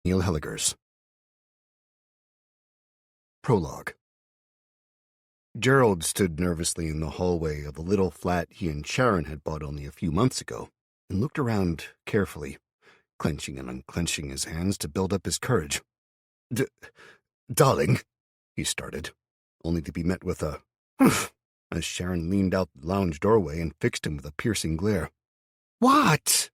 Neil Helligers. Prologue. Gerald stood nervously in the hallway of the little flat he and Sharon had bought only a few months ago and looked around carefully, clenching and unclenching his hands to build up his courage. Darling, he started, only to be met with a humph as Sharon leaned out the lounge doorway and fixed him with a piercing glare. What?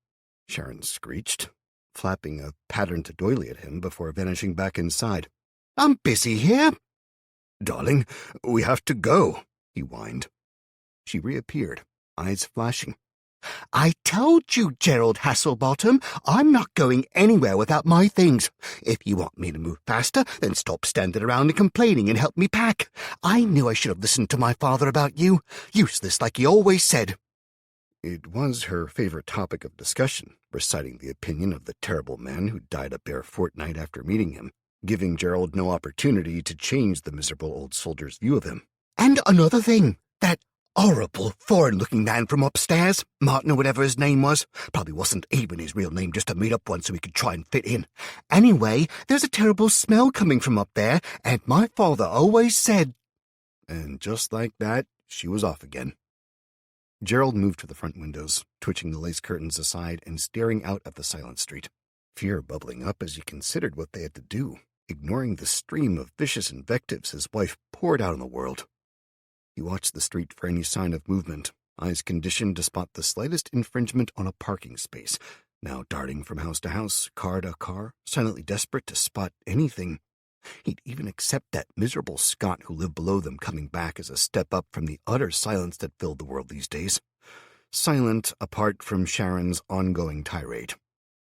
Sharon screeched, flapping a patterned doily at him before vanishing back inside. I'm busy here. Darling, we have to go, he whined. She reappeared, eyes flashing. I told you, Gerald Hasselbottom, I'm not going anywhere without my things. If you want me to move faster, then stop standing around and complaining and help me pack. I knew I should have listened to my father about you. Useless like he always said. It was her favorite topic of discussion, reciting the opinion of the terrible man who died a bare fortnight after meeting him, giving Gerald no opportunity to change the miserable old soldier's view of him. And another thing, that horrible, foreign-looking man from upstairs, Martin or whatever his name was, probably wasn't even his real name just to meet up once so he could try and fit in. Anyway, there's a terrible smell coming from up there, and my father always said... And just like that, she was off again. Gerald moved to the front windows, twitching the lace curtains aside and staring out at the silent street, fear bubbling up as he considered what they had to do, ignoring the stream of vicious invectives his wife poured out on the world. He watched the street for any sign of movement, eyes conditioned to spot the slightest infringement on a parking space, now darting from house to house, car to car, silently desperate to spot anything. He'd even accept that miserable Scot who lived below them coming back as a step up from the utter silence that filled the world these days. Silent apart from Sharon's ongoing tirade.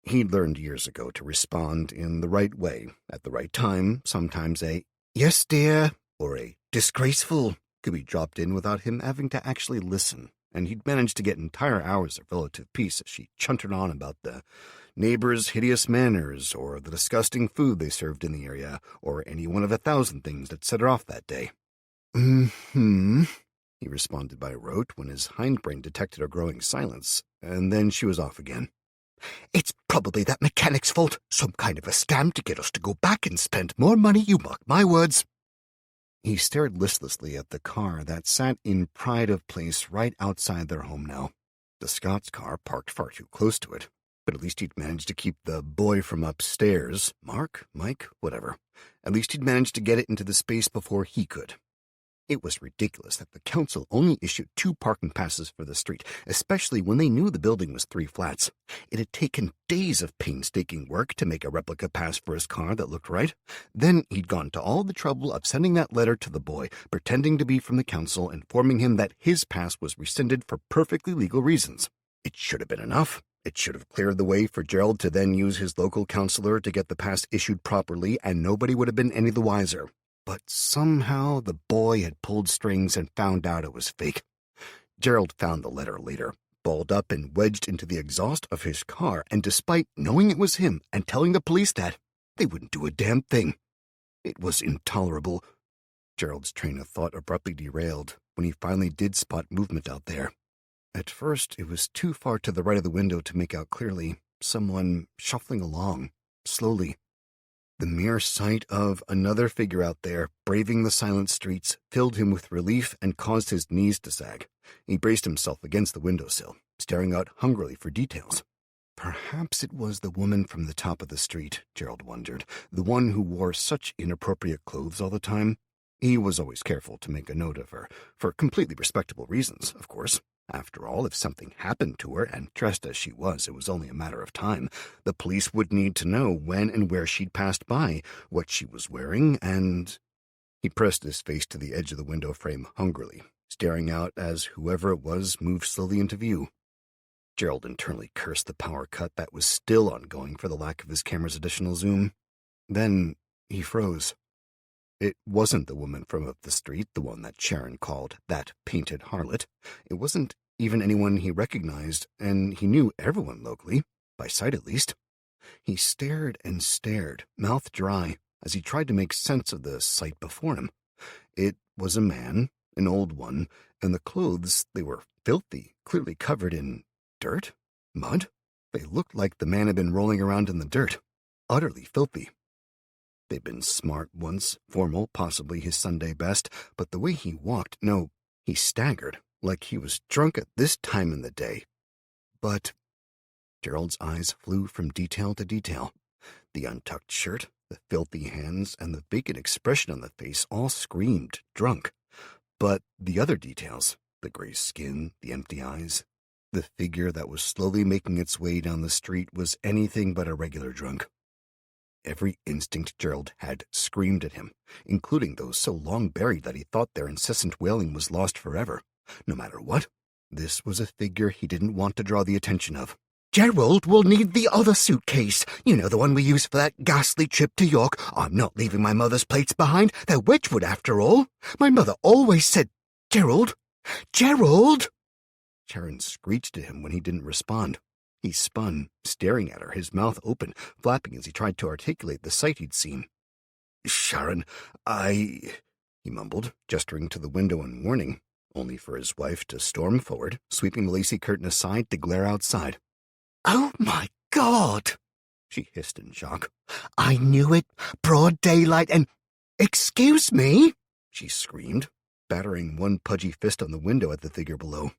He'd learned years ago to respond in the right way, at the right time. Sometimes a, yes, dear, or a disgraceful could be dropped in without him having to actually listen, and he'd managed to get entire hours of relative peace as she chuntered on about the neighbors' hideous manners, or the disgusting food they served in the area, or any one of 1,000 things that set her off that day. He responded by rote when his hindbrain detected a growing silence, and then she was off again. It's probably that mechanic's fault, some kind of a scam to get us to go back and spend more money, you mark my words. He stared listlessly at the car that sat in pride of place right outside their home now. The Scots car parked far too close to it, but at least he'd managed to keep the boy from upstairs, Mark, Mike, whatever. At least he'd managed to get it into the space before he could. It was ridiculous that the council only issued 2 parking passes for the street, especially when they knew the building was 3 flats. It had taken days of painstaking work to make a replica pass for his car that looked right. Then he'd gone to all the trouble of sending that letter to the boy, pretending to be from the council, informing him that his pass was rescinded for perfectly legal reasons. It should have been enough. It should have cleared the way for Gerald to then use his local councillor to get the pass issued properly, and nobody would have been any the wiser. But somehow the boy had pulled strings and found out it was fake. Gerald found the letter later, balled up and wedged into the exhaust of his car, and despite knowing it was him and telling the police that, they wouldn't do a damn thing. It was intolerable. Gerald's train of thought abruptly derailed when he finally did spot movement out there. At first, it was too far to the right of the window to make out clearly. Someone shuffling along, slowly. The mere sight of another figure out there, braving the silent streets, filled him with relief and caused his knees to sag. He braced himself against the windowsill, staring out hungrily for details. Perhaps it was the woman from the top of the street, Gerald wondered, the one who wore such inappropriate clothes all the time. He was always careful to make a note of her, for completely respectable reasons, of course. After all, if something happened to her, and dressed as she was, it was only a matter of time. The police would need to know when and where she'd passed by, what she was wearing, and... He pressed his face to the edge of the window frame hungrily, staring out as whoever it was moved slowly into view. Gerald internally cursed the power cut that was still ongoing for the lack of his camera's additional zoom. Then he froze. It wasn't the woman from up the street, the one that Sharon called that painted harlot. It wasn't even anyone he recognized, and he knew everyone locally, by sight at least. He stared and stared, mouth dry, as he tried to make sense of the sight before him. It was a man, an old one, and the clothes, they were filthy, clearly covered in dirt? Mud? They looked like the man had been rolling around in the dirt. utterly filthy. They'd been smart once, formal, possibly his Sunday best, but the way he walked, no, he staggered, like he was drunk at this time in the day. But Gerald's eyes flew from detail to detail. The untucked shirt, the filthy hands, and the vacant expression on the face all screamed drunk. But the other details, the gray skin, the empty eyes, the figure that was slowly making its way down the street was anything but a regular drunk. Every instinct Gerald had screamed at him, including those so long buried that he thought their incessant wailing was lost forever. No matter what, this was a figure he didn't want to draw the attention of. "Gerald will need the other suitcase. You know, the one we used for that ghastly trip to York. I'm not leaving my mother's plates behind. They're Wedgwood, after all. My mother always said, Gerald! Gerald!" Sharon screeched at him when he didn't respond. He spun, staring at her, his mouth open, flapping as he tried to articulate the sight he'd seen. "Sharon, he mumbled, gesturing to the window in warning, only for his wife to storm forward, sweeping the lacy curtain aside to glare outside. "Oh, my God!" she hissed in shock. "I knew it! Broad daylight and— Excuse me!" she screamed, battering one pudgy fist on the window at the figure below.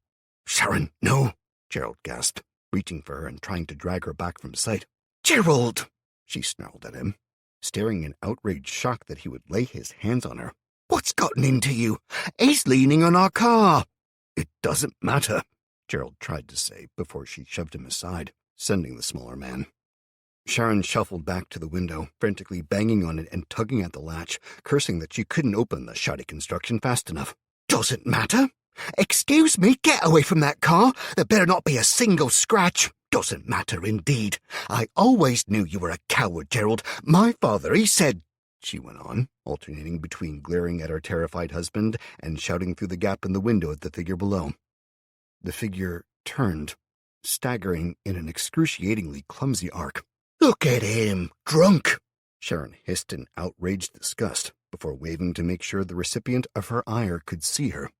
"Sharon, no!" Gerald gasped, reaching for her and trying to drag her back from sight. "Gerald!" she snarled at him, staring in outraged shock that he would lay his hands on her. "What's gotten into you? He's leaning on our car." "It doesn't matter," Gerald tried to say before she shoved him aside, sending the smaller man. Sharon shuffled back to the window, frantically banging on it and tugging at the latch, cursing that she couldn't open the shoddy construction fast enough. "Doesn't matter? Excuse me, get away from that car. There better not be a single scratch. Doesn't matter indeed. I always knew you were a coward, Gerald. My father, he said—" she went on, alternating between glaring at her terrified husband and shouting through the gap in the window at the figure below. The figure turned, staggering in an excruciatingly clumsy arc. "Look at him, drunk!" Sharon hissed in outraged disgust before waving to make sure the recipient of her ire could see her.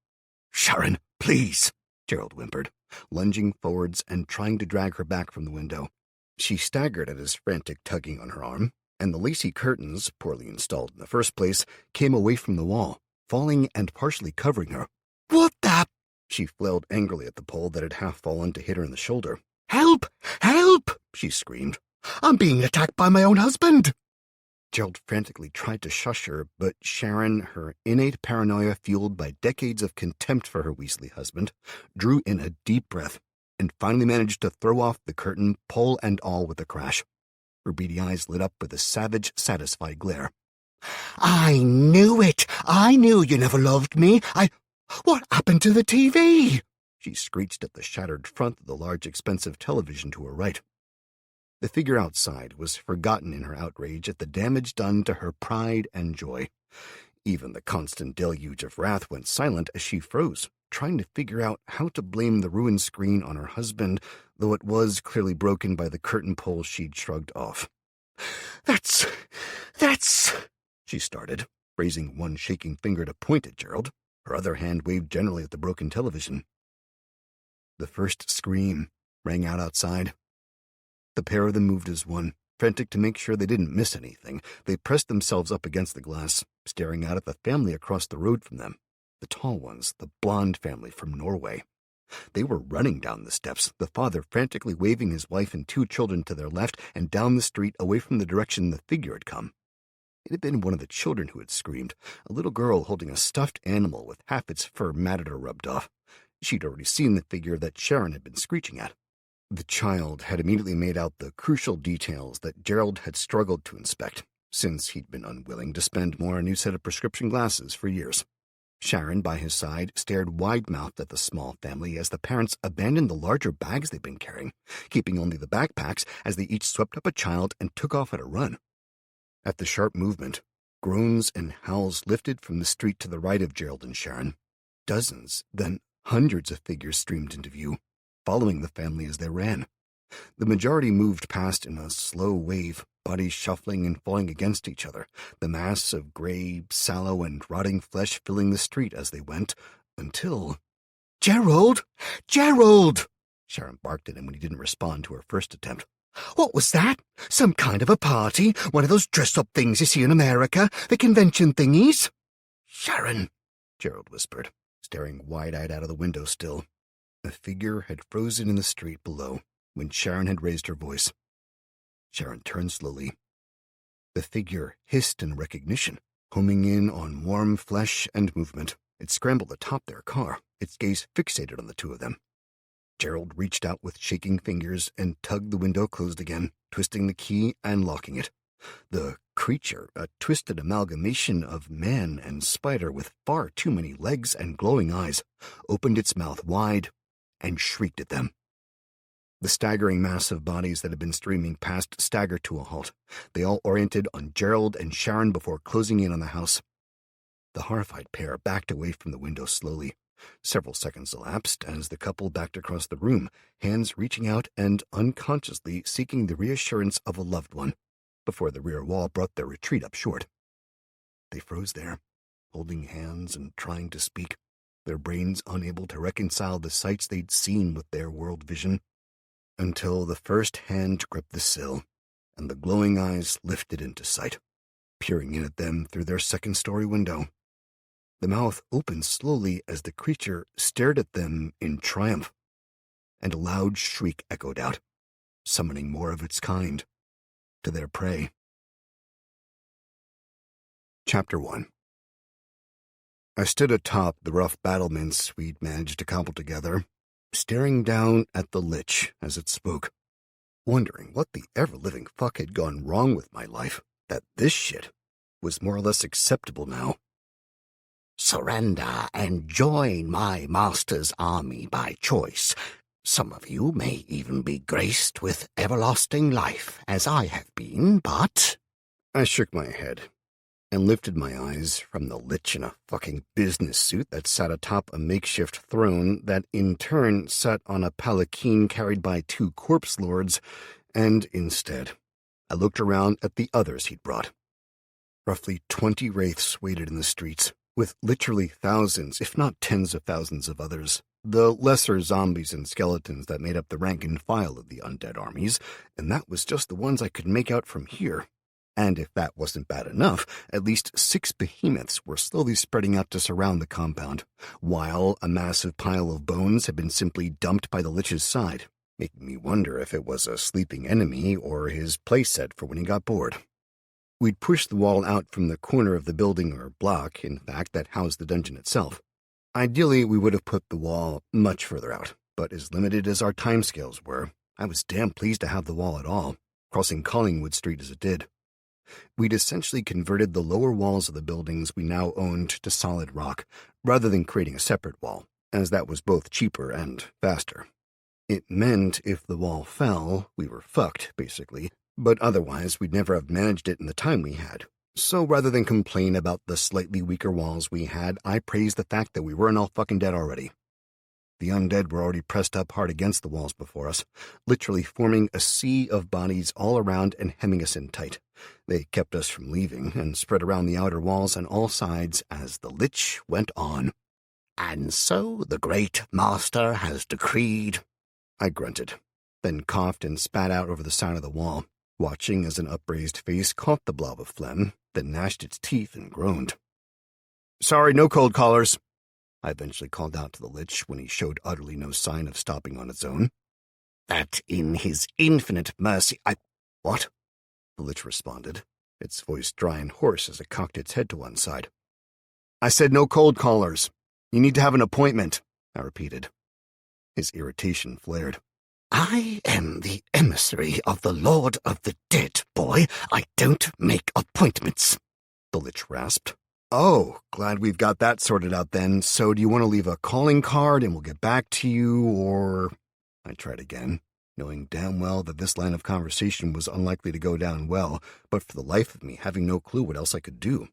"Sharon, please!" Gerald whimpered, lunging forwards and trying to drag her back from the window. She staggered at his frantic tugging on her arm, and the lacy curtains, poorly installed in the first place, came away from the wall, falling and partially covering her. "What the—" She flailed angrily at the pole that had half fallen to hit her in the shoulder. "Help! Help!" she screamed. "I'm being attacked by my own husband!" Gerald frantically tried to shush her, but Sharon, her innate paranoia fueled by decades of contempt for her Weasley husband, drew in a deep breath and finally managed to throw off the curtain, pole and all, with a crash. Her beady eyes lit up with a savage, satisfied glare. "I knew it! I knew you never loved me! What happened to the TV?" she screeched at the shattered front of the large, expensive television to her right. The figure outside was forgotten in her outrage at the damage done to her pride and joy. Even the constant deluge of wrath went silent as she froze, trying to figure out how to blame the ruined screen on her husband, though it was clearly broken by the curtain pole she'd shrugged off. That's... she started, raising one shaking finger to point at Gerald. Her other hand waved generally at the broken television. The first scream rang out outside. The pair of them moved as one, frantic to make sure they didn't miss anything. They pressed themselves up against the glass, staring out at the family across the road from them. The tall ones, the blonde family from Norway. They were running down the steps, the father frantically waving his wife and 2 children to their left and down the street away from the direction the figure had come. It had been one of the children who had screamed, a little girl holding a stuffed animal with half its fur matted or rubbed off. She'd already seen the figure that Sharon had been screeching at. The child had immediately made out the crucial details that Gerald had struggled to inspect, since he'd been unwilling to spend more on a new set of prescription glasses for years. Sharon, by his side, stared wide-mouthed at the small family as the parents abandoned the larger bags they'd been carrying, keeping only the backpacks as they each swept up a child and took off at a run. At the sharp movement, groans and howls lifted from the street to the right of Gerald and Sharon. Dozens, then hundreds of figures streamed into view, following the family as they ran. The majority moved past in a slow wave, bodies shuffling and falling against each other, the mass of gray, sallow, and rotting flesh filling the street as they went, until— "Gerald! Gerald!" Sharon barked at him when he didn't respond to her first attempt. What was that? Some kind of a party? One of those dress-up things you see in America? The convention thingies? Sharon, Gerald whispered, staring wide-eyed out of the window still. A figure had frozen in the street below when Sharon had raised her voice. Sharon turned slowly. The figure hissed in recognition, homing in on warm flesh and movement. It scrambled atop their car, its gaze fixated on the two of them. Gerald reached out with shaking fingers and tugged the window closed again, twisting the key and locking it. The creature, a twisted amalgamation of man and spider with far too many legs and glowing eyes, opened its mouth wide and shrieked at them. The staggering mass of bodies that had been streaming past staggered to a halt. They all oriented on Gerald and Sharon before closing in on the house. The horrified pair backed away from the window slowly. Several seconds elapsed as the couple backed across the room, hands reaching out and unconsciously seeking the reassurance of a loved one, before the rear wall brought their retreat up short. They froze there, holding hands and trying to speak, their brains unable to reconcile the sights they'd seen with their world vision, until the first hand gripped the sill, and the glowing eyes lifted into sight, peering in at them through their second-story window. The mouth opened slowly as the creature stared at them in triumph, and a loud shriek echoed out, summoning more of its kind to their prey. Chapter 1. I stood atop the rough battlements we'd managed to cobble together, staring down at the Lich as it spoke, wondering what the ever-living fuck had gone wrong with my life, that this shit was more or less acceptable now. Surrender and join my master's army by choice. Some of you may even be graced with everlasting life, as I have been, but— I shook my head and lifted my eyes from the Lich in a fucking business suit that sat atop a makeshift throne that in turn sat on a palanquin carried by two corpse lords, and instead I looked around at the others he'd brought. Roughly 20 wraiths waited in the streets, with literally thousands, if not tens of thousands of others, the lesser zombies and skeletons that made up the rank and file of the undead armies, and that was just the ones I could make out from here. And if that wasn't bad enough, at least 6 behemoths were slowly spreading out to surround the compound, while a massive pile of bones had been simply dumped by the Lich's side, making me wonder if it was a sleeping enemy or his playset for when he got bored. We'd pushed the wall out from the corner of the building or block, in fact, that housed the dungeon itself. Ideally, we would have put the wall much further out, but as limited as our timescales were, I was damn pleased to have the wall at all, crossing Collingwood Street as it did. We'd essentially converted the lower walls of the buildings we now owned to solid rock, rather than creating a separate wall, as that was both cheaper and faster. It meant if the wall fell, we were fucked, basically, but otherwise we'd never have managed it in the time we had. So rather than complain about the slightly weaker walls we had, I praised the fact that we weren't all fucking dead already. The undead were already pressed up hard against the walls before us, literally forming a sea of bodies all around and hemming us in tight. They kept us from leaving and spread around the outer walls on all sides as the Lich went on. And so the great master has decreed— I grunted, then coughed and spat out over the side of the wall, watching as an upraised face caught the blob of phlegm, then gnashed its teeth and groaned. "Sorry, no cold callers," I eventually called out to the Lich when he showed utterly no sign of stopping on its own. that in his infinite mercy— What? The Lich responded, its voice dry and hoarse as it cocked its head to one side. "I said no cold callers. You need to have an appointment," I repeated. His irritation flared. I am the emissary of the Lord of the Dead, boy. I don't make appointments, the Lich rasped. "Oh, glad we've got that sorted out then. So do you want to leave a calling card and we'll get back to you, or—" I tried again, knowing damn well that this line of conversation was unlikely to go down well, but for the life of me having no clue what else I could do.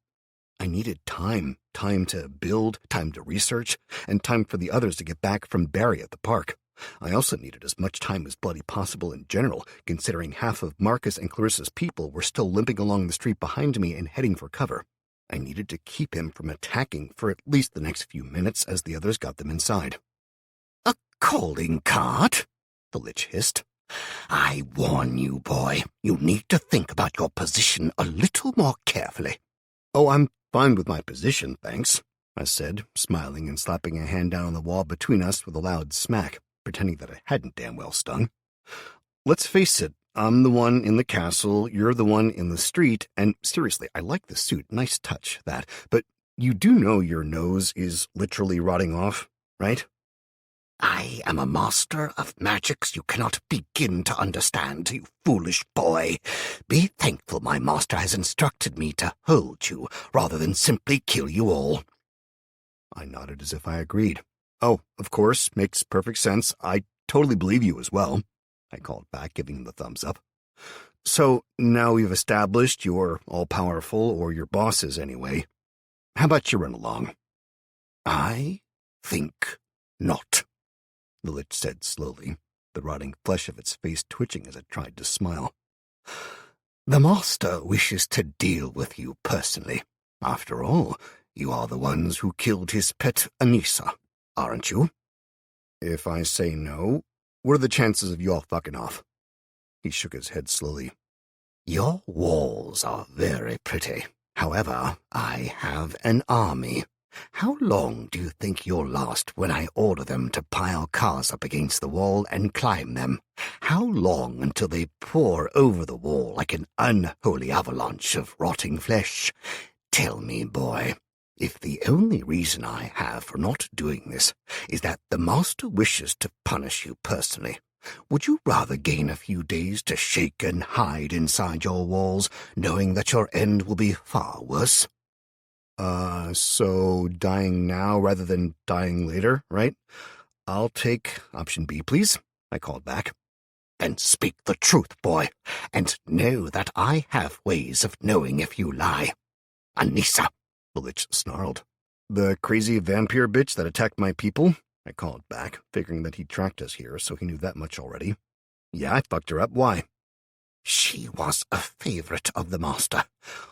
I needed time to build, time to research, and time for the others to get back from Barry at the park. I also needed as much time as bloody possible in general, considering half of Marcus and Clarissa's people were still limping along the street behind me and heading for cover. I needed to keep him from attacking for at least the next few minutes as the others got them inside. A calling card? The Lich hissed. I warn you, boy, you need to think about your position a little more carefully. Oh, I'm fine with my position, thanks, I said, smiling and slapping a hand down on the wall between us with a loud smack, pretending that I hadn't damn well stung. Let's face it, I'm the one in the castle, you're the one in the street, and seriously, I like the suit, nice touch, that, but you do know your nose is literally rotting off, right? I am a master of magics you cannot begin to understand, you foolish boy. Be thankful my master has instructed me to hold you, rather than simply kill you all. I nodded as if I agreed. Oh, of course, makes perfect sense. I totally believe you as well, I called back, giving him the thumbs up. So, now we've established you're all-powerful, or your boss is anyway. How about you run along? I think not, the Lich said slowly, the rotting flesh of its face twitching as it tried to smile. The master wishes to deal with you personally. After all, you are the ones who killed his pet Anissa, aren't you? If I say no, what are the chances of you all fucking off? He shook his head slowly. Your walls are very pretty. However, I have an army. How long do you think you'll last when I order them to pile cars up against the wall and climb them? How long until they pour over the wall like an unholy avalanche of rotting flesh? Tell me, boy, if the only reason I have for not doing this is that the master wishes to punish you personally, would you rather gain a few days to shake and hide inside your walls, knowing that your end will be far worse? So dying now rather than dying later, right? I'll take option B, please, I called back. Then speak the truth, boy, and know that I have ways of knowing if you lie. Anissa, the Lich snarled. The crazy vampire bitch that attacked my people? I called back, figuring that he tracked us here, so he knew that much already. Yeah, I fucked her up. Why? She was a favorite of the master,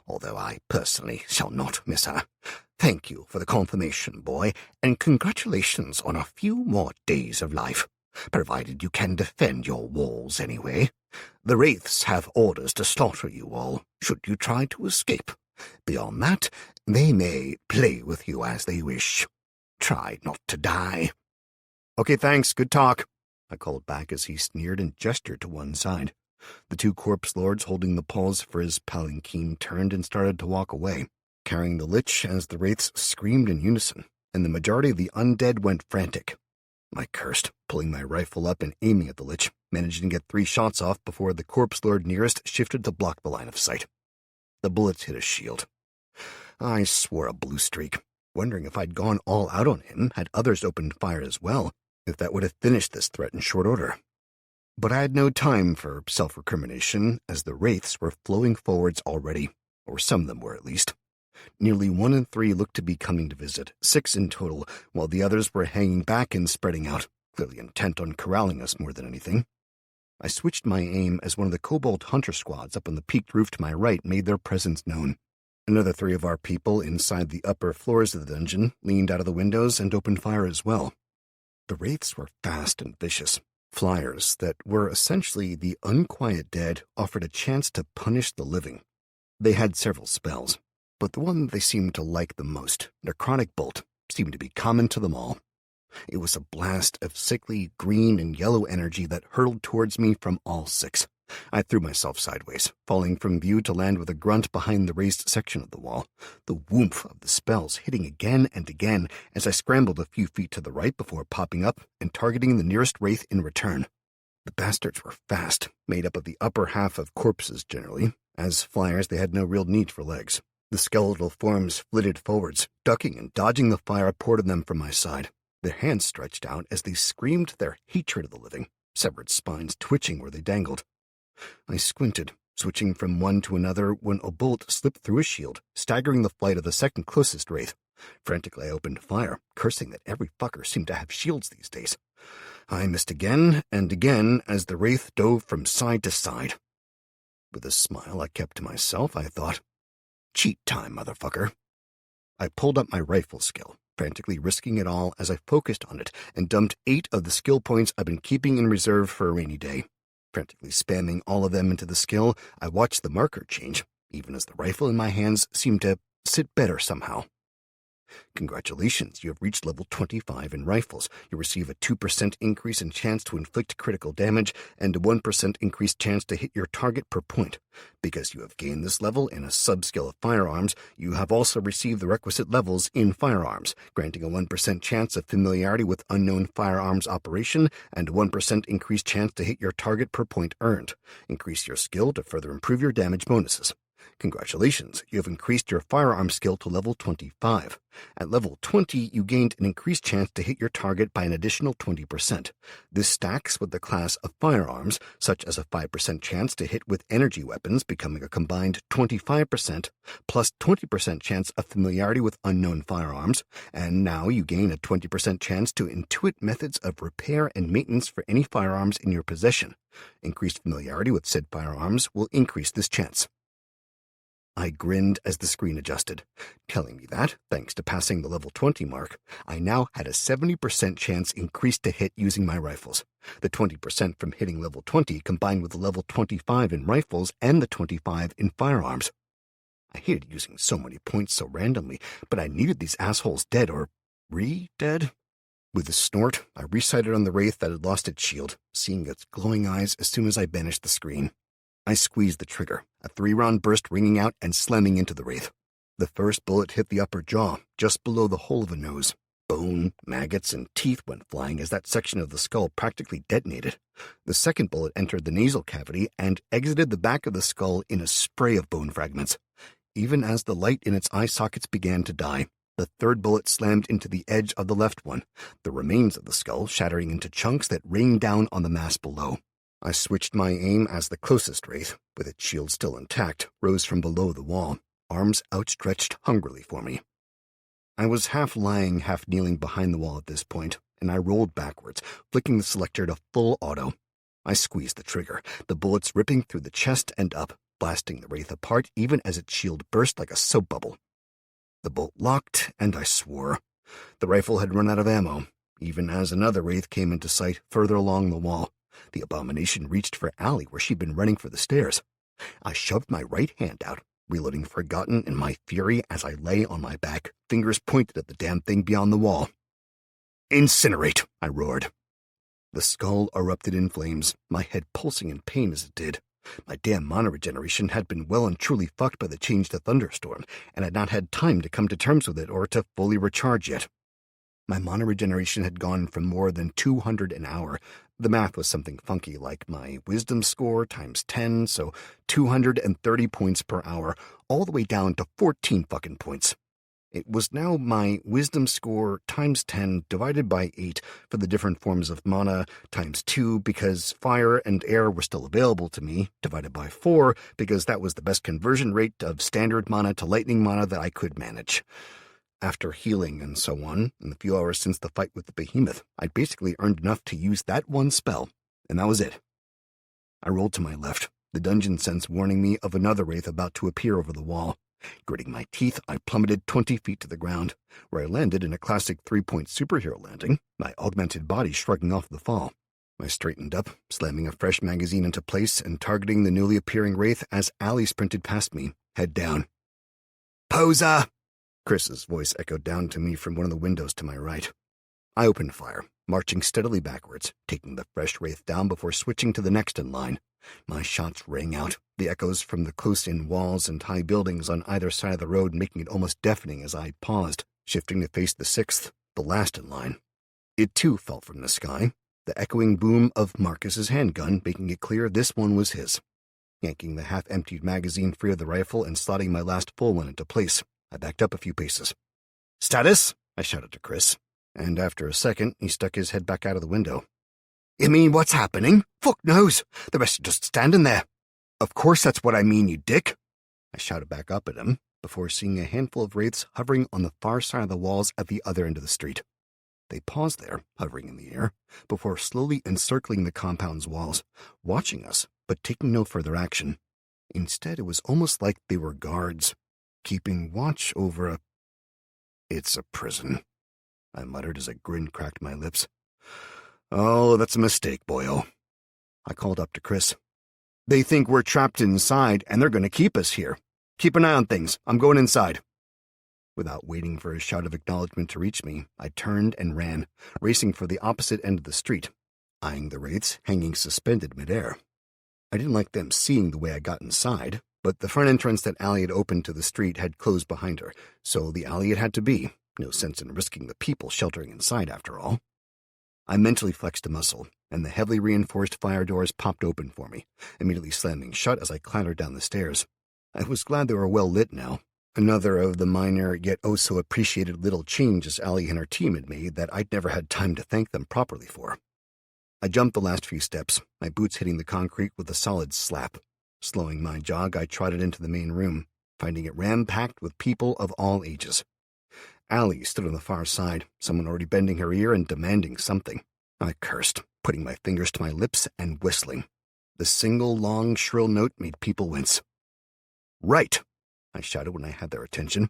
although I personally shall not miss her. Thank you for the confirmation, boy, and congratulations on a few more days of life, provided you can defend your walls anyway. The Wraiths have orders to slaughter you all, should you try to escape. Beyond that, they may play with you as they wish. Try not to die. Okay, thanks, good talk, I called back as he sneered and gestured to one side. The two corpse lords holding the paws for his palanquin turned and started to walk away, carrying the Lich as the Wraiths screamed in unison, and the majority of the undead went frantic. I cursed, pulling my rifle up and aiming at the Lich, managing to get 3 shots off before the corpse lord nearest shifted to block the line of sight. The bullets hit his shield. I swore a blue streak, wondering if I'd gone all out on him had others opened fire as well, if that would have finished this threat in short order. But I had no time for self-recrimination, as the Wraiths were flowing forwards already, or some of them were at least. Nearly 1 in 3 looked to be coming to visit, 6 in total, while the others were hanging back and spreading out, clearly intent on corralling us more than anything. I switched my aim as one of the Kobold Hunter squads up on the peaked roof to my right made their presence known. Another 3 of our people inside the upper floors of the dungeon leaned out of the windows and opened fire as well. The Wraiths were fast and vicious. Flyers that were essentially the unquiet dead offered a chance to punish the living. They had several spells, but the one they seemed to like the most, Necrotic Bolt, seemed to be common to them all. It was a blast of sickly green and yellow energy that hurtled towards me from all 6. I threw myself sideways, falling from view to land with a grunt behind the raised section of the wall, the whoomph of the spells hitting again and again as I scrambled a few feet to the right before popping up and targeting the nearest wraith in return. The bastards were fast, made up of the upper half of corpses generally. As flyers, they had no real need for legs. The skeletal forms flitted forwards, ducking and dodging the fire poured on them from my side, their hands stretched out as they screamed their hatred of the living, severed spines twitching where they dangled. I squinted, switching from one to another when a bolt slipped through his shield, staggering the flight of the second closest wraith. Frantically I opened fire, cursing that every fucker seemed to have shields these days. I missed again and again as the wraith dove from side to side. With a smile I kept to myself, I thought, cheat time, motherfucker. I pulled up my rifle skill, frantically risking it all as I focused on it and dumped 8 of the skill points I've been keeping in reserve for a rainy day. Frantically spamming all of them into the skill, I watched the marker change, even as the rifle in my hands seemed to sit better somehow. Congratulations, you have reached level 25 in rifles. You receive a 2% increase in chance to inflict critical damage and a 1% increased chance to hit your target per point. Because you have gained this level in a sub-skill of firearms, you have also received the requisite levels in firearms, granting a 1% chance of familiarity with unknown firearms operation and a 1% increased chance to hit your target per point earned. Increase your skill to further improve your damage bonuses. Congratulations, you have increased your firearm skill to level 25. At level 20, you gained an increased chance to hit your target by an additional 20%. This stacks with the class of firearms, such as a 5% chance to hit with energy weapons, becoming a combined 25%, plus 20% chance of familiarity with unknown firearms, and now you gain a 20% chance to intuit methods of repair and maintenance for any firearms in your possession. Increased familiarity with said firearms will increase this chance. I grinned as the screen adjusted, telling me that, thanks to passing the level 20 mark, I now had a 70% chance increased to hit using my rifles. The 20% from hitting level 20 combined with the level 25 in rifles and the 25 in firearms. I hated using so many points so randomly, but I needed these assholes dead or re-dead. With a snort, I resighted on the wraith that had lost its shield, seeing its glowing eyes as soon as I banished the screen. I squeezed the trigger, a 3-round burst ringing out and slamming into the wraith. The first bullet hit the upper jaw, just below the hole of a nose. Bone, maggots, and teeth went flying as that section of the skull practically detonated. The second bullet entered the nasal cavity and exited the back of the skull in a spray of bone fragments. Even as the light in its eye sockets began to die, the third bullet slammed into the edge of the left one, the remains of the skull shattering into chunks that rained down on the mass below. I switched my aim as the closest wraith, with its shield still intact, rose from below the wall, arms outstretched hungrily for me. I was half lying, half kneeling behind the wall at this point, and I rolled backwards, flicking the selector to full auto. I squeezed the trigger, the bullets ripping through the chest and up, blasting the wraith apart even as its shield burst like a soap bubble. The bolt locked, and I swore. The rifle had run out of ammo, even as another wraith came into sight further along the wall. The abomination reached for Allie where she'd been running for the stairs. I shoved my right hand out, reloading Forgotten in my fury as I lay on my back, fingers pointed at the damn thing beyond the wall. "Incinerate!" I roared. The skull erupted in flames, my head pulsing in pain as it did. My damn mana regeneration had been well and truly fucked by the change to Thunderstorm, and had not had time to come to terms with it or to fully recharge yet. My mana regeneration had gone from more than 200 an hour. The math was something funky, like my wisdom score times 10, so 230 points per hour, all the way down to 14 fucking points. It was now my wisdom score times 10 divided by 8 for the different forms of mana, times 2 because fire and air were still available to me, divided by 4 because that was the best conversion rate of standard mana to lightning mana that I could manage. After healing and so on, in the few hours since the fight with the behemoth, I'd basically earned enough to use that one spell, and that was it. I rolled to my left, the dungeon sense warning me of another wraith about to appear over the wall. Gritting my teeth, I plummeted 20 feet to the ground, where I landed in a classic 3-point superhero landing, my augmented body shrugging off the fall. I straightened up, slamming a fresh magazine into place and targeting the newly appearing wraith as Allie sprinted past me, head down. "Poser!" Chris's voice echoed down to me from one of the windows to my right. I opened fire, marching steadily backwards, taking the fresh wraith down before switching to the next in line. My shots rang out, the echoes from the close-in walls and high buildings on either side of the road making it almost deafening as I paused, shifting to face the sixth, the last in line. It too fell from the sky, the echoing boom of Marcus's handgun making it clear this one was his. Yanking the half-emptied magazine free of the rifle and slotting my last full one into place, I backed up a few paces. "Status?" I shouted to Chris, and after a second, he stuck his head back out of the window. "You mean what's happening? Fuck knows. The rest are just standing there." "Of course that's what I mean, you dick," I shouted back up at him, before seeing a handful of wraiths hovering on the far side of the walls at the other end of the street. They paused there, hovering in the air, before slowly encircling the compound's walls, watching us, but taking no further action. Instead, it was almost like they were guards, keeping watch over a... "It's a prison," I muttered as a grin cracked my lips. "Oh, that's a mistake, boyo." I called up to Chris. They think we're trapped inside, and they're going to keep us here. Keep an eye on things. I'm going inside. Without waiting for a shout of acknowledgement to reach me, I turned and ran, racing for the opposite end of the street, eyeing the wraiths hanging suspended midair. I didn't like them seeing the way I got inside, but the front entrance that Allie had opened to the street had closed behind her, so the alley it had to be. No sense in risking the people sheltering inside, after all. I mentally flexed a muscle, and the heavily reinforced fire doors popped open for me, immediately slamming shut as I clattered down the stairs. I was glad they were well lit now. Another of the minor yet oh-so-appreciated little changes Allie and her team had made that I'd never had time to thank them properly for. I jumped the last few steps, my boots hitting the concrete with a solid slap. Slowing my jog, I trotted into the main room, finding it ram-packed with people of all ages. Allie stood on the far side, someone already bending her ear and demanding something. I cursed, putting my fingers to my lips and whistling. The single long, shrill note made people wince. "Right," I shouted when I had their attention.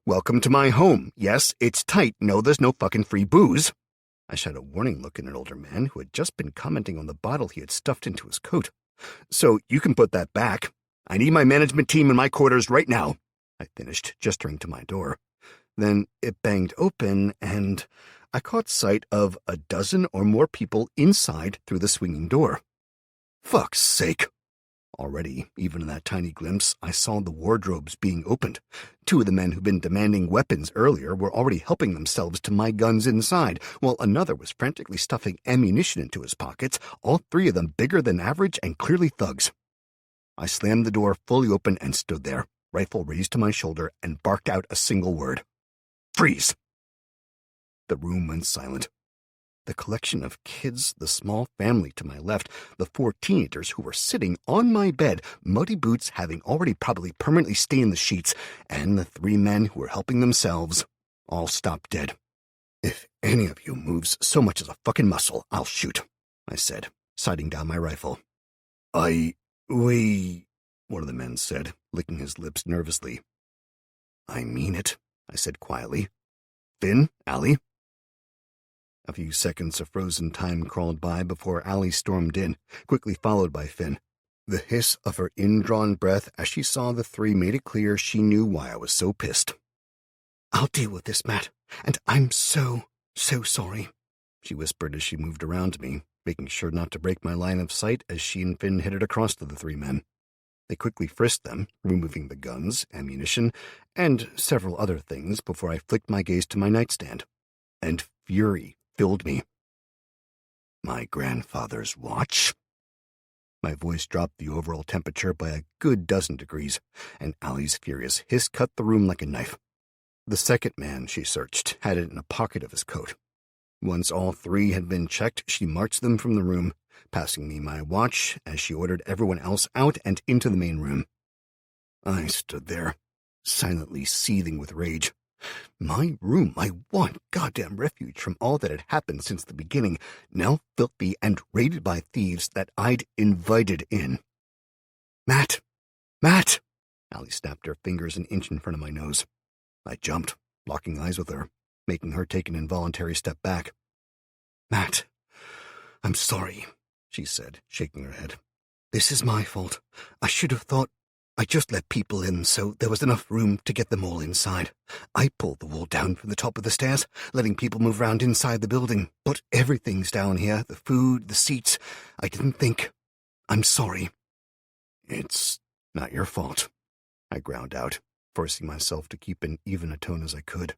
"Welcome to my home. Yes, it's tight. No, there's no fucking free booze." I shot a warning look at an older man who had just been commenting on the bottle he had stuffed into his coat. "So you can put that back. I need my management team in my quarters right now," I finished, gesturing to my door. Then it banged open, and I caught sight of a dozen or more people inside through the swinging door. Fuck's sake. Already, even in that tiny glimpse, I saw the wardrobes being opened. Two of the men who'd been demanding weapons earlier were already helping themselves to my guns inside, while another was frantically stuffing ammunition into his pockets, all three of them bigger than average and clearly thugs. I slammed the door fully open and stood there, rifle raised to my shoulder, and barked out a single word. "Freeze!" The room went silent. The collection of kids, the small family to my left, the 4 teenagers who were sitting on my bed, muddy boots having already probably permanently stained the sheets, and the 3 men who were helping themselves, all stopped dead. "If any of you moves so much as a fucking muscle, I'll shoot," I said, sighting down my rifle. We," one of the men said, licking his lips nervously. "I mean it," I said quietly. "Finn, Allie." A few seconds of frozen time crawled by before Allie stormed in, quickly followed by Finn. The hiss of her indrawn breath as she saw the 3 made it clear she knew why I was so pissed. "I'll deal with this, Matt, and I'm so sorry," she whispered as she moved around to me, making sure not to break my line of sight as she and Finn headed across to the 3 men. They quickly frisked them, removing the guns, ammunition, and several other things before I flicked my gaze to my nightstand. And fury filled me. My grandfather's watch? My voice dropped the overall temperature by a good dozen degrees, and Allie's furious hiss cut the room like a knife. The second man she searched had it in a pocket of his coat. Once all 3 had been checked, she marched them from the room, passing me my watch as she ordered everyone else out and into the main room. I stood there, silently seething with rage. My room, my one goddamn refuge from all that had happened since the beginning, now filthy and raided by thieves that I'd invited in. Matt! Allie snapped her fingers an inch in front of my nose. I jumped, locking eyes with her, making her take an involuntary step back. "Matt, I'm sorry," she said, shaking her head. "This is my fault. I should have thought I just let people in so there was enough room to get them all inside. I pulled the wall down from the top of the stairs, letting people move around inside the building. But everything's down here, the food, the seats. I didn't think. I'm sorry." "It's not your fault," I ground out, forcing myself to keep in even a tone as I could.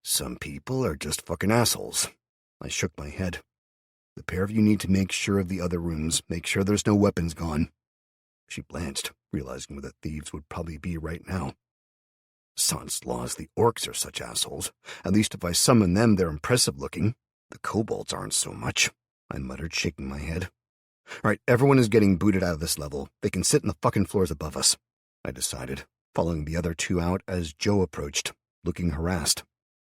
"Some people are just fucking assholes." I shook my head. "The pair of you need to make sure of the other rooms, make sure there's no weapons gone." She blanched, realizing where the thieves would probably be right now. "Sans laws, the orcs are such assholes. At least if I summon them, they're impressive looking. The kobolds aren't so much," I muttered, shaking my head. "All right, everyone is getting booted out of this level. They can sit in the fucking floors above us," I decided, following the other 2 out as Joe approached, looking harassed.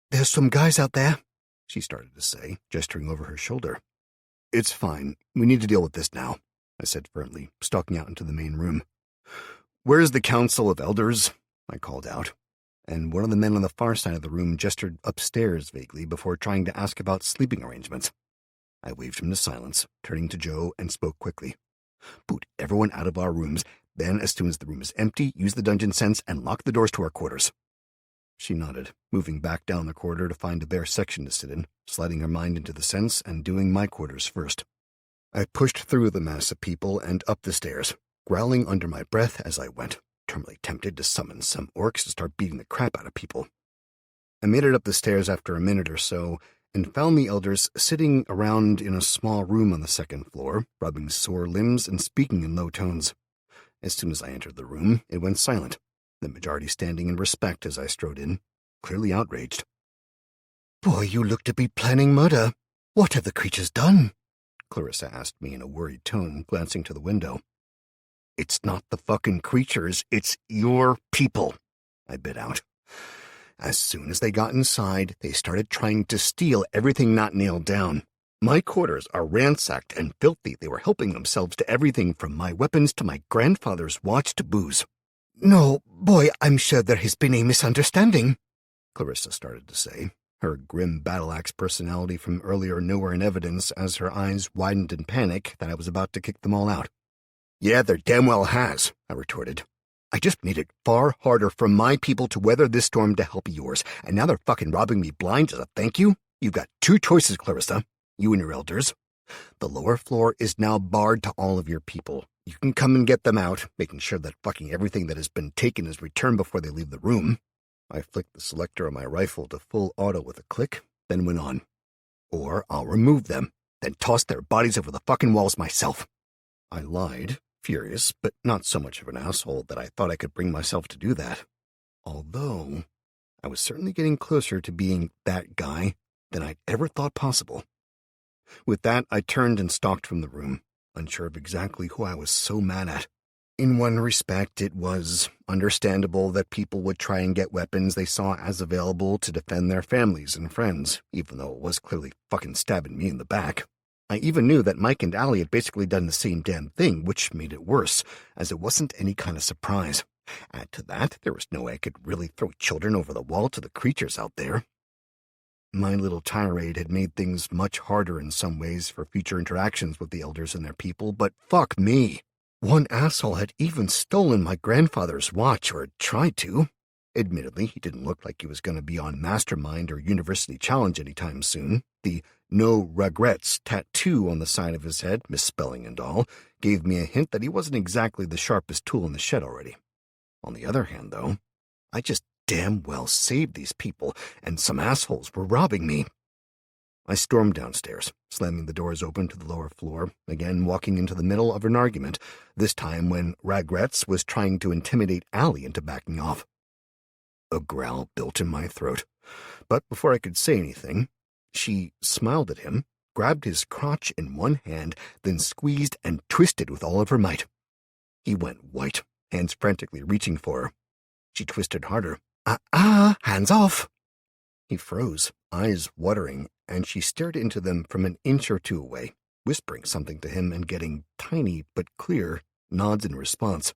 "There's some guys out there," she started to say, gesturing over her shoulder. "It's fine. We need to deal with this now," I said firmly, stalking out into the main room. "Where's the Council of Elders?" I called out, and one of the men on the far side of the room gestured upstairs vaguely before trying to ask about sleeping arrangements. I waved him to silence, turning to Joe, and spoke quickly. Boot everyone out of our rooms, then as soon as the room is empty, use the dungeon sense and lock the doors to our quarters. She nodded, moving back down the corridor to find a bare section to sit in, sliding her mind into the sense and doing my quarters first. I pushed through the mass of people and up the stairs, growling under my breath as I went, terminally tempted to summon some orcs to start beating the crap out of people. I made it up the stairs after a minute or so, and found the elders sitting around in a small room on the second floor, rubbing sore limbs and speaking in low tones. As soon as I entered the room, it went silent, the majority standing in respect as I strode in, clearly outraged. "Boy, you look to be planning murder. What have the creatures done?" Clarissa asked me in a worried tone, glancing to the window. "It's not the fucking creatures, it's your people," I bit out. As soon as they got inside, they started trying to steal everything not nailed down. My quarters are ransacked and filthy. They were helping themselves to everything from my weapons to my grandfather's watch to booze. "No, boy, I'm sure there has been a misunderstanding," Clarissa started to say, her grim battle-axe personality from earlier nowhere in evidence as her eyes widened in panic that I was about to kick them all out. "Yeah, there damn well has," I retorted. "I just made it far harder for my people to weather this storm to help yours, and now they're fucking robbing me blind as a thank you? You've got two choices, Clarissa, you and your elders. The lower floor is now barred to all of your people. You can come and get them out, making sure that fucking everything that has been taken is returned before they leave the room." I flicked the selector on my rifle to full auto with a click, then went on. "Or I'll remove them, then toss their bodies over the fucking walls myself." I lied, furious, but not so much of an asshole that I thought I could bring myself to do that. Although, I was certainly getting closer to being that guy than I'd ever thought possible. With that, I turned and stalked from the room, unsure of exactly who I was so mad at. In one respect, it was understandable that people would try and get weapons they saw as available to defend their families and friends, even though it was clearly fucking stabbing me in the back. I even knew that Mike and Allie had basically done the same damn thing, which made it worse, as it wasn't any kind of surprise. Add to that, there was no way I could really throw children over the wall to the creatures out there. My little tirade had made things much harder in some ways for future interactions with the elders and their people, but fuck me. One asshole had even stolen my grandfather's watch, or had tried to. Admittedly, he didn't look like he was going to be on Mastermind or University Challenge anytime soon. The "No Regrets" tattoo on the side of his head, misspelling and all, gave me a hint that he wasn't exactly the sharpest tool in the shed already. On the other hand, though, I just damn well saved these people, and some assholes were robbing me. I stormed downstairs, slamming the doors open to the lower floor, again walking into the middle of an argument, this time when Regrets was trying to intimidate Allie into backing off. A growl built in my throat, but before I could say anything, she smiled at him, grabbed his crotch in one hand, then squeezed and twisted with all of her might. He went white, hands frantically reaching for her. She twisted harder. Hands off!" He froze, eyes watering, and she stared into them from an inch or two away, whispering something to him and getting tiny but clear nods in response.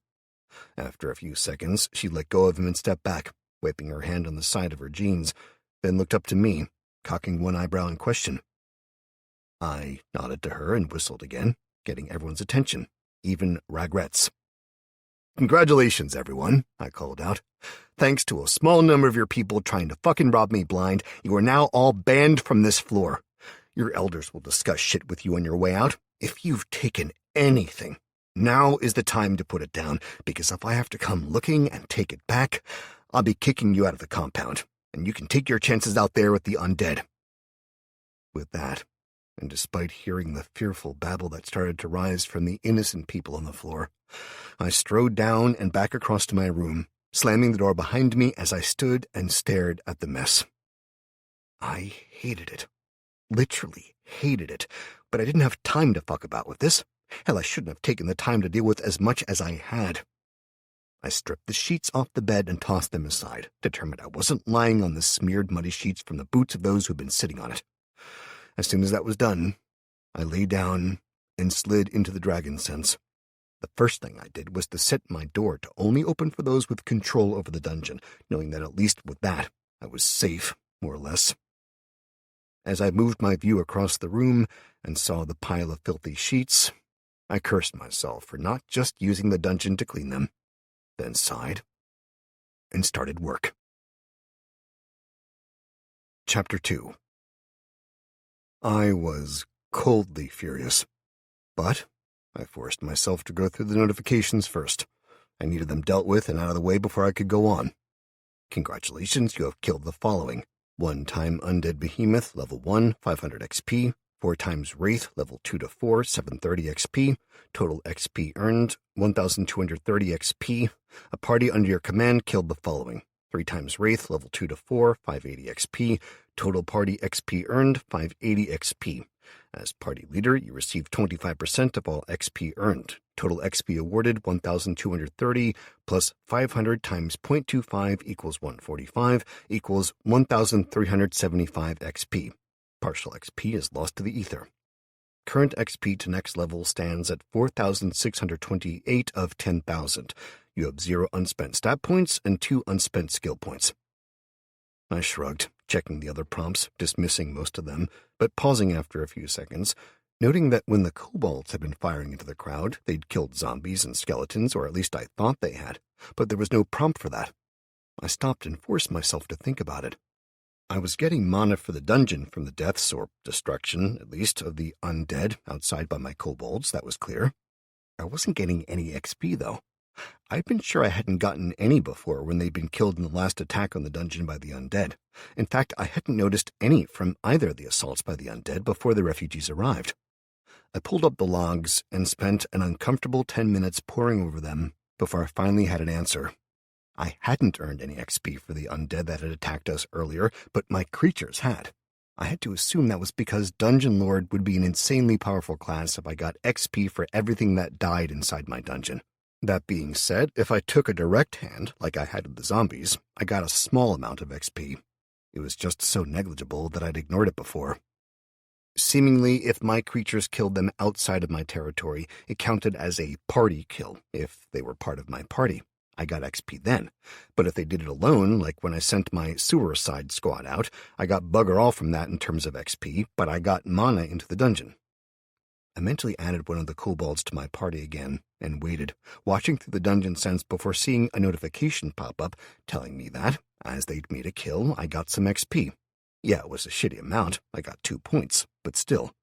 After a few seconds, she let go of him and stepped back, wiping her hand on the side of her jeans, then looked up to me, cocking one eyebrow in question. I nodded to her and whistled again, getting everyone's attention, even Regrets. "Congratulations, everyone," I called out. "Thanks to a small number of your people trying to fucking rob me blind, you are now all banned from this floor. Your elders will discuss shit with you on your way out. If you've taken anything, now is the time to put it down, because if I have to come looking and take it back, I'll be kicking you out of the compound, and you can take your chances out there with the undead." With that, and despite hearing the fearful babble that started to rise from the innocent people on the floor, I strode down and back across to my room, slamming the door behind me as I stood and stared at the mess. I hated it. Literally hated it, but I didn't have time to fuck about with this. Hell, I shouldn't have taken the time to deal with as much as I had. I stripped the sheets off the bed and tossed them aside, determined I wasn't lying on the smeared muddy sheets from the boots of those who'd been sitting on it. As soon as that was done, I lay down and slid into the dragon sense. The first thing I did was to set my door to only open for those with control over the dungeon, knowing that at least with that, I was safe, more or less. As I moved my view across the room, and saw the pile of filthy sheets, I cursed myself for not just using the dungeon to clean them, then sighed and started work. Chapter 2. I was coldly furious, but I forced myself to go through the notifications first. I needed them dealt with and out of the way before I could go on. Congratulations, you have killed the following: 1-time Undead Behemoth, level 1, 500 XP, 4-times Wraith, level 2 to 4, 730 XP, total XP earned, 1,230 XP. A party under your command killed the following: 3-times Wraith, level 2 to 4, 580 XP, total party XP earned, 580 XP. As party leader, you receive 25% of all XP earned. Total XP awarded 1,230 plus 500 times 0.25 equals 145 equals 1,375 XP. Partial XP is lost to the ether. Current XP to next level stands at 4,628 of 10,000. You have 0 unspent stat points and 2 unspent skill points. I shrugged, checking the other prompts, dismissing most of them, but pausing after a few seconds, noting that when the kobolds had been firing into the crowd, they'd killed zombies and skeletons, or at least I thought they had, but there was no prompt for that. I stopped and forced myself to think about it. I was getting mana for the dungeon from the deaths, or destruction, at least, of the undead outside by my kobolds, that was clear. I wasn't getting any XP, though. I'd been sure I hadn't gotten any before when they'd been killed in the last attack on the dungeon by the undead. In fact, I hadn't noticed any from either of the assaults by the undead before the refugees arrived. I pulled up the logs and spent an uncomfortable 10 minutes poring over them before I finally had an answer. I hadn't earned any XP for the undead that had attacked us earlier, but my creatures had. I had to assume that was because Dungeon Lord would be an insanely powerful class if I got XP for everything that died inside my dungeon. That being said, if I took a direct hand, like I had with the zombies, I got a small amount of XP. It was just so negligible that I'd ignored it before. Seemingly, if my creatures killed them outside of my territory, it counted as a party kill, if they were part of my party. I got XP then. But if they did it alone, like when I sent my suicide squad out, I got bugger all from that in terms of XP, but I got mana into the dungeon. I mentally added one of the kobolds to my party again and waited, watching through the dungeon sense before seeing a notification pop up telling me that, as they'd made a kill, I got some XP. Yeah, it was a shitty amount. I got 2 points, but still.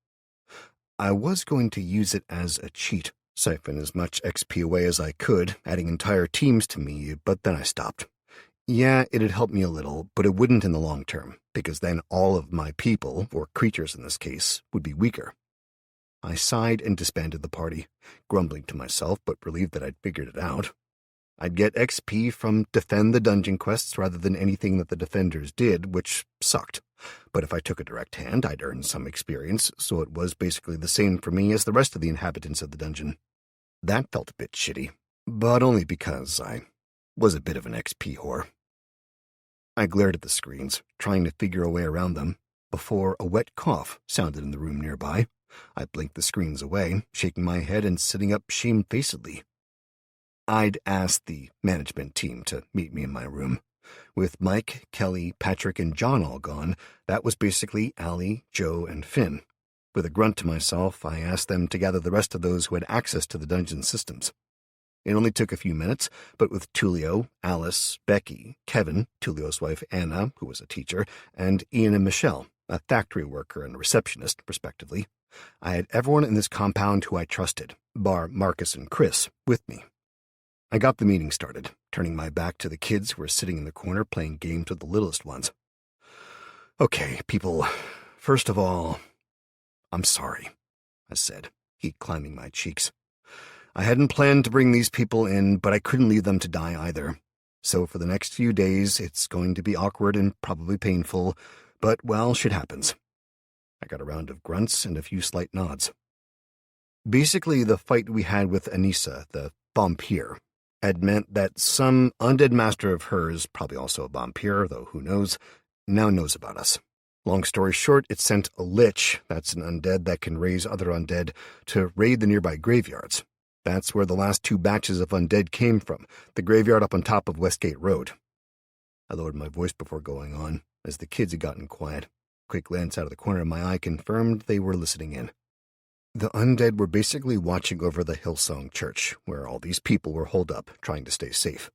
I was going to use it as a cheat, siphon as much XP away as I could, adding entire teams to me, but then I stopped. Yeah, it'd help me a little, but it wouldn't in the long term, because then all of my people, or creatures in this case, would be weaker. I sighed and disbanded the party, grumbling to myself but relieved that I'd figured it out. I'd get XP from defend the dungeon quests rather than anything that the defenders did, which sucked. But if I took a direct hand, I'd earn some experience, so it was basically the same for me as the rest of the inhabitants of the dungeon. That felt a bit shitty, but only because I was a bit of an XP whore. I glared at the screens, trying to figure a way around them, before a wet cough sounded in the room nearby. I blinked the screens away, shaking my head and sitting up shamefacedly. I'd asked the management team to meet me in my room. With Mike, Kelly, Patrick, and John all gone, that was basically Allie, Joe, and Finn. With a grunt to myself, I asked them to gather the rest of those who had access to the dungeon systems. It only took a few minutes, but with Tulio, Alice, Becky, Kevin, Tulio's wife Anna, who was a teacher, and Ian and Michelle, a factory worker and a receptionist, respectively, I had everyone in this compound who I trusted, bar Marcus and Chris, with me. I got the meeting started, turning my back to the kids who were sitting in the corner playing games with the littlest ones. Okay, people, first of all, I'm sorry, I said, heat climbing my cheeks. I hadn't planned to bring these people in, but I couldn't leave them to die either. So for the next few days, it's going to be awkward and probably painful, but, well, shit happens. I got a round of grunts and a few slight nods. Basically, the fight we had with Anissa, the vampire, had meant that some undead master of hers, probably also a vampire, though who knows, now knows about us. Long story short, it sent a lich, that's an undead that can raise other undead, to raid the nearby graveyards. That's where the last 2 batches of undead came from, the graveyard up on top of Westgate Road. I lowered my voice before going on, as the kids had gotten quiet. Quick glance out of the corner of my eye confirmed they were listening in. The undead were basically watching over the Hillsong Church, where all these people were holed up, trying to stay safe.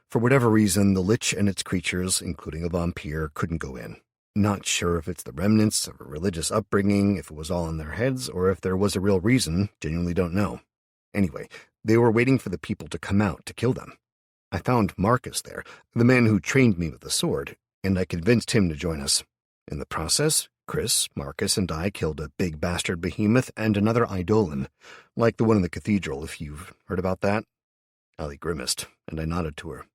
For whatever reason, the Lich and its creatures, including a vampire, couldn't go in. Not sure if it's the remnants of a religious upbringing, if it was all in their heads, or if there was a real reason, genuinely don't know. Anyway, they were waiting for the people to come out to kill them. I found Marcus there, the man who trained me with the sword, and I convinced him to join us. In the process, Chris, Marcus, and I killed a big bastard behemoth and another eidolon, like the one in the cathedral, if you've heard about that. Allie grimaced, and I nodded to her.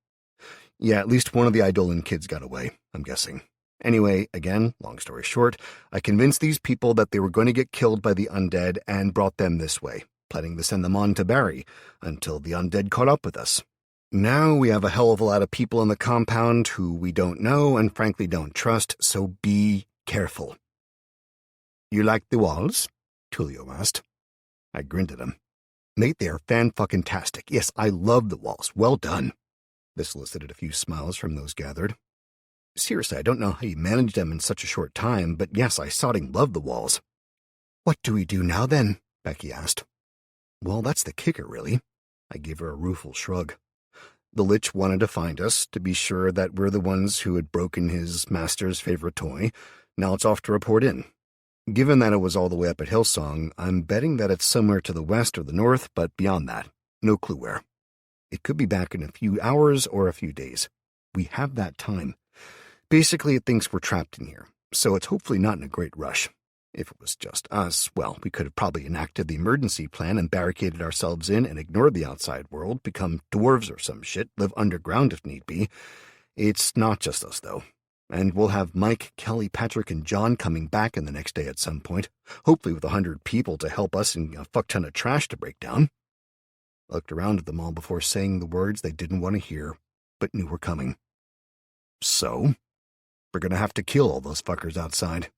Yeah, at least one of the eidolon kids got away, I'm guessing. Anyway, again, long story short, I convinced these people that they were going to get killed by the undead and brought them this way, planning to send them on to Barry, until the undead caught up with us. Now we have a hell of a lot of people in the compound who we don't know and frankly don't trust, so be careful. You like the walls? Tulio asked. I grinned at him. Mate, they are fan-fucking-tastic. Yes, I love the walls. Well done. This elicited a few smiles from those gathered. Seriously, I don't know how you managed them in such a short time, but yes, I sodding love the walls. What do we do now, then? Becky asked. Well, that's the kicker, really. I gave her a rueful shrug. The Lich wanted to find us, to be sure that we're the ones who had broken his master's favorite toy. Now it's off to report in. Given that it was all the way up at Hillsong, I'm betting that it's somewhere to the west or the north, but beyond that, no clue where. It could be back in a few hours or a few days. We have that time. Basically, it thinks we're trapped in here, so it's hopefully not in a great rush. If it was just us, well, we could have probably enacted the emergency plan and barricaded ourselves in and ignored the outside world, become dwarves or some shit, live underground if need be. It's not just us, though. And we'll have Mike, Kelly, Patrick, and John coming back in the next day at some point, hopefully with 100 people to help us and a fuck-ton of trash to break down. I looked around at them all before saying the words they didn't want to hear, but knew were coming. So, we're gonna have to kill all those fuckers outside.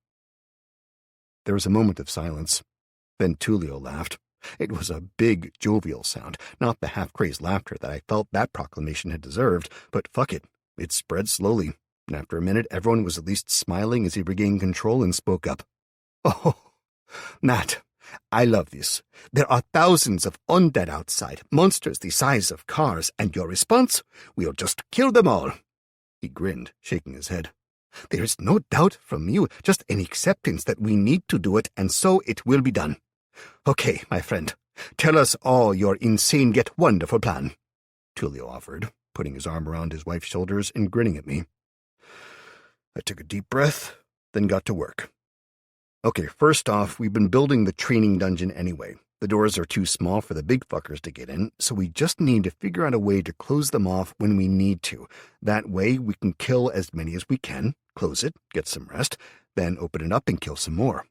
There was a moment of silence. Then Tulio laughed. It was a big, jovial sound, not the half-crazed laughter that I felt that proclamation had deserved, but fuck it, it spread slowly, and after a minute everyone was at least smiling as he regained control and spoke up. Oh, Matt, I love this. There are thousands of undead outside, monsters the size of cars, and your response? We'll just kill them all. He grinned, shaking his head. There is no doubt from you, just an acceptance that we need to do it, and so it will be done. Okay, my friend, tell us all your insane yet wonderful plan, Tulio offered, putting his arm around his wife's shoulders and grinning at me. I took a deep breath, then got to work. Okay, first off, we've been building the training dungeon anyway. The doors are too small for the big fuckers to get in, so we just need to figure out a way to close them off when we need to. That way we can kill as many as we can, close it, get some rest, then open it up and kill some more.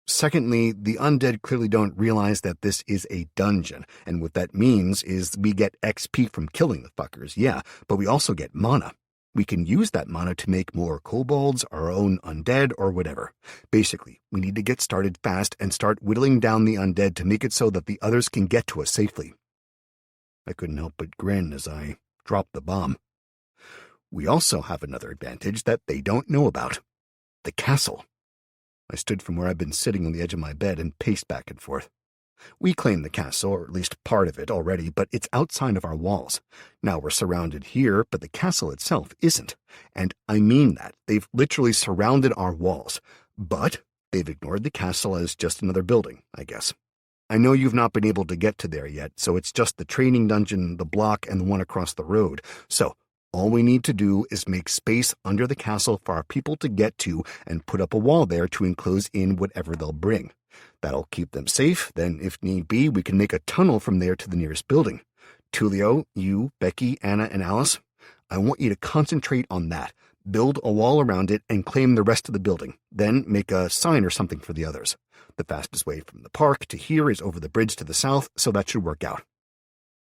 Secondly, the undead clearly don't realize that this is a dungeon, and what that means is we get XP from killing the fuckers, yeah, but we also get mana. We can use that mana to make more kobolds, our own undead, or whatever. Basically, we need to get started fast and start whittling down the undead to make it so that the others can get to us safely. I couldn't help but grin as I dropped the bomb. We also have another advantage that they don't know about. The castle. I stood from where I'd been sitting on the edge of my bed and paced back and forth. We claim the castle, or at least part of it already, but it's outside of our walls. Now we're surrounded here, but the castle itself isn't. And I mean that. They've literally surrounded our walls. But they've ignored the castle as just another building, I guess. I know you've not been able to get to there yet, so it's just the training dungeon, the block, and the one across the road. So all we need to do is make space under the castle for our people to get to and put up a wall there to enclose in whatever they'll bring. That'll keep them safe, then if need be, we can make a tunnel from there to the nearest building. Tulio, you, Becky, Anna, and Alice, I want you to concentrate on that. Build a wall around it and claim the rest of the building. Then make a sign or something for the others. The fastest way from the park to here is over the bridge to the south, so that should work out.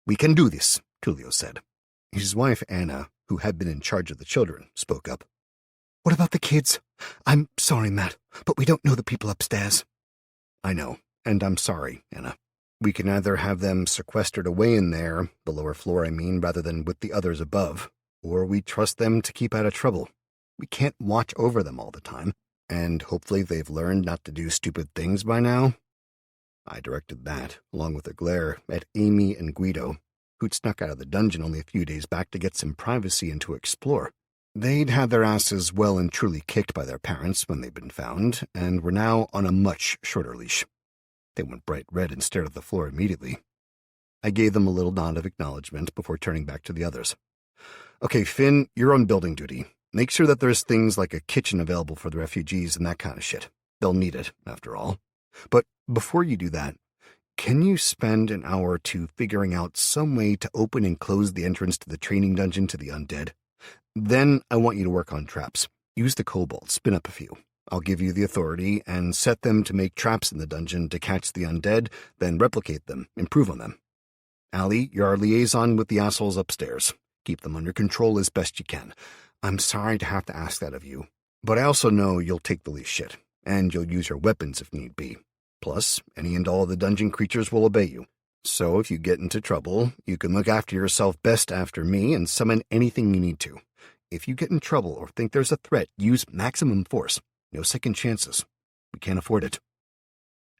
We can do this, Tulio said. His wife, Anna, who had been in charge of the children, spoke up. What about the kids? I'm sorry, Matt, but we don't know the people upstairs. I know, and I'm sorry, Anna. We can either have them sequestered away in there, the lower floor I mean, rather than with the others above, or we trust them to keep out of trouble. We can't watch over them all the time, and hopefully they've learned not to do stupid things by now. I directed that, along with a glare, at Amy and Guido, who'd snuck out of the dungeon only a few days back to get some privacy and to explore. They'd had their asses well and truly kicked by their parents when they'd been found, and were now on a much shorter leash. They went bright red and stared at the floor immediately. I gave them a little nod of acknowledgement before turning back to the others. Okay, Finn, you're on building duty. Make sure that there's things like a kitchen available for the refugees and that kind of shit. They'll need it, after all. But before you do that, can you spend an hour or two figuring out some way to open and close the entrance to the training dungeon to the undead? Then I want you to work on traps. Use the kobolds, spin up a few. I'll give you the authority and set them to make traps in the dungeon to catch the undead, then replicate them, improve on them. Allie, you're our liaison with the assholes upstairs. Keep them under control as best you can. I'm sorry to have to ask that of you, but I also know you'll take the least shit, and you'll use your weapons if need be. Plus, any and all of the dungeon creatures will obey you. So if you get into trouble, you can look after yourself best after me and summon anything you need to. If you get in trouble or think there's a threat, use maximum force. No second chances. We can't afford it.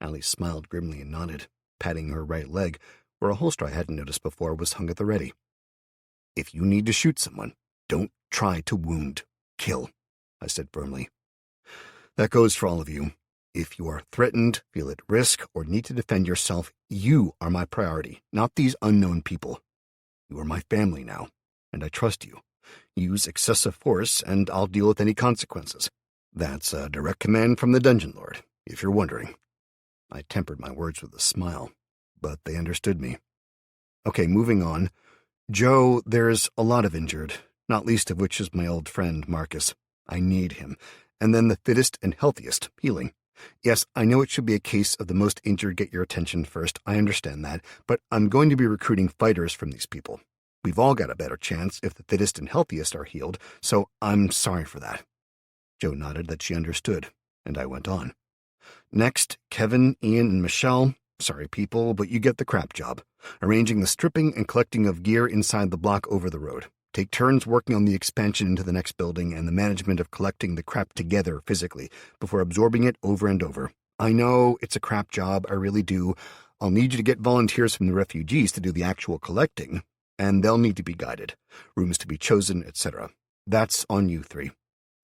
Allie smiled grimly and nodded, patting her right leg, where a holster I hadn't noticed before was hung at the ready. If you need to shoot someone, don't try to wound. Kill, I said firmly. That goes for all of you. If you are threatened, feel at risk, or need to defend yourself, you are my priority, not these unknown people. You are my family now, and I trust you. Use excessive force, and I'll deal with any consequences. That's a direct command from the Dungeon Lord, if you're wondering. I tempered my words with a smile, but they understood me. Okay, moving on. Joe, there's a lot of injured, not least of which is my old friend, Marcus. I need him. And then the fittest and healthiest, healing. Yes, I know it should be a case of the most injured get your attention first, I understand that, but I'm going to be recruiting fighters from these people. We've all got a better chance if the fittest and healthiest are healed, so I'm sorry for that. Joe nodded that she understood, and I went on. Next, Kevin, Ian, and Michelle. Sorry, people, but you get the crap job. Arranging the stripping and collecting of gear inside the block over the road. Take turns working on the expansion into the next building and the management of collecting the crap together physically before absorbing it over and over. I know it's a crap job, I really do. I'll need you to get volunteers from the refugees to do the actual collecting, and they'll need to be guided, rooms to be chosen, etc. That's on you three.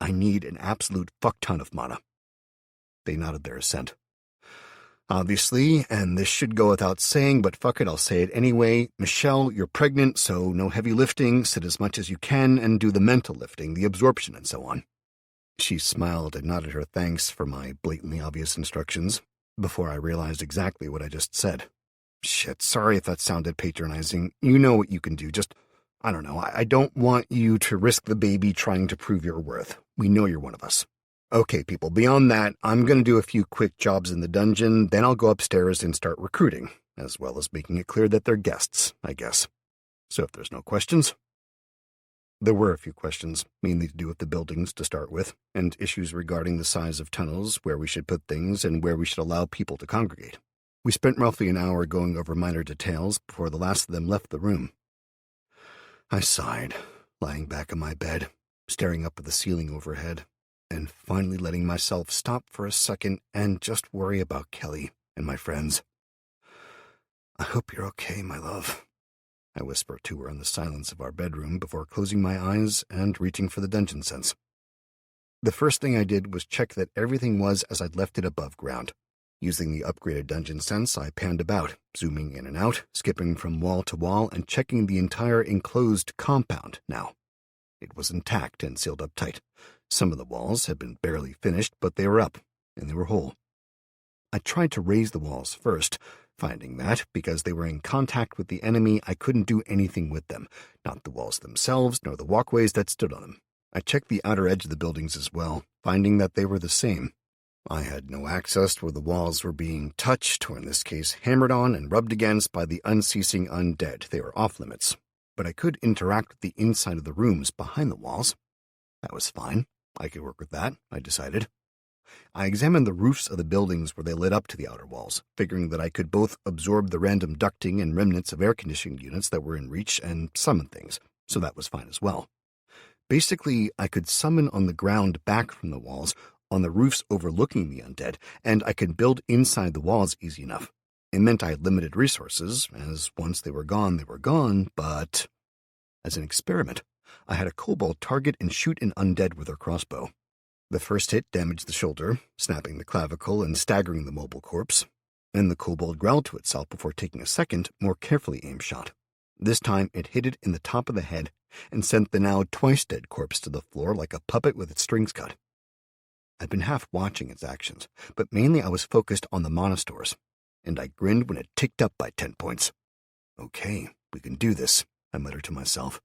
I need an absolute fuck-ton of mana. They nodded their assent. Obviously, and this should go without saying, but fuck it, I'll say it anyway. Michelle, you're pregnant, so no heavy lifting, sit as much as you can, and do the mental lifting, the absorption, and so on. She smiled and nodded her thanks for my blatantly obvious instructions, before I realized exactly what I just said. Shit, sorry if that sounded patronizing. You know what you can do, just, I don't know, I don't want you to risk the baby trying to prove your worth. We know you're one of us. Okay, people, beyond that, I'm going to do a few quick jobs in the dungeon, then I'll go upstairs and start recruiting, as well as making it clear that they're guests, I guess. So if there's no questions... There were a few questions, mainly to do with the buildings to start with, and issues regarding the size of tunnels, where we should put things, and where we should allow people to congregate. We spent roughly an hour going over minor details before the last of them left the room. I sighed, lying back in my bed, staring up at the ceiling overhead, and finally letting myself stop for a second and just worry about Kelly and my friends. I hope you're okay, my love, I whispered to her in the silence of our bedroom before closing my eyes and reaching for the dungeon sense. The first thing I did was check that everything was as I'd left it above ground. Using the upgraded dungeon sense, I panned about, zooming in and out, skipping from wall to wall, and checking the entire enclosed compound now. It was intact and sealed up tight. Some of the walls had been barely finished, but they were up, and they were whole. I tried to raise the walls first, finding that, because they were in contact with the enemy, I couldn't do anything with them, not the walls themselves, nor the walkways that stood on them. I checked the outer edge of the buildings as well, finding that they were the same. I had no access to where the walls were being touched, or in this case hammered on and rubbed against by the unceasing undead. They were off-limits. But I could interact with the inside of the rooms behind the walls. That was fine. I could work with that, I decided. I examined the roofs of the buildings where they lit up to the outer walls, figuring that I could both absorb the random ducting and remnants of air conditioning units that were in reach and summon things, so that was fine as well. Basically, I could summon on the ground back from the walls, on the roofs overlooking the undead, and I could build inside the walls easy enough. It meant I had limited resources, as once they were gone, but as an experiment, I had a kobold target and shoot an undead with her crossbow. The first hit damaged the shoulder, snapping the clavicle and staggering the mobile corpse, and the kobold growled to itself before taking a second, more carefully aimed shot. This time it hit it in the top of the head and sent the now twice-dead corpse to the floor like a puppet with its strings cut. I'd been half watching its actions, but mainly I was focused on the mana stores, and I grinned when it ticked up by 10 points. Okay, we can do this, I muttered to myself.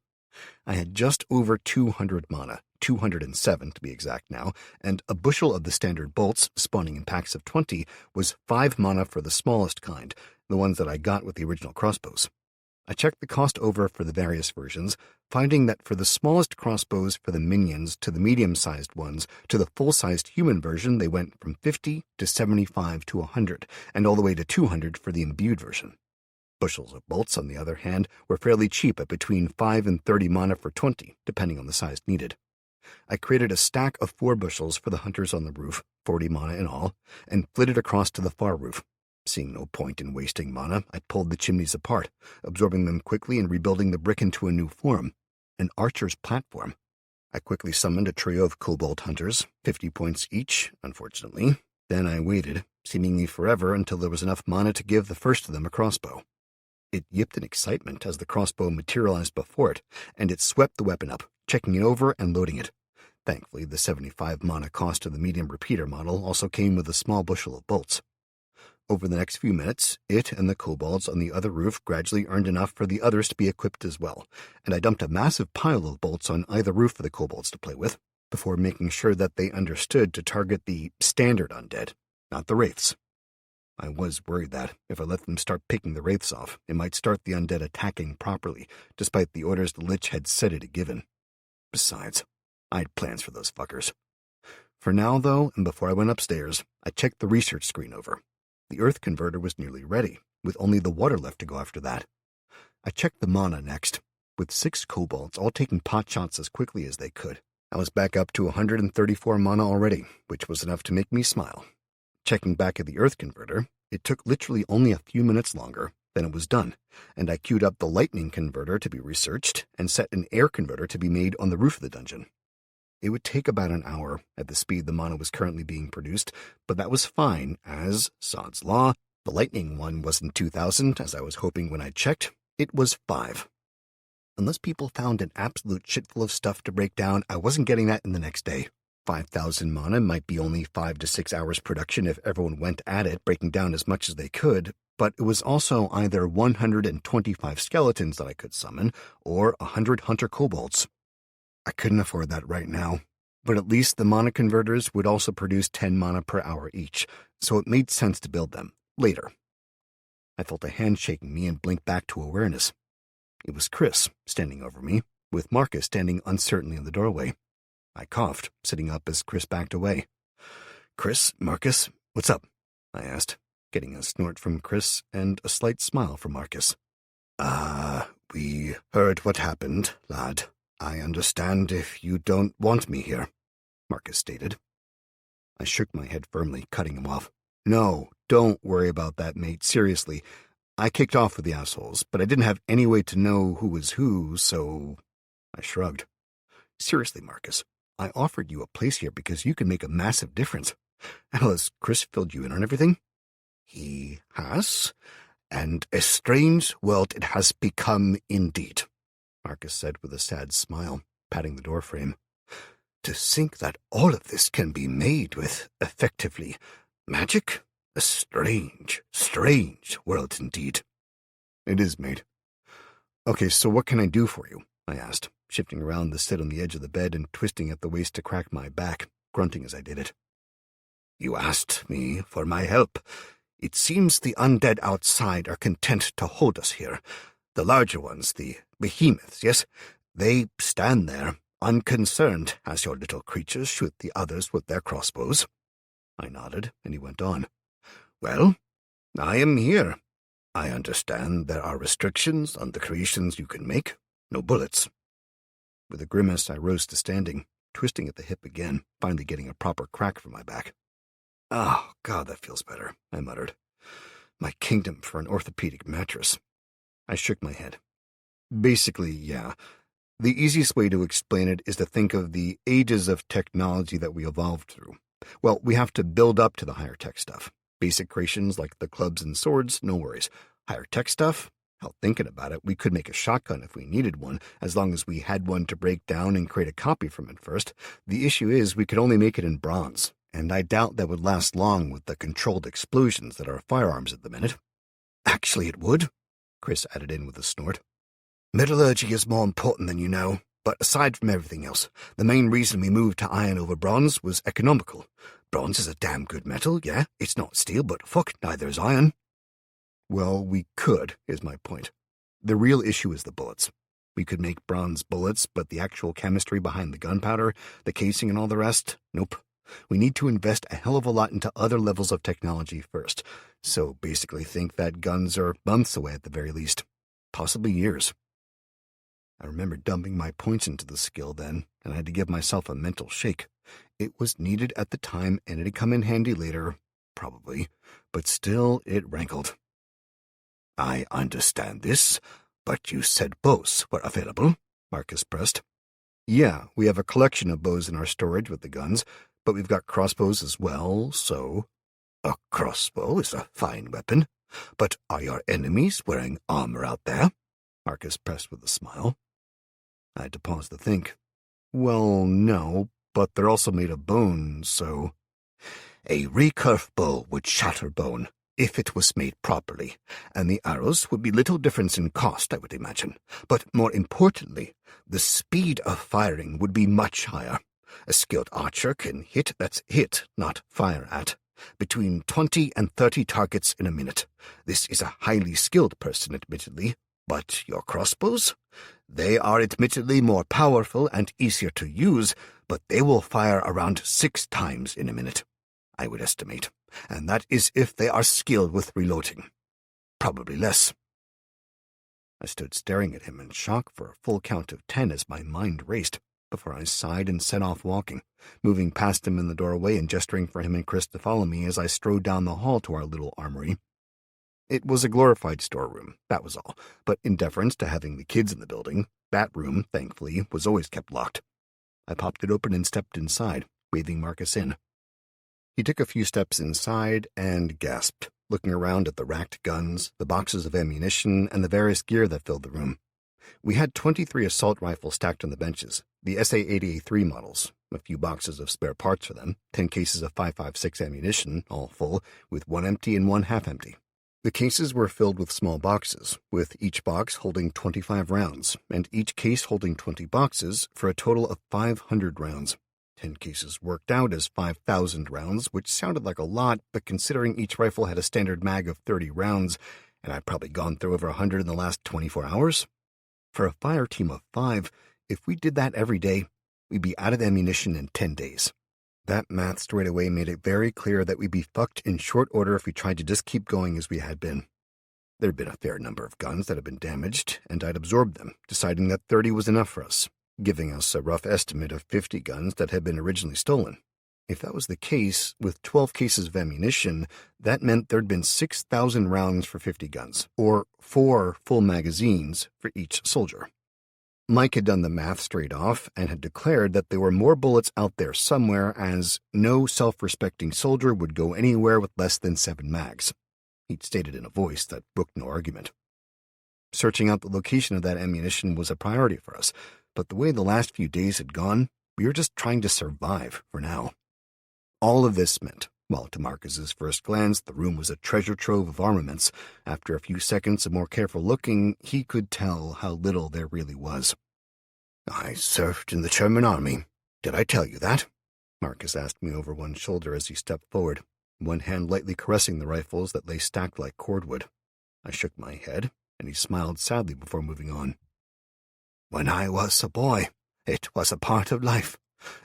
I had just over 200 mana, 207 to be exact now, and a bushel of the standard bolts, spawning in packs of 20, was 5 mana for the smallest kind, the ones that I got with the original crossbows. I checked the cost over for the various versions, finding that for the smallest crossbows for the minions to the medium-sized ones to the full-sized human version, they went from 50 to 75 to 100, and all the way to 200 for the imbued version. Bushels of bolts, on the other hand, were fairly cheap at between 5 and 30 mana for 20, depending on the size needed. I created a stack of 4 bushels for the hunters on the roof, 40 mana in all, and flitted across to the far roof. Seeing no point in wasting mana, I pulled the chimneys apart, absorbing them quickly and rebuilding the brick into a new form, an archer's platform. I quickly summoned a trio of kobold hunters, 50 points each, unfortunately. Then I waited, seemingly forever, until there was enough mana to give the first of them a crossbow. It yipped in excitement as the crossbow materialized before it, and it swept the weapon up, checking it over and loading it. Thankfully, the 75 mana cost of the medium repeater model also came with a small bushel of bolts. Over the next few minutes, it and the kobolds on the other roof gradually earned enough for the others to be equipped as well, and I dumped a massive pile of bolts on either roof for the kobolds to play with, before making sure that they understood to target the standard undead, not the wraiths. I was worried that, if I let them start picking the wraiths off, it might start the undead attacking properly, despite the orders the Lich had said it had given. Besides, I had plans for those fuckers. For now, though, and before I went upstairs, I checked the research screen over. The earth converter was nearly ready, with only the water left to go after that. I checked the mana next, with 6 kobolds all taking pot shots as quickly as they could. I was back up to 134 mana already, which was enough to make me smile. Checking back at the earth converter, it took literally only a few minutes longer, then it was done, and I queued up the lightning converter to be researched and set an air converter to be made on the roof of the dungeon. It would take about an hour at the speed the mana was currently being produced, but that was fine, as, Sod's Law, the lightning one wasn't 2,000, as I was hoping when I checked. It was 5. Unless people found an absolute shitful of stuff to break down, I wasn't getting that in the next day. 5,000 mana might be only 5 to 6 hours production if everyone went at it, breaking down as much as they could, but it was also either 125 skeletons that I could summon, or 100 hunter kobolds. I couldn't afford that right now, but at least the mana converters would also produce 10 mana per hour each, so it made sense to build them, later. I felt a hand shaking me and blinked back to awareness. It was Chris, standing over me, with Marcus standing uncertainly in the doorway. I coughed, sitting up as Chris backed away. "Chris, Marcus, what's up?" I asked, getting a snort from Chris and a slight smile from Marcus. We heard what happened, lad. I understand if you don't want me here," Marcus stated. I shook my head firmly, cutting him off. "No, don't worry about that, mate, seriously. I kicked off with the assholes, but I didn't have any way to know who was who, so—" I shrugged. "Seriously, Marcus, I offered you a place here because you can make a massive difference. Has Chris filled you in on everything?" "He has, and a strange world it has become indeed," Marcus said with a sad smile, patting the doorframe. "To think that all of this can be made with, effectively, magic? A strange, strange world indeed." "It is, mate. Okay, so what can I do for you?" I asked, shifting around to sit on the edge of the bed and twisting at the waist to crack my back, grunting as I did it. "You asked me for my help. It seems the undead outside are content to hold us here. The larger ones, the behemoths, yes? They stand there, unconcerned as your little creatures shoot the others with their crossbows." I nodded, and he went on. "Well, I am here. I understand there are restrictions on the creations you can make. No bullets." With a grimace, I rose to standing, twisting at the hip again, finally getting a proper crack from my back. "Oh, God, that feels better," I muttered. My kingdom for an orthopedic mattress. I shook my head. Basically, yeah. The easiest way to explain it is to think of the ages of technology that we evolved through. Well, we have to build up to the higher tech stuff. Basic creations like the clubs and swords, no worries. Higher tech stuff? Hell, thinking about it, we could make a shotgun if we needed one, as long as we had one to break down and create a copy from it first. The issue is we could only make it in bronze, and I doubt that would last long with the controlled explosions that are firearms at the minute. Actually, it would, Chris added in with a snort. Metallurgy is more important than you know, but aside from everything else, the main reason we moved to iron over bronze was economical. Bronze is a damn good metal, yeah, it's not steel, but fuck, neither is iron. Well, we could, is my point. The real issue is the bullets. We could make bronze bullets, but the actual chemistry behind the gunpowder, the casing and all the rest, nope. We need to invest a hell of a lot into other levels of technology first, so basically think that guns are months away at the very least, possibly years. I remember dumping my points into the skill then, and I had to give myself a mental shake. It was needed at the time, and it'd come in handy later, probably, but still it rankled. I understand this, but you said bows were available, Marcus pressed. Yeah, we have a collection of bows in our storage with the guns, but we've got crossbows as well, so... A crossbow is a fine weapon, but are your enemies wearing armor out there? Marcus pressed with a smile. I had to pause to think. Well, no, but they're also made of bone, so... A recurve bow would shatter bone, if it was made properly, and the arrows would be little difference in cost, I would imagine. But more importantly, the speed of firing would be much higher. A skilled archer can hit, that's hit, not fire at, between 20 and 30 targets in a minute. This is a highly skilled person, admittedly, but your crossbows? They are admittedly more powerful and easier to use, but they will fire around 6 times in a minute, I would estimate, and that is if they are skilled with reloading. Probably less. I stood staring at him in shock for a full count of 10 as my mind raced, before I sighed and set off walking, moving past him in the doorway and gesturing for him and Chris to follow me as I strode down the hall to our little armory. It was a glorified storeroom, that was all, but in deference to having the kids in the building, that room, thankfully, was always kept locked. I popped it open and stepped inside, waving Marcus in. He took a few steps inside and gasped, looking around at the racked guns, the boxes of ammunition, and the various gear that filled the room. We had 23 assault rifles stacked on the benches, the SA-80A3 models, a few boxes of spare parts for them, 10 cases of 5.56 ammunition, all full, with one empty and one half empty. The cases were filled with small boxes, with each box holding 25 rounds, and each case holding 20 boxes for a total of 500 rounds. 10 cases worked out as 5,000 rounds, which sounded like a lot, but considering each rifle had a standard mag of 30 rounds, and I'd probably gone through over 100 in the last 24 hours, for a fire team of 5, if we did that every day, we'd be out of ammunition in 10 days. That math straight away made it very clear that we'd be fucked in short order if we tried to just keep going as we had been. There'd been a fair number of guns that had been damaged, and I'd absorbed them, deciding that 30 was enough for us, giving us a rough estimate of 50 guns that had been originally stolen. If that was the case, with 12 cases of ammunition, that meant there'd been 6,000 rounds for 50 guns, or 4 full magazines for each soldier. Mike had done the math straight off and had declared that there were more bullets out there somewhere, as no self-respecting soldier would go anywhere with less than 7 mags. He'd stated in a voice that brooked no argument. Searching out the location of that ammunition was a priority for us, but the way the last few days had gone, we were just trying to survive for now. All of this meant, while to Marcus's first glance the room was a treasure trove of armaments, after a few seconds of more careful looking, he could tell how little there really was. I served in the German army. Did I tell you that? Marcus asked me over one shoulder as he stepped forward, one hand lightly caressing the rifles that lay stacked like cordwood. I shook my head, and he smiled sadly before moving on. When I was a boy, it was a part of life.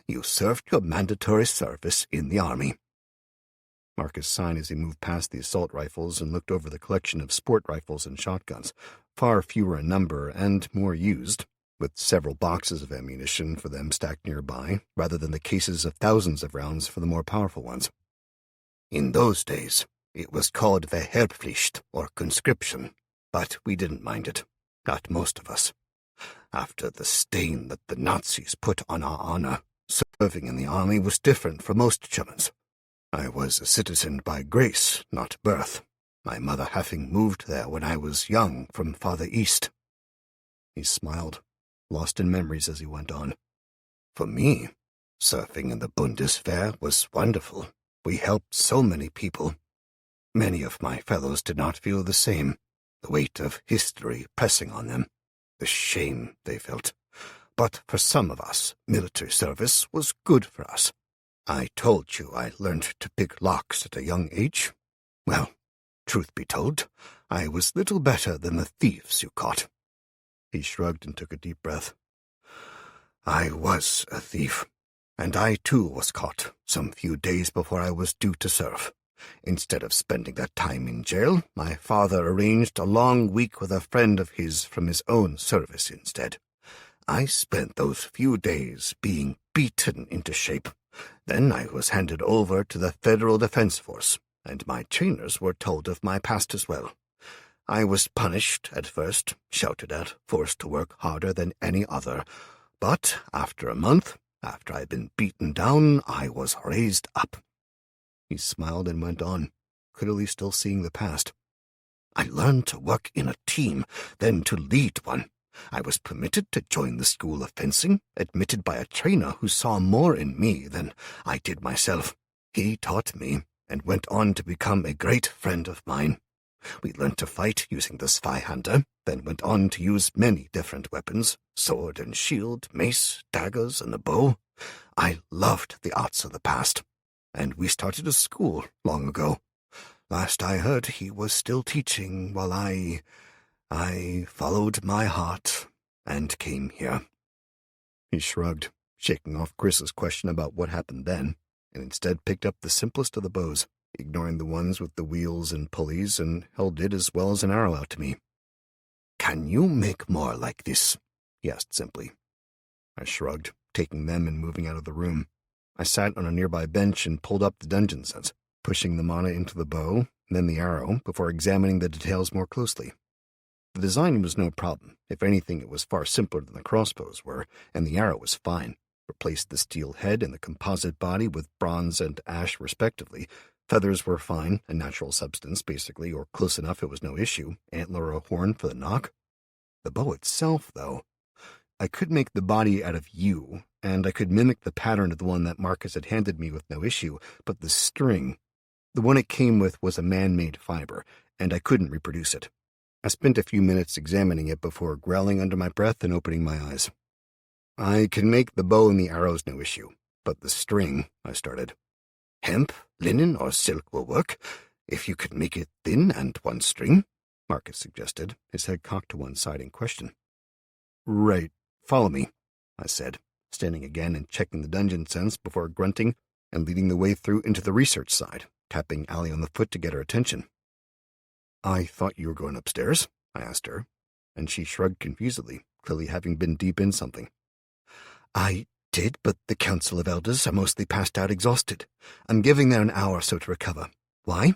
You served your mandatory service in the army. Marcus sighed as he moved past the assault rifles and looked over the collection of sport rifles and shotguns, far fewer in number and more used, with several boxes of ammunition for them stacked nearby, rather than the cases of thousands of rounds for the more powerful ones. In those days, It was called Verherbpflicht, or conscription, but we didn't mind it. Not most of us. After the stain that the Nazis put on our honor, serving in the army was different for most Germans. I was a citizen by grace, not birth, my mother having moved there when I was young from farther east. He smiled, lost in memories as he went on. For me, surfing in the Bundeswehr was wonderful. We helped so many people. Many of my fellows did not feel the same, the weight of history pressing on them, the shame they felt. But for some of us, military service was good for us. I told you I learned to pick locks at a young age. Well, truth be told, I was little better than the thieves you caught. He shrugged and took a deep breath. I was a thief, and I too was caught some few days before I was due to serve. Instead of spending that time in jail, my father arranged a long week with a friend of his from his own service instead. I spent those few days being beaten into shape. Then I was handed over to the Federal Defense Force, and my trainers were told of my past as well. I was punished at first, shouted at, forced to work harder than any other. But after a month, after I'd been beaten down, I was raised up. He smiled and went on, clearly still seeing the past. I learned to work in a team, then to lead one. I was permitted to join the school of fencing, admitted by a trainer who saw more in me than I did myself. He taught me, and went on to become a great friend of mine. We learned to fight using the Zweihander, then went on to use many different weapons, sword and shield, mace, daggers, and the bow. I loved the arts of the past, and we started a school long ago. Last I heard, he was still teaching while I followed my heart and came here. He shrugged, shaking off Chris's question about what happened then, and instead picked up the simplest of the bows, ignoring the ones with the wheels and pulleys, and held it as well as an arrow out to me. Can you make more like this? He asked simply. I shrugged, taking them and moving out of the room. I sat on a nearby bench and pulled up the dungeon sense, pushing the mana into the bow, and then the arrow, before examining the details more closely. The design was no problem. If anything, it was far simpler than the crossbows were, and the arrow was fine. Replaced the steel head and the composite body with bronze and ash respectively. Feathers were fine, a natural substance, basically, or close enough it was no issue, antler or horn for the knock. The bow itself, though, I could make the body out of yew, and I could mimic the pattern of the one that Marcus had handed me with no issue, but the string, the one it came with was a man-made fiber, and I couldn't reproduce it. I spent a few minutes examining it before growling under my breath and opening my eyes. I can make the bow and the arrows no issue, but the string, I started. Hemp, linen, or silk will work, if you could make it thin and one string, Marcus suggested, his head cocked to one side in question. Right, follow me, I said, standing again and checking the dungeon sense before grunting and leading the way through into the research side, tapping Allie on the foot to get her attention. I thought you were going upstairs, I asked her, and she shrugged confusedly, clearly having been deep in something. I did, but the Council of Elders are mostly passed out exhausted. I'm giving them an hour or so to recover. Why?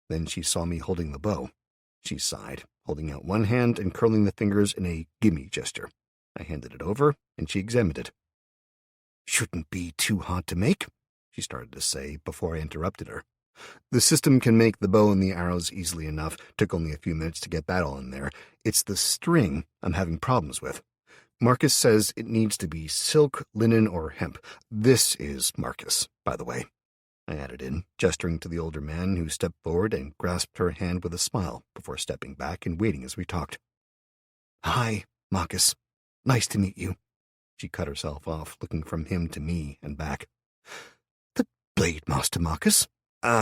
Then she saw me holding the bow. She sighed, holding out one hand and curling the fingers in a gimme gesture. I handed it over, and she examined it. Shouldn't be too hard to make, she started to say before I interrupted her. The system can make the bow and the arrows easily enough. Took only a few minutes to get that all in there. It's the string I'm having problems with. Marcus says it needs to be silk, linen, or hemp. This is Marcus, by the way, I added in, gesturing to the older man who stepped forward and grasped her hand with a smile before stepping back and waiting as we talked. Hi, Marcus. Nice to meet you. She cut herself off, looking from him to me and back. The Blade Master, Marcus?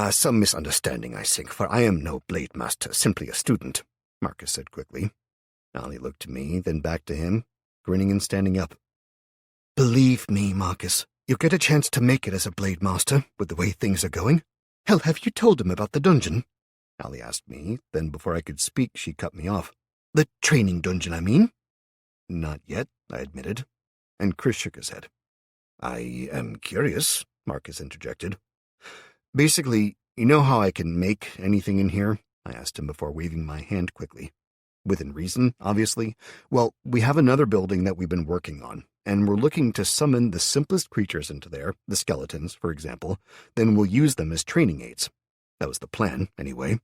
Some misunderstanding, I think, for I am no Blade Master, simply a student, Marcus said quickly. Allie looked to me, then back to him, grinning and standing up. Believe me, Marcus, you'll get a chance to make it as a Blade Master, with the way things are going. Hell, have you told him about the dungeon? Allie asked me, then before I could speak, she cut me off. The training dungeon, I mean. Not yet, I admitted, and Chris shook his head. I am curious, Marcus interjected. Basically, You know how I can make anything in here? I asked him before waving my hand quickly. Within reason, obviously. Well, we have another building that we've been working on, and we're looking to summon the simplest creatures into there, the skeletons, for example. Then we'll use them as training aids. That was the plan, anyway.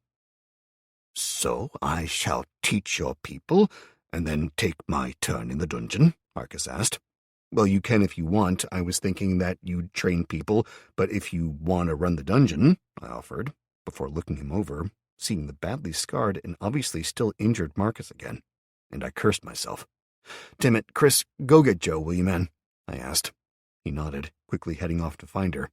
So I shall teach your people, and then take my turn in the dungeon? Marcus asked. Well, you can if you want. I was thinking that you'd train people, but if you want to run the dungeon, I offered, before looking him over, seeing the badly scarred and obviously still injured Marcus again, and I cursed myself. Damn it, Chris, go get Joe, will you, man? I asked. He nodded, quickly heading off to find her.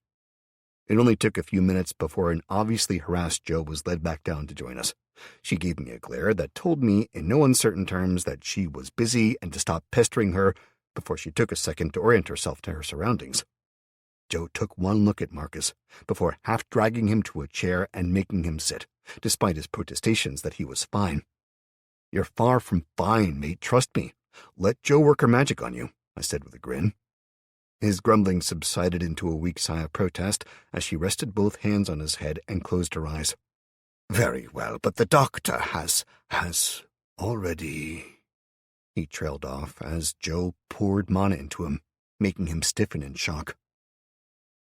It only took a few minutes before an obviously harassed Joe was led back down to join us. She gave me a glare that told me in no uncertain terms that she was busy and to stop pestering her before she took a second to orient herself to her surroundings. Joe took one look at Marcus before half-dragging him to a chair and making him sit, despite his protestations that he was fine. You're far from fine, mate, trust me. Let Joe work her magic on you, I said with a grin. His grumbling subsided into a weak sigh of protest as she rested both hands on his head and closed her eyes. Very well, but the doctor has already... He trailed off as Joe poured mana into him, making him stiffen in shock.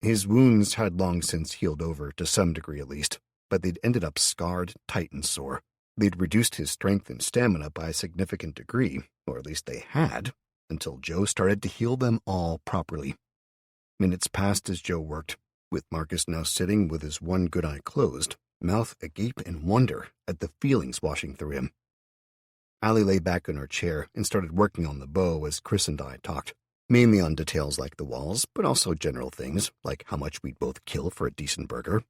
His wounds had long since healed over, to some degree at least, but they'd ended up scarred, tight, and sore. They'd reduced his strength and stamina by a significant degree, or at least they had, until Joe started to heal them all properly. Minutes passed as Joe worked, with Marcus now sitting with his one good eye closed, mouth agape in wonder at the feelings washing through him. Allie lay back in her chair and started working on the bow as Chris and I talked, mainly on details like the walls, but also general things, like how much we'd both kill for a decent burger.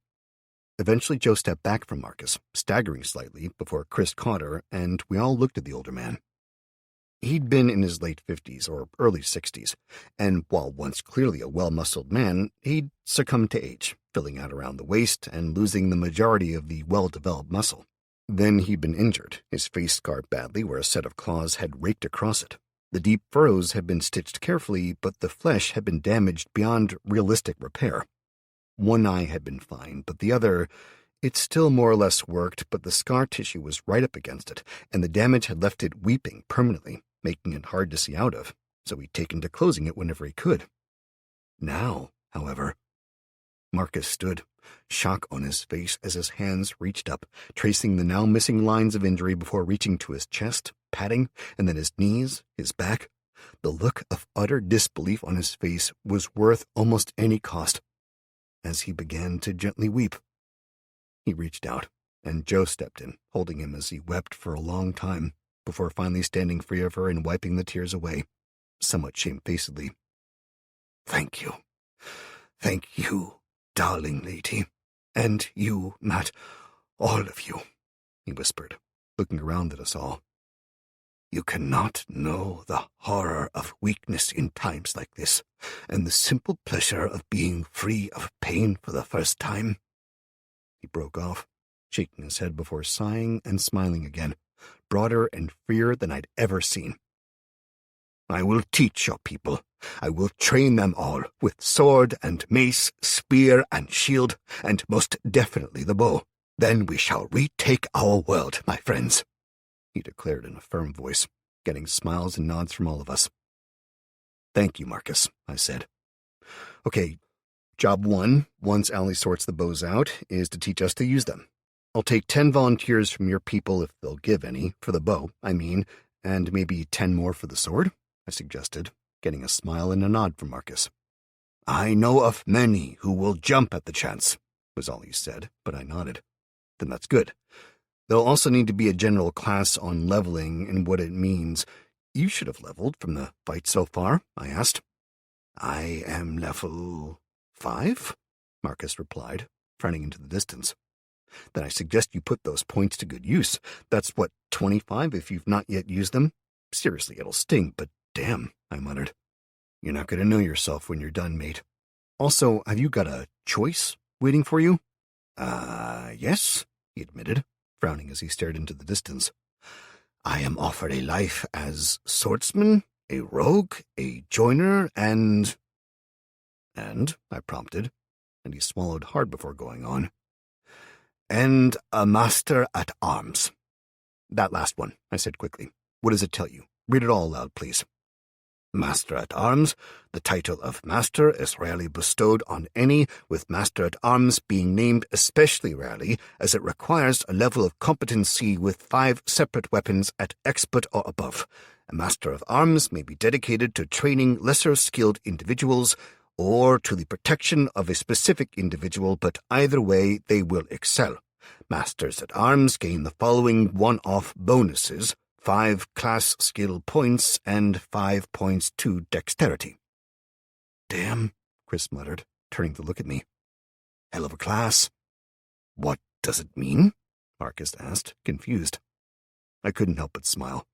Eventually Joe stepped back from Marcus, staggering slightly before Chris caught her, and we all looked at the older man. He'd been in his late 50s or early 60s, and while once clearly a well-muscled man, he'd succumbed to age, filling out around the waist and losing the majority of the well-developed muscle. Then he'd been injured, his face scarred badly where a set of claws had raked across it. The deep furrows had been stitched carefully, but the flesh had been damaged beyond realistic repair. One eye had been fine, but the other, it still more or less worked, but the scar tissue was right up against it, and the damage had left it weeping permanently, making it hard to see out of, so he'd taken to closing it whenever he could. Now, however, Marcus stood, shock on his face as his hands reached up, tracing the now missing lines of injury before reaching to his chest, patting, and then his knees, his back. The look of utter disbelief on his face was worth almost any cost, as he began to gently weep. He reached out, and Joe stepped in, holding him as he wept for a long time, before finally standing free of her and wiping the tears away, somewhat shamefacedly. Thank you, darling lady, and you, Matt, all of you, he whispered, looking around at us all. You cannot know the horror of weakness in times like this, and the simple pleasure of being free of pain for the first time. He broke off, shaking his head before sighing and smiling again, broader and freer than I'd ever seen. I will teach your people. I will train them all with sword and mace, spear and shield, and most definitely the bow. Then we shall retake our world, my friends, he declared in a firm voice, getting smiles and nods from all of us. Thank you, Marcus, I said. Okay, job one, once Allie sorts the bows out, is to teach us to use them. I'll take 10 volunteers from your people, if they'll give any, for the bow, and maybe 10 more for the sword, I suggested, getting a smile and a nod from Marcus. I know of many who will jump at the chance, was all he said, but I nodded. Then that's good. There'll also need to be a general class on leveling and what it means. You should have leveled from the fight so far, I asked. I am level 5, Marcus replied, frowning into the distance. Then I suggest you put those points to good use. That's 25 if you've not yet used them? Seriously, it'll sting, but damn, I muttered. You're not going to know yourself when you're done, mate. Also, have you got a choice waiting for you? Yes, he admitted, frowning as he stared into the distance. I am offered a life as swordsman, a rogue, a joiner, and, I prompted, and he swallowed hard before going on. And a Master at Arms. That last one, I said quickly. What does it tell you? Read it all aloud, please. Master at Arms. The title of Master is rarely bestowed on any, with Master at Arms being named especially rarely, as it requires a level of competency with 5 separate weapons at Expert or above. A Master of Arms may be dedicated to training lesser-skilled individuals or to the protection of a specific individual, but either way they will excel. Masters at Arms gain the following one-off bonuses: 5 class skill points and 5 points to dexterity. Damn, Chris muttered, turning to look at me. Hell of a class. What does it mean? Marcus asked, confused. I couldn't help but smile.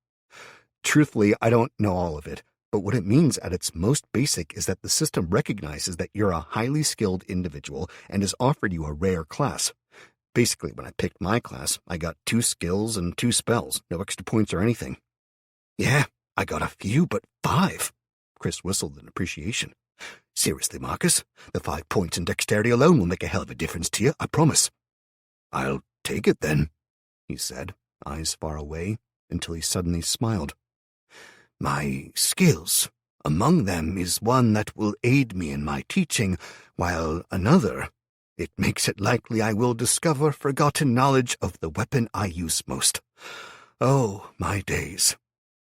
Truthfully, I don't know all of it, but what it means at its most basic is that the system recognizes that you're a highly skilled individual and has offered you a rare class. Basically, when I picked my class, I got 2 skills and 2 spells, no extra points or anything. Yeah, I got a few, but 5. Chris whistled in appreciation. Seriously, Marcus, the 5 points in dexterity alone will make a hell of a difference to you, I promise. I'll take it then, he said, eyes far away, until he suddenly smiled. My skills. Among them is one that will aid me in my teaching, while another, it makes it likely I will discover forgotten knowledge of the weapon I use most. Oh, my days.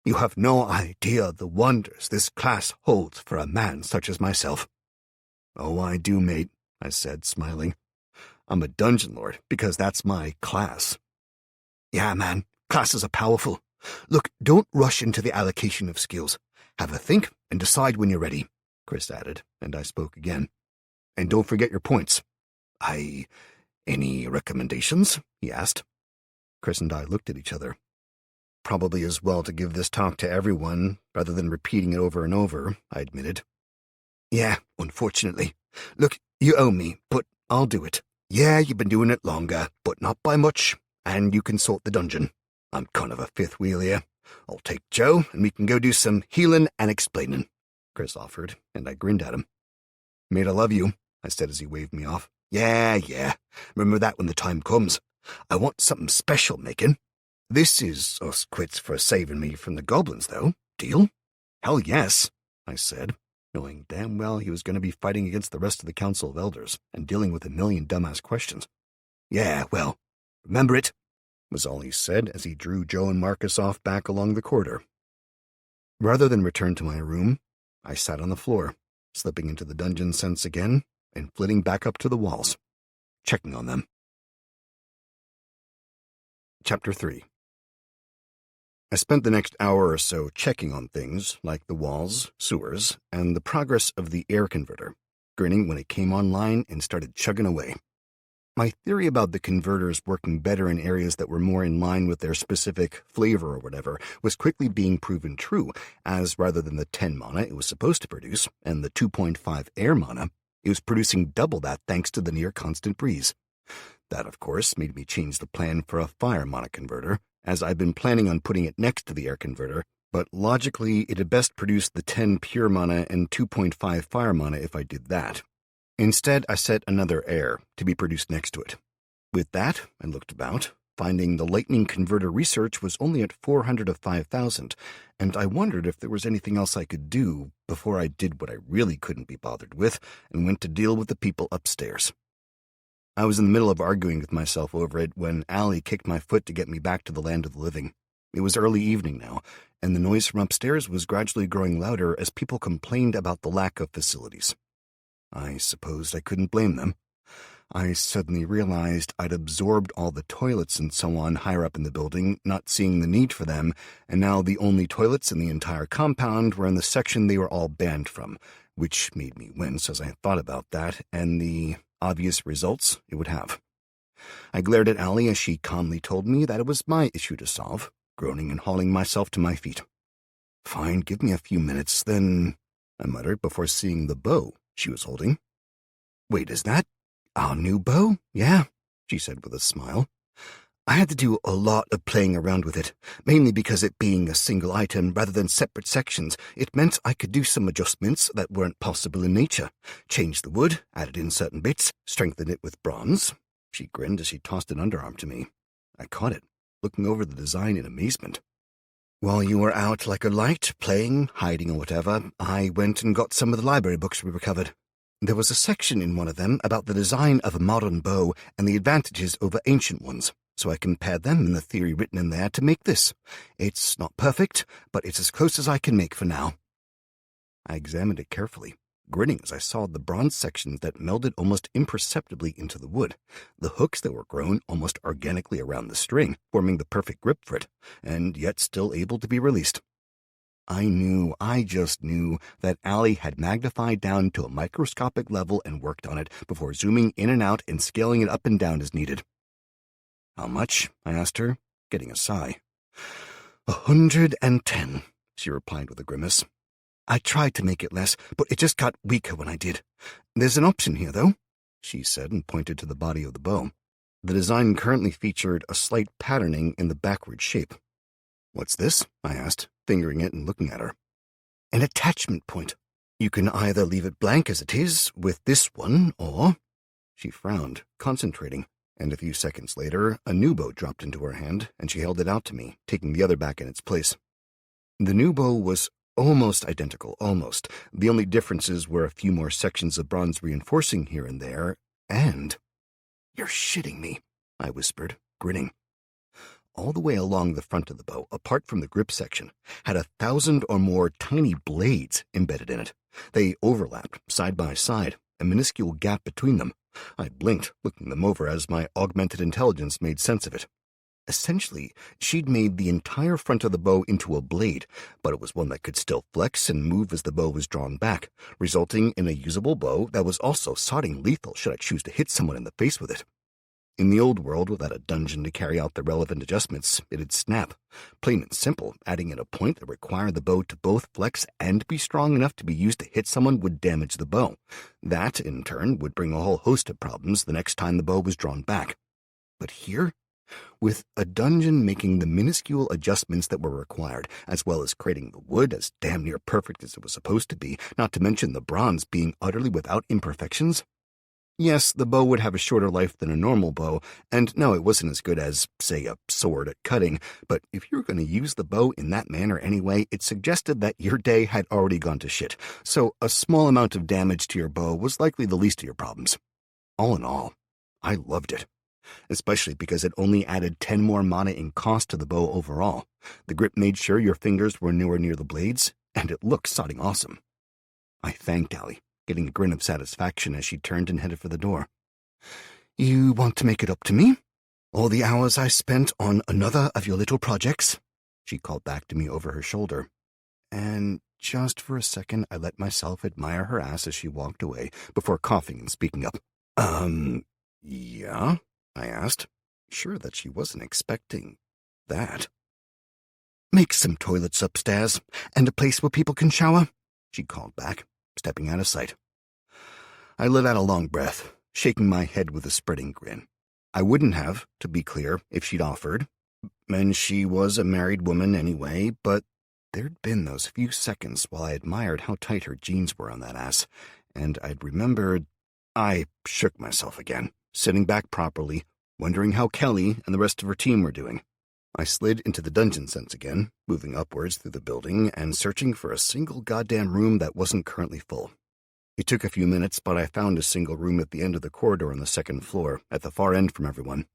You have no idea the wonders this class holds for a man such as myself. Oh, I do, mate, I said, smiling. I'm a dungeon lord because that's my class. Yeah, man, classes are powerful. Look, don't rush into the allocation of skills. Have a think and decide when you're ready, Chris added, and I spoke again. And don't forget your points. Any recommendations? He asked. Chris and I looked at each other. Probably as well to give this talk to everyone, rather than repeating it over and over, I admitted. Yeah, unfortunately. Look, you owe me, but I'll do it. Yeah, you've been doing it longer, but not by much, and you can sort the dungeon. I'm kind of a fifth wheel here. I'll take Joe, and we can go do some healing and explaining, Chris offered, and I grinned at him. Mate, I love you, I said as he waved me off. Yeah. Remember that when the time comes. I want something special making. This is us quits for saving me from the goblins, though. Deal? Hell yes, I said, knowing damn well he was going to be fighting against the rest of the Council of Elders and dealing with a million dumbass questions. Yeah, well, remember it, was all he said as he drew Joe and Marcus off back along the corridor. Rather than return to my room, I sat on the floor, slipping into the dungeon sense again and flitting back up to the walls, checking on them. Chapter 3. I spent the next hour or so checking on things like the walls, sewers, and the progress of the air converter, grinning when it came online and started chugging away. My theory about the converters working better in areas that were more in line with their specific flavor or whatever was quickly being proven true, as rather than the 10 mana it was supposed to produce and the 2.5 air mana, it was producing double that thanks to the near-constant breeze. That, of course, made me change the plan for a fire mana converter, as I'd been planning on putting it next to the air converter, but logically it had best produce the 10 pure mana and 2.5 fire mana if I did that. Instead, I set another air to be produced next to it. With that, I looked about, finding the lightning converter research was only at 400 of 5,000, and I wondered if there was anything else I could do before I did what I really couldn't be bothered with and went to deal with the people upstairs. I was in the middle of arguing with myself over it when Allie kicked my foot to get me back to the land of the living. It was early evening now, and the noise from upstairs was gradually growing louder as people complained about the lack of facilities. I supposed I couldn't blame them. I suddenly realized I'd absorbed all the toilets and so on higher up in the building, not seeing the need for them, and now the only toilets in the entire compound were in the section they were all banned from, which made me wince as I thought about that and the obvious results it would have. I glared at Allie as she calmly told me that it was my issue to solve, groaning and hauling myself to my feet. Fine, give me a few minutes, then, I muttered before seeing the bow she was holding. Wait, is that our new bow? Yeah, she said with a smile. I had to do a lot of playing around with it, mainly because it being a single item rather than separate sections, it meant I could do some adjustments that weren't possible in nature. Change the wood, added in certain bits, strengthen it with bronze, She grinned as she tossed an underarm to me. I caught it, looking over the design in amazement. While you were out like a light, playing, hiding or whatever, I went and got some of the library books we recovered. There was a section in one of them about the design of a modern bow and the advantages over ancient ones, so I compared them and the theory written in there to make this. It's not perfect, but it's as close as I can make for now. I examined it carefully, grinning as I saw the bronze sections that melded almost imperceptibly into the wood, the hooks that were grown almost organically around the string, forming the perfect grip for it, and yet still able to be released. I just knew that Allie had magnified down to a microscopic level and worked on it before zooming in and out and scaling it up and down as needed. How much? I asked her, getting a sigh. 110, she replied with a grimace. I tried to make it less, but it just got weaker when I did. There's an option here, though, she said and pointed to the body of the bow. The design currently featured a slight patterning in the backward shape. What's this? I asked, fingering it and looking at her. An attachment point. You can either leave it blank as it is with this one, or... She frowned, concentrating, and a few seconds later, a new bow dropped into her hand, and she held it out to me, taking the other back in its place. The new bow was almost identical, almost. The only differences were a few more sections of bronze reinforcing here and there, and... You're shitting me, I whispered, grinning. All the way along the front of the bow, apart from the grip section, had 1,000 or more tiny blades embedded in it. They overlapped, side by side, a minuscule gap between them. I blinked, looking them over as my augmented intelligence made sense of it. Essentially, she'd made the entire front of the bow into a blade, but it was one that could still flex and move as the bow was drawn back, resulting in a usable bow that was also sodding lethal should I choose to hit someone in the face with it. In the old world, without a dungeon to carry out the relevant adjustments, it'd snap. Plain and simple, adding in a point that required the bow to both flex and be strong enough to be used to hit someone would damage the bow. That, in turn, would bring a whole host of problems the next time the bow was drawn back. But here, with a dungeon making the minuscule adjustments that were required, as well as creating the wood as damn near perfect as it was supposed to be, not to mention the bronze being utterly without imperfections, yes, the bow would have a shorter life than a normal bow, and no, it wasn't as good as, say, a sword at cutting, but if you were going to use the bow in that manner anyway, it suggested that your day had already gone to shit, so a small amount of damage to your bow was likely the least of your problems. All in all, I loved it, especially because it only added 10 more mana in cost to the bow overall. The grip made sure your fingers were nowhere near the blades, and it looked sodding awesome. I thanked Allie, getting a grin of satisfaction as she turned and headed for the door. You want to make it up to me? All the hours I spent on another of your little projects? She called back to me over her shoulder. And just for a second, I let myself admire her ass as she walked away, before coughing and speaking up. Yeah? I asked, sure that she wasn't expecting that. Make some toilets upstairs, and a place where people can shower, she called back, stepping out of sight. I let out a long breath, shaking my head with a spreading grin. I wouldn't have, to be clear, if she'd offered, and she was a married woman anyway, but there'd been those few seconds while I admired how tight her jeans were on that ass, and I'd remembered. I shook myself again, sitting back properly, wondering how Kelly and the rest of her team were doing. I slid into the dungeon sense again, moving upwards through the building and searching for a single goddamn room that wasn't currently full. It took a few minutes, but I found a single room at the end of the corridor on the second floor, at the far end from everyone.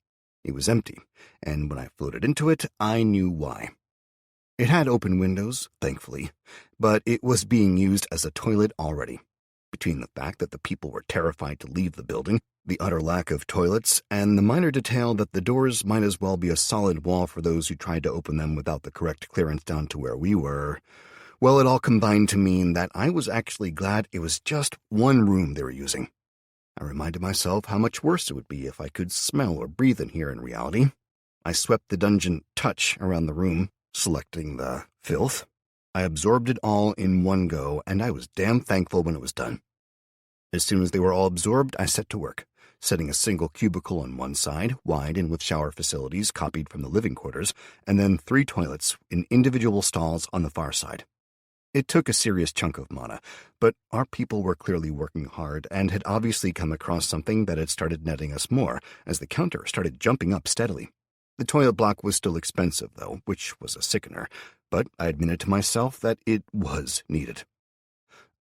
It was empty, and when I floated into it, I knew why. It had open windows, thankfully, but it was being used as a toilet already. Between the fact that the people were terrified to leave the building, the utter lack of toilets, and the minor detail that the doors might as well be a solid wall for those who tried to open them without the correct clearance down to where we were, well, it all combined to mean that I was actually glad it was just one room they were using. I reminded myself how much worse it would be if I could smell or breathe in here in reality. I swept the dungeon touch around the room, selecting the filth. I absorbed it all in one go, and I was damn thankful when it was done. As soon as they were all absorbed, I set to work, setting a single cubicle on one side, wide and with shower facilities copied from the living quarters, and then 3 toilets in individual stalls on the far side. It took a serious chunk of mana, but our people were clearly working hard and had obviously come across something that had started netting us more, as the counter started jumping up steadily. The toilet block was still expensive, though, which was a sickener, but I admitted to myself that it was needed.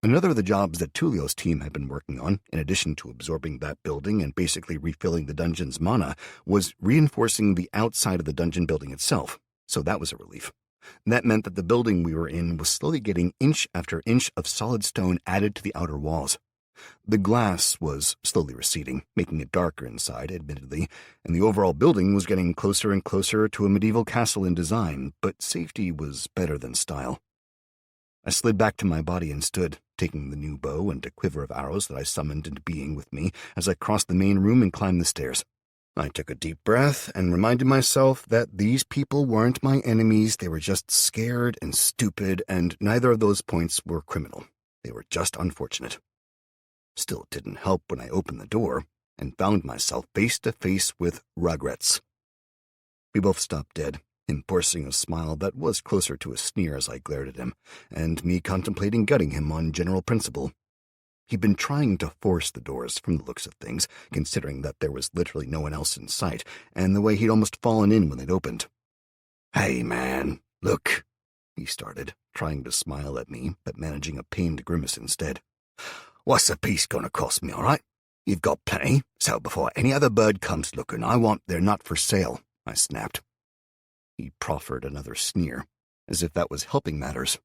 Another of the jobs that Tulio's team had been working on, in addition to absorbing that building and basically refilling the dungeon's mana, was reinforcing the outside of the dungeon building itself, so that was a relief. That meant that the building we were in was slowly getting inch after inch of solid stone added to the outer walls. The glass was slowly receding, making it darker inside, admittedly, and the overall building was getting closer and closer to a medieval castle in design, but safety was better than style. I slid back to my body and stood, taking the new bow and a quiver of arrows that I summoned into being with me as I crossed the main room and climbed the stairs. I took a deep breath and reminded myself that these people weren't my enemies, they were just scared and stupid, and neither of those points were criminal. They were just unfortunate. Still, it didn't help when I opened the door and found myself face to face with Rugrats. We both stopped dead, him forcing a smile that was closer to a sneer as I glared at him, and me contemplating gutting him on general principle. He'd been trying to force the doors from the looks of things, considering that there was literally no one else in sight, and the way he'd almost fallen in when they'd opened. "Hey, man, look," he started, trying to smile at me, but managing a pained grimace instead. "What's a piece gonna cost me, all right? You've got plenty, so before any other bird comes looking, I want they're not for sale," I snapped. He proffered another sneer, as if that was helping matters.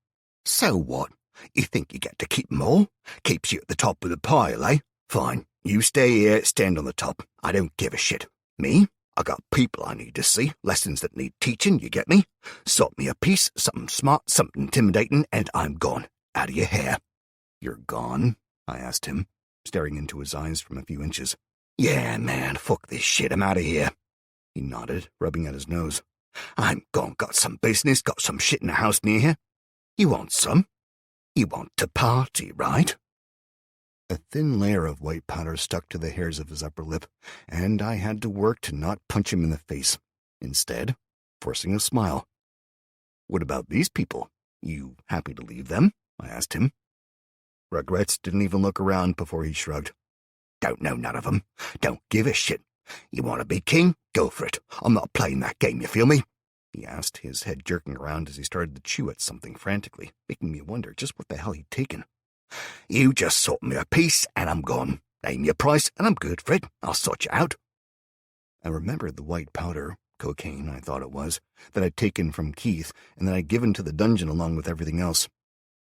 "So what? You think you get to keep 'em all? Keeps you at the top of the pile, eh? Fine. You stay here, stand on the top. I don't give a shit. Me? I got people I need to see, lessons that need teaching, you get me? Sort me a piece, something smart, something intimidating, and I'm gone. Out of your hair." "You're gone?" I asked him, staring into his eyes from a few inches. "Yeah, man, fuck this shit, I'm out of here." He nodded, rubbing at his nose. "I'm gone, got some business, got some shit in the house near here. You want some? You want to party, right?" A thin layer of white powder stuck to the hairs of his upper lip, and I had to work to not punch him in the face, instead forcing a smile. "What about these people? You happy to leave them?" I asked him. Rugrats didn't even look around before he shrugged. "Don't know none of them. Don't give a shit. You want to be king? Go for it. I'm not playing that game, you feel me?" he asked, his head jerking around as he started to chew at something frantically, making me wonder just what the hell he'd taken. "You just sort me a piece, and I'm gone. Name your price, and I'm good for it. I'll sort you out." I remembered the white powder, cocaine I thought it was, that I'd taken from Keith, and that I'd given to the dungeon along with everything else.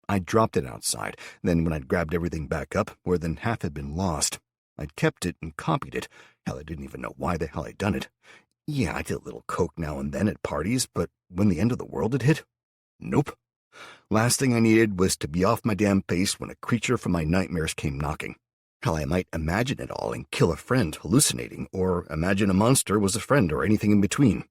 I'd dropped it outside, then when I'd grabbed everything back up, more than half had been lost. I'd kept it and copied it. Hell, I didn't even know why the hell I'd done it. Yeah, I did a little coke now and then at parties, but when the end of the world had hit? Nope. Last thing I needed was to be off my damn face when a creature from my nightmares came knocking. Hell, I might imagine it all and kill a friend hallucinating, or imagine a monster was a friend or anything in between.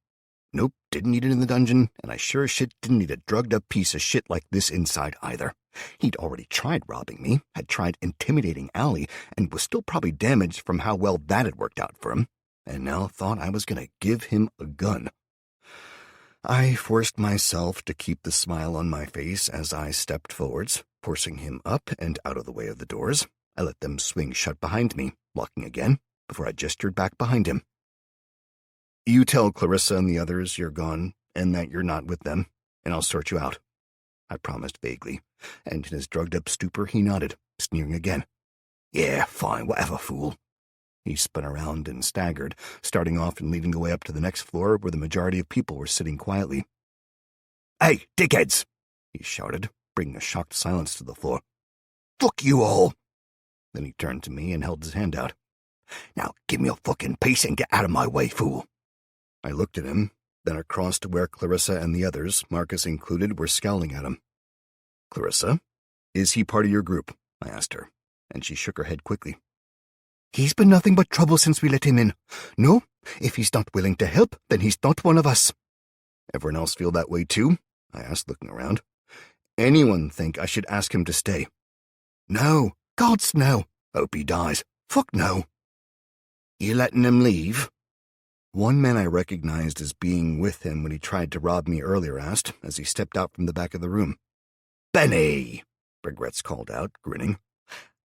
Nope, didn't need it in the dungeon, and I sure as shit didn't need a drugged-up piece of shit like this inside either. He'd already tried robbing me, had tried intimidating Allie, and was still probably damaged from how well that had worked out for him, and now thought I was going to give him a gun. I forced myself to keep the smile on my face as I stepped forwards, forcing him up and out of the way of the doors. I let them swing shut behind me, locking again, before I gestured back behind him. "You tell Clarissa and the others you're gone, and that you're not with them, and I'll sort you out," I promised vaguely, and in his drugged-up stupor he nodded, sneering again. "Yeah, fine, whatever, fool." He spun around and staggered, starting off and leading the way up to the next floor where the majority of people were sitting quietly. "Hey, dickheads!" he shouted, bringing a shocked silence to the floor. "Fuck you all!" Then he turned to me and held his hand out. "Now give me a fucking piece and get out of my way, fool." I looked at him, then across to where Clarissa and the others, Marcus included, were scowling at him. "Clarissa, is he part of your group?" I asked her, and she shook her head quickly. "He's been nothing but trouble since we let him in. No, if he's not willing to help, then he's not one of us." "Everyone else feel that way too?" I asked, looking around. "Anyone think I should ask him to stay?" "No, God's no. Hope he dies. Fuck no." "You letting him leave?" One man I recognized as being with him when he tried to rob me earlier asked, as he stepped out from the back of the room. Benny, Regrets called out, grinning.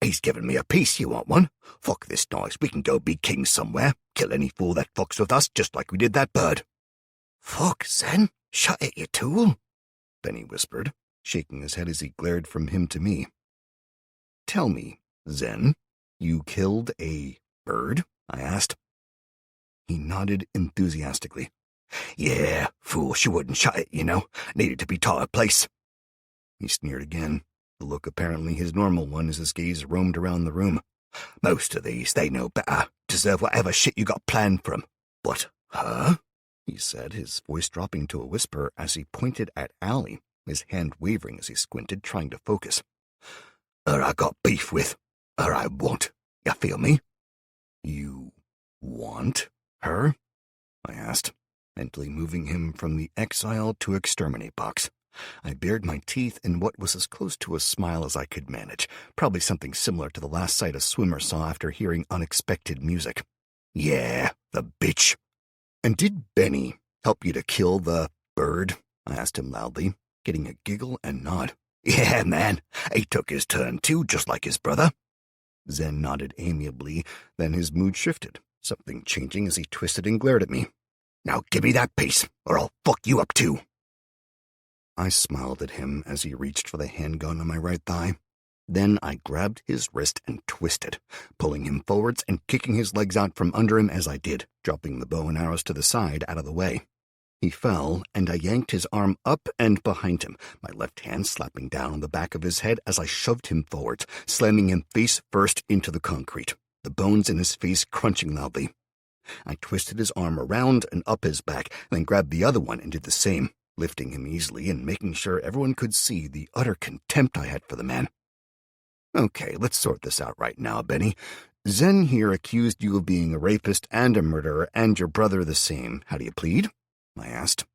He's given me a piece, you want one? Fuck this noise, we can go be kings somewhere. Kill any fool that fucks with us, just like we did that bird. Fuck, Zen, shut it, you tool, Benny whispered, shaking his head as he glared from him to me. Tell me, Zen, you killed a bird? I asked. He nodded enthusiastically. Yeah, fool, she wouldn't shut it, you know. Needed to be taught a place. He sneered again, the look apparently his normal one as his gaze roamed around the room. Most of these, they know better. Deserve whatever shit you got planned for 'em. But her? He said, his voice dropping to a whisper as he pointed at Allie, his hand wavering as he squinted, trying to focus. Her I got beef with. Her I want. You feel me? You want her? I asked, mentally moving him from the exile to exterminate box. I bared my teeth in what was as close to a smile as I could manage, probably something similar to the last sight a swimmer saw after hearing unexpected music. Yeah, the bitch. And did Benny help you to kill the bird? I asked him loudly, getting a giggle and nod. Yeah, man, he took his turn too, just like his brother. Zen nodded amiably, then his mood shifted, something changing as he twisted and glared at me. Now give me that piece, or I'll fuck you up too. I smiled at him as he reached for the handgun on my right thigh. Then I grabbed his wrist and twisted, pulling him forwards and kicking his legs out from under him as I did, dropping the bow and arrows to the side out of the way. He fell, and I yanked his arm up and behind him, my left hand slapping down on the back of his head as I shoved him forwards, slamming him face first into the concrete, the bones in his face crunching loudly. I twisted his arm around and up his back, then grabbed the other one and did the same, lifting him easily and making sure everyone could see the utter contempt I had for the man. Okay, let's sort this out right now, Benny. Zen here accused you of being a rapist and a murderer, and your brother the same. How do you plead? I asked,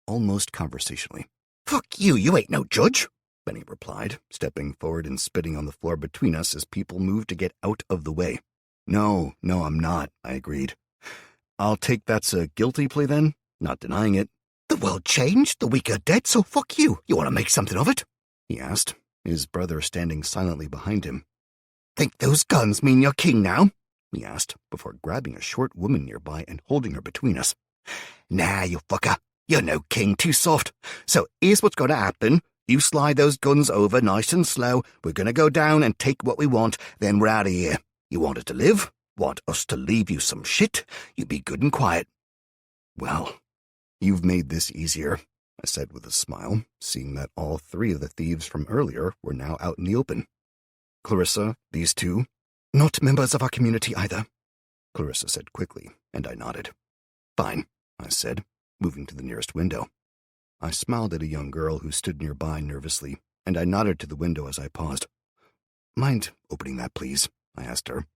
almost conversationally. Fuck you, you ain't no judge, Benny replied, stepping forward and spitting on the floor between us as people moved to get out of the way. No, I'm not, I agreed. I'll take that's a guilty plea then, not denying it. The world changed, the weak are dead, so fuck you. You want to make something of it? He asked, his brother standing silently behind him. Think those guns mean you're king now? He asked, before grabbing a short woman nearby and holding her between us. Nah, you fucker. You're no king, too soft. So here's what's going to happen. You slide those guns over nice and slow. We're going to go down and take what we want, then we're out of here. You want us to live? Want us to leave you some shit? You be good and quiet. Well, you've made this easier, I said with a smile, seeing that all three of the thieves from earlier were now out in the open. Clarissa, these two? Not members of our community either, Clarissa said quickly, and I nodded. Fine, I said, moving to the nearest window. I smiled at a young girl who stood nearby nervously, and I nodded to the window as I paused. Mind opening that, please? I asked her,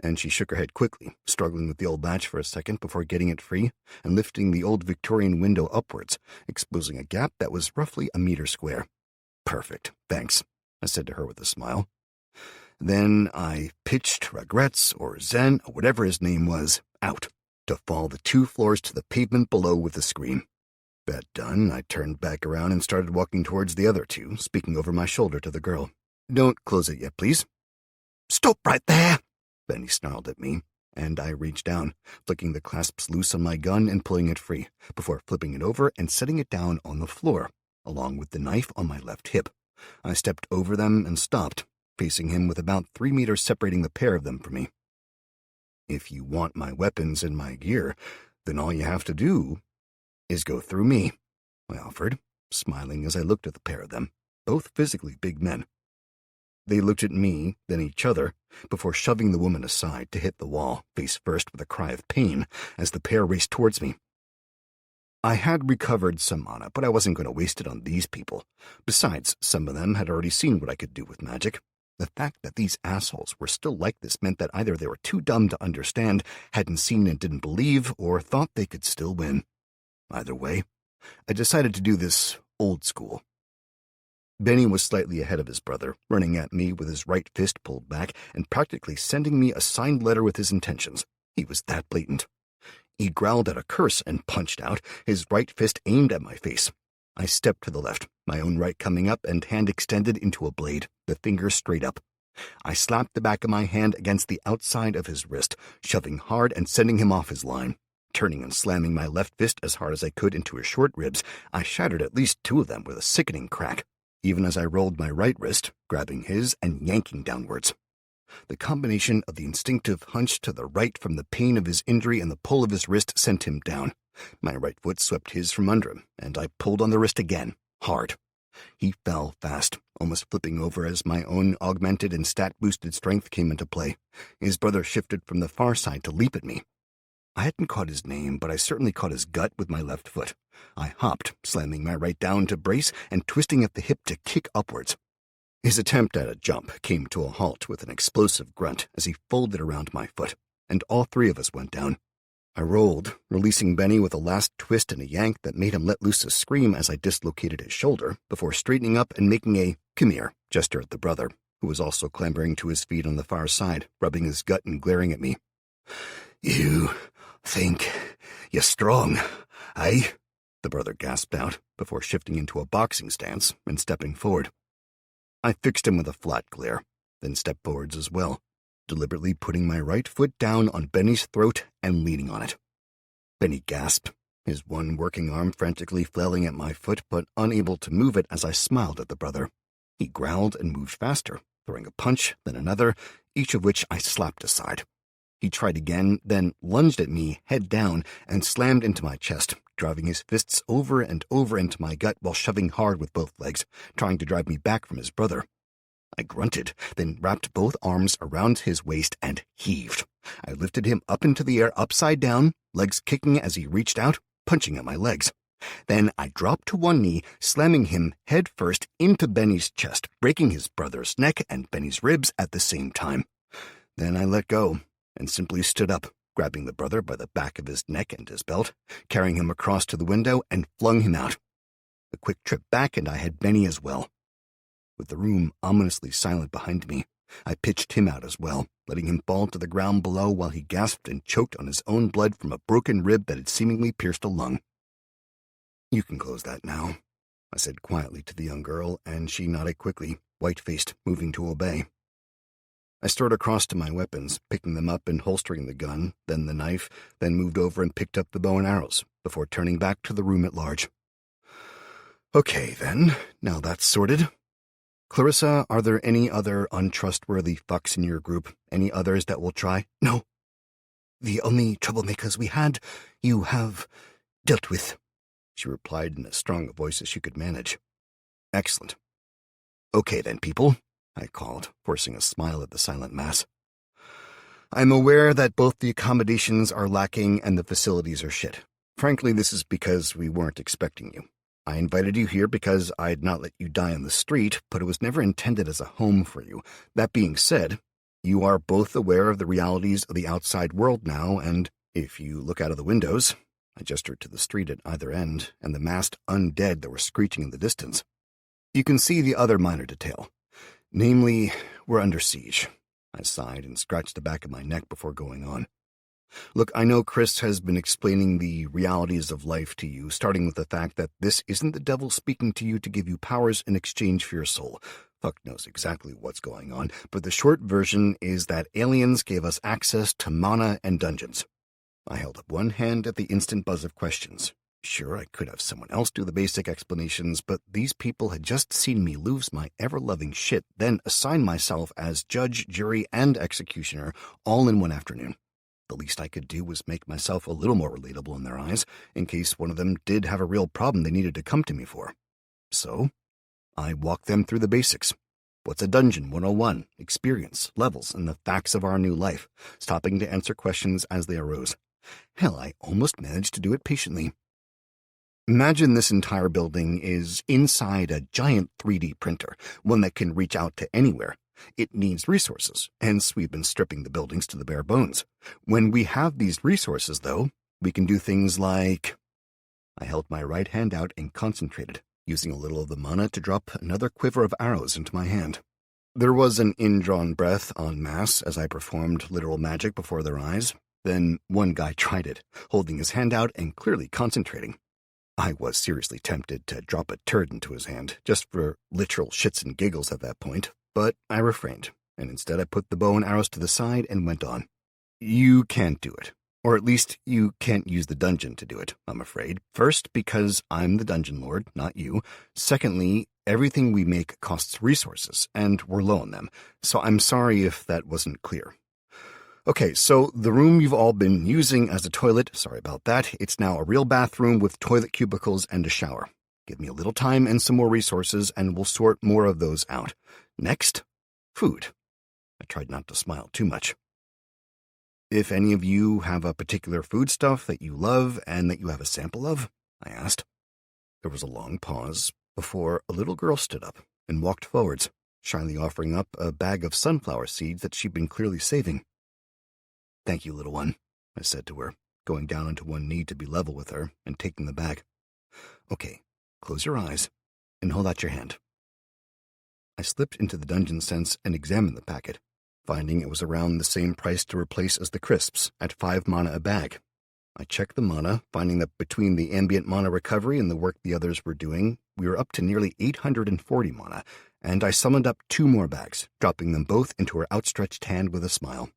and she shook her head quickly, struggling with the old latch for a second before getting it free and lifting the old Victorian window upwards, exposing a gap that was roughly a meter square. Perfect, thanks, I said to her with a smile. Then I pitched Regrets, or Zen, or whatever his name was, out, to fall the 2 floors to the pavement below with a scream. That done, I turned back around and started walking towards the other two, speaking over my shoulder to the girl. Don't close it yet, please. Stop right there, Benny snarled at me, and I reached down, flicking the clasps loose on my gun and pulling it free, before flipping it over and setting it down on the floor, along with the knife on my left hip. I stepped over them and stopped, facing him with about 3 meters separating the pair of them from me. If you want my weapons and my gear, then all you have to do is go through me, I offered, smiling as I looked at the pair of them, both physically big men. They looked at me, then each other, before shoving the woman aside to hit the wall, face first with a cry of pain, as the pair raced towards me. I had recovered some mana, but I wasn't going to waste it on these people. Besides, some of them had already seen what I could do with magic. The fact that these assholes were still like this meant that either they were too dumb to understand, hadn't seen and didn't believe, or thought they could still win. Either way, I decided to do this old school. Benny was slightly ahead of his brother, running at me with his right fist pulled back and practically sending me a signed letter with his intentions. He was that blatant. He growled out a curse and punched out, his right fist aimed at my face. I stepped to the left, my own right coming up and hand extended into a blade, the finger straight up. I slapped the back of my hand against the outside of his wrist, shoving hard and sending him off his line. Turning and slamming my left fist as hard as I could into his short ribs, I shattered at least 2 of them with a sickening crack, even as I rolled my right wrist, grabbing his and yanking downwards. The combination of the instinctive hunch to the right from the pain of his injury and the pull of his wrist sent him down. My right foot swept his from under him, and I pulled on the wrist again, hard. He fell fast, almost flipping over as my own augmented and stat-boosted strength came into play. His brother shifted from the far side to leap at me. I hadn't caught his name, but I certainly caught his gut with my left foot. I hopped, slamming my right down to brace and twisting at the hip to kick upwards. His attempt at a jump came to a halt with an explosive grunt as he folded around my foot, and all 3 of us went down. I rolled, releasing Benny with a last twist and a yank that made him let loose a scream as I dislocated his shoulder, before straightening up and making a "come here" gesture at the brother, who was also clambering to his feet on the far side, rubbing his gut and glaring at me. "You think you're strong, eh?" the brother gasped out, before shifting into a boxing stance and stepping forward. I fixed him with a flat glare, then stepped forwards as well, deliberately putting my right foot down on Benny's throat and leaning on it. Benny gasped, his one working arm frantically flailing at my foot but unable to move it as I smiled at the brother. He growled and moved faster, throwing a punch, then another, each of which I slapped aside. He tried again, then lunged at me, head down, and slammed into my chest, driving his fists over and over into my gut while shoving hard with both legs, trying to drive me back from his brother. I grunted, then wrapped both arms around his waist and heaved. I lifted him up into the air upside down, legs kicking as he reached out, punching at my legs. Then I dropped to one knee, slamming him head first into Benny's chest, breaking his brother's neck and Benny's ribs at the same time. Then I let go and simply stood up, grabbing the brother by the back of his neck and his belt, carrying him across to the window and flung him out. A quick trip back and I had Benny as well. With the room ominously silent behind me, I pitched him out as well, letting him fall to the ground below while he gasped and choked on his own blood from a broken rib that had seemingly pierced a lung. "You can close that now," I said quietly to the young girl, and she nodded quickly, white-faced, moving to obey. I strode across to my weapons, picking them up and holstering the gun, then the knife, then moved over and picked up the bow and arrows, before turning back to the room at large. "Okay, then, now that's sorted. Clarissa, are there any other untrustworthy fucks in your group? Any others that will try?" "No. The only troublemakers we had, you have dealt with," she replied in as strong a voice as she could manage. "Excellent. Okay then, people," I called, forcing a smile at the silent mass. "I'm aware that both the accommodations are lacking and the facilities are shit. Frankly, this is because we weren't expecting you. I invited you here because I'd not let you die on the street, but it was never intended as a home for you. That being said, you are both aware of the realities of the outside world now, and if you look out of the windows," I gestured to the street at either end and the masked undead that were screeching in the distance, "you can see the other minor detail. Namely, we're under siege." I sighed and scratched the back of my neck before going on. "Look, I know Chris has been explaining the realities of life to you, starting with the fact that this isn't the devil speaking to you to give you powers in exchange for your soul. Fuck knows exactly what's going on, but the short version is that aliens gave us access to mana and dungeons." I held up one hand at the instant buzz of questions. Sure, I could have someone else do the basic explanations, but these people had just seen me lose my ever-loving shit, then assign myself as judge, jury, and executioner all in one afternoon. The least I could do was make myself a little more relatable in their eyes, in case one of them did have a real problem they needed to come to me for. So, I walked them through the basics. What's a dungeon 101, experience, levels, and the facts of our new life, stopping to answer questions as they arose. Hell, I almost managed to do it patiently. Imagine this entire building is inside a giant 3D printer, one that can reach out to anywhere. It needs resources, hence we've been stripping the buildings to the bare bones. When we have these resources, though, we can do things like... I held my right hand out and concentrated, using a little of the mana to drop another quiver of arrows into my hand. There was an indrawn breath en masse as I performed literal magic before their eyes. Then one guy tried it, holding his hand out and clearly concentrating. I was seriously tempted to drop a turd into his hand, just for literal shits and giggles at that point, but I refrained, and instead I put the bow and arrows to the side and went on. You can't do it. Or at least you can't use the dungeon to do it, I'm afraid. First, because I'm the dungeon lord, not you. Secondly, everything we make costs resources, and we're low on them, so I'm sorry if that wasn't clear. Okay, so the room you've all been using as a toilet, sorry about that, it's now a real bathroom with toilet cubicles and a shower. Give me a little time and some more resources, and we'll sort more of those out. Next, food. I tried not to smile too much. If any of you have a particular foodstuff that you love and that you have a sample of, I asked. There was a long pause before a little girl stood up and walked forwards, shyly offering up a bag of sunflower seeds that she'd been clearly saving. Thank you, little one, I said to her, going down onto one knee to be level with her and taking the bag. Okay, close your eyes and hold out your hand. I slipped into the dungeon sense and examined the packet, finding it was around the same price to replace as the crisps, at 5 mana a bag. I checked the mana, finding that between the ambient mana recovery and the work the others were doing, we were up to nearly 840 mana, and I summoned up 2 more bags, dropping them both into her outstretched hand with a smile.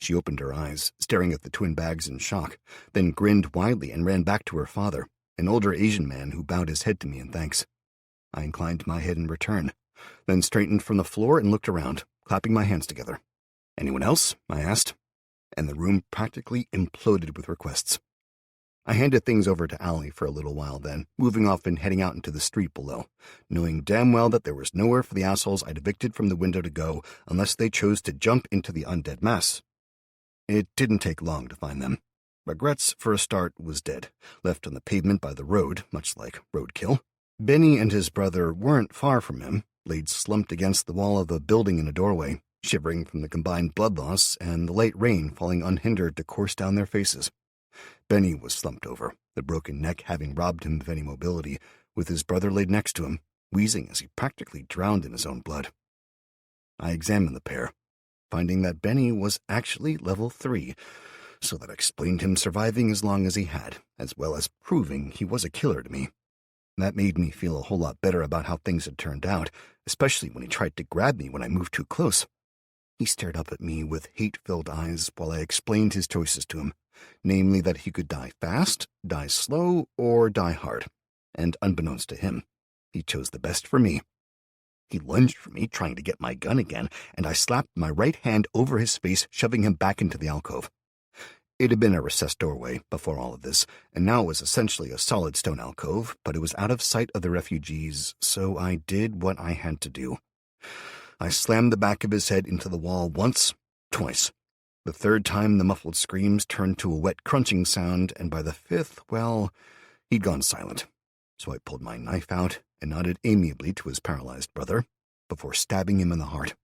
She opened her eyes, staring at the twin bags in shock, then grinned widely and ran back to her father, an older Asian man who bowed his head to me in thanks. I inclined my head in return, then straightened from the floor and looked around, clapping my hands together. Anyone else? I asked, and the room practically imploded with requests. I handed things over to Allie for a little while then, moving off and heading out into the street below, knowing damn well that there was nowhere for the assholes I'd evicted from the window to go unless they chose to jump into the undead mess. It didn't take long to find them. Regrets, for a start, was dead, left on the pavement by the road, much like roadkill. Benny and his brother weren't far from him, laid slumped against the wall of a building in a doorway, shivering from the combined blood loss and the late rain falling unhindered to course down their faces. Benny was slumped over, the broken neck having robbed him of any mobility, with his brother laid next to him, wheezing as he practically drowned in his own blood. I examined the pair, finding that Benny was actually level 3, so that explained him surviving as long as he had, as well as proving he was a killer to me. That made me feel a whole lot better about how things had turned out, especially when he tried to grab me when I moved too close. He stared up at me with hate-filled eyes while I explained his choices to him, namely that he could die fast, die slow, or die hard. And unbeknownst to him, he chose the best for me. He lunged for me, trying to get my gun again, and I slapped my right hand over his face, shoving him back into the alcove. It had been a recessed doorway before all of this, and now it was essentially a solid stone alcove, but it was out of sight of the refugees, so I did what I had to do. I slammed the back of his head into the wall once, twice. The third time the muffled screams turned to a wet crunching sound, and by the 5th, well, he'd gone silent. So I pulled my knife out and nodded amiably to his paralyzed brother, before stabbing him in the heart.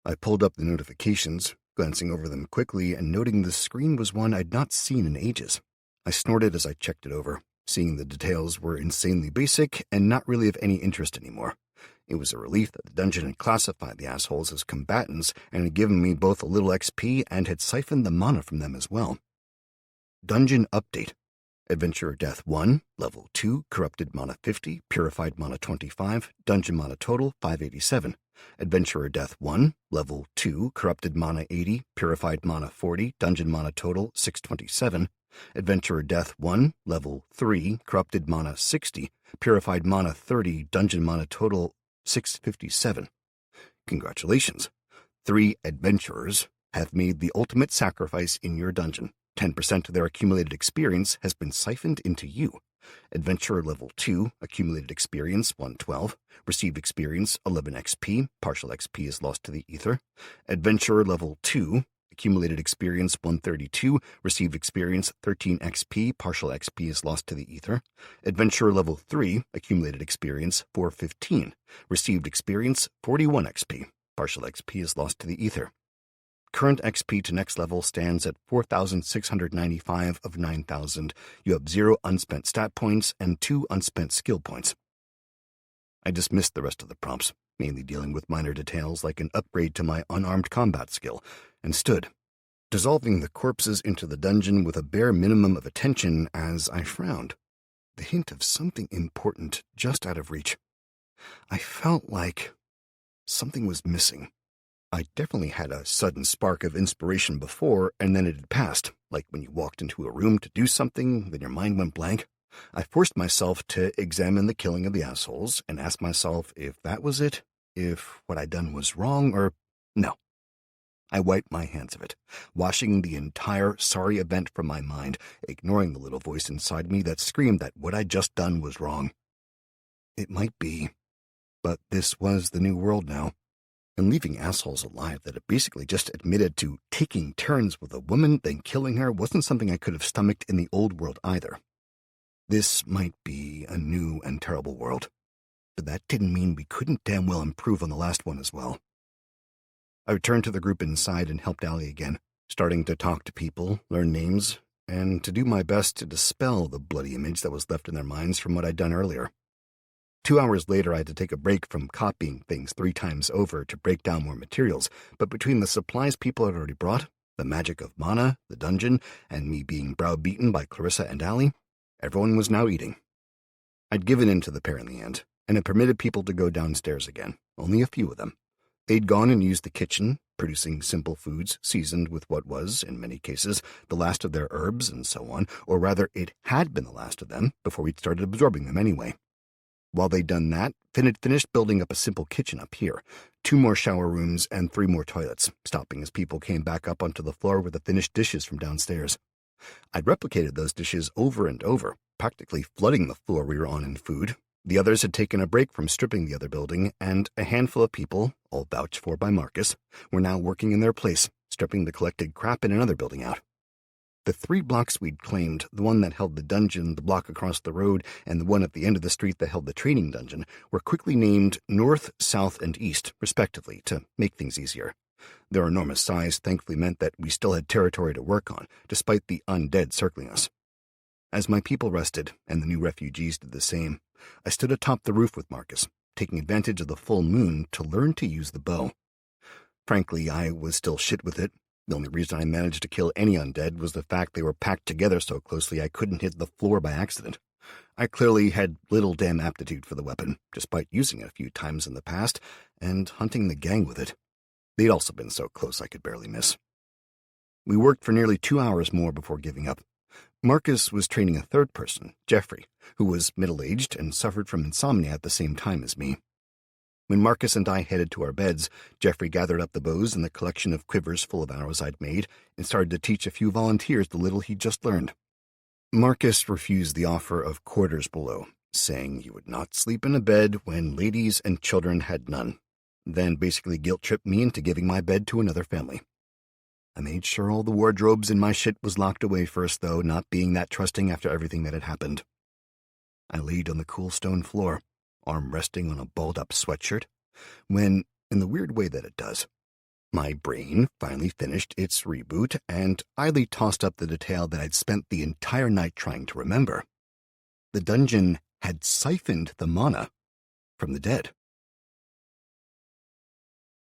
I pulled up the notifications, glancing over them quickly and noting the screen was one I'd not seen in ages. I snorted as I checked it over, seeing the details were insanely basic and not really of any interest anymore. It was a relief that the dungeon had classified the assholes as combatants and had given me both a little XP and had siphoned the mana from them as well. Dungeon Update. Adventurer Death 1, Level 2, Corrupted Mana 50, Purified Mana 25, Dungeon Mana Total 587. Adventurer Death 1, Level 2, Corrupted Mana 80, Purified Mana 40, Dungeon Mana Total 627. Adventurer Death 1, Level 3, Corrupted Mana 60, Purified Mana 30, Dungeon Mana Total 657. Congratulations. 3 adventurers have made the ultimate sacrifice in your dungeon. 10% of their accumulated experience has been siphoned into you. Adventurer Level 2, accumulated experience 112, received experience 11 XP, partial XP is lost to the ether. Adventurer Level 2, accumulated experience 132, received experience 13 XP, partial XP is lost to the ether. Adventurer Level 3, accumulated experience 415, received experience 41 XP, partial XP is lost to the ether. Current XP to next level stands at 4,695 of 9,000. You have 0 unspent stat points and 2 unspent skill points. I dismissed the rest of the prompts, mainly dealing with minor details like an upgrade to my unarmed combat skill, and stood, dissolving the corpses into the dungeon with a bare minimum of attention as I frowned. the hint of something important just out of reach. I felt like something was missing. I definitely had a sudden spark of inspiration before, and then it had passed, like when you walked into a room to do something, then your mind went blank. I forced myself to examine the killing of the assholes and ask myself if that was it, if what I'd done was wrong, or no. I wiped my hands of it, washing the entire sorry event from my mind, ignoring the little voice inside me that screamed that what I'd just done was wrong. It might be, but this was the new world now, and leaving assholes alive that had basically just admitted to taking turns with a woman, then killing her, wasn't something I could have stomached in the old world either. This might be a new and terrible world, but that didn't mean we couldn't damn well improve on the last one as well. I returned to the group inside and helped Allie again, starting to talk to people, learn names, and to do my best to dispel the bloody image that was left in their minds from what I'd done earlier. 2 hours later, I had to take a break from copying things 3 times over to break down more materials, but between the supplies people had already brought, the magic of mana, the dungeon, and me being browbeaten by Clarissa and Allie, everyone was now eating. I'd given in to the pair in the end, and had permitted people to go downstairs again, only a few of them. They'd gone and used the kitchen, producing simple foods seasoned with what was, in many cases, the last of their herbs and so on, or rather it had been the last of them before we'd started absorbing them anyway. While they'd done that, Finn had finished building up a simple kitchen up here, 2 more shower rooms and 3 more toilets, stopping as people came back up onto the floor with the finished dishes from downstairs. I'd replicated those dishes over and over, practically flooding the floor we were on in food. The others had taken a break from stripping the other building, and a handful of people, all vouched for by Marcus, were now working in their place, stripping the collected crap in another building out. The 3 blocks we'd claimed, the one that held the dungeon, the block across the road, and the one at the end of the street that held the training dungeon, were quickly named North, South, and East, respectively, to make things easier. Their enormous size thankfully meant that we still had territory to work on, despite the undead circling us. As my people rested, and the new refugees did the same, I stood atop the roof with Marcus, taking advantage of the full moon to learn to use the bow. Frankly, I was still shit with it. The only reason I managed to kill any undead was the fact they were packed together so closely I couldn't hit the floor by accident. I clearly had little damn aptitude for the weapon, despite using it a few times in the past, and hunting the gang with it. They'd also been so close I could barely miss. We worked for nearly 2 hours more before giving up. Marcus was training a third person, Jeffrey, who was middle-aged and suffered from insomnia at the same time as me. When Marcus and I headed to our beds, Jeffrey gathered up the bows and the collection of quivers full of arrows I'd made and started to teach a few volunteers the little he'd just learned. Marcus refused the offer of quarters below, saying he would not sleep in a bed when ladies and children had none, then basically guilt-tripped me into giving my bed to another family. I made sure all the wardrobes in my shit was locked away first, though, not being that trusting after everything that had happened. I laid on the cool stone floor, arm resting on a balled-up sweatshirt, when, in the weird way that it does, my brain finally finished its reboot and idly tossed up the detail that I'd spent the entire night trying to remember. The dungeon had siphoned the mana from the dead.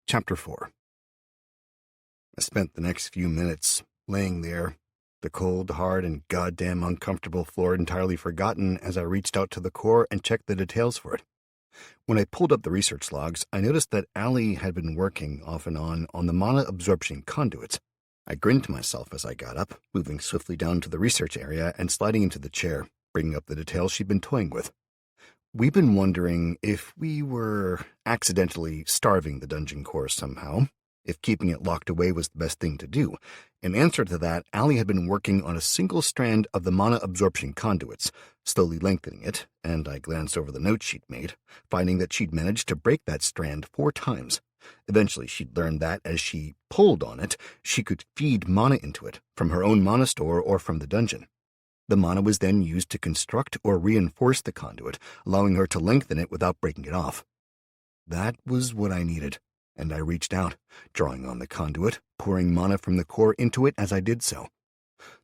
Chapter 4. I spent the next few minutes laying there, the cold, hard, and goddamn uncomfortable floor entirely forgotten as I reached out to the core and checked the details for it. When I pulled up the research logs, I noticed that Allie had been working off and on the mana absorption conduits. I grinned to myself as I got up, moving swiftly down to the research area and sliding into the chair, bringing up the details she'd been toying with. We'd been wondering if we were accidentally starving the dungeon core somehow, if keeping it locked away was the best thing to do. In answer to that, Allie had been working on a single strand of the mana absorption conduits, slowly lengthening it, and I glanced over the notes she'd made, finding that she'd managed to break that strand 4 times. Eventually, she'd learned that as she pulled on it, she could feed mana into it, from her own mana store or from the dungeon. The mana was then used to construct or reinforce the conduit, allowing her to lengthen it without breaking it off. That was what I needed, and I reached out, drawing on the conduit, pouring mana from the core into it as I did so.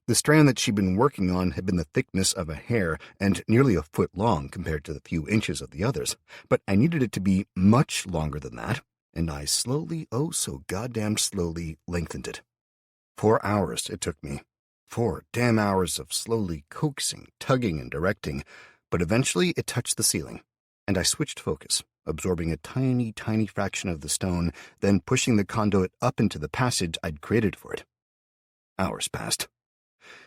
The strand that she'd been working on had been the thickness of a hair and nearly a foot long compared to the few inches of the others, but I needed it to be much longer than that, and I slowly, oh so goddamn slowly, lengthened it. 4 hours it took me. 4 damn hours of slowly coaxing, tugging, and directing, but eventually it touched the ceiling, and I switched focus, absorbing a tiny, tiny fraction of the stone, then pushing the conduit up into the passage I'd created for it. Hours passed.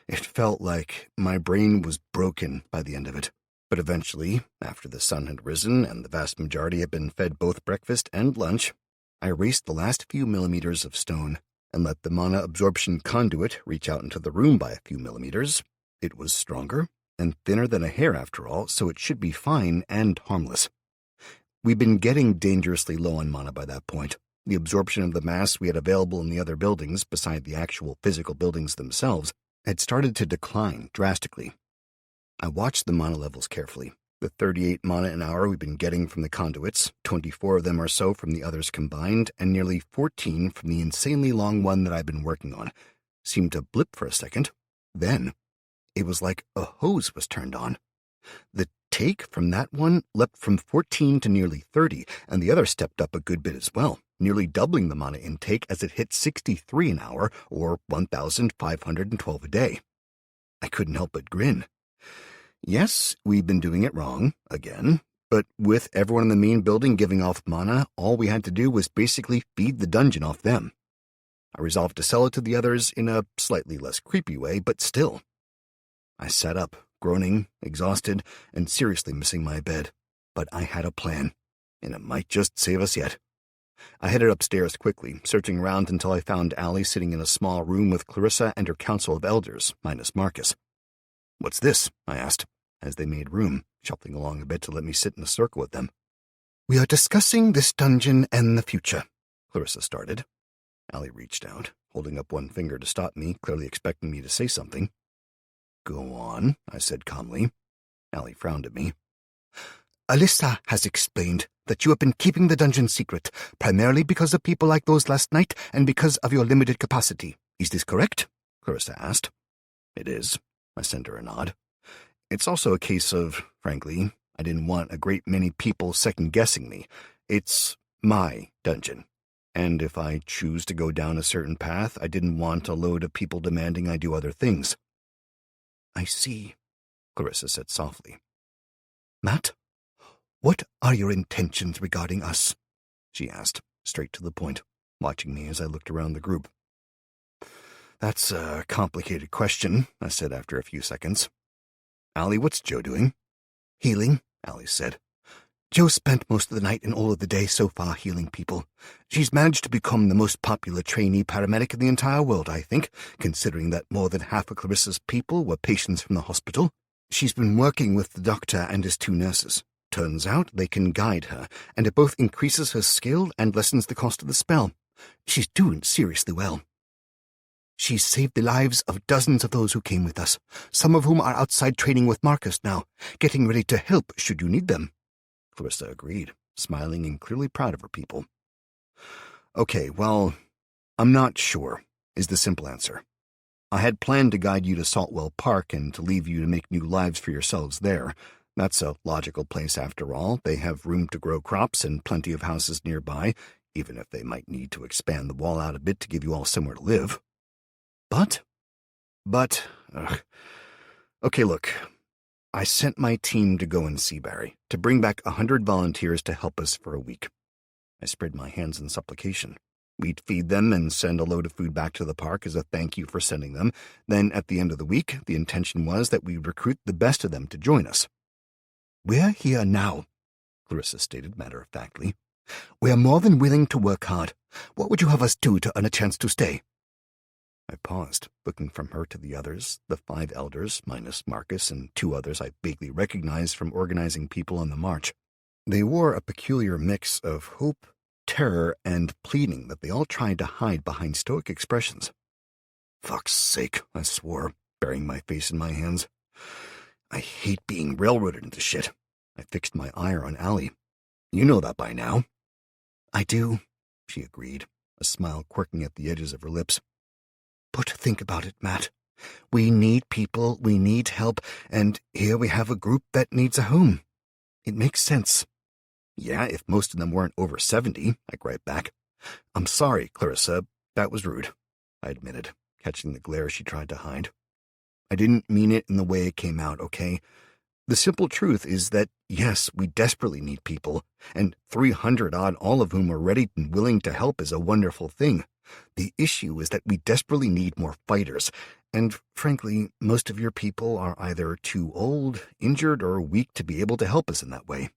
It felt like my brain was broken by the end of it, but eventually, after the sun had risen and the vast majority had been fed both breakfast and lunch, I erased the last few millimeters of stone and let the mana absorption conduit reach out into the room by a few millimeters. It was stronger and thinner than a hair after all, so it should be fine and harmless. We'd been getting dangerously low on mana by that point. The absorption of the mass we had available in the other buildings, beside the actual physical buildings themselves, had started to decline drastically. I watched the mana levels carefully. The 38 mana an hour we'd been getting from the conduits, 24 of them or so from the others combined, and nearly 14 from the insanely long one that I'd been working on, seemed to blip for a second. Then, it was like a hose was turned on. The take from that one leapt from 14 to nearly 30, and the other stepped up a good bit as well, nearly doubling the mana intake as it hit 63 an hour, or 1,512 a day. I couldn't help but grin. Yes, we'd been doing it wrong, again, but with everyone in the main building giving off mana, all we had to do was basically feed the dungeon off them. I resolved to sell it to the others in a slightly less creepy way, but still. I sat up, groaning, exhausted, and seriously missing my bed. But I had a plan, and it might just save us yet. I headed upstairs quickly, searching around until I found Allie sitting in a small room with Clarissa and her council of elders, minus Marcus. "What's this?" I asked, as they made room, shuffling along a bit to let me sit in a circle with them. "We are discussing this dungeon and the future," Clarissa started. Allie reached out, holding up one finger to stop me, clearly expecting me to say something. "Go on," I said calmly. Allie frowned at me. "Alyssa has explained that you have been keeping the dungeon secret, primarily because of people like those last night and because of your limited capacity. Is this correct?" Clarissa asked. "It is." I sent her a nod. "It's also a case of, frankly, I didn't want a great many people second-guessing me. It's my dungeon. And if I choose to go down a certain path, I didn't want a load of people demanding I do other things." "I see," Clarissa said softly. "Matt, what are your intentions regarding us?" she asked, straight to the point, watching me as I looked around the group. "That's a complicated question," I said after a few seconds. "Allie, what's Joe doing?" "Healing," Allie said. "Joe spent most of the night and all of the day so far healing people. She's managed to become the most popular trainee paramedic in the entire world, I think, considering that more than half of Clarissa's people were patients from the hospital. She's been working with the doctor and his 2 nurses. Turns out they can guide her, and it both increases her skill and lessens the cost of the spell. She's doing seriously well. She's saved the lives of dozens of those who came with us, some of whom are outside training with Marcus now, getting ready to help should you need them." Clarissa agreed, smiling and clearly proud of her people. "Okay, well, I'm not sure," is the simple answer. "I had planned to guide you to Saltwell Park and to leave you to make new lives for yourselves there. That's a logical place after all. They have room to grow crops and plenty of houses nearby, even if they might need to expand the wall out a bit to give you all somewhere to live. But, okay, look, I sent my team to go and see Barry, to bring back 100 volunteers to help us for a week." I spread my hands in supplication. "We'd feed them and send a load of food back to the park as a thank you for sending them. Then at the end of the week, the intention was that we'd recruit the best of them to join us." "We're here now," Clarissa stated matter-of-factly. "We're more than willing to work hard. What would you have us do to earn a chance to stay?" I paused, looking from her to the others, the 5 elders, minus Marcus and 2 others I vaguely recognized from organizing people on the march. They wore a peculiar mix of hope, terror, and pleading that they all tried to hide behind stoic expressions. "Fuck's sake," I swore, burying my face in my hands. "I hate being railroaded into shit." I fixed my ire on Allie. "You know that by now." "I do," she agreed, a smile quirking at the edges of her lips. "But think about it, Matt. We need people, we need help, and here we have a group that needs a home. It makes sense." "Yeah, if most of them weren't over 70, I griped back. "I'm sorry, Clarissa, that was rude," I admitted, catching the glare she tried to hide. I didn't mean it in the way it came out, okay? The simple truth is that, yes, we desperately need people, and 300-odd, all of whom are ready and willing to help, is a wonderful thing. The issue is that we desperately need more fighters, and frankly, most of your people are either too old, injured, or weak to be able to help us in that way.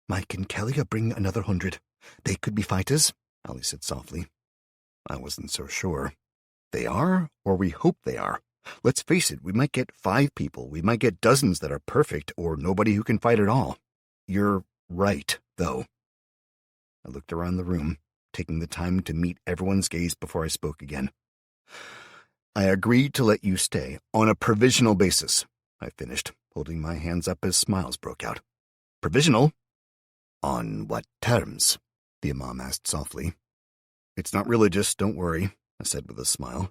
Mike and Kelly are bringing another 100. They could be fighters, Allie said softly. I wasn't so sure. They are, or we hope they are. Let's face it, we might get 5 people, we might get dozens that are perfect, or nobody who can fight at all. You're right, though. I looked around the room, taking the time to meet everyone's gaze before I spoke again. I agreed to let you stay, on a provisional basis, I finished, holding my hands up as smiles broke out. Provisional? On what terms? The Imam asked softly. It's not religious, don't worry, I said with a smile.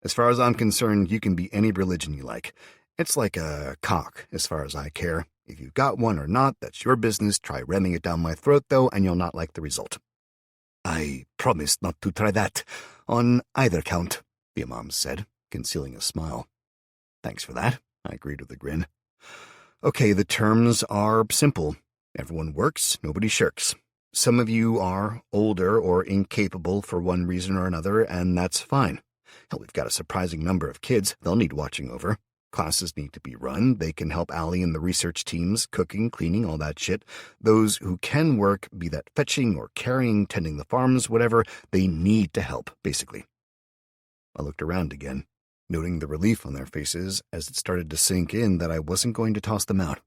As far as I'm concerned, you can be any religion you like. It's like a cock, as far as I care. If you've got one or not, that's your business. Try ramming it down my throat, though, and you'll not like the result. I promise not to try that, on either count, the Imam said, concealing a smile. Thanks for that, I agreed with a grin. Okay, the terms are simple. Everyone works, nobody shirks. Some of you are older or incapable for one reason or another, and that's fine. Hell, we've got a surprising number of kids. They'll need watching over. Classes need to be run. They can help Allie and the research teams, cooking, cleaning, all that shit. Those who can work, be that fetching or carrying, tending the farms, whatever, they need to help, basically. I looked around again, noting the relief on their faces as it started to sink in that I wasn't going to toss them out.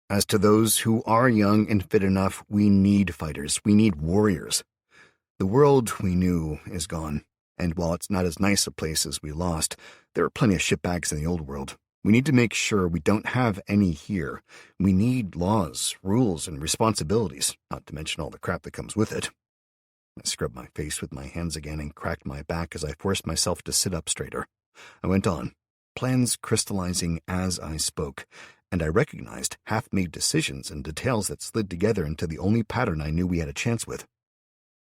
As to those who are young and fit enough, we need fighters. We need warriors. The world we knew is gone. And while it's not as nice a place as we lost, there are plenty of shitbags in the old world. We need to make sure we don't have any here. We need laws, rules, and responsibilities, not to mention all the crap that comes with it. I scrubbed my face with my hands again and cracked my back as I forced myself to sit up straighter. I went on, plans crystallizing as I spoke, and I recognized half-made decisions and details that slid together into the only pattern I knew we had a chance with.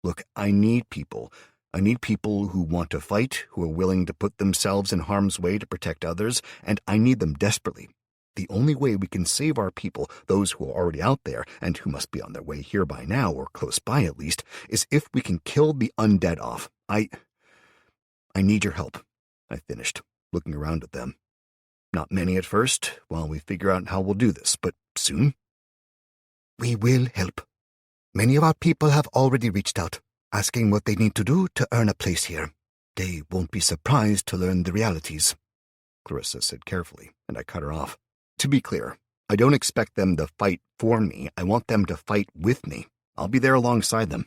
Look, I need people. I need people who want to fight, who are willing to put themselves in harm's way to protect others, and I need them desperately. The only way we can save our people, those who are already out there, and who must be on their way here by now, or close by at least, is if we can kill the undead off. I need your help, I finished, looking around at them. Not many at first, while we figure out how we'll do this, but soon. We will help. Many of our people have already reached out, asking what they need to do to earn a place here. They won't be surprised to learn the realities, Clarissa said carefully, and I cut her off. To be clear, I don't expect them to fight for me. I want them to fight with me. I'll be there alongside them.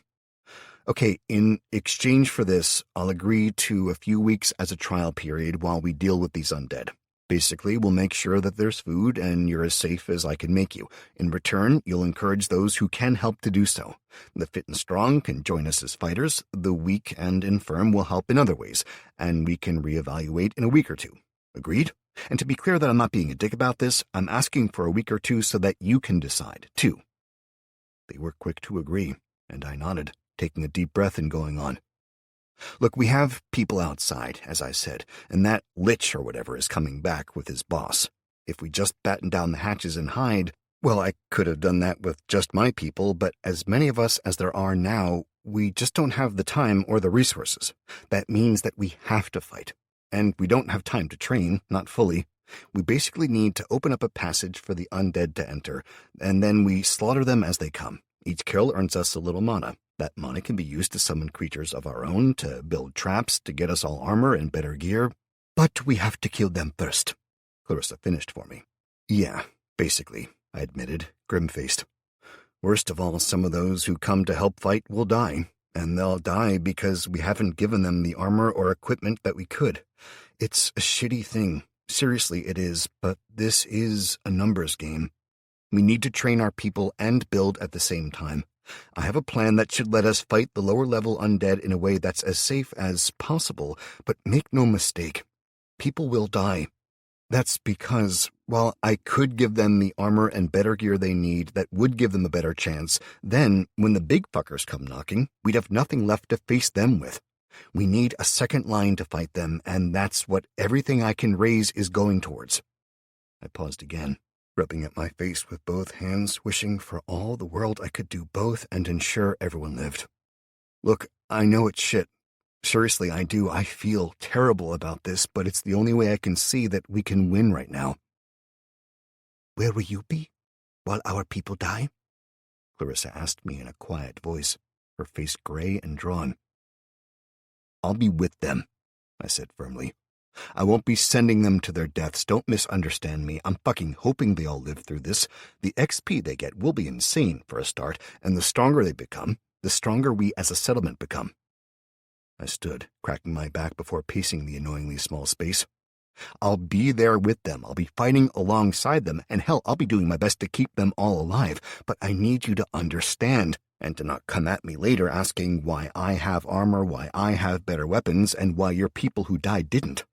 Okay, in exchange for this, I'll agree to a few weeks as a trial period while we deal with these undead. Basically, we'll make sure that there's food and you're as safe as I can make you. In return, you'll encourage those who can help to do so. The fit and strong can join us as fighters. The weak and infirm will help in other ways, and we can reevaluate in a week or two. Agreed? And to be clear that I'm not being a dick about this, I'm asking for a week or two so that you can decide, too. They were quick to agree, and I nodded, taking a deep breath and going on. Look, we have people outside, as I said, and that lich or whatever is coming back with his boss. If we just batten down the hatches and hide, well, I could have done that with just my people, but as many of us as there are now, we just don't have the time or the resources. That means that we have to fight. And we don't have time to train, not fully. We basically need to open up a passage for the undead to enter, and then we slaughter them as they come. Each kill earns us a little mana. That mana can be used to summon creatures of our own, to build traps, to get us all armor and better gear. But we have to kill them first, Clarissa finished for me. Yeah, basically, I admitted, grim-faced. Worst of all, some of those who come to help fight will die, and they'll die because we haven't given them the armor or equipment that we could. It's a shitty thing. Seriously, it is, but this is a numbers game. We need to train our people and build at the same time. I have a plan that should let us fight the lower-level undead in a way that's as safe as possible, but make no mistake, people will die. That's because, while I could give them the armor and better gear they need that would give them a better chance, then, when the big fuckers come knocking, we'd have nothing left to face them with. We need a second line to fight them, and that's what everything I can raise is going towards. I paused again, rubbing at my face with both hands, wishing for all the world I could do both and ensure everyone lived. Look, I know it's shit. Seriously, I do. I feel terrible about this, but it's the only way I can see that we can win right now. Where will you be while our people die? Clarissa asked me in a quiet voice, her face gray and drawn. I'll be with them, I said firmly. I won't be sending them to their deaths. Don't misunderstand me. I'm fucking hoping they all live through this. The XP they get will be insane for a start, and the stronger they become, the stronger we as a settlement become. I stood, cracking my back before pacing the annoyingly small space. I'll be there with them. I'll be fighting alongside them, and hell, I'll be doing my best to keep them all alive. But I need you to understand, and to not come at me later asking why I have armor, why I have better weapons, and why your people who died didn't.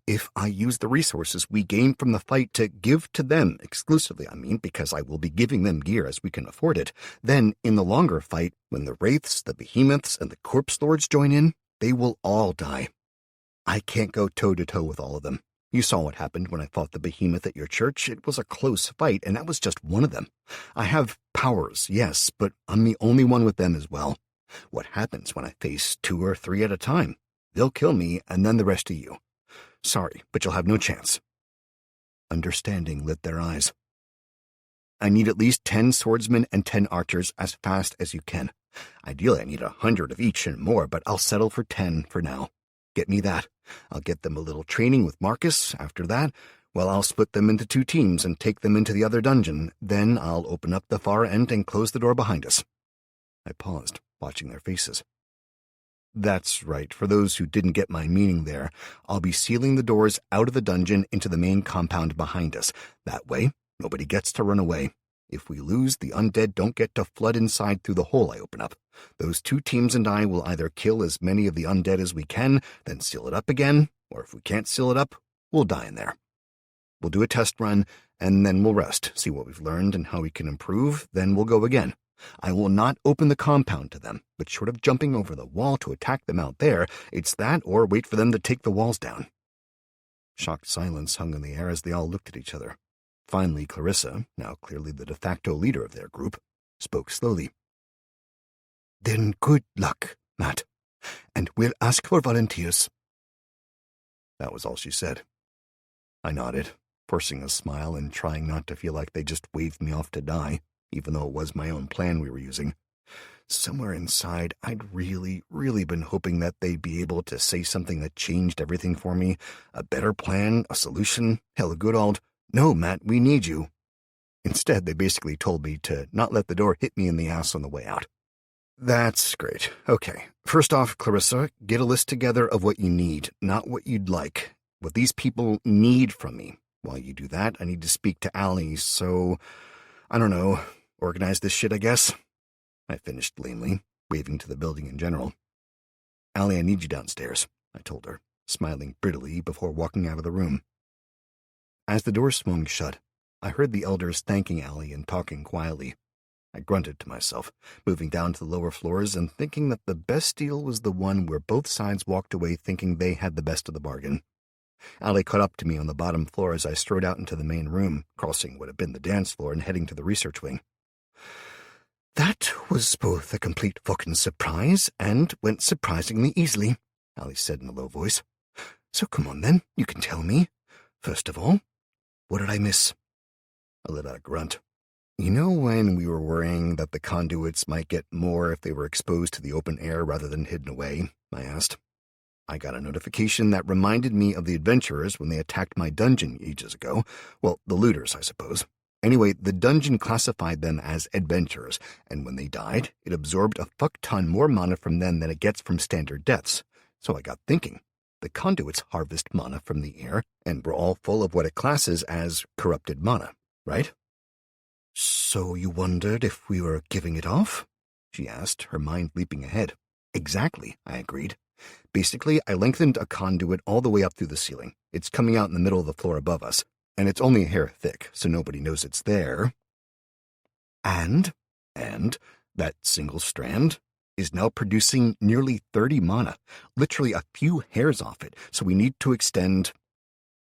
If I use the resources we gain from the fight to give to them, exclusively I mean, because I will be giving them gear as we can afford it, then in the longer fight, when the Wraiths, the Behemoths, and the Corpse Lords join in, they will all die. I can't go toe-to-toe with all of them. You saw what happened when I fought the Behemoth at your church. It was a close fight, and that was just one of them. I have powers, yes, but I'm the only one with them as well. What happens when I face 2 or 3 at a time? They'll kill me, and then the rest of you. Sorry, but you'll have no chance. Understanding lit their eyes. I need at least 10 swordsmen and 10 archers as fast as you can. Ideally, I need 100 of each and more, but I'll settle for 10 for now. Get me that. I'll get them a little training with Marcus. After that, well, I'll split them into 2 teams and take them into the other dungeon. Then I'll open up the far end and close the door behind us. I paused, watching their faces. That's right. For those who didn't get my meaning there, I'll be sealing the doors out of the dungeon into the main compound behind us. That way, nobody gets to run away. If we lose, the undead don't get to flood inside through the hole I open up. Those 2 teams and I will either kill as many of the undead as we can, then seal it up again, or if we can't seal it up, we'll die in there. We'll do a test run, and then we'll rest, see what we've learned and how we can improve, then we'll go again. I will not open the compound to them, but short of jumping over the wall to attack them out there, it's that or wait for them to take the walls down. Shocked silence hung in the air as they all looked at each other. Finally, Clarissa, now clearly the de facto leader of their group, spoke slowly. Then good luck, Matt, and we'll ask for volunteers. That was all she said. I nodded, forcing a smile and trying not to feel like they just waved me off to die, even though it was my own plan we were using. Somewhere inside, I'd really been hoping that they'd be able to say something that changed everything for me, a better plan, a solution, hell, a good old, "No, Matt, we need you." Instead, they basically told me to not let the door hit me in the ass on the way out. That's great. Okay, first off, Clarissa, get a list together of what you need, not what you'd like. What these people need from me. While you do that, I need to speak to Allie, so, I don't know, organize this shit, I guess. I finished lamely, waving to the building in general. Allie, I need you downstairs, I told her, smiling prettily before walking out of the room. As the door swung shut, I heard the elders thanking Allie and talking quietly. I grunted to myself, moving down to the lower floors and thinking that the best deal was the one where both sides walked away thinking they had the best of the bargain. Allie caught up to me on the bottom floor as I strode out into the main room, crossing what had been the dance floor and heading to the research wing. That was both a complete fucking surprise and went surprisingly easily, Allie said in a low voice. So come on then, you can tell me. First of all, what did I miss? I let out a grunt. You know when we were worrying that the conduits might get more if they were exposed to the open air rather than hidden away? I asked. I got a notification that reminded me of the adventurers when they attacked my dungeon ages ago. Well, the looters, I suppose. Anyway, the dungeon classified them as adventurers, and when they died, it absorbed a fuck-ton more mana from them than it gets from standard deaths. So I got thinking. The conduits harvest mana from the air, and we're all full of what it classes as corrupted mana, right? So you wondered if we were giving it off? She asked, her mind leaping ahead. Exactly, I agreed. Basically, I lengthened a conduit all the way up through the ceiling. It's coming out in the middle of the floor above us, and it's only a hair thick, so nobody knows it's there. And that single strand is now producing nearly 30 mana, literally a few hairs off it, so we need to extend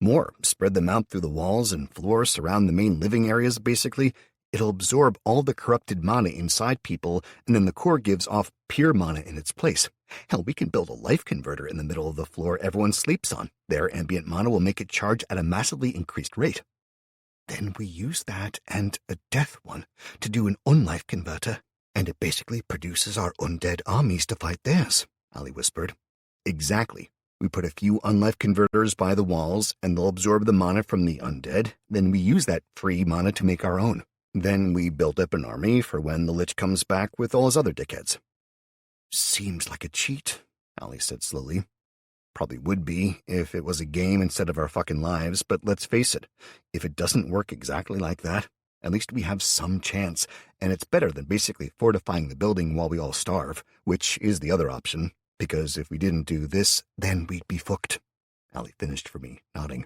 more, spread them out through the walls and floor, surround the main living areas, basically. It'll absorb all the corrupted mana inside people, and then the core gives off pure mana in its place. Hell, we can build a life converter in the middle of the floor everyone sleeps on. Their ambient mana will make it charge at a massively increased rate. Then we use that and a death one to do an unlife converter, and it basically produces our undead armies to fight theirs, Ali whispered. Exactly. We put a few unlife converters by the walls, and they'll absorb the mana from the undead. Then we use that free mana to make our own. Then we build up an army for when the Lich comes back with all his other dickheads. Seems like a cheat, Ali said slowly. Probably would be if it was a game instead of our fucking lives, but let's face it, if it doesn't work exactly like that, at least we have some chance, and it's better than basically fortifying the building while we all starve, which is the other option. Because if we didn't do this, then we'd be fucked. Ali finished for me, nodding.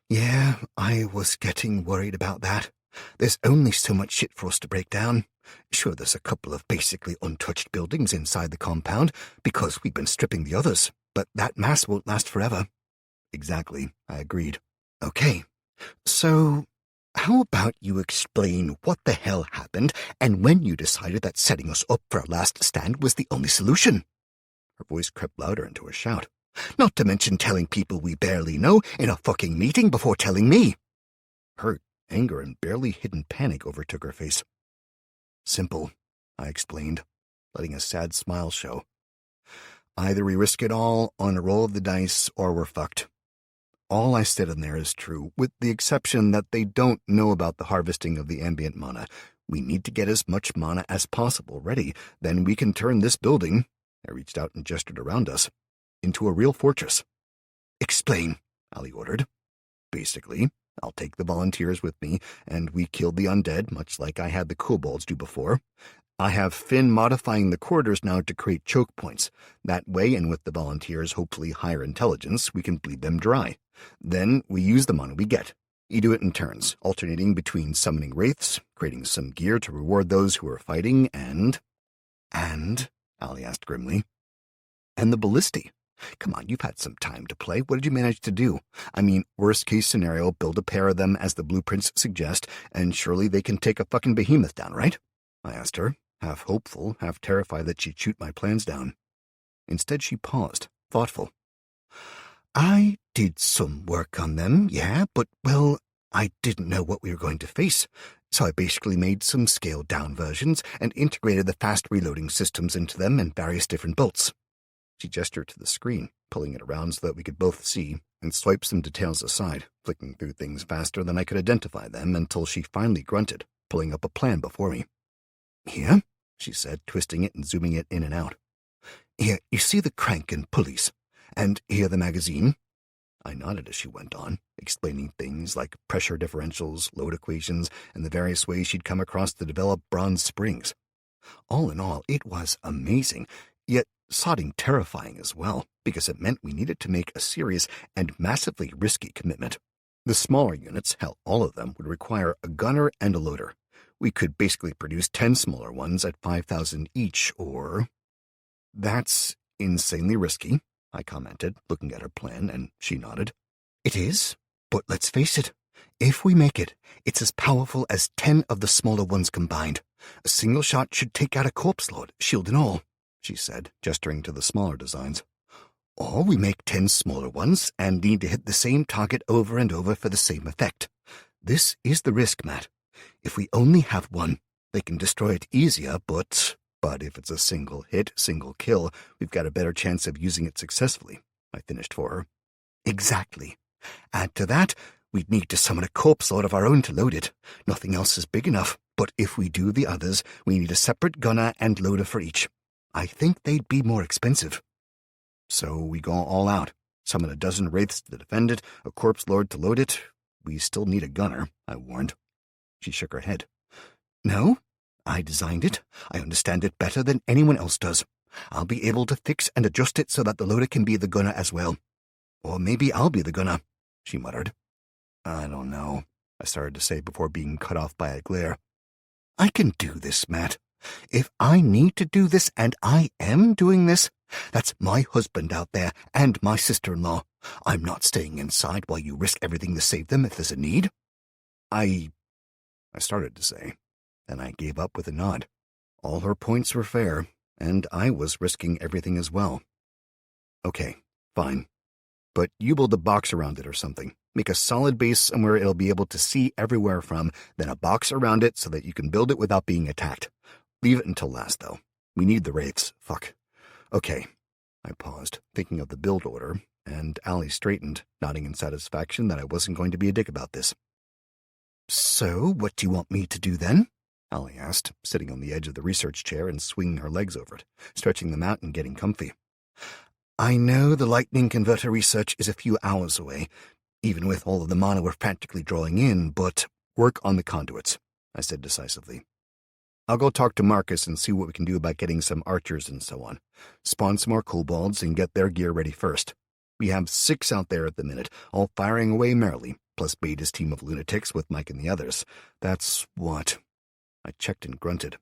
Yeah, I was getting worried about that. There's only so much shit for us to break down. Sure, there's a couple of basically untouched buildings inside the compound, because we've been stripping the others, but that mass won't last forever. Exactly, I agreed. Okay, so how about you explain what the hell happened, and when you decided that setting us up for our last stand was the only solution? Her voice crept louder into a shout. Not to mention telling people we barely know in a fucking meeting before telling me. Hurt, anger, and barely hidden panic overtook her face. Simple, I explained, letting a sad smile show. Either we risk it all on a roll of the dice, or we're fucked. All I said in there is true, with the exception that they don't know about the harvesting of the ambient mana. We need to get as much mana as possible ready, then we can turn this building— I reached out and gestured around us— into a real fortress. Explain, Ali ordered. Basically, I'll take the volunteers with me, and we killed the undead, much like I had the kobolds do before. I have Finn modifying the corridors now to create choke points. That way, and with the volunteers' hopefully higher intelligence, we can bleed them dry. Then we use the mana we get. You do it in turns, alternating between summoning wraiths, creating some gear to reward those who are fighting, and, Ali asked grimly. And the ballistae. Come on, you've had some time to play. What did you manage to do? I mean, worst case scenario, build a pair of them as the blueprints suggest, and surely they can take a fucking behemoth down, right? I asked her, half hopeful, half terrified that she'd shoot my plans down. Instead, she paused, thoughtful. I did some work on them, yeah, but, well, I didn't know what we were going to face, so I basically made some scaled-down versions and integrated the fast reloading systems into them and various different bolts. She gestured to the screen, pulling it around so that we could both see, and swiped some details aside, flicking through things faster than I could identify them until she finally grunted, pulling up a plan before me. Here, she said, twisting it and zooming it in and out. Here, you see the crank and pulleys, and here the magazine. I nodded as she went on, explaining things like pressure differentials, load equations, and the various ways she'd come across to develop bronze springs. All in all, it was amazing, yet sodding terrifying as well, because it meant we needed to make a serious and massively risky commitment. The smaller units, hell, all of them, would require a gunner and a loader. We could basically produce 10 smaller ones at 5,000 each, or— That's insanely risky, I commented, looking at her plan, and she nodded. It is, but let's face it. If we make it, it's as powerful as 10 of the smaller ones combined. A single shot should take out a corpse lord, shield and all, she said, gesturing to the smaller designs. Or we make 10 smaller ones and need to hit the same target over and over for the same effect. This is the risk, Matt. If we only have one, they can destroy it easier, but if it's a single hit, single kill, we've got a better chance of using it successfully, I finished for her. Exactly. Add to that, we'd need to summon a corpse lord of our own to load it. Nothing else is big enough, but if we do the others, we need a separate gunner and loader for each. I think they'd be more expensive. So we go all out. Summon a dozen wraiths to defend it, a corpse lord to load it. We still need a gunner, I warned. She shook her head. No, I designed it. I understand it better than anyone else does. I'll be able to fix and adjust it so that the loader can be the gunner as well. Or maybe I'll be the gunner, she muttered. I don't know, I started to say before being cut off by a glare. I can do this, Matt. If I need to do this, and I am doing this, that's my husband out there and my sister-in-law. I'm not staying inside while you risk everything to save them if there's a need. I started to say, then I gave up with a nod. All her points were fair, and I was risking everything as well. Okay, fine. But you build a box around it or something. Make a solid base somewhere it'll be able to see everywhere from, then a box around it so that you can build it without being attacked. Leave it until last, though. We need the wraiths. Fuck. Okay. I paused, thinking of the build order, and Allie straightened, nodding in satisfaction that I wasn't going to be a dick about this. So, what do you want me to do then? Allie asked, sitting on the edge of the research chair and swinging her legs over it, stretching them out and getting comfy. I know the lightning converter research is a few hours away, even with all of the mana we're practically drawing in, but work on the conduits, I said decisively. I'll go talk to Marcus and see what we can do about getting some archers and so on. Spawn some more kobolds and get their gear ready first. We have 6 out there at the minute, all firing away merrily, plus Beta's team of lunatics with Mike and the others. That's what? I checked and grunted.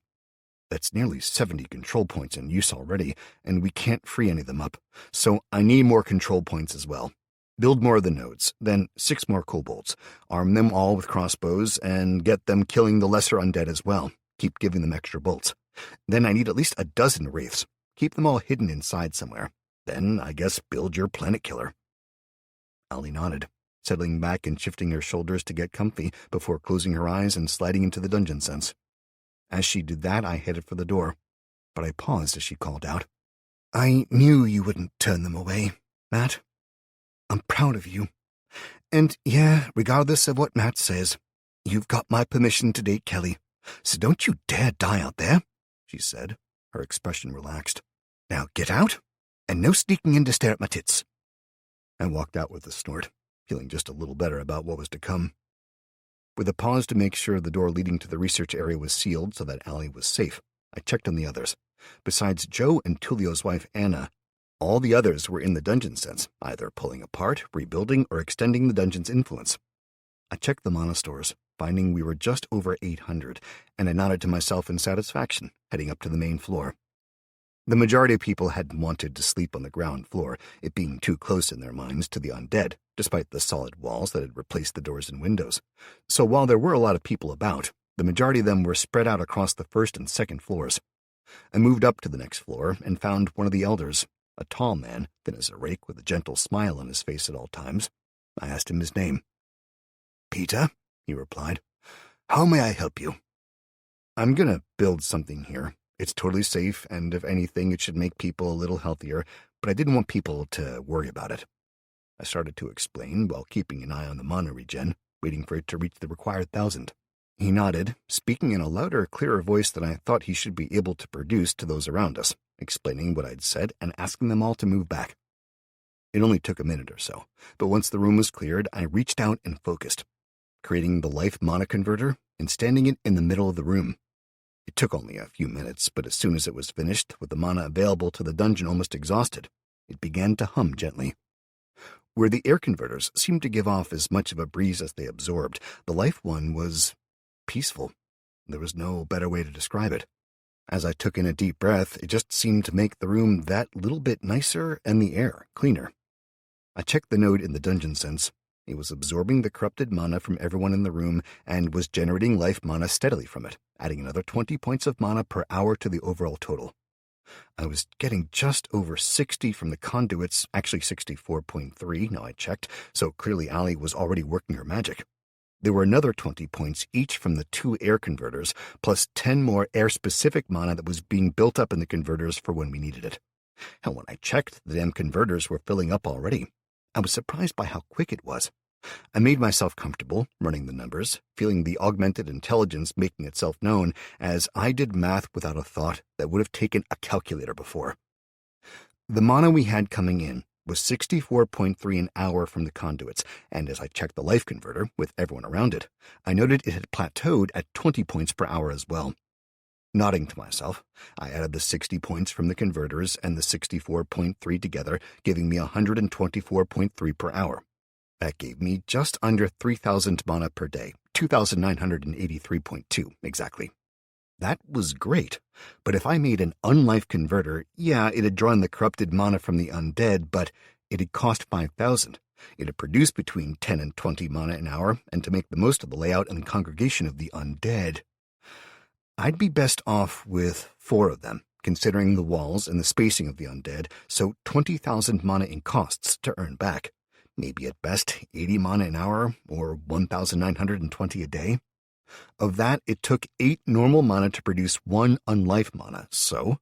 That's nearly 70 control points in use already, and we can't free any of them up. So I need more control points as well. Build more of the nodes, then 6 more kobolds. Arm them all with crossbows, and get them killing the lesser undead as well. Keep giving them extra bolts. Then I need at least a dozen wraiths. Keep them all hidden inside somewhere. Then, I guess, build your planet killer. Allie nodded, settling back and shifting her shoulders to get comfy before closing her eyes and sliding into the dungeon sense. As she did that, I headed for the door, but I paused as she called out, I knew you wouldn't turn them away, Matt. I'm proud of you. And yeah, regardless of what Matt says, you've got my permission to date Kelly, so don't you dare die out there, she said, her expression relaxed. Now get out, and no sneaking in to stare at my tits. I walked out with a snort, feeling just a little better about what was to come. With a pause to make sure the door leading to the research area was sealed so that Allie was safe, I checked on the others. Besides Joe and Tulio's wife Anna, all the others were in the dungeon sense, either pulling apart, rebuilding, or extending the dungeon's influence. I checked the mana stores, finding we were just over 800, and I nodded to myself in satisfaction, heading up to the main floor. The majority of people hadn't wanted to sleep on the ground floor, it being too close in their minds to the undead, despite the solid walls that had replaced the doors and windows. So while there were a lot of people about, the majority of them were spread out across the first and second floors. I moved up to the next floor and found one of the elders, a tall man, thin as a rake with a gentle smile on his face at all times. I asked him his name. Peter, he replied. How may I help you? I'm gonna build something here. It's totally safe, and if anything, it should make people a little healthier, but I didn't want people to worry about it. I started to explain while keeping an eye on the mana regen, waiting for it to reach the required 1,000. He nodded, speaking in a louder, clearer voice than I thought he should be able to produce to those around us, explaining what I'd said and asking them all to move back. It only took a minute or so, but once the room was cleared, I reached out and focused, creating the life mana converter and standing it in the middle of the room. It took only a few minutes, but as soon as it was finished, with the mana available to the dungeon almost exhausted, it began to hum gently. Where the air converters seemed to give off as much of a breeze as they absorbed, the life one was peaceful. There was no better way to describe it. As I took in a deep breath, it just seemed to make the room that little bit nicer and the air cleaner. I checked the node in the dungeon sense. It was absorbing the corrupted mana from everyone in the room and was generating life mana steadily from it, adding another 20 points of mana per hour to the overall total. I was getting just over 60 from the conduits, actually 64.3 now I checked, so clearly Allie was already working her magic. There were another 20 points each from the 2 air converters, plus 10 more air-specific mana that was being built up in the converters for when we needed it. And when I checked, the damn converters were filling up already. I was surprised by how quick it was. I made myself comfortable, running the numbers, feeling the augmented intelligence making itself known as I did math without a thought that would have taken a calculator before. The mana we had coming in was 64.3 an hour from the conduits, and as I checked the life converter with everyone around it, I noted it had plateaued at 20 points per hour as well. Nodding to myself, I added the 60 points from the converters and the 64.3 together, giving me 124.3 per hour. That gave me just under 3,000 mana per day, 2,983.2 exactly. That was great, but if I made an unlife converter, yeah, it had drawn the corrupted mana from the undead, but it had cost 5,000. It had produced between 10 and 20 mana an hour, and to make the most of the layout and congregation of the undead, I'd be best off with 4 of them, considering the walls and the spacing of the undead, so 20,000 mana in costs to earn back. Maybe at best 80 mana an hour, or 1,920 a day. Of that, it took 8 normal mana to produce 1 unlife mana, so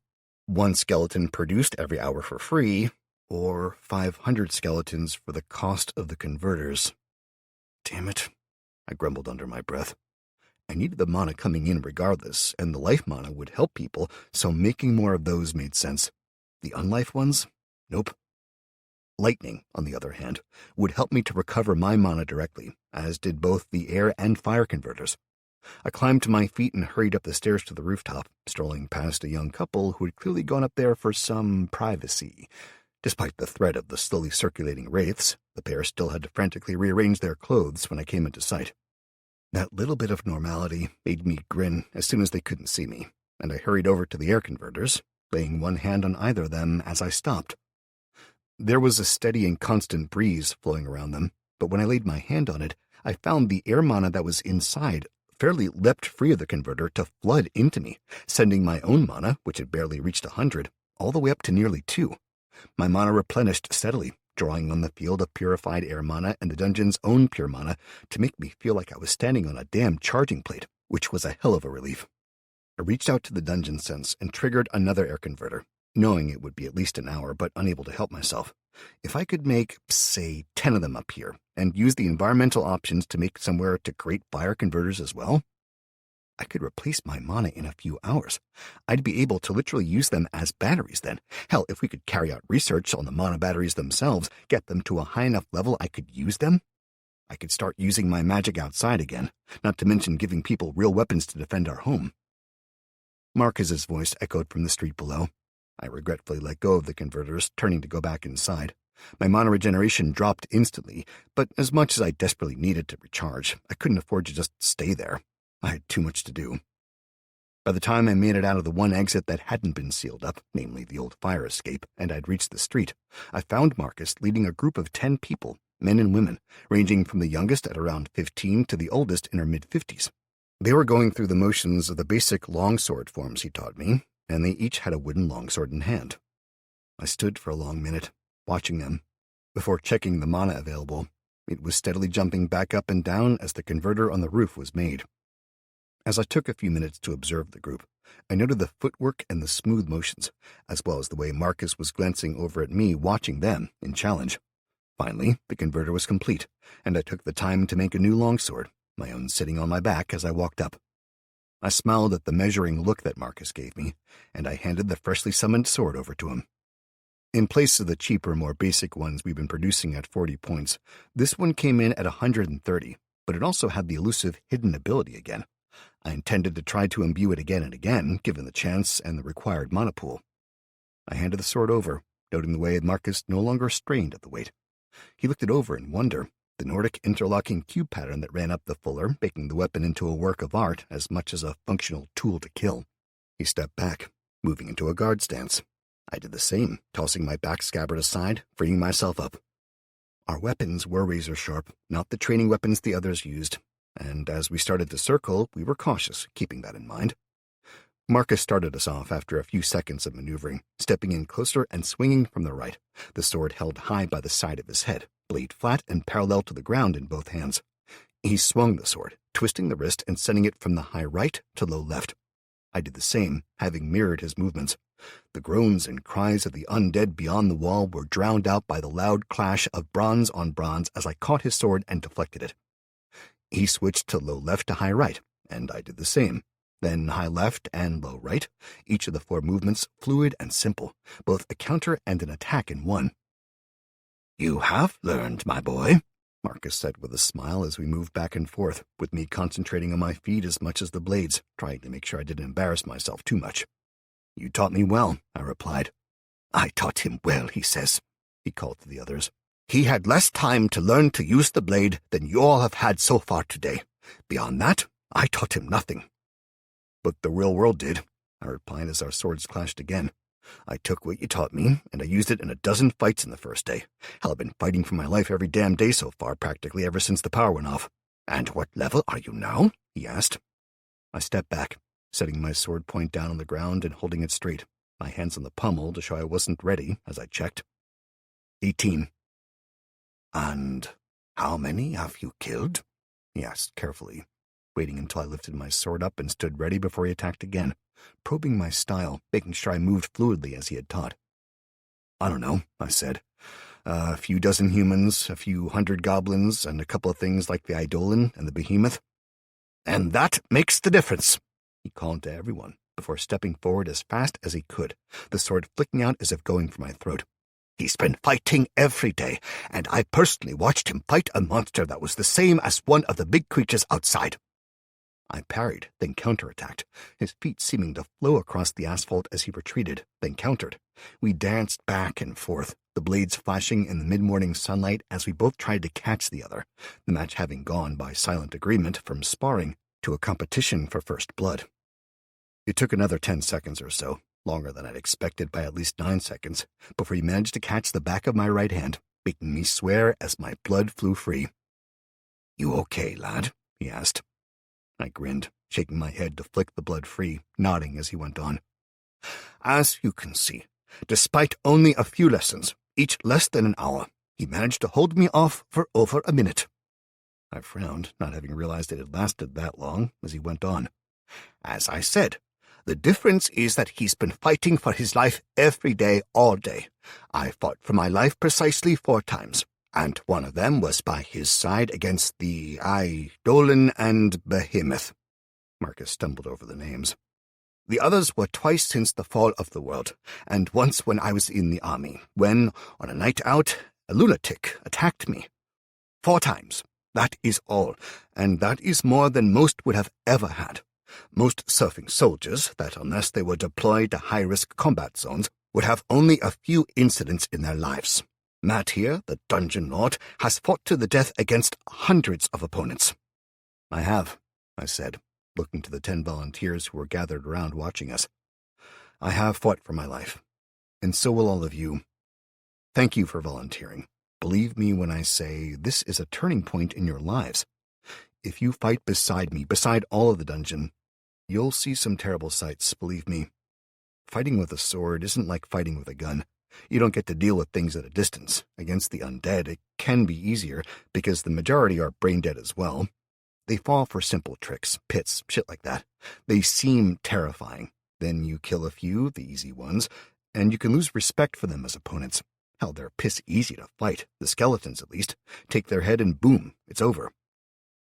1 skeleton produced every hour for free, or 500 skeletons for the cost of the converters. Damn it, I grumbled under my breath. I needed the mana coming in regardless, and the life mana would help people, so making more of those made sense. The unlife ones? Nope. Lightning, on the other hand, would help me to recover my mana directly, as did both the air and fire converters. I climbed to my feet and hurried up the stairs to the rooftop, strolling past a young couple who had clearly gone up there for some privacy. Despite the threat of the slowly circulating wraiths, the pair still had to frantically rearrange their clothes when I came into sight. That little bit of normality made me grin as soon as they couldn't see me, and I hurried over to the air converters, laying one hand on either of them as I stopped. There was a steady and constant breeze flowing around them, but when I laid my hand on it, I found the air mana that was inside fairly leapt free of the converter to flood into me, sending my own mana, which had barely reached 100, all the way up to nearly 2. My mana replenished steadily, drawing on the field of purified air mana and the dungeon's own pure mana to make me feel like I was standing on a damn charging plate, which was a hell of a relief. I reached out to the dungeon sense and triggered another air converter, knowing it would be at least an hour, but unable to help myself. If I could make, say, 10 of them up here, and use the environmental options to make somewhere to create fire converters as well, I could replace my mana in a few hours. I'd be able to literally use them as batteries then. Hell, if we could carry out research on the mana batteries themselves, get them to a high enough level I could use them, I could start using my magic outside again, not to mention giving people real weapons to defend our home. Marcus's voice echoed from the street below. I regretfully let go of the converters, turning to go back inside. My mana regeneration dropped instantly, but as much as I desperately needed to recharge, I couldn't afford to just stay there. I had too much to do. By the time I made it out of the one exit that hadn't been sealed up, namely the old fire escape, and I'd reached the street, I found Marcus leading a group of 10 people, men and women, ranging from the youngest at around 15 to the oldest in her mid-50s. They were going through the motions of the basic longsword forms he taught me, and they each had a wooden longsword in hand. I stood for a long minute, watching them. Before checking the mana available, it was steadily jumping back up and down as the converter on the roof was made. As I took a few minutes to observe the group, I noted the footwork and the smooth motions, as well as the way Marcus was glancing over at me, watching them in challenge. Finally, the converter was complete, and I took the time to make a new longsword, my own sitting on my back as I walked up. I smiled at the measuring look that Marcus gave me, and I handed the freshly summoned sword over to him. In place of the cheaper, more basic ones we've been producing at 40 points, this one came in at 130, but it also had the elusive hidden ability again. I intended to try to imbue it again and again, given the chance and the required mana pool. I handed the sword over, noting the way Marcus no longer strained at the weight. He looked it over in wonder, the Nordic interlocking cube pattern that ran up the fuller, making the weapon into a work of art as much as a functional tool to kill. He stepped back, moving into a guard stance. I did the same, tossing my back scabbard aside, freeing myself up. Our weapons were razor-sharp, not the training weapons the others used, and as we started to circle, we were cautious, keeping that in mind. Marcus started us off after a few seconds of maneuvering, stepping in closer and swinging from the right, the sword held high by the side of his head, blade flat and parallel to the ground in both hands. He swung the sword, twisting the wrist and sending it from the high right to low left. I did the same, having mirrored his movements. The groans and cries of the undead beyond the wall were drowned out by the loud clash of bronze on bronze as I caught his sword and deflected it. He switched to low left to high right, and I did the same. Then high left and low right, each of the 4 movements fluid and simple, both a counter and an attack in one. "You have learned, my boy," Marcus said with a smile as we moved back and forth, with me concentrating on my feet as much as the blades, trying to make sure I didn't embarrass myself too much. "You taught me well," I replied. "I taught him well," he says, he called to the others. "He had less time to learn to use the blade than you all have had so far today. Beyond that, I taught him nothing." But the real world did, I replied as our swords clashed again. I took what you taught me, and I used it in a dozen fights in the first day. Hell, I've been fighting for my life every damn day so far, practically ever since the power went off. And what level are you now? He asked. I stepped back, setting my sword point down on the ground and holding it straight, my hands on the pommel to show I wasn't ready as I checked. 18. And how many have you killed? He asked carefully, waiting until I lifted my sword up and stood ready before he attacked again, probing my style, making sure I moved fluidly as he had taught. I don't know, I said. A few dozen humans, a few hundred goblins, and a couple of things like the Eidolon and the behemoth. And that makes the difference, he called to everyone, before stepping forward as fast as he could, the sword flicking out as if going for my throat. He's been fighting every day, and I personally watched him fight a monster that was the same as one of the big creatures outside. I parried, then counterattacked, his feet seeming to flow across the asphalt as he retreated, then countered. We danced back and forth, the blades flashing in the mid-morning sunlight as we both tried to catch the other, the match having gone by silent agreement from sparring to a competition for first blood. It took another 10 seconds or so, longer than I'd expected by at least 9 seconds, before he managed to catch the back of my right hand, making me swear as my blood flew free. You okay, lad? He asked. I grinned, shaking my head to flick the blood free, nodding as he went on. As you can see, despite only a few lessons, each less than an hour, he managed to hold me off for over a minute. I frowned, not having realized it had lasted that long, as he went on. As I said, the difference is that he's been fighting for his life every day, all day. I fought for my life precisely 4 times, and one of them was by his side against the Eidolon and Behemoth. Marcus stumbled over the names. The others were twice since the fall of the world, and once when I was in the army, when, on a night out, a lunatic attacked me. 4 times. That is all, and that is more than most would have ever had. Most surfing soldiers, that unless they were deployed to high-risk combat zones, would have only a few incidents in their lives. Matt here, the Dungeon Lord, has fought to the death against hundreds of opponents. I have, I said, looking to the 10 volunteers who were gathered around watching us. I have fought for my life, and so will all of you. Thank you for volunteering. Believe me when I say this is a turning point in your lives. If you fight beside me, beside all of the dungeon, you'll see some terrible sights, believe me. Fighting with a sword isn't like fighting with a gun. You don't get to deal with things at a distance. Against the undead, it can be easier, because the majority are brain-dead as well. They fall for simple tricks, pits, shit like that. They seem terrifying. Then you kill a few, the easy ones, and you can lose respect for them as opponents. Hell, they're piss easy to fight, the skeletons at least. Take their head and boom, it's over.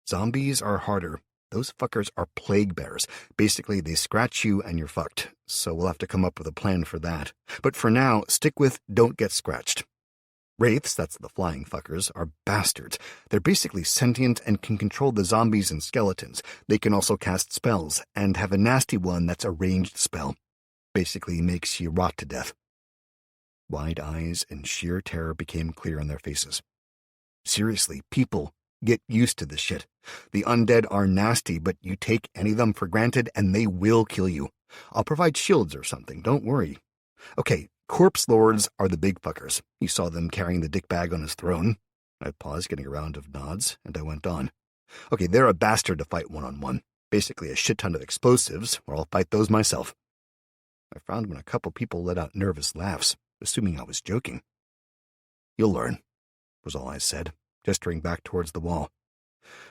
Zombies are harder. Those fuckers are plague bearers. Basically, they scratch you and you're fucked, so we'll have to come up with a plan for that. But for now, stick with don't get scratched. Wraiths, that's the flying fuckers, are bastards. They're basically sentient and can control the zombies and skeletons. They can also cast spells, and have a nasty one that's a ranged spell. Basically makes you rot to death. Wide eyes and sheer terror became clear on their faces. Seriously, people, get used to this shit. The undead are nasty, but you take any of them for granted and they will kill you. I'll provide shields or something, don't worry. Okay, corpse lords are the big fuckers. You saw them carrying the dick bag on his throne. I paused, getting a round of nods, and I went on. Okay, they're a bastard to fight one-on-one. Basically a shit ton of explosives, or I'll fight those myself. I frowned when a couple people let out nervous laughs, assuming I was joking. You'll learn, was all I said, gesturing back towards the wall.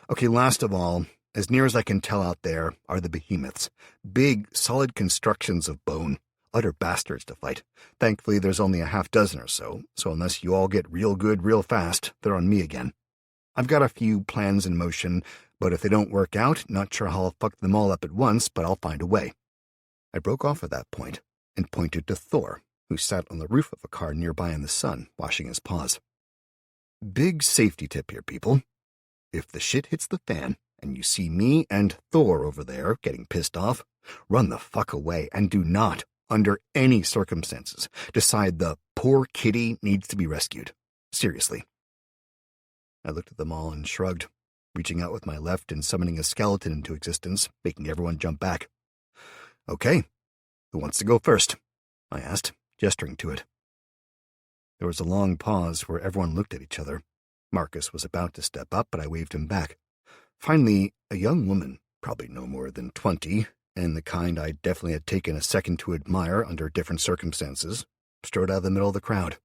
Okay, last of all, as near as I can tell out there, are the behemoths. Big, solid constructions of bone. Utter bastards to fight. Thankfully, there's only a half-dozen or so unless you all get real good real fast, they're on me again. I've got a few plans in motion, but if they don't work out, not sure how I'll fuck them all up at once, but I'll find a way. I broke off at that point and pointed to Thor, who sat on the roof of a car nearby in the sun, washing his paws. Big safety tip here, people. If the shit hits the fan, and you see me and Thor over there getting pissed off, run the fuck away and do not, under any circumstances, decide the poor kitty needs to be rescued. Seriously. I looked at them all and shrugged, reaching out with my left and summoning a skeleton into existence, making everyone jump back. Okay, who wants to go first? I asked, gesturing to it. There was a long pause where everyone looked at each other. Marcus was about to step up, but I waved him back. Finally, a young woman, probably no more than 20, and the kind I definitely had taken a second to admire under different circumstances, strode out of the middle of the crowd.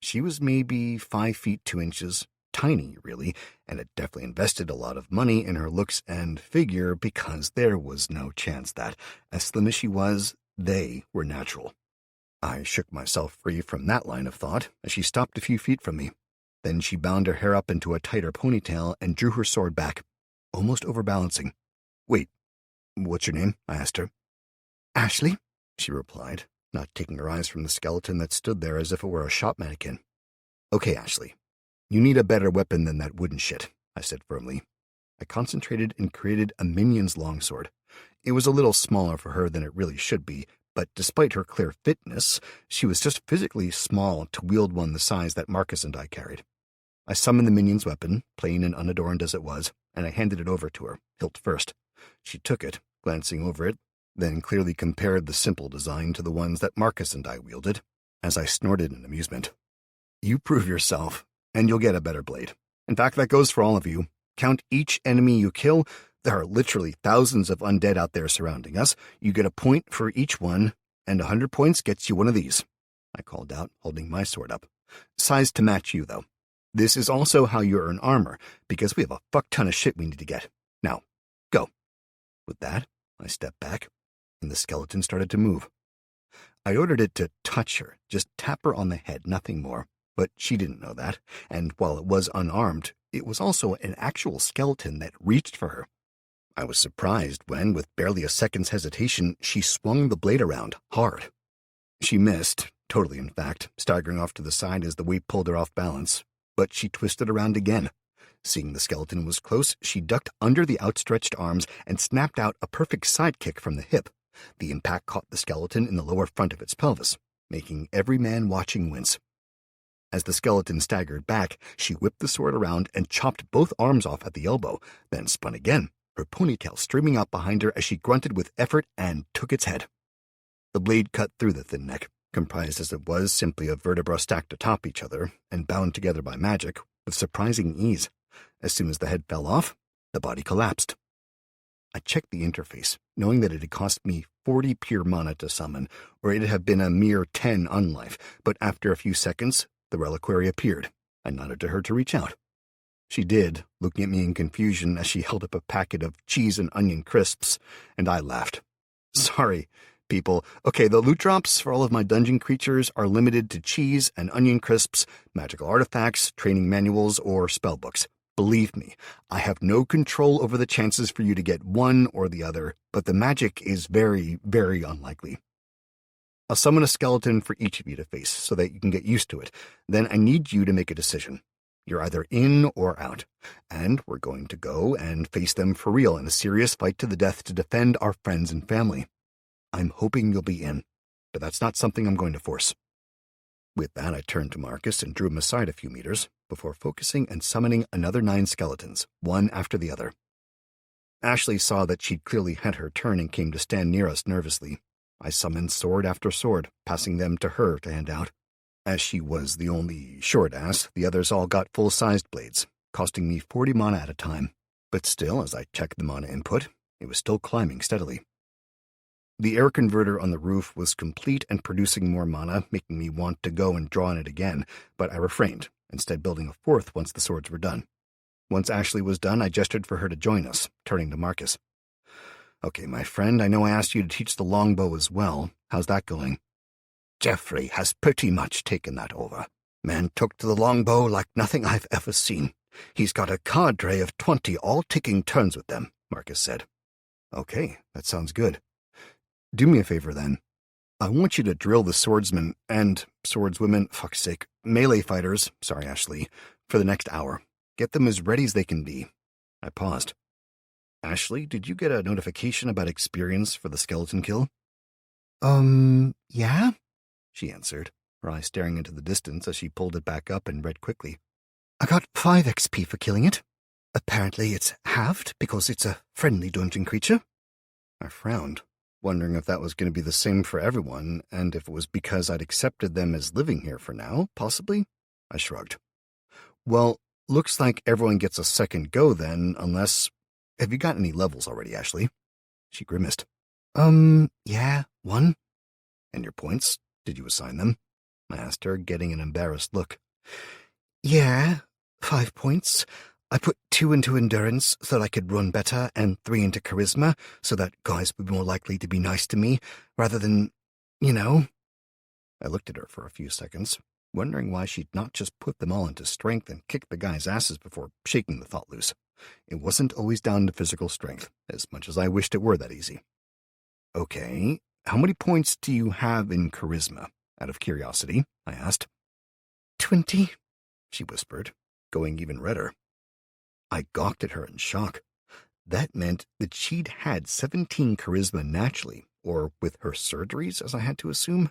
She was maybe 5 feet 2 inches, tiny, really, and had definitely invested a lot of money in her looks and figure because there was no chance that, as slim as she was, they were natural. I shook myself free from that line of thought as she stopped a few feet from me. Then she bound her hair up into a tighter ponytail and drew her sword back, almost overbalancing. Wait, what's your name? I asked her. Ashley, she replied, not taking her eyes from the skeleton that stood there as if it were a shop mannequin. Okay, Ashley. You need a better weapon than that wooden shit, I said firmly. I concentrated and created a minion's longsword. It was a little smaller for her than it really should be, but despite her clear fitness, she was just physically small to wield one the size that Marcus and I carried. I summoned the minion's weapon, plain and unadorned as it was, and I handed it over to her, hilt first. She took it, glancing over it, then clearly compared the simple design to the ones that Marcus and I wielded, as I snorted in amusement. You prove yourself, and you'll get a better blade. In fact, that goes for all of you. Count each enemy you kill. There are literally thousands of undead out there surrounding us. You get a point for each one, and 100 points gets you one of these, I called out, holding my sword up. Size to match you, though. This is also how you earn armor, because we have a fuck ton of shit we need to get. Now, go. With that, I stepped back, and the skeleton started to move. I ordered it to touch her, just tap her on the head, nothing more. But she didn't know that, and while it was unarmed, it was also an actual skeleton that reached for her. I was surprised when, with barely a second's hesitation, she swung the blade around, hard. She missed, totally in fact, staggering off to the side as the weight pulled her off balance, but she twisted around again. Seeing the skeleton was close, she ducked under the outstretched arms and snapped out a perfect sidekick from the hip. The impact caught the skeleton in the lower front of its pelvis, making every man watching wince. As the skeleton staggered back, she whipped the sword around and chopped both arms off at the elbow, then spun again, her ponytail streaming out behind her as she grunted with effort and took its head. The blade cut through the thin neck, comprised as it was simply of vertebrae stacked atop each other and bound together by magic, with surprising ease. As soon as the head fell off, the body collapsed. I checked the interface, knowing that it had cost me 40 pure mana to summon, or it'd have been a mere 10 unlife, but after a few seconds, the reliquary appeared. I nodded to her to reach out. She did, looking at me in confusion as she held up a packet of cheese and onion crisps, and I laughed. Sorry, people. Okay, the loot drops for all of my dungeon creatures are limited to cheese and onion crisps, magical artifacts, training manuals, or spellbooks. Believe me, I have no control over the chances for you to get one or the other, but the magic is very, very unlikely. I'll summon a skeleton for each of you to face so that you can get used to it. Then I need you to make a decision. You're either in or out, and we're going to go and face them for real in a serious fight to the death to defend our friends and family. I'm hoping you'll be in, but that's not something I'm going to force. With that, I turned to Marcus and drew him aside a few meters before focusing and summoning another 9 skeletons, one after the other. Ashley saw that she'd clearly had her turn and came to stand near us nervously. I summoned sword after sword, passing them to her to hand out. As she was the only short-ass, the others all got full-sized blades, costing me 40 mana at a time. But still, as I checked the mana input, it was still climbing steadily. The air converter on the roof was complete and producing more mana, making me want to go and draw on it again, but I refrained, instead building a 4th once the swords were done. Once Ashley was done, I gestured for her to join us, turning to Marcus. Okay, my friend, I know I asked you to teach the longbow as well. How's that going? Jeffrey has pretty much taken that over. Man took to the longbow like nothing I've ever seen. He's got a cadre of 20 all taking turns with them, Marcus said. Okay, that sounds good. Do me a favor then. I want you to drill the swordsmen and swordswomen, fuck's sake, melee fighters, sorry Ashley, for the next hour. Get them as ready as they can be. I paused. Ashley, did you get a notification about experience for the skeleton kill? Yeah? She answered, her eyes staring into the distance as she pulled it back up and read quickly. I got 5 XP for killing it. Apparently it's halved because it's a friendly dungeon creature. I frowned. wondering if that was going to be the same for everyone, and if it was because I'd accepted them as living here for now, possibly. I shrugged. Well, looks like everyone gets a second go then, unless... Have you got any levels already, Ashley? She grimaced. Yeah, 1. And your points? Did you assign them? I asked her, getting an embarrassed look. Yeah, 5 points. I put 2 into endurance so that I could run better, and 3 into charisma so that guys would be more likely to be nice to me, rather than, I looked at her for a few seconds, wondering why she'd not just put them all into strength and kick the guys' asses before shaking the thought loose. It wasn't always down to physical strength, as much as I wished it were that easy. Okay, how many points do you have in charisma? Out of curiosity, I asked. 20, she whispered, going even redder. I gawked at her in shock. That meant that she'd had 17 charisma naturally, or with her surgeries, as I had to assume.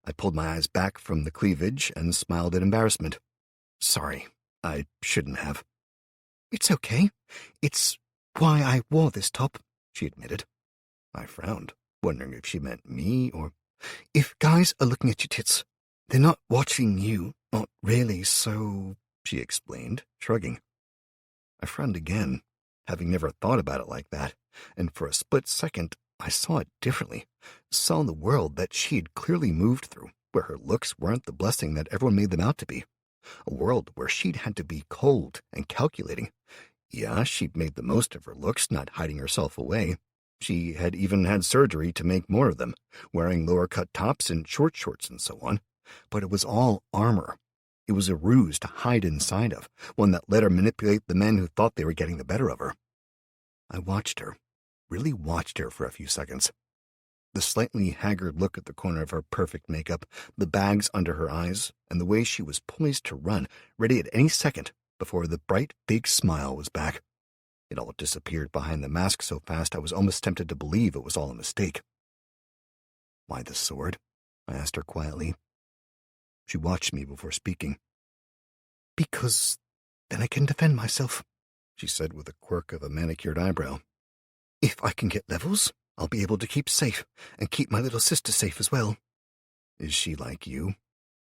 I pulled my eyes back from the cleavage and smiled in embarrassment. Sorry, I shouldn't have. It's okay. It's why I wore this top, she admitted. I frowned, wondering if she meant me or... If guys are looking at your tits, they're not watching you, not really, so... she explained, shrugging. I frowned again, having never thought about it like that, and for a split second I saw it differently, saw the world that she'd clearly moved through, where her looks weren't the blessing that everyone made them out to be. A world where she'd had to be cold and calculating. Yeah, she'd made the most of her looks, not hiding herself away. She had even had surgery to make more of them, wearing lower-cut tops and short shorts and so on. But it was all armor. It was a ruse to hide inside of, one that let her manipulate the men who thought they were getting the better of her. I watched her, really watched her for a few seconds. The slightly haggard look at the corner of her perfect makeup, the bags under her eyes, and the way she was poised to run, ready at any second, before the bright, big smile was back. It all disappeared behind the mask so fast I was almost tempted to believe it was all a mistake. Why the sword? I asked her quietly. She watched me before speaking. Because then I can defend myself, she said with a quirk of a manicured eyebrow. If I can get levels, I'll be able to keep safe, and keep my little sister safe as well. Is she like you?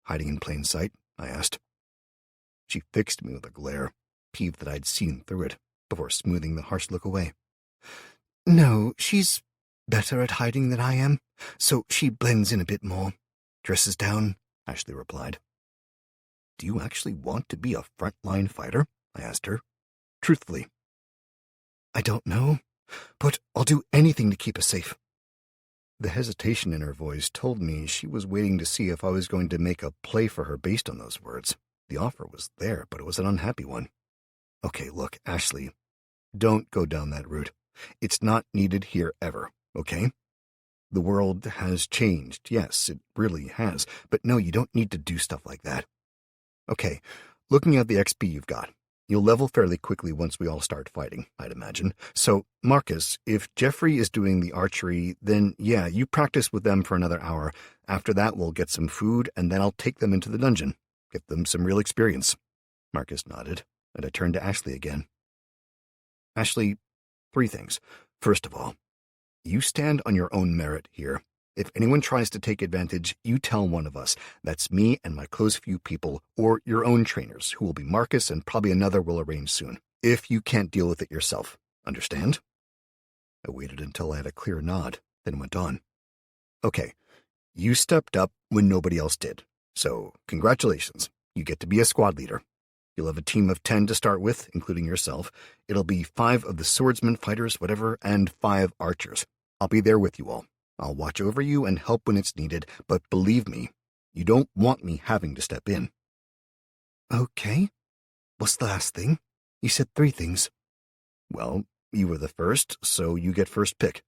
Hiding in plain sight? I asked. She fixed me with a glare, peeved that I'd seen through it, before smoothing the harsh look away. No, she's better at hiding than I am, so she blends in a bit more. Dresses down, Ashley replied. Do you actually want to be a frontline fighter? I asked her, truthfully. I don't know, but I'll do anything to keep us safe. The hesitation in her voice told me she was waiting to see if I was going to make a play for her based on those words. The offer was there, but it was an unhappy one. Okay, look, Ashley, don't go down that route. It's not needed here ever, okay? The world has changed, yes, it really has, but no, you don't need to do stuff like that. Okay, looking at the XP you've got, you'll level fairly quickly once we all start fighting, I'd imagine. So, Marcus, if Jeffrey is doing the archery, then yeah, you practice with them for another hour. After that, we'll get some food, and then I'll take them into the dungeon. Get them some real experience. Marcus nodded, and I turned to Ashley again. Ashley, 3 things. First of all, you stand on your own merit here. If anyone tries to take advantage, you tell one of us. That's me and my close few people, or your own trainers, who will be Marcus and probably another we'll arrange soon, if you can't deal with it yourself. Understand? I waited until I had a clear nod, then went on. Okay, you stepped up when nobody else did. So, congratulations. You get to be a squad leader. You'll have a team of 10 to start with, including yourself. It'll be 5 of the swordsmen, fighters, whatever, and 5 archers. I'll be there with you all. I'll watch over you and help when it's needed, but believe me, you don't want me having to step in. Okay. What's the last thing? You said 3 things. Well, you were the first, so you get first pick.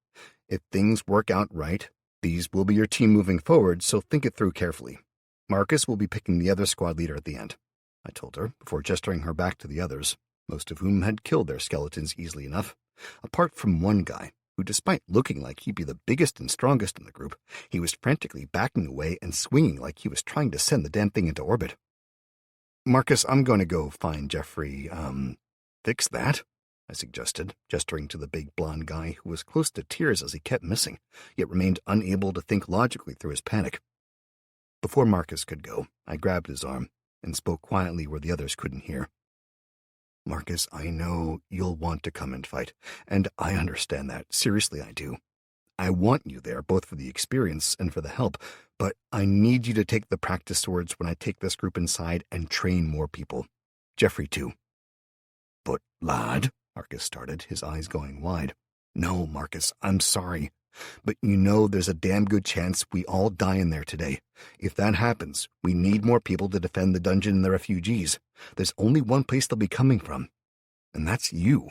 If things work out right, these will be your team moving forward, so think it through carefully. Marcus will be picking the other squad leader at the end, I told her, before gesturing her back to the others, most of whom had killed their skeletons easily enough, apart from one guy, who, despite looking like he'd be the biggest and strongest in the group, he was frantically backing away and swinging like he was trying to send the damn thing into orbit. Marcus, I'm going to go find Jeffrey, fix that? I suggested, gesturing to the big blonde guy who was close to tears as he kept missing, yet remained unable to think logically through his panic. Before Marcus could go, I grabbed his arm and spoke quietly where the others couldn't hear. Marcus, I know you'll want to come and fight, and I understand that. Seriously, I do. I want you there, both for the experience and for the help, but I need you to take the practice swords when I take this group inside and train more people. Jeffrey, too. But, lad, Marcus started, his eyes going wide. No, Marcus, I'm sorry. But you know there's a damn good chance we all die in there today. If that happens, we need more people to defend the dungeon and the refugees. There's only one place they'll be coming from, and that's you.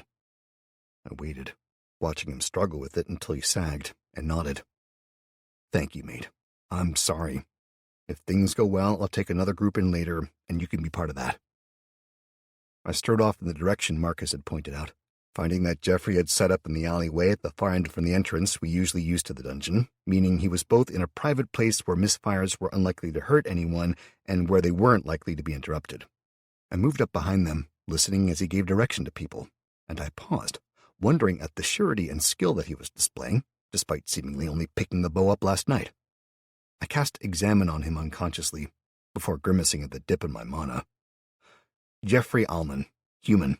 I waited, watching him struggle with it until he sagged and nodded. Thank you, mate. I'm sorry. If things go well, I'll take another group in later, and you can be part of that. I strode off in the direction Marcus had pointed out, finding that Jeffrey had set up in the alleyway at the far end from the entrance we usually use to the dungeon, meaning he was both in a private place where misfires were unlikely to hurt anyone and where they weren't likely to be interrupted. I moved up behind them, listening as he gave direction to people, and I paused, wondering at the surety and skill that he was displaying, despite seemingly only picking the bow up last night. I cast Examine on him unconsciously, before grimacing at the dip in my mana. Jeffrey Allman, human.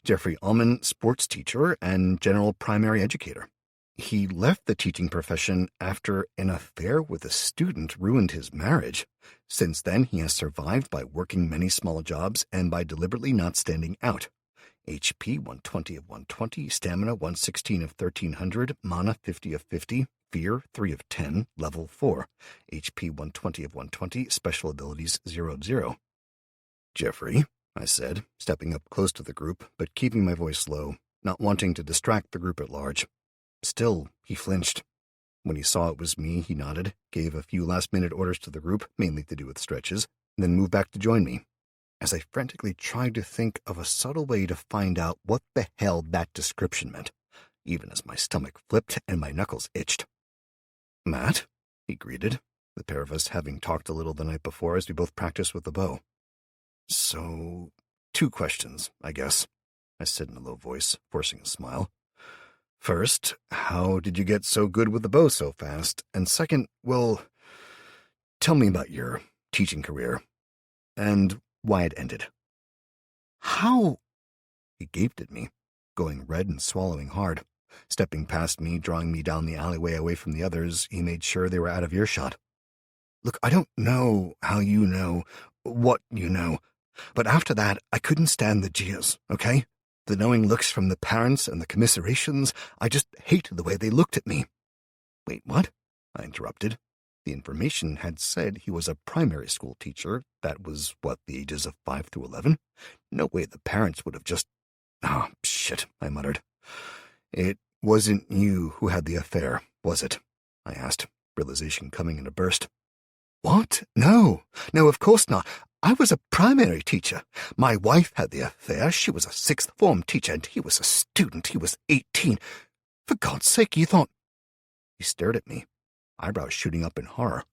Jeffrey Allman, sports teacher and general primary educator. He left the teaching profession after an affair with a student ruined his marriage. Since then, he has survived by working many small jobs and by deliberately not standing out. HP 120 of 120, Stamina 116 of 1300, Mana 50 of 50, Fear 3 of 10, Level 4, HP 120 of 120, Special Abilities 0/0. Jeffrey, I said, stepping up close to the group, but keeping my voice low, not wanting to distract the group at large. Still, he flinched. When he saw it was me, he nodded, gave a few last-minute orders to the group, mainly to do with stretches, and then moved back to join me, as I frantically tried to think of a subtle way to find out what the hell that description meant, even as my stomach flipped and my knuckles itched. Matt, he greeted, the pair of us having talked a little the night before as we both practiced with the bow. So, 2 questions, I guess, I said in a low voice, forcing a smile. First, how did you get so good with the bow so fast? And second, well, tell me about your teaching career, and why it ended. How? He gaped at me, going red and swallowing hard. Stepping past me, drawing me down the alleyway away from the others, he made sure they were out of earshot. Look, I don't know how you know what you know, but after that, I couldn't stand the jeers, okay? The knowing looks from the parents and the commiserations, I just hated the way they looked at me. Wait, what? I interrupted. The information had said he was a primary school teacher. That was, what, the ages of 5 through 11? No way the parents would have just... Oh, shit, I muttered. It wasn't you who had the affair, was it? I asked, realization coming in a burst. What? No, of course not. I was a primary teacher. My wife had the affair. She was a 6th form teacher, and he was a student. He was 18. For God's sake, you thought... He stared at me, eyebrows shooting up in horror.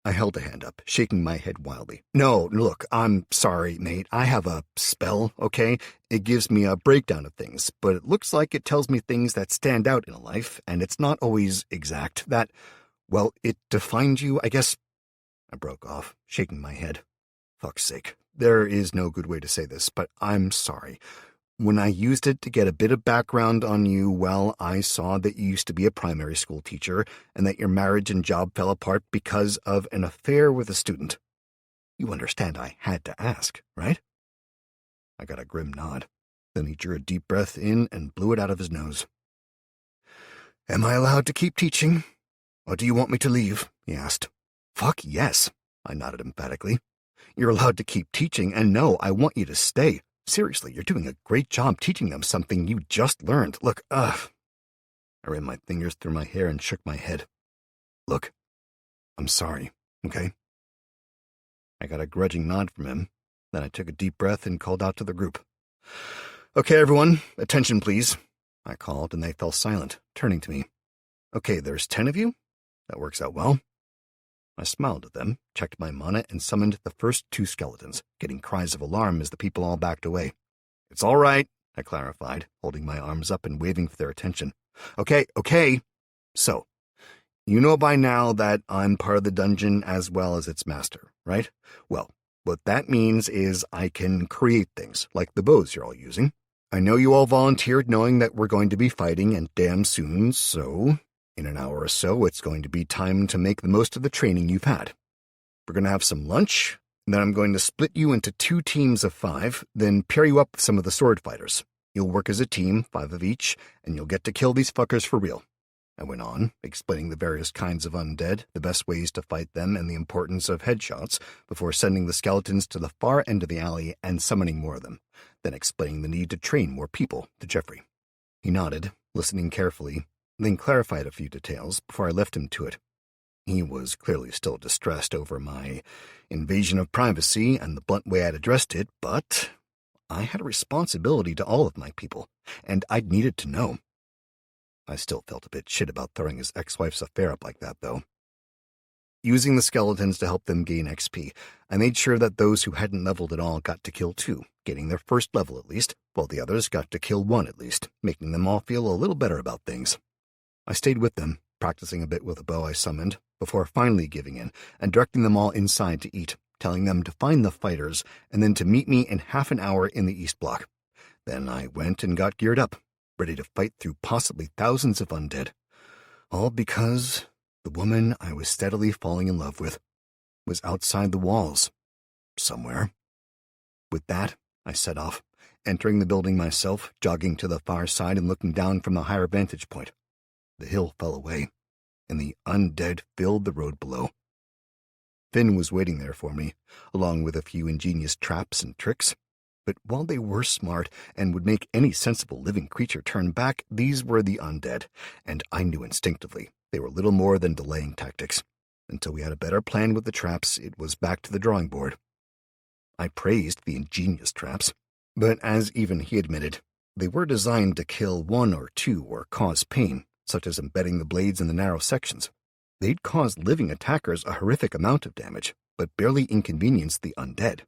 I held a hand up, shaking my head wildly. No, look, I'm sorry, mate. I have a spell, okay? It gives me a breakdown of things, but it looks like it tells me things that stand out in a life, and it's not always exact. That, well, it defined you, I guess... I broke off, shaking my head. Fuck's sake. There is no good way to say this, but I'm sorry. When I used it to get a bit of background on you, well, I saw that you used to be a primary school teacher and that your marriage and job fell apart because of an affair with a student. You understand I had to ask, right? I got a grim nod. Then he drew a deep breath in and blew it out of his nose. Am I allowed to keep teaching? Or do you want me to leave? He asked. Fuck yes, I nodded emphatically. You're allowed to keep teaching, and no, I want you to stay. Seriously, you're doing a great job teaching them something you just learned. Look, I ran my fingers through my hair and shook my head. Look, I'm sorry, okay? I got a grudging nod from him. Then I took a deep breath and called out to the group. Okay, everyone, attention, please. I called, and they fell silent, turning to me. Okay, there's 10 of you? That works out well. I smiled at them, checked my mana, and summoned the first 2 skeletons, getting cries of alarm as the people all backed away. It's all right, I clarified, holding my arms up and waving for their attention. Okay. So, you know by now that I'm part of the dungeon as well as its master, right? Well, what that means is I can create things, like the bows you're all using. I know you all volunteered knowing that we're going to be fighting, and damn soon, so in an hour or so, it's going to be time to make the most of the training you've had. We're going to have some lunch, and then I'm going to split you into 2 teams of 5, then pair you up with some of the sword fighters. You'll work as a team, 5 of each, and you'll get to kill these fuckers for real. I went on, explaining the various kinds of undead, the best ways to fight them, and the importance of headshots, before sending the skeletons to the far end of the alley and summoning more of them, then explaining the need to train more people to Jeffrey. He nodded, listening carefully, then clarified a few details before I left him to it. He was clearly still distressed over my invasion of privacy and the blunt way I'd addressed it, but I had a responsibility to all of my people, and I'd needed to know. I still felt a bit shit about throwing his ex-wife's affair up like that, though. Using the skeletons to help them gain XP, I made sure that those who hadn't leveled at all got to kill 2, getting their first level at least, while the others got to kill 1 at least, making them all feel a little better about things. I stayed with them, practicing a bit with a bow I summoned, before finally giving in and directing them all inside to eat, telling them to find the fighters and then to meet me in half an hour in the East Block. Then I went and got geared up, ready to fight through possibly thousands of undead, all because the woman I was steadily falling in love with was outside the walls, somewhere. With that, I set off, entering the building myself, jogging to the far side and looking down from the higher vantage point. The hill fell away, and the undead filled the road below. Finn was waiting there for me, along with a few ingenious traps and tricks. But while they were smart and would make any sensible living creature turn back, these were the undead, and I knew instinctively they were little more than delaying tactics. Until we had a better plan with the traps, it was back to the drawing board. I praised the ingenious traps, but as even he admitted, they were designed to kill 1 or 2 or cause pain, such as embedding the blades in the narrow sections. They'd cause living attackers a horrific amount of damage, but barely inconvenience the undead.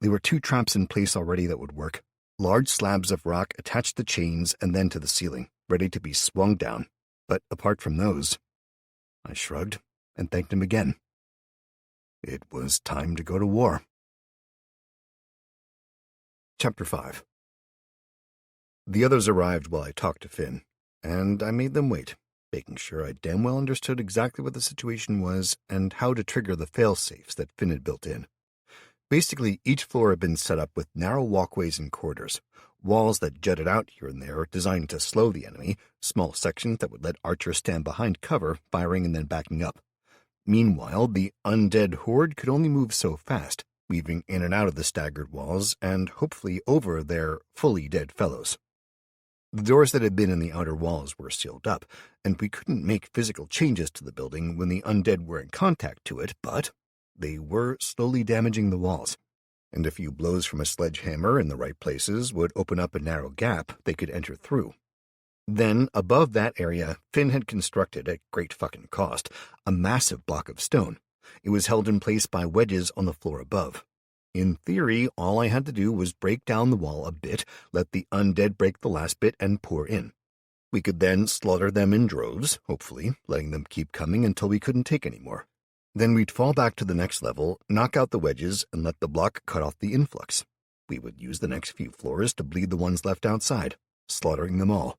There were 2 traps in place already that would work, large slabs of rock attached to chains and then to the ceiling, ready to be swung down. But apart from those, I shrugged and thanked him again. It was time to go to war. Chapter 5. The others arrived while I talked to Finn, and I made them wait, making sure I damn well understood exactly what the situation was and how to trigger the fail-safes that Finn had built in. Basically, each floor had been set up with narrow walkways and corridors, walls that jutted out here and there designed to slow the enemy, small sections that would let archers stand behind cover, firing and then backing up. Meanwhile, the undead horde could only move so fast, weaving in and out of the staggered walls and hopefully over their fully dead fellows. The doors that had been in the outer walls were sealed up, and we couldn't make physical changes to the building when the undead were in contact to it, but they were slowly damaging the walls, and a few blows from a sledgehammer in the right places would open up a narrow gap they could enter through. Then, above that area, Finn had constructed, at great fucking cost, a massive block of stone. It was held in place by wedges on the floor above. In theory, all I had to do was break down the wall a bit, let the undead break the last bit, and pour in. We could then slaughter them in droves, hopefully, letting them keep coming until we couldn't take any more. Then we'd fall back to the next level, knock out the wedges, and let the block cut off the influx. We would use the next few floors to bleed the ones left outside, slaughtering them all.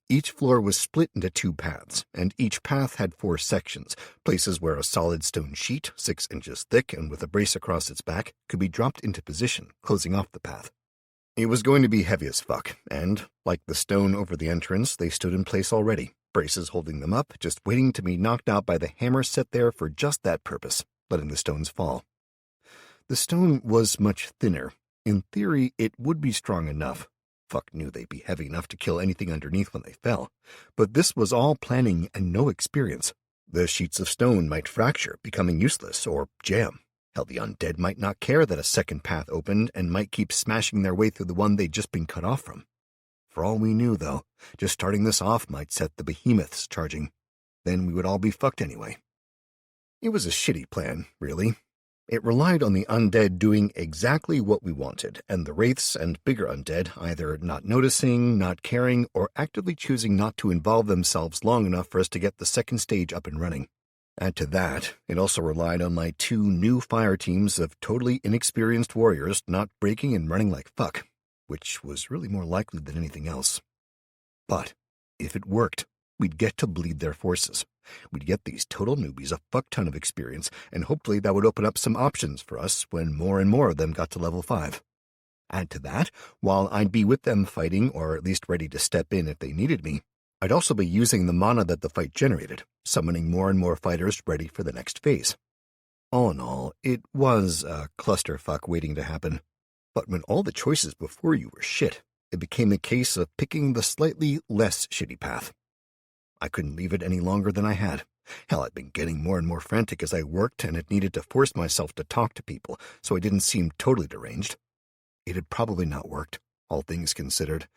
Each floor was split into 2 paths, and each path had 4 sections, places where a solid stone sheet, 6 inches thick and with a brace across its back, could be dropped into position, closing off the path. It was going to be heavy as fuck, and, like the stone over the entrance, they stood in place already, braces holding them up, just waiting to be knocked out by the hammer set there for just that purpose, letting the stones fall. The stone was much thinner. In theory, it would be strong enough. Fuck knew they'd be heavy enough to kill anything underneath when they fell. But this was all planning and no experience. The sheets of stone might fracture, becoming useless, or jam. Hell, the undead might not care that a second path opened and might keep smashing their way through the one they'd just been cut off from. For all we knew, though, just starting this off might set the behemoths charging. Then we would all be fucked anyway. It was a shitty plan, really. It relied on the undead doing exactly what we wanted, and the wraiths and bigger undead either not noticing, not caring, or actively choosing not to involve themselves long enough for us to get the second stage up and running. Add to that, it also relied on my 2 new fire teams of totally inexperienced warriors not breaking and running like fuck, which was really more likely than anything else. But if it worked, we'd get to bleed their forces. We'd get these total newbies a fuck ton of experience, and hopefully that would open up some options for us when more and more of them got to level 5. Add to that, while I'd be with them fighting, or at least ready to step in if they needed me, I'd also be using the mana that the fight generated, summoning more and more fighters ready for the next phase. All in all, it was a clusterfuck waiting to happen. But when all the choices before you were shit, it became a case of picking the slightly less shitty path. I couldn't leave it any longer than I had. Hell, I'd been getting more and more frantic as I worked, and it needed to force myself to talk to people so I didn't seem totally deranged. It had probably not worked, all things considered,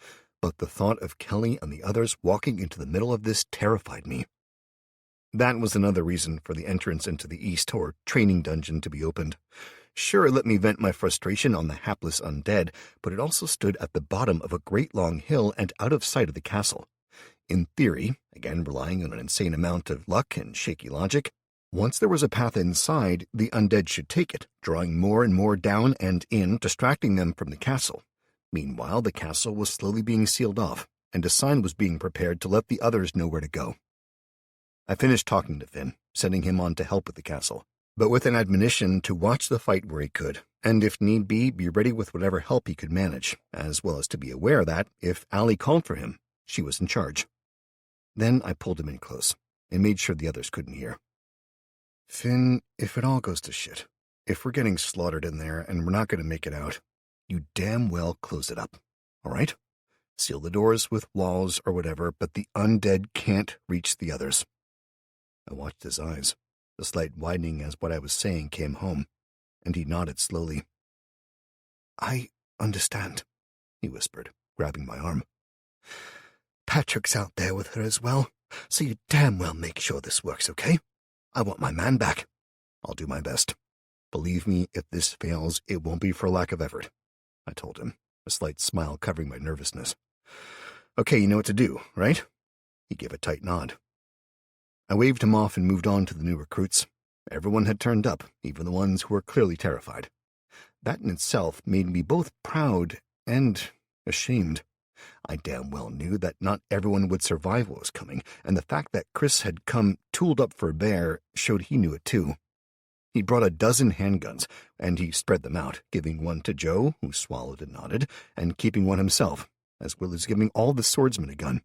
but the thought of Kelly and the others walking into the middle of this terrified me. That was another reason for the entrance into the east, or training dungeon, to be opened. Sure, it let me vent my frustration on the hapless undead, but it also stood at the bottom of a great long hill and out of sight of the castle. In theory, again relying on an insane amount of luck and shaky logic, once there was a path inside, the undead should take it, drawing more and more down and in, distracting them from the castle. Meanwhile, the castle was slowly being sealed off, and a sign was being prepared to let the others know where to go. I finished talking to Finn, sending him on to help with the castle, but with an admonition to watch the fight where he could, and if need be ready with whatever help he could manage, as well as to be aware that, if Allie called for him, she was in charge. Then I pulled him in close, and made sure the others couldn't hear. Finn, if it all goes to shit, if we're getting slaughtered in there and we're not going to make it out, you damn well close it up, all right? Seal the doors with walls or whatever, but the undead can't reach the others. I watched his eyes, the slight widening as what I was saying came home, and he nodded slowly. I understand, he whispered, grabbing my arm. Patrick's out there with her as well, so you damn well make sure this works, okay? I want my man back. I'll do my best. Believe me, if this fails, it won't be for lack of effort, I told him, a slight smile covering my nervousness. Okay, you know what to do, right? He gave a tight nod. I waved him off and moved on to the new recruits. Everyone had turned up, even the ones who were clearly terrified. That in itself made me both proud and ashamed. I damn well knew that not everyone would survive what was coming, and the fact that Chris had come tooled up for a bear showed he knew it too. He brought a dozen handguns, and he spread them out, giving one to Joe, who swallowed and nodded, and keeping one himself, as well as giving all the swordsmen a gun.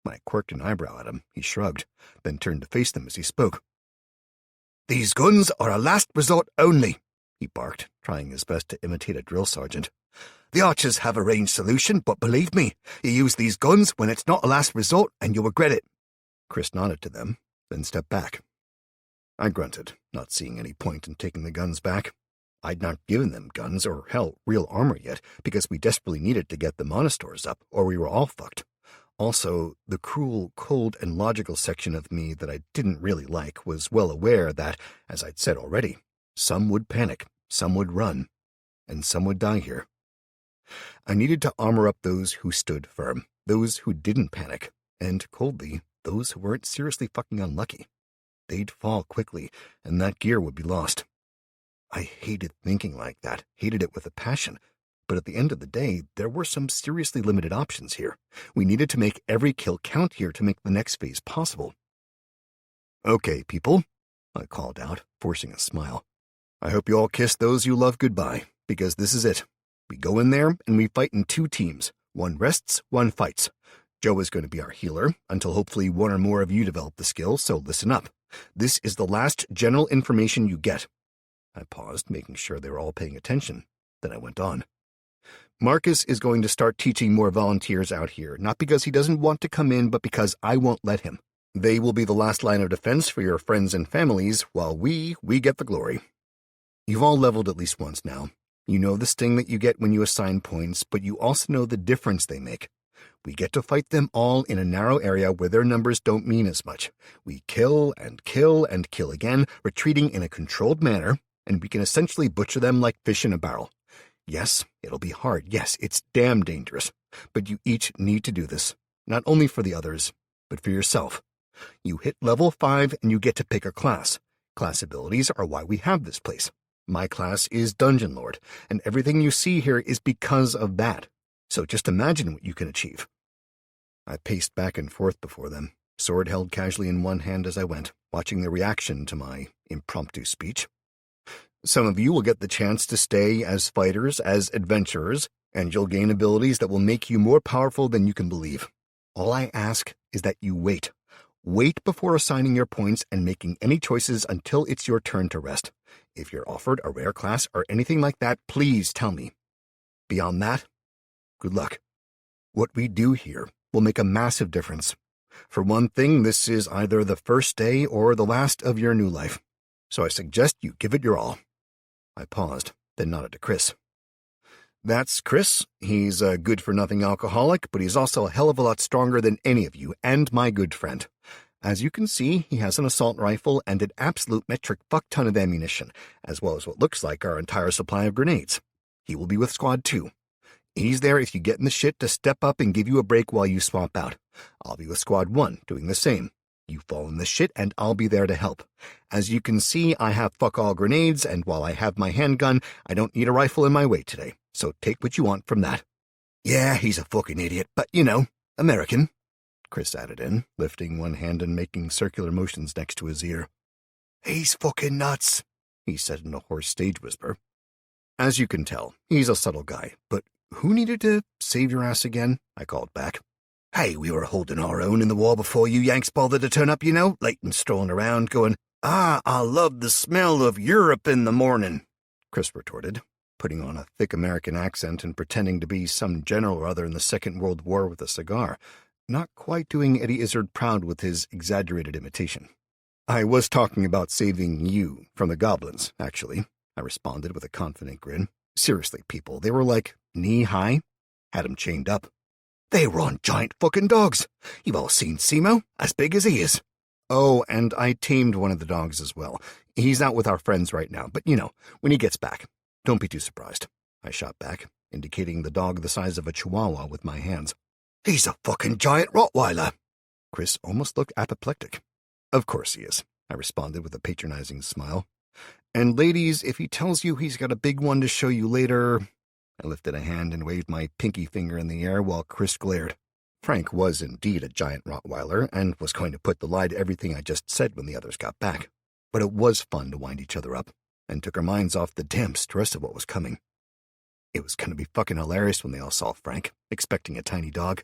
When I quirked an eyebrow at him, he shrugged, then turned to face them as he spoke. "These guns are a last resort only," he barked, trying his best to imitate a drill sergeant. "The archers have a ranged solution, but believe me, you use these guns when it's not a last resort and you'll regret it." Chris nodded to them, then stepped back. I grunted, not seeing any point in taking the guns back. I'd not given them guns or, hell, real armor yet, because we desperately needed to get the monostores up, or we were all fucked. Also, the cruel, cold, and logical section of me that I didn't really like was well aware that, as I'd said already, some would panic, some would run, and some would die here. I needed to armor up those who stood firm, those who didn't panic, and, coldly, those who weren't seriously fucking unlucky. They'd fall quickly, and that gear would be lost. I hated thinking like that, hated it with a passion, but at the end of the day, there were some seriously limited options here. We needed to make every kill count here to make the next phase possible. "Okay, people," I called out, forcing a smile. "I hope you all kiss those you love goodbye, because this is it. We go in there, and we fight in 2 teams. One rests, one fights. Joe is going to be our healer, until hopefully one or more of you develop the skill, so listen up. This is the last general information you get." I paused, making sure they were all paying attention. Then I went on. "Marcus is going to start teaching more volunteers out here, not because he doesn't want to come in, but because I won't let him. They will be the last line of defense for your friends and families, while we get the glory. You've all leveled at least once now. You know the sting that you get when you assign points, but you also know the difference they make. We get to fight them all in a narrow area where their numbers don't mean as much. We kill and kill and kill again, retreating in a controlled manner, and we can essentially butcher them like fish in a barrel. Yes, it'll be hard. Yes, it's damn dangerous. But you each need to do this, not only for the others, but for yourself. You hit level 5 and you get to pick a class. Class abilities are why we have this place. My class is Dungeon Lord, and everything you see here is because of that. So just imagine what you can achieve. I paced back and forth before them, sword held casually in one hand as I went, watching their reaction to my impromptu speech. Some of you will get the chance to stay as fighters, as adventurers, and you'll gain abilities that will make you more powerful than you can believe. All I ask is that you wait. Wait before assigning your points and making any choices until it's your turn to rest. If you're offered a rare class or anything like that, please tell me. Beyond that, good luck. What we do here will make a massive difference. For one thing, this is either the first day or the last of your new life, so I suggest you give it your all. I paused, then nodded to Chris. That's Chris. He's a good-for-nothing alcoholic, but he's also a hell of a lot stronger than any of you, and my good friend. As you can see, he has an assault rifle and an absolute metric fuck-ton of ammunition, as well as what looks like our entire supply of grenades. He will be with Squad 2. He's there if you get in the shit to step up and give you a break while you swap out. I'll be with Squad 1, doing the same. You fall in the shit, and I'll be there to help. As you can see, I have fuck-all grenades, and while I have my handgun, I don't need a rifle in my way today, so take what you want from that. Yeah, he's a fucking idiot, but, American, Chris added in, lifting one hand and making circular motions next to his ear. He's fucking nuts, he said in a hoarse stage whisper. As you can tell, he's a subtle guy, but who needed to save your ass again? I called back. Hey, we were holding our own in the war before you Yanks bothered to turn up, late and strolling around going, I love the smell of Europe in the morning, Chris retorted, putting on a thick American accent and pretending to be some general or other in the Second World War with a cigar, not quite doing Eddie Izzard proud with his exaggerated imitation. I was talking about saving you from the goblins, actually, I responded with a confident grin. Seriously, people, they were like knee-high. Had him chained up. They were on giant fucking dogs. You've all seen Simo, as big as he is. Oh, and I tamed one of the dogs as well. He's out with our friends right now, but when he gets back, don't be too surprised. I shot back, indicating the dog the size of a chihuahua with my hands. He's a fucking giant Rottweiler. Chris almost looked apoplectic. Of course he is, I responded with a patronizing smile. And ladies, if he tells you he's got a big one to show you later... I lifted a hand and waved my pinky finger in the air while Chris glared. Frank was indeed a giant Rottweiler and was going to put the lie to everything I just said when the others got back. But it was fun to wind each other up and took our minds off the damn stress of what was coming. It was going to be fucking hilarious when they all saw Frank, expecting a tiny dog.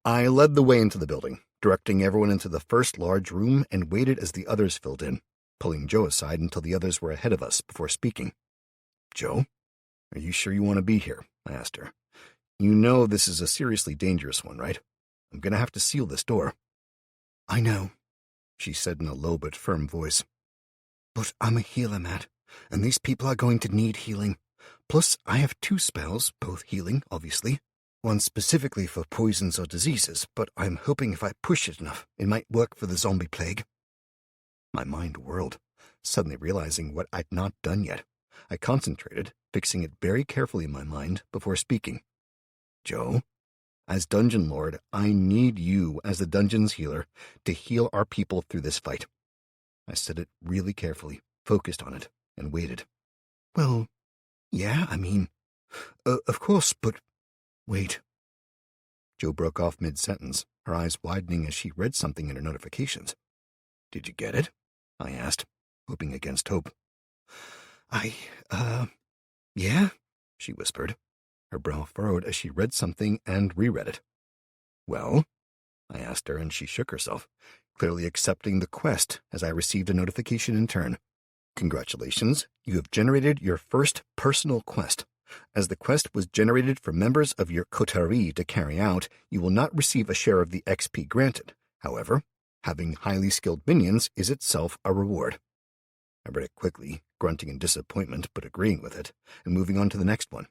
I led the way into the building, directing everyone into the first large room and waited as the others filled in, pulling Joe aside until the others were ahead of us before speaking. Joe? Are you sure you want to be here? I asked her. You know this is a seriously dangerous one, right? I'm going to have to seal this door. I know, she said in a low but firm voice. But I'm a healer, Matt, and these people are going to need healing. Plus, I have 2 spells, both healing, obviously. One specifically for poisons or diseases, but I'm hoping if I push it enough, it might work for the zombie plague. My mind whirled, suddenly realizing what I'd not done yet. I concentrated, fixing it very carefully in my mind before speaking. Joe, as Dungeon Lord, I need you as the dungeon's healer to heal our people through this fight. I said it really carefully, focused on it, and waited. Well, yeah, of course, but wait. Joe broke off mid-sentence, her eyes widening as she read something in her notifications. Did you get it? I asked, hoping against hope. Yeah, she whispered, her brow furrowed as she read something and reread it. Well? I asked her, and she shook herself, clearly accepting the quest as I received a notification in turn. Congratulations, you have generated your first personal quest. As the quest was generated for members of your coterie to carry out, you will not receive a share of the XP granted. However, having highly skilled minions is itself a reward. I read it quickly, grunting in disappointment but agreeing with it, and moving on to the next one.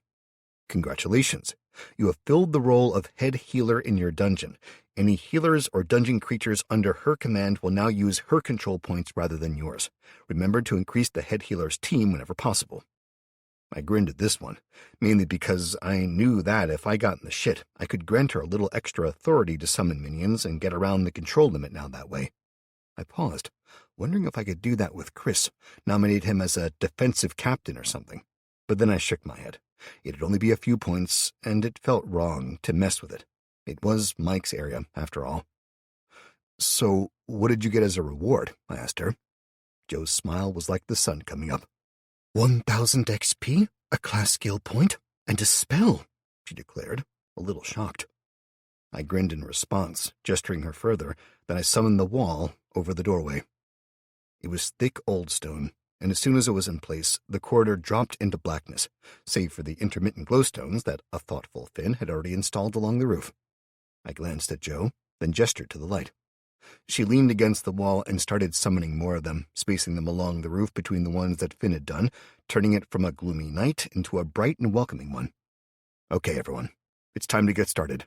Congratulations, You have filled the role of head healer in your dungeon. Any healers or dungeon creatures under her command will now use her control points rather than yours. Remember to increase the head healer's team whenever possible." I grinned at this one, mainly because I knew that if I got in the shit, I could grant her a little extra authority to summon minions and get around the control limit now that way. I paused, wondering if I could do that with Chris, nominate him as a defensive captain or something. But then I shook my head. It'd only be a few points, and it felt wrong to mess with it. It was Mike's area, after all. "So, what did you get as a reward?" I asked her. Joe's smile was like the sun coming up. 1,000 XP, a class skill point, and a spell," she declared, a little shocked. I grinned in response, gesturing her further, then I summoned the wall over the doorway. It was thick old stone, and as soon as it was in place, the corridor dropped into blackness, save for the intermittent glowstones that a thoughtful Finn had already installed along the roof. I glanced at Joe, then gestured to the light. She leaned against the wall and started summoning more of them, spacing them along the roof between the ones that Finn had done, turning it from a gloomy night into a bright and welcoming one. "Okay, everyone, it's time to get started.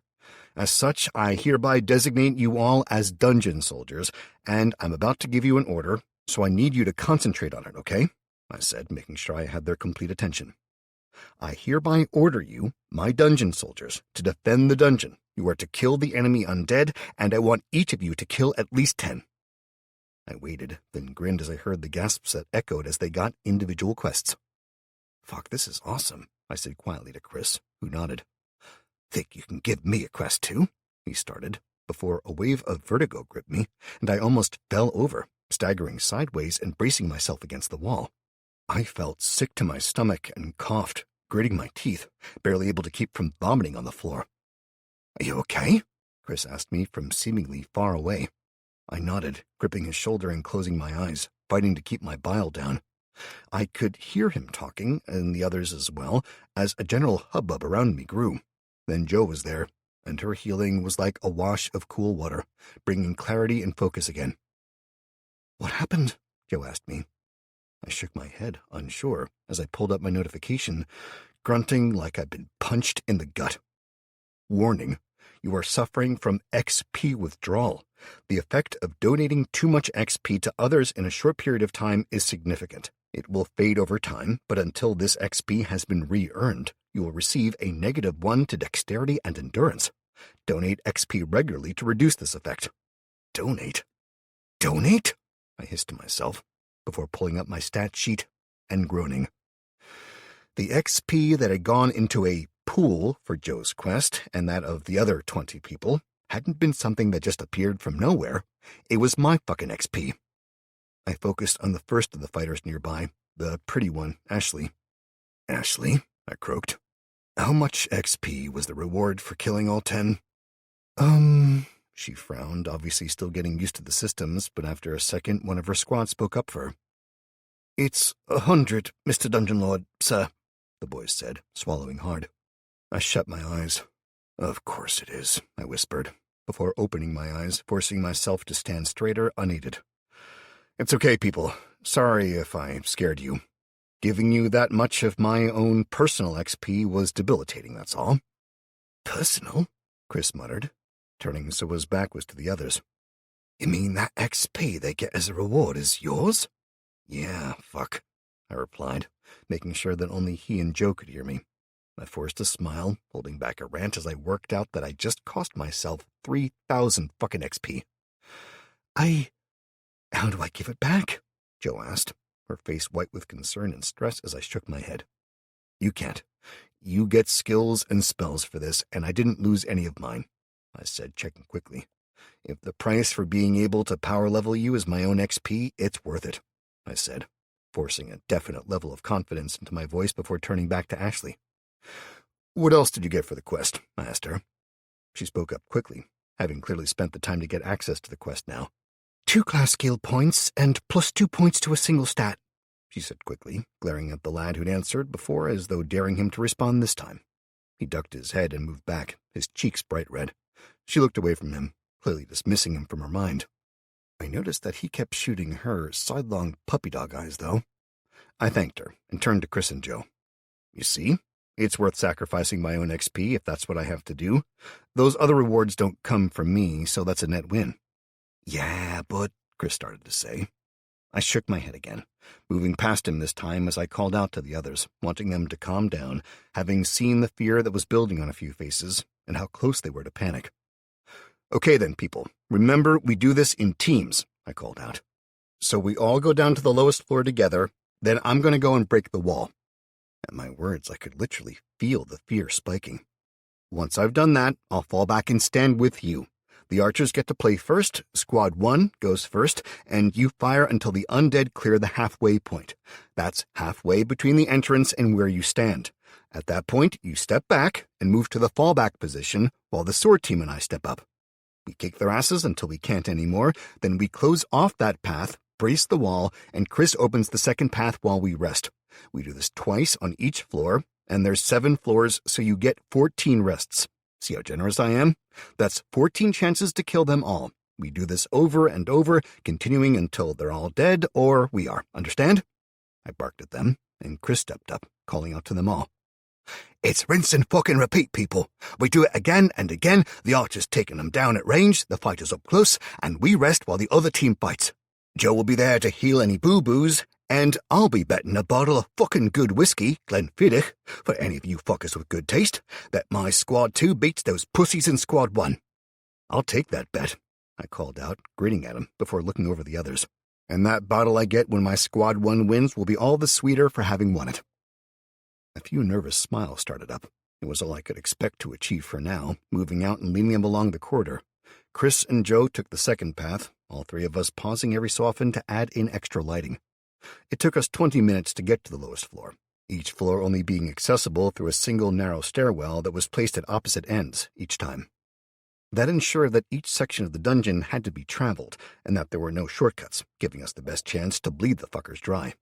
As such, I hereby designate you all as dungeon soldiers, and I'm about to give you an order, so I need you to concentrate on it, okay?" I said, making sure I had their complete attention. "I hereby order you, my dungeon soldiers, to defend the dungeon. You are to kill the enemy undead, and I want each of you to kill at least 10. I waited, then grinned as I heard the gasps that echoed as they got individual quests. "Fuck, this is awesome," I said quietly to Chris, who nodded. "Think you can give me a quest too?" he started, before a wave of vertigo gripped me, and I almost fell over, staggering sideways and bracing myself against the wall. I felt sick to my stomach and coughed, gritting my teeth, barely able to keep from vomiting on the floor. "Are you okay?" Chris asked me from seemingly far away. I nodded, gripping his shoulder and closing my eyes, fighting to keep my bile down. I could hear him talking, and the others as well, as a general hubbub around me grew. Then Joe was there, and her healing was like a wash of cool water, bringing clarity and focus again. "What happened?" Joe asked me. I shook my head, unsure, as I pulled up my notification, grunting like I'd been punched in the gut. "Warning. You are suffering from XP withdrawal. The effect of donating too much XP to others in a short period of time is significant. It will fade over time, but until this XP has been re-earned, you will receive a -1 to dexterity and endurance. Donate XP regularly to reduce this effect." Donate? Donate? I hissed to myself, before pulling up my stat sheet and groaning. The XP that had gone into a pool for Joe's quest and that of the other 20 people hadn't been something that just appeared from nowhere. It was my fucking XP. I focused on the first of the fighters nearby, the pretty one, Ashley. "Ashley," I croaked. "How much XP was the reward for killing all 10? She frowned, obviously still getting used to the systems, but after a second, one of her squad spoke up for her. "It's 100, Mr. Dungeon Lord, sir," the boy said, swallowing hard. I shut my eyes. "Of course it is," I whispered, before opening my eyes, forcing myself to stand straighter, unaided. "It's okay, people. Sorry if I scared you. Giving you that much of my own personal XP was debilitating, that's all." "Personal?" Chris muttered, turning so his back was to the others. "You mean that XP they get as a reward is yours?" "Yeah, fuck," I replied, making sure that only he and Joe could hear me. I forced a smile, holding back a rant as I worked out that I just cost myself 3,000 fucking XP. How do I give it back?" Joe asked, her face white with concern and stress as I shook my head. "You can't. You get skills and spells for this, and I didn't lose any of mine," I said, checking quickly. "If the price for being able to power level you is my own XP, it's worth it," I said, forcing a definite level of confidence into my voice before turning back to Ashley. "What else did you get for the quest?" I asked her. She spoke up quickly, having clearly spent the time to get access to the quest now. 2 class skill points and +2 points to a single stat," she said quickly, glaring at the lad who'd answered before as though daring him to respond this time. He ducked his head and moved back, his cheeks bright red. She looked away from him, clearly dismissing him from her mind. I noticed that he kept shooting her sidelong puppy dog eyes, though. I thanked her and turned to Chris and Joe. "You see? It's worth sacrificing my own XP if that's what I have to do. Those other rewards don't come from me, so that's a net win. Yeah, but, Chris started to say. I shook my head again, moving past him this time as I called out to the others, wanting them to calm down, having seen the fear that was building on a few faces and how close they were to panic. Okay then, people, remember we do this in teams, I called out. So we all go down to the lowest floor together, then I'm going to go and break the wall. At my words, I could literally feel the fear spiking. Once I've done that, I'll fall back and stand with you. The archers get to play first, squad 1 goes first, and you fire until the undead clear the halfway point. That's halfway between the entrance and where you stand. At that point, you step back and move to the fallback position while the sword team and I step up. We kick their asses until we can't anymore, then we close off that path, brace the wall, and Chris opens the second path while we rest. We do this twice on each floor, and there's 7 floors, so you get 14 rests. See how generous I am? That's 14 chances to kill them all. We do this over and over, continuing until they're all dead, or we are. Understand? I barked at them, and Chris stepped up, calling out to them all. It's rinse and fucking repeat, people. We do it again and again, the archer's taking them down at range, the fighters up close, and we rest while the other team fights. Joe will be there to heal any boo-boos, and I'll be betting a bottle of fucking good whiskey, Glenfiddich, for any of you fuckers with good taste, that my Squad 2 beats those pussies in Squad 1. I'll take that bet, I called out, grinning at him before looking over the others. And that bottle I get when my Squad 1 wins will be all the sweeter for having won it. A few nervous smiles started up. It was all I could expect to achieve for now, moving out and leading them along the corridor. Chris and Joe took the second path, all 3 of us pausing every so often to add in extra lighting. It took us 20 minutes to get to the lowest floor, each floor only being accessible through a single narrow stairwell that was placed at opposite ends each time. That ensured that each section of the dungeon had to be traveled, and that there were no shortcuts, giving us the best chance to bleed the fuckers dry.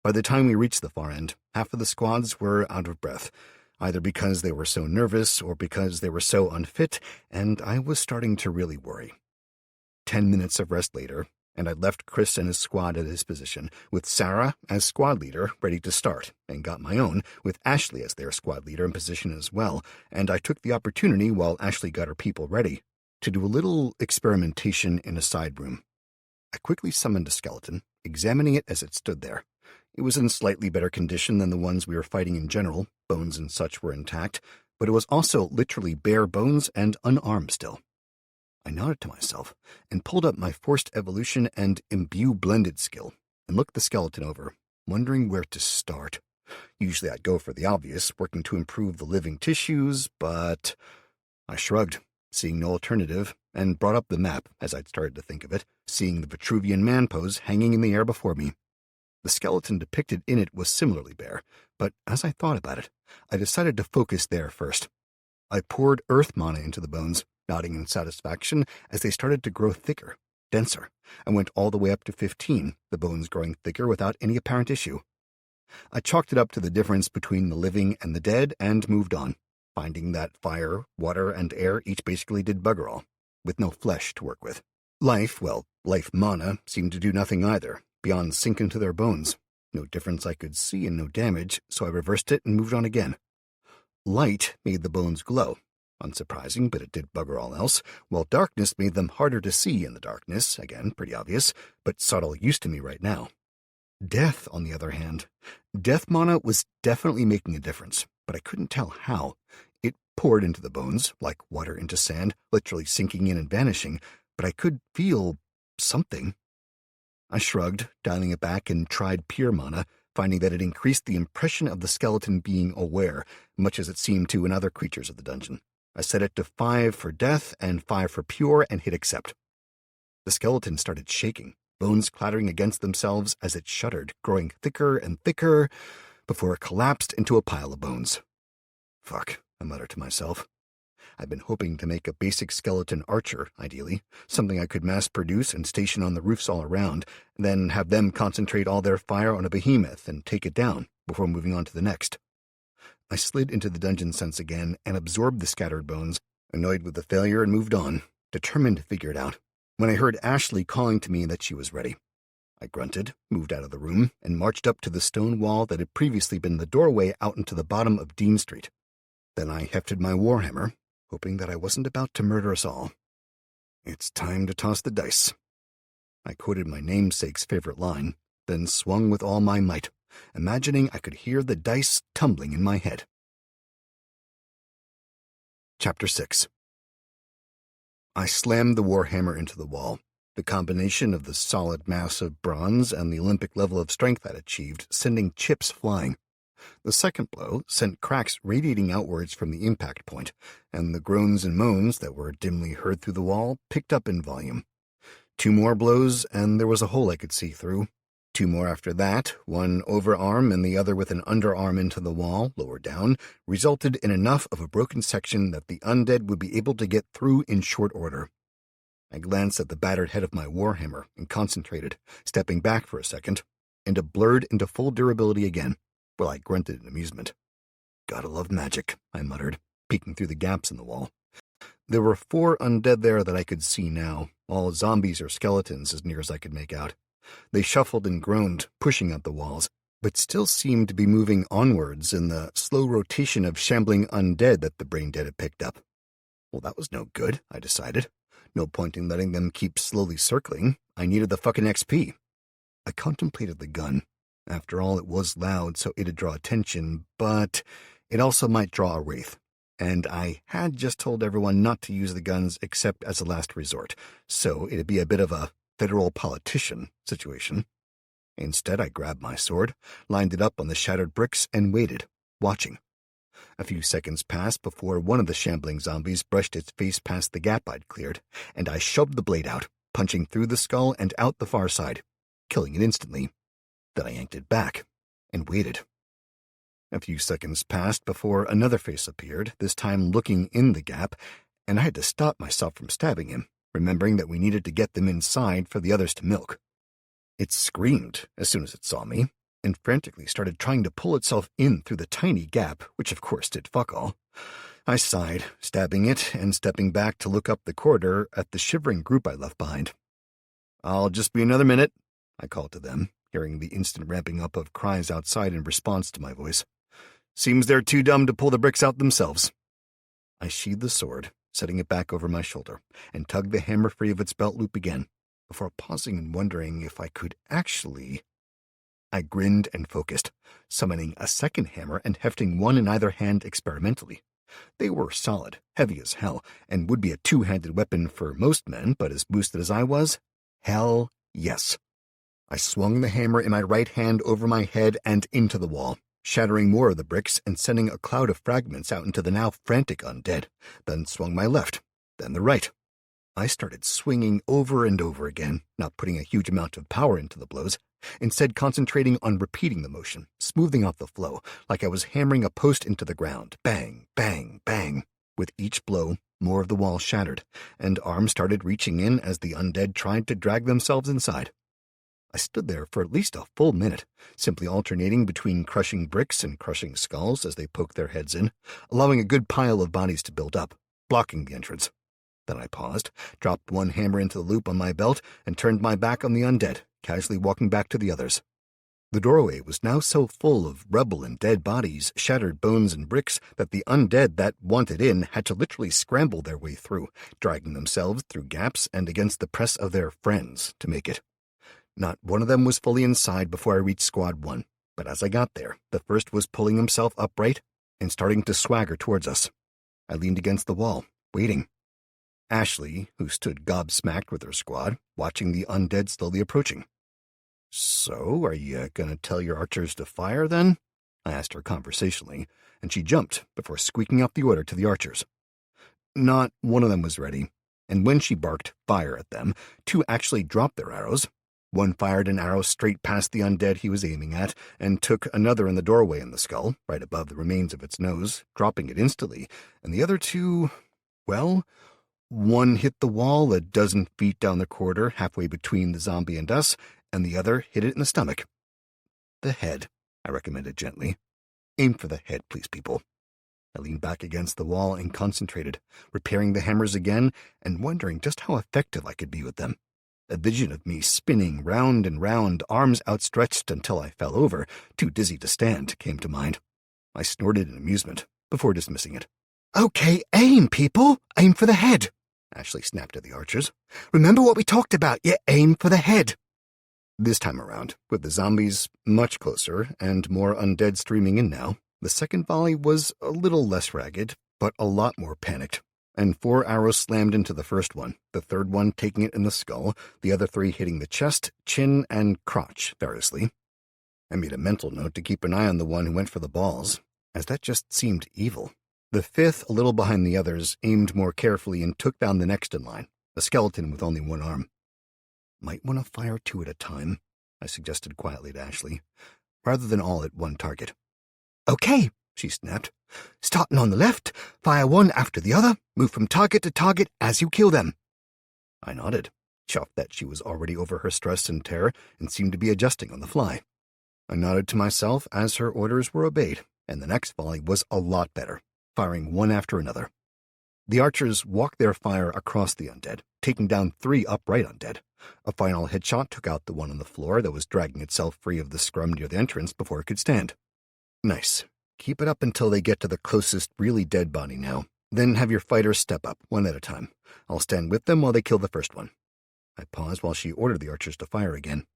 By the time we reached the far end, half of the squads were out of breath, either because they were so nervous or because they were so unfit, and I was starting to really worry. 10 minutes of rest later, and I'd left Chris and his squad at his position, with Sarah as squad leader ready to start, and got my own, with Ashley as their squad leader in position as well, and I took the opportunity while Ashley got her people ready to do a little experimentation in a side room. I quickly summoned a skeleton, examining it as it stood there. It was in slightly better condition than the ones we were fighting in general, bones and such were intact, but it was also literally bare bones and unarmed still. I nodded to myself and pulled up my Forced Evolution and Imbue Blended skill and looked the skeleton over, wondering where to start. Usually I'd go for the obvious, working to improve the living tissues, but I shrugged, seeing no alternative, and brought up the map as I'd started to think of it, seeing the Vitruvian man pose hanging in the air before me. The skeleton depicted in it was similarly bare, but as I thought about it, I decided to focus there first. I poured earth mana into the bones, nodding in satisfaction as they started to grow thicker, denser, and went all the way up to 15, the bones growing thicker without any apparent issue. I chalked it up to the difference between the living and the dead and moved on, finding that fire, water, and air each basically did bugger all, with no flesh to work with. Life mana, seemed to do nothing either, beyond sink into their bones. No difference I could see and no damage, so I reversed it and moved on again. Light made the bones glow. Unsurprising, but it did bugger all else, while darkness made them harder to see in the darkness, again, pretty obvious, but subtle use to me right now. Death, on the other hand. Death mana was definitely making a difference, but I couldn't tell how. It poured into the bones, like water into sand, literally sinking in and vanishing, but I could feel something. I shrugged, dialing it back, and tried pure mana, finding that it increased the impression of the skeleton being aware, much as it seemed to in other creatures of the dungeon. I set it to 5 for death and 5 for pure and hit accept. The skeleton started shaking, bones clattering against themselves as it shuddered, growing thicker and thicker, before it collapsed into a pile of bones. Fuck, I muttered to myself. I'd been hoping to make a basic skeleton archer, ideally, something I could mass-produce and station on the roofs all around, then have them concentrate all their fire on a behemoth and take it down, before moving on to the next. I slid into the dungeon sense again and absorbed the scattered bones, annoyed with the failure, and moved on, determined to figure it out, when I heard Ashley calling to me that she was ready. I grunted, moved out of the room, and marched up to the stone wall that had previously been the doorway out into the bottom of Dean Street. Then I hefted my warhammer, hoping that I wasn't about to murder us all. "It's time to toss the dice." I quoted my namesake's favorite line, then swung with all my might, imagining I could hear the dice tumbling in my head. Chapter 6. I slammed the warhammer into the wall. The combination of the solid mass of bronze and the Olympic level of strength I'd achieved sending chips flying. The second blow sent cracks radiating outwards from the impact point, and the groans and moans that were dimly heard through the wall picked up in volume. 2 more blows, and there was a hole I could see through. 2 more after that, one overarm and the other with an underarm into the wall, lower down, resulted in enough of a broken section that the undead would be able to get through in short order. I glanced at the battered head of my warhammer and concentrated, stepping back for a second, and it blurred into full durability again, while I grunted in amusement. "Gotta love magic," I muttered, peeking through the gaps in the wall. There were 4 undead there that I could see now, all zombies or skeletons as near as I could make out. They shuffled and groaned, pushing at the walls, but still seemed to be moving onwards in the slow rotation of shambling undead that the brain-dead had picked up. Well, that was no good, I decided. No point in letting them keep slowly circling. I needed the fucking XP. I contemplated the gun. After all, it was loud, so it'd draw attention, but it also might draw a wraith. And I had just told everyone not to use the guns except as a last resort, so it'd be a bit of a federal politician situation. Instead, I grabbed my sword, lined it up on the shattered bricks, and waited, watching. A few seconds passed before one of the shambling zombies brushed its face past the gap I'd cleared, and I shoved the blade out, punching through the skull and out the far side, killing it instantly. Then I yanked it back and waited. A few seconds passed before another face appeared, this time looking in the gap, and I had to stop myself from stabbing him, remembering that we needed to get them inside for the others to milk. It screamed as soon as it saw me, and frantically started trying to pull itself in through the tiny gap, which of course did fuck all. I sighed, stabbing it and stepping back to look up the corridor at the shivering group I left behind. "I'll just be another minute," I called to them, hearing the instant ramping up of cries outside in response to my voice. "Seems they're too dumb to pull the bricks out themselves." I sheathed the sword, setting it back over my shoulder, and tugged the hammer free of its belt loop again, before pausing and wondering if I could actually... I grinned and focused, summoning a second hammer and hefting one in either hand experimentally. They were solid, heavy as hell, and would be a 2-handed weapon for most men, but as boosted as I was, hell yes. I swung the hammer in my right hand over my head and into the wall, shattering more of the bricks and sending a cloud of fragments out into the now frantic undead, then swung my left, then the right. I started swinging over and over again, not putting a huge amount of power into the blows, instead concentrating on repeating the motion, smoothing out the flow, like I was hammering a post into the ground. Bang, bang, bang. With each blow, more of the wall shattered, and arms started reaching in as the undead tried to drag themselves inside. I stood there for at least a full minute, simply alternating between crushing bricks and crushing skulls as they poked their heads in, allowing a good pile of bodies to build up, blocking the entrance. Then I paused, dropped one hammer into the loop on my belt, and turned my back on the undead, casually walking back to the others. The doorway was now so full of rebel and dead bodies, shattered bones and bricks, that the undead that wanted in had to literally scramble their way through, dragging themselves through gaps and against the press of their friends to make it. Not one of them was fully inside before I reached Squad 1, but as I got there, the first was pulling himself upright and starting to swagger towards us. I leaned against the wall, waiting. Ashley, who stood gobsmacked with her squad, watching the undead slowly approaching. "So, are you gonna tell your archers to fire, then?" I asked her conversationally, and she jumped before squeaking out the order to the archers. Not one of them was ready, and when she barked fire at them, 2 actually dropped their arrows. One fired an arrow straight past the undead he was aiming at, and took another in the doorway in the skull, right above the remains of its nose, dropping it instantly, and the other 2, well... One hit the wall a dozen feet down the corridor halfway between the zombie and us, and the other hit it in the stomach. "The head," I recommended gently. "Aim for the head, please, people." I leaned back against the wall and concentrated, repairing the hammers again and wondering just how effective I could be with them. A vision of me spinning round and round, arms outstretched until I fell over, too dizzy to stand, came to mind. I snorted in amusement, before dismissing it. "Okay, aim, people! Aim for the head!" Ashley snapped at the archers. "Remember what we talked about, you aim for the head!" This time around, with the zombies much closer and more undead streaming in now, the second volley was a little less ragged, but a lot more panicked, and 4 arrows slammed into the first one, the third one taking it in the skull, the other 3 hitting the chest, chin, and crotch variously. I made a mental note to keep an eye on the one who went for the balls, as that just seemed evil. The 5th, a little behind the others, aimed more carefully and took down the next in line, a skeleton with only 1 arm. "Might want to fire 2 at a time," I suggested quietly to Ashley, "rather than all at one target." "Okay," she snapped. "Starting on the left, fire 1 after the other, move from target to target as you kill them." I nodded, chuffed that she was already over her stress and terror and seemed to be adjusting on the fly. I nodded to myself as her orders were obeyed, and the next volley was a lot better, firing 1 after another. The archers walked their fire across the undead, taking down 3 upright undead. A final headshot took out the one on the floor that was dragging itself free of the scrum near the entrance before it could stand. Nice. Keep it up until they get to the closest really dead body now. Then have your fighters step up, 1 at a time. I'll stand with them while they kill the first one. I paused while she ordered the archers to fire again.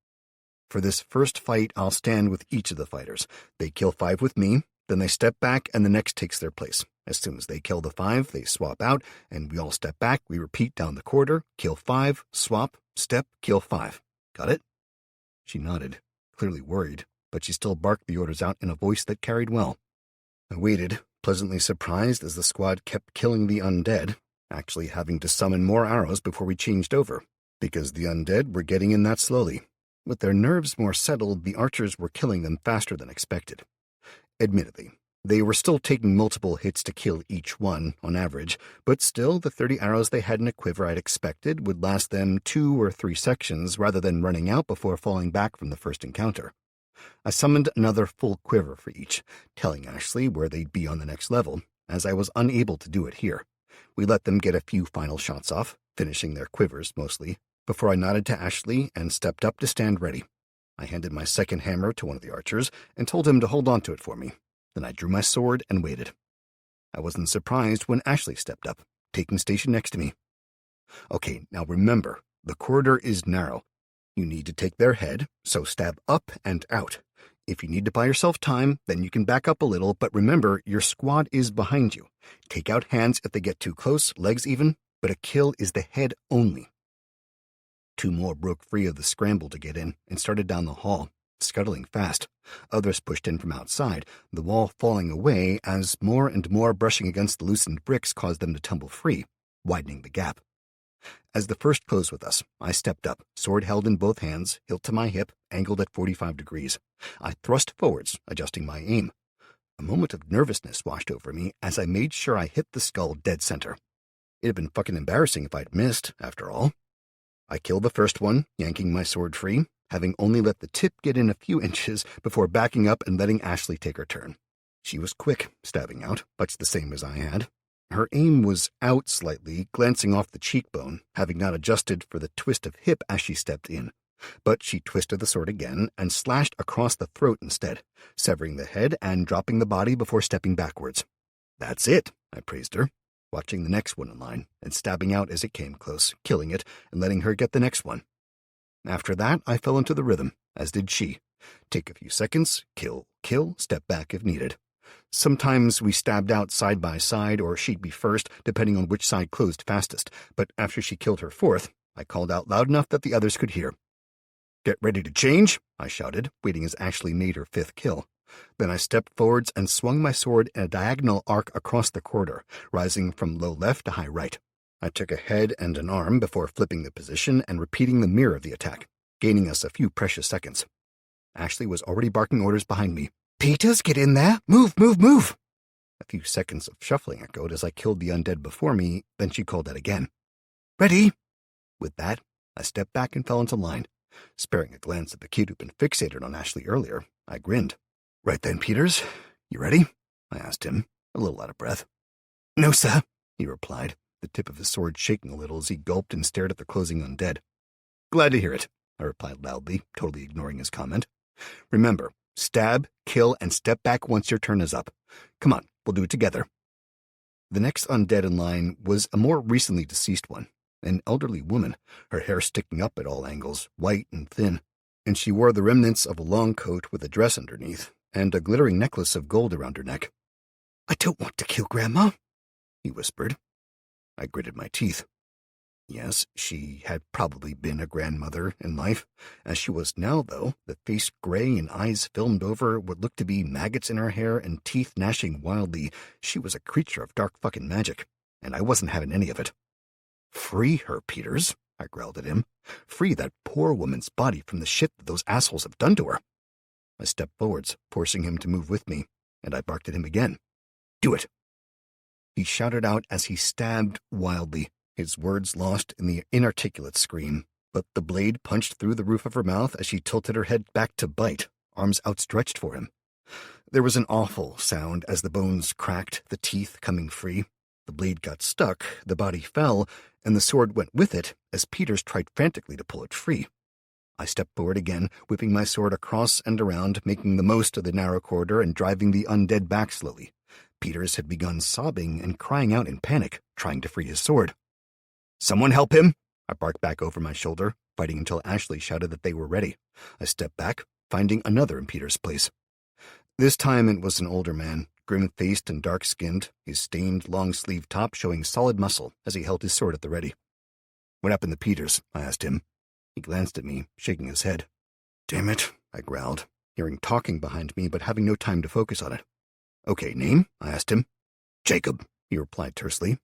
For this first fight, I'll stand with each of the fighters. They kill 5 with me, then they step back and the next takes their place. As soon as they kill the 5, they swap out, and we all step back. We repeat down the corridor, kill 5, swap, step, kill 5. Got it? She nodded, clearly worried, but she still barked the orders out in a voice that carried well. I waited, pleasantly surprised as the squad kept killing the undead, actually having to summon more arrows before we changed over, because the undead were getting in that slowly. With their nerves more settled, the archers were killing them faster than expected. Admittedly, they were still taking multiple hits to kill each one, on average, but still the 30 arrows they had in a quiver I'd expected would last them 2 or 3 sections rather than running out before falling back from the first encounter. I summoned another full quiver for each, telling Ashley where they'd be on the next level, as I was unable to do it here. We let them get a few final shots off, finishing their quivers mostly, before I nodded to Ashley and stepped up to stand ready. I handed my second hammer to one of the archers and told him to hold on to it for me. Then I drew my sword and waited. I wasn't surprised when Ashley stepped up, taking station next to me. Okay, now remember, the corridor is narrow. You need to take their head, so stab up and out. If you need to buy yourself time, then you can back up a little, but remember, your squad is behind you. Take out hands if they get too close, legs even, but a kill is the head only. 2 more broke free of the scramble to get in and started down the hall, scuttling fast. Others pushed in from outside, the wall falling away as more and more brushing against the loosened bricks caused them to tumble free, widening the gap. As the first closed with us, I stepped up, sword held in both hands, hilt to my hip, angled at 45 degrees. I thrust forwards, adjusting my aim. A moment of nervousness washed over me as I made sure I hit the skull dead center. It'd been fucking embarrassing if I'd missed, after all. I killed the first one, yanking my sword free, having only let the tip get in a few inches before backing up and letting Ashley take her turn. She was quick, stabbing out, much the same as I had. Her aim was out slightly, glancing off the cheekbone, having not adjusted for the twist of hip as she stepped in. But she twisted the sword again and slashed across the throat instead, severing the head and dropping the body before stepping backwards. "That's it," I praised her, watching the next one in line and stabbing out as it came close, killing it and letting her get the next one. After that, I fell into the rhythm, as did she. Take a few seconds, kill, kill, step back if needed. Sometimes we stabbed out side by side, or she'd be first, depending on which side closed fastest, but after she killed her 4th, I called out loud enough that the others could hear. "Get ready to change," I shouted, waiting as Ashley made her 5th kill. Then I stepped forwards and swung my sword in a diagonal arc across the corridor, rising from low left to high right. I took a head and an arm before flipping the position and repeating the mirror of the attack, gaining us a few precious seconds. Ashley was already barking orders behind me. "Peters, get in there! Move, move, move!" A few seconds of shuffling echoed as I killed the undead before me, then she called out again. "Ready?" With that, I stepped back and fell into line. Sparing a glance at the kid who'd been fixated on Ashley earlier, I grinned. "Right then, Peters. You ready?" I asked him, a little out of breath. "No, sir," he replied, the tip of his sword shaking a little as he gulped and stared at the closing undead. Glad to hear it, I replied loudly, totally ignoring his comment. Remember, stab, kill, and step back once your turn is up. Come on, we'll do it together. The next undead in line was a more recently deceased one, an elderly woman, her hair sticking up at all angles, white and thin, and she wore the remnants of a long coat with a dress underneath, and a glittering necklace of gold around her neck. I don't want to kill Grandma, he whispered. I gritted my teeth. Yes, she had probably been a grandmother in life. As she was now, though, the face gray and eyes filmed over what looked to be maggots in her hair and teeth gnashing wildly, she was a creature of dark fucking magic, and I wasn't having any of it. Free her, Peters, I growled at him. Free that poor woman's body from the shit that those assholes have done to her. I stepped forwards, forcing him to move with me, and I barked at him again. Do it. He shouted out as he stabbed wildly, his words lost in the inarticulate scream, but the blade punched through the roof of her mouth as she tilted her head back to bite, arms outstretched for him. There was an awful sound as the bones cracked, the teeth coming free. The blade got stuck, the body fell, and the sword went with it as Peters tried frantically to pull it free. I stepped forward again, whipping my sword across and around, making the most of the narrow corridor and driving the undead back slowly. Peters had begun sobbing and crying out in panic, trying to free his sword. Someone help him! I barked back over my shoulder, fighting until Ashley shouted that they were ready. I stepped back, finding another in Peters' place. This time it was an older man, grim-faced and dark-skinned, his stained long-sleeved top showing solid muscle as he held his sword at the ready. What happened to Peters? I asked him. He glanced at me, shaking his head. Damn it, I growled, hearing talking behind me but having no time to focus on it. Okay, name? I asked him. Jacob, he replied tersely.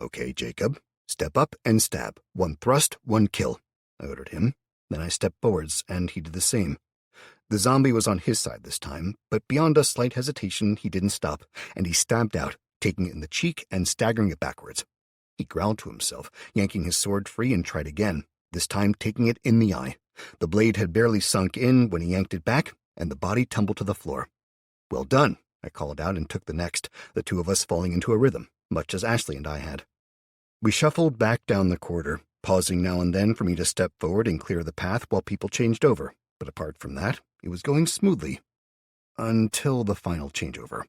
Okay, Jacob. Step up and stab. One thrust, one kill, I ordered him. Then I stepped forwards, and he did the same. The zombie was on his side this time, but beyond a slight hesitation, he didn't stop, and he stabbed out, taking it in the cheek and staggering it backwards. He growled to himself, yanking his sword free and tried again, this time taking it in the eye. The blade had barely sunk in when he yanked it back, and the body tumbled to the floor. Well done, I called out and took the next, the two of us falling into a rhythm, much as Ashley and I had. We shuffled back down the corridor, pausing now and then for me to step forward and clear the path while people changed over, but apart from that, it was going smoothly. Until the final changeover.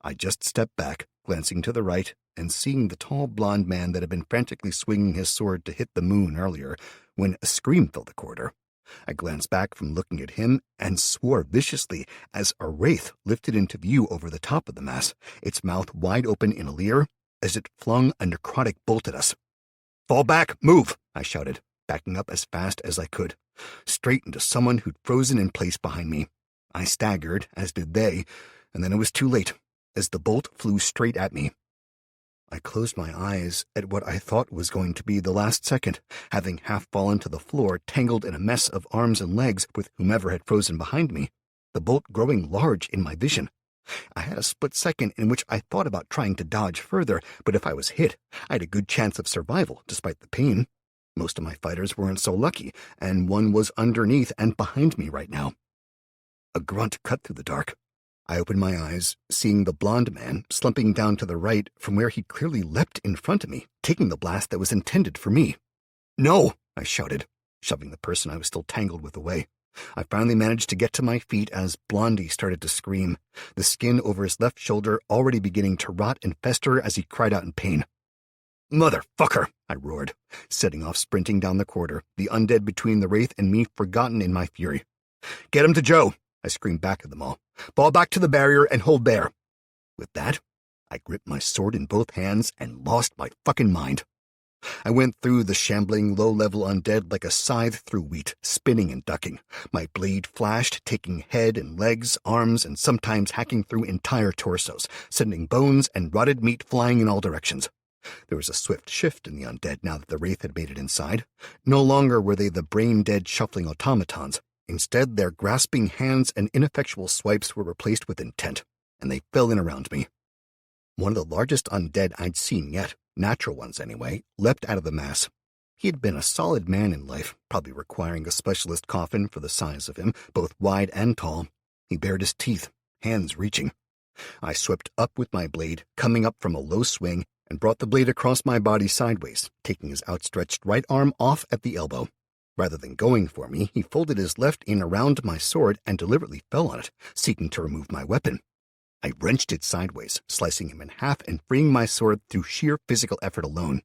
I just stepped back, glancing to the right, and seeing the tall blond man that had been frantically swinging his sword to hit the moon earlier, when a scream filled the corridor. I glanced back from looking at him and swore viciously as a wraith lifted into view over the top of the mass, its mouth wide open in a leer, as it flung a necrotic bolt at us. Fall back, move, I shouted, backing up as fast as I could, straight into someone who'd frozen in place behind me. I staggered, as did they, and then it was too late, as the bolt flew straight at me. I closed my eyes at what I thought was going to be the last second, having half fallen to the floor, tangled in a mess of arms and legs with whomever had frozen behind me, the bolt growing large in my vision. I had a split second in which I thought about trying to dodge further, but if I was hit, I had a good chance of survival, despite the pain. Most of my fighters weren't so lucky, and one was underneath and behind me right now. A grunt cut through the dark. I opened my eyes, seeing the blond man slumping down to the right from where he'd clearly leapt in front of me, taking the blast that was intended for me. No, I shouted, shoving the person I was still tangled with away. I finally managed to get to my feet as Blondie started to scream, the skin over his left shoulder already beginning to rot and fester as he cried out in pain. Motherfucker, I roared, setting off sprinting down the corridor, the undead between the wraith and me forgotten in my fury. Get him to Joe, I screamed back at them all. Fall back to the barrier and hold there. With that, I gripped my sword in both hands and lost my fucking mind. I went through the shambling, low-level undead like a scythe through wheat, spinning and ducking. My blade flashed, taking head and legs, arms, and sometimes hacking through entire torsos, sending bones and rotted meat flying in all directions. There was a swift shift in the undead now that the wraith had made it inside. No longer were they the brain-dead shuffling automatons. Instead, their grasping hands and ineffectual swipes were replaced with intent, and they fell in around me. One of the largest undead I'd seen yet, natural ones anyway, leapt out of the mass. He had been a solid man in life, probably requiring a specialist coffin for the size of him, both wide and tall. He bared his teeth, hands reaching. I swept up with my blade, coming up from a low swing, and brought the blade across my body sideways, taking his outstretched right arm off at the elbow. Rather than going for me, he folded his left in around my sword and deliberately fell on it, seeking to remove my weapon. I wrenched it sideways, slicing him in half and freeing my sword through sheer physical effort alone.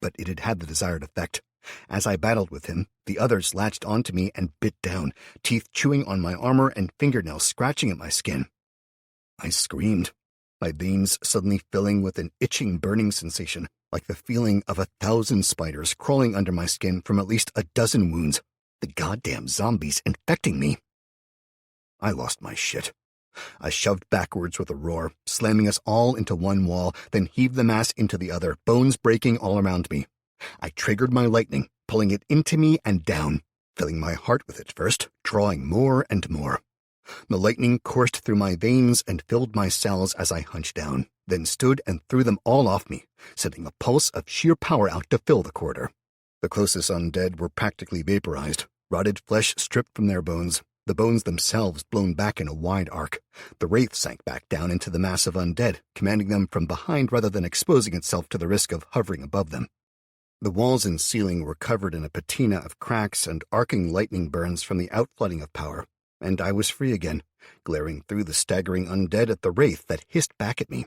But it had had the desired effect. As I battled with him, the others latched onto me and bit down, teeth chewing on my armor and fingernails scratching at my skin. I screamed, my veins suddenly filling with an itching, burning sensation, like the feeling of 1,000 spiders crawling under my skin from at least a dozen wounds, the goddamn zombies infecting me. I lost my shit. I shoved backwards with a roar, slamming us all into one wall, then heaved the mass into the other, bones breaking all around me. I triggered my lightning, pulling it into me and down, filling my heart with it first, drawing more and more. The lightning coursed through my veins and filled my cells as I hunched down, then stood and threw them all off me, sending a pulse of sheer power out to fill the corridor. The closest undead were practically vaporized, rotted flesh stripped from their bones, the bones themselves blown back in a wide arc. The wraith sank back down into the mass of undead, commanding them from behind rather than exposing itself to the risk of hovering above them. The walls and ceiling were covered in a patina of cracks and arcing lightning burns from the outflooding of power, and I was free again, glaring through the staggering undead at the wraith that hissed back at me.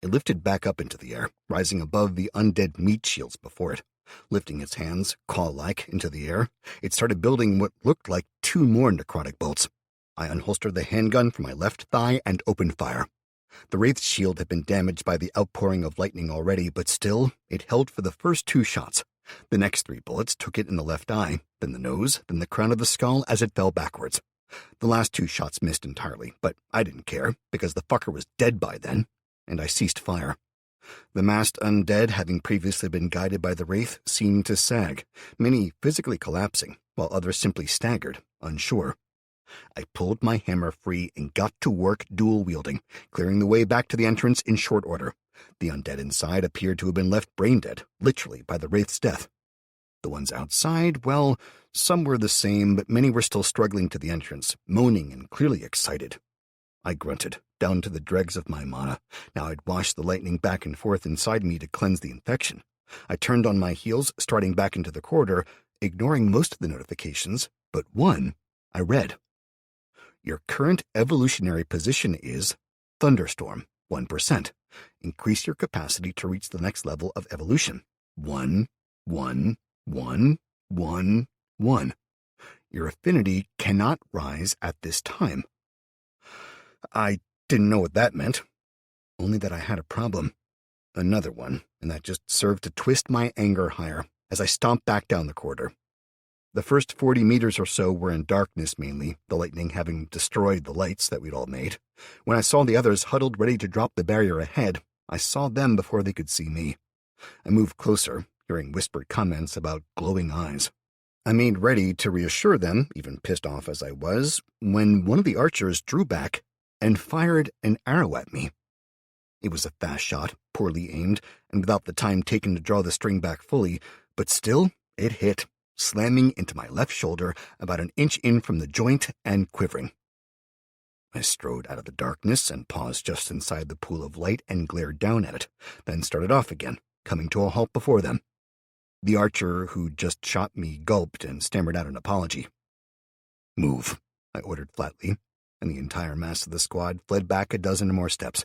It lifted back up into the air, rising above the undead meat shields before it. Lifting its hands, claw-like, into the air, it started building what looked like 2 more necrotic bolts. I unholstered the handgun from my left thigh and opened fire. The wraith's shield had been damaged by the outpouring of lightning already, but still, it held for the first 2 shots. The next 3 bullets took it in the left eye, then the nose, then the crown of the skull as it fell backwards. The last 2 shots missed entirely, but I didn't care, because the fucker was dead by then, and I ceased fire. The massed undead, having previously been guided by the wraith, seemed to sag, many physically collapsing, while others simply staggered, unsure. I pulled my hammer free and got to work dual-wielding, clearing the way back to the entrance in short order. The undead inside appeared to have been left brain-dead, literally, by the wraith's death. The ones outside, well, some were the same, but many were still struggling to the entrance, moaning and clearly excited. I grunted, down to the dregs of my mana. Now I'd washed the lightning back and forth inside me to cleanse the infection. I turned on my heels, starting back into the corridor, ignoring most of the notifications, but one I read. Your current evolutionary position is Thunderstorm, 1%. Increase your capacity to reach the next level of evolution. 1, 1, 1, 1, 1. Your affinity cannot rise at this time. I didn't know what that meant, only that I had a problem. Another one, and that just served to twist my anger higher as I stomped back down the corridor. The first 40 meters or so were in darkness mainly, the lightning having destroyed the lights that we'd all made. When I saw the others huddled ready to drop the barrier ahead, I saw them before they could see me. I moved closer, hearing whispered comments about glowing eyes. I made ready to reassure them, even pissed off as I was, when one of the archers drew back and fired an arrow at me. It was a fast shot, poorly aimed, and without the time taken to draw the string back fully, but still, it hit, slamming into my left shoulder about an inch in from the joint and quivering. I strode out of the darkness and paused just inside the pool of light and glared down at it, then started off again, coming to a halt before them. The archer who'd just shot me gulped and stammered out an apology. "Move," I ordered flatly, and the entire mass of the squad fled back a dozen or more steps.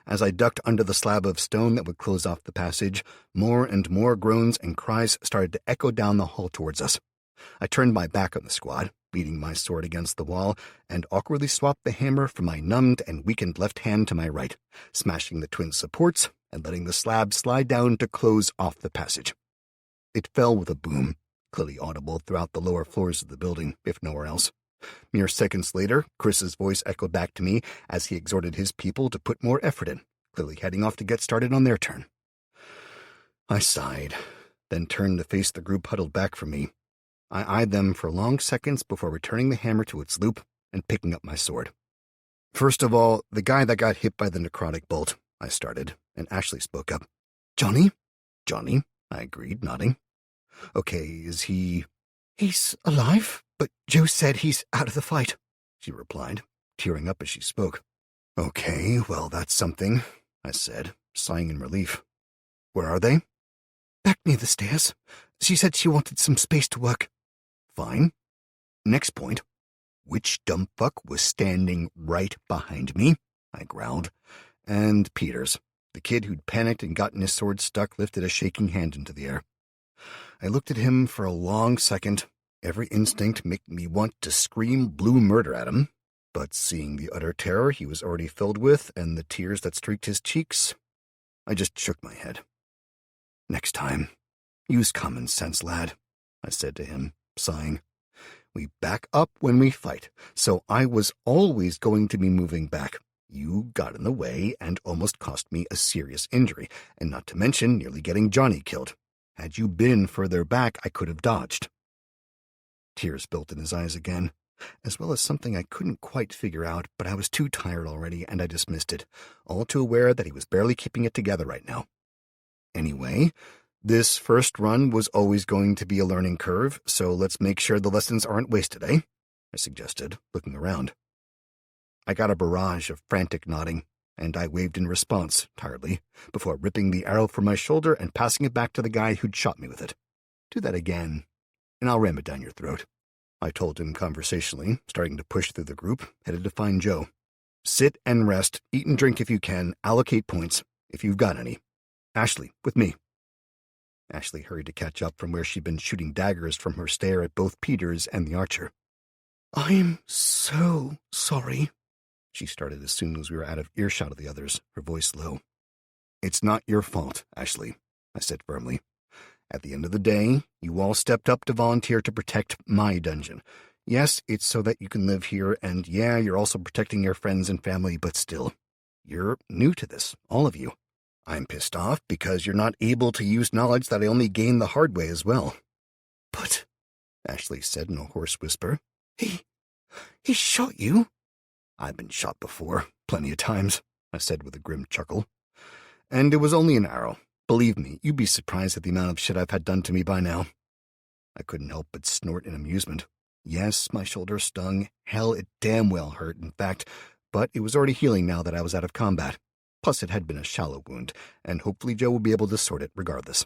As I ducked under the slab of stone that would close off the passage, more and more groans and cries started to echo down the hall towards us. I turned my back on the squad, beating my sword against the wall, and awkwardly swapped the hammer from my numbed and weakened left hand to my right, smashing the twin supports and letting the slab slide down to close off the passage. It fell with a boom, clearly audible throughout the lower floors of the building, if nowhere else. Mere seconds later, Chris's voice echoed back to me as he exhorted his people to put more effort in, clearly heading off to get started on their turn. I sighed, then turned to face the group huddled back from me. I eyed them for long seconds before returning the hammer to its loop and picking up my sword. "First of all, the guy that got hit by the necrotic bolt," I started, and Ashley spoke up. "Johnny?" "Johnny," I agreed, nodding. "Okay, is he—" "He's alive, but Joe said he's out of the fight," she replied, tearing up as she spoke. "Okay, well, that's something," I said, sighing in relief. "Where are they?" "Back near the stairs. She said she wanted some space to work." Fine. Next point. Which dumb fuck was standing right behind me? I growled. And Peters, the kid who'd panicked and gotten his sword stuck, lifted a shaking hand into the air. I looked at him for a long second, every instinct making me want to scream blue murder at him, but seeing the utter terror he was already filled with and the tears that streaked his cheeks, I just shook my head. Next time, use common sense, lad, I said to him, sighing. We back up when we fight, so I was always going to be moving back. You got in the way and almost cost me a serious injury, and not to mention nearly getting Johnny killed. Had you been further back, I could have dodged. Tears built in his eyes again, as well as something I couldn't quite figure out, but I was too tired already, and I dismissed it, all too aware that he was barely keeping it together right now. Anyway, this first run was always going to be a learning curve, so let's make sure the lessons aren't wasted, eh? I suggested, looking around. I got a barrage of frantic nodding, and I waved in response, tiredly, before ripping the arrow from my shoulder and passing it back to the guy who'd shot me with it. Do that again, and I'll ram it down your throat. I told him conversationally, starting to push through the group, headed to find Joe. Sit and rest, eat and drink if you can, allocate points, if you've got any. Ashley, with me. Ashley hurried to catch up from where she'd been shooting daggers from her stare at both Peters and the archer. I'm so sorry, she started as soon as we were out of earshot of the others, her voice low. It's not your fault, Ashley, I said firmly. At the end of the day, you all stepped up to volunteer to protect my dungeon. Yes, it's so that you can live here, and yeah, you're also protecting your friends and family, but still, you're new to this, all of you. I'm pissed off because you're not able to use knowledge that I only gained the hard way as well. But, Ashley said in a hoarse whisper, he shot you? I've been shot before, plenty of times, I said with a grim chuckle. And it was only an arrow. Believe me, you'd be surprised at the amount of shit I've had done to me by now. I couldn't help but snort in amusement. Yes, my shoulder stung. Hell, it damn well hurt, in fact, but it was already healing now that I was out of combat. Plus, it had been a shallow wound, and hopefully Joe would be able to sort it regardless.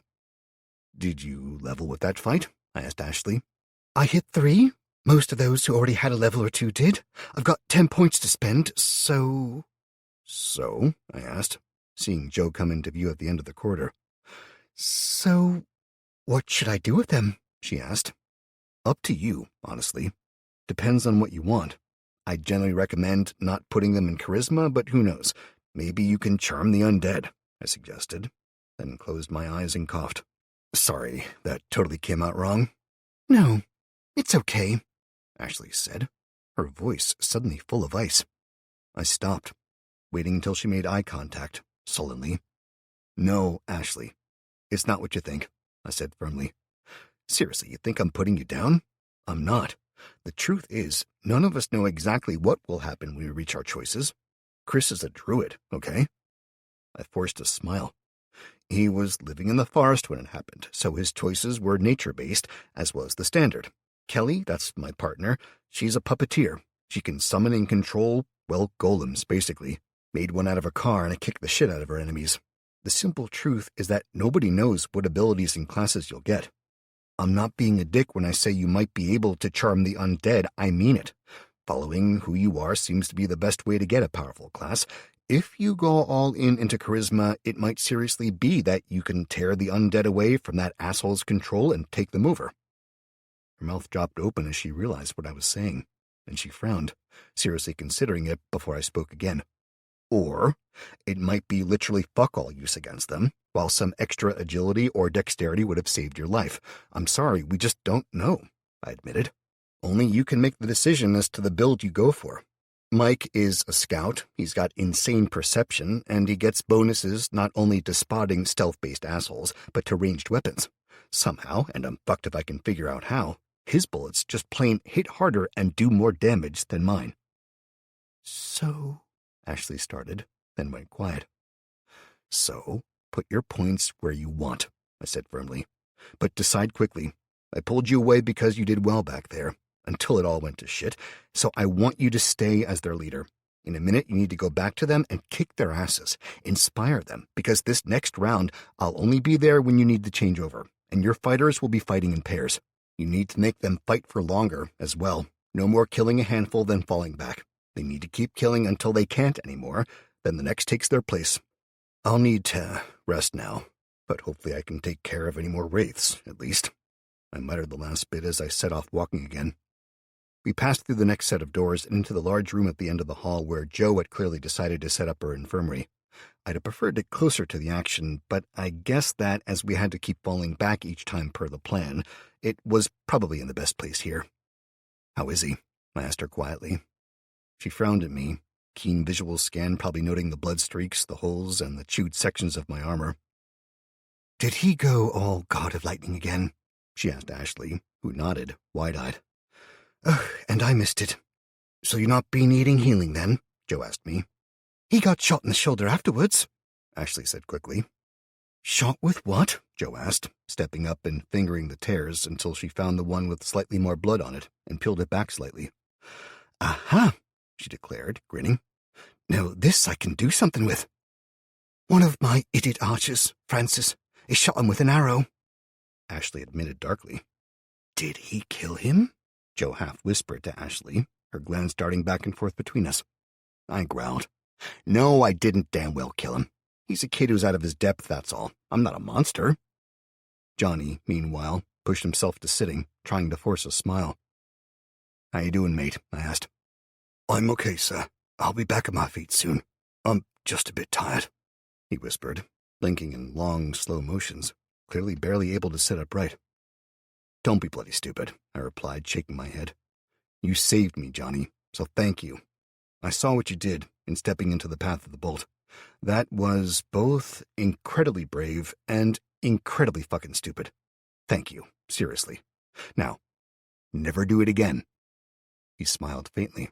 Did you level with that fight? I asked Ashley. I hit 3. Most of those who already had a level or 2 did. I've got 10 points to spend, so... So? I asked, seeing Joe come into view at the end of the corridor. So, what should I do with them? She asked. Up to you, honestly. Depends on what you want. I generally recommend not putting them in charisma, but who knows? Maybe you can charm the undead, I suggested, then closed my eyes and coughed. Sorry, that totally came out wrong. No, it's okay, Ashley said, her voice suddenly full of ice. I stopped, waiting until she made eye contact, sullenly. No, Ashley, it's not what you think, I said firmly. Seriously, you think I'm putting you down? I'm not. The truth is, none of us know exactly what will happen when we reach our choices. Chris is a druid, okay? I forced a smile. He was living in the forest when it happened, so his choices were nature-based, as was the standard. Kelly, that's my partner, she's a puppeteer. She can summon and control, well, golems, basically. Made one out of a car and I kicked the shit out of her enemies. The simple truth is that nobody knows what abilities and classes you'll get. I'm not being a dick when I say you might be able to charm the undead, I mean it. Following who you are seems to be the best way to get a powerful class. If you go all in into charisma, it might seriously be that you can tear the undead away from that asshole's control and take them over. Her mouth dropped open as she realized what I was saying, and she frowned, seriously considering it before I spoke again. Or it might be literally fuck all use against them, while some extra agility or dexterity would have saved your life. I'm sorry, we just don't know, I admitted. Only you can make the decision as to the build you go for. Mike is a scout, he's got insane perception, and he gets bonuses not only to spotting stealth-based assholes, but to ranged weapons. Somehow, and I'm fucked if I can figure out how, his bullets just plain hit harder and do more damage than mine. So, Ashley started, then went quiet. So, put your points where you want, I said firmly. But decide quickly. I pulled you away because you did well back there, until it all went to shit, so I want you to stay as their leader. In a minute, you need to go back to them and kick their asses, inspire them, because this next round, I'll only be there when you need to change over, and your fighters will be fighting in pairs. You need to make them fight for longer, as well. No more killing a handful, then falling back. They need to keep killing until they can't anymore, then the next takes their place. I'll need to rest now, but hopefully I can take care of any more wraiths, at least. I muttered the last bit as I set off walking again. We passed through the next set of doors and into the large room at the end of the hall where Jo had clearly decided to set up her infirmary. I'd have preferred it closer to the action, but I guess that, as we had to keep falling back each time per the plan, it was probably in the best place here. "How is he?" I asked her quietly. She frowned at me, keen visual scan probably noting the blood streaks, the holes, and the chewed sections of my armor. "Did he go all God of Lightning again?" she asked Ashley, who nodded, wide-eyed. "Ugh, and I missed it. So you're not been needing healing, then?" Jo asked me. "He got shot in the shoulder afterwards," Ashley said quickly. "Shot with what?" Jo asked, stepping up and fingering the tears until she found the one with slightly more blood on it and peeled it back slightly. "Aha!" she declared, grinning. "Now this I can do something with. One of my idiot archers, Francis, he shot him with an arrow," Ashley admitted darkly. "Did he kill him?" Jo half whispered to Ashley, her glance darting back and forth between us. I growled. "No, I didn't damn well kill him. He's a kid who's out of his depth, that's all. I'm not a monster." Johnny, meanwhile, pushed himself to sitting, trying to force a smile. "How you doing, mate?" I asked. "I'm okay, sir. I'll be back on my feet soon. I'm just a bit tired," he whispered, blinking in long, slow motions, clearly barely able to sit upright. "Don't be bloody stupid," I replied, shaking my head. "You saved me, Johnny, so thank you. I saw what you did in stepping into the path of the bolt. That was both incredibly brave and incredibly fucking stupid. Thank you, seriously. Now, never do it again." He smiled faintly.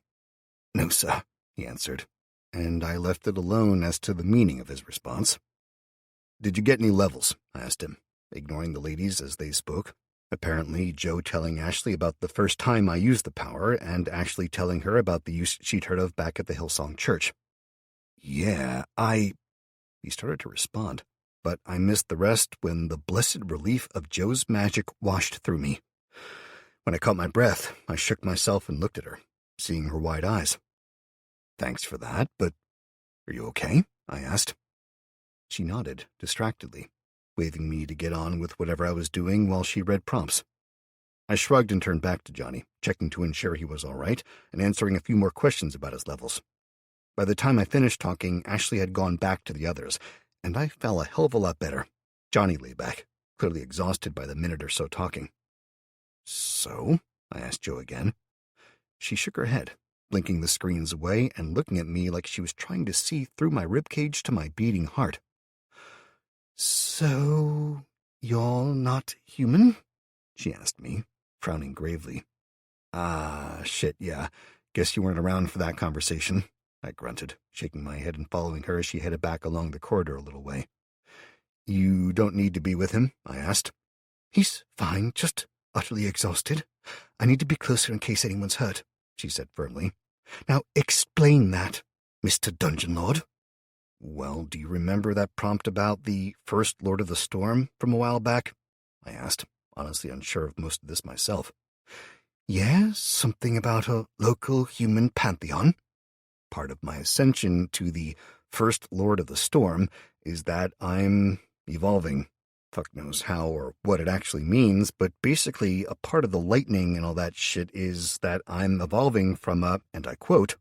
"No, sir," he answered, and I left it alone as to the meaning of his response. "Did you get any levels?" I asked him, ignoring the ladies as they spoke. Apparently, Jo telling Ashley about the first time I used the power, and Ashley telling her about the use she'd heard of back at the Hillsong Church. "Yeah, He started to respond, but I missed the rest when the blessed relief of Jo's magic washed through me. When I caught my breath, I shook myself and looked at her, seeing her wide eyes. "Thanks for that, but are you okay?" I asked. She nodded distractedly, waving me to get on with whatever I was doing while she read prompts. I shrugged and turned back to Johnny, checking to ensure he was all right and answering a few more questions about his levels. By the time I finished talking, Ashley had gone back to the others, and I felt a hell of a lot better. Johnny lay back, clearly exhausted by the minute or so talking. "So?" I asked Jo again. She shook her head, blinking the screens away and looking at me like she was trying to see through my ribcage to my beating heart. "So, you're not human?" she asked me, frowning gravely. "Ah, shit, yeah. Guess you weren't around for that conversation," I grunted, shaking my head and following her as she headed back along the corridor a little way. "You don't need to be with him?" I asked. "He's fine, just utterly exhausted. I need to be closer in case anyone's hurt," she said firmly. "Now explain that, Mr. Dungeon Lord." "Well, do you remember that prompt about the First Lord of the Storm from a while back?" I asked, honestly unsure of most of this myself. "Yes, something about a local human pantheon. Part of my ascension to the First Lord of the Storm is that I'm evolving. Fuck knows how or what it actually means, but basically a part of the lightning and all that shit is that I'm evolving from a, and I quote,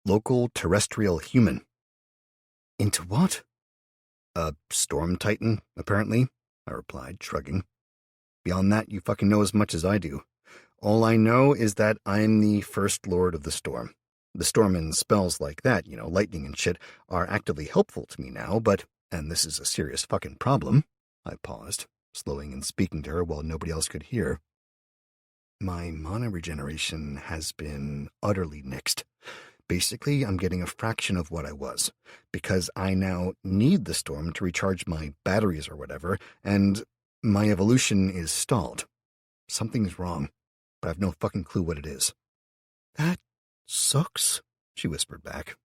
local terrestrial human." "Into what?" "A storm titan, apparently," I replied, shrugging. "Beyond that, you fucking know as much as I do. All I know is that I'm the First Lord of the Storm. The storm and spells like that, lightning and shit, are actively helpful to me now, but, and this is a serious fucking problem," I paused, slowing and speaking to her while nobody else could hear. "My mana regeneration has been utterly nixed. Basically, I'm getting a fraction of what I was, because I now need the storm to recharge my batteries or whatever, and my evolution is stalled. Something's wrong, but I've no fucking clue what it is." "That sucks," she whispered back.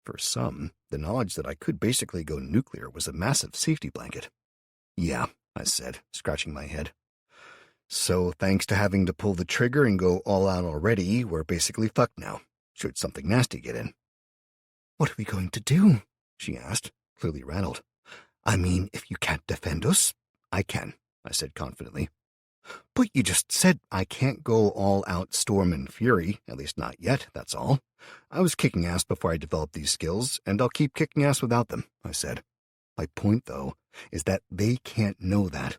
For some, the knowledge that I could basically go nuclear was a massive safety blanket. "Yeah," I said, scratching my head. So thanks to having to pull the trigger and go all out already, we're basically fucked now, should something nasty get in. What are we going to do? She asked, clearly rattled. I mean, if you can't defend us, I can, I said confidently. But you just said I can't go all out storm and fury, at least not yet, that's all. I was kicking ass before I developed these skills, and I'll keep kicking ass without them, I said. My point, though, is that they can't know that.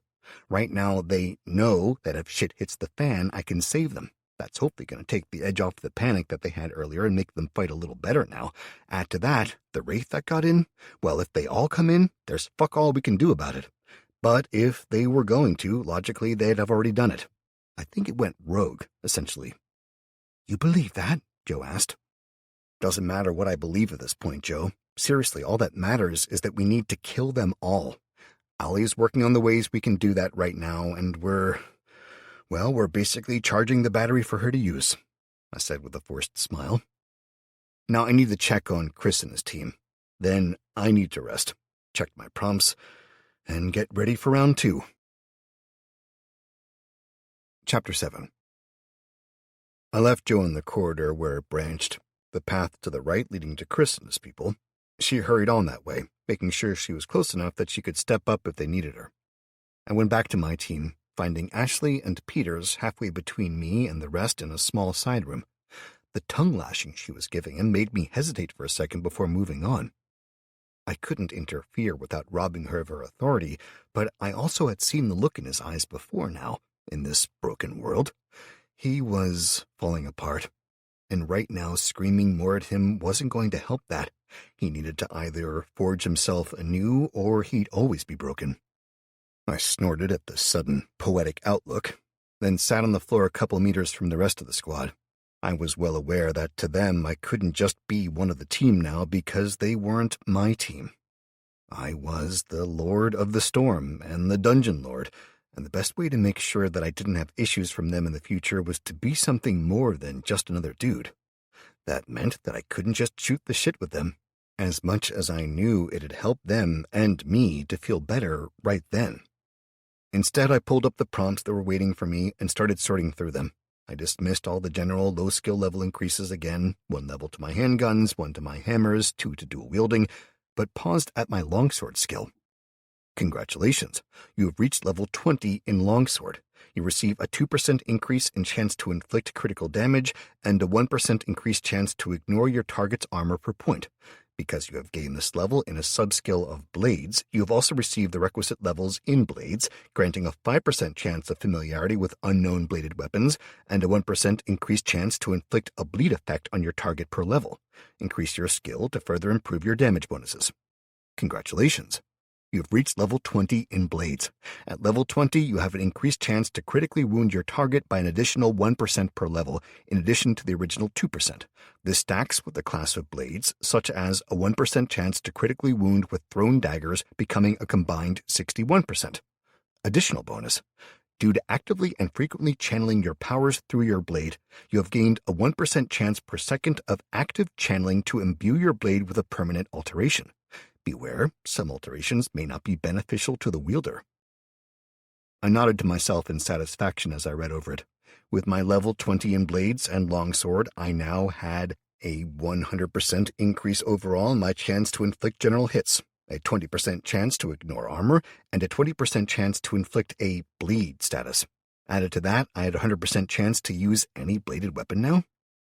Right now, they know that if shit hits the fan, I can save them. That's hopefully going to take the edge off the panic that they had earlier and make them fight a little better now. Add to that, the wraith that got in, well, if they all come in, there's fuck all we can do about it. But if they were going to, logically, they'd have already done it. I think it went rogue, essentially. You believe that? Joe asked. Doesn't matter what I believe at this point, Joe. Seriously, all that matters is that we need to kill them all. Ollie's working on the ways we can do that right now, and we're basically charging the battery for her to use, I said with a forced smile. Now I need to check on Chris and his team. Then I need to rest, check my prompts, and get ready for round 2. Chapter 7. I left Joe in the corridor where it branched, the path to the right leading to Chris and his people. She hurried on that way, making sure she was close enough that she could step up if they needed her. I went back to my team, finding Ashley and Peters halfway between me and the rest in a small side room. The tongue-lashing she was giving him made me hesitate for a second before moving on. I couldn't interfere without robbing her of her authority, but I also had seen the look in his eyes before now, in this broken world. He was falling apart, and right now screaming more at him wasn't going to help that. He needed to either forge himself anew or he'd always be broken. I snorted at the sudden, poetic outlook, then sat on the floor a couple meters from the rest of the squad. I was well aware that to them I couldn't just be one of the team now because they weren't my team. I was the Lord of the Storm and the Dungeon Lord, and the best way to make sure that I didn't have issues from them in the future was to be something more than just another dude. That meant that I couldn't just shoot the shit with them, as much as I knew it'd help them and me to feel better right then. Instead, I pulled up the prompts that were waiting for me and started sorting through them. I dismissed all the general low-skill level increases again, 1 level to my handguns, 1 to my hammers, 2 to dual wielding, but paused at my longsword skill. Congratulations, you have reached level 20 in longsword. You receive a 2% increase in chance to inflict critical damage and a 1% increased chance to ignore your target's armor per point. Because you have gained this level in a subskill of blades, you have also received the requisite levels in blades, granting a 5% chance of familiarity with unknown bladed weapons, and a 1% increased chance to inflict a bleed effect on your target per level. Increase your skill to further improve your damage bonuses. Congratulations! You have reached level 20 in blades. At level 20, you have an increased chance to critically wound your target by an additional 1% per level, in addition to the original 2%. This stacks with the class of blades, such as a 1% chance to critically wound with thrown daggers, becoming a combined 61%. Additional bonus. Due to actively and frequently channeling your powers through your blade, you have gained a 1% chance per second of active channeling to imbue your blade with a permanent alteration. Beware, some alterations may not be beneficial to the wielder. I nodded to myself in satisfaction as I read over it. With my level 20 in blades and longsword, I now had a 100% increase overall in my chance to inflict general hits, a 20% chance to ignore armor, and a 20% chance to inflict a bleed status. Added to that, I had a 100% chance to use any bladed weapon now.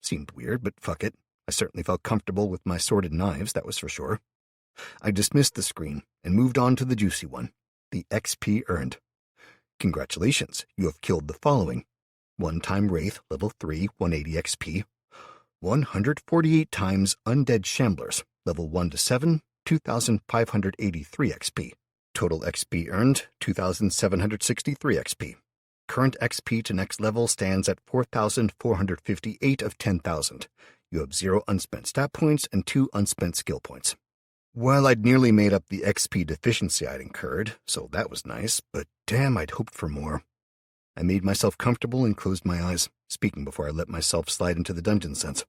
Seemed weird, but fuck it. I certainly felt comfortable with my sword and knives, that was for sure. I dismissed the screen and moved on to the juicy one, the XP earned. Congratulations, you have killed the following. 1-time Wraith, level 3, 180 XP. 148 times Undead Shamblers, level 1 to 7, 2,583 XP. Total XP earned, 2,763 XP. Current XP to next level stands at 4,458 of 10,000. You have 0 unspent stat points and 2 unspent skill points. Well, I'd nearly made up the XP deficiency I'd incurred, so that was nice, but damn, I'd hoped for more. I made myself comfortable and closed my eyes, speaking before I let myself slide into the dungeon sense.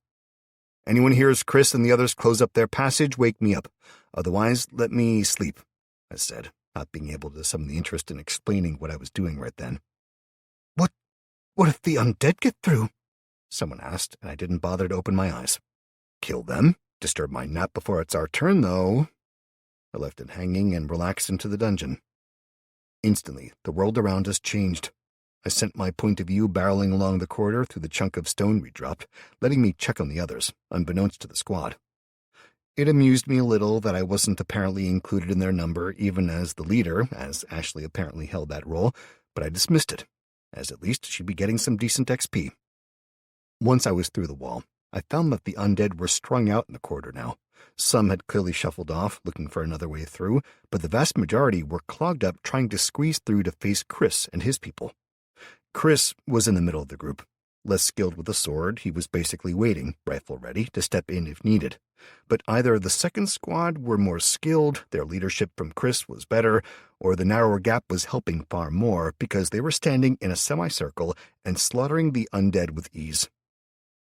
Anyone hears Chris and the others close up their passage, wake me up. Otherwise, let me sleep, I said, not being able to summon the interest in explaining what I was doing right then. What if the undead get through? Someone asked, and I didn't bother to open my eyes. Kill them? Disturb my nap before it's our turn, though. I left it hanging and relaxed into the dungeon. Instantly, the world around us changed. I sent my point of view barreling along the corridor through the chunk of stone we dropped, letting me check on the others, unbeknownst to the squad. It amused me a little that I wasn't apparently included in their number, even as the leader, as Ashley apparently held that role, but I dismissed it, as at least she'd be getting some decent XP. Once I was through the wall, I found that the undead were strung out in the corridor now. Some had clearly shuffled off, looking for another way through, but the vast majority were clogged up trying to squeeze through to face Chris and his people. Chris was in the middle of the group. Less skilled with a sword, he was basically waiting, rifle ready, to step in if needed. But either the second squad were more skilled, their leadership from Chris was better, or the narrower gap was helping far more because they were standing in a semicircle and slaughtering the undead with ease.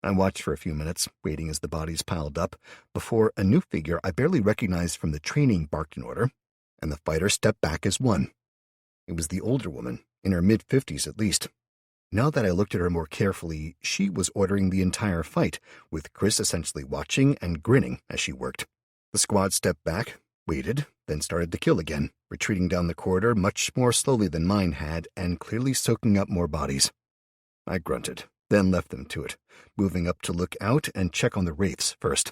I watched for a few minutes, waiting as the bodies piled up, before a new figure I barely recognized from the training barked an order, and the fighter stepped back as one. It was the older woman, in her mid-50s at least. Now that I looked at her more carefully, she was ordering the entire fight, with Chris essentially watching and grinning as she worked. The squad stepped back, waited, then started to kill again, retreating down the corridor much more slowly than mine had, and clearly soaking up more bodies. I grunted, then left them to it, moving up to look out and check on the wraiths first.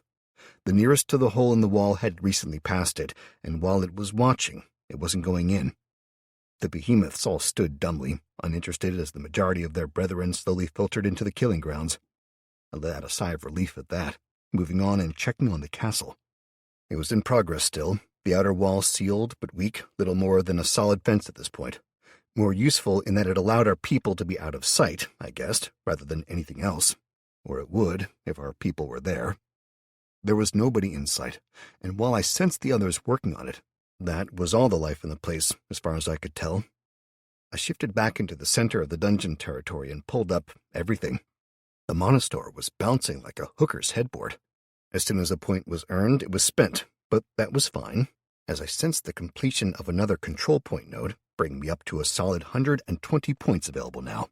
The nearest to the hole in the wall had recently passed it, and while it was watching, it wasn't going in. The behemoths all stood dumbly, uninterested as the majority of their brethren slowly filtered into the killing grounds. I let out a sigh of relief at that, moving on and checking on the castle. It was in progress still, the outer wall sealed but weak, little more than a solid fence at this point. More useful in that it allowed our people to be out of sight, I guessed, rather than anything else. Or it would, if our people were there. There was nobody in sight, and while I sensed the others working on it, that was all the life in the place, as far as I could tell. I shifted back into the center of the dungeon territory and pulled up everything. The monastery was bouncing like a hooker's headboard. As soon as a point was earned, it was spent, but that was fine, as I sensed the completion of another control point node, bringing me up to a solid 120 points available now.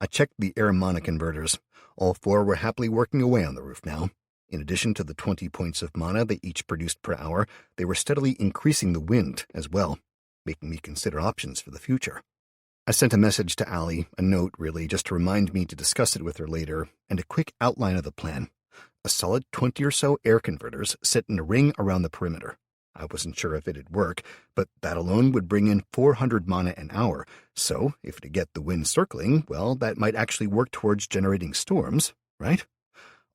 I checked the aramonic inverters. All 4 were happily working away on the roof now. In addition to the 20 points of mana they each produced per hour, they were steadily increasing the wind as well, making me consider options for the future. I sent a message to Allie, a note really, just to remind me to discuss it with her later, and a quick outline of the plan. A solid 20 or so air converters set in a ring around the perimeter. I wasn't sure if it'd work, but that alone would bring in 400 mana an hour, so if it'd get the wind circling, well, that might actually work towards generating storms, right?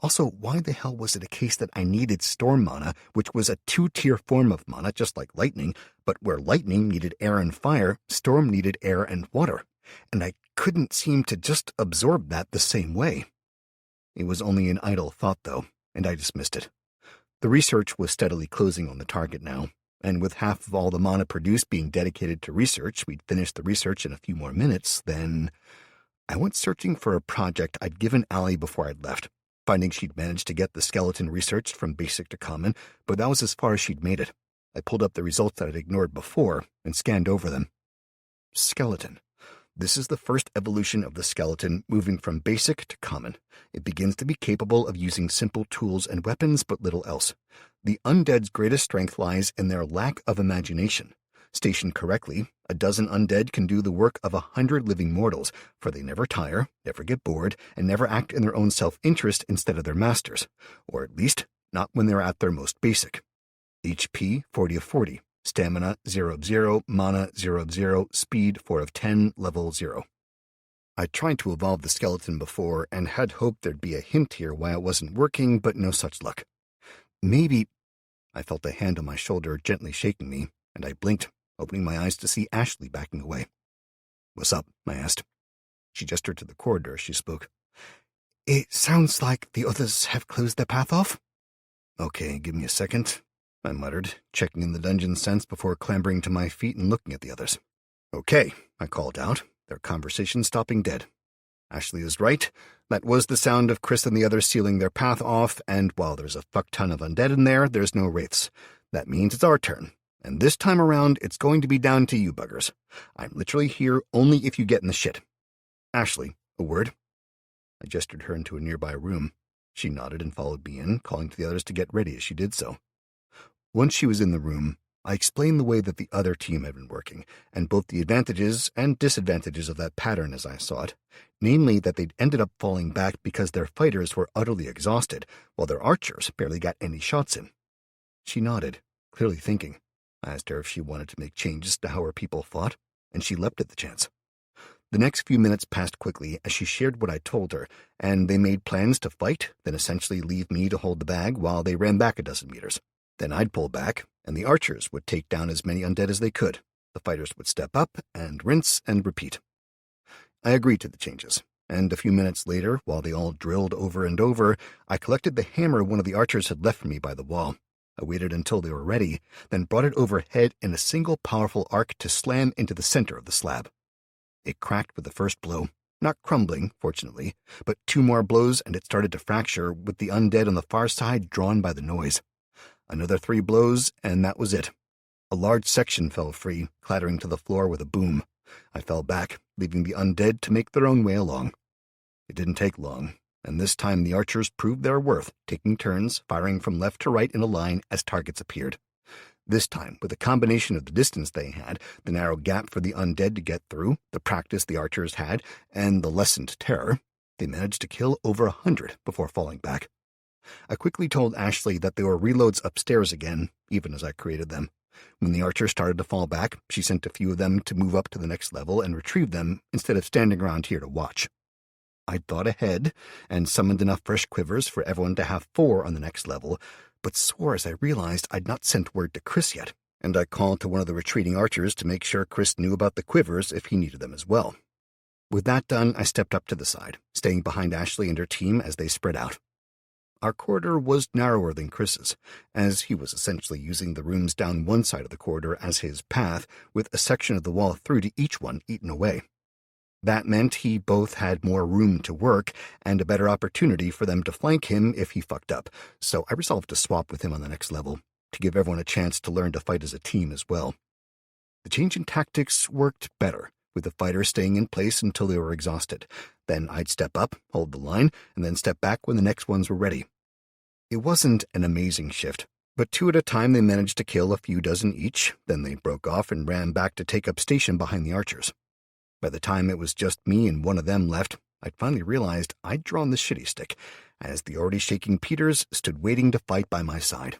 Also, why the hell was it a case that I needed storm mana, which was a 2-tier form of mana, just like lightning, but where lightning needed air and fire, storm needed air and water, and I couldn't seem to just absorb that the same way. It was only an idle thought, though, and I dismissed it. The research was steadily closing on the target now, and with half of all the mana produced being dedicated to research, we'd finish the research in a few more minutes, then I went searching for a project I'd given Allie before I'd left, finding she'd managed to get the skeleton researched from basic to common, but that was as far as she'd made it. I pulled up the results that I'd ignored before and scanned over them. Skeleton. This is the first evolution of the skeleton, moving from basic to common. It begins to be capable of using simple tools and weapons, but little else. The undead's greatest strength lies in their lack of imagination. Stationed correctly, a dozen undead can do the work of 100 living mortals, for they never tire, never get bored, and never act in their own self-interest instead of their masters, or at least not when they're at their most basic. HP 40 of 40. Stamina 0 of 0, mana 0 of 0, speed 4 of 10, level 0. I tried to evolve the skeleton before and had hoped there'd be a hint here why it wasn't working, but no such luck. Maybe... I felt a hand on my shoulder gently shaking me, and I blinked, opening my eyes to see Ashley backing away. "What's up?" I asked. She gestured to the corridor as she spoke. "It sounds like the others have closed their path off." "Okay, give me a second," I muttered, checking in the dungeon sense before clambering to my feet and looking at the others. "Okay," I called out, their conversation stopping dead. Ashley is right. That was the sound of Chris and the others sealing their path off, and while there's a fuck ton of undead in there, there's no wraiths. That means it's our turn, and this time around, it's going to be down to you buggers. I'm literally here only if you get in the shit. Ashley, A word?" I gestured her into a nearby room. She nodded and followed me in, calling to the others to get ready as she did so. Once she was in the room, I explained the way that the other team had been working, and both the advantages and disadvantages of that pattern as I saw it, namely that they'd ended up falling back because their fighters were utterly exhausted, while their archers barely got any shots in. She nodded, clearly thinking. I asked her if she wanted to make changes to how her people fought, and she leapt at the chance. The next few minutes passed quickly as she shared what I told her, and they made plans to fight, then essentially leave me to hold the bag while they ran back a dozen meters. Then I'd pull back, and the archers would take down as many undead as they could. The fighters would step up and rinse and repeat. I agreed to the changes, and a few minutes later, while they all drilled over and over, I collected the hammer one of the archers had left for me by the wall. I waited until they were ready, then brought it overhead in a single powerful arc to slam into the center of the slab. It cracked with the first blow, not crumbling, fortunately, but 2 more blows and it started to fracture, with the undead on the far side drawn by the noise. Another 3 blows, and that was it. A large section fell free, clattering to the floor with a boom. I fell back, leaving the undead to make their own way along. It didn't take long, and this time the archers proved their worth, taking turns, firing from left to right in a line as targets appeared. This time, with a combination of the distance they had, the narrow gap for the undead to get through, the practice the archers had, and the lessened terror, they managed to kill over 100 before falling back. I quickly told Ashley that there were reloads upstairs again, even as I created them. When the archers started to fall back, she sent a few of them to move up to the next level and retrieve them instead of standing around here to watch. I'd thought ahead and summoned enough fresh quivers for everyone to have 4 on the next level, but swore as I realized I'd not sent word to Chris yet, and I called to one of the retreating archers to make sure Chris knew about the quivers if he needed them as well. With that done, I stepped up to the side, staying behind Ashley and her team as they spread out. Our corridor was narrower than Chris's, as he was essentially using the rooms down one side of the corridor as his path, with a section of the wall through to each one eaten away. That meant he both had more room to work and a better opportunity for them to flank him if he fucked up, so I resolved to swap with him on the next level, to give everyone a chance to learn to fight as a team as well. The change in tactics worked better, with the fighters staying in place until they were exhausted. Then I'd step up, hold the line, and then step back when the next ones were ready. It wasn't an amazing shift, but 2 at a time they managed to kill a few dozen each, then they broke off and ran back to take up station behind the archers. By the time it was just me and one of them left, I'd finally realized I'd drawn the shitty stick, as the already shaking Peters stood waiting to fight by my side.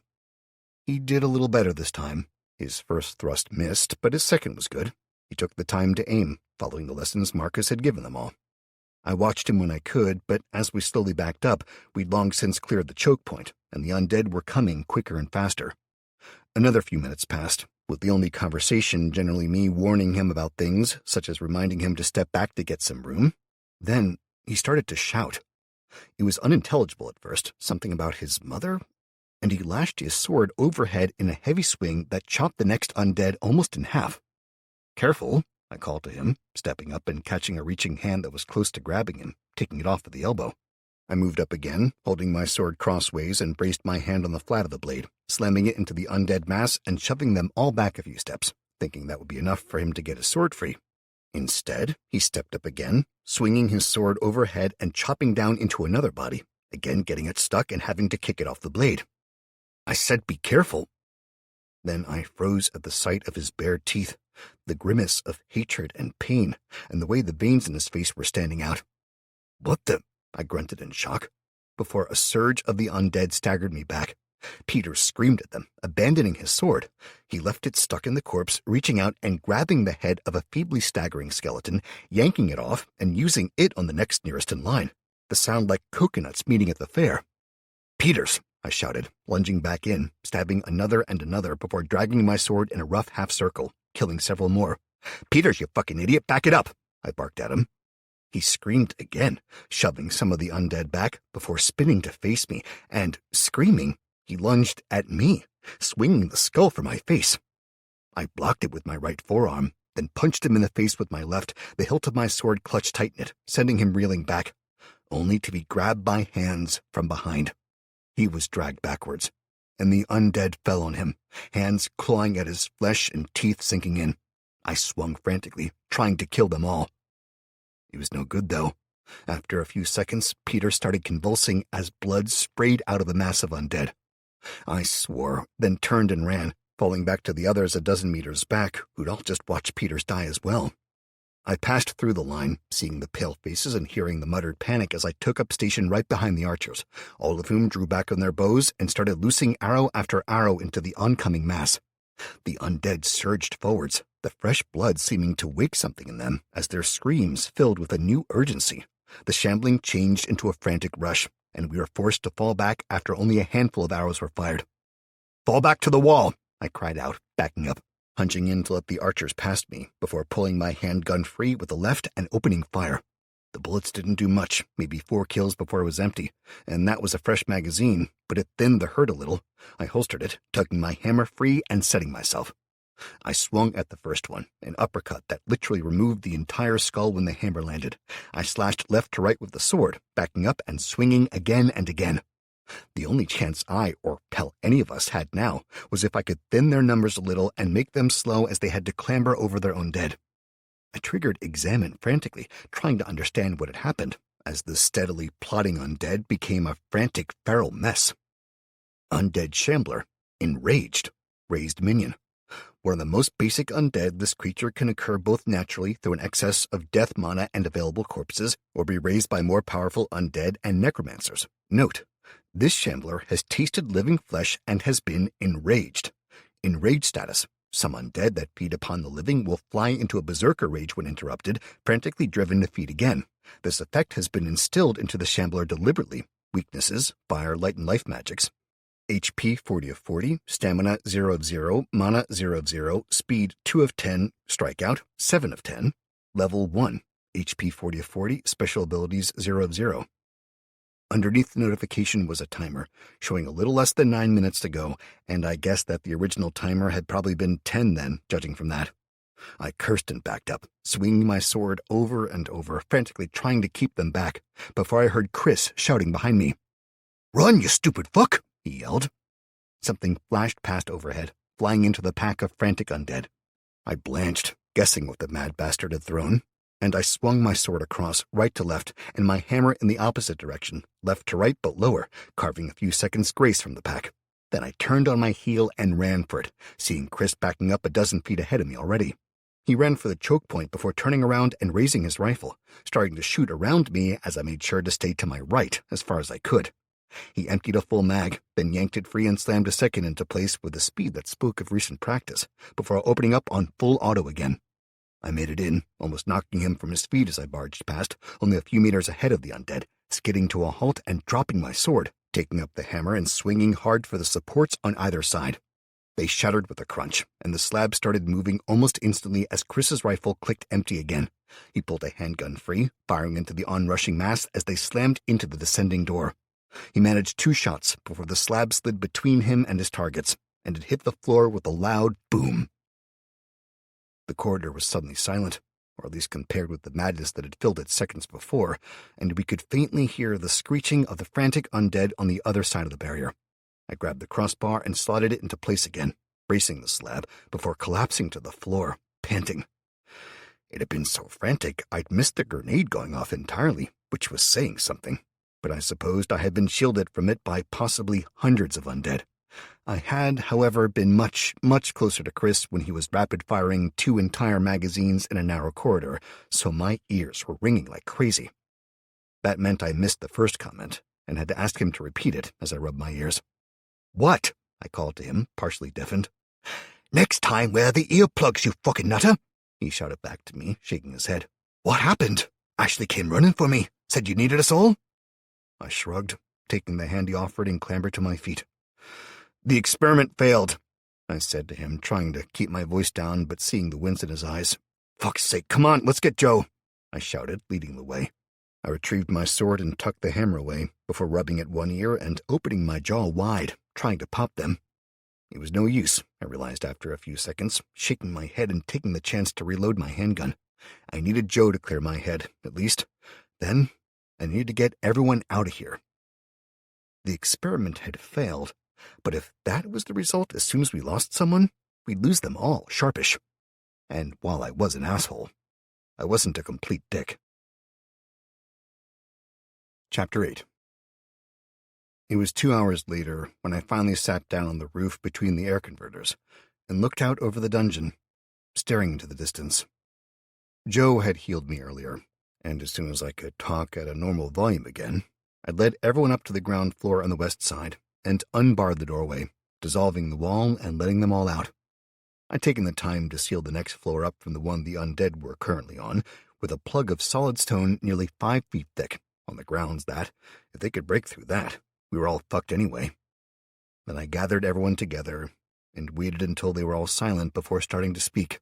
He did a little better this time. His first thrust missed, but his second was good. He took the time to aim, following the lessons Marcus had given them all. I watched him when I could, but as we slowly backed up, we'd long since cleared the choke point, and the undead were coming quicker and faster. Another few minutes passed, with the only conversation generally me warning him about things, such as reminding him to step back to get some room. Then he started to shout. It was unintelligible at first, something about his mother, and he lashed his sword overhead in a heavy swing that chopped the next undead almost in half. "Careful," I called to him, stepping up and catching a reaching hand that was close to grabbing him, taking it off at the elbow. I moved up again, holding my sword crossways, and braced my hand on the flat of the blade, slamming it into the undead mass and shoving them all back a few steps, thinking that would be enough for him to get his sword free. Instead, he stepped up again, swinging his sword overhead and chopping down into another body, again getting it stuck and having to kick it off the blade. I said, "Be careful." Then I froze at the sight of his bared teeth, the grimace of hatred and pain, and the way the veins in his face were standing out. "What the?" I grunted in shock, before a surge of the undead staggered me back. Peter screamed at them, abandoning his sword. He left it stuck in the corpse, reaching out and grabbing the head of a feebly staggering skeleton, yanking it off and using it on the next nearest in line, the sound like coconuts meeting at the fair. "Peters!" I shouted, lunging back in, stabbing another and another before dragging my sword in a rough half circle, killing several more. "Peters, you fucking idiot, back it up!" I barked at him. He screamed again, shoving some of the undead back before spinning to face me, and, screaming, he lunged at me, swinging the skull for my face. I blocked it with my right forearm, then punched him in the face with my left, the hilt of my sword clutched tight in it, sending him reeling back, only to be grabbed by hands from behind. He was dragged backwards, and the undead fell on him, hands clawing at his flesh and teeth sinking in. I swung frantically, trying to kill them all. It was no good, though. After a few seconds, Peter started convulsing as blood sprayed out of the mass of undead. I swore, then turned and ran, falling back to the others a dozen meters back, who'd all just watched Peter's die as well. I passed through the line, seeing the pale faces and hearing the muttered panic as I took up station right behind the archers, all of whom drew back on their bows and started loosing arrow after arrow into the oncoming mass. The undead surged forwards, the fresh blood seeming to wake something in them as their screams filled with a new urgency. The shambling changed into a frantic rush, and we were forced to fall back after only a handful of arrows were fired. "Fall back to the wall!" I cried out, backing up, hunching in to let the archers past me before pulling my handgun free with the left and opening fire. The bullets didn't do much, maybe 4 kills before it was empty, and that was a fresh magazine, but it thinned the hurt a little. I holstered it, tugging my hammer free and setting myself. I swung at the first one, an uppercut that literally removed the entire skull when the hammer landed. I slashed left to right with the sword, backing up and swinging again and again. The only chance I, or hell any of us, had now was if I could thin their numbers a little and make them slow as they had to clamber over their own dead. I triggered Examine frantically, trying to understand what had happened, as the steadily plodding undead became a frantic feral mess. Undead Shambler, enraged, raised minion. One of the most basic undead, this creature can occur both naturally through an excess of death mana and available corpses, or be raised by more powerful undead and necromancers. Note, this Shambler has tasted living flesh and has been enraged. Enraged status. Some undead that feed upon the living will fly into a berserker rage when interrupted, frantically driven to feed again. This effect has been instilled into the Shambler deliberately. Weaknesses: fire, light, and life magics. HP 40 of 40, stamina 0 of 0, mana 0 of 0, speed 2 of 10, strikeout 7 of 10, level 1, HP 40 of 40, special abilities 0 of 0. Underneath the notification was a timer, showing a little less than 9 minutes to go, and I guessed that the original timer had probably been 10 then, judging from that. I cursed and backed up, swinging my sword over and over, frantically trying to keep them back, before I heard Chris shouting behind me. "Run, you stupid fuck!" he yelled. Something flashed past overhead, flying into the pack of frantic undead. I blanched, guessing what the mad bastard had thrown, and I swung my sword across, right to left, and my hammer in the opposite direction, left to right but lower, carving a few seconds' grace from the pack. Then I turned on my heel and ran for it, seeing Chris backing up a dozen feet ahead of me already. He ran for the choke point before turning around and raising his rifle, starting to shoot around me as I made sure to stay to my right as far as I could. He emptied a full mag, then yanked it free and slammed a second into place with a speed that spoke of recent practice, before opening up on full auto again. I made it in, almost knocking him from his feet as I barged past, only a few meters ahead of the undead, skidding to a halt and dropping my sword, taking up the hammer and swinging hard for the supports on either side. They shattered with a crunch, and the slab started moving almost instantly as Chris's rifle clicked empty again. He pulled a handgun free, firing into the onrushing mass as they slammed into the descending door. He managed 2 shots before the slab slid between him and his targets, and it hit the floor with a loud boom. The corridor was suddenly silent, or at least compared with the madness that had filled it seconds before, and we could faintly hear the screeching of the frantic undead on the other side of the barrier. I grabbed the crossbar and slotted it into place again, bracing the slab before collapsing to the floor, panting. It had been so frantic I'd missed the grenade going off entirely, which was saying something. But I supposed I had been shielded from it by possibly hundreds of undead. I had, however, been much, much closer to Chris when he was rapid-firing 2 entire magazines in a narrow corridor, so my ears were ringing like crazy. That meant I missed the first comment, and had to ask him to repeat it as I rubbed my ears. "What?" I called to him, partially deafened. "Next time wear the earplugs, you fucking nutter!" he shouted back to me, shaking his head. "What happened? Ashley came running for me, said you needed us all?" I shrugged, taking the hand he offered and clambered to my feet. "The experiment failed," I said to him, trying to keep my voice down but seeing the wince in his eyes. "Fuck's sake, come on, let's get Joe," I shouted, leading the way. I retrieved my sword and tucked the hammer away, before rubbing at one ear and opening my jaw wide, trying to pop them. It was no use, I realized after a few seconds, shaking my head and taking the chance to reload my handgun. I needed Joe to clear my head, at least. Then I needed to get everyone out of here. The experiment had failed, but if that was the result as soon as we lost someone, we'd lose them all, sharpish. And while I was an asshole, I wasn't a complete dick. Chapter 8. It was 2 hours later when I finally sat down on the roof between the air converters and looked out over the dungeon, staring into the distance. Joe had healed me earlier, and as soon as I could talk at a normal volume again, I led everyone up to the ground floor on the west side and unbarred the doorway, dissolving the wall and letting them all out. I'd taken the time to seal the next floor up from the one the Undead were currently on with a plug of solid stone nearly 5 feet thick, on the grounds that, if they could break through that, we were all fucked anyway. Then I gathered everyone together and waited until they were all silent before starting to speak.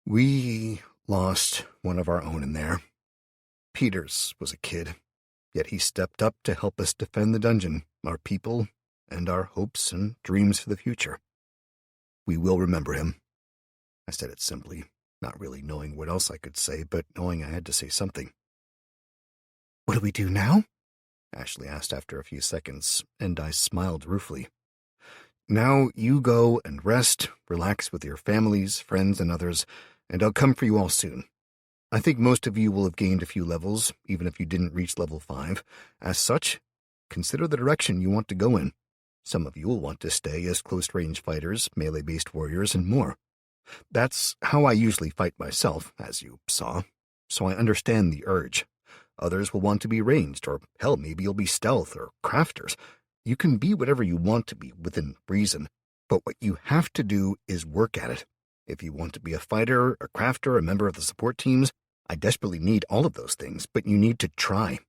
We lost one of our own in there. Peters was a kid, yet he stepped up to help us defend the dungeon, our people, and our hopes and dreams for the future. We will remember him. I said it simply, not really knowing what else I could say, but knowing I had to say something. What do we do now? Ashley asked after a few seconds, and I smiled ruefully. Now you go and rest, relax with your families, friends, and others, and I'll come for you all soon. I think most of you will have gained a few levels, even if you didn't reach level 5. As such, consider the direction you want to go in. Some of you will want to stay as close-range fighters, melee-based warriors, and more. That's how I usually fight myself, as you saw, so I understand the urge. Others will want to be ranged, or hell, maybe you'll be stealth or crafters. You can be whatever you want to be, within reason, but what you have to do is work at it. If you want to be a fighter, a crafter, a member of the support teams, I desperately need all of those things, but you need to try.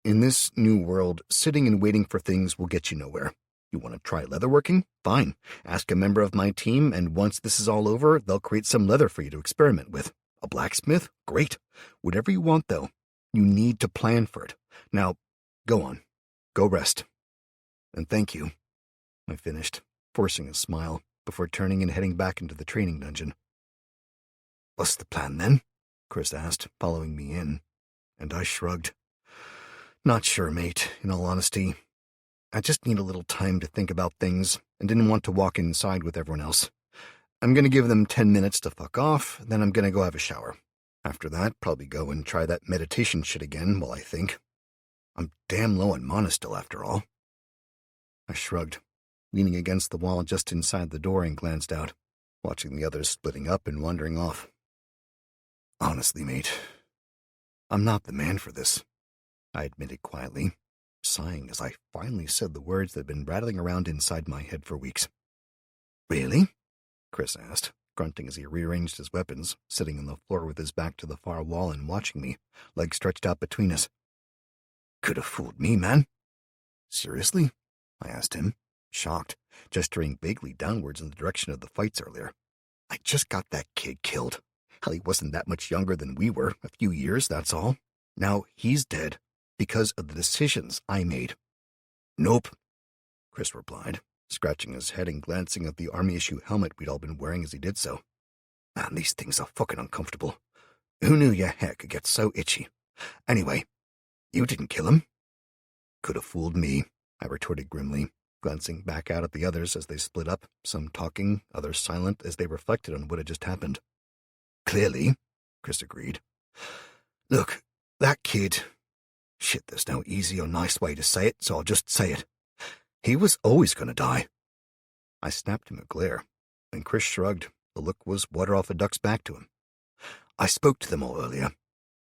In this new world, sitting and waiting for things will get you nowhere. You want to try leatherworking? Fine. Ask a member of my team, and once this is all over, they'll create some leather for you to experiment with. A blacksmith? Great. Whatever you want, though. You need to plan for it. Now, go on. Go rest. And thank you, I finished, forcing a smile, before turning and heading back into the training dungeon. What's the plan, then? Chris asked, following me in, and I shrugged. Not sure, mate, in all honesty. I just need a little time to think about things, and didn't want to walk inside with everyone else. I'm going to give them 10 minutes to fuck off, then I'm going to go have a shower. After that, probably go and try that meditation shit again while I think. I'm damn low on mana still, after all. I shrugged, leaning against the wall just inside the door and glanced out, watching the others splitting up and wandering off. Honestly, mate, I'm not the man for this, I admitted quietly, sighing as I finally said the words that had been rattling around inside my head for weeks. Really? Chris asked, grunting as he rearranged his weapons, sitting on the floor with his back to the far wall and watching me, legs stretched out between us. Could have fooled me, man. Seriously? I asked him, shocked, gesturing vaguely downwards in the direction of the fights earlier. I just got that kid killed. Hell, he wasn't that much younger than we were, a few years, that's all. Now he's dead, because of the decisions I made. Nope, Chris replied, scratching his head and glancing at the army-issue helmet we'd all been wearing as he did so. Man, these things are fucking uncomfortable. Who knew your hair could get so itchy? Anyway, you didn't kill him. Could have fooled me, I retorted grimly, glancing back out at the others as they split up, some talking, others silent as they reflected on what had just happened. Clearly, Chris agreed. Look, that kid... Shit, there's no easy or nice way to say it, so I'll just say it. He was always going to die. I snapped him a glare, and Chris shrugged. The look was water off a duck's back to him. I spoke to them all earlier,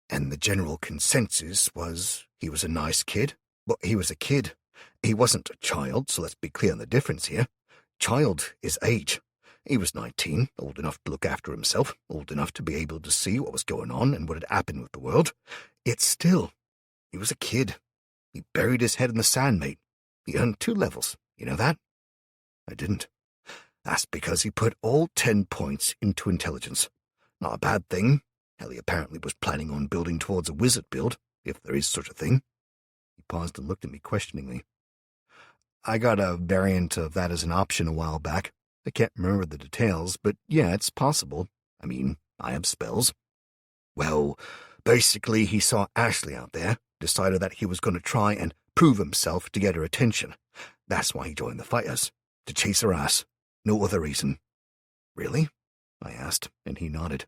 and the general consensus was he was a nice kid. But he was a kid. He wasn't a child, so let's be clear on the difference here. Child is age. He was 19, old enough to look after himself, old enough to be able to see what was going on and what had happened with the world. Yet still, he was a kid. He buried his head in the sand, mate. He earned 2 levels. You know that? I didn't. That's because he put all 10 points into intelligence. Not a bad thing. Hell, he apparently was planning on building towards a wizard build, if there is such a thing. He paused and looked at me questioningly. I got a variant of that as an option a while back. I can't remember the details, but yeah, it's possible. I mean, I have spells. Well, basically he saw Ashley out there, decided that he was going to try and prove himself to get her attention. That's why he joined the fighters, to chase her ass. No other reason. Really? I asked, and he nodded.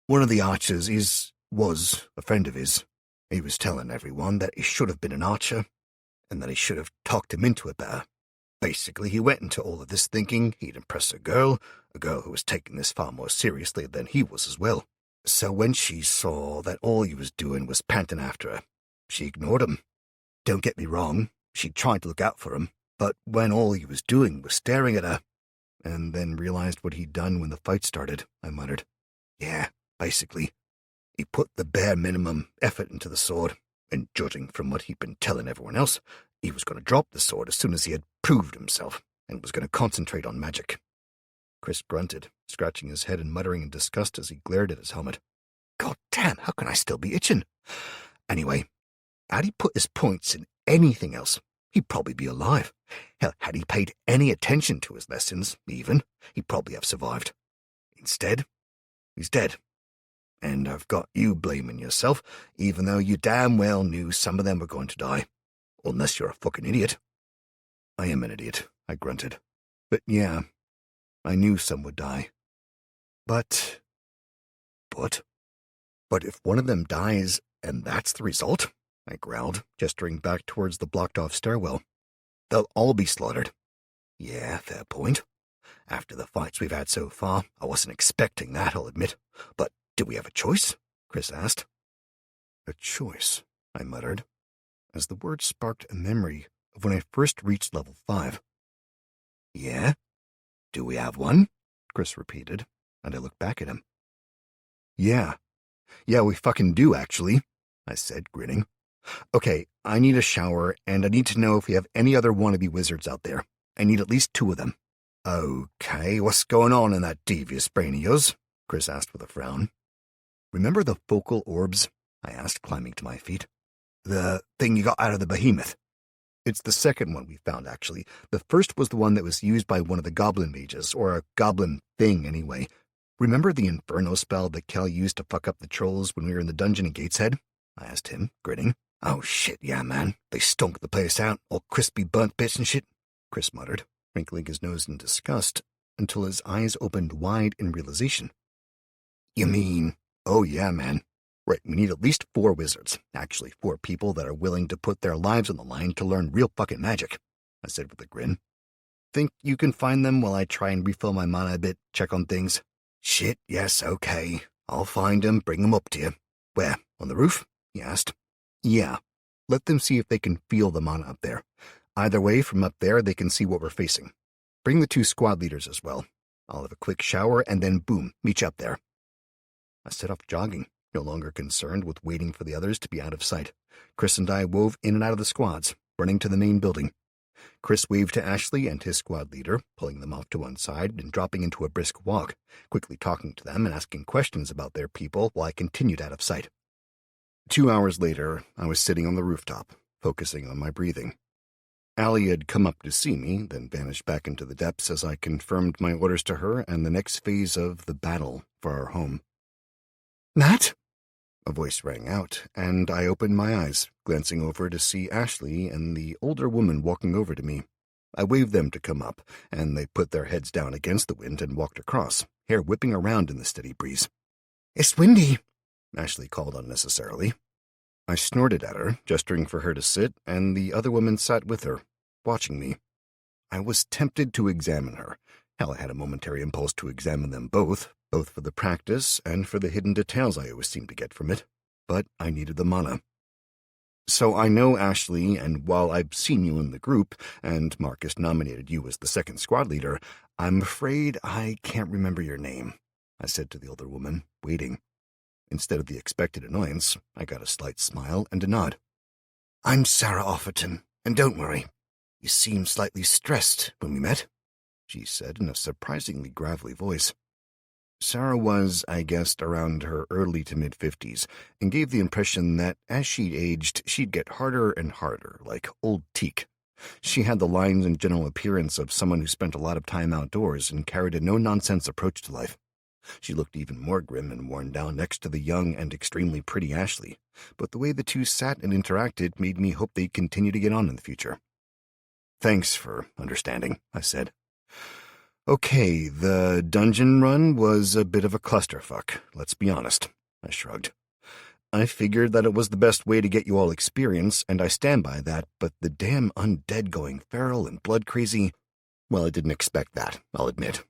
One of the archers was a friend of his. He was telling everyone that he should have been an archer, and that he should have talked him into it better. Basically, he went into all of this thinking he'd impress a girl who was taking this far more seriously than he was as well. So when she saw that all he was doing was panting after her, she ignored him. Don't get me wrong, she tried to look out for him, but when all he was doing was staring at her, and then realized what he'd done when the fight started, I muttered. Yeah, basically. He put the bare minimum effort into the sword, and judging from what he'd been telling everyone else, he was going to drop the sword as soon as he had proved himself, and was going to concentrate on magic. Chris grunted, scratching his head and muttering in disgust as he glared at his helmet. God damn, how can I still be itching? Anyway, had he put his points in anything else, he'd probably be alive. Hell, had he paid any attention to his lessons, even, he'd probably have survived. Instead, he's dead. And I've got you blaming yourself, even though you damn well knew some of them were going to die. Unless you're a fucking idiot. I am an idiot, I grunted. But yeah, I knew some would die. But if one of them dies, and that's the result, I growled, gesturing back towards the blocked-off stairwell, they'll all be slaughtered. Yeah, fair point. After the fights we've had so far, I wasn't expecting that, I'll admit. But do we have a choice? Chris asked. A choice, I muttered, as the word sparked a memory of when I first reached level 5. Yeah? Do we have one? Chris repeated, and I looked back at him. Yeah, we fucking do, actually, I said, grinning. Okay, I need a shower, and I need to know if we have any other wannabe wizards out there. I need at least 2 of them. Okay, what's going on in that devious brain of yours? Chris asked with a frown. Remember the focal orbs? I asked, climbing to my feet. The thing you got out of the behemoth. It's the second one we found, actually. The first was the one that was used by one of the goblin mages, or a goblin thing, anyway. Remember the inferno spell that Kel used to fuck up the trolls when we were in the dungeon in Gateshead? I asked him, grinning. Oh shit, yeah, man. They stunk the place out, all crispy burnt bits and shit, Chris muttered, wrinkling his nose in disgust, until his eyes opened wide in realization. You mean... Oh yeah, man. Right, we need at least 4 wizards. Actually, 4 people that are willing to put their lives on the line to learn real fucking magic, I said with a grin. Think you can find them while I try and refill my mana a bit, check on things? Shit, yes, okay. I'll find them, bring them up to you. Where, on the roof? He asked. Yeah. Let them see if they can feel the mana up there. Either way, from up there, they can see what we're facing. Bring the 2 squad leaders as well. I'll have a quick shower, and then boom, meet you up there. I set off jogging, no longer concerned with waiting for the others to be out of sight. Chris and I wove in and out of the squads, running to the main building. Chris waved to Ashley and his squad leader, pulling them off to one side and dropping into a brisk walk, quickly talking to them and asking questions about their people while I continued out of sight. 2 hours later, I was sitting on the rooftop, focusing on my breathing. Allie had come up to see me, then vanished back into the depths as I confirmed my orders to her and the next phase of the battle for our home. Matt? A voice rang out, and I opened my eyes, glancing over to see Ashley and the older woman walking over to me. I waved them to come up, and they put their heads down against the wind and walked across, hair whipping around in the steady breeze. It's windy, Ashley called unnecessarily. I snorted at her, gesturing for her to sit, and the other woman sat with her, watching me. I was tempted to examine her. Hell, I had a momentary impulse to examine them both for the practice and for the hidden details I always seemed to get from it, but I needed the mana. So I know Ashley, and while I've seen you in the group, and Marcus nominated you as the second squad leader, I'm afraid I can't remember your name, I said to the older woman, waiting. Instead of the expected annoyance, I got a slight smile and a nod. I'm Sarah Offerton, and don't worry. You seemed slightly stressed when we met, she said in a surprisingly gravelly voice. Sarah was, I guessed, around her early to mid-50s, and gave the impression that as she aged, she'd get harder and harder, like old teak. She had the lines and general appearance of someone who spent a lot of time outdoors and carried a no-nonsense approach to life. She looked even more grim and worn down next to the young and extremely pretty Ashley, but the way the two sat and interacted made me hope they'd continue to get on in the future. Thanks for understanding, I said. Okay, the dungeon run was a bit of a clusterfuck, let's be honest, I shrugged. I figured that it was the best way to get you all experience, and I stand by that, but the damn undead going feral and blood crazy, well, I didn't expect that, I'll admit.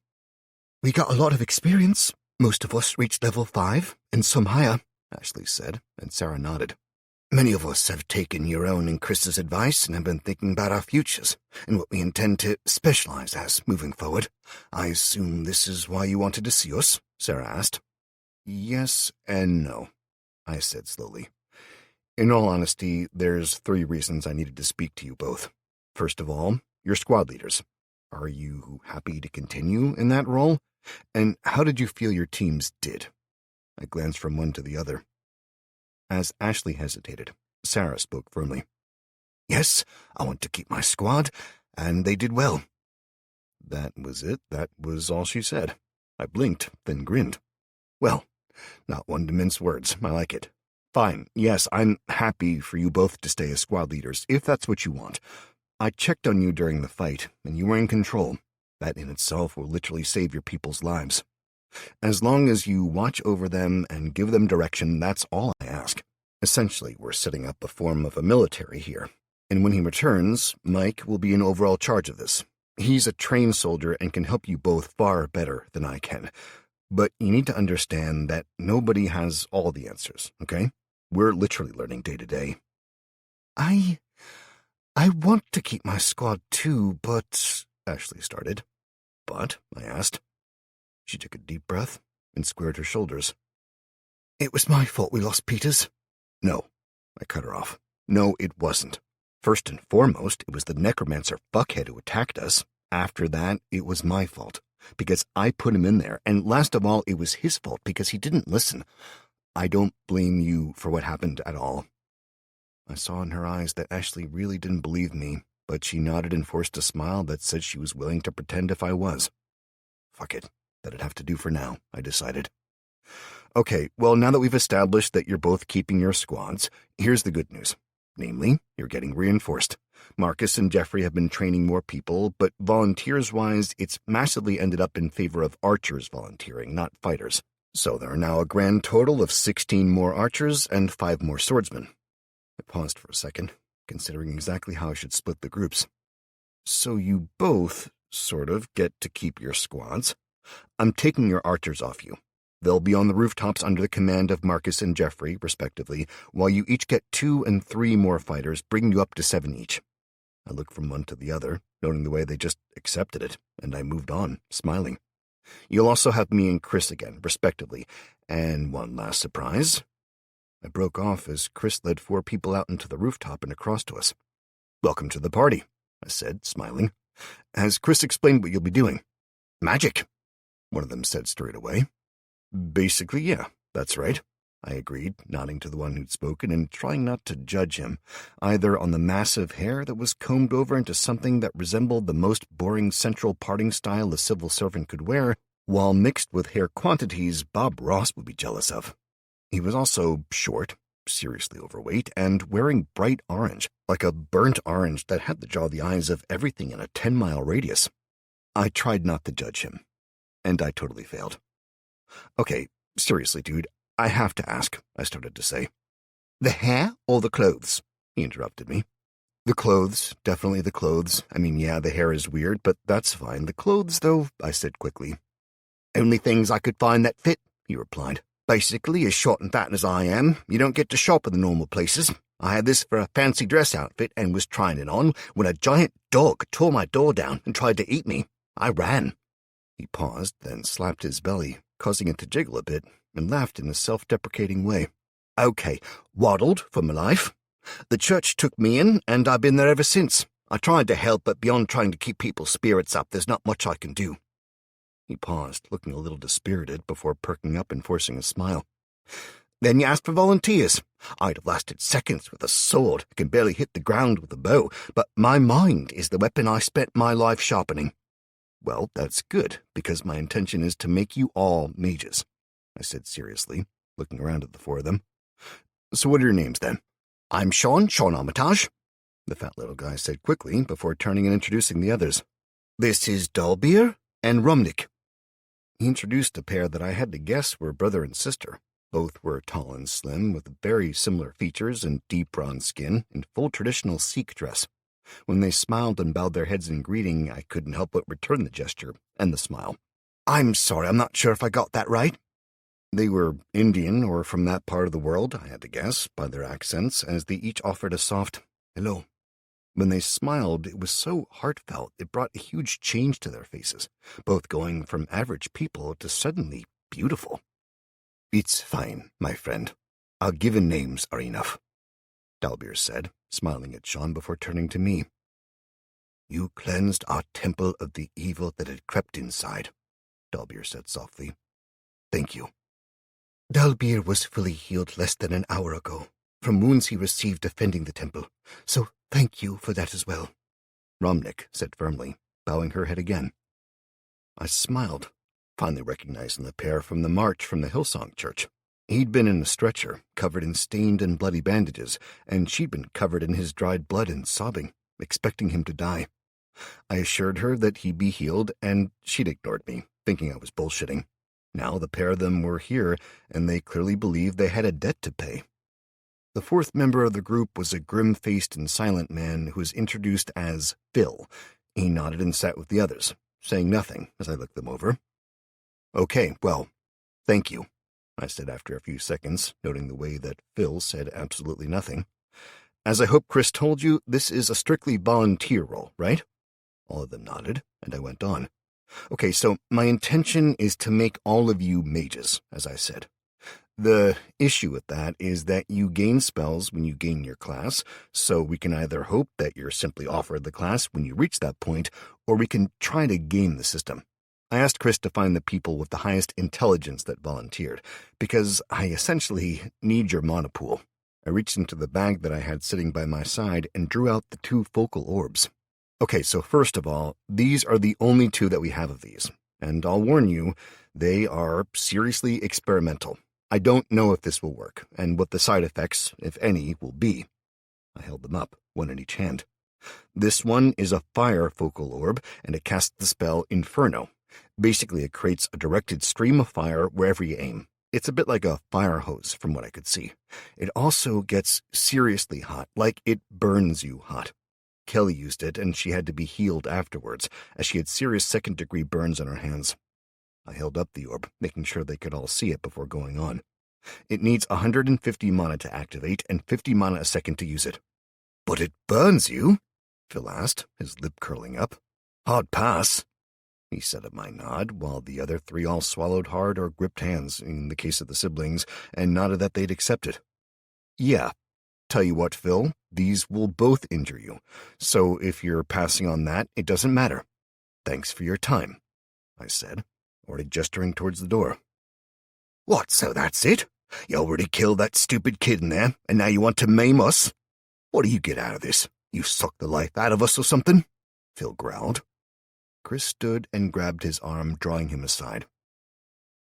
We got a lot of experience. Most of us reached level 5, and some higher, Ashley said, and Sarah nodded. Many of us have taken your own and Chris's advice and have been thinking about our futures and what we intend to specialize as moving forward. I assume this is why you wanted to see us? Sarah asked. Yes and no, I said slowly. In all honesty, there's 3 reasons I needed to speak to you both. First of all, you're squad leaders. Are you happy to continue in that role? And how did you feel your teams did? I glanced from one to the other. As Ashley hesitated, Sarah spoke firmly. Yes, I want to keep my squad, and they did well. That was it. That was all she said. I blinked, then grinned. Well, not one to mince words. I like it. Fine, yes, I'm happy for you both to stay as squad leaders, if that's what you want. I checked on you during the fight, and you were in control. That in itself will literally save your people's lives. As long as you watch over them and give them direction, that's all I ask. Essentially, we're setting up a form of a military here, and when he returns, Mike will be in overall charge of this. He's a trained soldier and can help you both far better than I can. But you need to understand that nobody has all the answers, okay? We're literally learning day to day. I want to keep my squad too, but... Ashley started. But? I asked. She took a deep breath and squared her shoulders. It was my fault we lost Peters. No, I cut her off. No, it wasn't. First and foremost, it was the necromancer fuckhead who attacked us. After that, it was my fault, because I put him in there, and last of all, it was his fault because he didn't listen. I don't blame you for what happened at all. I saw in her eyes that Ashley really didn't believe me, but she nodded and forced a smile that said she was willing to pretend if I was. Fuck it. That'd have to do for now, I decided. Okay, well, now that we've established that you're both keeping your squads, here's the good news. Namely, you're getting reinforced. Marcus and Jeffrey have been training more people, but volunteers-wise, it's massively ended up in favor of archers volunteering, not fighters. So there are now a grand total of 16 more archers and 5 more swordsmen. I paused for a second, considering exactly how I should split the groups. So you both, sort of, get to keep your squads. I'm taking your archers off you. They'll be on the rooftops under the command of Marcus and Jeffrey, respectively, while you each get 2 and 3 more fighters, bringing you up to 7 each. I looked from one to the other, noting the way they just accepted it, and I moved on, smiling. You'll also have me and Chris again, respectively, and one last surprise. I broke off as Chris led 4 people out into the rooftop and across to us. Welcome to the party, I said, smiling. Has Chris explained what you'll be doing? Magic, one of them said straight away. Basically, yeah, that's right, I agreed, nodding to the one who'd spoken and trying not to judge him, either on the massive hair that was combed over into something that resembled the most boring central parting style a civil servant could wear, while mixed with hair quantities Bob Ross would be jealous of. He was also short, seriously overweight, and wearing bright orange, like a burnt orange that had to draw the eyes of everything in a 10-mile radius. I tried not to judge him, and I totally failed. Okay, seriously, dude, I have to ask, I started to say. The hair or the clothes? He interrupted me. The clothes, definitely the clothes. I mean, yeah, the hair is weird, but that's fine. The clothes, though, I said quickly. Only things I could find that fit, he replied. Basically, as short and fat as I am, you don't get to shop in the normal places. I had this for a fancy dress outfit and was trying it on when a giant dog tore my door down and tried to eat me. I ran. He paused, then slapped his belly, causing it to jiggle a bit, and laughed in a self-deprecating way. Okay, waddled for my life. The church took me in, and I've been there ever since. I tried to help, but beyond trying to keep people's spirits up, there's not much I can do. He paused, looking a little dispirited, before perking up and forcing a smile. Then you asked for volunteers. I'd have lasted seconds with a sword. I can barely hit the ground with a bow, but my mind is the weapon I spent my life sharpening. Well, that's good, because my intention is to make you all mages, I said seriously, looking around at the 4 of them. So what are your names, then? I'm Sean Armitage, the fat little guy said quickly before turning and introducing the others. This is Dalbeer and Rumnik. He introduced a pair that I had to guess were brother and sister, Both were tall and slim, with very similar features and deep bronze skin, in full traditional Sikh dress. When they smiled and bowed their heads in greeting, I couldn't help but return the gesture and the smile. "I'm sorry, I'm not sure if I got that right." They were Indian or from that part of the world, I had to guess, by their accents, as they each offered a soft hello. When they smiled, it was so heartfelt it brought a huge change to their faces, both going from average people to suddenly beautiful. "It's fine, my friend. Our given names are enough," Dalbeer said, smiling at Sean before turning to me. "You cleansed our temple of the evil that had crept inside," Dalbeer said softly. "Thank you." "Dalbeer was fully healed less than an hour ago, from wounds he received defending the temple, so thank you for that as well," Romnick said firmly, bowing her head again. I smiled, finally recognizing the pair from the march from the Hillsong Church. He'd been in a stretcher, covered in stained and bloody bandages, and she'd been covered in his dried blood and sobbing, expecting him to die. I assured her that he'd be healed, and she'd ignored me, thinking I was bullshitting. Now the pair of them were here, and they clearly believed they had a debt to pay. The fourth member of the group was a grim-faced and silent man who was introduced as Phil. He nodded and sat with the others, saying nothing as I looked them over. "Okay, well, thank you," I said after a few seconds, noting the way that Phil said absolutely nothing. "As I hope Chris told you, this is a strictly volunteer role, right?" All of them nodded, and I went on. "Okay, so my intention is to make all of you mages, as I said. The issue with that is that you gain spells when you gain your class, so we can either hope that you're simply offered the class when you reach that point, or we can try to game the system. I asked Chris to find the people with the highest intelligence that volunteered, because I essentially need your mana pool." I reached into the bag that I had sitting by my side and drew out the 2 focal orbs. "Okay, so first of all, these are the only 2 that we have of these, and I'll warn you, they are seriously experimental. I don't know if this will work, and what the side effects, if any, will be." I held them up, one in each hand. "This one is a fire focal orb, and it casts the spell Inferno. Basically, it creates a directed stream of fire wherever you aim. It's a bit like a fire hose, from what I could see. It also gets seriously hot, like it burns you hot. Kelly used it, and she had to be healed afterwards, as she had serious second-degree burns on her hands." I held up the orb, making sure they could all see it before going on. "It needs 150 mana to activate, and 50 mana a second to use it." "But it burns you?" Phil asked, his lip curling up. "Hard pass," he said at my nod, while the other 3 all swallowed hard or gripped hands, in the case of the siblings, and nodded that they'd accept it. "Yeah. Tell you what, Phil, these will both injure you, so if you're passing on that, it doesn't matter. Thanks for your time," I said, already gesturing towards the door. "What, so that's it? You already killed that stupid kid in there, and now you want to maim us? What do you get out of this? You suck the life out of us or something?" Phil growled. Chris stood and grabbed his arm, drawing him aside.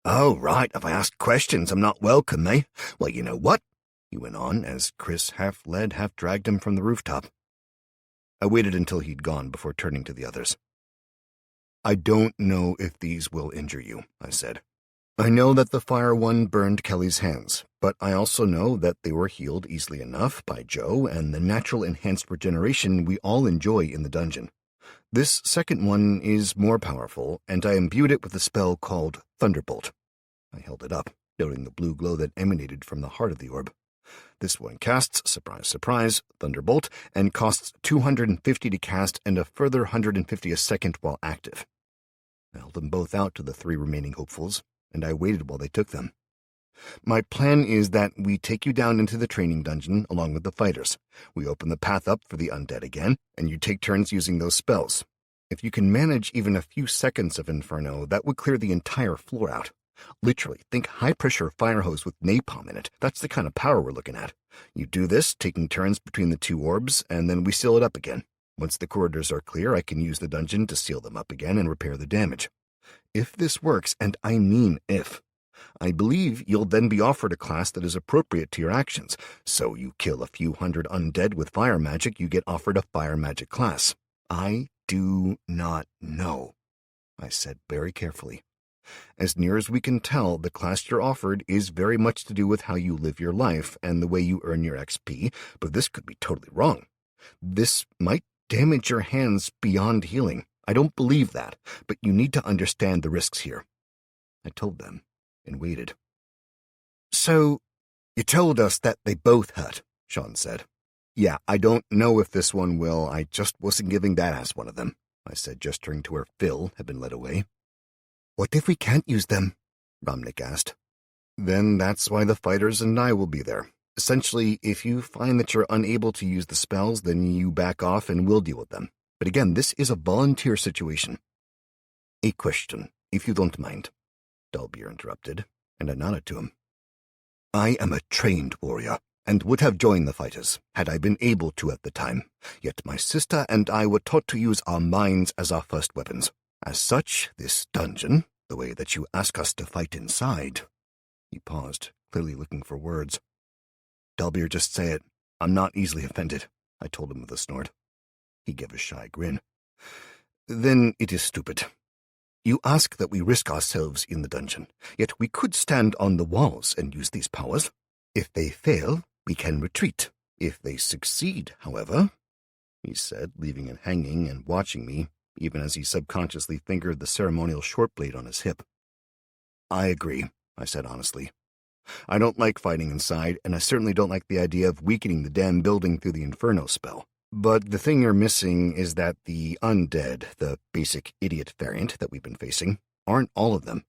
"Oh, right, if I ask questions, I'm not welcome, eh? Well, you know what?" he went on, as Chris half led, half dragged him from the rooftop. I waited until he'd gone before turning to the others. "I don't know if these will injure you," I said. "I know that the fire one burned Kelly's hands, but I also know that they were healed easily enough by Joe and the natural enhanced regeneration we all enjoy in the dungeon. This second one is more powerful, and I imbued it with a spell called Thunderbolt." I held it up, noting the blue glow that emanated from the heart of the orb. "This one casts, surprise, surprise, Thunderbolt, and costs 250 to cast and a further 150 a second while active." I held them both out to the 3 remaining hopefuls, and I waited while they took them. "My plan is that we take you down into the training dungeon along with the fighters. We open the path up for the undead again, and you take turns using those spells. If you can manage even a few seconds of Inferno, that would clear the entire floor out. Literally, think high-pressure fire hose with napalm in it. That's the kind of power we're looking at. You do this, taking turns between the 2 orbs, and then we seal it up again. Once the corridors are clear, I can use the dungeon to seal them up again and repair the damage. If this works, and I mean if, I believe you'll then be offered a class that is appropriate to your actions. So you kill a few hundred undead with fire magic, you get offered a fire magic class. I do not know," I said very carefully. As near as we can tell, the class you're offered is very much to do with how you live your life and the way you earn your XP, but this could be totally wrong. This might damage your hands beyond healing. I don't believe that, but you need to understand the risks here. I told them, and waited. So, you told us that they both hurt, Sean said. Yeah, I don't know if this one will. I just wasn't giving that ass one of them, I said, gesturing to where Phil had been led away. What if we can't use them? Romnick asked. Then that's why the fighters and I will be there. Essentially, if you find that you're unable to use the spells, then you back off and we'll deal with them. But again, this is a volunteer situation. A question, if you don't mind, Dalbeer interrupted, and I nodded to him. I am a trained warrior, and would have joined the fighters, had I been able to at the time. Yet my sister and I were taught to use our minds as our first weapons. As such, this dungeon, the way that you ask us to fight inside... He paused, clearly looking for words. Dalbeer, just say it. I'm not easily offended, I told him with a snort. He gave a shy grin. Then it is stupid. You ask that we risk ourselves in the dungeon, yet we could stand on the walls and use these powers. If they fail, we can retreat. If they succeed, however, he said, leaving it hanging and watching me, even as he subconsciously fingered the ceremonial short blade on his hip. I agree, I said honestly. I don't like fighting inside, and I certainly don't like the idea of weakening the damn building through the Inferno spell. But the thing you're missing is that the Undead, the basic idiot variant that we've been facing, aren't all of them.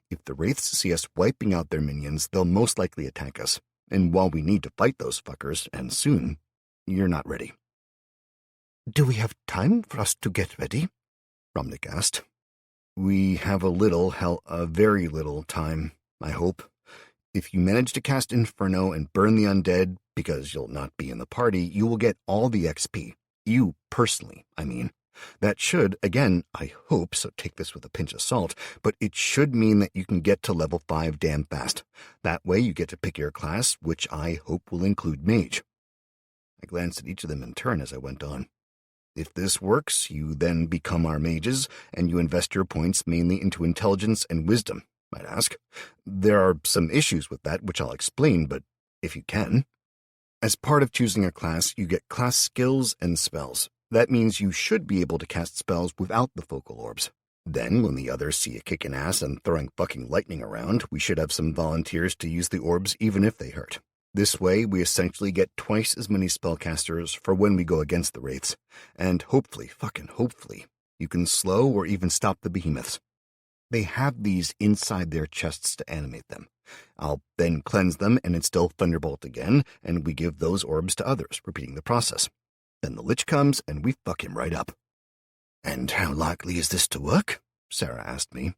If the Wraiths see us wiping out their minions, they'll most likely attack us. And while we need to fight those fuckers, and soon, you're not ready. Do we have time for us to get ready? Romnick asked. We have a very little time, I hope. If you manage to cast Inferno and burn the Undead, because you'll not be in the party, you will get all the XP. You personally, I mean. That should, again, I hope, so take this with a pinch of salt, but it should mean that you can get to level 5 damn fast. That way you get to pick your class, which I hope will include Mage. I glanced at each of them in turn as I went on. If this works, you then become our mages, and you invest your points mainly into intelligence and wisdom, I'd ask. There are some issues with that, which I'll explain, but if you can. As part of choosing a class, you get class skills and spells. That means you should be able to cast spells without the focal orbs. Then, when the others see you kicking ass and throwing fucking lightning around, we should have some volunteers to use the orbs even if they hurt. This way, we essentially get twice as many spellcasters for when we go against the Wraiths. And hopefully, you can slow or even stop the behemoths. They have these inside their chests to animate them. I'll then cleanse them and instill Thunderbolt again, and we give those orbs to others, repeating the process. Then the Lich comes, and we fuck him right up. And how likely is this to work? Sarah asked me.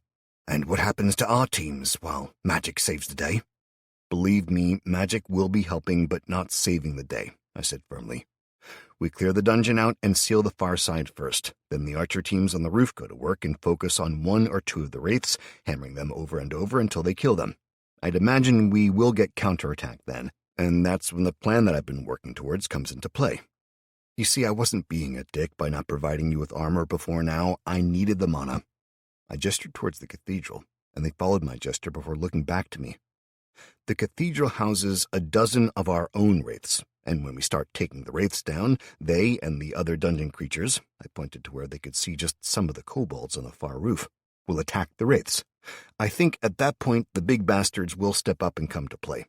And what happens to our teams while magic saves the day? Believe me, magic will be helping, but not saving the day, I said firmly. We clear the dungeon out and seal the far side first. Then the archer teams on the roof go to work and focus on 1 or 2 of the Wraiths, hammering them over and over until they kill them. I'd imagine we will get counterattack then, and that's when the plan that I've been working towards comes into play. You see, I wasn't being a dick by not providing you with armor before now. I needed the mana. I gestured towards the cathedral, and they followed my gesture before looking back to me. The cathedral houses a dozen of our own Wraiths, and when we start taking the Wraiths down, they and the other dungeon creatures, I pointed to where they could see just some of the kobolds on the far roof, will attack the Wraiths. I think at that point the big bastards will step up and come to play.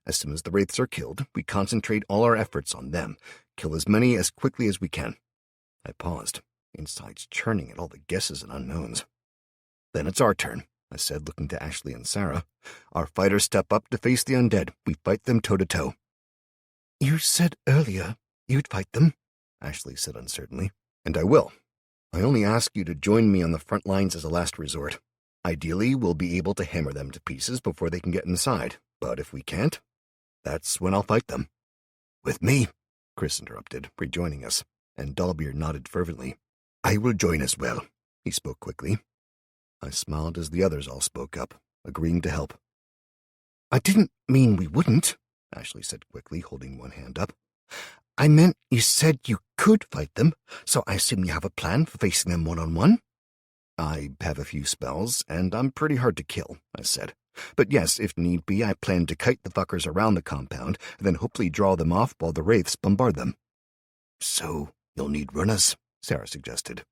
As soon as the Wraiths are killed, we concentrate all our efforts on them, kill as many as quickly as we can. I paused, insides churning at all the guesses and unknowns. Then it's our turn, I said, looking to Ashley and Sarah. Our fighters step up to face the undead. We fight them toe-to-toe. You said earlier you'd fight them, Ashley said uncertainly. And I will. I only ask you to join me on the front lines as a last resort. Ideally, we'll be able to hammer them to pieces before they can get inside. But if we can't, that's when I'll fight them. With me, Chris interrupted, rejoining us, and Dalbeer nodded fervently. I will join as well, he spoke quickly. I smiled as the others all spoke up, agreeing to help. I didn't mean we wouldn't, Ashley said quickly, holding one hand up. I meant you said you could fight them, so I assume you have a plan for facing them one-on-one? I have a few spells, and I'm pretty hard to kill, I said. But yes, if need be, I plan to kite the fuckers around the compound, and then hopefully draw them off while the wraiths bombard them. So, you'll need runners, Sarah suggested.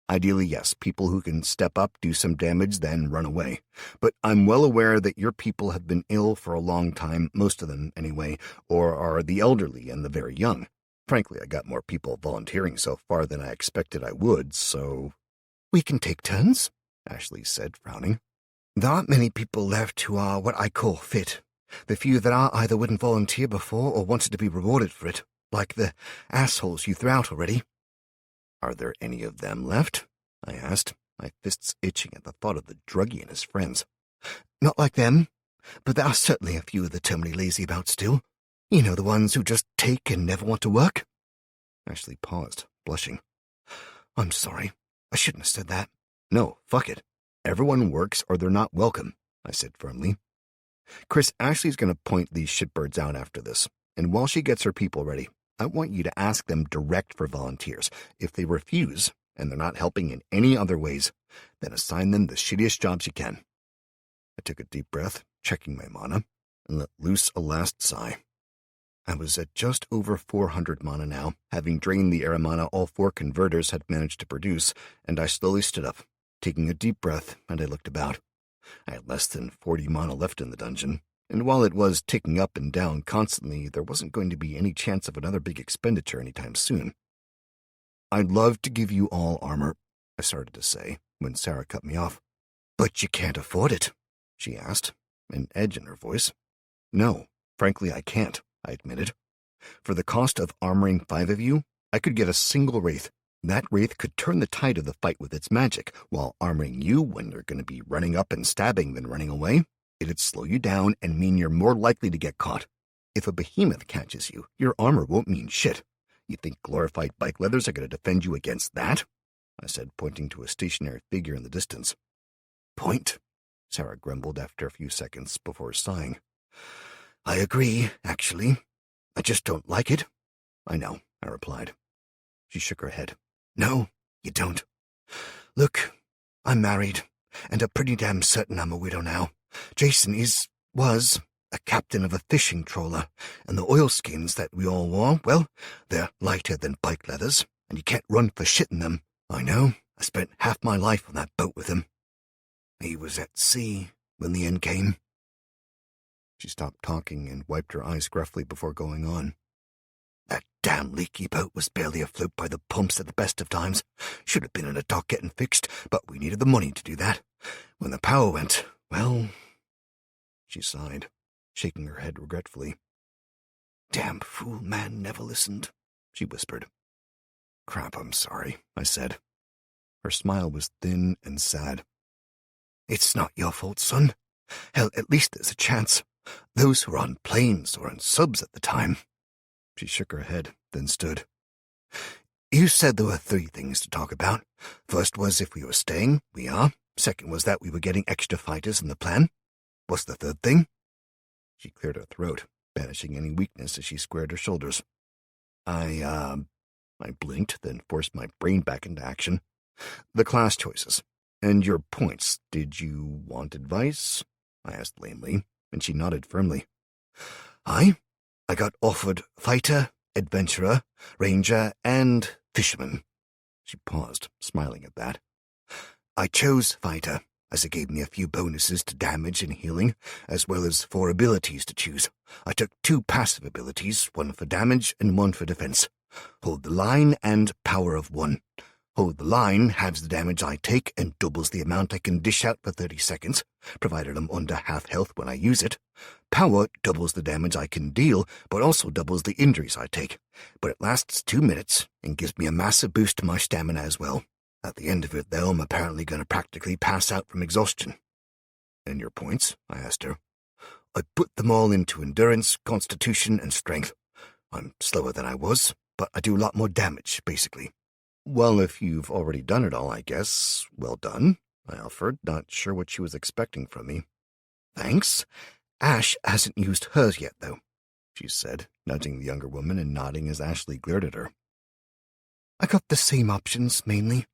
Ideally, yes, people who can step up, do some damage, then run away. But I'm well aware that your people have been ill for a long time, most of them anyway, or are the elderly and the very young. Frankly, I got more people volunteering so far than I expected I would, so... We can take turns, Ashley said, frowning. There aren't many people left who are what I call fit. The few that are either wouldn't volunteer before or wanted to be rewarded for it, like the assholes you threw out already. Are there any of them left? I asked, my fists itching at the thought of the druggie and his friends. Not like them, but there are certainly a few of the terminally lazy about still. You know, the ones who just take and never want to work. Ashley paused, blushing. I'm sorry. I shouldn't have said that. No, fuck it. Everyone works or they're not welcome, I said firmly. Chris, Ashley's going to point these shitbirds out after this, and while she gets her people ready, I want you to ask them direct for volunteers. If they refuse, and they're not helping in any other ways, then assign them the shittiest jobs you can. I took a deep breath, checking my mana, and let loose a last sigh. I was at just over 400 mana now, having drained the air mana all 4 converters had managed to produce, and I slowly stood up, taking a deep breath, and I looked about. I had less than 40 mana left in the dungeon, and while it was ticking up and down constantly, there wasn't going to be any chance of another big expenditure anytime soon. I'd love to give you all armor, I started to say, when Sarah cut me off. But you can't afford it, she asked, an edge in her voice. No, frankly I can't, I admitted. For the cost of armoring 5 of you, I could get a single wraith. That wraith could turn the tide of the fight with its magic, while armoring you when you're going to be running up and stabbing than running away. It'd slow you down and mean you're more likely to get caught. If a behemoth catches you, your armor won't mean shit. You think glorified bike leathers are going to defend you against that? I said, pointing to a stationary figure in the distance. Point, Sarah grumbled after a few seconds before sighing. I agree, actually. I just don't like it. I know, I replied. She shook her head. No, you don't. Look, I'm married, and I'm pretty damn certain I'm a widow now. Jason was a captain of a fishing trawler, and the oilskins that we all wore, well, they're lighter than bike leathers, and you can't run for shit in them. I know, I spent half my life on that boat with him. He was at sea when the end came. She stopped talking and wiped her eyes gruffly before going on. That damn leaky boat was barely afloat by the pumps at the best of times. Should have been in a dock getting fixed, but we needed the money to do that. When the power went, well... She sighed, shaking her head regretfully. Damn fool man never listened, she whispered. Crap, I'm sorry, I said. Her smile was thin and sad. It's not your fault, son. Hell, at least there's a chance. Those who were on planes or on subs at the time. She shook her head, then stood. You said there were 3 things to talk about. First was if we were staying, we are. Second was that we were getting extra fighters in the plan. What's the third thing? She cleared her throat, banishing any weakness as she squared her shoulders. I blinked, then forced my brain back into action. The class choices. And your points. Did you want advice? I asked lamely, and she nodded firmly. I got offered fighter, adventurer, ranger, and fisherman. She paused, smiling at that. I chose fighter, as it gave me a few bonuses to damage and healing, as well as 4 abilities to choose. I took 2 passive abilities, 1 for damage and 1 for defense. Hold the line and power of 1. Hold the line halves the damage I take and doubles the amount I can dish out for 30 seconds, provided I'm under half health when I use it. Power doubles the damage I can deal, but also doubles the injuries I take. But it lasts 2 minutes and gives me a massive boost to my stamina as well. At the end of it, though, I'm apparently going to practically pass out from exhaustion. And your points? I asked her. I put them all into endurance, constitution, and strength. I'm slower than I was, but I do a lot more damage, basically. Well, if you've already done it all, I guess, well done, I offered, not sure what she was expecting from me. Thanks. Ash hasn't used hers yet, though, she said, nudging the younger woman and nodding as Ashley glared at her. I got the same options, mainly.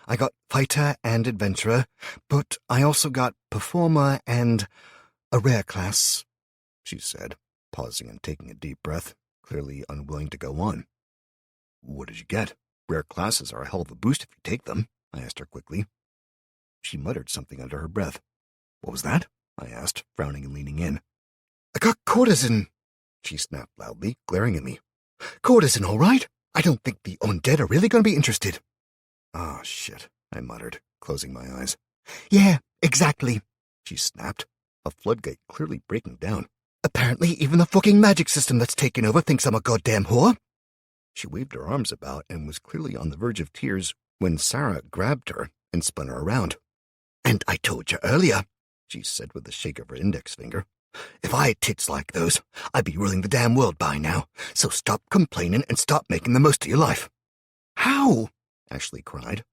I got fighter and adventurer, but I also got performer and a rare class, she said, pausing and taking a deep breath, clearly unwilling to go on. What did you get? Rare classes are a hell of a boost if you take them, I asked her quickly. She muttered something under her breath. What was that? I asked, frowning and leaning in. I got courtesan, she snapped loudly, glaring at me. Courtesan, all right? I don't think the Undead are really going to be interested. Ah, shit, I muttered, closing my eyes. Yeah, exactly, she snapped, a floodgate clearly breaking down. Apparently even the fucking magic system that's taken over thinks I'm a goddamn whore. She waved her arms about and was clearly on the verge of tears when Sarah grabbed her and spun her around. And I told you earlier, she said with a shake of her index finger. If I had tits like those, I'd be ruling the damn world by now, so stop complaining and stop making the most of your life. How? Ashley cried.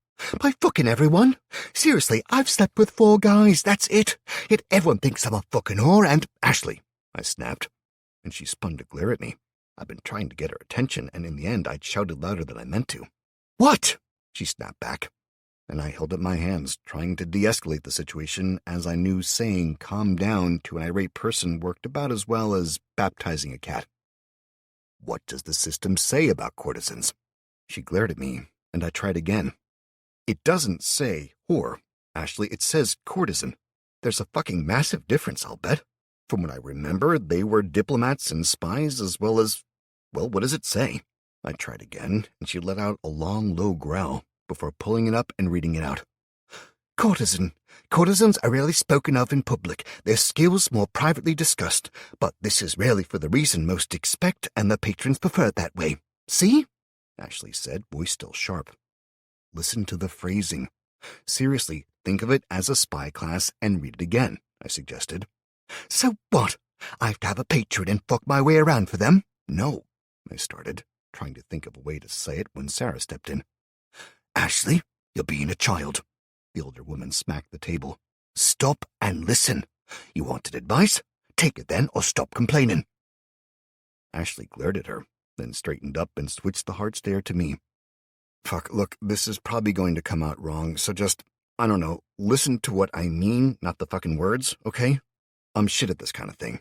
By fucking everyone. Seriously, I've slept with 4 guys, that's it. Yet everyone thinks I'm a fucking whore and— Ashley, I snapped, and she spun to glare at me. I'd been trying to get her attention, and in the end I'd shouted louder than I meant to. What? She snapped back, and I held up my hands, trying to de-escalate the situation, as I knew saying calm down to an irate person worked about as well as baptizing a cat. What does the system say about courtesans? She glared at me, and I tried again. It doesn't say whore, Ashley, it says courtesan. There's a fucking massive difference, I'll bet. From what I remember, they were diplomats and spies as well as— well, what does it say? I tried again, and she let out a long, low growl before pulling it up and reading it out. Courtesan. Courtesans are rarely spoken of in public, their skills more privately discussed, but this is rarely for the reason most expect, and the patrons prefer it that way. See? Ashley said, voice still sharp. Listen to the phrasing. Seriously, think of it as a spy class and read it again, I suggested. So what? I have to have a patron and fuck my way around for them? No, I started, trying to think of a way to say it when Sarah stepped in. Ashley, you're being a child. The older woman smacked the table. Stop and listen. You wanted advice? Take it then, or stop complaining. Ashley glared at her, then straightened up and switched the hard stare to me. Fuck, look, this is probably going to come out wrong, so just, I don't know, listen to what I mean, not the fucking words, okay? I'm shit at this kind of thing,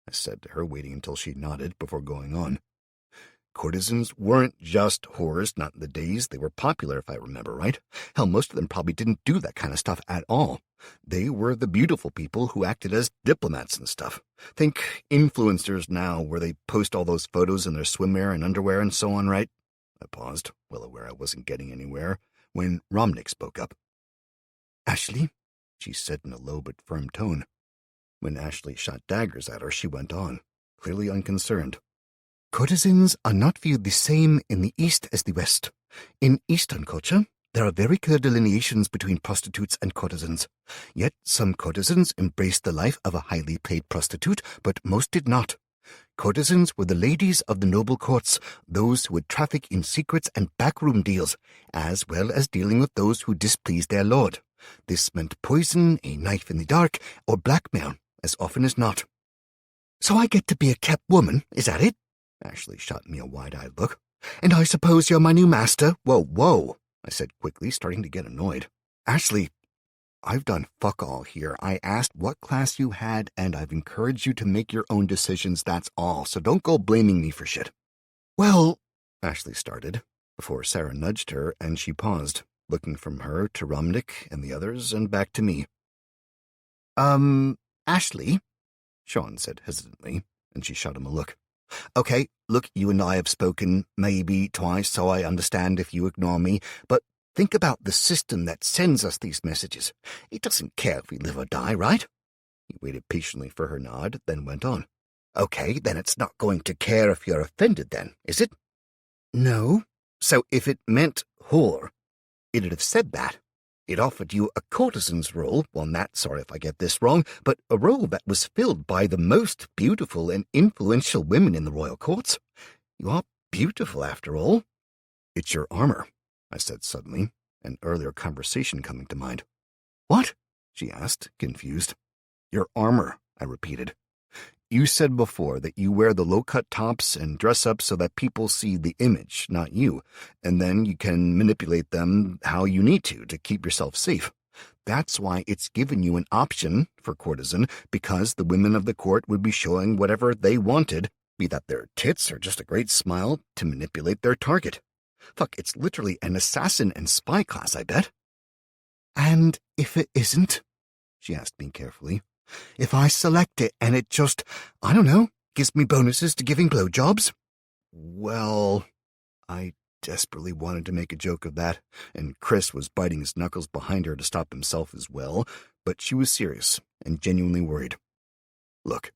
I said to her, waiting until she nodded before going on. Courtesans weren't just whores, not in the days they were popular, if I remember right. Hell, most of them probably didn't do that kind of stuff at all. They were the beautiful people who acted as diplomats and stuff. Think influencers now, where they post all those photos in their swimwear and underwear and so on, right? I paused, well aware I wasn't getting anywhere, when Romnick spoke up. Ashley, she said in a low but firm tone. When Ashley shot daggers at her, she went on, clearly unconcerned. Courtesans are not viewed the same in the East as the West. In Eastern culture, there are very clear delineations between prostitutes and courtesans. Yet some courtesans embraced the life of a highly paid prostitute, but most did not. Courtesans were the ladies of the noble courts, those who would traffic in secrets and backroom deals, as well as dealing with those who displeased their lord. This meant poison, a knife in the dark, or blackmail, as often as not. So I get to be a kept woman, is that it? Ashley shot me a wide-eyed look. And I suppose you're my new master? Whoa, whoa, I said quickly, starting to get annoyed. Ashley, I've done fuck all here. I asked what class you had, and I've encouraged you to make your own decisions, that's all, so don't go blaming me for shit. Well, Ashley started, before Sarah nudged her, and she paused, looking from her to Romnick and the others, and back to me. Ashley, Sean said hesitantly, and she shot him a look. Okay, look, you and I have spoken maybe twice, so I understand if you ignore me, but think about the system that sends us these messages. It doesn't care if we live or die, right? He waited patiently for her nod, then went on. Okay, then it's not going to care if you're offended then, is it? No. So if it meant whore, it'd have said that. It offered you a courtesan's role, well, not sorry if I get this wrong, but a role that was filled by the most beautiful and influential women in the royal courts. You are beautiful, after all. It's your armor, I said suddenly, an earlier conversation coming to mind. What? She asked, confused. Your armor, I repeated. You said before that you wear the low-cut tops and dress up so that people see the image, not you, and then you can manipulate them how you need to keep yourself safe. That's why it's given you an option for courtesan, because the women of the court would be showing whatever they wanted, be that their tits or just a great smile, to manipulate their target. Fuck, it's literally an assassin and spy class, I bet. And if it isn't? She asked me carefully. If I select it and it just, I don't know, gives me bonuses to giving blowjobs? Well, I desperately wanted to make a joke of that, and Chris was biting his knuckles behind her to stop himself as well, but she was serious and genuinely worried. Look,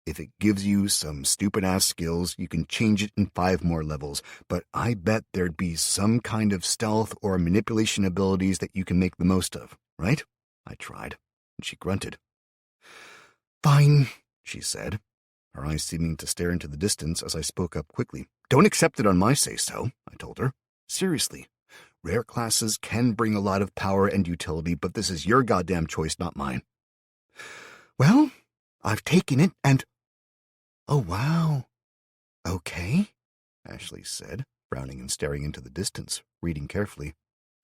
if it gives you some stupid-ass skills, you can change it in 5 more levels, but I bet there'd be some kind of stealth or manipulation abilities that you can make the most of, right? I tried, and she grunted. Fine, she said, her eyes seeming to stare into the distance as I spoke up quickly. Don't accept it on my say-so, I told her. Seriously, rare classes can bring a lot of power and utility, but this is your goddamn choice, not mine. Well, I've taken it and... Oh, wow. Okay, Ashley said, frowning and staring into the distance, reading carefully.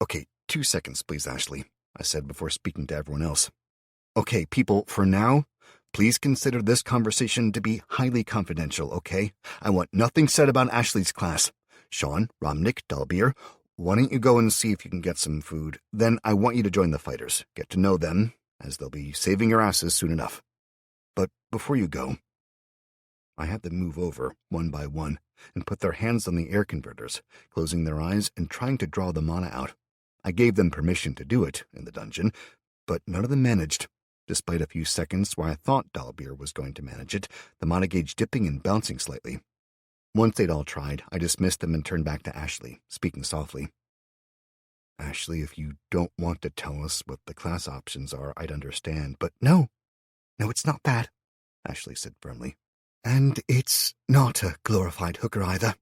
Okay, 2 seconds, please, Ashley, I said before speaking to everyone else. Okay, people, for now, please consider this conversation to be highly confidential, okay? I want nothing said about Ashley's class. Sean, Romnick, Dalbeer, why don't you go and see if you can get some food? Then I want you to join the fighters, get to know them, as they'll be saving your asses soon enough. But before you go, I had them move over, one by one, and put their hands on the air converters, closing their eyes and trying to draw the mana out. I gave them permission to do it in the dungeon, but none of them managed. Despite a few seconds where I thought Dalbeer was going to manage it, the mana gauge dipping and bouncing slightly. Once they'd all tried, I dismissed them and turned back to Ashley, speaking softly. Ashley, if you don't want to tell us what the class options are, I'd understand, but No, it's not that, Ashley said firmly. And it's not a glorified hooker either.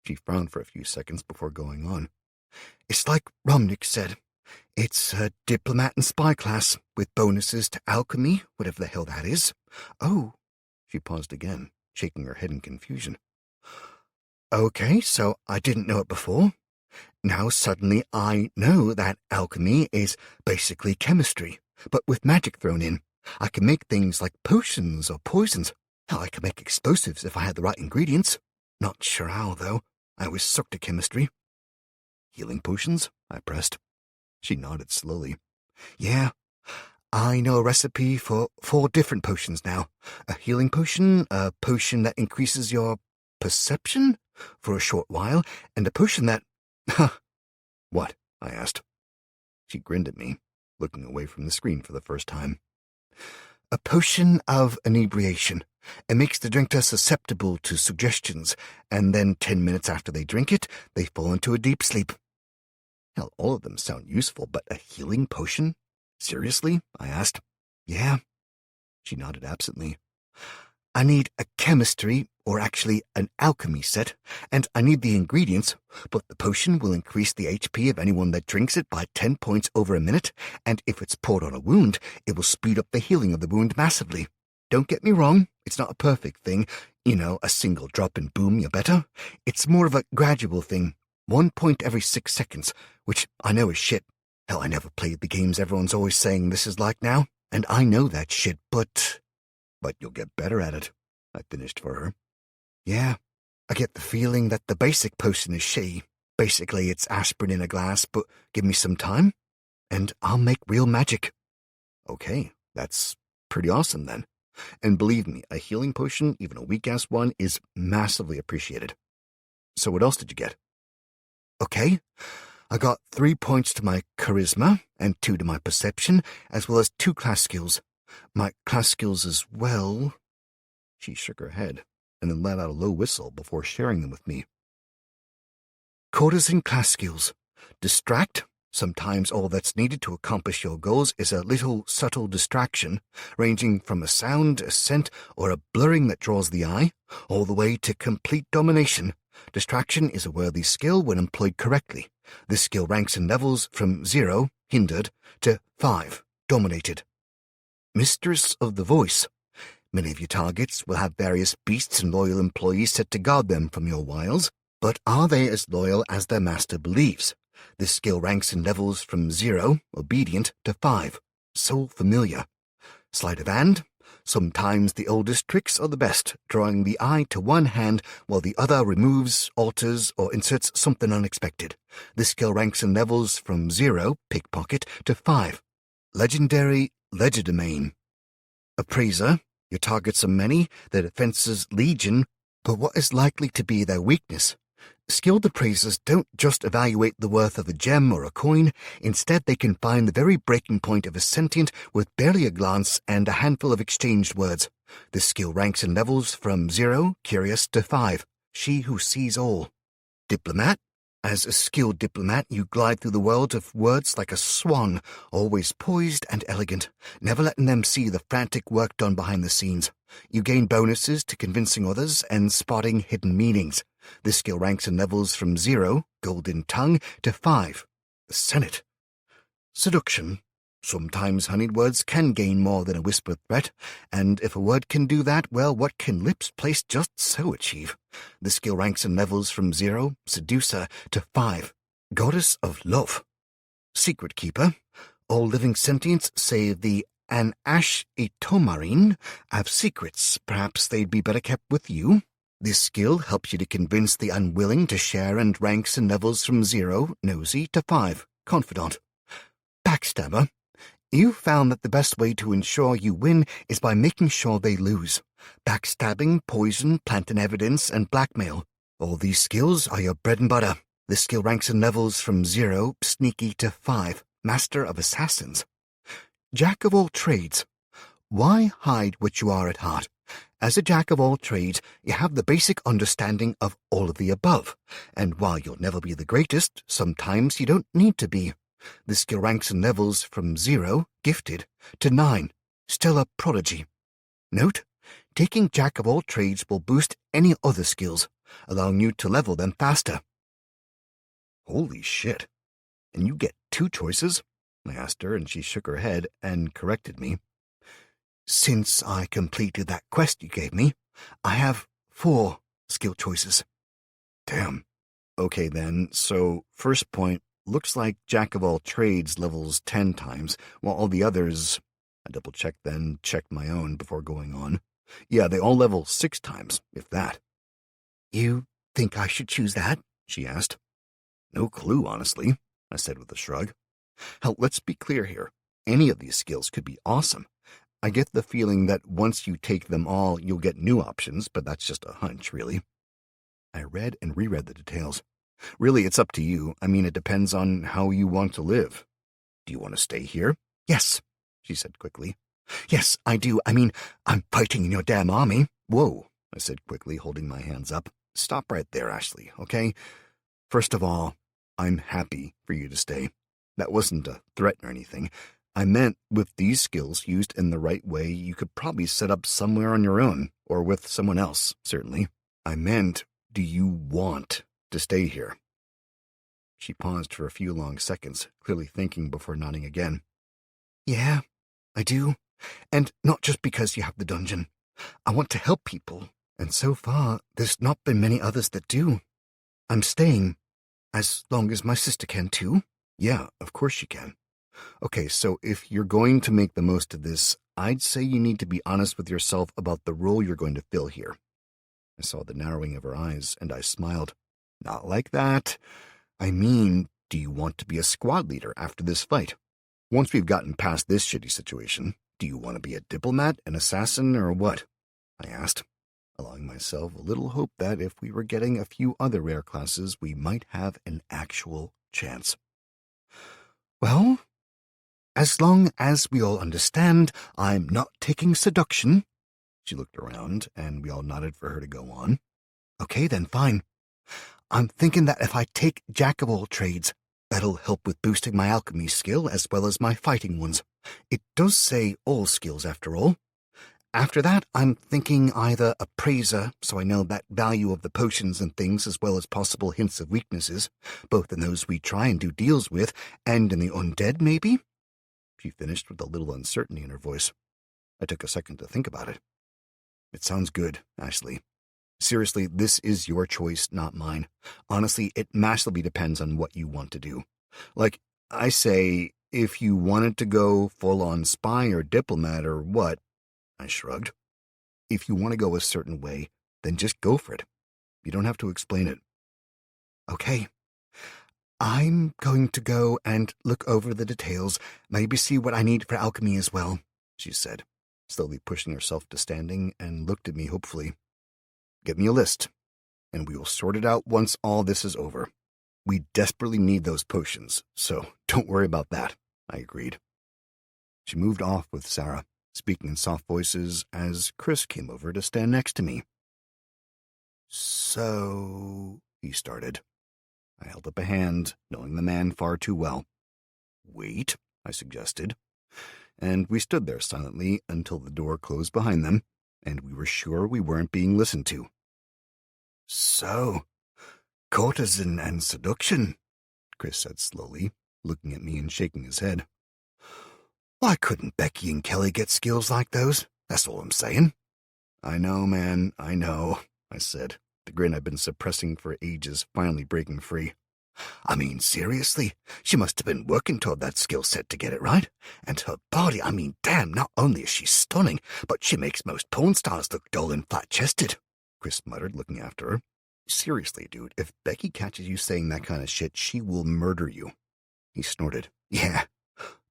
She frowned for a few seconds before going on. It's like Romnick said. It's a diplomat and spy class, with bonuses to alchemy, whatever the hell that is. Oh, she paused again, shaking her head in confusion. Okay, so I didn't know it before. Now suddenly I know that alchemy is basically chemistry, but with magic thrown in. I can make things like potions or poisons. Hell, I could make explosives if I had the right ingredients. Not sure how, though. I was sucked at chemistry. Healing potions? I pressed. She nodded slowly. Yeah, I know a recipe for 4 different potions now. A healing potion, a potion that increases your perception for a short while, and a potion that... What? I asked. She grinned at me, looking away from the screen for the first time. A potion of inebriation. It makes the drinker susceptible to suggestions, and then 10 minutes after they drink it, they fall into a deep sleep. Hell, all of them sound useful, but a healing potion? Seriously? I asked. Yeah. She nodded absently. I need a chemistry, or actually an alchemy set, and I need the ingredients, but the potion will increase the HP of anyone that drinks it by 10 points over a minute, and if it's poured on a wound, it will speed up the healing of the wound massively. Don't get me wrong, it's not a perfect thing. You know, a single drop and boom, you're better. It's more of a gradual thing. 1 point every 6 seconds, which I know is shit. Hell, I never played the games everyone's always saying this is like now, and I know that shit, but you'll get better at it, I finished for her. Yeah, I get the feeling that the basic potion is shitty. Basically, it's aspirin in a glass, but give me some time, and I'll make real magic. Okay, that's pretty awesome then. And believe me, a healing potion, even a weak-ass one, is massively appreciated. So what else did you get? Okay, I got 3 points to my charisma and 2 to my perception, as well as 2 class skills. My class skills as well... She shook her head, and then let out a low whistle before sharing them with me. Courtesan class skills. Distract. Sometimes all that's needed to accomplish your goals is a little subtle distraction, ranging from a sound, a scent, or a blurring that draws the eye, all the way to complete domination. Distraction is a worthy skill when employed correctly. This skill ranks in levels from 0, hindered, to 5, dominated. Mistress of the Voice. Many of your targets will have various beasts and loyal employees set to guard them from your wiles, but are they as loyal as their master believes? This skill ranks in levels from 0, obedient, to 5, soul familiar. Sleight of hand. Sometimes the oldest tricks are the best, drawing the eye to one hand while the other removes, alters, or inserts something unexpected. This skill ranks in levels from 0, pickpocket, to 5. Legendary legerdemain. Appraiser. Your targets are many, their defenses legion, but what is likely to be their weakness? Skilled appraisers don't just evaluate the worth of a gem or a coin. Instead, they can find the very breaking point of a sentient with barely a glance and a handful of exchanged words. This skill ranks in levels from 0, curious, to 5. She who sees all. Diplomat. As a skilled diplomat, you glide through the world of words like a swan, always poised and elegant, never letting them see the frantic work done behind the scenes. You gain bonuses to convincing others and spotting hidden meanings. This skill ranks in levels from 0, golden tongue, to 5. The Senate. Seduction. Sometimes honeyed words can gain more than a whispered threat, and if a word can do that, well, what can lips placed just so achieve? The skill ranks in levels from 0, seducer, to 5. Goddess of love. Secret keeper. All living sentients save the Itomarine have secrets. Perhaps they'd be better kept with you. This skill helps you to convince the unwilling to share and ranks in levels from 0, nosy, to 5, confidant. Backstabber. You found that the best way to ensure you win is by making sure they lose. Backstabbing, poison, planting evidence, and blackmail. All these skills are your bread and butter. This skill ranks in levels from 0, sneaky, to 5, master of assassins. Jack of all trades. Why hide what you are at heart? As a jack of all trades, you have the basic understanding of all of the above, and while you'll never be the greatest, sometimes you don't need to be. This skill ranks in levels from 0, gifted, to 9, still a prodigy. Note, taking jack of all trades will boost any other skills, allowing you to level them faster. Holy shit. And you get 2 choices? I asked her, and she shook her head and corrected me. Since I completed that quest you gave me, I have 4 skill choices. Damn. Okay then, so first point, looks like Jack of all trades levels 10 times, while all the others... I double-checked then, checked my own before going on. Yeah, they all level 6 times, if that. You think I should choose that? She asked. No clue, honestly, I said with a shrug. Hell, let's be clear here. Any of these skills could be awesome. I get the feeling that once you take them all, you'll get new options, but that's just a hunch, really. I read and reread the details. Really, it's up to you. I mean, it depends on how you want to live. Do you want to stay here? Yes, she said quickly. Yes, I do. I mean, I'm fighting in your damn army. Whoa, I said quickly, holding my hands up. Stop right there, Ashley, okay? First of all, I'm happy for you to stay. That wasn't a threat or anything. I meant with these skills used in the right way, you could probably set up somewhere on your own, or with someone else, certainly. I meant, do you want to stay here? She paused for a few long seconds, clearly thinking before nodding again. Yeah, I do. And not just because you have the dungeon. I want to help people, and so far, there's not been many others that do. I'm staying, as long as my sister can too. Yeah, of course she can. Okay, so if you're going to make the most of this, I'd say you need to be honest with yourself about the role you're going to fill here. I saw the narrowing of her eyes, and I smiled. Not like that. I mean, do you want to be a squad leader after this fight? Once we've gotten past this shitty situation, do you want to be a diplomat, an assassin, or what? I asked, allowing myself a little hope that if we were getting a few other rare classes, we might have an actual chance. Well, as long as we all understand I'm not taking seduction. She looked around, and we all nodded for her to go on. Okay, then fine. I'm thinking that if I take Jack of all trades, that'll help with boosting my alchemy skill as well as my fighting ones. It does say all skills, after all. After that, I'm thinking either appraiser, so I know that value of the potions and things as well as possible hints of weaknesses, both in those we try and do deals with, and in the undead, maybe? She finished with a little uncertainty in her voice. I took a second to think about it. It sounds good, Ashley. Seriously, this is your choice, not mine. Honestly, it massively depends on what you want to do. Like, I say, if you wanted to go full-on spy or diplomat or what, I shrugged. If you want to go a certain way, then just go for it. You don't have to explain it. Okay. I'm going to go and look over the details, maybe see what I need for alchemy as well, she said, slowly pushing herself to standing, and looked at me hopefully. Get me a list, and we will sort it out once all this is over. We desperately need those potions, so don't worry about that, I agreed. She moved off with Sarah, speaking in soft voices as Chris came over to stand next to me. So, he started. I held up a hand, knowing the man far too well. Wait, I suggested, and we stood there silently until the door closed behind them, and we were sure we weren't being listened to. So, courtesan and seduction, Chris said slowly, looking at me and shaking his head. Why couldn't Becky and Kelly get skills like those? That's all I'm saying. I know, man, I know, I said, the grin I'd been suppressing for ages finally breaking free. I mean, seriously, she must have been working toward that skill set to get it right. And her body, I mean, damn, not only is she stunning, but she makes most porn stars look dull and flat-chested, Chris muttered, looking after her. Seriously, dude, if Becky catches you saying that kind of shit, she will murder you. He snorted. Yeah,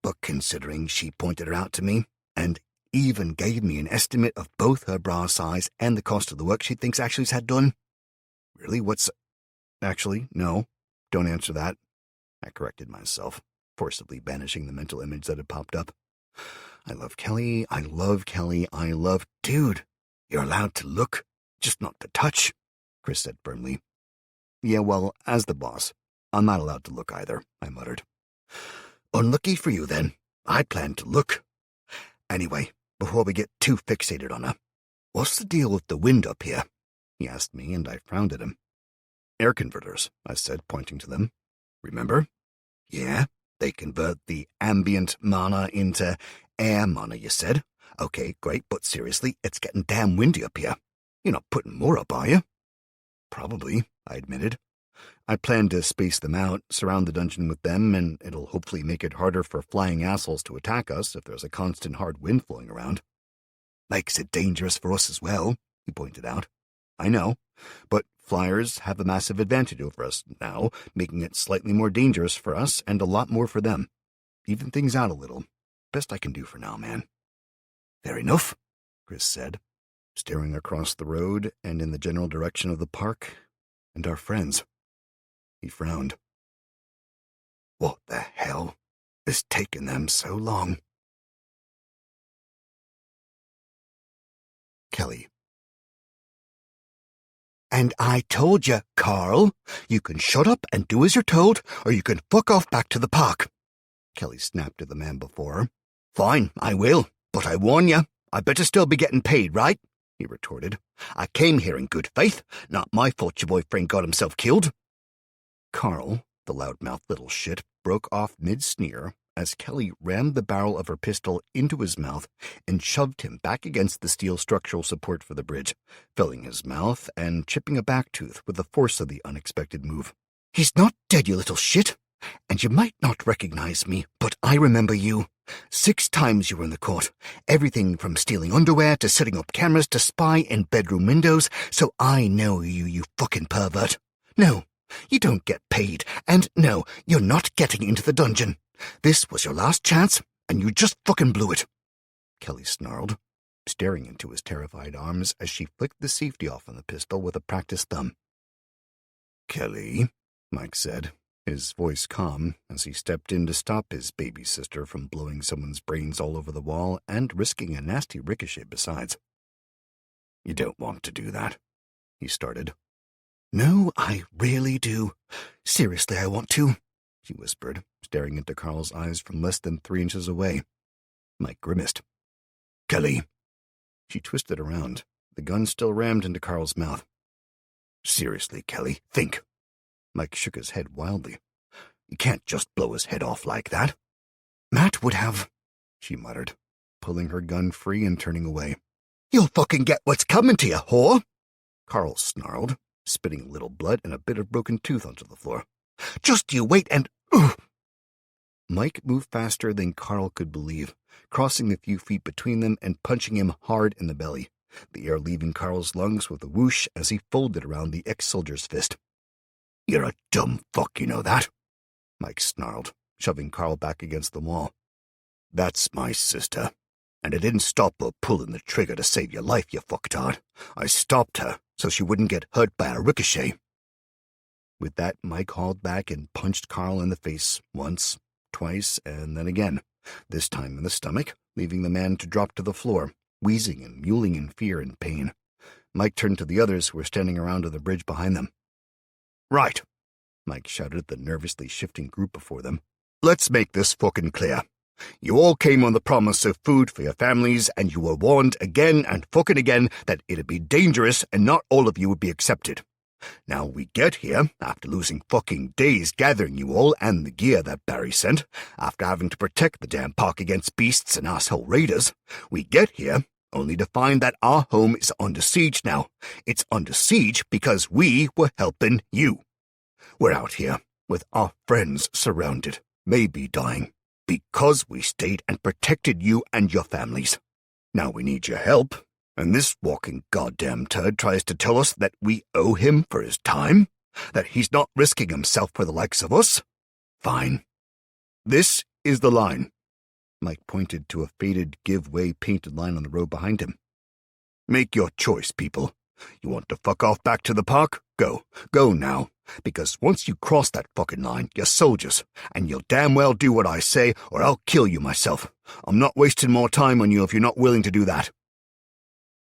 but considering she pointed her out to me, and even gave me an estimate of both her bra size and the cost of the work she thinks Ashley's had done. Really, what's... Actually, no, don't answer that. I corrected myself, forcibly banishing the mental image that had popped up. I love Kelly, I love Kelly, I love... Dude, you're allowed to look, just not to touch, Chris said firmly. Yeah, well, as the boss, I'm not allowed to look either, I muttered. Unlucky for you, then. I planned to look. Anyway, before we get too fixated on her, what's the deal with the wind up here? He asked me, and I frowned at him. Air converters, I said, pointing to them. Remember? Yeah, they convert the ambient mana into air mana, you said. Okay, great, but seriously, it's getting damn windy up here. You're not putting more up, are you? Probably, I admitted. I plan to space them out, surround the dungeon with them, and it'll hopefully make it harder for flying assholes to attack us if there's a constant hard wind flowing around. Makes it dangerous for us as well, he pointed out. I know, but flyers have a massive advantage over us now, making it slightly more dangerous for us and a lot more for them. Even things out a little. Best I can do for now, man. Fair enough, Chris said, staring across the road and in the general direction of the park and our friends. He frowned. What the hell is taking them so long? Kelly. And I told you, Carl, you can shut up and do as you're told, or you can fuck off back to the park. Kelly snapped at the man before her. Fine, I will, but I warn you, I better still be getting paid, right? He retorted. I came here in good faith. Not my fault your boyfriend got himself killed. Carl, the loudmouthed little shit, broke off mid-sneer as Kelly rammed the barrel of her pistol into his mouth and shoved him back against the steel structural support for the bridge, filling his mouth and chipping a back tooth with the force of the unexpected move. He's not dead, you little shit, and you might not recognize me, but I remember you. 6 times you were in the court, everything from stealing underwear to setting up cameras to spy in bedroom windows, so I know you, you fucking pervert. No, you don't get paid, and no, you're not getting into the dungeon. This was your last chance, and you just fucking blew it. Kelly snarled, staring into his terrified arms as she flicked the safety off on the pistol with a practiced thumb. Kelly, Mike said, his voice calm as he stepped in to stop his baby sister from blowing someone's brains all over the wall and risking a nasty ricochet besides. You don't want to do that, he started. No, I really do. Seriously, I want to, she whispered, staring into Carl's eyes from less than 3 inches away. Mike grimaced. Kelly. She twisted around, the gun still rammed into Carl's mouth. Seriously, Kelly, think. Mike shook his head wildly. You can't just blow his head off like that. Matt would have, she muttered, pulling her gun free and turning away. You'll fucking get what's coming to you, whore, Carl snarled, spitting a little blood and a bit of broken tooth onto the floor. Just you wait and... Mike moved faster than Carl could believe, crossing the few feet between them and punching him hard in the belly, the air leaving Carl's lungs with a whoosh as he folded around the ex-soldier's fist. You're a dumb fuck, you know that? Mike snarled, shoving Carl back against the wall. That's my sister, and I didn't stop her pulling the trigger to save your life, you fucktard. I stopped her so she wouldn't get hurt by a ricochet. With that, Mike hauled back and punched Carl in the face once, twice, and then again, this time in the stomach, leaving the man to drop to the floor, wheezing and mewling in fear and pain. Mike turned to the others who were standing around on the bridge behind them. Right, Mike shouted at the nervously shifting group before them. Let's make this fucking clear. You all came on the promise of food for your families, and you were warned again and fucking again that it'd be dangerous and not all of you would be accepted. Now we get here, after losing fucking days gathering you all and the gear that Barry sent, after having to protect the damn park against beasts and asshole raiders, we get here only to find that our home is under siege now. It's under siege because we were helping you. We're out here with our friends surrounded, maybe dying, because we stayed and protected you and your families. Now we need your help, and this walking goddamn turd tries to tell us that we owe him for his time, that he's not risking himself for the likes of us. Fine. This is the line. Mike pointed to a faded, give-way painted line on the road behind him. Make your choice, people. You want to fuck off back to the park? Go. Go now. Because once you cross that fucking line, you're soldiers, and you'll damn well do what I say, or I'll kill you myself. I'm not wasting more time on you if you're not willing to do that.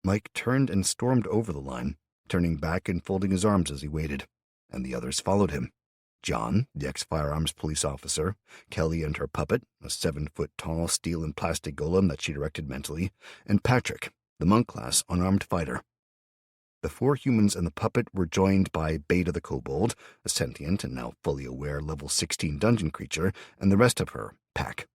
Mike turned and stormed over the line, turning back and folding his arms as he waited, and the others followed him. John, the ex-firearms police officer, Kelly and her puppet, a 7-foot-tall steel and plastic golem that she directed mentally, and Patrick, the monk-class unarmed fighter. The 4 humans and the puppet were joined by Beta the kobold, a sentient and now fully aware level 16 dungeon creature, and the rest of her pack.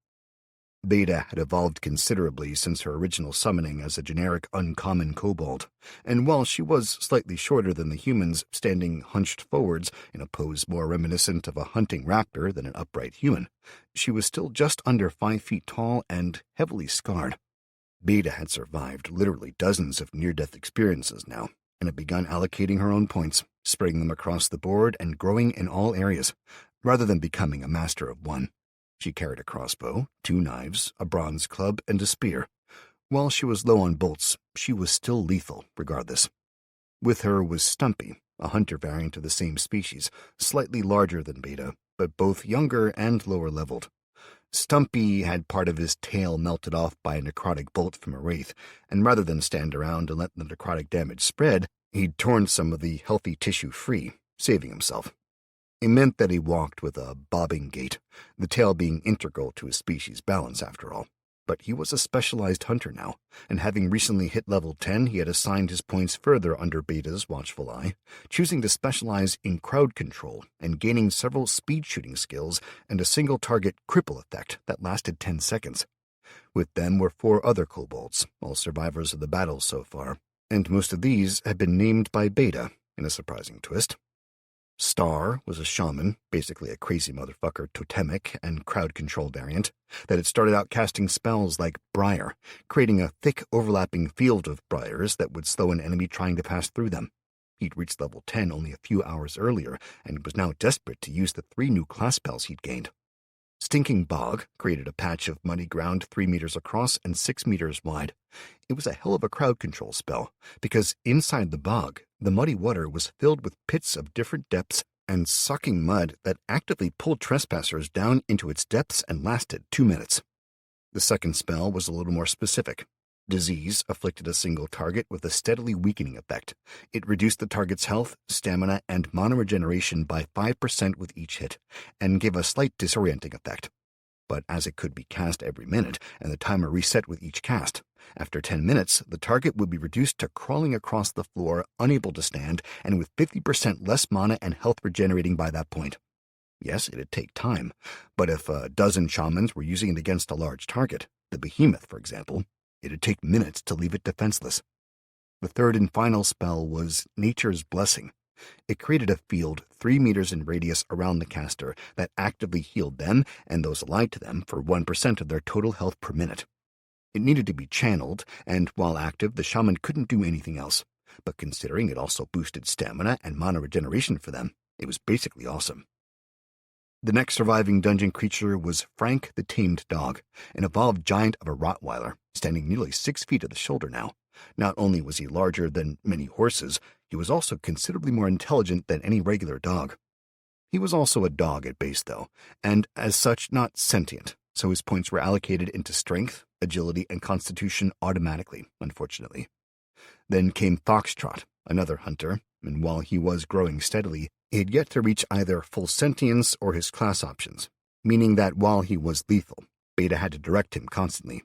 Beta had evolved considerably since her original summoning as a generic uncommon kobold, and while she was slightly shorter than the humans, standing hunched forwards in a pose more reminiscent of a hunting raptor than an upright human, she was still just under 5 feet tall and heavily scarred. Beta had survived literally dozens of near-death experiences now, and had begun allocating her own points, spreading them across the board and growing in all areas, rather than becoming a master of one. She carried a crossbow, 2 knives, a bronze club, and a spear. While she was low on bolts, she was still lethal, regardless. With her was Stumpy, a hunter variant of the same species, slightly larger than Beta, but both younger and lower-leveled. Stumpy had part of his tail melted off by a necrotic bolt from a wraith, and rather than stand around and let the necrotic damage spread, he'd torn some of the healthy tissue free, saving himself. It meant that he walked with a bobbing gait, the tail being integral to his species' balance after all. But he was a specialized hunter now, and having recently hit level 10, he had assigned his points further under Beta's watchful eye, choosing to specialize in crowd control and gaining several speed shooting skills and a single target cripple effect that lasted 10 seconds. With them were 4 other kobolds, all survivors of the battle so far, and most of these had been named by Beta, in a surprising twist. Star was a shaman, basically a crazy motherfucker totemic and crowd control variant, that had started out casting spells like Briar, creating a thick overlapping field of briars that would slow an enemy trying to pass through them. He'd reached level 10 only a few hours earlier, and was now desperate to use the 3 new class spells he'd gained. Stinking Bog created a patch of muddy ground 3 meters across and 6 meters wide. It was a hell of a crowd control spell, because inside the bog, the muddy water was filled with pits of different depths and sucking mud that actively pulled trespassers down into its depths and lasted 2 minutes. The second spell was a little more specific. Disease afflicted a single target with a steadily weakening effect. It reduced the target's health, stamina, and mana regeneration by 5% with each hit, and gave a slight disorienting effect. But as it could be cast every minute, and the timer reset with each cast, after 10 minutes, the target would be reduced to crawling across the floor, unable to stand, and with 50% less mana and health regenerating by that point. Yes, it'd take time, but if a dozen shamans were using it against a large target, the behemoth, for example, it'd take minutes to leave it defenseless, The third and final spell was Nature's Blessing. It created a field 3 meters in radius around the caster that actively healed them and those allied to them for 1% of their total health per minute. It needed to be channeled, and while active, the shaman couldn't do anything else. But considering it also boosted stamina and mana regeneration for them, it was basically awesome. The next surviving dungeon creature was Frank the Tamed Dog, an evolved giant of a Rottweiler, standing nearly 6 feet at the shoulder now. Not only was he larger than many horses, he was also considerably more intelligent than any regular dog. He was also a dog at base, though, and as such not sentient, so his points were allocated into strength, agility, and constitution automatically, unfortunately. Then came Foxtrot, another hunter, and while he was growing steadily, he had yet to reach either full sentience or his class options, meaning that while he was lethal, Beta had to direct him constantly.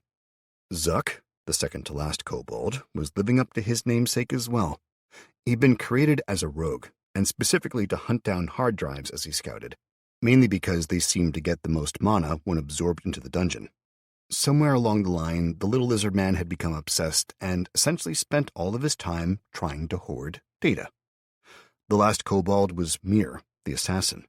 Zuck, the second-to-last kobold, was living up to his namesake as well. He'd been created as a rogue, and specifically to hunt down hard drives as he scouted, mainly because they seemed to get the most mana when absorbed into the dungeon. Somewhere along the line, the little lizard man had become obsessed and essentially spent all of his time trying to hoard data. The last kobold was Mir, the assassin.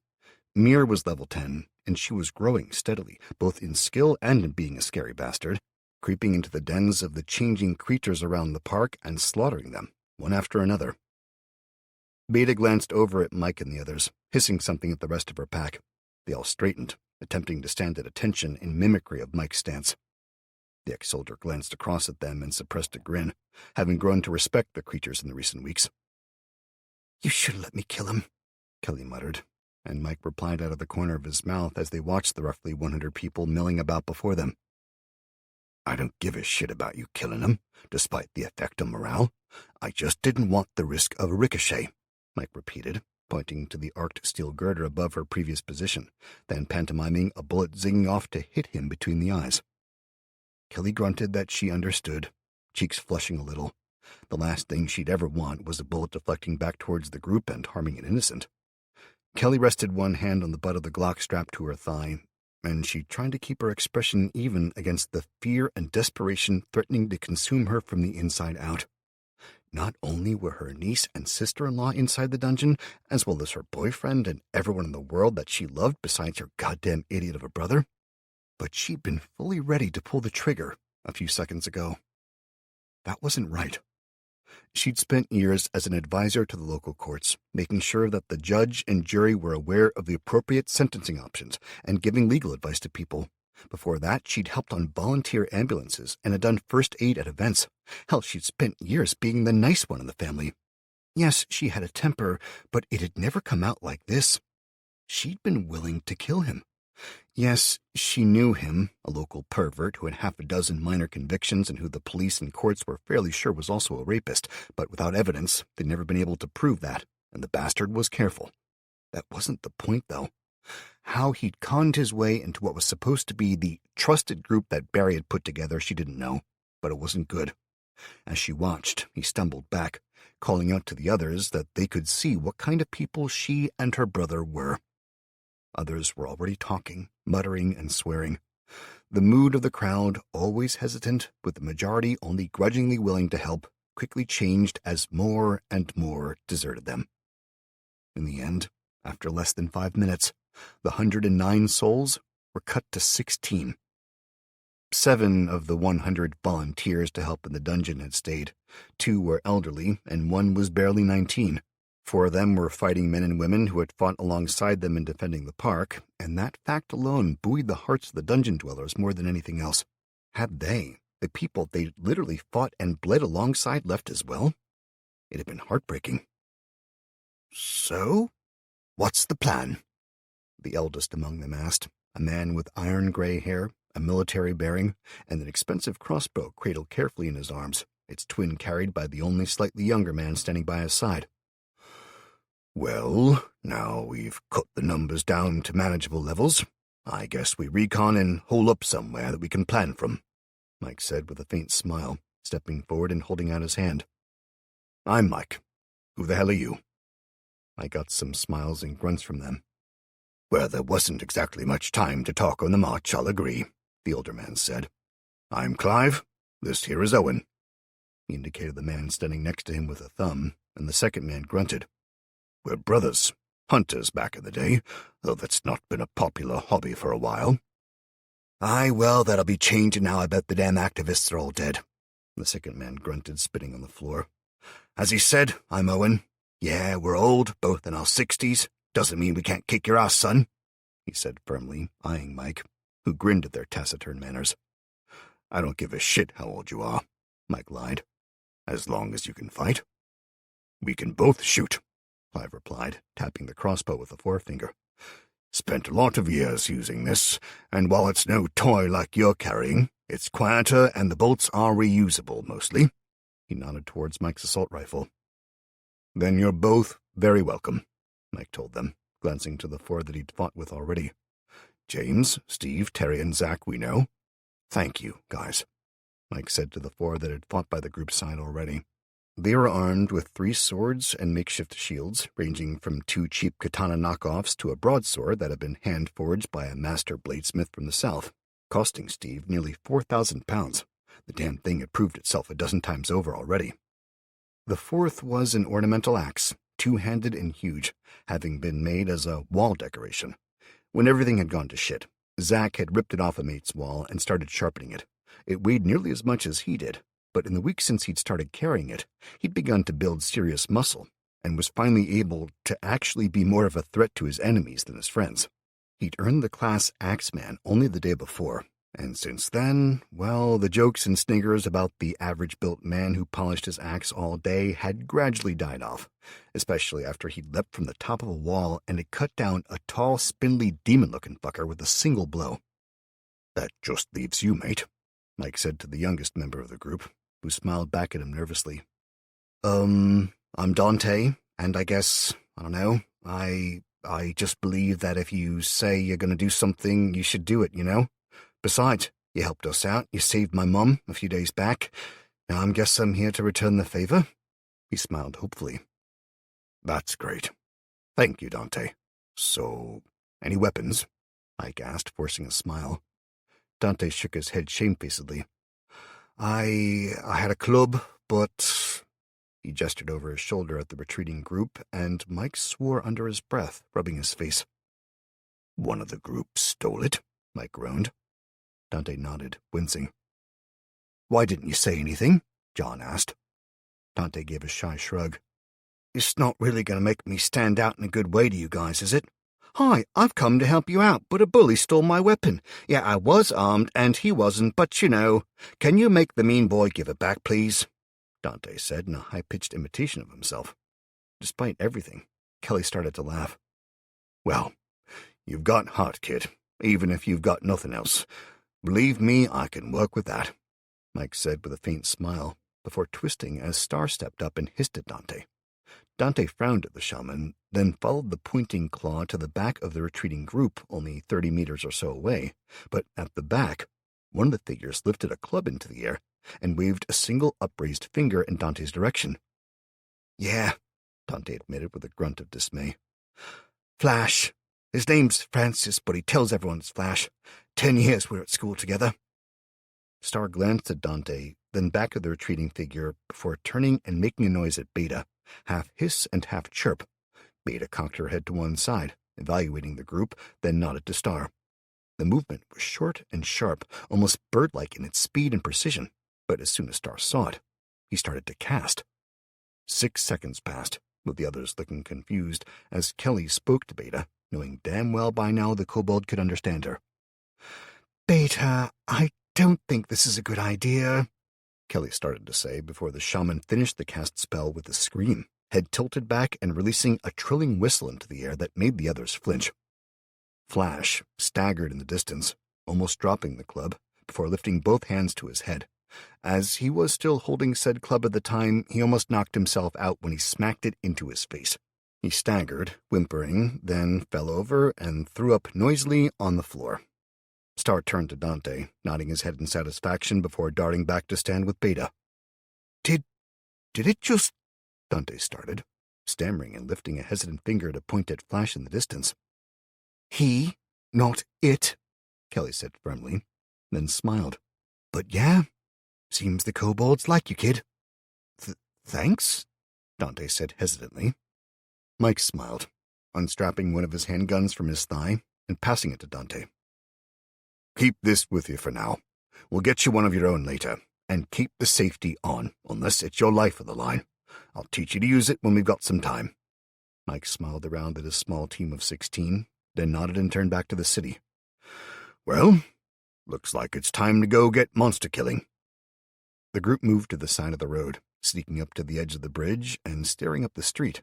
Mir was level 10, and she was growing steadily, both in skill and in being a scary bastard, creeping into the dens of the changing creatures around the park and slaughtering them, one after another. Beta glanced over at Mike and the others, hissing something at the rest of her pack. They all straightened, attempting to stand at attention in mimicry of Mike's stance. The ex-soldier glanced across at them and suppressed a grin, having grown to respect the creatures in the recent weeks. "You should have let me kill him," Kelly muttered, and Mike replied out of the corner of his mouth as they watched the roughly 100 people milling about before them. "I don't give a shit about you killing him, despite the effect on morale. I just didn't want the risk of a ricochet," Mike repeated, pointing to the arced steel girder above her previous position, then pantomiming a bullet zinging off to hit him between the eyes. Kelly grunted that she understood, cheeks flushing a little. The last thing she'd ever want was a bullet deflecting back towards the group and harming an innocent. Kelly rested one hand on the butt of the Glock strapped to her thigh, and she tried to keep her expression even against the fear and desperation threatening to consume her from the inside out. Not only were her niece and sister-in-law inside the dungeon, as well as her boyfriend and everyone in the world that she loved besides her goddamn idiot of a brother, but she'd been fully ready to pull the trigger a few seconds ago. That wasn't right. She'd spent years as an advisor to the local courts, making sure that the judge and jury were aware of the appropriate sentencing options and giving legal advice to people. Before that, she'd helped on volunteer ambulances and had done first aid at events. Hell, she'd spent years being the nice one in the family. Yes, she had a temper, but it had never come out like this. She'd been willing to kill him. Yes, she knew him, a local pervert who had half a dozen minor convictions and who the police and courts were fairly sure was also a rapist, but without evidence, they'd never been able to prove that, and the bastard was careful. That wasn't the point, though. How he'd conned his way into what was supposed to be the trusted group that Barry had put together, she didn't know, but it wasn't good. As she watched, he stumbled back, calling out to the others that they could see what kind of people she and her brother were. Others were already talking, muttering, and swearing. The mood of the crowd, always hesitant, with the majority only grudgingly willing to help, quickly changed as more and more deserted them. In the end, after less than 5 minutes, the 109 souls were cut to 16. 7 of the 100 volunteers to help in the dungeon had stayed. 2 were elderly, and 1 was barely 19. 4 of them were fighting men and women who had fought alongside them in defending the park, and that fact alone buoyed the hearts of the dungeon dwellers more than anything else. Had they, the people they literally fought and bled alongside, left as well? It had been heartbreaking. "So, what's the plan?" the eldest among them asked, a man with iron-gray hair, a military bearing, and an expensive crossbow cradled carefully in his arms, its twin carried by the only slightly younger man standing by his side. "Well, now we've cut the numbers down to manageable levels, I guess we recon and hole up somewhere that we can plan from," Mike said with a faint smile, stepping forward and holding out his hand. "I'm Mike. Who the hell are you?" I got some smiles and grunts from them. "Well, there wasn't exactly much time to talk on the march, I'll agree," the older man said. "I'm Clive. This here is Owen." He indicated the man standing next to him with a thumb, and the second man grunted. "We're brothers, hunters back in the day, though that's not been a popular hobby for a while." "Aye, well, that'll be changing now I bet the damn activists are all dead," the second man grunted, spitting on the floor. "As he said, I'm Owen. Yeah, we're old, both in our 60s. Doesn't mean we can't kick your ass, son," he said firmly, eyeing Mike, who grinned at their taciturn manners. "I don't give a shit how old you are," Mike lied. "As long as you can fight." "We can both shoot," Clive replied, tapping the crossbow with a forefinger. "Spent a lot of years using this, and while it's no toy like you're carrying, it's quieter and the bolts are reusable, mostly." He nodded towards Mike's assault rifle. "Then you're both very welcome," Mike told them, glancing to the four that he'd fought with already. "James, Steve, Terry, and Zach we know. Thank you, guys," Mike said to the four that had fought by the group's side already. They were armed with 3 swords and makeshift shields, ranging from 2 cheap katana knockoffs to a broadsword that had been hand-forged by a master bladesmith from the south, costing Steve nearly 4,000 pounds. The damn thing had proved itself a dozen times over already. The fourth was an ornamental axe, 2-handed and huge, having been made as a wall decoration. When everything had gone to shit, Zach had ripped it off a mate's wall and started sharpening it. It weighed nearly as much as he did, but in the weeks since he'd started carrying it, he'd begun to build serious muscle, and was finally able to actually be more of a threat to his enemies than his friends. He'd earned the class Axeman only the day before, and since then, well, the jokes and sniggers about the average-built man who polished his axe all day had gradually died off, especially after he'd leapt from the top of a wall and had cut down a tall, spindly, demon-looking fucker with a single blow. "That just leaves you, mate," Mike said to the youngest member of the group, who smiled back at him nervously. I'm Dante, and I guess, I don't know, I just believe that if you say you're going to do something, you should do it, you know? Besides, you helped us out, you saved my mum a few days back. Now I guess I'm here to return the favor." He smiled hopefully. "That's great. Thank you, Dante. So, any weapons?" Ike asked, forcing a smile. Dante shook his head shamefacedly. I had a club, but..." He gestured over his shoulder at the retreating group, and Mike swore under his breath, rubbing his face. "One of the group stole it?" Mike groaned. Dante nodded, wincing. "Why didn't you say anything?" John asked. Dante gave a shy shrug. "It's not really going to make me stand out in a good way to you guys, is it? Hi, I've come to help you out, but a bully stole my weapon. Yeah, I was armed, and he wasn't, but you know. Can you make the mean boy give it back, please?" Dante said in a high-pitched imitation of himself. Despite everything, Kelly started to laugh. "Well, you've got heart, kid, even if you've got nothing else. Believe me, I can work with that," Mike said with a faint smile, before twisting as Star stepped up and hissed at Dante. Dante frowned at the shaman, then followed the pointing claw to the back of the retreating group, only 30 meters or so away. But at the back, one of the figures lifted a club into the air and waved a single upraised finger in Dante's direction. "Yeah," Dante admitted with a grunt of dismay. "Flash. His name's Francis, but he tells everyone it's Flash. 10 years we're at school together." Star glanced at Dante, then back at the retreating figure, before turning and making a noise at Beta, half hiss and half chirp. Beta cocked her head to one side, evaluating the group, then nodded to Star. The movement was short and sharp, almost bird-like in its speed and precision, but as soon as Star saw it, he started to cast. 6 seconds passed, with the others looking confused, as Kelly spoke to Beta, knowing damn well by now the kobold could understand her. "Beta, I don't think this is a good idea," Kelly started to say before the shaman finished the cast spell with a scream, head tilted back and releasing a trilling whistle into the air that made the others flinch. Flash staggered in the distance, almost dropping the club, before lifting both hands to his head. As he was still holding said club at the time, he almost knocked himself out when he smacked it into his face. He staggered, whimpering, then fell over and threw up noisily on the floor. Star turned to Dante, nodding his head in satisfaction before darting back to stand with Beta. Did it just... Dante started, stammering and lifting a hesitant finger to point at Flash in the distance. "He, not it," Kelly said firmly, then smiled. "But yeah, seems the kobolds like you, kid. Thanks, Dante said hesitantly. Mike smiled, unstrapping one of his handguns from his thigh and passing it to Dante. Keep this with you for now. We'll get you one of your own later, and keep the safety on, unless it's your life on the line. I'll teach you to use it when we've got some time. Mike smiled around at his small team of 16, then nodded and turned back to the city. Well, looks like it's time to go get monster killing. The group moved to the side of the road, sneaking up to the edge of the bridge and staring up the street,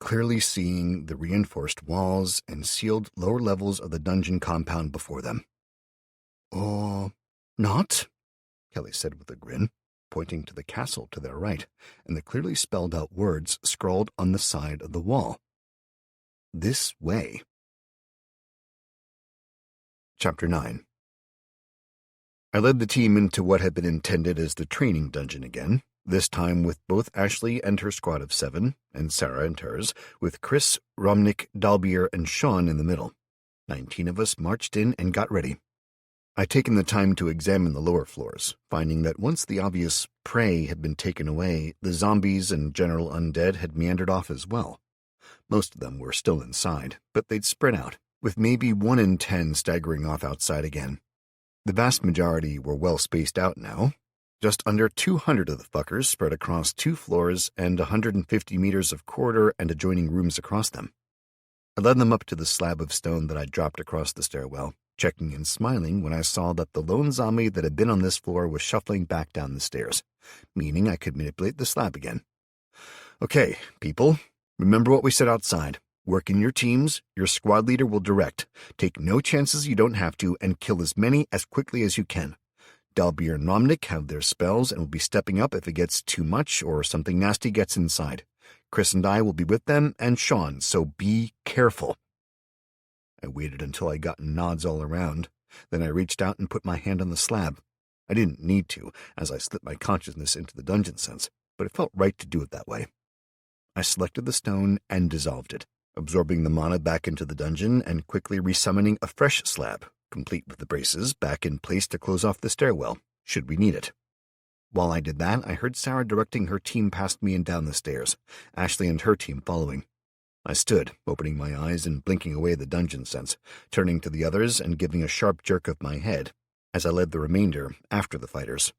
clearly seeing the reinforced walls and sealed lower levels of the dungeon compound before them. Or not? Kelly said with a grin, pointing to the castle to their right, and the clearly spelled out words scrawled on the side of the wall. This way. Chapter 9. I led the team into what had been intended as the training dungeon again, this time with both Ashley and her squad of 7, and Sarah and hers, with Chris, Romnick, Dalbier, and Sean in the middle. 19 of us marched in and got ready. I'd taken the time to examine the lower floors, finding that once the obvious prey had been taken away, the zombies and general undead had meandered off as well. Most of them were still inside, but they'd spread out, with maybe 1 in 10 staggering off outside again. The vast majority were well spaced out now. Just under 200 of the fuckers spread across 2 floors and 150 meters of corridor and adjoining rooms across them. I led them up to the slab of stone that I'd dropped across the stairwell, checking and smiling when I saw that the lone zombie that had been on this floor was shuffling back down the stairs, meaning I could manipulate the slab again. Okay, people, remember what we said outside. Work in your teams, your squad leader will direct. Take no chances you don't have to, and kill as many as quickly as you can. Dalbier and Romnick have their spells and will be stepping up if it gets too much or something nasty gets inside. Chris and I will be with them, and Sean, so be careful. I waited until I got nods all around. Then I reached out and put my hand on the slab. I didn't need to, as I slipped my consciousness into the dungeon sense, but it felt right to do it that way. I selected the stone and dissolved it, absorbing the mana back into the dungeon and quickly resummoning a fresh slab, complete with the braces, back in place to close off the stairwell, should we need it. While I did that, I heard Sarah directing her team past me and down the stairs, Ashley and her team following. I stood, opening my eyes and blinking away the dungeon sense, turning to the others and giving a sharp jerk of my head, as I led the remainder after the fighters.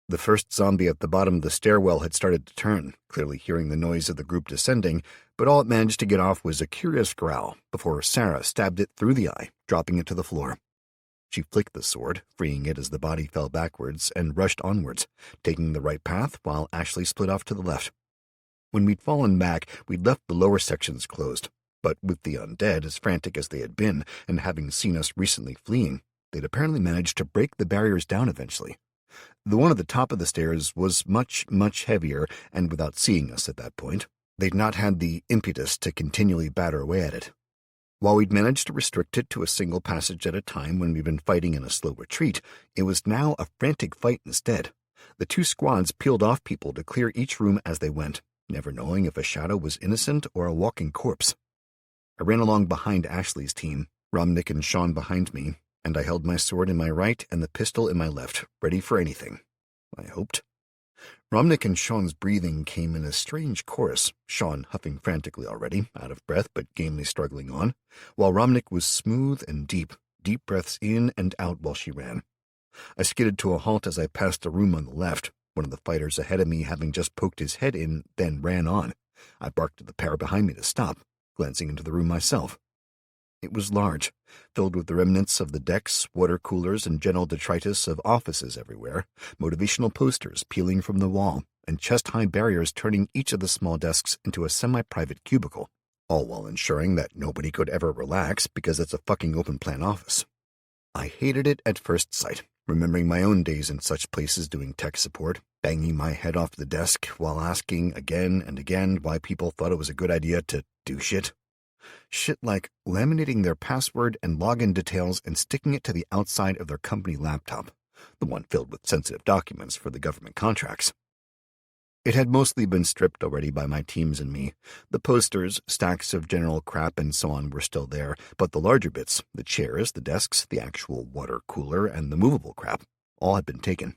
The first zombie at the bottom of the stairwell had started to turn, clearly hearing the noise of the group descending, but all it managed to get off was a curious growl before Sarah stabbed it through the eye, dropping it to the floor. She flicked the sword, freeing it as the body fell backwards, and rushed onwards, taking the right path while Ashley split off to the left. When we'd fallen back, we'd left the lower sections closed, but with the undead as frantic as they had been, and having seen us recently fleeing, they'd apparently managed to break the barriers down eventually. The one at the top of the stairs was much, much heavier, and without seeing us at that point, they'd not had the impetus to continually batter away at it. While we'd managed to restrict it to a single passage at a time when we'd been fighting in a slow retreat, it was now a frantic fight instead. The 2 squads peeled off people to clear each room as they went, never knowing if a shadow was innocent or a walking corpse. I ran along behind Ashley's team, Romnick and Sean behind me, and I held my sword in my right and the pistol in my left, ready for anything, I hoped. Romnick and Sean's breathing came in a strange chorus, Sean huffing frantically already, out of breath but gamely struggling on, while Romnick was smooth and deep breaths in and out while she ran. I skidded to a halt as I passed a room on the left, one of the fighters ahead of me having just poked his head in, then ran on. I barked at the pair behind me to stop, glancing into the room myself. It was large, filled with the remnants of the decks, water coolers, and general detritus of offices everywhere, motivational posters peeling from the wall, and chest-high barriers turning each of the small desks into a semi-private cubicle, all while ensuring that nobody could ever relax because it's a fucking open-plan office. I hated it at first sight, remembering my own days in such places doing tech support, banging my head off the desk while asking again and again why people thought it was a good idea to do shit. Shit like laminating their password and login details and sticking it to the outside of their company laptop, the one filled with sensitive documents for the government contracts. It had mostly been stripped already by my teams and me. The posters, stacks of general crap and so on were still there, but the larger bits, the chairs, the desks, the actual water cooler, and the movable crap, all had been taken.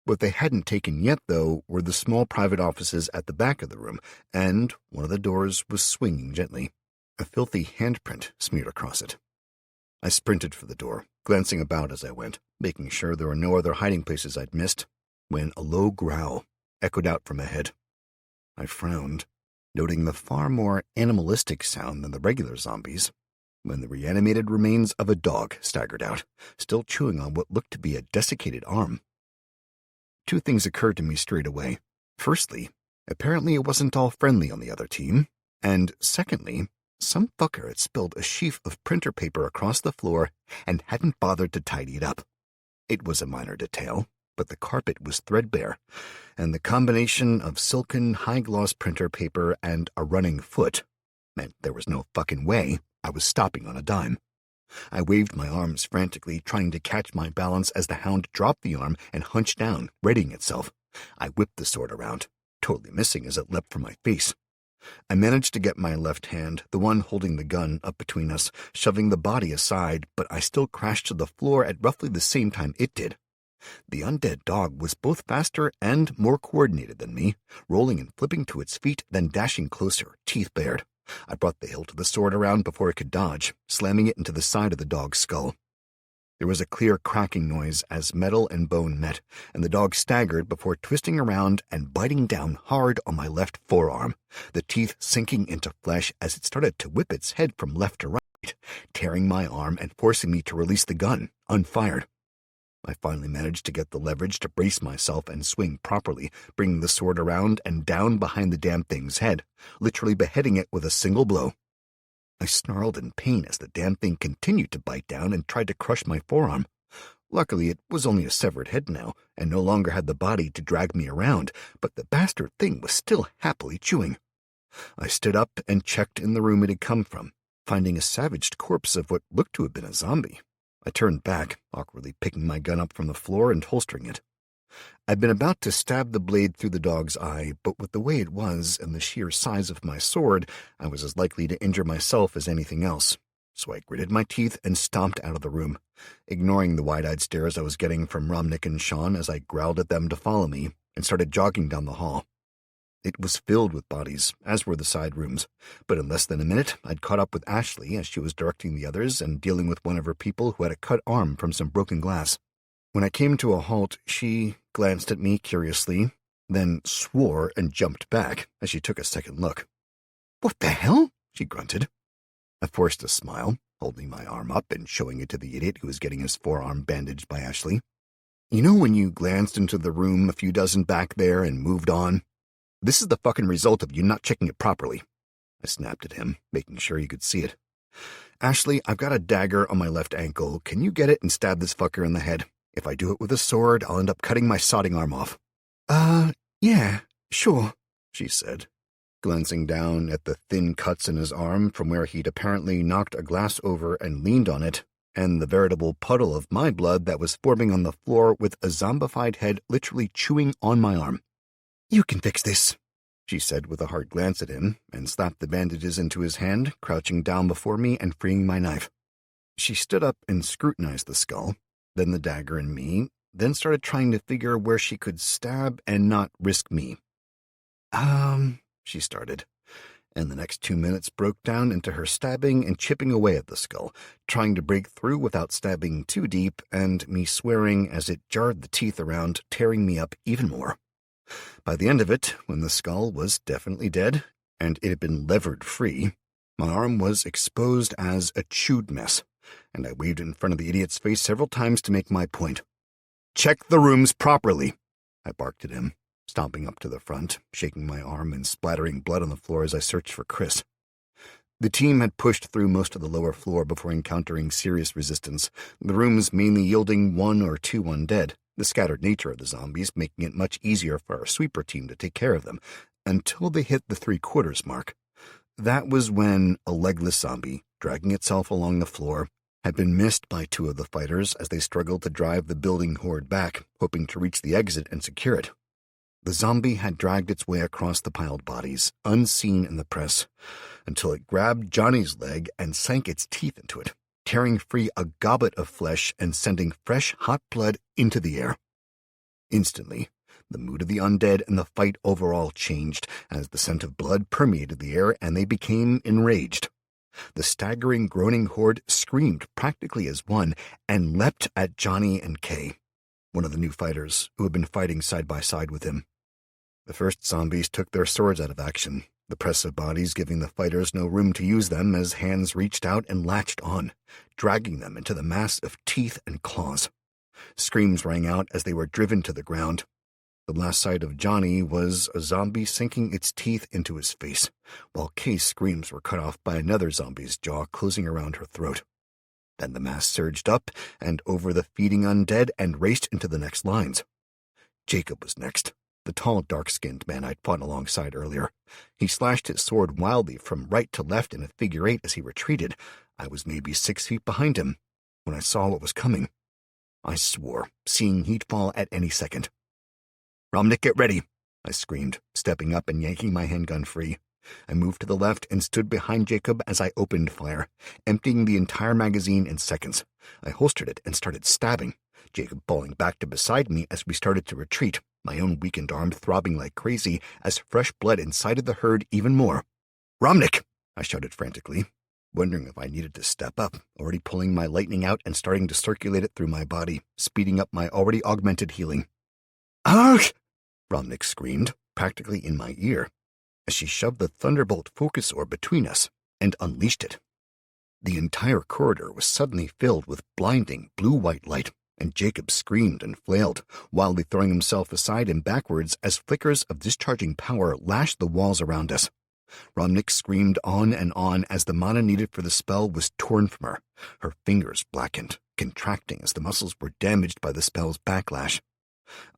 What they hadn't taken yet, though, were the small private offices at the back of the room, and one of the doors was swinging gently. A filthy handprint smeared across it. I sprinted for the door, glancing about as I went, making sure there were no other hiding places I'd missed, when a low growl echoed out from ahead. I frowned, noting the far more animalistic sound than the regular zombies, when the reanimated remains of a dog staggered out, still chewing on what looked to be a desiccated arm. Two things occurred to me straight away. Firstly, apparently it wasn't all friendly on the other team, and secondly, some fucker had spilled a sheaf of printer paper across the floor and hadn't bothered to tidy it up. It was a minor detail, but the carpet was threadbare, and the combination of silken, high-gloss printer paper and a running foot meant there was no fucking way I was stopping on a dime. I waved my arms frantically, trying to catch my balance as the hound dropped the arm and hunched down, readying itself. I whipped the sword around, totally missing as it leapt from my face. I managed to get my left hand, the one holding the gun, up between us, shoving the body aside, but I still crashed to the floor at roughly the same time it did. The undead dog was both faster and more coordinated than me, rolling and flipping to its feet, then dashing closer, teeth bared. I brought the hilt of the sword around before it could dodge, slamming it into the side of the dog's skull. There was a clear cracking noise as metal and bone met, and the dog staggered before twisting around and biting down hard on my left forearm, the teeth sinking into flesh as it started to whip its head from left to right, tearing my arm and forcing me to release the gun, unfired. I finally managed to get the leverage to brace myself and swing properly, bringing the sword around and down behind the damn thing's head, literally beheading it with a single blow. I snarled in pain as the damn thing continued to bite down and tried to crush my forearm. Luckily, it was only a severed head now, and no longer had the body to drag me around, but the bastard thing was still happily chewing. I stood up and checked in the room it had come from, finding a savaged corpse of what looked to have been a zombie. I turned back, awkwardly picking my gun up from the floor and holstering it. I'd been about to stab the blade through the dog's eye, but with the way it was and the sheer size of my sword, I was as likely to injure myself as anything else. So I gritted my teeth and stomped out of the room, ignoring the wide-eyed stares I was getting from Romnick and Sean as I growled at them to follow me, and started jogging down the hall. It was filled with bodies, as were the side rooms, but in less than a minute I'd caught up with Ashley as she was directing the others and dealing with one of her people who had a cut arm from some broken glass. When I came to a halt, she glanced at me curiously, then swore and jumped back as she took a second look. "What the hell?" she grunted. I forced a smile, holding my arm up and showing it to the idiot who was getting his forearm bandaged by Ashley. "You know when you glanced into the room a few dozen back there and moved on? This is the fucking result of you not checking it properly." I snapped at him, making sure he could see it. "Ashley, I've got a dagger on my left ankle. Can you get it and stab this fucker in the head? If I do it with a sword, I'll end up cutting my sodding arm off." Yeah, sure," she said, glancing down at the thin cuts in his arm from where he'd apparently knocked a glass over and leaned on it, and the veritable puddle of my blood that was forming on the floor with a zombified head literally chewing on my arm. "You can fix this," she said with a hard glance at him, and slapped the bandages into his hand, crouching down before me and freeing my knife. She stood up and scrutinized the skull, then the dagger and me, then started trying to figure where she could stab and not risk me. She started, and the next 2 minutes broke down into her stabbing and chipping away at the skull, trying to break through without stabbing too deep, and me swearing as it jarred the teeth around, tearing me up even more. By the end of it, when the skull was definitely dead, and it had been levered free, my arm was exposed as a chewed mess, and I waved in front of the idiot's face several times to make my point. "Check the rooms properly," I barked at him, stomping up to the front, shaking my arm and splattering blood on the floor as I searched for Chris. The team had pushed through most of the lower floor before encountering serious resistance, the rooms mainly yielding 1 or 2 undead, the scattered nature of the zombies making it much easier for our sweeper team to take care of them, until they hit the 3/4 mark. That was when a legless zombie, dragging itself along the floor, had been missed by 2 of the fighters as they struggled to drive the building horde back, hoping to reach the exit and secure it. The zombie had dragged its way across the piled bodies, unseen in the press, until it grabbed Johnny's leg and sank its teeth into it, tearing free a goblet of flesh and sending fresh hot blood into the air. Instantly, the mood of the undead and the fight overall changed as the scent of blood permeated the air and they became enraged. The staggering, groaning horde screamed practically as one and leapt at Johnny and Kay, one of the new fighters who had been fighting side by side with him. The first zombies took their swords out of action, the press of bodies giving the fighters no room to use them as hands reached out and latched on, dragging them into the mass of teeth and claws. Screams rang out as they were driven to the ground. The last sight of Johnny was a zombie sinking its teeth into his face, while Kay's screams were cut off by another zombie's jaw closing around her throat. Then the mass surged up and over the feeding undead and raced into the next lines. Jacob was next, the tall, dark-skinned man I'd fought alongside earlier. He slashed his sword wildly from right to left in a figure eight as he retreated. I was maybe 6 feet behind him when I saw what was coming. I swore, seeing he'd fall at any second. "Romnick, get ready," I screamed, stepping up and yanking my handgun free. I moved to the left and stood behind Jacob as I opened fire, emptying the entire magazine in seconds. I holstered it and started stabbing, Jacob falling back to beside me as we started to retreat, my own weakened arm throbbing like crazy as fresh blood incited the herd even more. "Romnick!" I shouted frantically, wondering if I needed to step up, already pulling my lightning out and starting to circulate it through my body, speeding up my already augmented healing. "Argh!" Romnick screamed, practically in my ear, as she shoved the Thunderbolt focus orb between us and unleashed it. The entire corridor was suddenly filled with blinding blue-white light, and Jacob screamed and flailed, wildly throwing himself aside and backwards as flickers of discharging power lashed the walls around us. Romnick screamed on and on as the mana needed for the spell was torn from her, her fingers blackened, contracting as the muscles were damaged by the spell's backlash.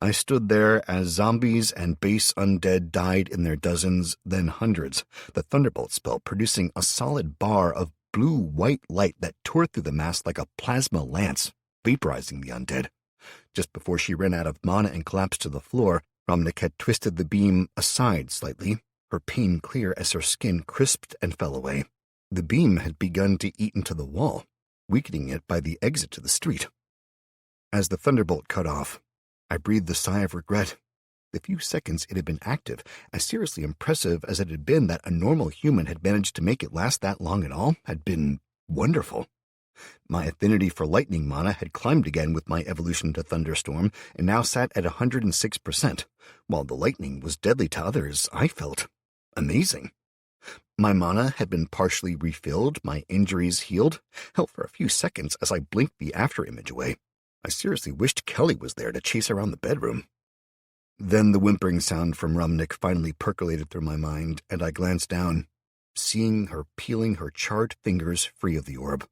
I stood there as zombies and base undead died in their dozens, then hundreds, the Thunderbolt spell producing a solid bar of blue-white light that tore through the mass like a plasma lance, vaporizing the undead. Just before she ran out of mana and collapsed to the floor, Romnick had twisted the beam aside slightly, her pain clear as her skin crisped and fell away. The beam had begun to eat into the wall, weakening it by the exit to the street. As the Thunderbolt cut off, I breathed a sigh of regret. The few seconds it had been active, as seriously impressive as it had been that a normal human had managed to make it last that long at all, had been wonderful. My affinity for lightning mana had climbed again with my evolution to Thunderstorm, and now sat at 106%. While the lightning was deadly to others, I felt amazing. My mana had been partially refilled, my injuries healed, held for a few seconds as I blinked the afterimage away. I seriously wished Kelly was there to chase around the bedroom. Then the whimpering sound from Romnick finally percolated through my mind, and I glanced down, seeing her peeling her charred fingers free of the orb.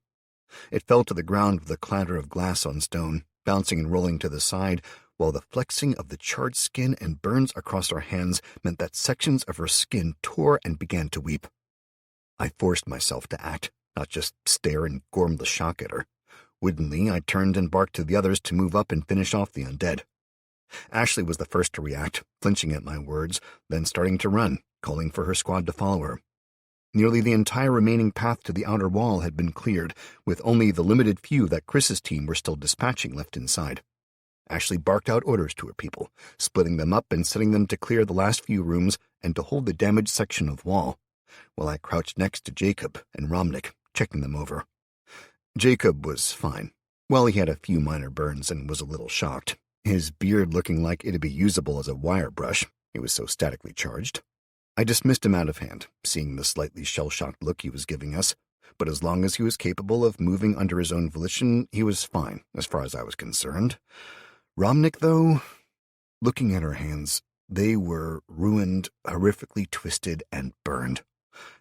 It fell to the ground with a clatter of glass on stone, bouncing and rolling to the side, while the flexing of the charred skin and burns across her hands meant that sections of her skin tore and began to weep. I forced myself to act, not just stare and gorm the shock at her. Woodenly, I turned and barked to the others to move up and finish off the undead. Ashley was the first to react, flinching at my words, then starting to run, calling for her squad to follow her. Nearly the entire remaining path to the outer wall had been cleared, with only the limited few that Chris's team were still dispatching left inside. Ashley barked out orders to her people, splitting them up and setting them to clear the last few rooms and to hold the damaged section of wall, while I crouched next to Jacob and Romnick, checking them over. Jacob was fine. Well, he had a few minor burns and was a little shocked, his beard looking like it'd be usable as a wire brush. It was so statically charged. I dismissed him out of hand, seeing the slightly shell-shocked look he was giving us, but as long as he was capable of moving under his own volition, he was fine, as far as I was concerned. Romnick, though, looking at her hands, they were ruined, horrifically twisted, and burned.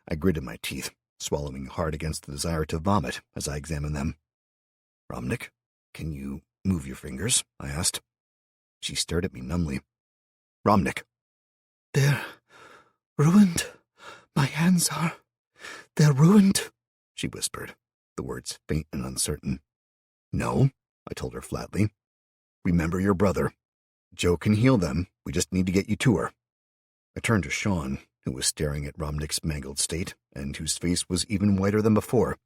I gritted my teeth, swallowing hard against the desire to vomit as I examined them. "Romnick, can you move your fingers?" I asked. She stared at me numbly. "Romnick." "They're ruined. My hands are. They're ruined," she whispered, the words faint and uncertain. "No," I told her flatly. "Remember your brother. Joe can heal them. We just need to get you to her." I turned to Sean, who was staring at Romnick's mangled state, and whose face was even whiter than before.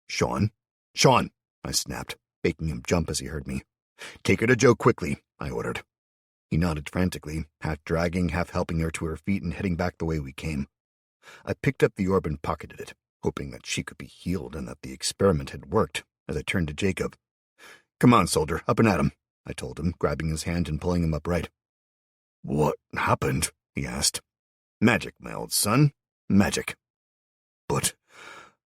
"Sean! Sean!" I snapped, making him jump as he heard me. "Take her to Joe quickly," I ordered. He nodded frantically, half dragging, half helping her to her feet and heading back the way we came. I picked up the orb and pocketed it, hoping that she could be healed and that the experiment had worked, as I turned to Jacob. "Come on, soldier, up and at him," I told him, grabbing his hand and pulling him upright. "What happened?" he asked. "Magic, my old son. Magic." "But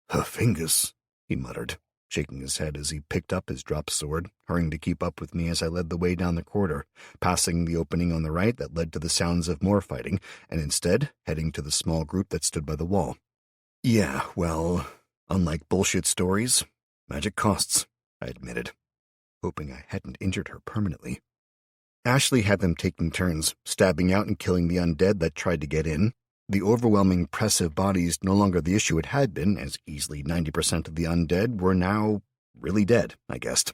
her fingers," he muttered, shaking his head as he picked up his dropped sword, hurrying to keep up with me as I led the way down the corridor, passing the opening on the right that led to the sounds of more fighting, and instead heading to the small group that stood by the wall. "Yeah, well, unlike bullshit stories, magic costs," I admitted, hoping I hadn't injured her permanently. Ashley had them taking turns, stabbing out and killing the undead that tried to get in. The overwhelming press of bodies no longer the issue it had been, as easily 90% of the undead were now really dead, I guessed.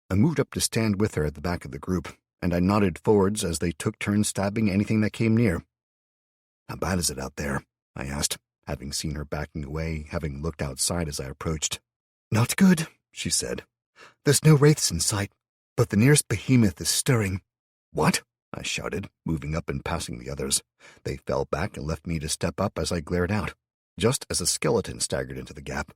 I moved up to stand with her at the back of the group, and I nodded forwards as they took turns stabbing anything that came near. "How bad is it out there?" I asked, having seen her backing away, having looked outside as I approached. "Not good," she said. "There's no wraiths in sight, but the nearest behemoth is stirring." "What?" I shouted, moving up and passing the others. They fell back and left me to step up as I glared out, just as a skeleton staggered into the gap.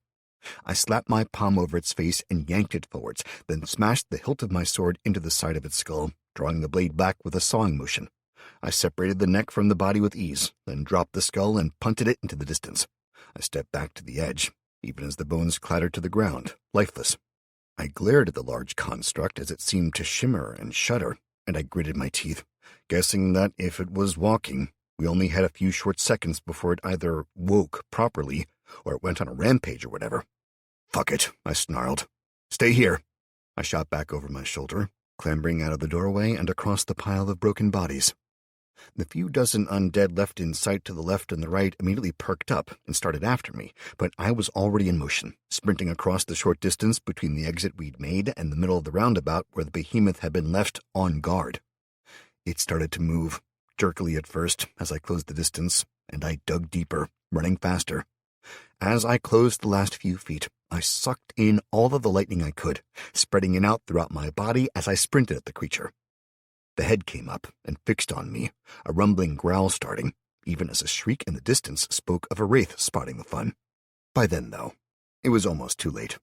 I slapped my palm over its face and yanked it forwards, then smashed the hilt of my sword into the side of its skull, drawing the blade back with a sawing motion. I separated the neck from the body with ease, then dropped the skull and punted it into the distance. I stepped back to the edge, even as the bones clattered to the ground, lifeless. I glared at the large construct as it seemed to shimmer and shudder, and I gritted my teeth, guessing that if it was walking, we only had a few short seconds before it either woke properly or it went on a rampage or whatever. "Fuck it," I snarled. "Stay here." I shot back over my shoulder, clambering out of the doorway and across the pile of broken bodies. The few dozen undead left in sight to the left and the right immediately perked up and started after me, but I was already in motion, sprinting across the short distance between the exit we'd made and the middle of the roundabout where the behemoth had been left on guard. It started to move, jerkily at first, as I closed the distance, and I dug deeper, running faster. As I closed the last few feet, I sucked in all of the lightning I could, spreading it out throughout my body as I sprinted at the creature. The head came up and fixed on me, a rumbling growl starting, even as a shriek in the distance spoke of a wraith spotting the fun. By then, though, it was almost too late.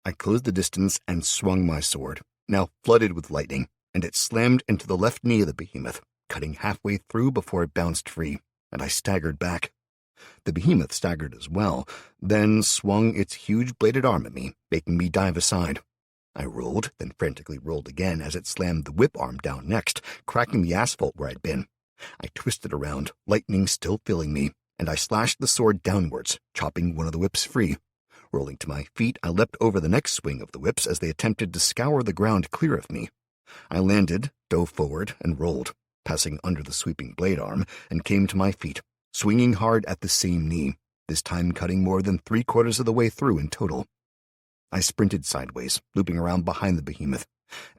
I closed the distance and swung my sword, now flooded with lightning, and it slammed into the left knee of the behemoth, cutting halfway through before it bounced free, and I staggered back. The behemoth staggered as well, then swung its huge bladed arm at me, making me dive aside. I rolled, then frantically rolled again as it slammed the whip arm down next, cracking the asphalt where I'd been. I twisted around, lightning still filling me, and I slashed the sword downwards, chopping one of the whips free. Rolling to my feet, I leapt over the next swing of the whips as they attempted to scour the ground clear of me. I landed, dove forward, and rolled, passing under the sweeping blade arm, and came to my feet, swinging hard at the same knee, this time cutting more than 3/4 of the way through in total. I sprinted sideways, looping around behind the behemoth.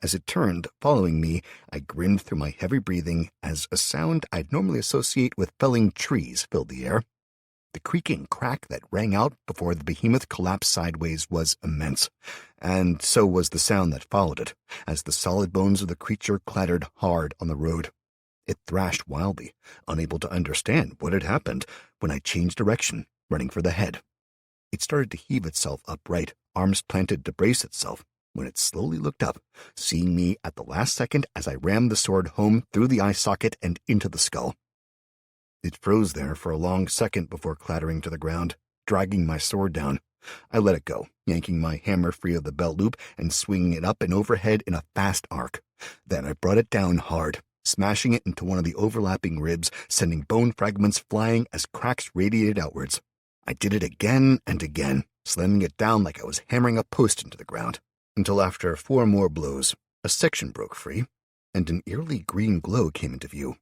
As it turned, following me, I grinned through my heavy breathing as a sound I'd normally associate with felling trees filled the air. The creaking crack that rang out before the behemoth collapsed sideways was immense, and so was the sound that followed it, as the solid bones of the creature clattered hard on the road. It thrashed wildly, unable to understand what had happened, when I changed direction, running for the head. It started to heave itself upright, arms planted to brace itself, when it slowly looked up, seeing me at the last second as I rammed the sword home through the eye socket and into the skull. It froze there for a long second before clattering to the ground, dragging my sword down. I let it go, yanking my hammer free of the belt loop and swinging it up and overhead in a fast arc. Then I brought it down hard, smashing it into one of the overlapping ribs, sending bone fragments flying as cracks radiated outwards. I did it again and again, slamming it down like I was hammering a post into the ground, until after 4 more blows, a section broke free, and an eerily green glow came into view.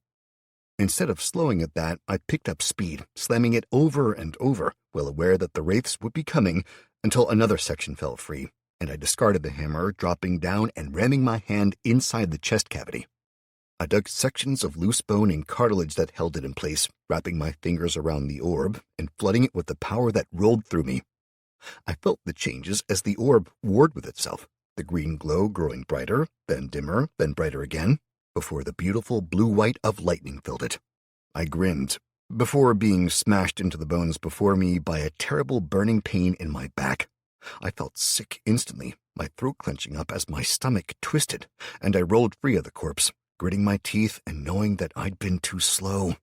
Instead of slowing at that, I picked up speed, slamming it over and over, well aware that the wraiths would be coming, until another section fell free, and I discarded the hammer, dropping down and ramming my hand inside the chest cavity. I dug sections of loose bone and cartilage that held it in place, wrapping my fingers around the orb and flooding it with the power that rolled through me. I felt the changes as the orb warred with itself, the green glow growing brighter, then dimmer, then brighter again. before the beautiful blue white of lightning filled it. I grinned, before being smashed into the bones before me by a terrible burning pain in my back. I felt sick instantly, my throat clenching up as my stomach twisted, and I rolled free of the corpse, gritting my teeth and knowing that I'd been too slow.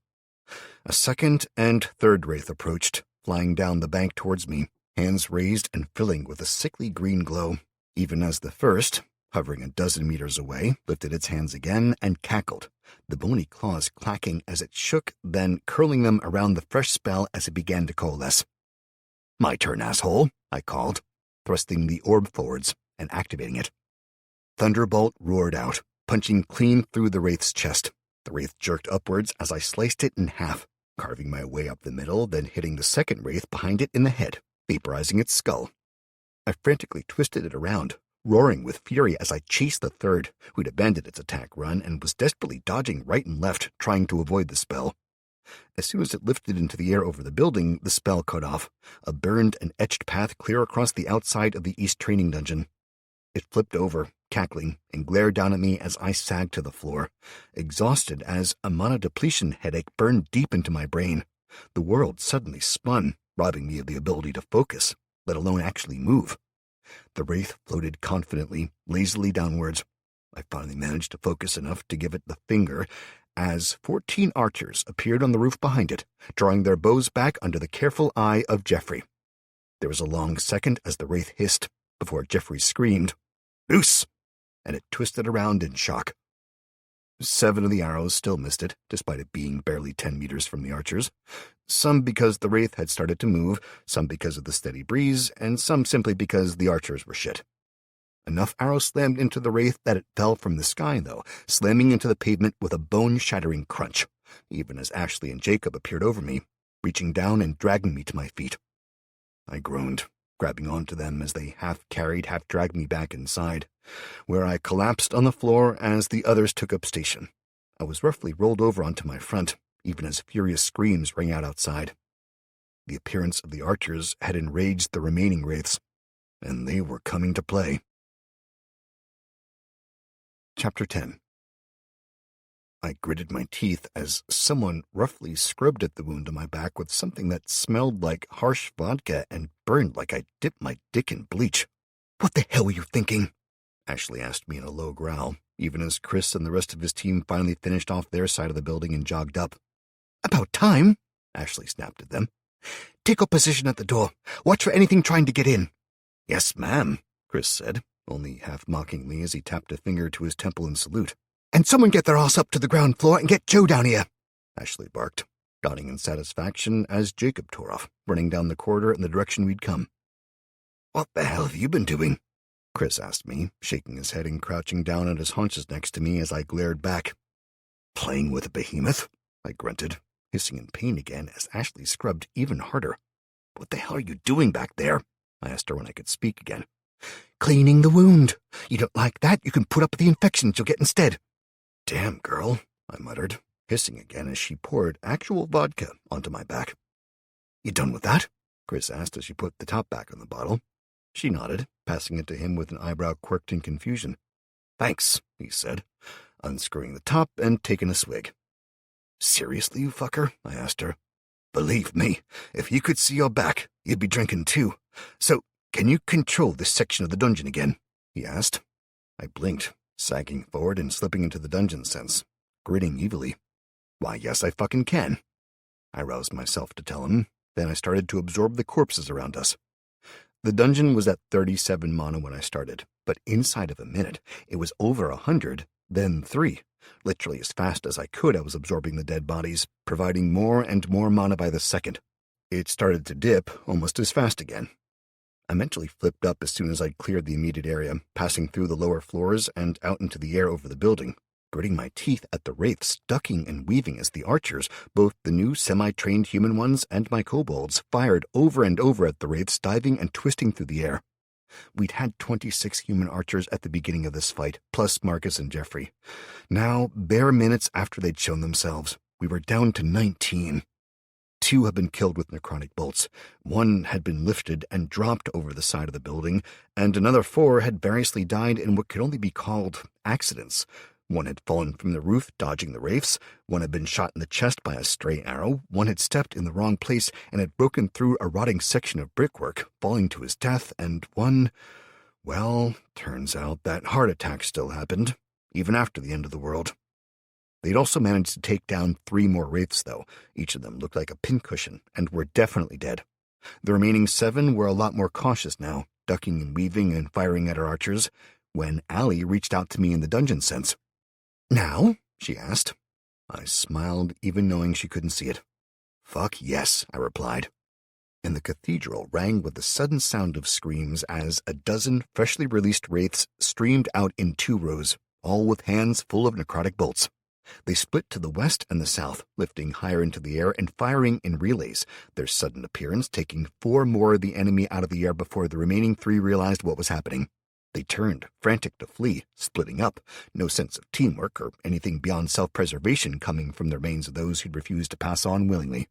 A second and third wraith approached, flying down the bank towards me, hands raised and filling with a sickly green glow, even as the first, hovering a dozen meters away, lifted its hands again and cackled, the bony claws clacking as it shook, then curling them around the fresh spell as it began to coalesce. "My turn, asshole," I called, thrusting the orb forwards and activating it. Thunderbolt roared out, punching clean through the wraith's chest. The wraith jerked upwards as I sliced it in half, carving my way up the middle, then hitting the second wraith behind it in the head, vaporizing its skull. I frantically twisted it around, roaring with fury as I chased the third, who'd abandoned its attack run and was desperately dodging right and left, trying to avoid the spell. As soon as it lifted into the air over the building, the spell cut off, a burned and etched path clear across the outside of the East training dungeon. It flipped over, cackling, and glared down at me as I sagged to the floor, exhausted as a mana depletion headache burned deep into my brain. The world suddenly spun, robbing me of the ability to focus, let alone actually move. The wraith floated confidently, lazily downwards. I finally managed to focus enough to give it the finger as 14 archers appeared on the roof behind it, drawing their bows back under the careful eye of Jeffrey. There was a long second as the wraith hissed, before Jeffrey screamed, "Loose!" and it twisted around in shock. 7 of the arrows still missed it, despite it being barely 10 meters from the archers, some because the wraith had started to move, some because of the steady breeze, and some simply because the archers were shit. Enough arrows slammed into the wraith that it fell from the sky, though, slamming into the pavement with a bone-shattering crunch, even as Ashley and Jacob appeared over me, reaching down and dragging me to my feet. I groaned, grabbing onto them as they half-carried, half-dragged me back inside, where I collapsed on the floor as the others took up station. I was roughly rolled over onto my front, even as furious screams rang out outside. The appearance of the archers had enraged the remaining wraiths, and they were coming to play. Chapter 10. I gritted my teeth as someone roughly scrubbed at the wound on my back with something that smelled like harsh vodka and burned like I dipped my dick in bleach. "What the hell were you thinking?" Ashley asked me in a low growl, even as Chris and the rest of his team finally finished off their side of the building and jogged up. "About time," Ashley snapped at them. "Take up position at the door. Watch for anything trying to get in." "Yes, ma'am," Chris said, only half mockingly as he tapped a finger to his temple in salute. "And someone get their ass up to the ground floor and get Joe down here," Ashley barked, nodding in satisfaction as Jacob tore off, running down the corridor in the direction we'd come. "What the hell have you been doing?" Chris asked me, shaking his head and crouching down on his haunches next to me as I glared back. "Playing with a behemoth?" I grunted, hissing in pain again as Ashley scrubbed even harder. "What the hell are you doing back there?" I asked her when I could speak again. "Cleaning the wound. You don't like that? You can put up the infections you'll get instead." "Damn, girl," I muttered, hissing again as she poured actual vodka onto my back. "You done with that?" Chris asked as she put the top back on the bottle. She nodded, passing it to him with an eyebrow quirked in confusion. "Thanks," he said, unscrewing the top and taking a swig. "Seriously, you fucker?" I asked her. "Believe me, if you could see your back, you'd be drinking too. So, can you control this section of the dungeon again?" he asked. I blinked, sagging forward and slipping into the dungeon sense, grinning evilly. "Why, yes, I fucking can." I roused myself to tell him, then I started to absorb the corpses around us. The dungeon was at 37 mana when I started, but inside of a minute, it was over 100, then 3. Literally as fast as I could, I was absorbing the dead bodies, providing more and more mana by the second. It started to dip almost as fast again. I mentally flipped up as soon as I'd cleared the immediate area, passing through the lower floors and out into the air over the building, gritting my teeth at the wraiths ducking and weaving as the archers, both the new semi-trained human ones and my kobolds, fired over and over at the wraiths, diving and twisting through the air. We'd had 26 human archers at the beginning of this fight, plus Marcus and Jeffrey. Now, bare minutes after they'd shown themselves, we were down to 19. 2 had been killed with necrotic bolts, 1 had been lifted and dropped over the side of the building, and another 4 had variously died in what could only be called accidents, One had fallen from the roof, dodging the wraiths. One had been shot in the chest by a stray arrow. One had stepped in the wrong place and had broken through a rotting section of brickwork, falling to his death. And one, well, turns out that heart attack still happened, even after the end of the world. They'd also managed to take down 3 more wraiths, though. Each of them looked like a pincushion, and were definitely dead. The remaining 7 were a lot more cautious now, ducking and weaving and firing at our archers, when Allie reached out to me in the dungeon sense. "Now?" she asked. I smiled, even knowing she couldn't see it. "Fuck yes," I replied. And the cathedral rang with the sudden sound of screams as a dozen freshly released wraiths streamed out in 2 rows, all with hands full of necrotic bolts. They split to the west and the south, lifting higher into the air and firing in relays, their sudden appearance taking 4 more of the enemy out of the air before the remaining 3 realized what was happening. They turned, frantic to flee, splitting up, no sense of teamwork or anything beyond self-preservation coming from the remains of those who'd refused to pass on willingly.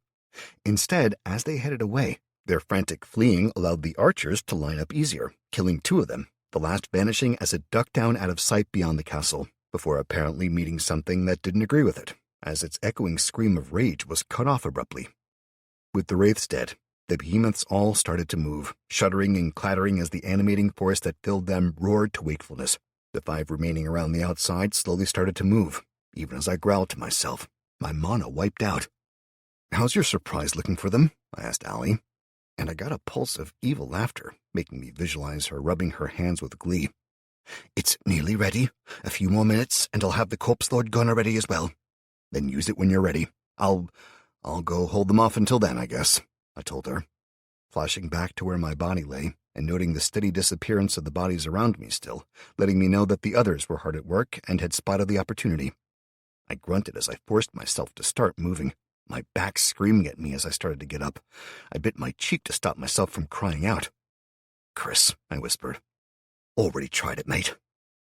Instead, as they headed away, their frantic fleeing allowed the archers to line up easier, killing 2 of them, the last vanishing as it ducked down out of sight beyond the castle, before apparently meeting something that didn't agree with it, as its echoing scream of rage was cut off abruptly. With the wraiths dead, the behemoths all started to move, shuddering and clattering as the animating force that filled them roared to wakefulness. The 5 remaining around the outside slowly started to move, even as I growled to myself, my mana wiped out. "How's your surprise looking for them?" I asked Allie, and I got a pulse of evil laughter, making me visualize her rubbing her hands with glee. "It's nearly ready. A few more minutes, and I'll have the Corpse Lord gunner ready as well. Then use it when you're ready. I'll go hold them off until then, I guess," I told her, flashing back to where my body lay and noting the steady disappearance of the bodies around me still, letting me know that the others were hard at work and had spotted the opportunity. I grunted as I forced myself to start moving, my back screaming at me as I started to get up. I bit my cheek to stop myself from crying out. "Chris," I whispered. "Already tried it, mate."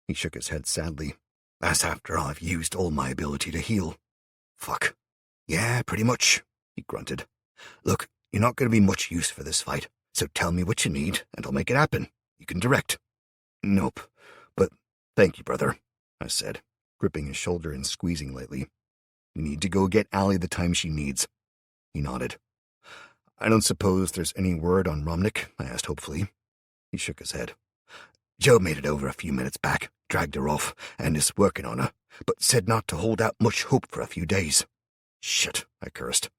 He shook his head sadly. "That's after I've used all my ability to heal." "Fuck. Yeah, pretty much," he grunted. "Look, you're not going to be much use for this fight, so tell me what you need, and I'll make it happen. You can direct." "Nope, but thank you, brother," I said, gripping his shoulder and squeezing lightly. "We need to go get Allie the time she needs." He nodded. "I don't suppose there's any word on Romnick?" I asked hopefully. He shook his head. "Joe made it over a few minutes back, dragged her off, and is working on her, but said not to hold out much hope for a few days." "Shit," I cursed.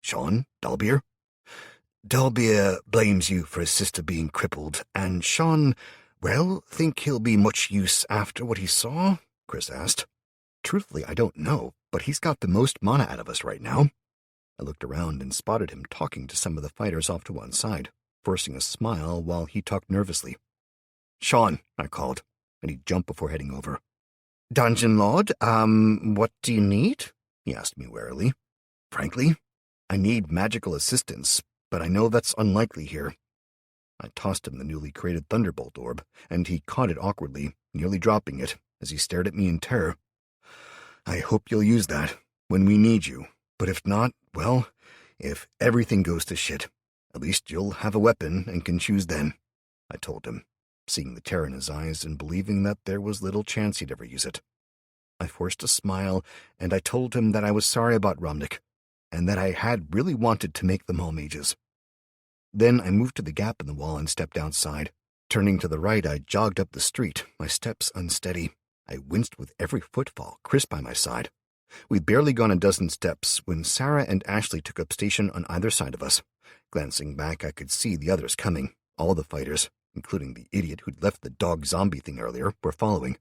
"Sean? Dalbeer?" "Dalbeer blames you for his sister being crippled, and Sean, well, think he'll be much use after what he saw?" Chris asked. "Truthfully, I don't know, but he's got the most mana out of us right now." I looked around and spotted him talking to some of the fighters off to one side, forcing a smile while he talked nervously. "Sean," I called, and he jumped before heading over. "Dungeon Lord, what do you need?" he asked me warily. "Frankly, I need magical assistance, but I know that's unlikely here." I tossed him the newly created Thunderbolt orb, and he caught it awkwardly, nearly dropping it, as he stared at me in terror. "I hope you'll use that when we need you, but if not, well, if everything goes to shit, at least you'll have a weapon and can choose then," I told him, seeing the terror in his eyes and believing that there was little chance he'd ever use it. I forced a smile, and I told him that I was sorry about Romnick, and that I had really wanted to make them all mages. Then I moved to the gap in the wall and stepped outside. Turning to the right, I jogged up the street, my steps unsteady. I winced with every footfall, Chris by my side. We'd barely gone a dozen steps when Sarah and Ashley took up station on either side of us. Glancing back, I could see the others coming. All the fighters, including the idiot who'd left the dog zombie thing earlier, were following.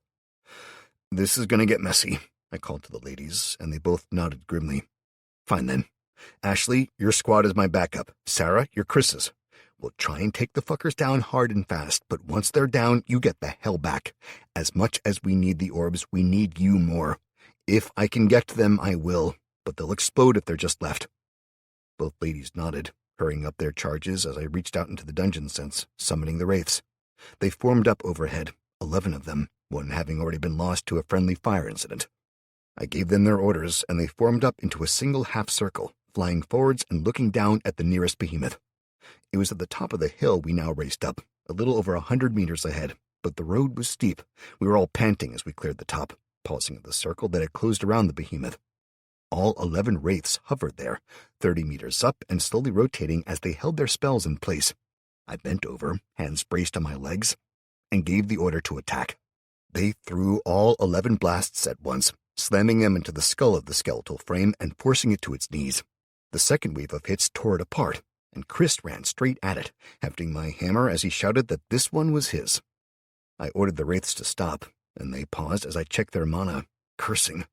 "This is going to get messy," I called to the ladies, and they both nodded grimly. "Fine then. Ashley, your squad is my backup. Sarah, you're Chris's. We'll try and take the fuckers down hard and fast, but once they're down, you get the hell back. As much as we need the orbs, we need you more. If I can get to them, I will, but they'll explode if they're just left." Both ladies nodded, hurrying up their charges as I reached out into the dungeon sense, summoning the wraiths. They formed up overhead, 11 of them, one having already been lost to a friendly fire incident. I gave them their orders, and they formed up into a single half-circle, flying forwards and looking down at the nearest behemoth. It was at the top of the hill we now raced up, a little over 100 meters ahead, but the road was steep. We were all panting as we cleared the top, pausing at the circle that had closed around the behemoth. All 11 wraiths hovered there, 30 meters up and slowly rotating as they held their spells in place. I bent over, hands braced on my legs, and gave the order to attack. They threw all 11 blasts at once, slamming them into the skull of the skeletal frame and forcing it to its knees. The second wave of hits tore it apart, and Chris ran straight at it, hefting my hammer as he shouted that this one was his. I ordered the wraiths to stop, and they paused as I checked their mana, cursing.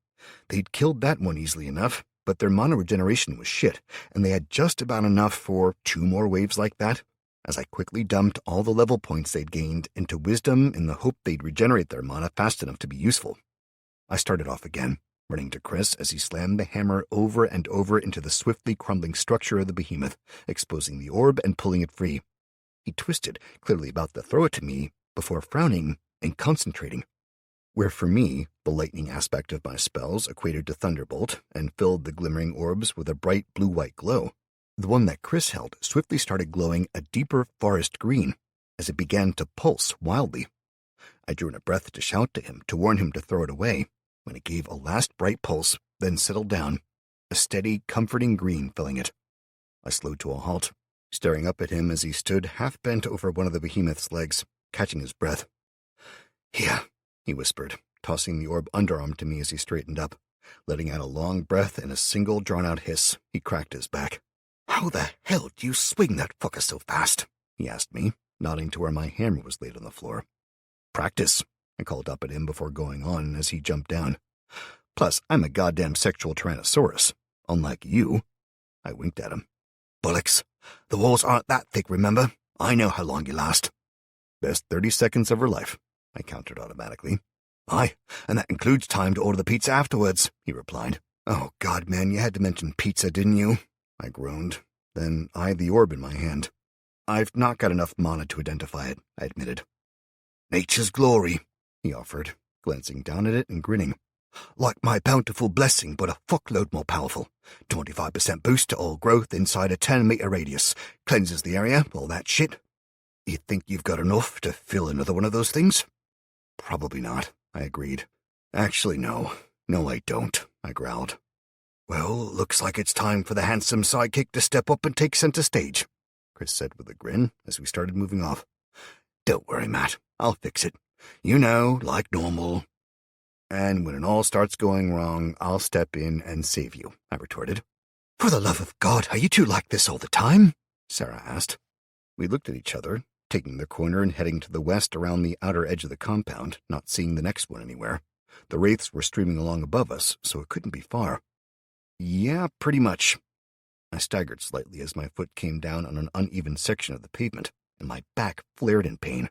They'd killed that one easily enough, but their mana regeneration was shit, and they had just about enough for 2 more waves like that, as I quickly dumped all the level points they'd gained into wisdom in the hope they'd regenerate their mana fast enough to be useful. I started off again, running to Chris as he slammed the hammer over and over into the swiftly crumbling structure of the behemoth, exposing the orb and pulling it free. He twisted, clearly about to throw it to me, before frowning and concentrating. Where for me, the lightning aspect of my spells equated to thunderbolt and filled the glimmering orbs with a bright blue-white glow, the one that Chris held swiftly started glowing a deeper forest green as it began to pulse wildly. I drew in a breath to shout to him to warn him to throw it away, when it gave a last bright pulse, then settled down, a steady, comforting green filling it. I slowed to a halt, staring up at him as he stood half-bent over one of the behemoth's legs, catching his breath. "Here," he whispered, tossing the orb underarm to me as he straightened up. Letting out a long breath and a single drawn-out hiss, he cracked his back. "How the hell do you swing that fucker so fast?" he asked me, nodding to where my hammer was laid on the floor. "Practice," I called up at him before going on as he jumped down. "Plus, I'm a goddamn sexual tyrannosaurus, unlike you." I winked at him. "Bullocks, the walls aren't that thick, remember? I know how long you last." "Best 30 seconds of her life," I countered automatically. "Aye, and that includes time to order the pizza afterwards," he replied. "Oh, God, man, you had to mention pizza, didn't you?" I groaned, then eyed the orb in my hand. "I've not got enough mana to identify it," I admitted. "Nature's glory," he offered, glancing down at it and grinning. "Like my bountiful blessing, but a fuckload more powerful. 25% boost to all growth inside a 10-meter radius. Cleanses the area, all that shit. You think you've got enough to fill another one of those things?" "Probably not," I agreed. "Actually, no. No, I don't," I growled. "Well, looks like it's time for the handsome sidekick to step up and take center stage," Chris said with a grin as we started moving off. "Don't worry, Matt. I'll fix it. You know, like normal." "And when it all starts going wrong, I'll step in and save you," I retorted. "For the love of God, are you two like this all the time?" Sarah asked. We looked at each other, taking the corner and heading to the west around the outer edge of the compound, not seeing the next one anywhere. The wraiths were streaming along above us, so it couldn't be far. "Yeah, pretty much." I staggered slightly as my foot came down on an uneven section of the pavement, and my back flared in pain.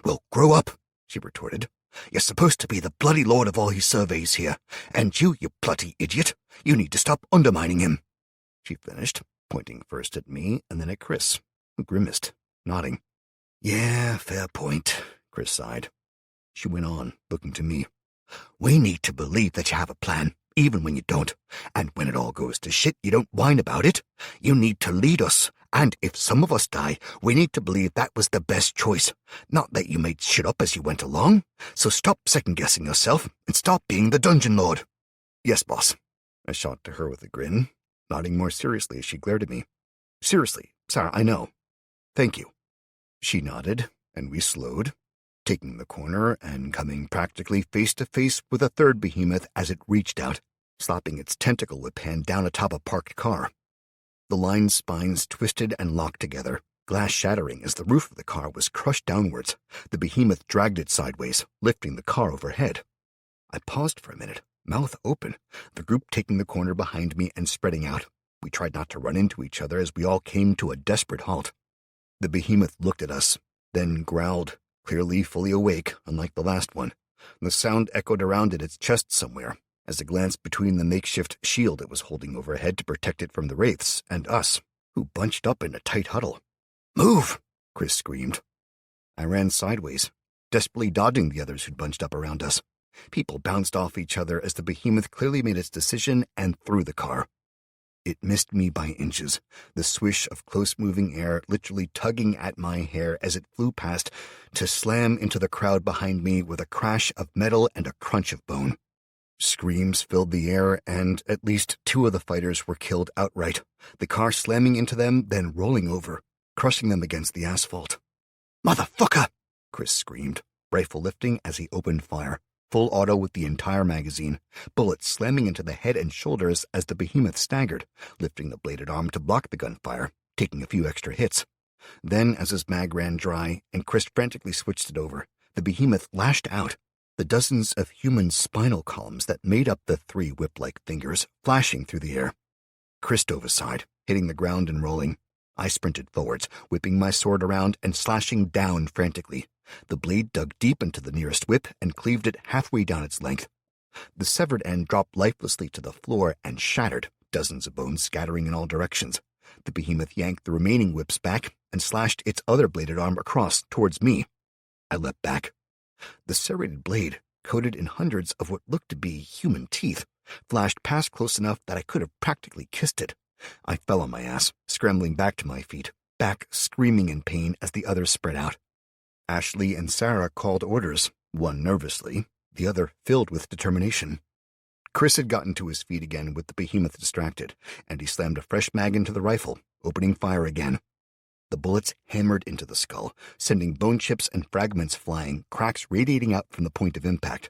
"Well, grow up," she retorted. "You're supposed to be the bloody lord of all he surveys here, and you bloody idiot, you need to stop undermining him," she finished, pointing first at me and then at Chris, who grimaced, nodding. "Yeah, fair point," Chris sighed. She went on, looking to me. "We need to believe that you have a plan, even when you don't. And when it all goes to shit, you don't whine about it. You need to lead us. And if some of us die, we need to believe that was the best choice. Not that you made shit up as you went along. So stop second-guessing yourself and stop being the dungeon lord." "Yes, boss," I shot to her with a grin, nodding more seriously as she glared at me. "Seriously, Sarah, I know. Thank you." She nodded, and we slowed, taking the corner and coming practically face-to-face with a third behemoth as it reached out, slapping its tentacle whip hand down atop a parked car. The lined spines twisted and locked together, glass shattering as the roof of the car was crushed downwards. The behemoth dragged it sideways, lifting the car overhead. I paused for a minute, mouth open, the group taking the corner behind me and spreading out. We tried not to run into each other as we all came to a desperate halt. The behemoth looked at us, then growled, clearly fully awake, unlike the last one. The sound echoed around at its chest somewhere, as it glanced between the makeshift shield it was holding overhead to protect it from the wraiths and us, who bunched up in a tight huddle. "Move!" Chris screamed. I ran sideways, desperately dodging the others who'd bunched up around us. People bounced off each other as the behemoth clearly made its decision and threw the car. It missed me by inches, the swish of close-moving air literally tugging at my hair as it flew past to slam into the crowd behind me with a crash of metal and a crunch of bone. Screams filled the air, and at least 2 of the fighters were killed outright, the car slamming into them, then rolling over, crushing them against the asphalt. "Motherfucker!" Chris screamed, rifle lifting as he opened fire. Full auto with the entire magazine, bullets slamming into the head and shoulders as the behemoth staggered, lifting the bladed arm to block the gunfire, taking a few extra hits. Then, as his mag ran dry and Chris frantically switched it over, the behemoth lashed out, the dozens of human spinal columns that made up the 3 whip-like fingers flashing through the air. Chris dove aside, hitting the ground and rolling. I sprinted forwards, whipping my sword around and slashing down frantically. The blade dug deep into the nearest whip and cleaved it halfway down its length. The severed end dropped lifelessly to the floor and shattered, dozens of bones scattering in all directions. The behemoth yanked the remaining whips back and slashed its other bladed arm across towards me. I leapt back. The serrated blade, coated in hundreds of what looked to be human teeth, flashed past close enough that I could have practically kissed it. I fell on my ass, scrambling back to my feet, back screaming in pain as the others spread out. Ashley and Sarah called orders, one nervously, the other filled with determination. Chris had gotten to his feet again with the behemoth distracted, and he slammed a fresh mag into the rifle, opening fire again. The bullets hammered into the skull, sending bone chips and fragments flying, cracks radiating out from the point of impact.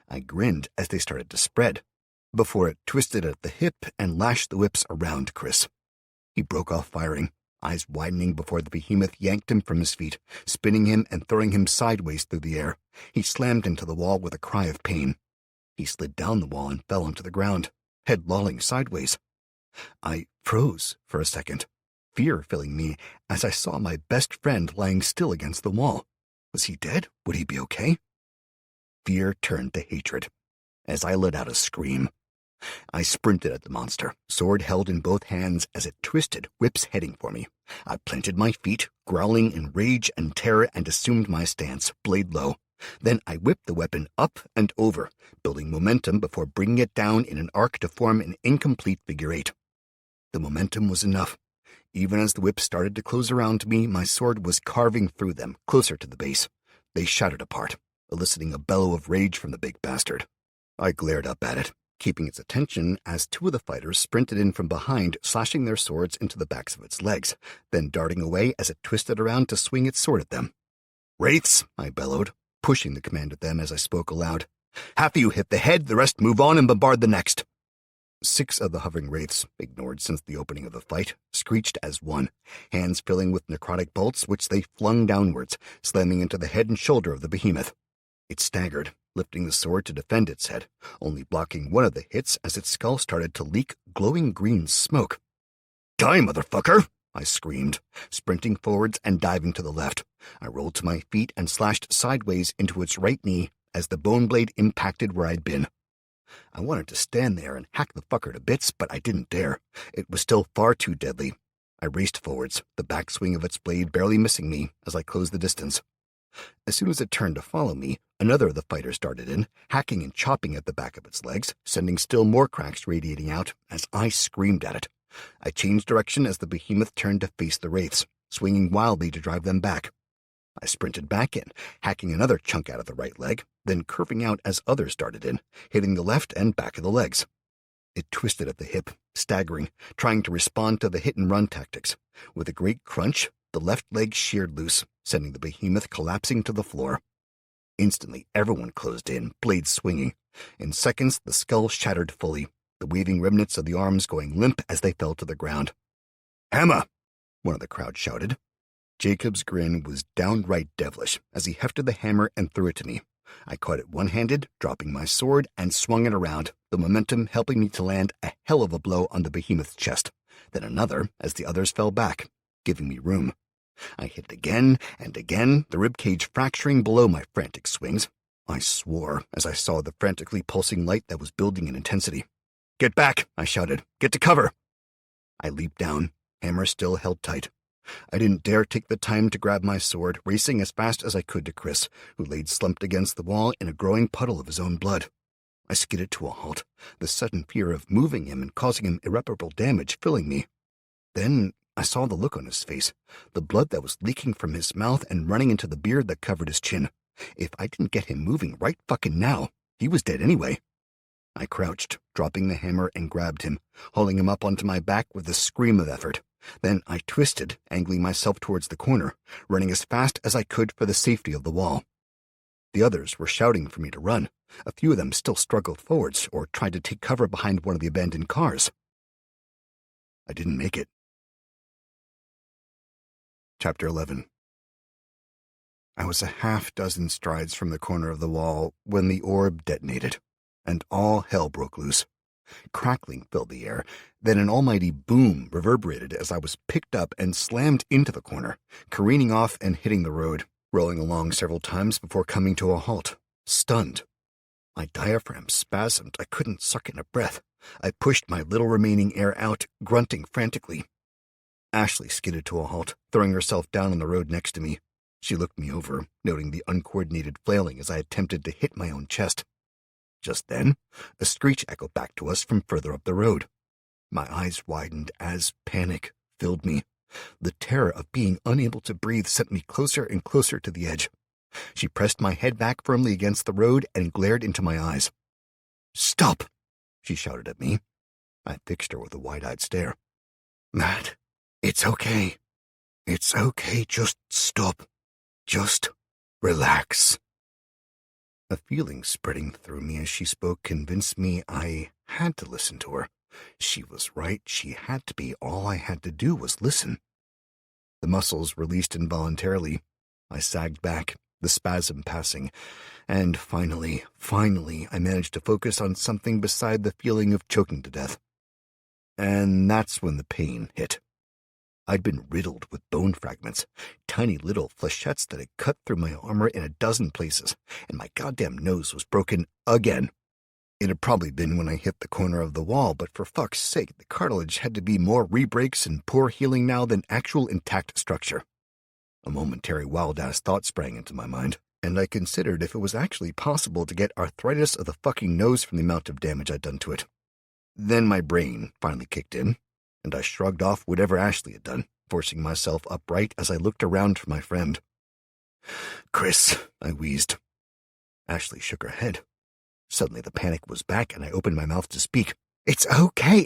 I grinned as they started to spread, before it twisted at the hip and lashed the whips around Chris. He broke off firing, eyes widening before the behemoth yanked him from his feet, spinning him and throwing him sideways through the air. He slammed into the wall with a cry of pain. He slid down the wall and fell onto the ground, head lolling sideways. I froze for a second, fear filling me as I saw my best friend lying still against the wall. Was he dead? Would he be okay? Fear turned to hatred as I let out a scream. I sprinted at the monster, sword held in both hands as it twisted, whips heading for me. I planted my feet, growling in rage and terror, and assumed my stance, blade low. Then I whipped the weapon up and over, building momentum before bringing it down in an arc to form an incomplete figure 8. The momentum was enough. Even as the whip started to close around me, my sword was carving through them, closer to the base. They shattered apart, eliciting a bellow of rage from the big bastard. I glared up at it, keeping its attention as 2 of the fighters sprinted in from behind, slashing their swords into the backs of its legs, then darting away as it twisted around to swing its sword at them. "Wraiths," I bellowed, pushing the command at them as I spoke aloud. "Half of you hit the head, the rest move on and bombard the next." 6 of the hovering wraiths, ignored since the opening of the fight, screeched as one, hands filling with necrotic bolts which they flung downwards, slamming into the head and shoulder of the behemoth. It staggered, lifting the sword to defend its head, only blocking one of the hits as its skull started to leak glowing green smoke. "Die, motherfucker!" I screamed, sprinting forwards and diving to the left. I rolled to my feet and slashed sideways into its right knee as the bone blade impacted where I'd been. I wanted to stand there and hack the fucker to bits, but I didn't dare. It was still far too deadly. I raced forwards, the backswing of its blade barely missing me as I closed the distance. As soon as it turned to follow me, another of the fighters darted in, hacking and chopping at the back of its legs, sending still more cracks radiating out as I screamed at it. I changed direction as the behemoth turned to face the wraiths, swinging wildly to drive them back. I sprinted back in, hacking another chunk out of the right leg, then curving out as others darted in, hitting the left and back of the legs. It twisted at the hip, staggering, trying to respond to the hit-and-run tactics. With a great crunch, the left leg sheared loose, sending the behemoth collapsing to the floor. Instantly, everyone closed in, blades swinging. In seconds, the skull shattered fully, the waving remnants of the arms going limp as they fell to the ground. "Hammer!" one of the crowd shouted. Jacob's grin was downright devilish as he hefted the hammer and threw it to me. I caught it one-handed, dropping my sword, and swung it around, the momentum helping me to land a hell of a blow on the behemoth's chest, then another as the others fell back, giving me room. I hit again and again, the ribcage fracturing below my frantic swings. I swore as I saw the frantically pulsing light that was building in intensity. "Get back!" I shouted. "Get to cover!" I leaped down, hammer still held tight. I didn't dare take the time to grab my sword, racing as fast as I could to Chris, who laid slumped against the wall in a growing puddle of his own blood. I skidded to a halt, the sudden fear of moving him and causing him irreparable damage filling me. Then I saw the look on his face, the blood that was leaking from his mouth and running into the beard that covered his chin. If I didn't get him moving right fucking now, he was dead anyway. I crouched, dropping the hammer, and grabbed him, hauling him up onto my back with a scream of effort. Then I twisted, angling myself towards the corner, running as fast as I could for the safety of the wall. The others were shouting for me to run. A few of them still struggled forwards or tried to take cover behind one of the abandoned cars. I didn't make it. Chapter 11. I was a half-dozen strides from the corner of the wall when the orb detonated, and all hell broke loose. Crackling filled the air, then an almighty boom reverberated as I was picked up and slammed into the corner, careening off and hitting the road, rolling along several times before coming to a halt, stunned. My diaphragm spasmed. I couldn't suck in a breath. I pushed my little remaining air out, grunting frantically. Ashley skidded to a halt, throwing herself down on the road next to me. She looked me over, noting the uncoordinated flailing as I attempted to hit my own chest. Just then, a screech echoed back to us from further up the road. My eyes widened as panic filled me. The terror of being unable to breathe sent me closer and closer to the edge. She pressed my head back firmly against the road and glared into my eyes. "Stop!" she shouted at me. I fixed her with a wide-eyed stare. "Matt, it's okay. It's okay. Just stop. Just relax." A feeling spreading through me as she spoke convinced me I had to listen to her. She was right. She had to be. All I had to do was listen. The muscles released involuntarily. I sagged back, the spasm passing, and finally, I managed to focus on something beside the feeling of choking to death. And that's when the pain hit. I'd been riddled with bone fragments, tiny little flechettes that had cut through my armor in a dozen places, and my goddamn nose was broken again. It had probably been when I hit the corner of the wall, but for fuck's sake, the cartilage had to be more re-breaks and poor healing now than actual intact structure. A momentary wild-ass thought sprang into my mind, and I considered if it was actually possible to get arthritis of the fucking nose from the amount of damage I'd done to it. Then my brain finally kicked in, and I shrugged off whatever Ashley had done, forcing myself upright as I looked around for my friend. "Chris," I wheezed. Ashley shook her head. Suddenly the panic was back, and I opened my mouth to speak. "It's okay,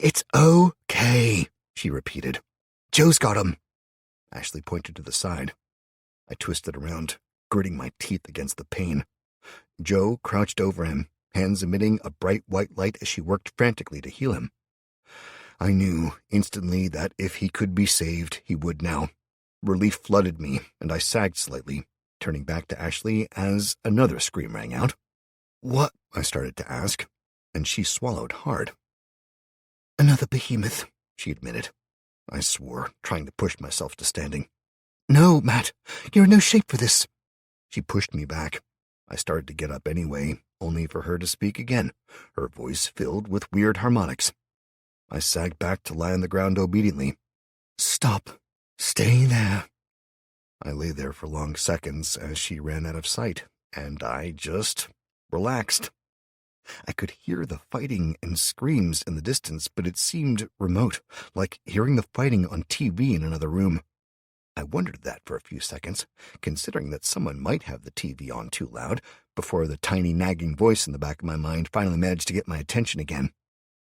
she repeated. "Joe's got him." Ashley pointed to the side. I twisted around, gritting my teeth against the pain. Joe crouched over him, hands emitting a bright white light as she worked frantically to heal him. I knew instantly that if he could be saved, he would now. Relief flooded me, and I sagged slightly, turning back to Ashley as another scream rang out. "What?" I started to ask, and she swallowed hard. "Another behemoth," she admitted. I swore, trying to push myself to standing. "No, Matt, you're in no shape for this." She pushed me back. I started to get up anyway, only for her to speak again, her voice filled with weird harmonics. I sagged back to lie on the ground obediently. "Stop. Stay there." I lay there for long seconds as she ran out of sight, and I just relaxed. I could hear the fighting and screams in the distance, but it seemed remote, like hearing the fighting on TV in another room. I wondered that for a few seconds, considering that someone might have the TV on too loud, before the tiny nagging voice in the back of my mind finally managed to get my attention again.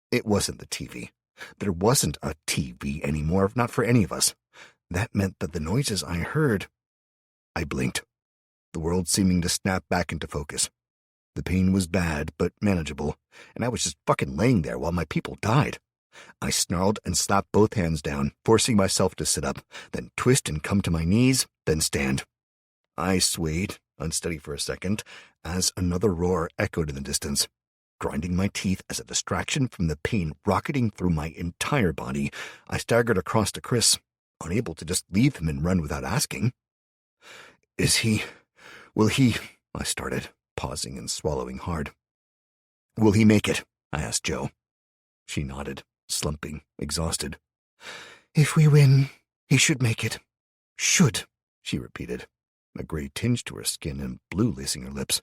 It wasn't the TV. There wasn't a TV anymore, not for any of us. That meant that the noises I heard... I blinked, the world seeming to snap back into focus. The pain was bad, but manageable, and I was just fucking laying there while my people died. I snarled and slapped both hands down, forcing myself to sit up, then twist and come to my knees, then stand. I swayed, unsteady for a second, as another roar echoed in the distance. Grinding my teeth as a distraction from the pain rocketing through my entire body, I staggered across to Chris, unable to just leave him and run without asking. Will he, I started, pausing and swallowing hard. "Will he make it?" I asked Joe. She nodded, slumping, exhausted. "If we win, he should make it." "Should," she repeated, a gray tinge to her skin and blue lacing her lips.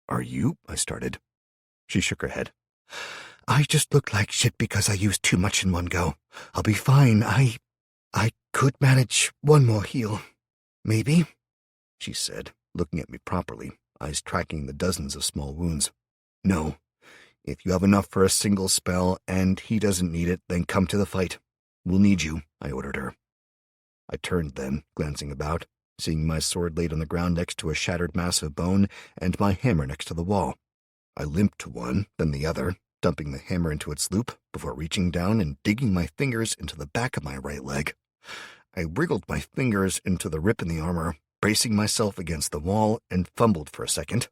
"Are you?" I started. She shook her head. I just looked like shit because I used too much in one go. I'll be fine. I could manage one more heal. Maybe, she said, looking at me properly, eyes tracking the dozens of small wounds. No. If you have enough for a single spell and he doesn't need it, then come to the fight. We'll need you, I ordered her. I turned then, glancing about, seeing my sword laid on the ground next to a shattered mass of bone and my hammer next to the wall. I limped to one, then the other, dumping the hammer into its loop before reaching down and digging my fingers into the back of my right leg. I wriggled my fingers into the rip in the armor, bracing myself against the wall, and fumbled for a second.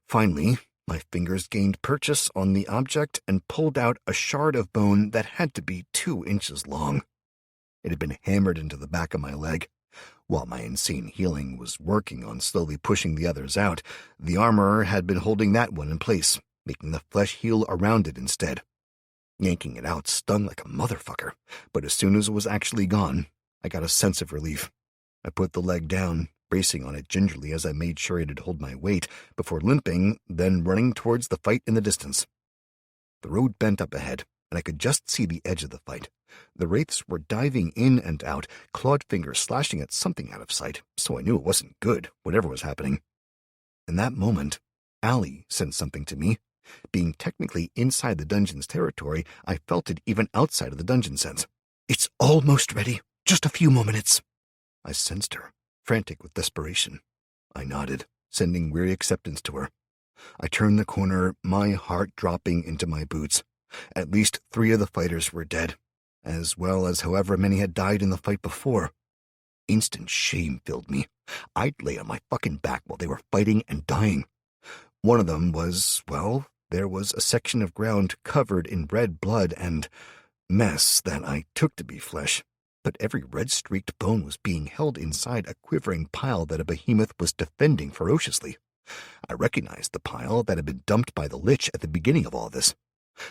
Finally, my fingers gained purchase on the object and pulled out a shard of bone that had to be 2 inches long. It had been hammered into the back of my leg. While my insane healing was working on slowly pushing the others out, the armor had been holding that one in place, making the flesh heal around it instead. Yanking it out stung like a motherfucker, but as soon as it was actually gone, I got a sense of relief. I put the leg down, bracing on it gingerly as I made sure it'd hold my weight, before limping, then running towards the fight in the distance. The road bent up ahead, and I could just see the edge of the fight. The wraiths were diving in and out, clawed fingers slashing at something out of sight, so I knew it wasn't good, whatever was happening. In that moment, Allie sent something to me. Being technically inside the dungeon's territory, I felt it even outside of the dungeon sense. It's almost ready. Just a few more minutes. I sensed her, frantic with desperation. I nodded, sending weary acceptance to her. I turned the corner, my heart dropping into my boots. At least 3 of the fighters were dead, as well as however many had died in the fight before. Instant shame filled me. I'd lay on my fucking back while they were fighting and dying. One of them was, well, there was a section of ground covered in red blood and mess that I took to be flesh, but every red-streaked bone was being held inside a quivering pile that a behemoth was defending ferociously. I recognized the pile that had been dumped by the Lich at the beginning of all this.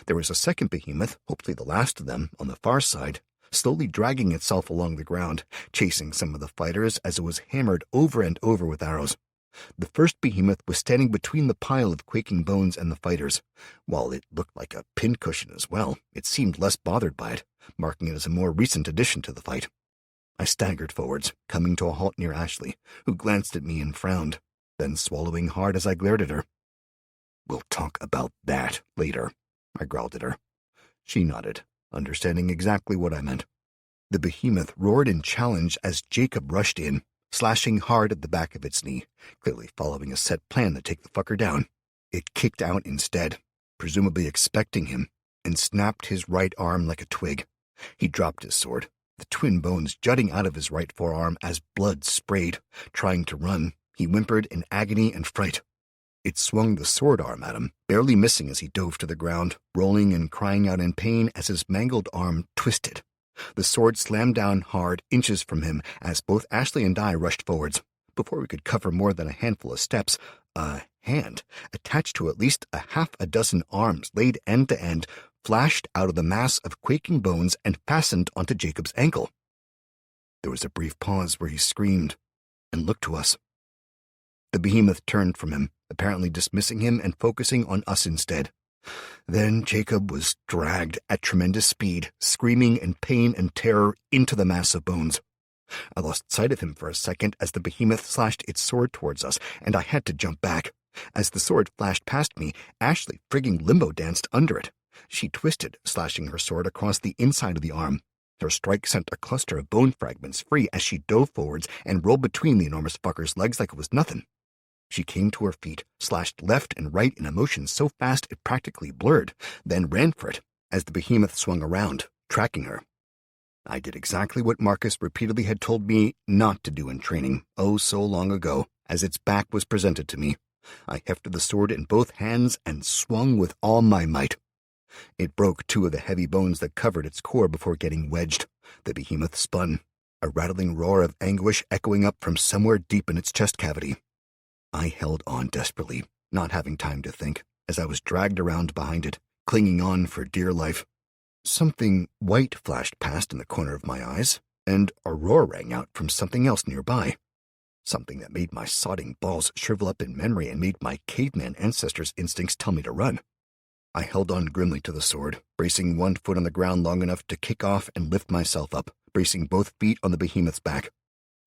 There was a second behemoth, hopefully the last of them, on the far side, slowly dragging itself along the ground, chasing some of the fighters as it was hammered over and over with arrows. The first behemoth was standing between the pile of quaking bones and the fighters. While it looked like a pincushion as well, it seemed less bothered by it, marking it as a more recent addition to the fight. I staggered forwards, coming to a halt near Ashley, who glanced at me and frowned, then swallowing hard as I glared at her. "We'll talk about that later," I growled at her. She nodded, understanding exactly what I meant. The behemoth roared in challenge as Jacob rushed in, slashing hard at the back of its knee, clearly following a set plan to take the fucker down. It kicked out instead, presumably expecting him, and snapped his right arm like a twig. He dropped his sword, the twin bones jutting out of his right forearm as blood sprayed. Trying to run, he whimpered in agony and fright. It swung the sword arm at him, barely missing as he dove to the ground, rolling and crying out in pain as his mangled arm twisted. The sword slammed down hard, inches from him, as both Ashley and I rushed forwards. Before we could cover more than a handful of steps, a hand, attached to at least a half a dozen arms laid end to end, flashed out of the mass of quaking bones and fastened onto Jacob's ankle. There was a brief pause where he screamed and looked to us. The behemoth turned from him, apparently dismissing him and focusing on us instead. Then Jacob was dragged at tremendous speed, screaming in pain and terror, into the mass of bones. I lost sight of him for a second as the behemoth slashed its sword towards us, and I had to jump back. As the sword flashed past me, Ashley frigging limbo danced under it. She twisted, slashing her sword across the inside of the arm. Her strike sent a cluster of bone fragments free as she dove forwards and rolled between the enormous fucker's legs like it was nothing. She came to her feet, slashed left and right in a motion so fast it practically blurred, then ran for it as the behemoth swung around, tracking her. I did exactly what Marcus repeatedly had told me not to do in training, oh so long ago, as its back was presented to me. I hefted the sword in both hands and swung with all my might. It broke 2 of the heavy bones that covered its core before getting wedged. The behemoth spun, a rattling roar of anguish echoing up from somewhere deep in its chest cavity. I held on desperately, not having time to think, as I was dragged around behind it, clinging on for dear life. Something white flashed past in the corner of my eyes, and a roar rang out from something else nearby. Something that made my sodding balls shrivel up in memory and made my caveman ancestors' instincts tell me to run. I held on grimly to the sword, bracing one foot on the ground long enough to kick off and lift myself up, bracing both feet on the behemoth's back.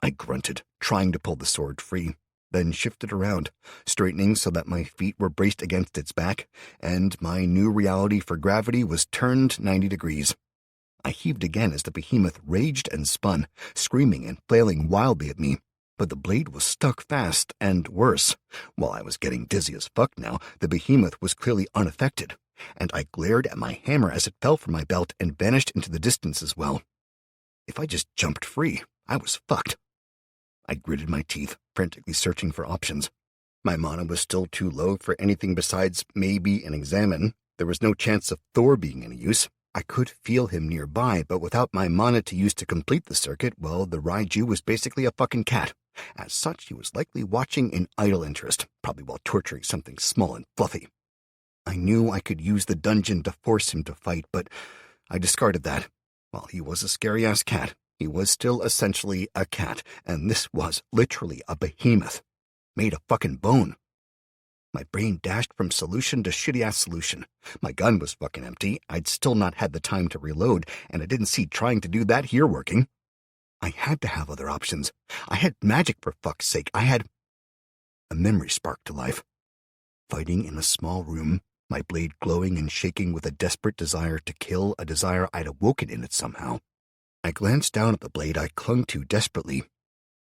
I grunted, trying to pull the sword free, then shifted around, straightening so that my feet were braced against its back, and my new reality for gravity was turned 90 degrees. I heaved again as the behemoth raged and spun, screaming and flailing wildly at me, but the blade was stuck fast, and worse. While I was getting dizzy as fuck now, the behemoth was clearly unaffected, and I glared at my hammer as it fell from my belt and vanished into the distance as well. If I just jumped free, I was fucked. I gritted my teeth, frantically searching for options. My mana was still too low for anything besides maybe an examine. There was no chance of Thor being any use. I could feel him nearby, but without my mana to use to complete the circuit, well, the Raiju was basically a fucking cat. As such, he was likely watching in idle interest, probably while torturing something small and fluffy. I knew I could use the dungeon to force him to fight, but I discarded that. While he was a scary-ass cat, he was still essentially a cat, and this was literally a behemoth. Made of fucking bone. My brain dashed from solution to shitty-ass solution. My gun was fucking empty, I'd still not had the time to reload, and I didn't see trying to do that here working. I had to have other options. I had magic, for fuck's sake. I had... A memory sparked to life. Fighting in a small room, my blade glowing and shaking with a desperate desire to kill, a desire I'd awoken in it somehow. I glanced down at the blade I clung to desperately.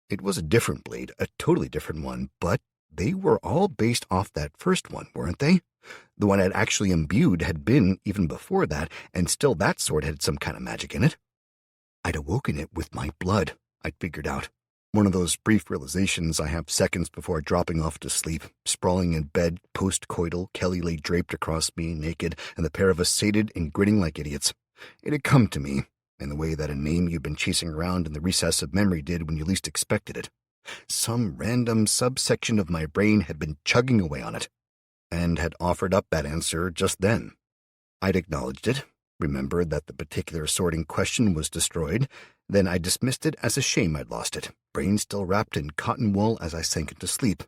It was a different blade, a totally different one, but they were all based off that first one, weren't they? The one I'd actually imbued had been even before that, and still that sword had some kind of magic in it. I'd awoken it with my blood, I'd figured out. One of those brief realizations I have seconds before dropping off to sleep, sprawling in bed, post-coital. Kelly lay draped across me, naked, and the pair of us sated and grinning like idiots. It had come to me, in the way that a name you've been chasing around in the recess of memory did when you least expected it. Some random subsection of my brain had been chugging away on it, and had offered up that answer just then. I'd acknowledged it, remembered that the particular sword in question was destroyed, then I dismissed it as a shame I'd lost it, brain still wrapped in cotton wool as I sank into sleep.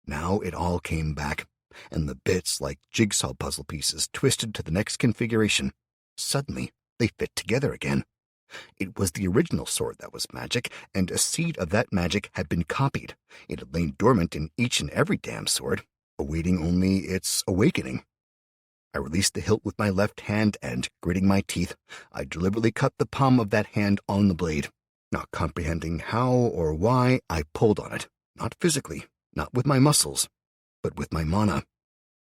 Now it all came back, and the bits, like jigsaw puzzle pieces, twisted to the next configuration. Suddenly, they fit together again. It was the original sword that was magic, and a seed of that magic had been copied. It had lain dormant in each and every damn sword, awaiting only its awakening. I released the hilt with my left hand, and, gritting my teeth, I deliberately cut the palm of that hand on the blade. Not comprehending how or why, I pulled on it. Not physically, not with my muscles, but with my mana.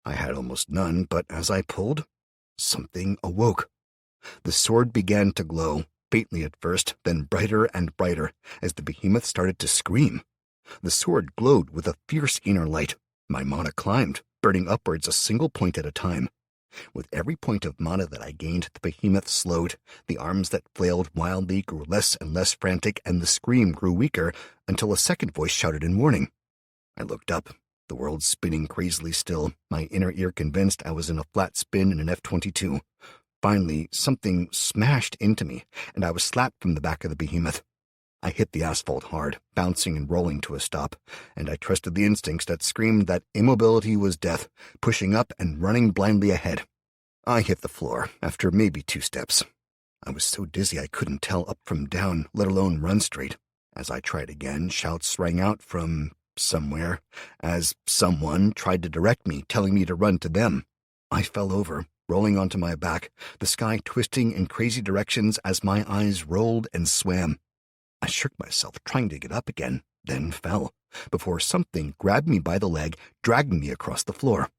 I had almost none, but as I pulled, something awoke. The sword began to glow, faintly at first, then brighter and brighter, as the behemoth started to scream. The sword glowed with a fierce inner light. My mana climbed, burning upwards a single point at a time. With every point of mana that I gained, the behemoth slowed. The arms that flailed wildly grew less and less frantic, and the scream grew weaker, until a second voice shouted in warning. I looked up, the world spinning crazily still, my inner ear convinced I was in a flat spin in an F-22. Finally, something smashed into me, and I was slapped from the back of the behemoth. I hit the asphalt hard, bouncing and rolling to a stop, and I trusted the instincts that screamed that immobility was death, pushing up and running blindly ahead. I hit the floor, after maybe 2 steps. I was so dizzy I couldn't tell up from down, let alone run straight. As I tried again, shouts rang out from somewhere, as someone tried to direct me, telling me to run to them. I fell over, rolling onto my back, the sky twisting in crazy directions as my eyes rolled and swam. I shook myself, trying to get up again, then fell, before something grabbed me by the leg, dragging me across the floor.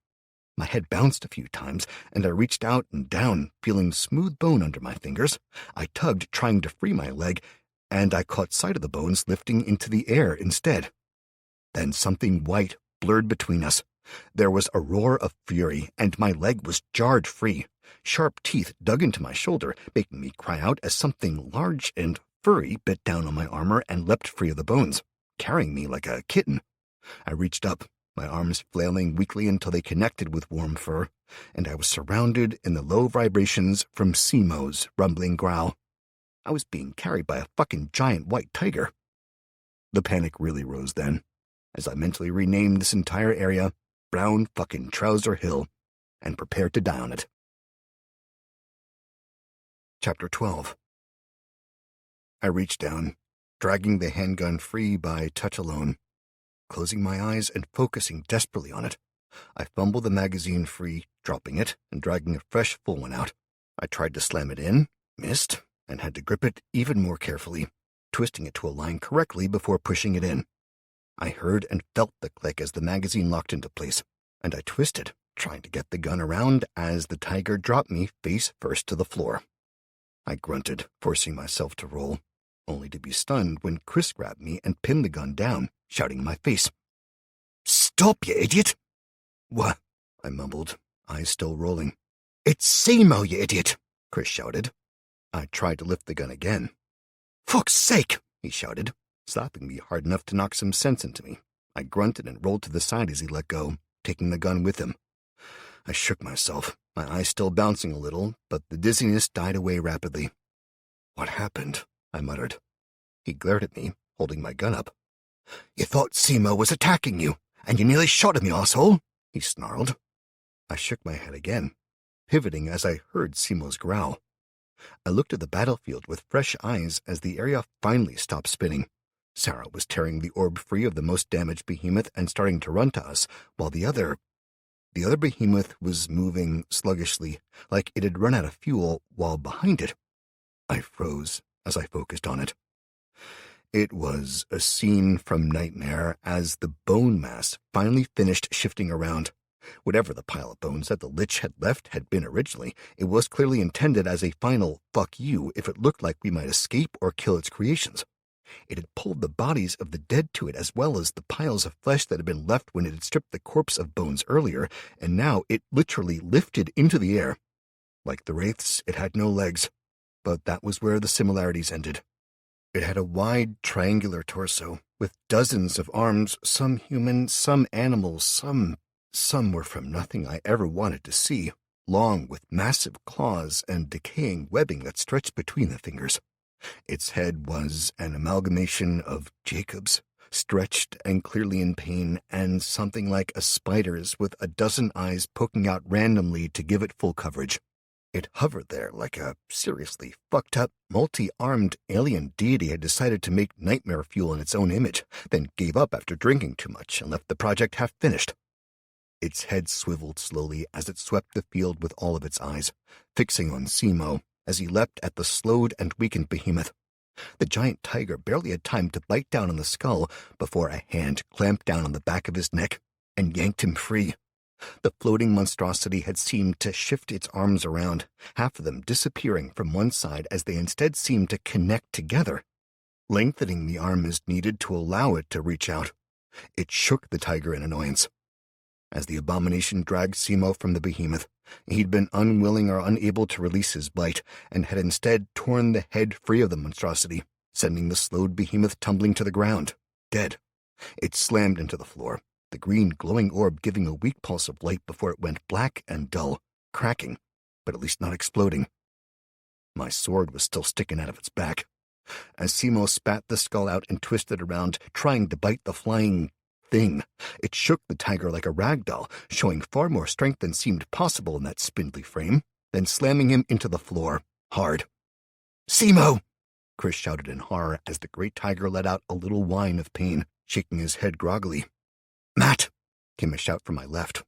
My head bounced a few times, and I reached out and down, feeling smooth bone under my fingers. I tugged, trying to free my leg, and I caught sight of the bones lifting into the air instead. Then something white blurred between us. There was a roar of fury, and my leg was jarred free. Sharp teeth dug into my shoulder, making me cry out as something large and furry bit down on my armor and leapt free of the bones, carrying me like a kitten. I reached up, my arms flailing weakly until they connected with warm fur, and I was surrounded in the low vibrations from Simo's rumbling growl. I was being carried by a fucking giant white tiger. The panic really rose then, as I mentally renamed this entire area Brown fucking Trouser Hill. and prepared to die on it. Chapter 12. I reached down, dragging the handgun free by touch alone. Closing my eyes and focusing desperately on it, I fumbled the magazine free, dropping it and dragging a fresh full one out. I tried to slam it in, missed, and had to grip it even more carefully, twisting it to align correctly before pushing it in. I heard and felt the click as the magazine locked into place, and I twisted, trying to get the gun around as the tiger dropped me face first to the floor. I grunted, forcing myself to roll, only to be stunned when Chris grabbed me and pinned the gun down, shouting in my face, "Stop, you idiot!" "What?" I mumbled, eyes still rolling. "It's Simo, you idiot!" Chris shouted. I tried to lift the gun again. "Fuck's sake!" he shouted, slapping me hard enough to knock some sense into me. I grunted and rolled to the side as he let go, taking the gun with him. I shook myself, my eyes still bouncing a little, but the dizziness died away rapidly. "What happened?" I muttered. He glared at me, holding my gun up. "You thought Simo was attacking you, and you nearly shot him, you asshole," he snarled. I shook my head again, pivoting as I heard Simo's growl. I looked at the battlefield with fresh eyes as the area finally stopped spinning. Sarah was tearing the orb free of the most damaged behemoth and starting to run to us, while the other behemoth was moving sluggishly, like it had run out of fuel, while behind it. I froze as I focused on it. It was a scene from Nightmare as the bone mass finally finished shifting around. Whatever the pile of bones that the Lich had left had been originally, it was clearly intended as a final fuck you if it looked like we might escape or kill its creations. It had pulled the bodies of the dead to it as well as the piles of flesh that had been left when it had stripped the corpse of bones earlier, and now it literally lifted into the air. Like the wraiths, it had no legs, but that was where the similarities ended. It had a wide, triangular torso, with dozens of arms, some human, some animal, some were from nothing I ever wanted to see, long with massive claws and decaying webbing that stretched between the fingers. Its head was an amalgamation of Jacob's, stretched and clearly in pain, and something like a spider's with a dozen eyes poking out randomly to give it full coverage. It hovered there like a seriously fucked up, multi-armed alien deity had decided to make nightmare fuel in its own image, then gave up after drinking too much and left the project half finished. Its head swiveled slowly as it swept the field with all of its eyes, fixing on Simo as he leapt at the slowed and weakened behemoth. The giant tiger barely had time to bite down on the skull before a hand clamped down on the back of his neck and yanked him free. The floating monstrosity had seemed to shift its arms around, half of them disappearing from one side as they instead seemed to connect together. Lengthening the arm as needed to allow it to reach out. It shook the tiger in annoyance. As the abomination dragged Simo from the behemoth, he'd been unwilling or unable to release his bite, and had instead torn the head free of the monstrosity, sending the slowed behemoth tumbling to the ground, dead. It slammed into the floor, the green glowing orb giving a weak pulse of light before it went black and dull, cracking, but at least not exploding. My sword was still sticking out of its back. As Simo spat the skull out and twisted around, trying to bite the flying thing, it shook the tiger like a rag doll, showing far more strength than seemed possible in that spindly frame, then slamming him into the floor, hard. "Simo!" Chris shouted in horror as the great tiger let out a little whine of pain, shaking his head groggily. "Matt!" came a shout from my left.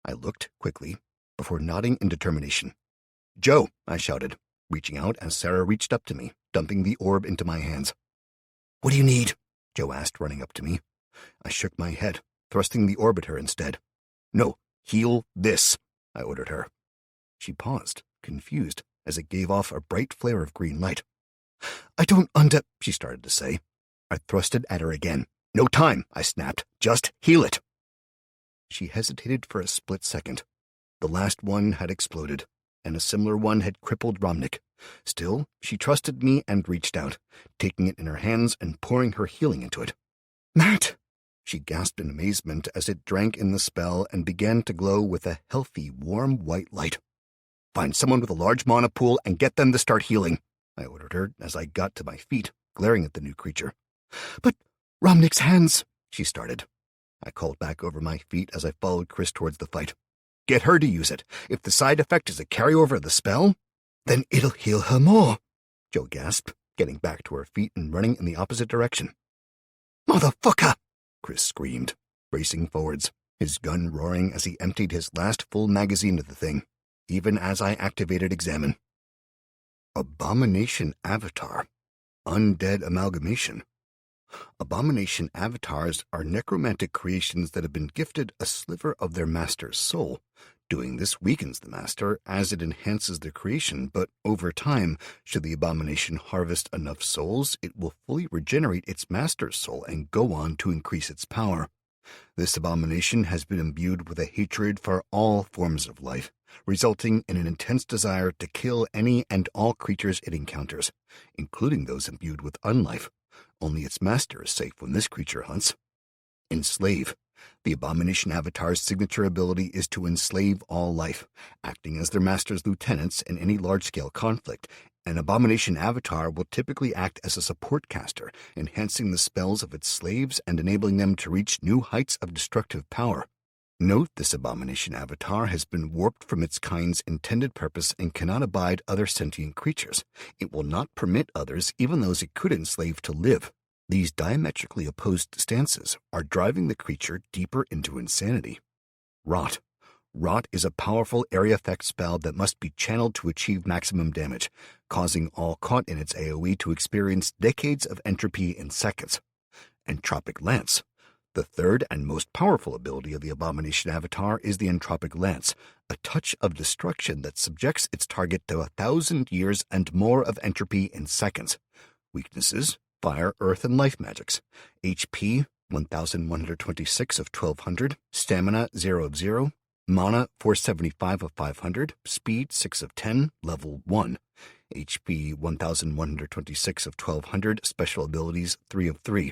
I looked quickly, before nodding in determination. "Joe!" I shouted, reaching out as Sarah reached up to me, dumping the orb into my hands. "What do you need?" Joe asked, running up to me. I shook my head, thrusting the orb at her instead. "No, he.This," I ordered her. She paused, confused, as it gave off a bright flare of green light. "I don't she started to say. I thrusted at her again. "No time," I snapped. "Just heal it." She hesitated for a split second. The last one had exploded, and a similar one had crippled Romnick. Still, she trusted me and reached out, taking it in her hands and pouring her healing into it. "Matt!" She gasped in amazement as it drank in the spell and began to glow with a healthy, warm white light. "Find someone with a large mana pool and get them to start healing," I ordered her as I got to my feet, glaring at the new creature. "But Romnick's hands," she started. I called back over my feet as I followed Chris towards the fight. Get her to use it. If the side effect is a carryover of the spell, then it'll heal her more, Jo gasped, getting back to her feet and running in the opposite direction. Motherfucker! Chris screamed, racing forwards, his gun roaring as he emptied his last full magazine of the thing, even as I activated Examine. Abomination Avatar. Undead Amalgamation. Abomination avatars are necromantic creations that have been gifted a sliver of their master's soul. Doing this weakens the master as it enhances the creation, but over time, should the abomination harvest enough souls, it will fully regenerate its master's soul and go on to increase its power. This abomination has been imbued with a hatred for all forms of life, resulting in an intense desire to kill any and all creatures it encounters, including those imbued with unlife. Only its master is safe when this creature hunts. Enslave. The Abomination Avatar's signature ability is to enslave all life, acting as their master's lieutenants in any large-scale conflict. An Abomination Avatar will typically act as a support caster, enhancing the spells of its slaves and enabling them to reach new heights of destructive power. Note this Abomination Avatar has been warped from its kind's intended purpose and cannot abide other sentient creatures. It will not permit others, even those it could enslave, to live. These diametrically opposed stances are driving the creature deeper into insanity. Rot. Rot is a powerful area effect spell that must be channeled to achieve maximum damage, causing all caught in its AoE to experience decades of entropy in seconds. Entropic Lance. The third and most powerful ability of the Abomination Avatar is the Entropic Lance, a touch of destruction that subjects its target to 1,000 years and more of entropy in seconds. Weaknesses: Fire, Earth, and Life magics. HP, 1,126 of 1,200. Stamina, 0 of 0. Mana, 475 of 500. Speed, 6 of 10. Level 1. HP, 1,126 of 1,200. Special abilities, 3 of 3.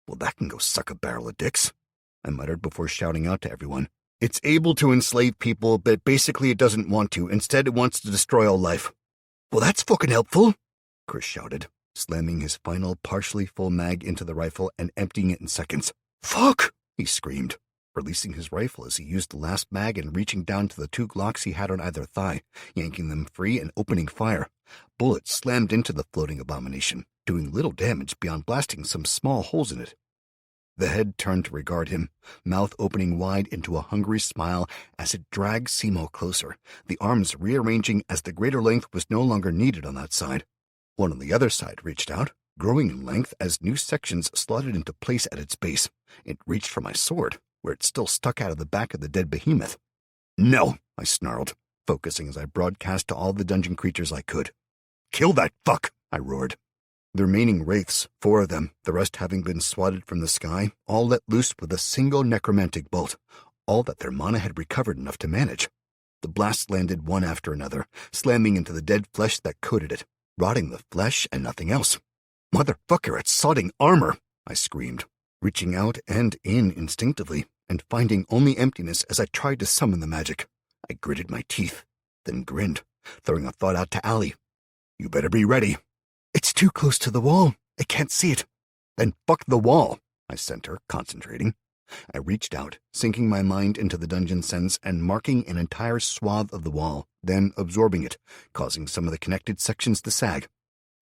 Well, that can go suck a barrel of dicks, I muttered before shouting out to everyone. It's able to enslave people, but basically it doesn't want to. Instead, it wants to destroy all life. Well, that's fucking helpful, Chris shouted, slamming his final partially full mag into the rifle and emptying it in seconds. Fuck, he screamed, releasing his rifle as he used the last mag and reaching down to the 2 Glocks he had on either thigh, yanking them free and opening fire. Bullets slammed into the floating abomination, doing little damage beyond blasting some small holes in it. The head turned to regard him, mouth opening wide into a hungry smile as it dragged Simo closer, the arms rearranging as the greater length was no longer needed on that side. One on the other side reached out, growing in length as new sections slotted into place at its base. It reached for my sword, where it still stuck out of the back of the dead behemoth. No, I snarled, focusing as I broadcast to all the dungeon creatures I could. Kill that fuck, I roared. The remaining wraiths, 4 of them, the rest having been swatted from the sky, all let loose with a single necromantic bolt, all that their mana had recovered enough to manage. The blasts landed one after another, slamming into the dead flesh that coated it, rotting the flesh and nothing else. Motherfucker, it's sodding armor, I screamed, reaching out and in instinctively, and finding only emptiness as I tried to summon the magic. I gritted my teeth, then grinned, throwing a thought out to Allie. You better be ready. It's too close to the wall. I can't see it. Then fuck the wall, I sent her, concentrating. I reached out, sinking my mind into the dungeon sense and marking an entire swath of the wall, then absorbing it, causing some of the connected sections to sag.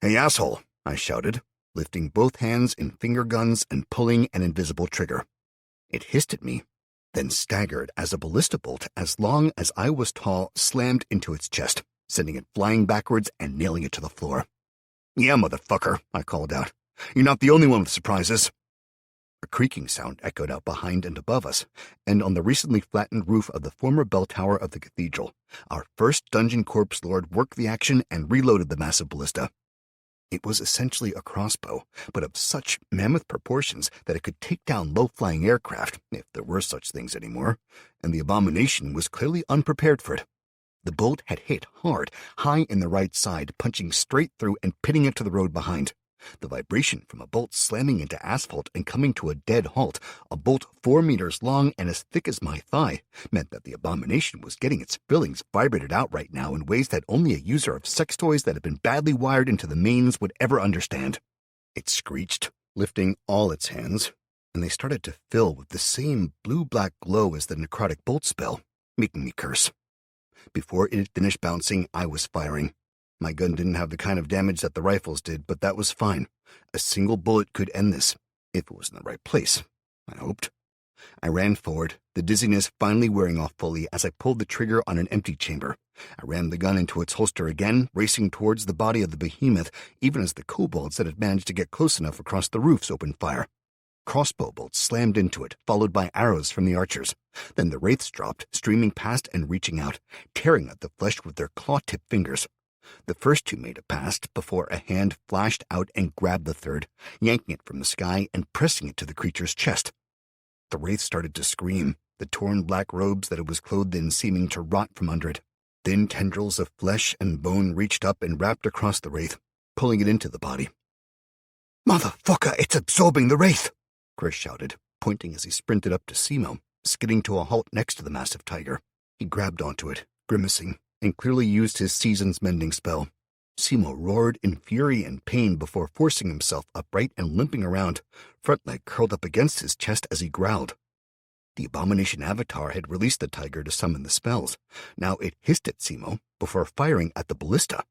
Hey, asshole, I shouted, lifting both hands in finger guns and pulling an invisible trigger. It hissed at me, then staggered as a ballista bolt as long as I was tall slammed into its chest, sending it flying backwards and nailing it to the floor. Yeah, motherfucker, I called out. You're not the only one with surprises. A creaking sound echoed out behind and above us, and on the recently flattened roof of the former bell tower of the cathedral, our first dungeon corpse lord worked the action and reloaded the massive ballista. It was essentially a crossbow, but of such mammoth proportions that it could take down low-flying aircraft, if there were such things anymore, and the abomination was clearly unprepared for it. The bolt had hit hard, high in the right side, punching straight through and pitting it to the road behind. The vibration from a bolt slamming into asphalt and coming to a dead halt, a bolt 4 meters long and as thick as my thigh, meant that the abomination was getting its fillings vibrated out right now in ways that only a user of sex toys that had been badly wired into the mains would ever understand. It screeched, lifting all its hands, and they started to fill with the same blue-black glow as the necrotic bolt spell, making me curse. Before it had finished bouncing, I was firing. My gun didn't have the kind of damage that the rifles did, but that was fine. A single bullet could end this, if it was in the right place, I hoped. I ran forward, the dizziness finally wearing off fully as I pulled the trigger on an empty chamber. I rammed the gun into its holster again, racing towards the body of the behemoth, even as the kobolds that had managed to get close enough across the roofs opened fire. Crossbow bolts slammed into it, followed by arrows from the archers. Then the wraiths dropped, streaming past and reaching out, tearing at the flesh with their claw-tipped fingers. The first two made it past before a hand flashed out and grabbed the third, yanking it from the sky and pressing it to the creature's chest. The wraith started to scream, the torn black robes that it was clothed in seeming to rot from under it. Thin tendrils of flesh and bone reached up and wrapped across the wraith, pulling it into the body. "Motherfucker, it's absorbing the wraith!" Chris shouted, pointing as he sprinted up to Simo, skidding to a halt next to the massive tiger. He grabbed onto it, grimacing, and clearly used his season's mending spell. Simo roared in fury and pain before forcing himself upright and limping around, front leg curled up against his chest as he growled. The abomination avatar had released the tiger to summon the spells. Now it hissed at Simo before firing at the ballista.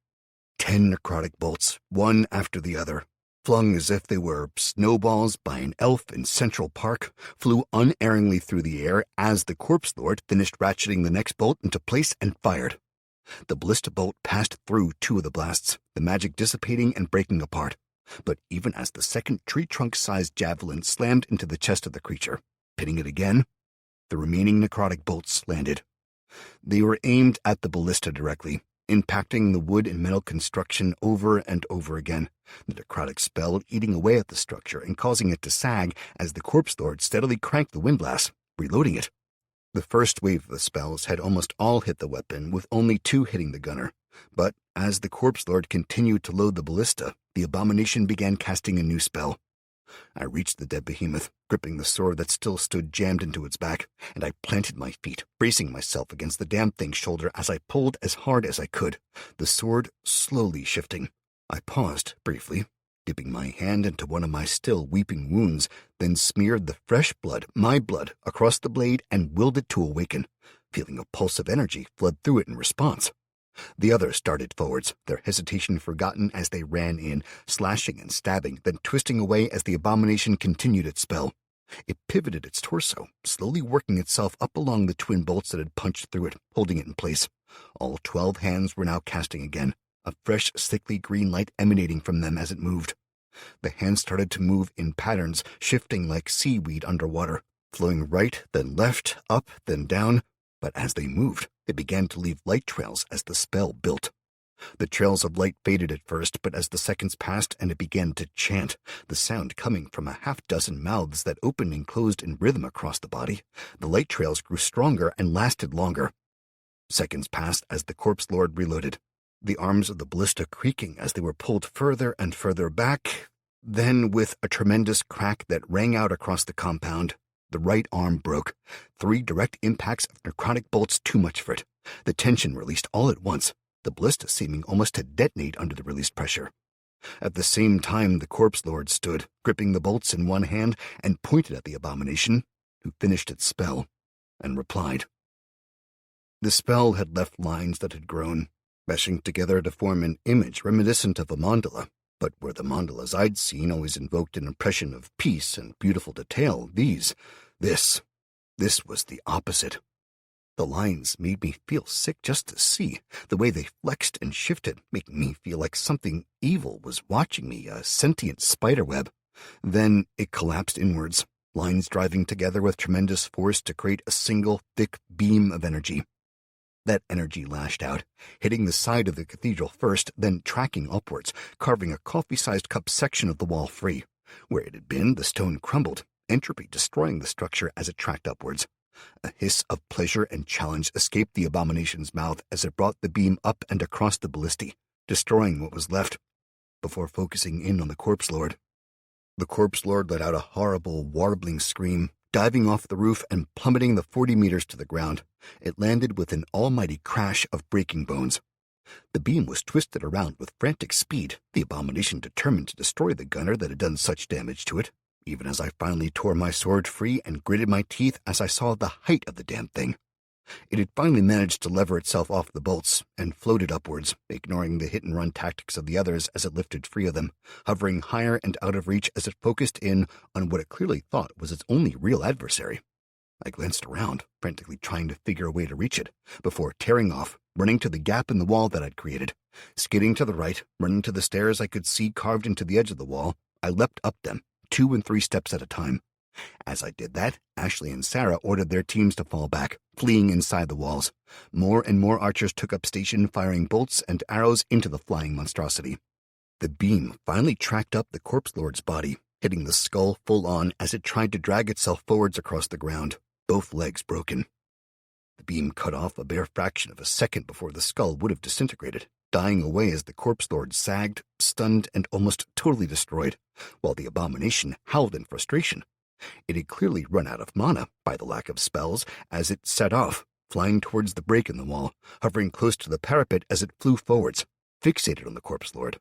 10 necrotic bolts, one after the other, flung as if they were snowballs by an elf in Central Park, flew unerringly through the air as the corpse lord finished ratcheting the next bolt into place and fired. The ballista bolt passed through 2 of the blasts, the magic dissipating and breaking apart. But even as the second tree-trunk-sized javelin slammed into the chest of the creature, pinning it again, the remaining necrotic bolts landed. They were aimed at the ballista directly, impacting the wood and metal construction over and over again, the necrotic spell eating away at the structure and causing it to sag as the corpse lord steadily cranked the windlass, reloading it. The first wave of the spells had almost all hit the weapon, with only 2 hitting the gunner. But as the corpse lord continued to load the ballista, the abomination began casting a new spell. I reached the dead behemoth, gripping the sword that still stood jammed into its back, and I planted my feet, bracing myself against the damn thing's shoulder as I pulled as hard as I could, the sword slowly shifting. I paused briefly, dipping my hand into one of my still weeping wounds, then smeared the fresh blood, my blood, across the blade and willed it to awaken, feeling a pulse of energy flood through it in response. The others darted forwards, their hesitation forgotten as they ran in, slashing and stabbing, then twisting away as the abomination continued its spell. It pivoted its torso, slowly working itself up along the twin bolts that had punched through it, holding it in place. All 12 hands were now casting again, a fresh, sickly green light emanating from them as it moved. The hands started to move in patterns, shifting like seaweed underwater, flowing right, then left, up, then down. But as they moved, they began to leave light trails as the spell built. The trails of light faded at first, but as the seconds passed and it began to chant, the sound coming from a half-dozen mouths that opened and closed in rhythm across the body, the light trails grew stronger and lasted longer. Seconds passed as the corpse lord reloaded, the arms of the ballista creaking as they were pulled further and further back. Then, with a tremendous crack that rang out across the compound, the right arm broke. 3 direct impacts of necrotic bolts too much for it. The tension released all at once, the ballista seeming almost to detonate under the released pressure. At the same time, the corpse lord stood, gripping the bolts in one hand, and pointed at the abomination, who finished its spell, and replied. The spell had left lines that had grown, meshing together to form an image reminiscent of a mandala, but where the mandalas I'd seen always invoked an impression of peace and beautiful detail, this was the opposite. The lines made me feel sick just to see, the way they flexed and shifted, making me feel like something evil was watching me, a sentient spiderweb. Then it collapsed inwards, lines driving together with tremendous force to create a single, thick beam of energy. That energy lashed out, hitting the side of the cathedral first, then tracking upwards, carving a coffee-sized cup section of the wall free. Where it had been, the stone crumbled, entropy destroying the structure as it tracked upwards. A hiss of pleasure and challenge escaped the abomination's mouth as it brought the beam up and across the ballistae, destroying what was left, before focusing in on the corpse lord. The corpse lord let out a horrible, warbling scream, diving off the roof and plummeting the 40 meters to the ground. It landed with an almighty crash of breaking bones. The beam was twisted around with frantic speed, the abomination determined to destroy the gunner that had done such damage to it, even as I finally tore my sword free and gritted my teeth as I saw the height of the damn thing. It had finally managed to lever itself off the bolts and floated upwards, ignoring the hit-and-run tactics of the others as it lifted free of them, hovering higher and out of reach as it focused in on what it clearly thought was its only real adversary. I glanced around, frantically trying to figure a way to reach it, before tearing off, running to the gap in the wall that I'd created. Skidding to the right, running to the stairs I could see carved into the edge of the wall, I leapt up them, 2 and 3 steps at a time. As I did that, Ashley and Sarah ordered their teams to fall back, fleeing inside the walls. More and more archers took up station, firing bolts and arrows into the flying monstrosity. The beam finally tracked up the corpse lord's body, hitting the skull full on as it tried to drag itself forwards across the ground, both legs broken. The beam cut off a bare fraction of a second before the skull would have disintegrated, dying away as the corpse lord sagged, stunned, and almost totally destroyed, while the abomination howled in frustration. It had clearly run out of mana by the lack of spells as it set off, flying towards the break in the wall, hovering close to the parapet as it flew forwards, fixated on the corpse lord.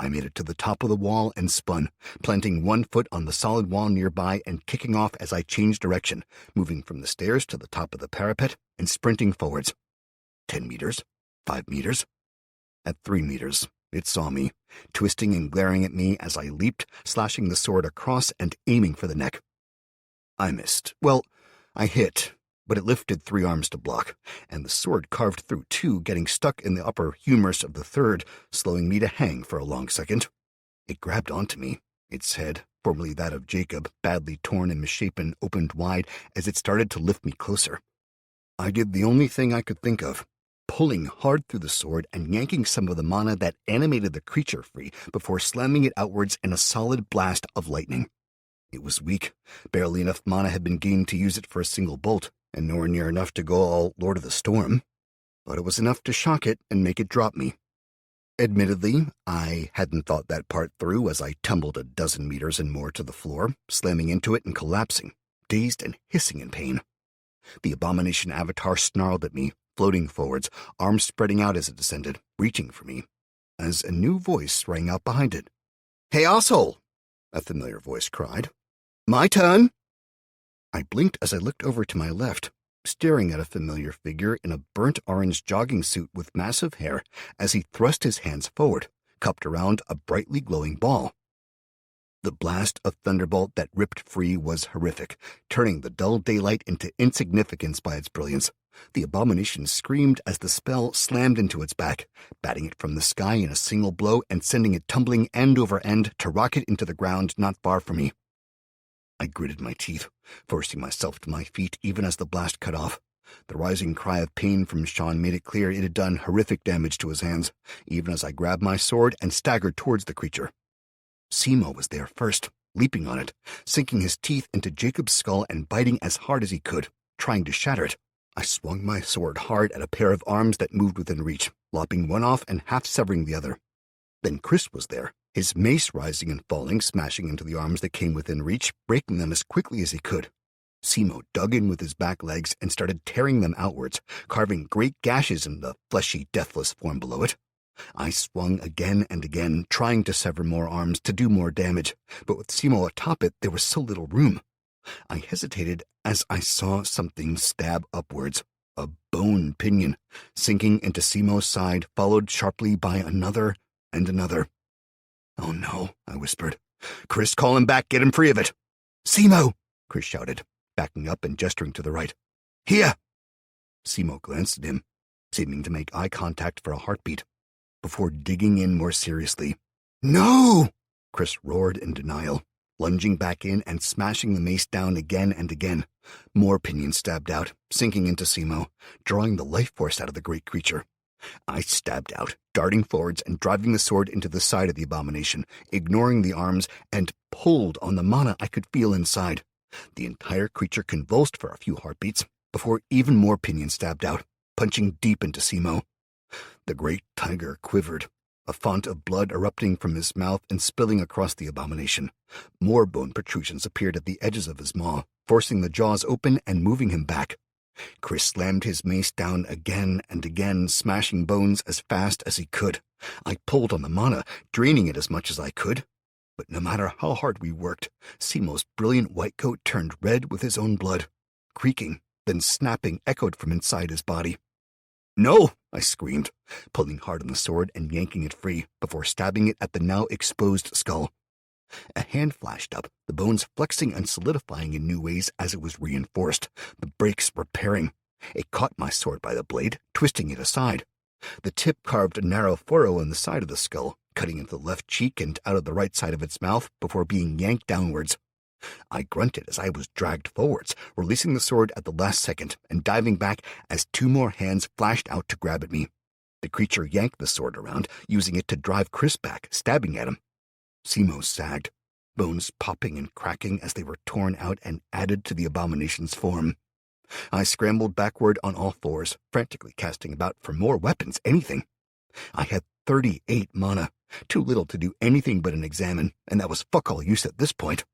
I made it to the top of the wall and spun, planting one foot on the solid wall nearby and kicking off as I changed direction, moving from the stairs to the top of the parapet and sprinting forwards. 10 meters, 5 meters. At 3 meters, it saw me, twisting and glaring at me as I leaped, slashing the sword across and aiming for the neck. I missed. Well, I hit, but it lifted 3 arms to block, and the sword carved through 2, getting stuck in the upper humerus of the third, slowing me to hang for a long second. It grabbed onto me, its head, formerly that of Jacob, badly torn and misshapen, opened wide as it started to lift me closer. I did the only thing I could think of, pulling hard through the sword and yanking some of the mana that animated the creature free before slamming it outwards in a solid blast of lightning. It was weak. Barely enough mana had been gained to use it for a single bolt, and nowhere near enough to go all Lord of the Storm. But it was enough to shock it and make it drop me. Admittedly, I hadn't thought that part through as I tumbled a dozen meters and more to the floor, slamming into it and collapsing, dazed and hissing in pain. The abomination avatar snarled at me, floating forwards, arms spreading out as it descended, reaching for me, as a new voice rang out behind it. "Hey, asshole!" a familiar voice cried. "My turn!" I blinked as I looked over to my left, staring at a familiar figure in a burnt orange jogging suit with massive hair as he thrust his hands forward, cupped around a brightly glowing ball. The blast of thunderbolt that ripped free was horrific, turning the dull daylight into insignificance by its brilliance. The abomination screamed as the spell slammed into its back, batting it from the sky in a single blow and sending it tumbling end over end to rocket into the ground not far from me. I gritted my teeth, forcing myself to my feet even as the blast cut off. The rising cry of pain from Sean made it clear it had done horrific damage to his hands, even as I grabbed my sword and staggered towards the creature. Simo was there first, leaping on it, sinking his teeth into Jacob's skull and biting as hard as he could, trying to shatter it. I swung my sword hard at a pair of arms that moved within reach, lopping one off and half-severing the other. Then Chris was there, his mace rising and falling, smashing into the arms that came within reach, breaking them as quickly as he could. Simo dug in with his back legs and started tearing them outwards, carving great gashes in the fleshy, deathless form below it. I swung again and again, trying to sever more arms to do more damage, but with Simo atop it, there was so little room. I hesitated as I saw something stab upwards, a bone pinion, sinking into Simo's side, followed sharply by another and another. "Oh no," I whispered. "Chris, call him back, get him free of it." "Simo!" Chris shouted, backing up and gesturing to the right. "Here!" Simo glanced at him, seeming to make eye contact for a heartbeat, before digging in more seriously. "No!" Chris roared in denial, lunging back in and smashing the mace down again and again. More pinions stabbed out, sinking into Simo, drawing the life force out of the great creature. I stabbed out, darting forwards and driving the sword into the side of the abomination, ignoring the arms, and pulled on the mana I could feel inside. The entire creature convulsed for a few heartbeats, before even more pinions stabbed out, punching deep into Simo. The great tiger quivered, a font of blood erupting from his mouth and spilling across the abomination. More bone protrusions appeared at the edges of his maw, forcing the jaws open and moving him back. Chris slammed his mace down again and again, smashing bones as fast as he could. I pulled on the mana, draining it as much as I could. But no matter how hard we worked, Simo's brilliant white coat turned red with his own blood. Creaking, then snapping echoed from inside his body. "No!" I screamed, pulling hard on the sword and yanking it free before stabbing it at the now exposed skull. A hand flashed up, the bones flexing and solidifying in new ways as it was reinforced, the breaks repairing. It caught my sword by the blade, twisting it aside. The tip carved a narrow furrow in the side of the skull, cutting into the left cheek and out of the right side of its mouth before being yanked downwards. I grunted as I was dragged forwards, releasing the sword at the last second and diving back as two more hands flashed out to grab at me. The creature yanked the sword around, using it to drive Chris back, stabbing at him. Simo sagged, bones popping and cracking as they were torn out and added to the abomination's form. I scrambled backward on all fours, frantically casting about for more weapons, anything. I had 38 mana, too little to do anything but an examine, and that was fuck all use at this point.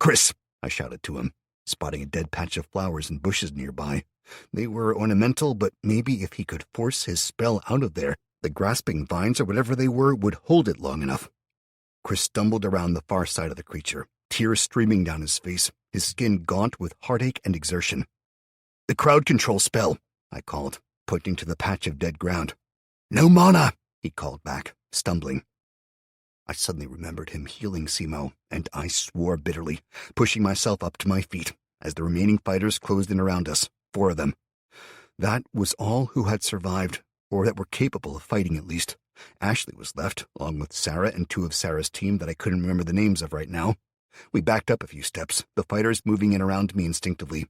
"Chris!" I shouted to him, spotting a dead patch of flowers and bushes nearby. They were ornamental, but maybe if he could force his spell out of there, the grasping vines or whatever they were would hold it long enough. Chris stumbled around the far side of the creature, tears streaming down his face, his skin gaunt with heartache and exertion. "The crowd control spell," I called, pointing to the patch of dead ground. "No mana," he called back, stumbling. I suddenly remembered him healing Simo, and I swore bitterly, pushing myself up to my feet as the remaining fighters closed in around us, 4 of them. That was all who had survived, or that were capable of fighting at least. Ashley was left, along with Sarah and 2 of Sarah's team that I couldn't remember the names of right now. We backed up a few steps, the fighters moving in around me instinctively.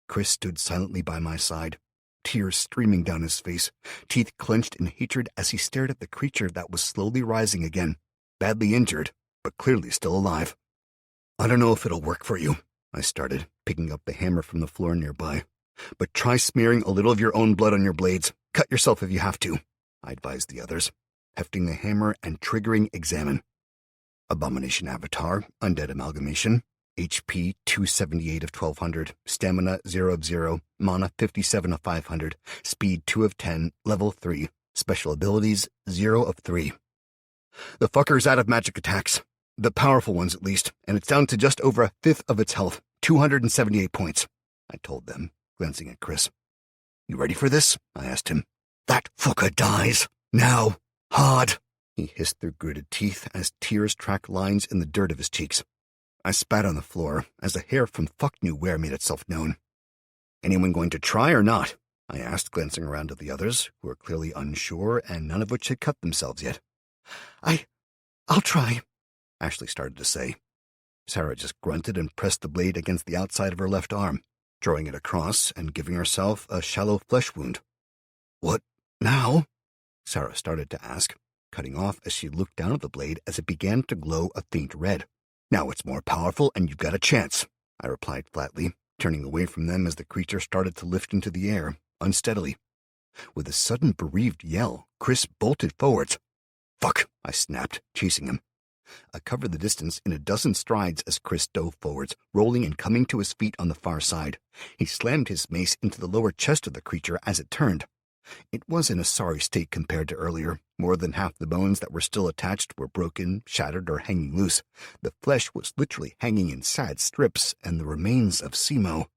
Chris stood silently by my side, tears streaming down his face, teeth clenched in hatred as he stared at the creature that was slowly rising again, badly injured, but clearly still alive. "I don't know if it'll work for you," I started, picking up the hammer from the floor nearby. "But try smearing a little of your own blood on your blades. Cut yourself if you have to," I advised the others, hefting the hammer and triggering examine. Abomination Avatar, Undead Amalgamation, HP 278 of 1200, Stamina 0 of 0, Mana 57 of 500, Speed 2 of 10, Level 3, Special Abilities 0 of 3. "The fucker's out of magic attacks, the powerful ones at least, and it's down to just over a fifth of its health, 278 points, I told them, glancing at Chris. "You ready for this?" I asked him. "That fucker dies. Now. Hard," he hissed through gritted teeth as tears tracked lines in the dirt of his cheeks. I spat on the floor as a hair from fuck knew where made itself known. "Anyone going to try or not?" I asked, glancing around at the others, who were clearly unsure and none of which had cut themselves yet. I'll try," Ashley started to say. Sarah just grunted and pressed the blade against the outside of her left arm, drawing it across and giving herself a shallow flesh wound. "What now?" Sarah started to ask, cutting off as she looked down at the blade as it began to glow a faint red. "Now it's more powerful and you've got a chance," I replied flatly, turning away from them as the creature started to lift into the air, unsteadily. With a sudden bereaved yell, Chris bolted forwards. "Fuck," I snapped, chasing him. I covered the distance in a dozen strides as Chris dove forwards, rolling and coming to his feet on the far side. He slammed his mace into the lower chest of the creature as it turned. It was in a sorry state compared to earlier. More than half the bones that were still attached were broken, shattered, or hanging loose. The flesh was literally hanging in sad strips, and the remains of Simo.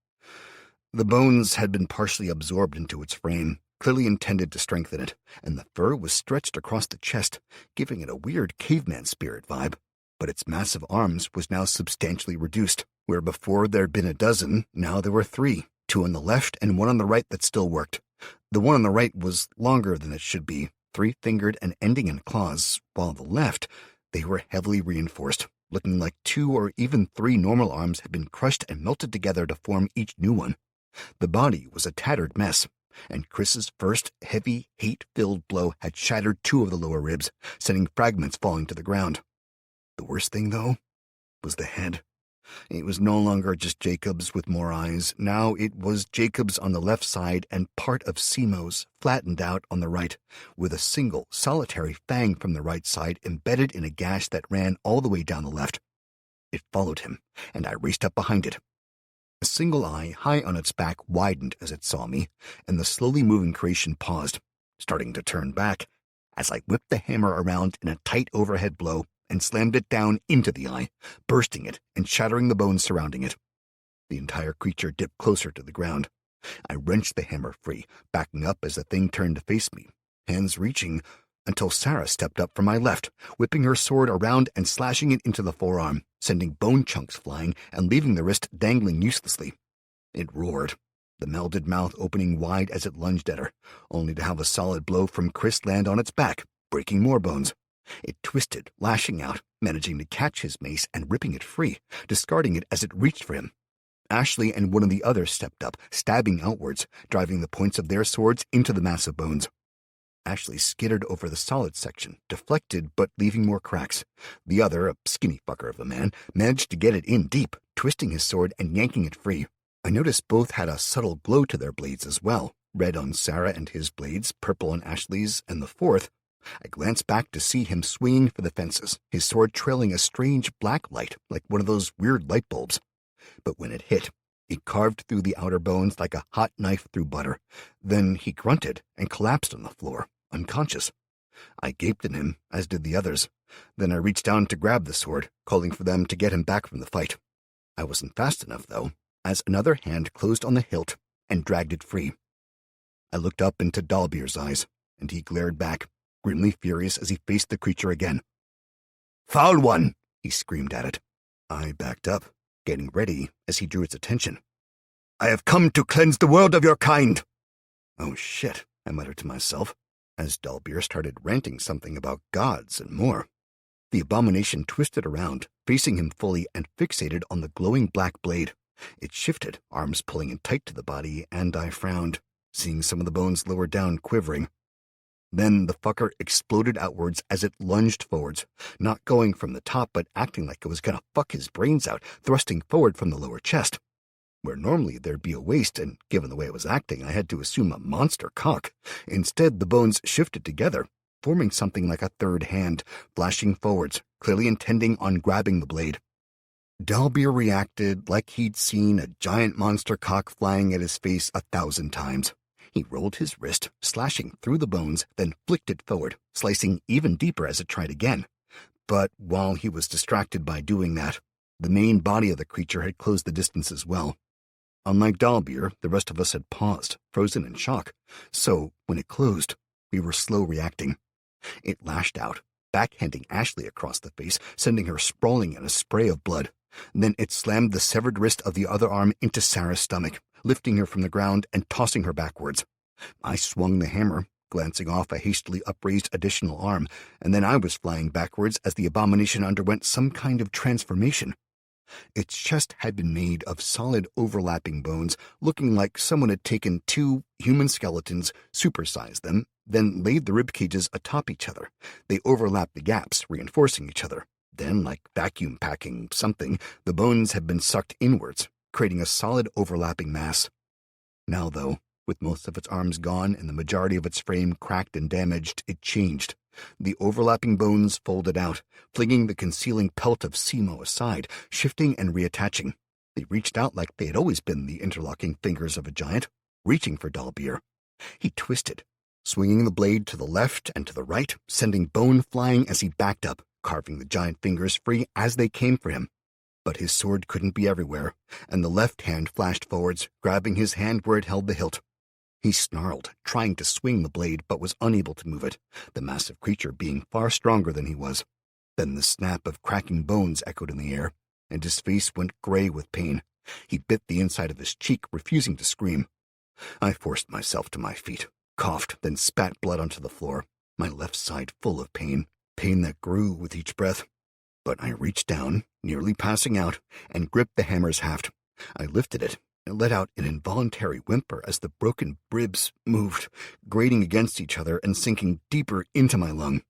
The bones had been partially absorbed into its frame, clearly intended to strengthen it, and the fur was stretched across the chest, giving it a weird caveman spirit vibe. But its massive arms was now substantially reduced. Where before there'd been a dozen, now there were 3, 2 on the left and 1 on the right that still worked. The one on the right was longer than it should be, 3-fingered and ending in claws, while on the left, they were heavily reinforced, looking like 2 or even 3 normal arms had been crushed and melted together to form each new one. The body was a tattered mess, and Chris's first heavy, hate-filled blow had shattered 2 of the lower ribs, sending fragments falling to the ground. The worst thing, though, was the head. It was no longer just Jacob's with more eyes. Now it was Jacob's on the left side and part of Simo's flattened out on the right, with a single, solitary fang from the right side embedded in a gash that ran all the way down the left. It followed him, and I raced up behind it. A single eye, high on its back, widened as it saw me, and the slowly moving creation paused, starting to turn back, as I whipped the hammer around in a tight overhead blow and slammed it down into the eye, bursting it and shattering the bones surrounding it. The entire creature dipped closer to the ground, I wrenched the hammer free, backing up as the thing turned to face me, hands reaching, until Sarah stepped up from my left, whipping her sword around and slashing it into the forearm, sending bone chunks flying and leaving the wrist dangling uselessly. It roared, the melded mouth opening wide as it lunged at her, only to have a solid blow from Chris land on its back, breaking more bones. It twisted, lashing out, managing to catch his mace and ripping it free, discarding it as it reached for him. Ashley and one of the others stepped up, stabbing outwards, driving the points of their swords into the mass of bones. Ashley skittered over the solid section, deflected but leaving more cracks. The other, a skinny fucker of a man, managed to get it in deep, twisting his sword and yanking it free. I noticed both had a subtle glow to their blades as well, red on Sarah and his blades, purple on Ashley's, and the fourth. I glanced back to see him swinging for the fences, his sword trailing a strange black light like one of those weird light bulbs. But when it hit, it carved through the outer bones like a hot knife through butter. Then he grunted and collapsed on the floor, unconscious. I gaped at him, as did the others. Then I reached down to grab the sword, calling for them to get him back from the fight. I wasn't fast enough, though, as another hand closed on the hilt and dragged it free. I looked up into Dalbier's eyes, and he glared back, grimly furious as he faced the creature again. "Foul one!" he screamed at it. I backed up, getting ready as he drew its attention. "I have come to cleanse the world of your kind!" "Oh shit," I muttered to myself, as Dalbier started ranting something about gods and more. The abomination twisted around, facing him fully and fixated on the glowing black blade. It shifted, arms pulling in tight to the body, and I frowned, seeing some of the bones lower down quivering. Then the fucker exploded outwards as it lunged forwards, not going from the top but acting like it was gonna fuck his brains out, thrusting forward from the lower chest, where normally there'd be a waist, and given the way it was acting, I had to assume a monster cock. Instead, the bones shifted together, forming something like a third hand, flashing forwards, clearly intending on grabbing the blade. Dalbier reacted like he'd seen a giant monster cock flying at his face 1,000 times. He rolled his wrist, slashing through the bones, then flicked it forward, slicing even deeper as it tried again. But while he was distracted by doing that, the main body of the creature had closed the distance as well. Unlike Dalbier, the rest of us had paused, frozen in shock. So, when it closed, we were slow reacting. It lashed out, backhanding Ashley across the face, sending her sprawling in a spray of blood. Then it slammed the severed wrist of the other arm into Sarah's stomach, lifting her from the ground and tossing her backwards. I swung the hammer, glancing off a hastily upraised additional arm, and then I was flying backwards as the abomination underwent some kind of transformation. Its chest had been made of solid overlapping bones, looking like someone had taken two human skeletons, supersized them, then laid the rib cages atop each other. They overlapped the gaps, reinforcing each other. Then, like vacuum packing something, the bones had been sucked inwards, creating a solid overlapping mass. Now, though, with most of its arms gone and the majority of its frame cracked and damaged, it changed. The overlapping bones folded out, flinging the concealing pelt of Simo aside, shifting and reattaching. They reached out like they had always been the interlocking fingers of a giant, reaching for Dalbier. He twisted, swinging the blade to the left and to the right, sending bone flying as he backed up, carving the giant fingers free as they came for him. But his sword couldn't be everywhere, and the left hand flashed forwards, grabbing his hand where it held the hilt. He snarled, trying to swing the blade, but was unable to move it, the massive creature being far stronger than he was. Then the snap of cracking bones echoed in the air, and his face went gray with pain. He bit the inside of his cheek, refusing to scream. I forced myself to my feet, coughed, then spat blood onto the floor, my left side full of pain that grew with each breath. But I reached down, nearly passing out, and gripped the hammer's haft. I lifted it and let out an involuntary whimper as the broken ribs moved, grating against each other and sinking deeper into my lung.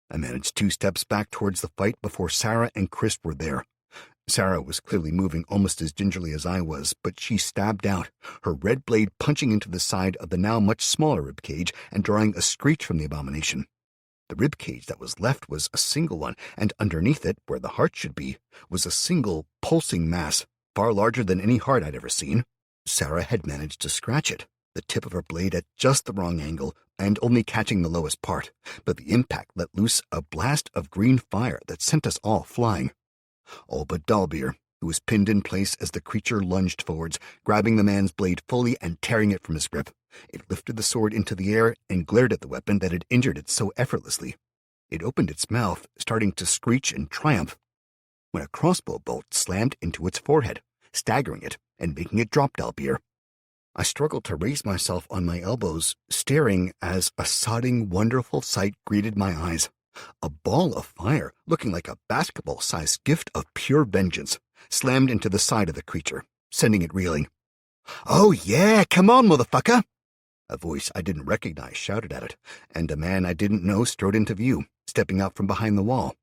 I managed 2 steps back towards the fight before Sarah and Chris were there. Sarah was clearly moving almost as gingerly as I was, but she stabbed out, her red blade punching into the side of the now much smaller ribcage and drawing a screech from the abomination. The ribcage that was left was a single one, and underneath it, where the heart should be, was a single, pulsing mass, far larger than any heart I'd ever seen. Sarah had managed to scratch it, the tip of her blade at just the wrong angle, and only catching the lowest part, but the impact let loose a blast of green fire that sent us all flying. All but Dalbier, It was pinned in place as the creature lunged forwards, grabbing the man's blade fully and tearing it from his grip. It lifted the sword into the air and glared at the weapon that had injured it so effortlessly. It opened its mouth, starting to screech in triumph, when a crossbow bolt slammed into its forehead, staggering it and making it drop Dalbeer. I struggled to raise myself on my elbows, staring as a sodding, wonderful sight greeted my eyes. A ball of fire, looking like a basketball-sized gift of pure vengeance, slammed into the side of the creature, sending it reeling. "Oh yeah, come on, motherfucker!" A voice I didn't recognize shouted at it, and a man I didn't know strode into view, stepping out from behind the wall.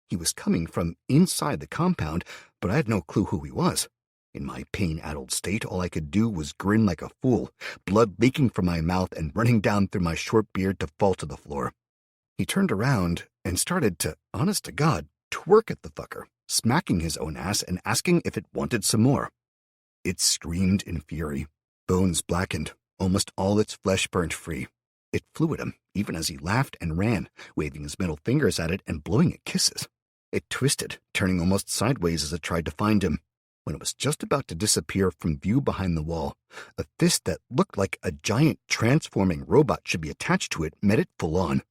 He was coming from inside the compound, but I had no clue who he was. In my pain-addled state, all I could do was grin like a fool, blood leaking from my mouth and running down through my short beard to fall to the floor. He turned around and started to, honest to God, twerk at the fucker, smacking his own ass and asking if it wanted some more. It screamed in fury. Bones blackened, almost all its flesh burnt free. It flew at him, even as he laughed and ran, waving his middle fingers at it and blowing it kisses. It twisted, turning almost sideways as it tried to find him. When it was just about to disappear from view behind the wall, a fist that looked like a giant transforming robot should be attached to it met it full on.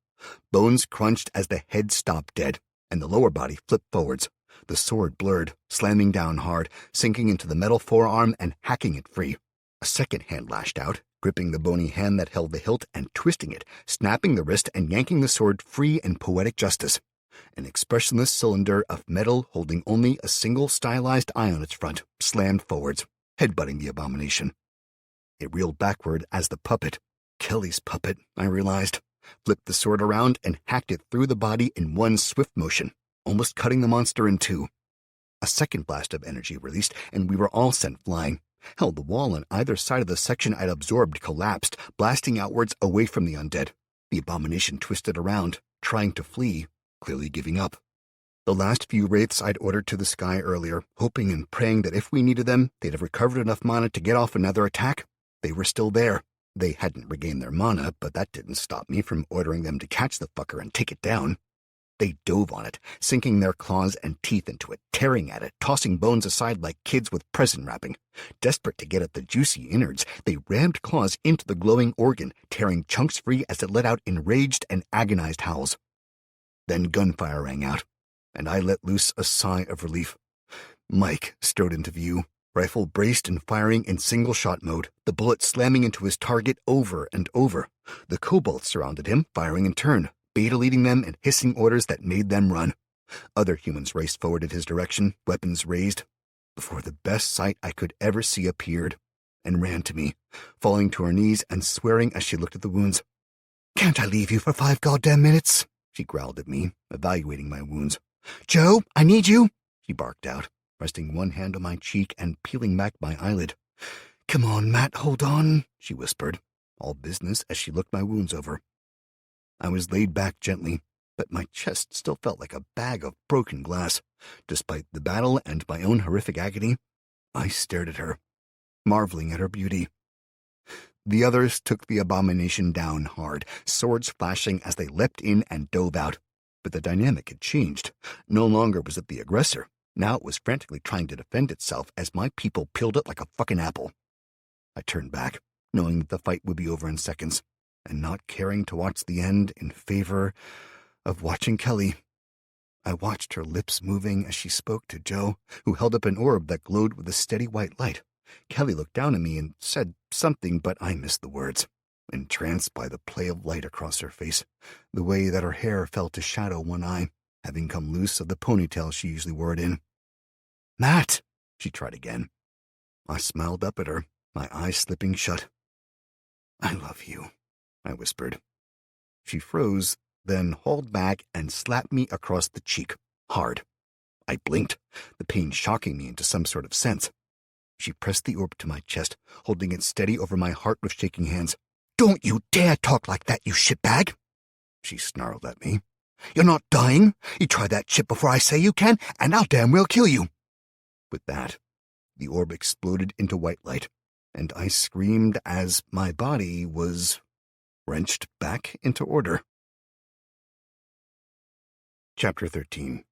Bones crunched as the head stopped dead, and the lower body flipped forwards. The sword blurred, slamming down hard, sinking into the metal forearm and hacking it free. A second hand lashed out, gripping the bony hand that held the hilt and twisting it, snapping the wrist and yanking the sword free in poetic justice. An expressionless cylinder of metal holding only a single stylized eye on its front slammed forwards, headbutting the abomination. It reeled backward as the puppet, Kelly's puppet, I realized, flipped the sword around and hacked it through the body in one swift motion, almost cutting the monster in two. A second blast of energy released, and we were all sent flying. Hell, the wall on either side of the section I'd absorbed collapsed, blasting outwards away from the undead. The abomination twisted around, trying to flee, clearly giving up. The last few wraiths I'd ordered to the sky earlier, hoping and praying that if we needed them, they'd have recovered enough mana to get off another attack. They were still there. They hadn't regained their mana, but that didn't stop me from ordering them to catch the fucker and take it down. They dove on it, sinking their claws and teeth into it, tearing at it, tossing bones aside like kids with present wrapping. Desperate to get at the juicy innards, they rammed claws into the glowing organ, tearing chunks free as it let out enraged and agonized howls. Then gunfire rang out, and I let loose a sigh of relief. Mike strode into view, rifle braced and firing in single-shot mode, the bullet slamming into his target over and over. The kobolds surrounded him, firing in turn, beta-leading them and hissing orders that made them run. Other humans raced forward in his direction, weapons raised, before the best sight I could ever see appeared, and ran to me, falling to her knees and swearing as she looked at the wounds. "Can't I leave you for 5 goddamn minutes?" she growled at me, evaluating my wounds. "Joe, I need you," she barked out, resting one hand on my cheek and peeling back my eyelid. "Come on, Matt, hold on," she whispered, all business as she looked my wounds over. I was laid back gently, but my chest still felt like a bag of broken glass. Despite the battle and my own horrific agony, I stared at her, marveling at her beauty. The others took the abomination down hard, swords flashing as they leapt in and dove out. But the dynamic had changed. No longer was it the aggressor. Now it was frantically trying to defend itself as my people peeled it like a fucking apple. I turned back, knowing that the fight would be over in seconds, and not caring to watch the end in favor of watching Kelly. I watched her lips moving as she spoke to Joe, who held up an orb that glowed with a steady white light. Kelly looked down at me and said something, but I missed the words, entranced by the play of light across her face, the way that her hair fell to shadow one eye, having come loose of the ponytail she usually wore it in. "Matt," she tried again. I smiled up at her, my eyes slipping shut. "I love you," I whispered. She froze, then hauled back and slapped me across the cheek, hard. I blinked, the pain shocking me into some sort of sense. She pressed the orb to my chest, holding it steady over my heart with shaking hands. "Don't you dare talk like that, you shitbag!" She snarled at me. "You're not dying. You try that shit before I say you can, and I'll damn well kill you." With that, the orb exploded into white light, and I screamed as my body was wrenched back into order. Chapter 13.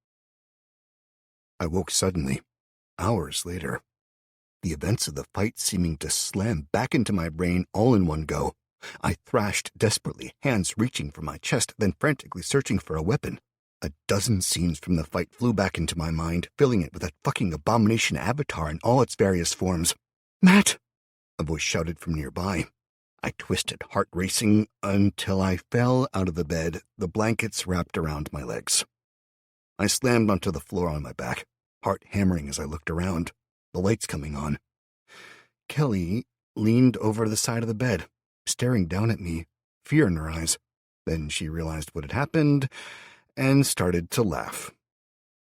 I woke suddenly. hours later. The events of the fight seeming to slam back into my brain all in one go. I thrashed desperately, hands reaching for my chest, then frantically searching for a weapon. A dozen scenes from the fight flew back into my mind, filling it with that fucking abomination avatar in all its various forms. "Matt!" a voice shouted from nearby. I twisted, heart racing, until I fell out of the bed, the blankets wrapped around my legs. I slammed onto the floor on my back, heart hammering as I looked around, the lights coming on. Kelly leaned over the side of the bed, staring down at me, fear in her eyes. Then she realized what had happened and started to laugh.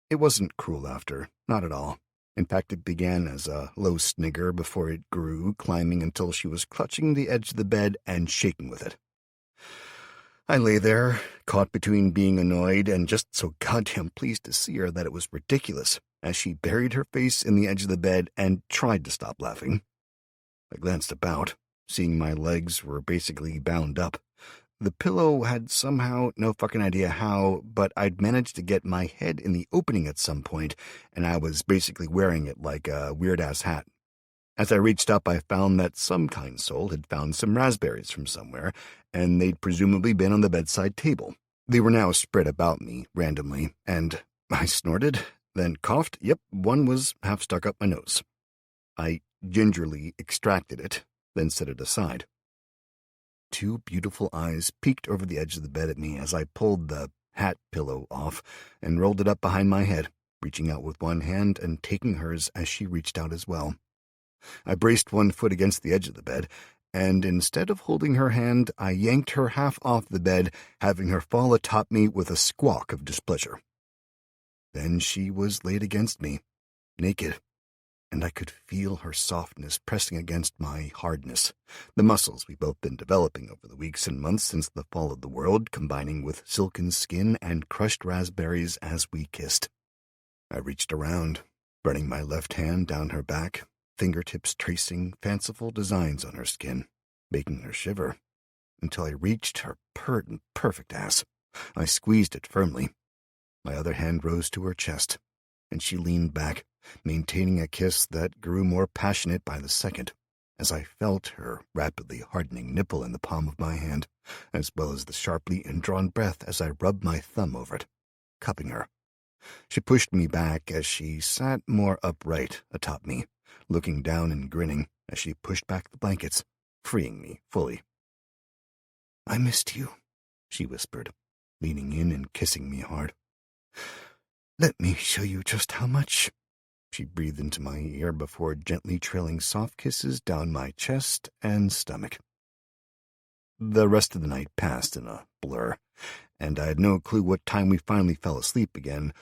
It wasn't cruel laughter, not at all. In fact, it began as a low snigger before it grew, climbing until she was clutching the edge of the bed and shaking with it. I lay there, caught between being annoyed and just so goddamn pleased to see her that it was ridiculous, as she buried her face in the edge of the bed and tried to stop laughing. I glanced about, seeing my legs were basically bound up. The pillow had somehow, no fucking idea how, but I'd managed to get my head in the opening at some point, and I was basically wearing it like a weird-ass hat. As I reached up, I found that some kind soul had found some raspberries from somewhere, and they'd presumably been on the bedside table. They were now spread about me, randomly, and I snorted, then coughed. Yep, one was half stuck up my nose. I gingerly extracted it, then set it aside. Two beautiful eyes peeked over the edge of the bed at me as I pulled the hat pillow off and rolled it up behind my head, reaching out with one hand and taking hers as she reached out as well. I braced one foot against the edge of the bed, and instead of holding her hand, I yanked her half off the bed, having her fall atop me with a squawk of displeasure. Then she was laid against me, naked, and I could feel her softness pressing against my hardness, the muscles we've both been developing over the weeks and months since the fall of the world, combining with silken skin and crushed raspberries as we kissed. I reached around, running my left hand down her back, fingertips tracing fanciful designs on her skin, making her shiver, until I reached her pert and perfect ass. I squeezed it firmly. My other hand rose to her chest, and she leaned back, maintaining a kiss that grew more passionate by the second, as I felt her rapidly hardening nipple in the palm of my hand, as well as the sharply indrawn breath as I rubbed my thumb over it, cupping her. She pushed me back as she sat more upright atop me, looking down and grinning as she pushed back the blankets, freeing me fully. "I missed you," she whispered, leaning in and kissing me hard. "Let me show you just how much." She breathed into my ear before gently trailing soft kisses down my chest and stomach. The rest of the night passed in a blur, and I had no clue what time we finally fell asleep again,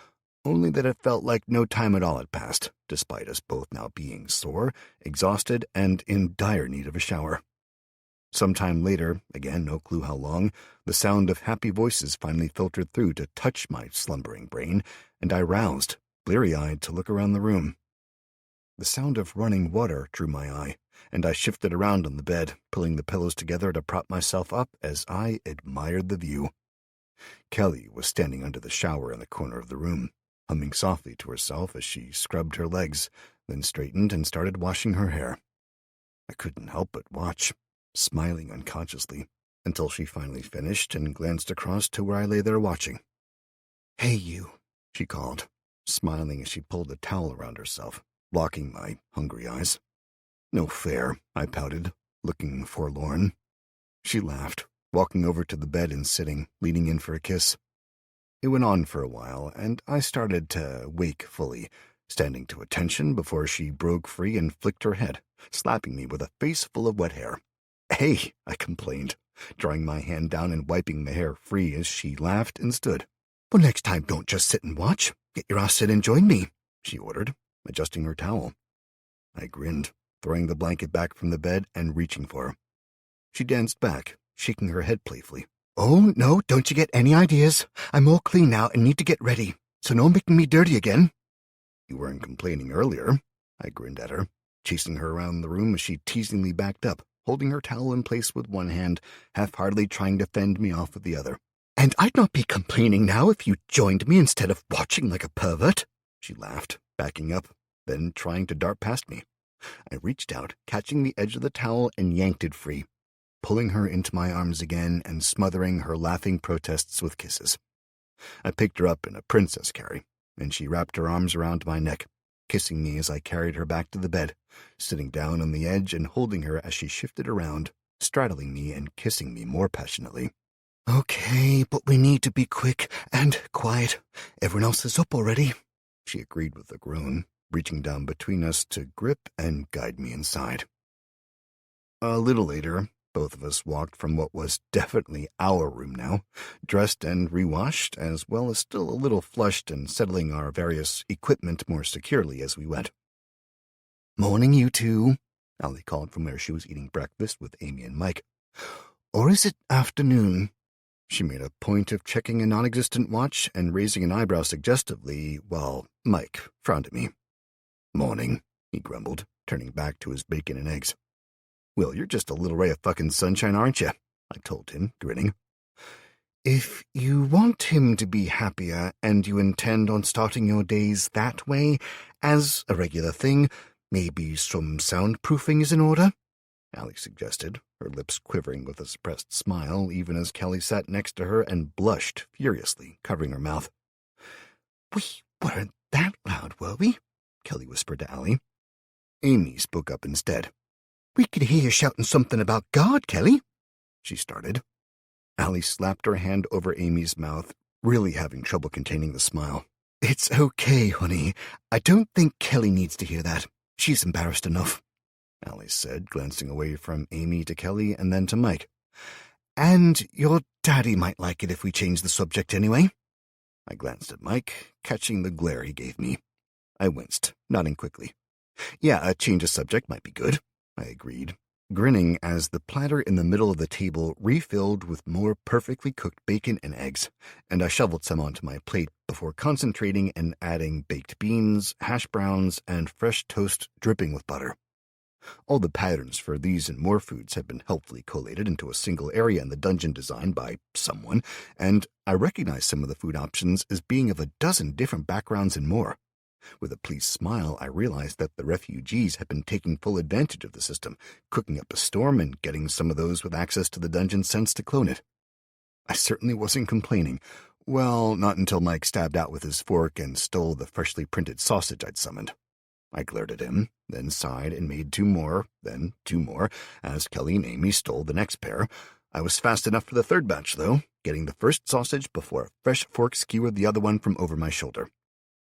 only that it felt like no time at all had passed, despite us both now being sore, exhausted, and in dire need of a shower. Sometime later, again no clue how long, the sound of happy voices finally filtered through to touch my slumbering brain, and I roused, bleary-eyed, to look around the room. The sound of running water drew my eye, and I shifted around on the bed, pulling the pillows together to prop myself up as I admired the view. Kelly was standing under the shower in the corner of the room, humming softly to herself as she scrubbed her legs, then straightened and started washing her hair. I couldn't help but watch, smiling unconsciously, until she finally finished and glanced across to where I lay there watching. "Hey, you," she called, smiling as she pulled a towel around herself, blocking my hungry eyes. "No fair," I pouted, looking forlorn. She laughed, walking over to the bed and sitting, leaning in for a kiss. It went on for a while, and I started to wake fully, standing to attention before she broke free and flicked her head, slapping me with a face full of wet hair. "Hey," I complained, drawing my hand down and wiping the hair free as she laughed and stood. "Well, next time don't just sit and watch. Get your ass in and join me," she ordered, adjusting her towel. I grinned, throwing the blanket back from the bed and reaching for her. She danced back, shaking her head playfully. "Oh, no, don't you get any ideas. I'm all clean now and need to get ready, so no making me dirty again." "You weren't complaining earlier," I grinned at her, chasing her around the room as she teasingly backed up, holding her towel in place with one hand, half-heartedly trying to fend me off with the other. "And I'd not be complaining now if you joined me instead of watching like a pervert," she laughed, backing up, then trying to dart past me. I reached out, catching the edge of the towel, and yanked it free, pulling her into my arms again and smothering her laughing protests with kisses. I picked her up in a princess carry, and she wrapped her arms around my neck, kissing me as I carried her back to the bed, sitting down on the edge and holding her as she shifted around, straddling me and kissing me more passionately. "Okay, but we need to be quick and quiet. Everyone else is up already," she agreed with a groan, reaching down between us to grip and guide me inside. A little later, both of us walked from what was definitely our room now, dressed and rewashed, as well as still a little flushed and settling our various equipment more securely as we went. "Morning, you two," Allie called from where she was eating breakfast with Amy and Mike. "Or is it afternoon?" She made a point of checking a non-existent watch and raising an eyebrow suggestively while Mike frowned at me. "Morning," he grumbled, turning back to his bacon and eggs. "Well, you're just a little ray of fucking sunshine, aren't you?" I told him, grinning. "If you want him to be happier and you intend on starting your days that way, as a regular thing, maybe some soundproofing is in order," Allie suggested, her lips quivering with a suppressed smile even as Kelly sat next to her and blushed furiously, covering her mouth. "We weren't that loud, were we?" Kelly whispered to Allie. Amy spoke up instead. "We could hear you shouting something about God, Kelly," she started. Allie slapped her hand over Amy's mouth, really having trouble containing the smile. "It's okay, honey. I don't think Kelly needs to hear that. She's embarrassed enough," Allie said, glancing away from Amy to Kelly and then to Mike. "And your daddy might like it if we change the subject anyway." I glanced at Mike, catching the glare he gave me. I winced, nodding quickly. "Yeah, a change of subject might be good," I agreed, grinning as the platter in the middle of the table refilled with more perfectly cooked bacon and eggs, and I shoveled some onto my plate before concentrating and adding baked beans, hash browns, and fresh toast dripping with butter. All the patterns for these and more foods had been helpfully collated into a single area in the dungeon designed by someone, and I recognized some of the food options as being of a dozen different backgrounds and more. With a pleased smile, I realized that the refugees had been taking full advantage of the system, cooking up a storm and getting some of those with access to the dungeon sense to clone it. I certainly wasn't complaining. Well, not until Mike stabbed out with his fork and stole the freshly printed sausage I'd summoned. I glared at him, then sighed and made two more, then two more, as Kelly and Amy stole the next pair. I was fast enough for the third batch, though, getting the first sausage before a fresh fork skewered the other one from over my shoulder.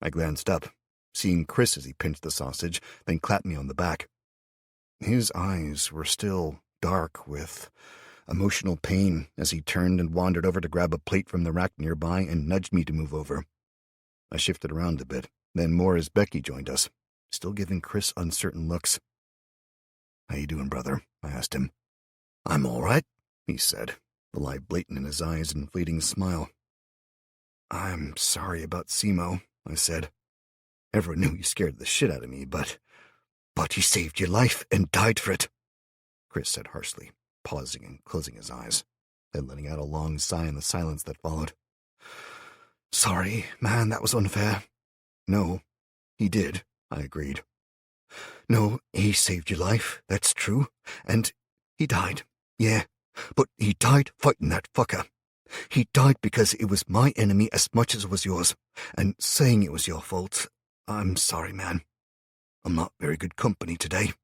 I glanced up, seeing Chris as he pinched the sausage, then clapped me on the back. His eyes were still dark with emotional pain as he turned and wandered over to grab a plate from the rack nearby and nudged me to move over. I shifted around a bit, then more as Becky joined us, still giving Chris uncertain looks. "How you doing, brother?" I asked him. "I'm all right," he said, the light blatant in his eyes and fleeting smile. "I'm sorry about Simo," I said. "Everyone knew he scared the shit out of me, but he saved your life and died for it," Chris said harshly, pausing and closing his eyes, then letting out a long sigh in the silence that followed. "Sorry, man, that was unfair." "No, he did," I agreed. "No, he saved your life, that's true, and he died, yeah, but he died fighting that fucker. He died because it was my enemy as much as it was yours, and saying it was your fault, I'm sorry, man. I'm not very good company today,"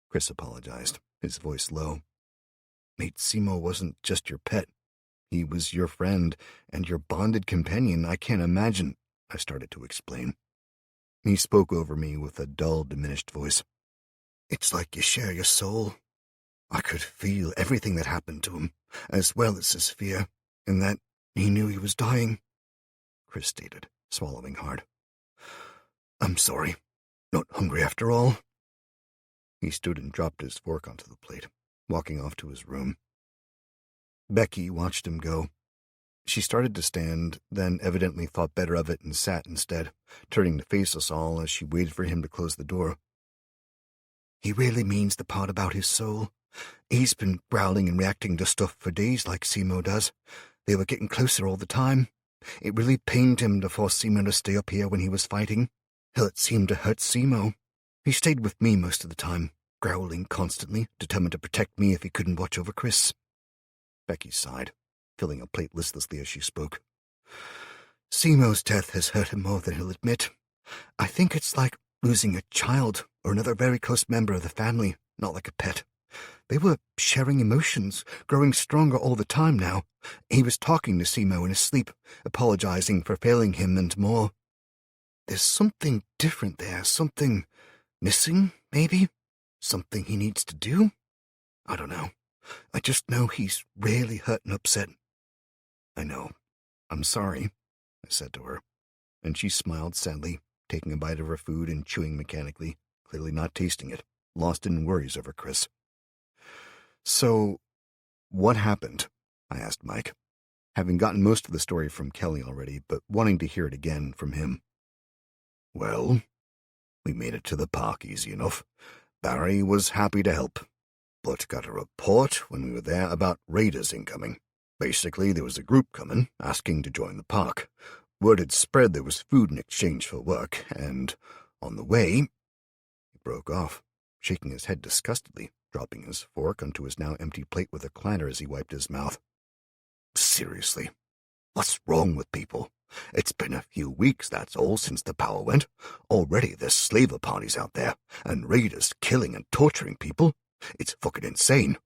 Chris apologized, his voice low. "Mate, Simo wasn't just your pet. He was your friend and your bonded companion. I can't imagine," I started to explain. He spoke over me with a dull, diminished voice. "It's like you share your soul. I could feel everything that happened to him, as well as his fear, and that he knew he was dying," Chris stated, swallowing hard. "I'm sorry. Not hungry after all." He stood and dropped his fork onto the plate, walking off to his room. Becky watched him go. She started to stand, then evidently thought better of it and sat instead, turning to face us all as she waited for him to close the door. "He really means the part about his soul. He's been growling and reacting to stuff for days like Simo does. They were getting closer all the time. It really pained him to force Simo to stay up here when he was fighting. It seemed to hurt Simo. He stayed with me most of the time, growling constantly, determined to protect me if he couldn't watch over Chris. Becky sighed, filling a plate listlessly as she spoke. Simo's death has hurt him more than he'll admit. I think it's like losing a child or another very close member of the family, not like a pet. They were sharing emotions, growing stronger all the time now. He was talking to Simo in his sleep, apologizing for failing him and more. There's something different there, something missing, maybe? Something he needs to do? I don't know. I just know he's really hurt and upset. I know. I'm sorry, I said to her, and she smiled sadly, taking a bite of her food and chewing mechanically, clearly not tasting it, lost in worries over Chris. So, what happened? I asked Mike, having gotten most of the story from Kelly already, but wanting to hear it again from him. Well, we made it to the park easy enough. Barry was happy to help, but got a report when we were there about raiders incoming. Basically, there was a group coming, asking to join the park. Word had spread there was food in exchange for work, and on the way, he broke off, shaking his head disgustedly, dropping his fork onto his now empty plate with a clatter as he wiped his mouth. Seriously, what's wrong with people? It's been a few weeks, that's all, since the power went. Already there's slaver parties out there, and raiders killing and torturing people. It's fucking insane.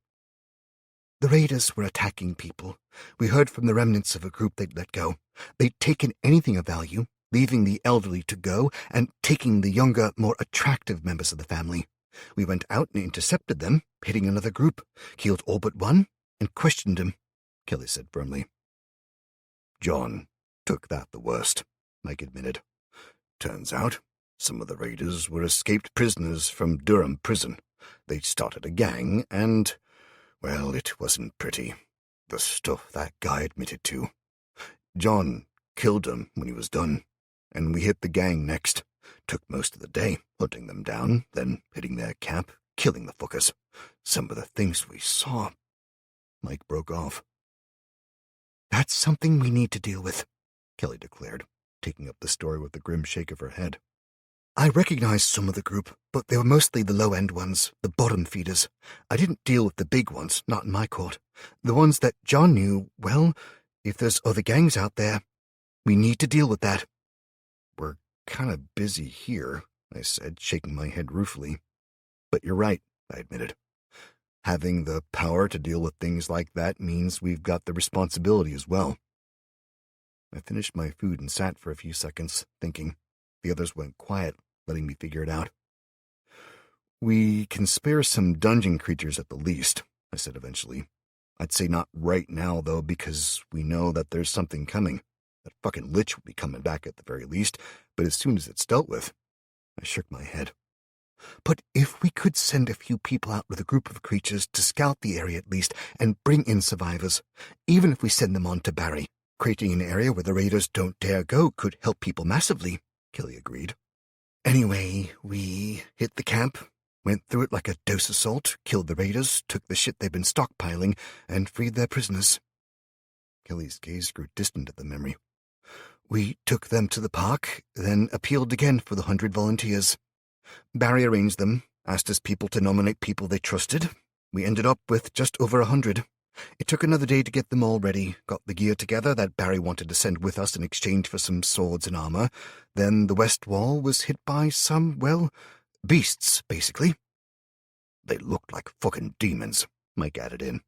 The raiders were attacking people. We heard from the remnants of a group they'd let go. They'd taken anything of value, leaving the elderly to go, and taking the younger, more attractive members of the family. We went out and intercepted them, hitting another group, killed all but one, and questioned him, Kelly said firmly. John took that the worst, Mike admitted. Turns out, some of the raiders were escaped prisoners from Durham prison. They'd started a gang, and, well, it wasn't pretty. The stuff that guy admitted to. John killed him when he was done, and we hit the gang next. Took most of the day, hunting them down, then hitting their camp, killing the fuckers. Some of the things we saw. Mike broke off. That's something we need to deal with, Kelly declared, taking up the story with a grim shake of her head. I recognized some of the group, but they were mostly the low-end ones, the bottom feeders. I didn't deal with the big ones, not in my court. The ones that John knew, well, if there's other gangs out there, we need to deal with that. We're kind of busy here, I said, shaking my head ruefully. But you're right, I admitted. Having the power to deal with things like that means we've got the responsibility as well. I finished my food and sat for a few seconds, thinking. The others went quiet, letting me figure it out. We can spare some dungeon creatures at the least, I said eventually. I'd say not right now, though, because we know that there's something coming. That fucking lich will be coming back at the very least, but as soon as it's dealt with, I shook my head. But if we could send a few people out with a group of creatures to scout the area at least and bring in survivors, even if we send them on to Barry, creating an area where the raiders don't dare go could help people massively, Kelly agreed. Anyway, we hit the camp, went through it like a dose of salt, killed the raiders, took the shit they'd been stockpiling, and freed their prisoners. Kelly's gaze grew distant at the memory. We took them to the park, then appealed again for the 100 volunteers. Barry arranged them, asked his people to nominate people they trusted. We ended up with just over 100. It took another day to get them all ready, got the gear together that Barry wanted to send with us in exchange for some swords and armor. Then the west wall was hit by some, well, beasts, basically. They looked like fucking demons, Mike added in.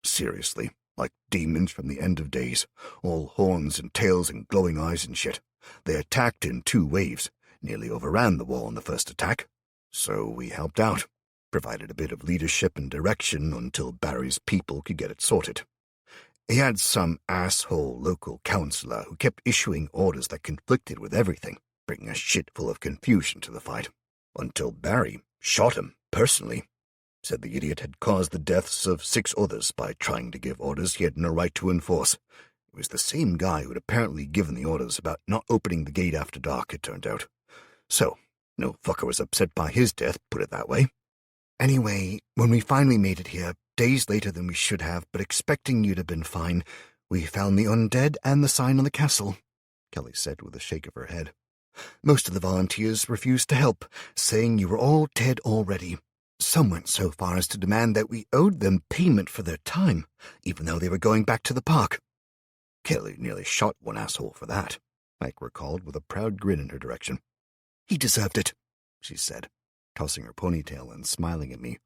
Seriously, like demons from the end of days, all horns and tails and glowing eyes and shit. They attacked in 2 waves, nearly overran the wall in the first attack. So we helped out. Provided a bit of leadership and direction until Barry's people could get it sorted. He had some asshole local councillor who kept issuing orders that conflicted with everything, bringing a shit full of confusion to the fight. Until Barry shot him, personally. Said the idiot had caused the deaths of 6 others by trying to give orders he had no right to enforce. It was the same guy who had apparently given the orders about not opening the gate after dark, it turned out. So, no fucker was upset by his death, put it that way. Anyway, when we finally made it here, days later than we should have, but expecting you'd have been fine, we found the undead and the sign on the castle, Kelly said with a shake of her head. Most of the volunteers refused to help, saying you were all dead already. Some went so far as to demand that we owed them payment for their time, even though they were going back to the park. Kelly nearly shot one asshole for that, Mike recalled with a proud grin in her direction. He deserved it, she said, tossing her ponytail and smiling at me.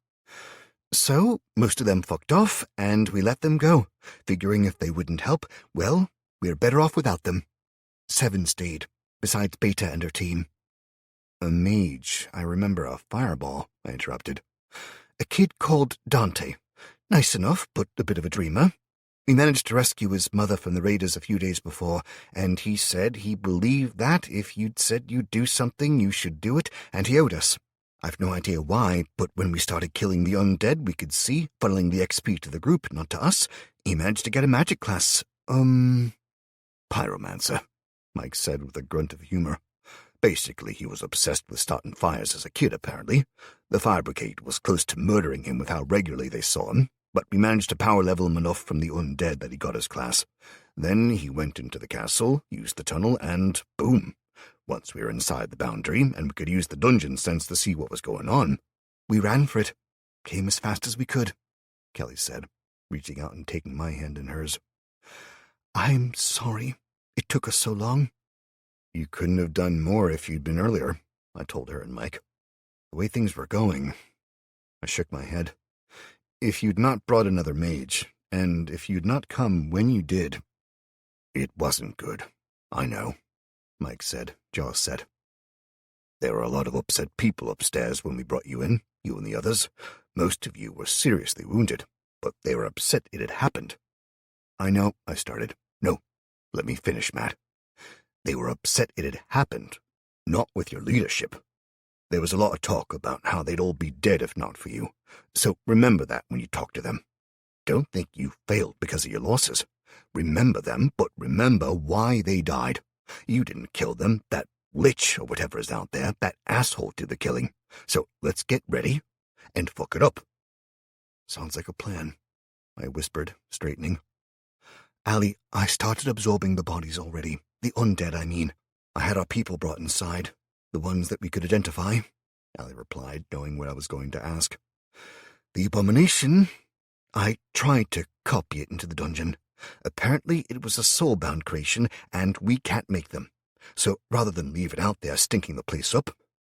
So, most of them fucked off, and we let them go, figuring if they wouldn't help, well, we're better off without them. 7 stayed, besides Beta and her team. A mage, I remember a fireball, I interrupted. A kid called Dante. Nice enough, but a bit of a dreamer. We managed to rescue his mother from the raiders a few days before, and he said he believed that if you'd said you'd do something, you should do it, and he owed us. I've no idea why, but when we started killing the undead, we could see, funneling the XP to the group, not to us, he managed to get a magic class. Pyromancer, Mike said with a grunt of humor. Basically, he was obsessed with starting fires as a kid, apparently. The fire brigade was close to murdering him with how regularly they saw him, but we managed to power level him enough from the undead that he got his class. Then he went into the castle, used the tunnel, and boom. Once we were inside the boundary, and we could use the dungeon sense to see what was going on, we ran for it. Came as fast as we could, Kelly said, reaching out and taking my hand in hers. I'm sorry. It took us so long. You couldn't have done more if you'd been earlier, I told her and Mike. The way things were going. I shook my head. If you'd not brought another mage, and if you'd not come when you did. It wasn't good, I know, Mike said, jaw set. There were a lot of upset people upstairs when we brought you in, you and the others. Most of you were seriously wounded, but they were upset it had happened. I know, I started. No, let me finish, Matt. They were upset it had happened, not with your leadership. There was a lot of talk about how they'd all be dead if not for you, so remember that when you talk to them. Don't think you failed because of your losses. Remember them, but remember why they died. You didn't kill them, that lich or whatever is out there, that asshole did the killing. So let's get ready and fuck it up. Sounds like a plan, I whispered, straightening. Allie, I started absorbing the bodies already. The undead, I mean. I had our people brought inside, the ones that we could identify, Allie replied, knowing what I was going to ask. The abomination, I tried to copy it into the dungeon. Apparently it was a soul-bound creation, and we can't make them. So rather than leave it out there stinking the place up,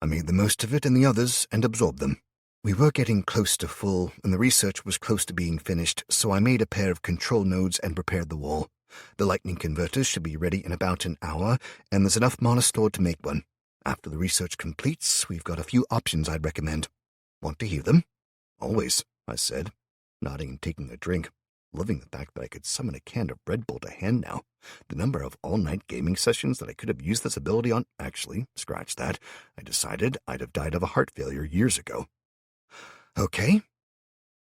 I made the most of it and the others and absorbed them. We were getting close to full, and the research was close to being finished, so I made a pair of control nodes and repaired the wall. The lightning converters should be ready in about an hour, and there's enough mana stored to make one. After the research completes, we've got a few options I'd recommend. Want to hear them? Always, I said, nodding and taking a drink, loving the fact that I could summon a can of Red Bull to hand now. The number of all-night gaming sessions that I could have used this ability on, actually, scratch that, I decided I'd have died of a heart failure years ago. Okay.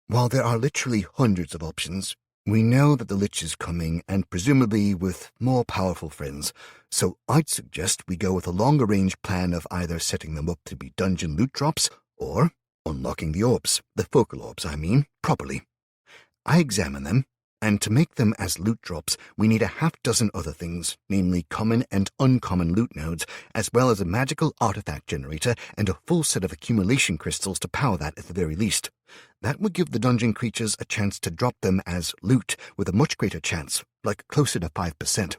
While there are literally hundreds of options, we know that the Lich is coming, and presumably with more powerful friends, so I'd suggest we go with a longer-range plan of either setting them up to be dungeon loot drops, or unlocking the orbs, the focal orbs, I mean, properly. I examine them, and to make them as loot drops, we need a half-dozen other things, namely common and uncommon loot nodes, as well as a magical artifact generator and a full set of accumulation crystals to power that at the very least. That would give the dungeon creatures a chance to drop them as loot with a much greater chance, like closer to 5%.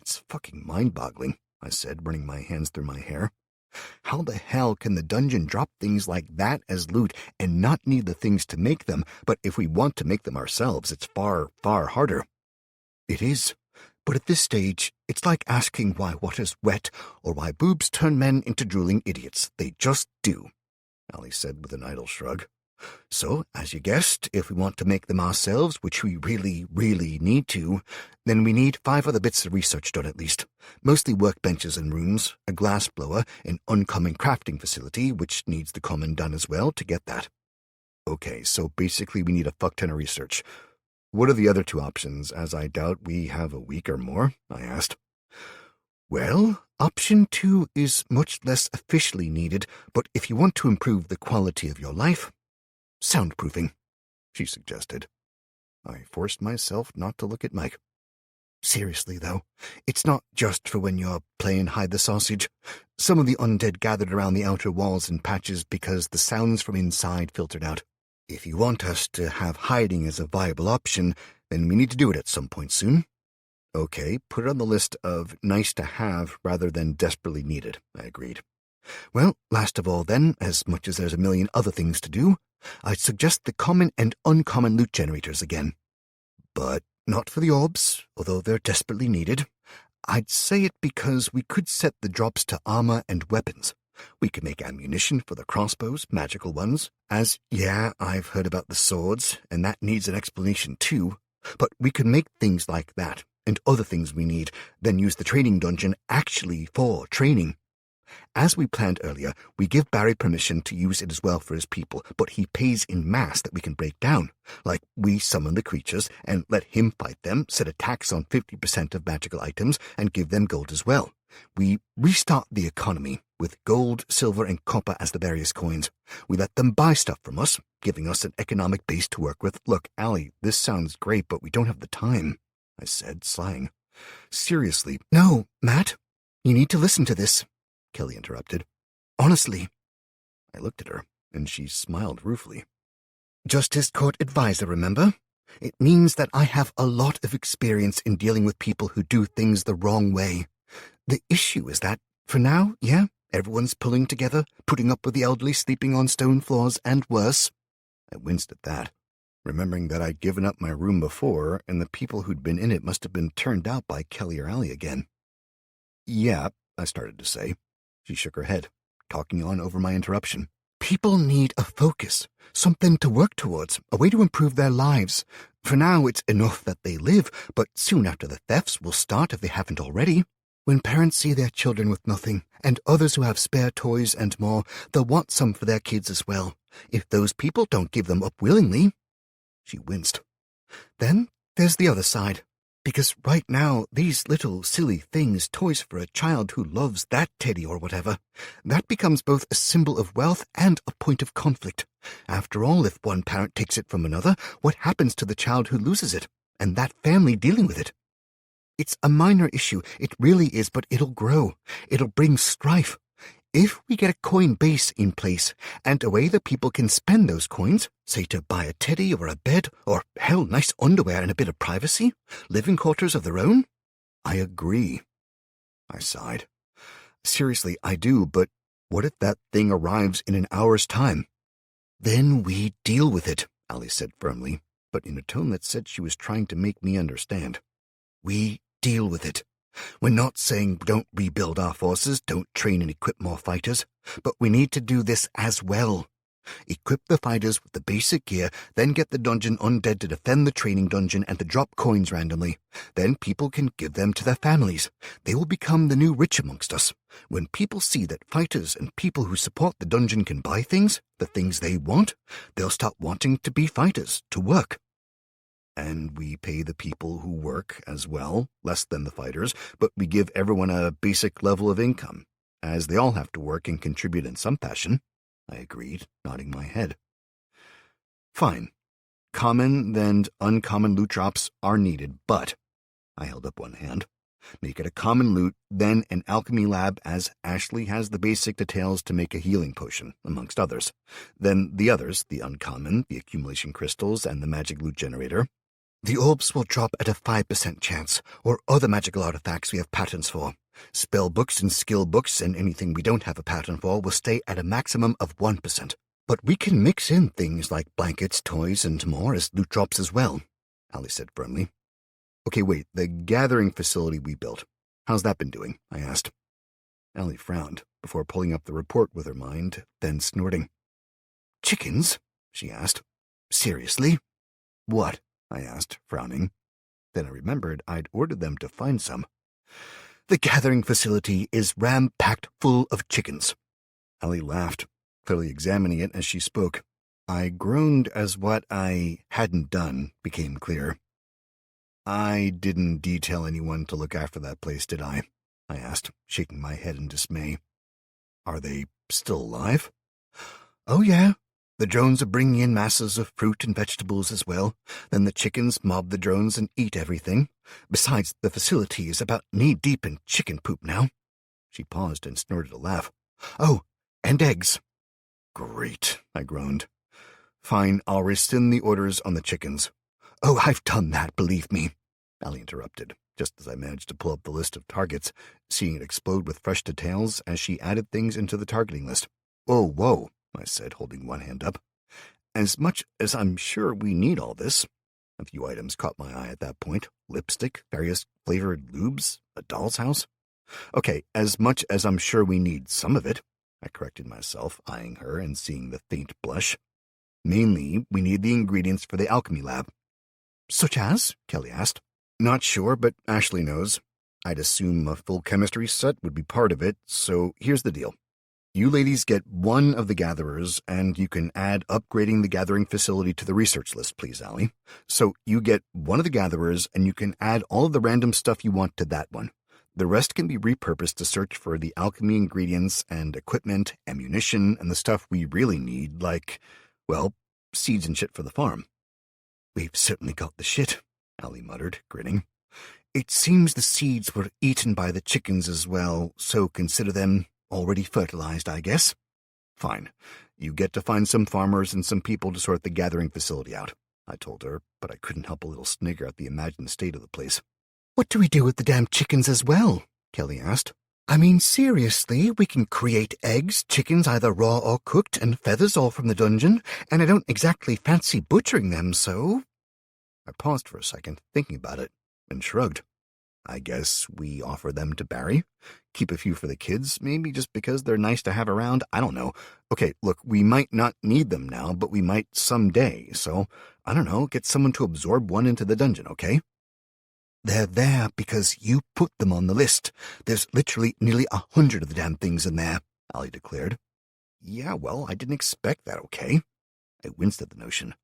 It's fucking mind-boggling, I said, running my hands through my hair. How the hell can the dungeon drop things like that as loot and not need the things to make them, but if we want to make them ourselves, it's far, far harder? It is, but at this stage, it's like asking why water's wet or why boobs turn men into drooling idiots. They just do, Allie said with an idle shrug. So, as you guessed, if we want to make them ourselves, which we really, really need to, then we need 5 other bits of research done at least. Mostly workbenches and rooms, a glass blower, an uncommon crafting facility, which needs the common done as well to get that. Okay, so basically we need a fuck-ton of research. What are the other 2 options, as I doubt we have a week or more? I asked. Well, option 2 is much less officially needed, but if you want to improve the quality of your life, soundproofing, she suggested. I forced myself not to look at Mike. Seriously, though, it's not just for when you're playing hide the sausage. Some of the undead gathered around the outer walls in patches because the sounds from inside filtered out. If you want us to have hiding as a viable option, then we need to do it at some point soon. Okay, put it on the list of nice to have rather than desperately needed, I agreed. Well, last of all then, as much as there's a million other things to do, I'd suggest the common and uncommon loot generators again. But not for the orbs, although they're desperately needed. I'd say it because we could set the drops to armor and weapons. We could make ammunition for the crossbows, magical ones, I've heard about the swords, and that needs an explanation too. But we could make things like that, and other things we need, then use the training dungeon actually for training. As we planned earlier, we give Barry permission to use it as well for his people, but he pays in mass that we can break down. Like, we summon the creatures and let him fight them, set a tax on 50% of magical items, and give them gold as well. We restart the economy, with gold, silver, and copper as the various coins. We let them buy stuff from us, giving us an economic base to work with. Look, Allie, this sounds great, but we don't have the time, I said, sighing. Seriously. No, Matt, you need to listen to this, Kelly interrupted. Honestly. I looked at her, and she smiled ruefully. Justice Court advisor, remember? It means that I have a lot of experience in dealing with people who do things the wrong way. The issue is that, for now, everyone's pulling together, putting up with the elderly sleeping on stone floors and worse. I winced at that, remembering that I'd given up my room before, and the people who'd been in it must have been turned out by Kelly or Allie again. Yeah, I started to say. She shook her head, talking on over my interruption. People need a focus, something to work towards, a way to improve their lives. For now, it's enough that they live, but soon after the thefts will start if they haven't already. When parents see their children with nothing, and others who have spare toys and more, they'll want some for their kids as well, if those people don't give them up willingly. She winced. Then there's the other side. Because right now, these little silly things, toys for a child who loves that teddy or whatever, that becomes both a symbol of wealth and a point of conflict. After all, if one parent takes it from another, what happens to the child who loses it, and that family dealing with it? It's a minor issue, it really is, but it'll grow. It'll bring strife. If we get a coin base in place, and a way that people can spend those coins, say to buy a teddy or a bed, or hell, nice underwear and a bit of privacy, living quarters of their own? I agree. I sighed. Seriously, I do, but what if that thing arrives in an hour's time? Then we deal with it, Allie said firmly, but in a tone that said she was trying to make me understand. We deal with it. We're not saying don't rebuild our forces, don't train and equip more fighters, but we need to do this as well. Equip the fighters with the basic gear, then get the dungeon undead to defend the training dungeon and to drop coins randomly. Then people can give them to their families. They will become the new rich amongst us. When people see that fighters and people who support the dungeon can buy things, the things they want, they'll start wanting to be fighters, to work. And we pay the people who work as well, less than the fighters, but we give everyone a basic level of income, as they all have to work and contribute in some fashion, I agreed, nodding my head. Fine. Common and uncommon loot drops are needed, but, I held up one hand, make it a common loot, then an alchemy lab, as Ashley has the basic details to make a healing potion, amongst others. Then the others, the uncommon, the accumulation crystals, and the magic loot generator. The orbs will drop at a 5% chance, or other magical artifacts we have patterns for. Spell books and skill books and anything we don't have a pattern for will stay at a maximum of 1%. But we can mix in things like blankets, toys, and more as loot drops as well, Allie said firmly. Okay, wait, the gathering facility we built. How's that been doing? I asked. Allie frowned, before pulling up the report with her mind, then snorting. Chickens? She asked. Seriously? What? I asked, frowning. Then I remembered I'd ordered them to find some. The gathering facility is ram-packed full of chickens. Allie laughed, clearly examining it as she spoke. I groaned as what I hadn't done became clear. I didn't detail anyone to look after that place, did I? I asked, shaking my head in dismay. Are they still alive? Oh, yeah. The drones are bringing in masses of fruit and vegetables as well. Then the chickens mob the drones and eat everything. Besides, the facility is about knee-deep in chicken poop now." She paused and snorted a laugh. "Oh, and eggs." "Great," I groaned. "Fine, I'll rescind the orders on the chickens." "Oh, I've done that, believe me," Allie interrupted, just as I managed to pull up the list of targets, seeing it explode with fresh details as she added things into the targeting list. Whoa, I said, holding one hand up. "As much as I'm sure we need all this." A few items caught my eye at that point. Lipstick, various flavored lubes, a doll's house. "Okay, as much as I'm sure we need some of it," I corrected myself, eyeing her and seeing the faint blush. "Mainly, we need the ingredients for the alchemy lab." "Such as?" Kelly asked. "Not sure, but Ashley knows. I'd assume a full chemistry set would be part of it, so here's the deal. You ladies get one of the gatherers, and you can add upgrading the gathering facility to the research list, please, Allie. So you get one of the gatherers, and you can add all of the random stuff you want to that one. The rest can be repurposed to search for the alchemy ingredients and equipment, ammunition, and the stuff we really need, like, well, seeds and shit for the farm." "We've certainly got the shit," Allie muttered, grinning. "It seems the seeds were eaten by the chickens as well, so consider them already fertilized, I guess." "Fine. You get to find some farmers and some people to sort the gathering facility out," I told her, but I couldn't help a little snigger at the imagined state of the place. "What do we do with the damn chickens as well?" Kelly asked. "I mean, seriously, we can create eggs, chickens either raw or cooked, and feathers all from the dungeon, and I don't exactly fancy butchering them, so—" I paused for a second, thinking about it, and shrugged. "I guess we offer them to Barry? Keep a few for the kids, maybe just because they're nice to have around? I don't know. Okay, look, we might not need them now, but we might someday, so, I don't know, get someone to absorb one into the dungeon, okay?" "They're there because you put them on the list. There's literally nearly 100 of the damn things in there," Allie declared. "Yeah, well, I didn't expect that, okay?" I winced at the notion.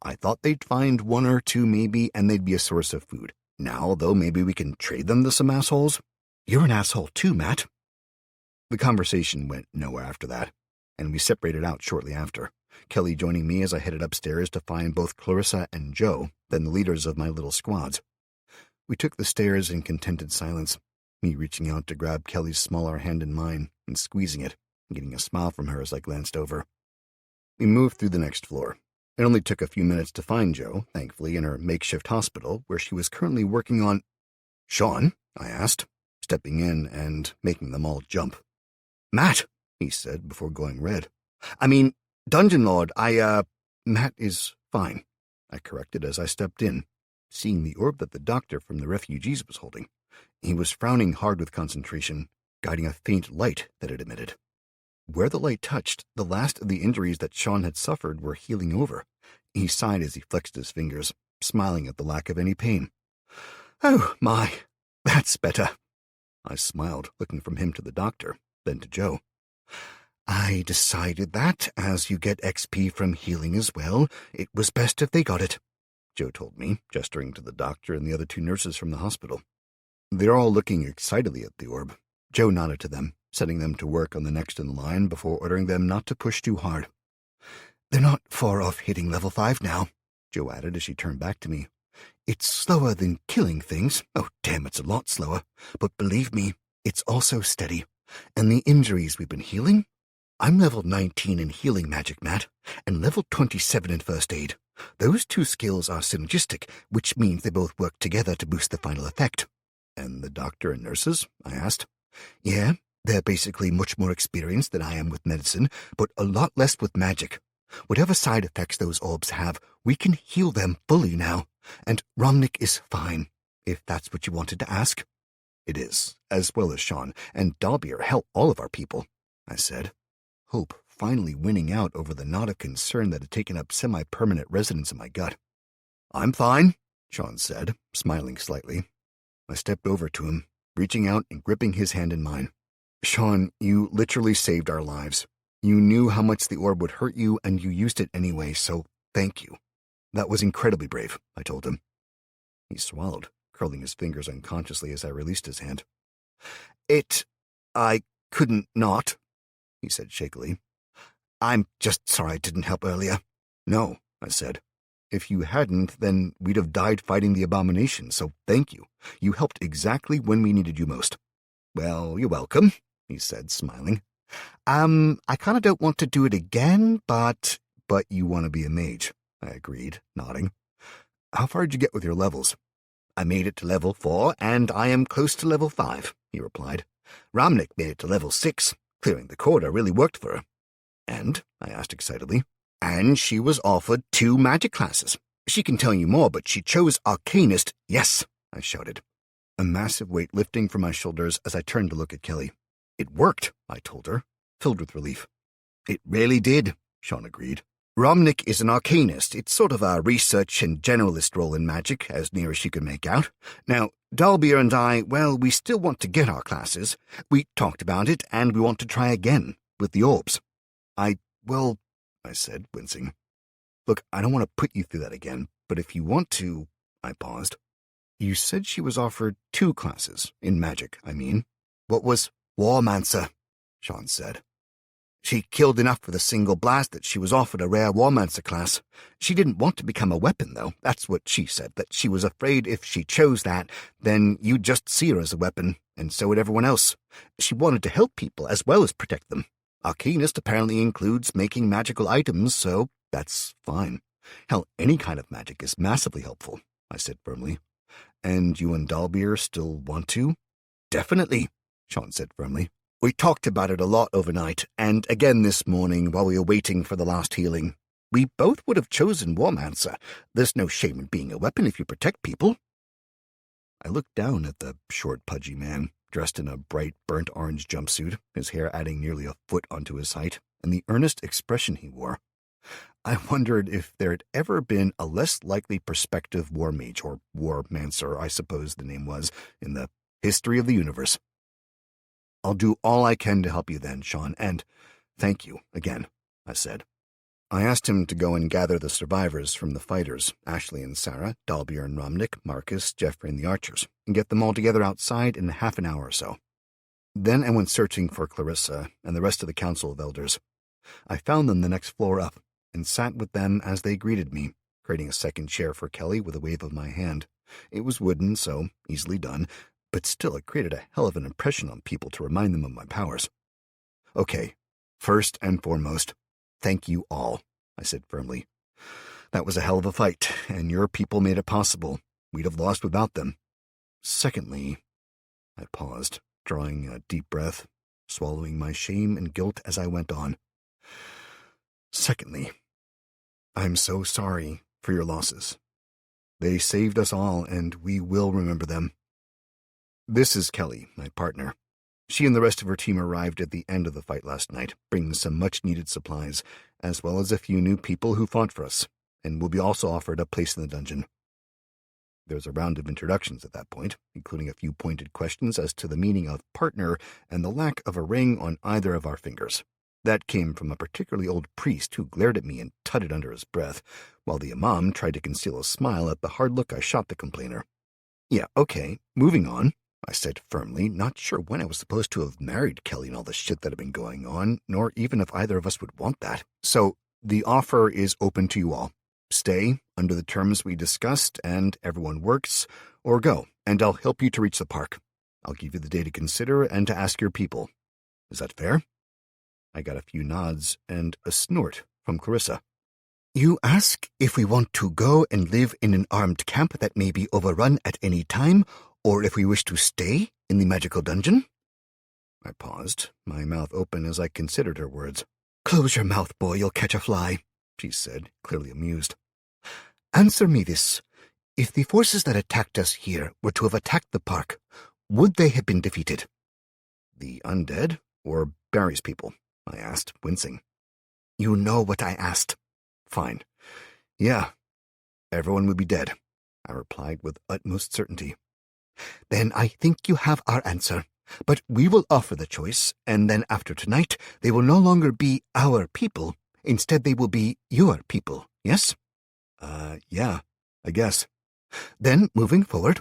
I thought they'd find one or two maybe, and they'd be a source of food. Now, though, maybe we can trade them to some assholes? "You're an asshole too, Matt." The conversation went nowhere after that, and we separated out shortly after, Kelly joining me as I headed upstairs to find both Clarissa and Joe, then the leaders of my little squads. We took the stairs in contented silence, me reaching out to grab Kelly's smaller hand in mine and squeezing it, and getting a smile from her as I glanced over. We moved through the next floor. It only took a few minutes to find Jo, thankfully, in her makeshift hospital, where she was currently working on— "Sean?" I asked, stepping in and making them all jump. "Matt," he said before going red. "I mean, Dungeon Lord, Matt is fine," I corrected as I stepped in, seeing the orb that the doctor from the refugees was holding. He was frowning hard with concentration, guiding a faint light that it emitted. Where the light touched, the last of the injuries that Sean had suffered were healing over. He sighed as he flexed his fingers, smiling at the lack of any pain. "Oh, my, that's better." I smiled, looking from him to the doctor, then to Jo. "I decided that, as you get XP from healing as well, it was best if they got it," Jo told me, gesturing to the doctor and the other two nurses from the hospital. They're all looking excitedly at the orb. Jo nodded to them, setting them to work on the next in line before ordering them not to push too hard. "They're not far off hitting level 5 now," Jo added as she turned back to me. "It's slower than killing things. Oh, damn, it's a lot slower. But believe me, it's also steady. And the injuries we've been healing? I'm level 19 in healing magic, Matt, and level 27 in first aid. Those two skills are synergistic, which means they both work together to boost the final effect." "And the doctor and nurses?" I asked. "Yeah, they're basically much more experienced than I am with medicine, but a lot less with magic. Whatever side effects those orbs have, we can heal them fully now. And Romnick is fine, if that's what you wanted to ask." "It is, as well as Sean, and Dalby help all of our people," I said, hope finally winning out over the knot of concern that had taken up semi-permanent residence in my gut. "I'm fine," Sean said, smiling slightly. I stepped over to him, reaching out and gripping his hand in mine. "Sean, you literally saved our lives. You knew how much the orb would hurt you, and you used it anyway, so thank you. That was incredibly brave," I told him. He swallowed, curling his fingers unconsciously as I released his hand. I couldn't not," he said shakily. I'm just sorry I didn't help earlier. No, I said. If you hadn't, then we'd have died fighting the abomination, so thank you. You helped exactly when we needed you most. Well, you're welcome, he said, smiling. I kind of don't want to do it again, but you want to be a mage, I agreed, nodding. How far did you get with your levels? I made it to level 4, and I am close to level 5, he replied. Ramnik made it to level 6. Clearing the quota really worked for her. And? I asked excitedly. And she was offered 2 magic classes. She can tell you more, but she chose Arcanist. Yes, I shouted. A massive weight lifting from my shoulders as I turned to look at Kelly. It worked, I told her, filled with relief. It really did, Sean agreed. Romnik is an Arcanist. It's sort of a research and generalist role in magic, as near as she could make out. Now, Dalbier and I, well, we still want to get our classes. We talked about it, and we want to try again, with the orbs. I said, wincing. Look, I don't want to put you through that again, but if you want to... I paused. You said she was offered 2 classes, in magic, I mean. What was Warmancer, Sean said. She killed enough with a single blast that she was offered a rare Warmancer class. She didn't want to become a weapon, though. That's what she said, that she was afraid if she chose that, then you'd just see her as a weapon, and so would everyone else. She wanted to help people as well as protect them. Arcanist apparently includes making magical items, so that's fine. Hell, any kind of magic is massively helpful, I said firmly. And you and Dalbier still want to? Definitely, Sean said firmly. We talked about it a lot overnight, and again this morning while we were waiting for the last healing. We both would have chosen Warmancer. There's no shame in being a weapon if you protect people. I looked down at the short, pudgy man, dressed in a bright, burnt orange jumpsuit, his hair adding nearly a foot onto his height, and the earnest expression he wore. I wondered if there had ever been a less likely prospective war mage, or Warmancer, I suppose the name was, in the history of the universe. I'll do all I can to help you then, Sean, and thank you again, I said. I asked him to go and gather the survivors from the fighters, Ashley and Sarah, Dalbier and Romnik, Marcus, Jeffrey and the archers, and get them all together outside in half an hour or so. Then I went searching for Clarissa and the rest of the Council of Elders. I found them the next floor up, and sat with them as they greeted me, creating a second chair for Kelly with a wave of my hand. It was wooden, so easily done, but still it created a hell of an impression on people to remind them of my powers. Okay, first and foremost, thank you all, I said firmly. That was a hell of a fight, and your people made it possible. We'd have lost without them. Secondly, I paused, drawing a deep breath, swallowing my shame and guilt as I went on. Secondly, I'm so sorry for your losses. They saved us all, and we will remember them. This is Kelly, my partner. She and the rest of her team arrived at the end of the fight last night, bringing some much-needed supplies, as well as a few new people who fought for us, and will be also offered a place in the dungeon. There was a round of introductions at that point, including a few pointed questions as to the meaning of partner and the lack of a ring on either of our fingers. That came from a particularly old priest who glared at me and tutted under his breath, while the imam tried to conceal a smile at the hard look I shot the complainer. Yeah, okay, moving on, I said firmly, not sure when I was supposed to have married Kelly and all the shit that had been going on, nor even if either of us would want that. So, the offer is open to you all. Stay, under the terms we discussed, and everyone works, or go, and I'll help you to reach the park. I'll give you the day to consider and to ask your people. Is that fair? I got a few nods and a snort from Clarissa. You ask if we want to go and live in an armed camp that may be overrun at any time, or if we wish to stay in the magical dungeon? I paused, my mouth open as I considered her words. Close your mouth, boy, you'll catch a fly, she said, clearly amused. Answer me this. If the forces that attacked us here were to have attacked the park, would they have been defeated? The undead, or Barry's people? I asked, wincing. You know what I asked. Fine. Yeah, everyone would be dead, I replied with utmost certainty. Then I think you have our answer, but we will offer the choice, and then after tonight, they will no longer be our people. Instead, they will be your people, yes? Yeah, I guess. Then, moving forward,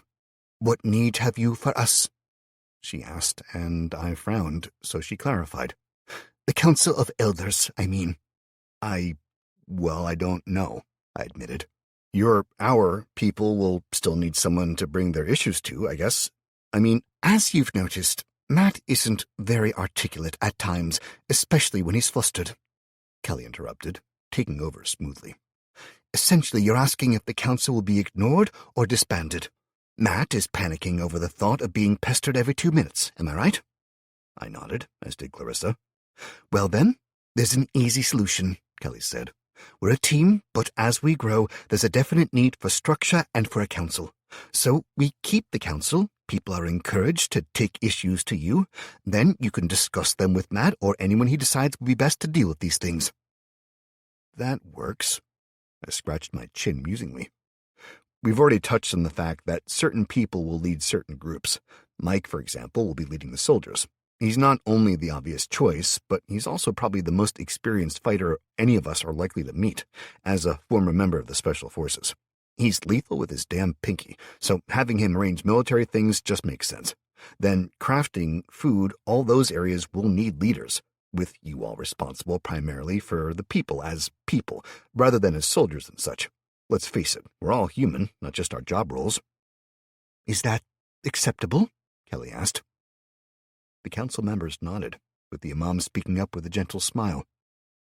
what need have you for us? She asked, and I frowned, so she clarified. The Council of Elders, I mean. Well, I don't know, I admitted. Our people will still need someone to bring their issues to, I guess. I mean, as you've noticed, Matt isn't very articulate at times, especially when he's flustered. Kelly interrupted, taking over smoothly. Essentially, you're asking if the council will be ignored or disbanded. Matt is panicking over the thought of being pestered every 2 minutes, am I right? I nodded, as did Clarissa. Well then, there's an easy solution, Kelly said. We're a team, but as we grow, there's a definite need for structure and for a council. So we keep the council, people are encouraged to take issues to you, then you can discuss them with Matt or anyone he decides would be best to deal with these things. That works. I scratched my chin musingly. We've already touched on the fact that certain people will lead certain groups. Mike, for example, will be leading the soldiers. He's not only the obvious choice, but he's also probably the most experienced fighter any of us are likely to meet, as a former member of the Special Forces. He's lethal with his damn pinky, so having him arrange military things just makes sense. Then crafting, food, all those areas will need leaders, with you all responsible primarily for the people as people, rather than as soldiers and such. Let's face it, we're all human, not just our job roles. Is that acceptable? Kelly asked. The council members nodded, with the imam speaking up with a gentle smile.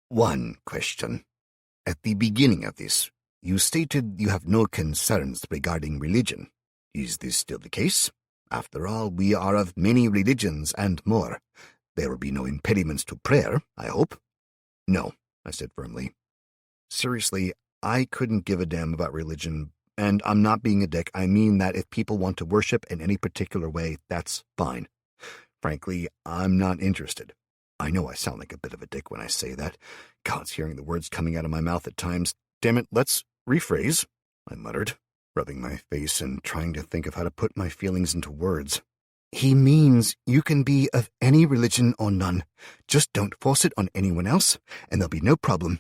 One question. At the beginning of this, you stated you have no concerns regarding religion. Is this still the case? After all, we are of many religions and more. There will be no impediments to prayer, I hope. No, I said firmly. Seriously, I couldn't give a damn about religion, and I'm not being a dick. I mean that if people want to worship in any particular way, that's fine. Frankly, I'm not interested. I know I sound like a bit of a dick when I say that. God's hearing the words coming out of my mouth at times. Damn it, let's rephrase, I muttered, rubbing my face and trying to think of how to put my feelings into words. He means you can be of any religion or none. Just don't force it on anyone else, and there'll be no problem,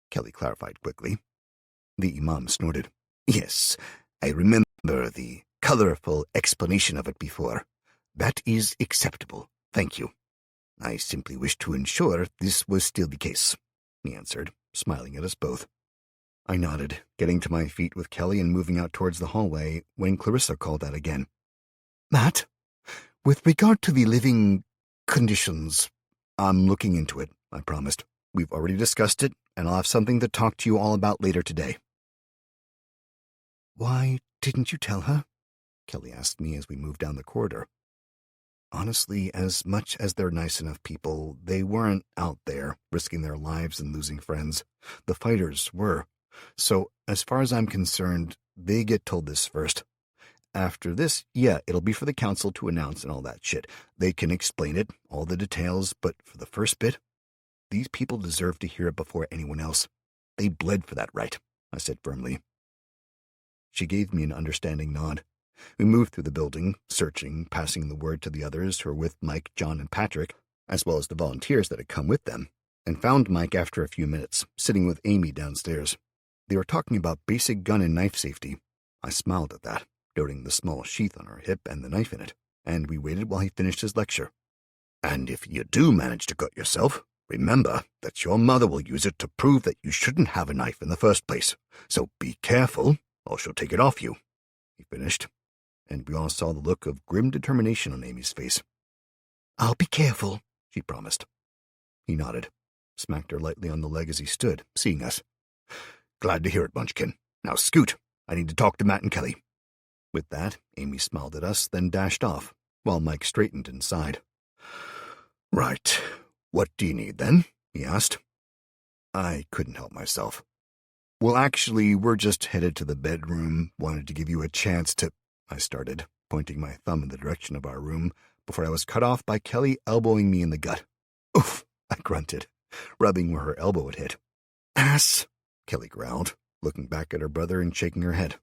Kelly clarified quickly. The imam snorted. Yes, I remember the colorful explanation of it before. That is acceptable, thank you. I simply wish to ensure this was still the case, he answered, smiling at us both. I nodded, getting to my feet with Kelly and moving out towards the hallway when Clarissa called out again. Matt, with regard to the living conditions, I'm looking into it, I promised. We've already discussed it, and I'll have something to talk to you all about later today. Why didn't you tell her? Kelly asked me as we moved down the corridor. Honestly, as much as they're nice enough people, they weren't out there risking their lives and losing friends. The fighters were. So, as far as I'm concerned, they get told this first. After this, yeah, it'll be for the council to announce and all that shit. They can explain it, all the details, but for the first bit, these people deserve to hear it before anyone else. They bled for that right, I said firmly. She gave me an understanding nod. We moved through the building, searching, passing the word to the others who were with Mike, John, and Patrick, as well as the volunteers that had come with them, and found Mike after a few minutes, sitting with Amy downstairs. They were talking about basic gun and knife safety. I smiled at that, noting the small sheath on her hip and the knife in it, and we waited while he finished his lecture. And if you do manage to cut yourself, remember that your mother will use it to prove that you shouldn't have a knife in the first place, so be careful, or she'll take it off you, he finished, and we all saw the look of grim determination on Amy's face. I'll be careful, she promised. He nodded, smacked her lightly on the leg as he stood, seeing us. Glad to hear it, Munchkin. Now scoot. I need to talk to Matt and Kelly. With that, Amy smiled at us, then dashed off, while Mike straightened and sighed. Right. What do you need, then? He asked. I couldn't help myself. Well, actually, we're just headed to the bedroom. Wanted to give you a chance to... I started, pointing my thumb in the direction of our room, before I was cut off by Kelly elbowing me in the gut. Oof, I grunted, rubbing where her elbow had hit. Ass, Kelly growled, looking back at her brother and shaking her head.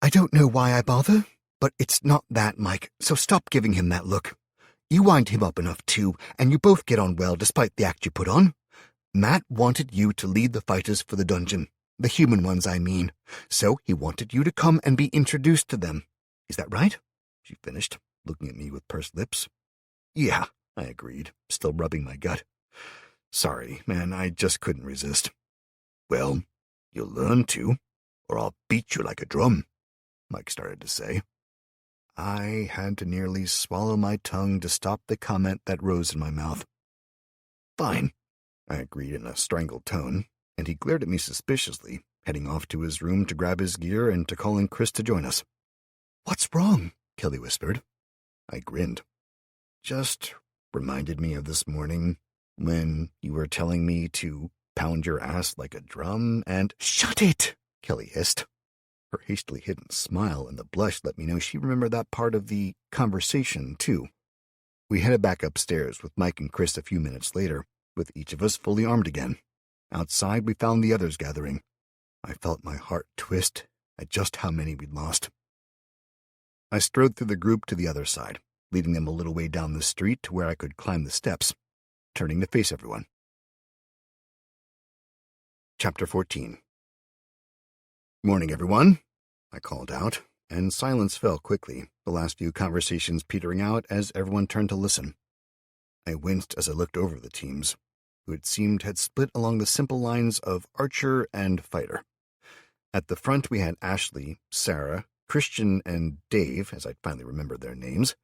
I don't know why I bother, but it's not that, Mike, so stop giving him that look. You wind him up enough, too, and you both get on well despite the act you put on. Matt wanted you to lead the fighters for the dungeon, the human ones, I mean, so he wanted you to come and be introduced to them. Is that right? She finished, looking at me with pursed lips. Yeah, I agreed, still rubbing my gut. Sorry, man, I just couldn't resist. Well, you'll learn to, or I'll beat you like a drum, Mike started to say. I had to nearly swallow my tongue to stop the comment that rose in my mouth. Fine, I agreed in a strangled tone, and he glared at me suspiciously, heading off to his room to grab his gear and to call in Chris to join us. What's wrong? Kelly whispered. I grinned. Just reminded me of this morning when you were telling me to pound your ass like a drum and— Shut it! Kelly hissed. Her hastily hidden smile and the blush let me know she remembered that part of the conversation, too. We headed back upstairs with Mike and Chris a few minutes later, with each of us fully armed again. Outside, we found the others gathering. I felt my heart twist at just how many we'd lost. I strode through the group to the other side, leading them a little way down the street to where I could climb the steps, turning to face everyone. Chapter 14. Morning, everyone, I called out, and silence fell quickly, the last few conversations petering out as everyone turned to listen. I winced as I looked over the teams, who it seemed had split along the simple lines of archer and fighter. At the front we had Ashley, Sarah, Christian, and Dave, as I finally remembered their names.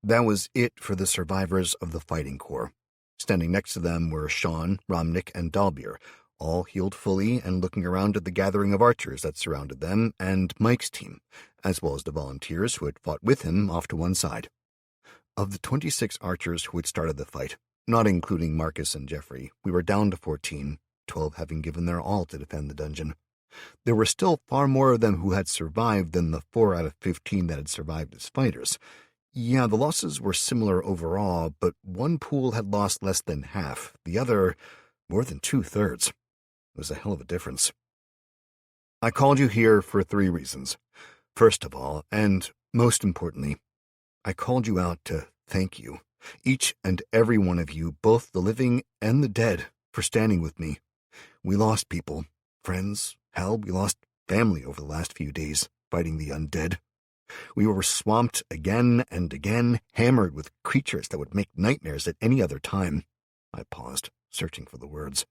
That was it for the survivors of the fighting corps. Standing next to them were Sean, Romnick, and Dalbier, all healed fully and looking around at the gathering of archers that surrounded them and Mike's team, as well as the volunteers who had fought with him off to one side. Of the 26 archers who had started the fight, not including Marcus and Jeffrey, we were down to 14, 12 having given their all to defend the dungeon. There were still far more of them who had survived than the 4 out of 15 that had survived as fighters. Yeah, the losses were similar overall, but one pool had lost less than half, the other more than 2/3. It was a hell of a difference. I called you here for 3 reasons. First of all, and most importantly, I called you out to thank you, each and every one of you, both the living and the dead, for standing with me. We lost people, friends, hell, we lost family over the last few days, fighting the undead. We were swamped again and again, hammered with creatures that would make nightmares at any other time. I paused, searching for the words.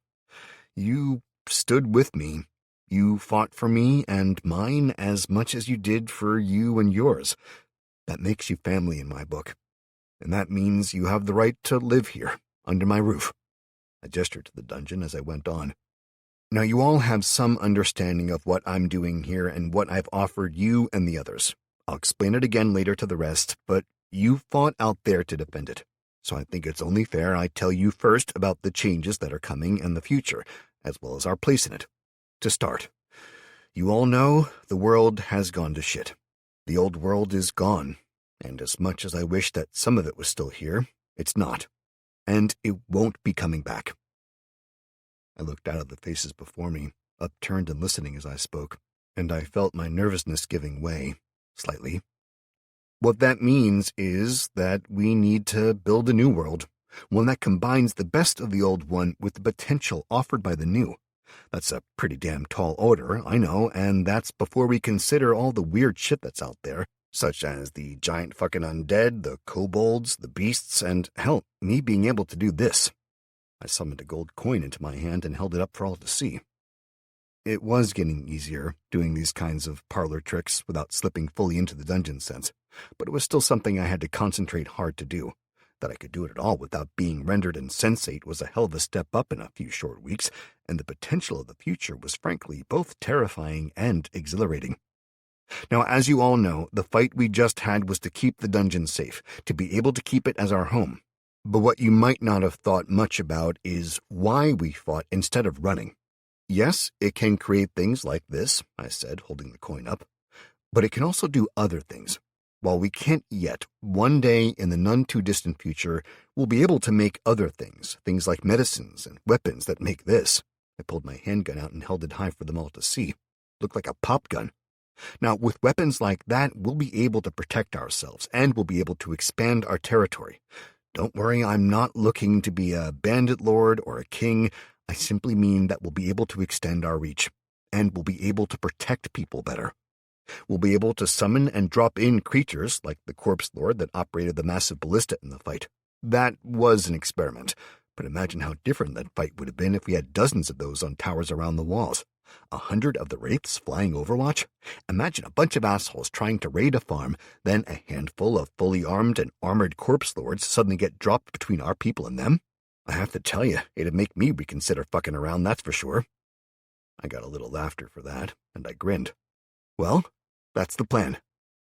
You stood with me. You fought for me and mine as much as you did for you and yours. That makes you family in my book. And that means you have the right to live here, under my roof. I gestured to the dungeon as I went on. Now you all have some understanding of what I'm doing here and what I've offered you and the others. I'll explain it again later to the rest, but you fought out there to defend it. So I think it's only fair I tell you first about the changes that are coming and the future, as well as our place in it. To start, you all know the world has gone to shit. The old world is gone, and as much as I wish that some of it was still here, it's not. And it won't be coming back. I looked out at the faces before me, upturned and listening as I spoke, and I felt my nervousness giving way, slightly. What that means is that we need to build a new world, one that combines the best of the old one with the potential offered by the new. That's a pretty damn tall order, I know, and that's before we consider all the weird shit that's out there, such as the giant fucking undead, the kobolds, the beasts, and, hell, me being able to do this. I summoned a gold coin into my hand and held it up for all to see. It was getting easier, doing these kinds of parlor tricks without slipping fully into the dungeon sense, but it was still something I had to concentrate hard to do. That I could do it at all without being rendered insensate was a hell of a step up in a few short weeks, and the potential of the future was frankly both terrifying and exhilarating. Now, as you all know, the fight we just had was to keep the dungeon safe, to be able to keep it as our home. But what you might not have thought much about is why we fought instead of running. Yes, it can create things like this, I said, holding the coin up, but it can also do other things. While we can't yet, one day in the none-too-distant future, we'll be able to make other things, things like medicines and weapons that make this. I pulled my handgun out and held it high for them all to see. Looked like a pop gun. Now, with weapons like that, we'll be able to protect ourselves, and we'll be able to expand our territory. Don't worry, I'm not looking to be a bandit lord or a king. I simply mean that we'll be able to extend our reach, and we'll be able to protect people better. We'll be able to summon and drop in creatures like the corpse lord that operated the massive ballista in the fight. That was an experiment, But imagine how different that fight would have been if we had dozens of those on towers around the walls. 100 of the wraiths flying Overwatch? Imagine a bunch of assholes trying to raid a farm, then a handful of fully armed and armored corpse lords suddenly get dropped between our people and them. I have to tell you, it'd make me reconsider fucking around, that's for sure. I got a little laughter for that, and I grinned. Well, that's the plan.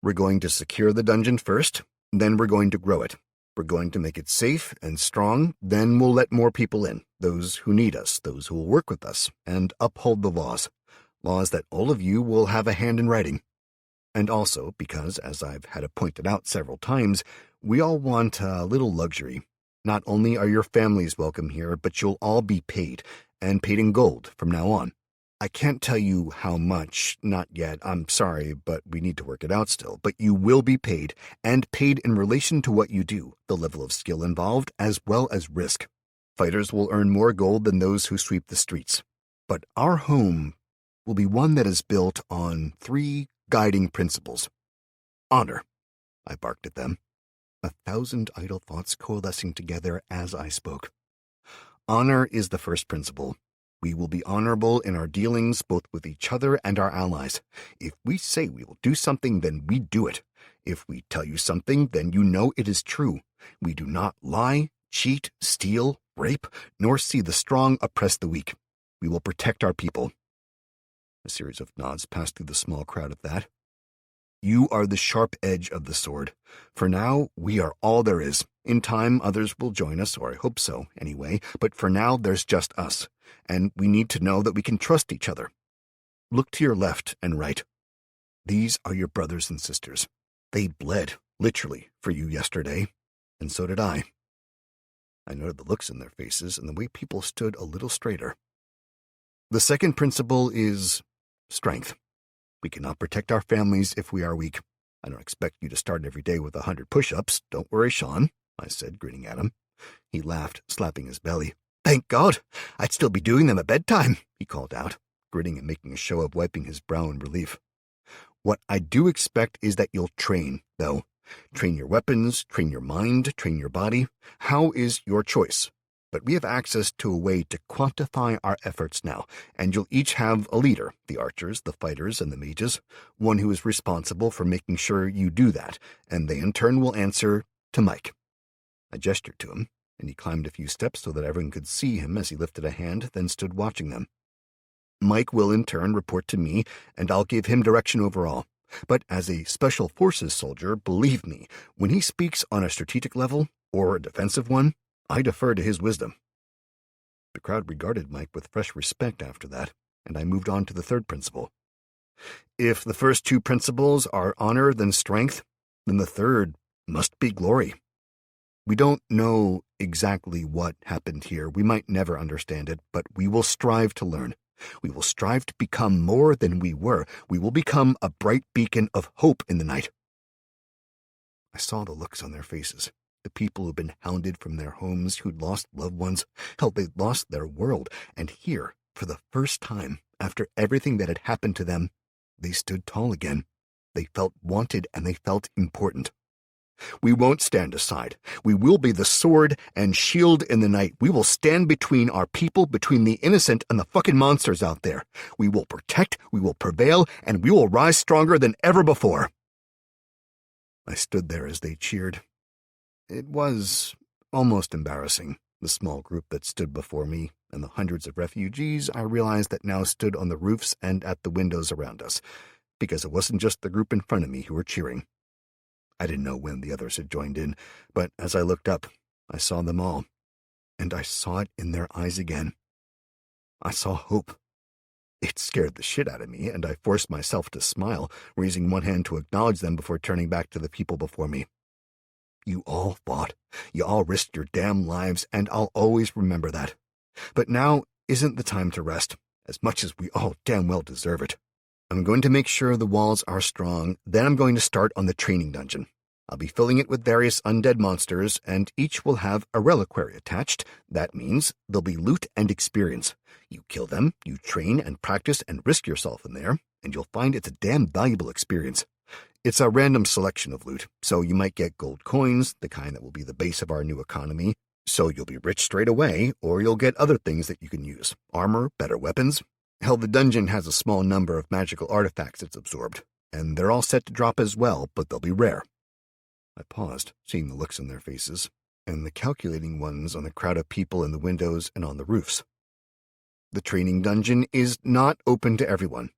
We're going to secure the dungeon first, then we're going to grow it. We're going to make it safe and strong, then we'll let more people in, those who need us, those who will work with us, and uphold the laws. Laws that all of you will have a hand in writing. And also because, as I've had it pointed out several times, we all want a little luxury. Not only are your families welcome here, but you'll all be paid, and paid in gold from now on. I can't tell you how much, not yet, I'm sorry, but we need to work it out still, but you will be paid, and paid in relation to what you do, the level of skill involved, as well as risk. Fighters will earn more gold than those who sweep the streets. But our home will be one that is built on 3 guiding principles. Honor, I barked at them, 1,000 idle thoughts coalescing together as I spoke. Honor is the first principle. We will be honorable in our dealings both with each other and our allies. If we say we will do something, then we do it. If we tell you something, then you know it is true. We do not lie, cheat, steal, rape, nor see the strong oppress the weak. We will protect our people. A series of nods passed through the small crowd at that. You are the sharp edge of the sword. For now, we are all there is. In time, others will join us, or I hope so, anyway, but for now, there's just us, and we need to know that we can trust each other. Look to your left and right. These are your brothers and sisters. They bled, literally, for you yesterday, and so did I. I noted the looks in their faces and the way people stood a little straighter. The second principle is strength. We cannot protect our families if we are weak. I don't expect you to start every day with 100 push-ups. Don't worry, Sean, I said, grinning at him. He laughed, slapping his belly. Thank God! I'd still be doing them at bedtime, he called out, grinning and making a show of wiping his brow in relief. What I do expect is that you'll train, though. Train your weapons, train your mind, train your body. How is your choice? But we have access to a way to quantify our efforts now, and you'll each have a leader, the archers, the fighters, and the mages, one who is responsible for making sure you do that, and they in turn will answer to Mike. I gestured to him, and he climbed a few steps so that everyone could see him as he lifted a hand, then stood watching them. Mike will in turn report to me, and I'll give him direction overall. But as a Special Forces soldier, believe me, when he speaks on a strategic level, or a defensive one, I defer to his wisdom. The crowd regarded Mike with fresh respect after that, and I moved on to the third principle. If the first 2 principles are honor then strength, then the third must be glory. We don't know exactly what happened here. We might never understand it, but we will strive to learn. We will strive to become more than we were. We will become a bright beacon of hope in the night. I saw the looks on their faces. The people who'd been hounded from their homes, who'd lost loved ones, hell, they'd lost their world, and here, for the first time, after everything that had happened to them, they stood tall again. They felt wanted, and they felt important. We won't stand aside. We will be the sword and shield in the night. We will stand between our people, between the innocent and the fucking monsters out there. We will protect, we will prevail, and we will rise stronger than ever before. I stood there as they cheered. It was almost embarrassing, the small group that stood before me, and the hundreds of refugees I realized that now stood on the roofs and at the windows around us, because it wasn't just the group in front of me who were cheering. I didn't know when the others had joined in, but as I looked up, I saw them all, and I saw it in their eyes again. I saw hope. It scared the shit out of me, and I forced myself to smile, raising one hand to acknowledge them before turning back to the people before me. You all fought. You all risked your damn lives, and I'll always remember that. But now isn't the time to rest, as much as we all damn well deserve it. I'm going to make sure the walls are strong, then I'm going to start on the training dungeon. I'll be filling it with various undead monsters, and each will have a reliquary attached. That means there'll be loot and experience. You kill them, you train and practice and risk yourself in there, and you'll find it's a damn valuable experience. It's a random selection of loot, so you might get gold coins, the kind that will be the base of our new economy, So you'll be rich straight away, or you'll get other things that you can use. Armor, better weapons. Hell, the dungeon has a small number of magical artifacts it's absorbed, and they're all set to drop as well, but they'll be rare. I paused, seeing the looks on their faces, and the calculating ones on the crowd of people in the windows and on the roofs. The training dungeon is not open to everyone.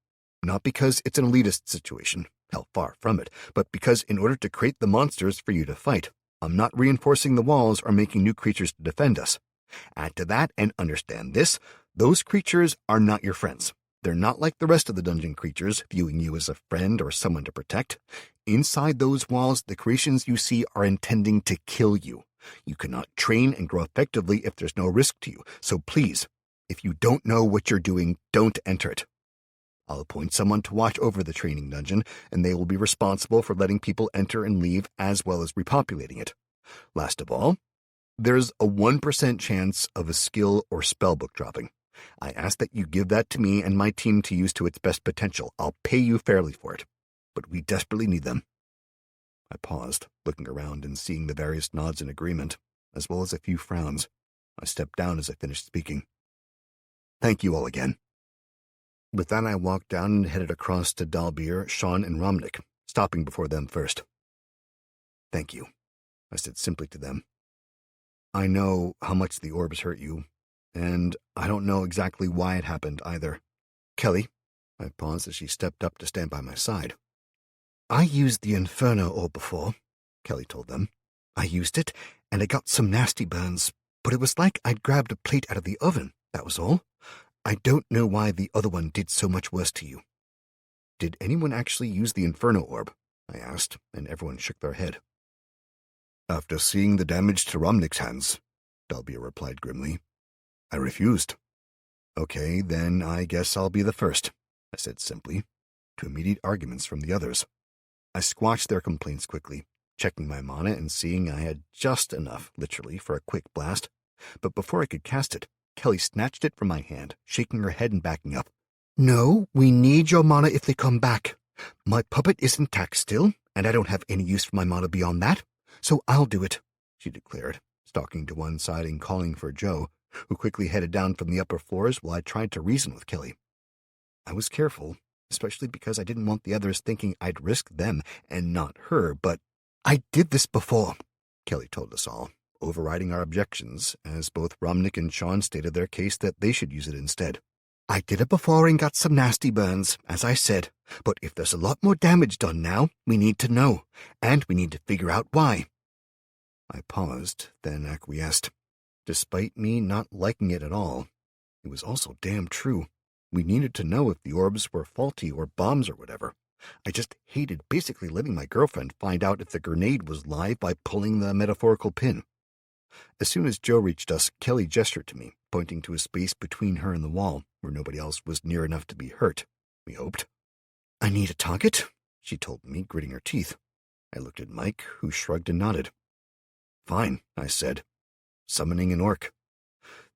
Not because it's an elitist situation, hell, far from it, but because in order to create the monsters for you to fight, I'm not reinforcing the walls or making new creatures to defend us. Add to that, and understand this, those creatures are not your friends. They're not like the rest of the dungeon creatures, viewing you as a friend or someone to protect. Inside those walls, the creations you see are intending to kill you. You cannot train and grow effectively if there's no risk to you, so please, if you don't know what you're doing, don't enter it. I'll appoint someone to watch over the training dungeon, and they will be responsible for letting people enter and leave as well as repopulating it. Last of all, there's a 1% chance of a skill or spellbook dropping. I ask that you give that to me and my team to use to its best potential. I'll pay you fairly for it, but we desperately need them. I paused, looking around and seeing the various nods in agreement, as well as a few frowns. I stepped down as I finished speaking. Thank you all again. With that, I walked down and headed across to Dalbeer, Sean, and Romnick, stopping before them first. Thank you, I said simply to them. I know how much the orbs hurt you, and I don't know exactly why it happened either. Kelly, I paused as she stepped up to stand by my side. I used the Inferno orb before, Kelly told them. I used it, and I got some nasty burns, but it was like I'd grabbed a plate out of the oven, that was all. I don't know why the other one did so much worse to you. Did anyone actually use the Inferno orb? I asked, and everyone shook their head. After seeing the damage to Romnick's hands, Dalbeer replied grimly, I refused. Okay, then I guess I'll be the first, I said simply, to immediate arguments from the others. I squashed their complaints quickly, checking my mana and seeing I had just enough, literally, for a quick blast. But before I could cast it, Kelly snatched it from my hand, shaking her head and backing up. No, we need your mana if they come back. My puppet is intact still, and I don't have any use for my mana beyond that, so I'll do it, she declared, stalking to one side and calling for Joe, who quickly headed down from the upper floors while I tried to reason with Kelly. I was careful, especially because I didn't want the others thinking I'd risk them and not her, but I did this before, Kelly told us all, overriding our objections, as both Romnick and Sean stated their case that they should use it instead. I did it before and got some nasty burns, as I said, but if there's a lot more damage done now, we need to know, and we need to figure out why. I paused, then acquiesced. Despite me not liking it at all, it was also damn true. We needed to know if the orbs were faulty or bombs or whatever. I just hated basically letting my girlfriend find out if the grenade was live by pulling the metaphorical pin. As soon as Joe reached us, Kelly gestured to me, pointing to a space between her and the wall, where nobody else was near enough to be hurt, we hoped. I need a target, she told me, gritting her teeth. I looked at Mike, who shrugged and nodded. Fine, I said, summoning an orc.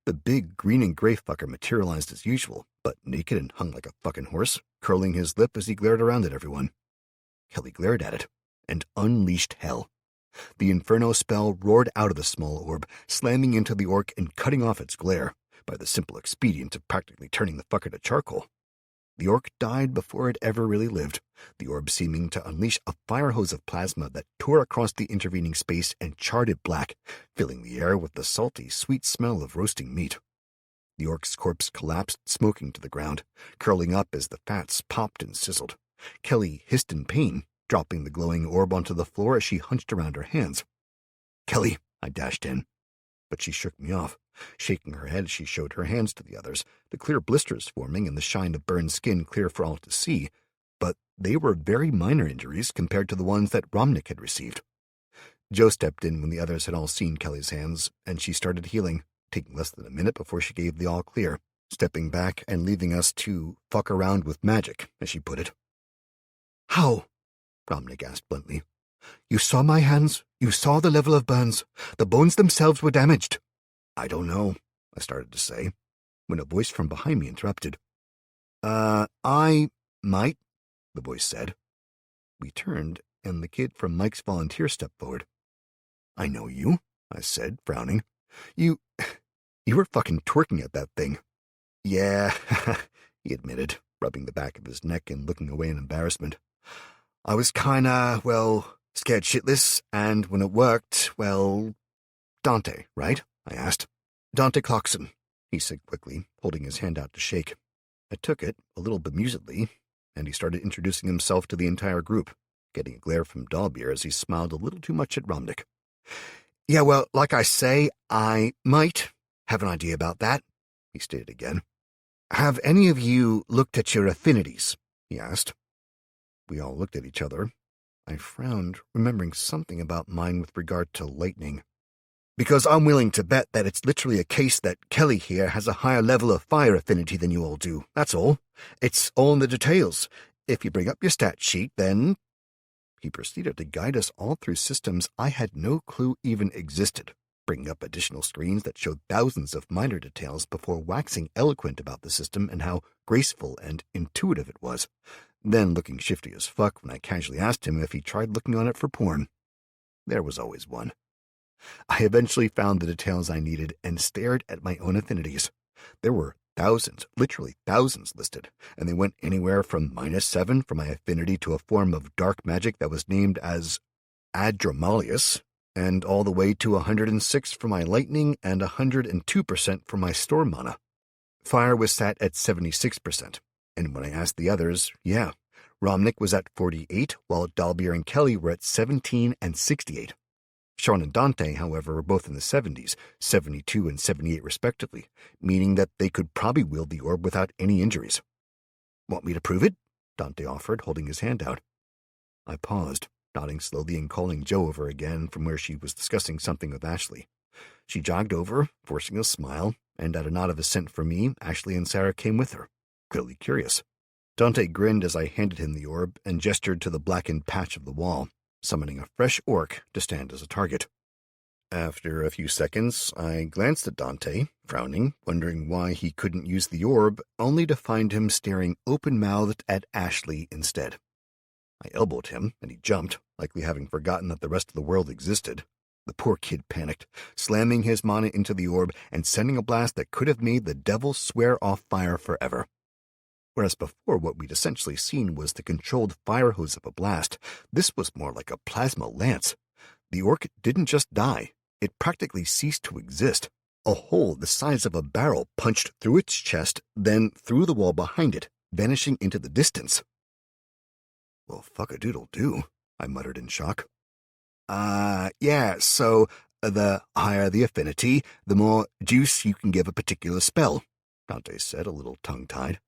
The big green and gray fucker materialized as usual, but naked and hung like a fucking horse, curling his lip as he glared around at everyone. Kelly glared at it, and unleashed hell. The Inferno spell roared out of the small orb, slamming into the orc and cutting off its glare, by the simple expedient of practically turning the fucker to charcoal. The orc died before it ever really lived, the orb seeming to unleash a fire hose of plasma that tore across the intervening space and charred it black, filling the air with the salty, sweet smell of roasting meat. The orc's corpse collapsed, smoking to the ground, curling up as the fats popped and sizzled. Kelly hissed in pain, dropping the glowing orb onto the floor as she hunched around her hands. Kelly, I dashed in, but she shook me off, shaking her head as she showed her hands to the others, the clear blisters forming and the shine of burned skin clear for all to see, but they were very minor injuries compared to the ones that Romnick had received. Joe stepped in when the others had all seen Kelly's hands, and she started healing, taking less than a minute before she gave the all clear, stepping back and leaving us to fuck around with magic, as she put it. How? Romnick asked bluntly. You saw my hands. You saw the level of burns. The bones themselves were damaged. I don't know, I started to say, when a voice from behind me interrupted. I might, the voice said. We turned, and the kid from Mike's volunteer stepped forward. I know you, I said, frowning. You were fucking twerking at that thing. Yeah, he admitted, rubbing the back of his neck and looking away in embarrassment. I was kinda, scared shitless, and when it worked, Dante, right? I asked. Dante Clarkson, he said quickly, holding his hand out to shake. I took it, a little bemusedly, and he started introducing himself to the entire group, getting a glare from Dalbeer as he smiled a little too much at Romnick. Yeah, like I say, I might have an idea about that, he stated again. Have any of you looked at your affinities? He asked. We all looked at each other. I frowned, remembering something about mine with regard to lightning. Because I'm willing to bet that it's literally a case that Kelly here has a higher level of fire affinity than you all do, that's all. It's all in the details. If you bring up your stat sheet, then... He proceeded to guide us all through systems I had no clue even existed, bringing up additional screens that showed thousands of minor details before waxing eloquent about the system and how graceful and intuitive it was, then looking shifty as fuck when I casually asked him if he tried looking on it for porn. There was always one. I eventually found the details I needed and stared at my own affinities. There were thousands, literally thousands listed, and they went anywhere from -7 for my affinity to a form of dark magic that was named as Adramalius, and all the way to 106 for my lightning and 102% for my storm mana. Fire was sat at 76%, and when I asked the others, Romnick was at 48, while Dalbeer and Kelly were at 17 and 68. Sean and Dante, however, were both in the 70s, 72 and 78 respectively, meaning that they could probably wield the orb without any injuries. Want me to prove it? Dante offered, holding his hand out. I paused, nodding slowly and calling Jo over again from where she was discussing something with Ashley. She jogged over, forcing a smile, and at a nod of assent from me, Ashley and Sarah came with her, clearly curious. Dante grinned as I handed him the orb and gestured to the blackened patch of the wall, summoning a fresh orc to stand as a target. After a few seconds, I glanced at Dante, frowning, wondering why he couldn't use the orb, only to find him staring open-mouthed at Ashley instead. I elbowed him, and he jumped, likely having forgotten that the rest of the world existed. The poor kid panicked, slamming his mana into the orb and sending a blast that could have made the devil swear off fire forever. Whereas before what we'd essentially seen was the controlled fire hose of a blast, this was more like a plasma lance. The orc didn't just die, it practically ceased to exist. A hole the size of a barrel punched through its chest, then through the wall behind it, vanishing into the distance. Well, fuck-a-doodle-doo, I muttered in shock. So the higher the affinity, the more juice you can give a particular spell, Dante said, a little tongue-tied.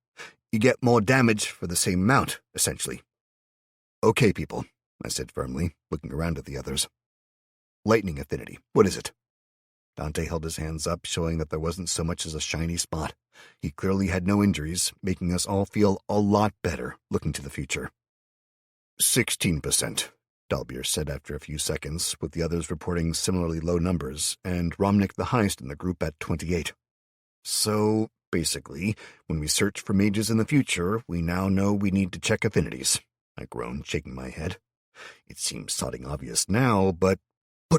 You get more damage for the same amount, essentially. Okay, people, I said firmly, looking around at the others. Lightning affinity, what is it? Dante held his hands up, showing that there wasn't so much as a shiny spot. He clearly had no injuries, making us all feel a lot better looking to the future. 16%, Dalbeer said after a few seconds, with the others reporting similarly low numbers, and Romnick the highest in the group at 28. So, basically, when we search for mages in the future, we now know we need to check affinities, I groaned, shaking my head. It seems sodding obvious now, but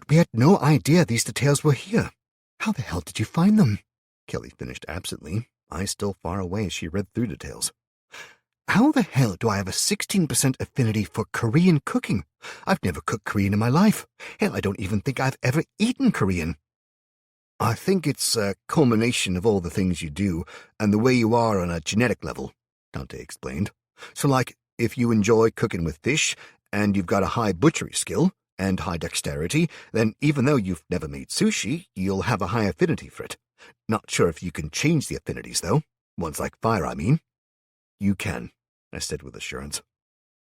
we had no idea these details were here. How the hell did you find them? Kelly finished absently, eyes still far away as she read through details. How the hell do I have a 16% affinity for Korean cooking? I've never cooked Korean in my life. Hell, I don't even think I've ever eaten Korean. I think it's a culmination of all the things you do and the way you are on a genetic level, Dante explained. So, like, if you enjoy cooking with fish and you've got a high butchery skill and high dexterity, then even though you've never made sushi, you'll have a high affinity for it. Not sure if you can change the affinities, though. Ones like fire, I mean. You can, I said with assurance.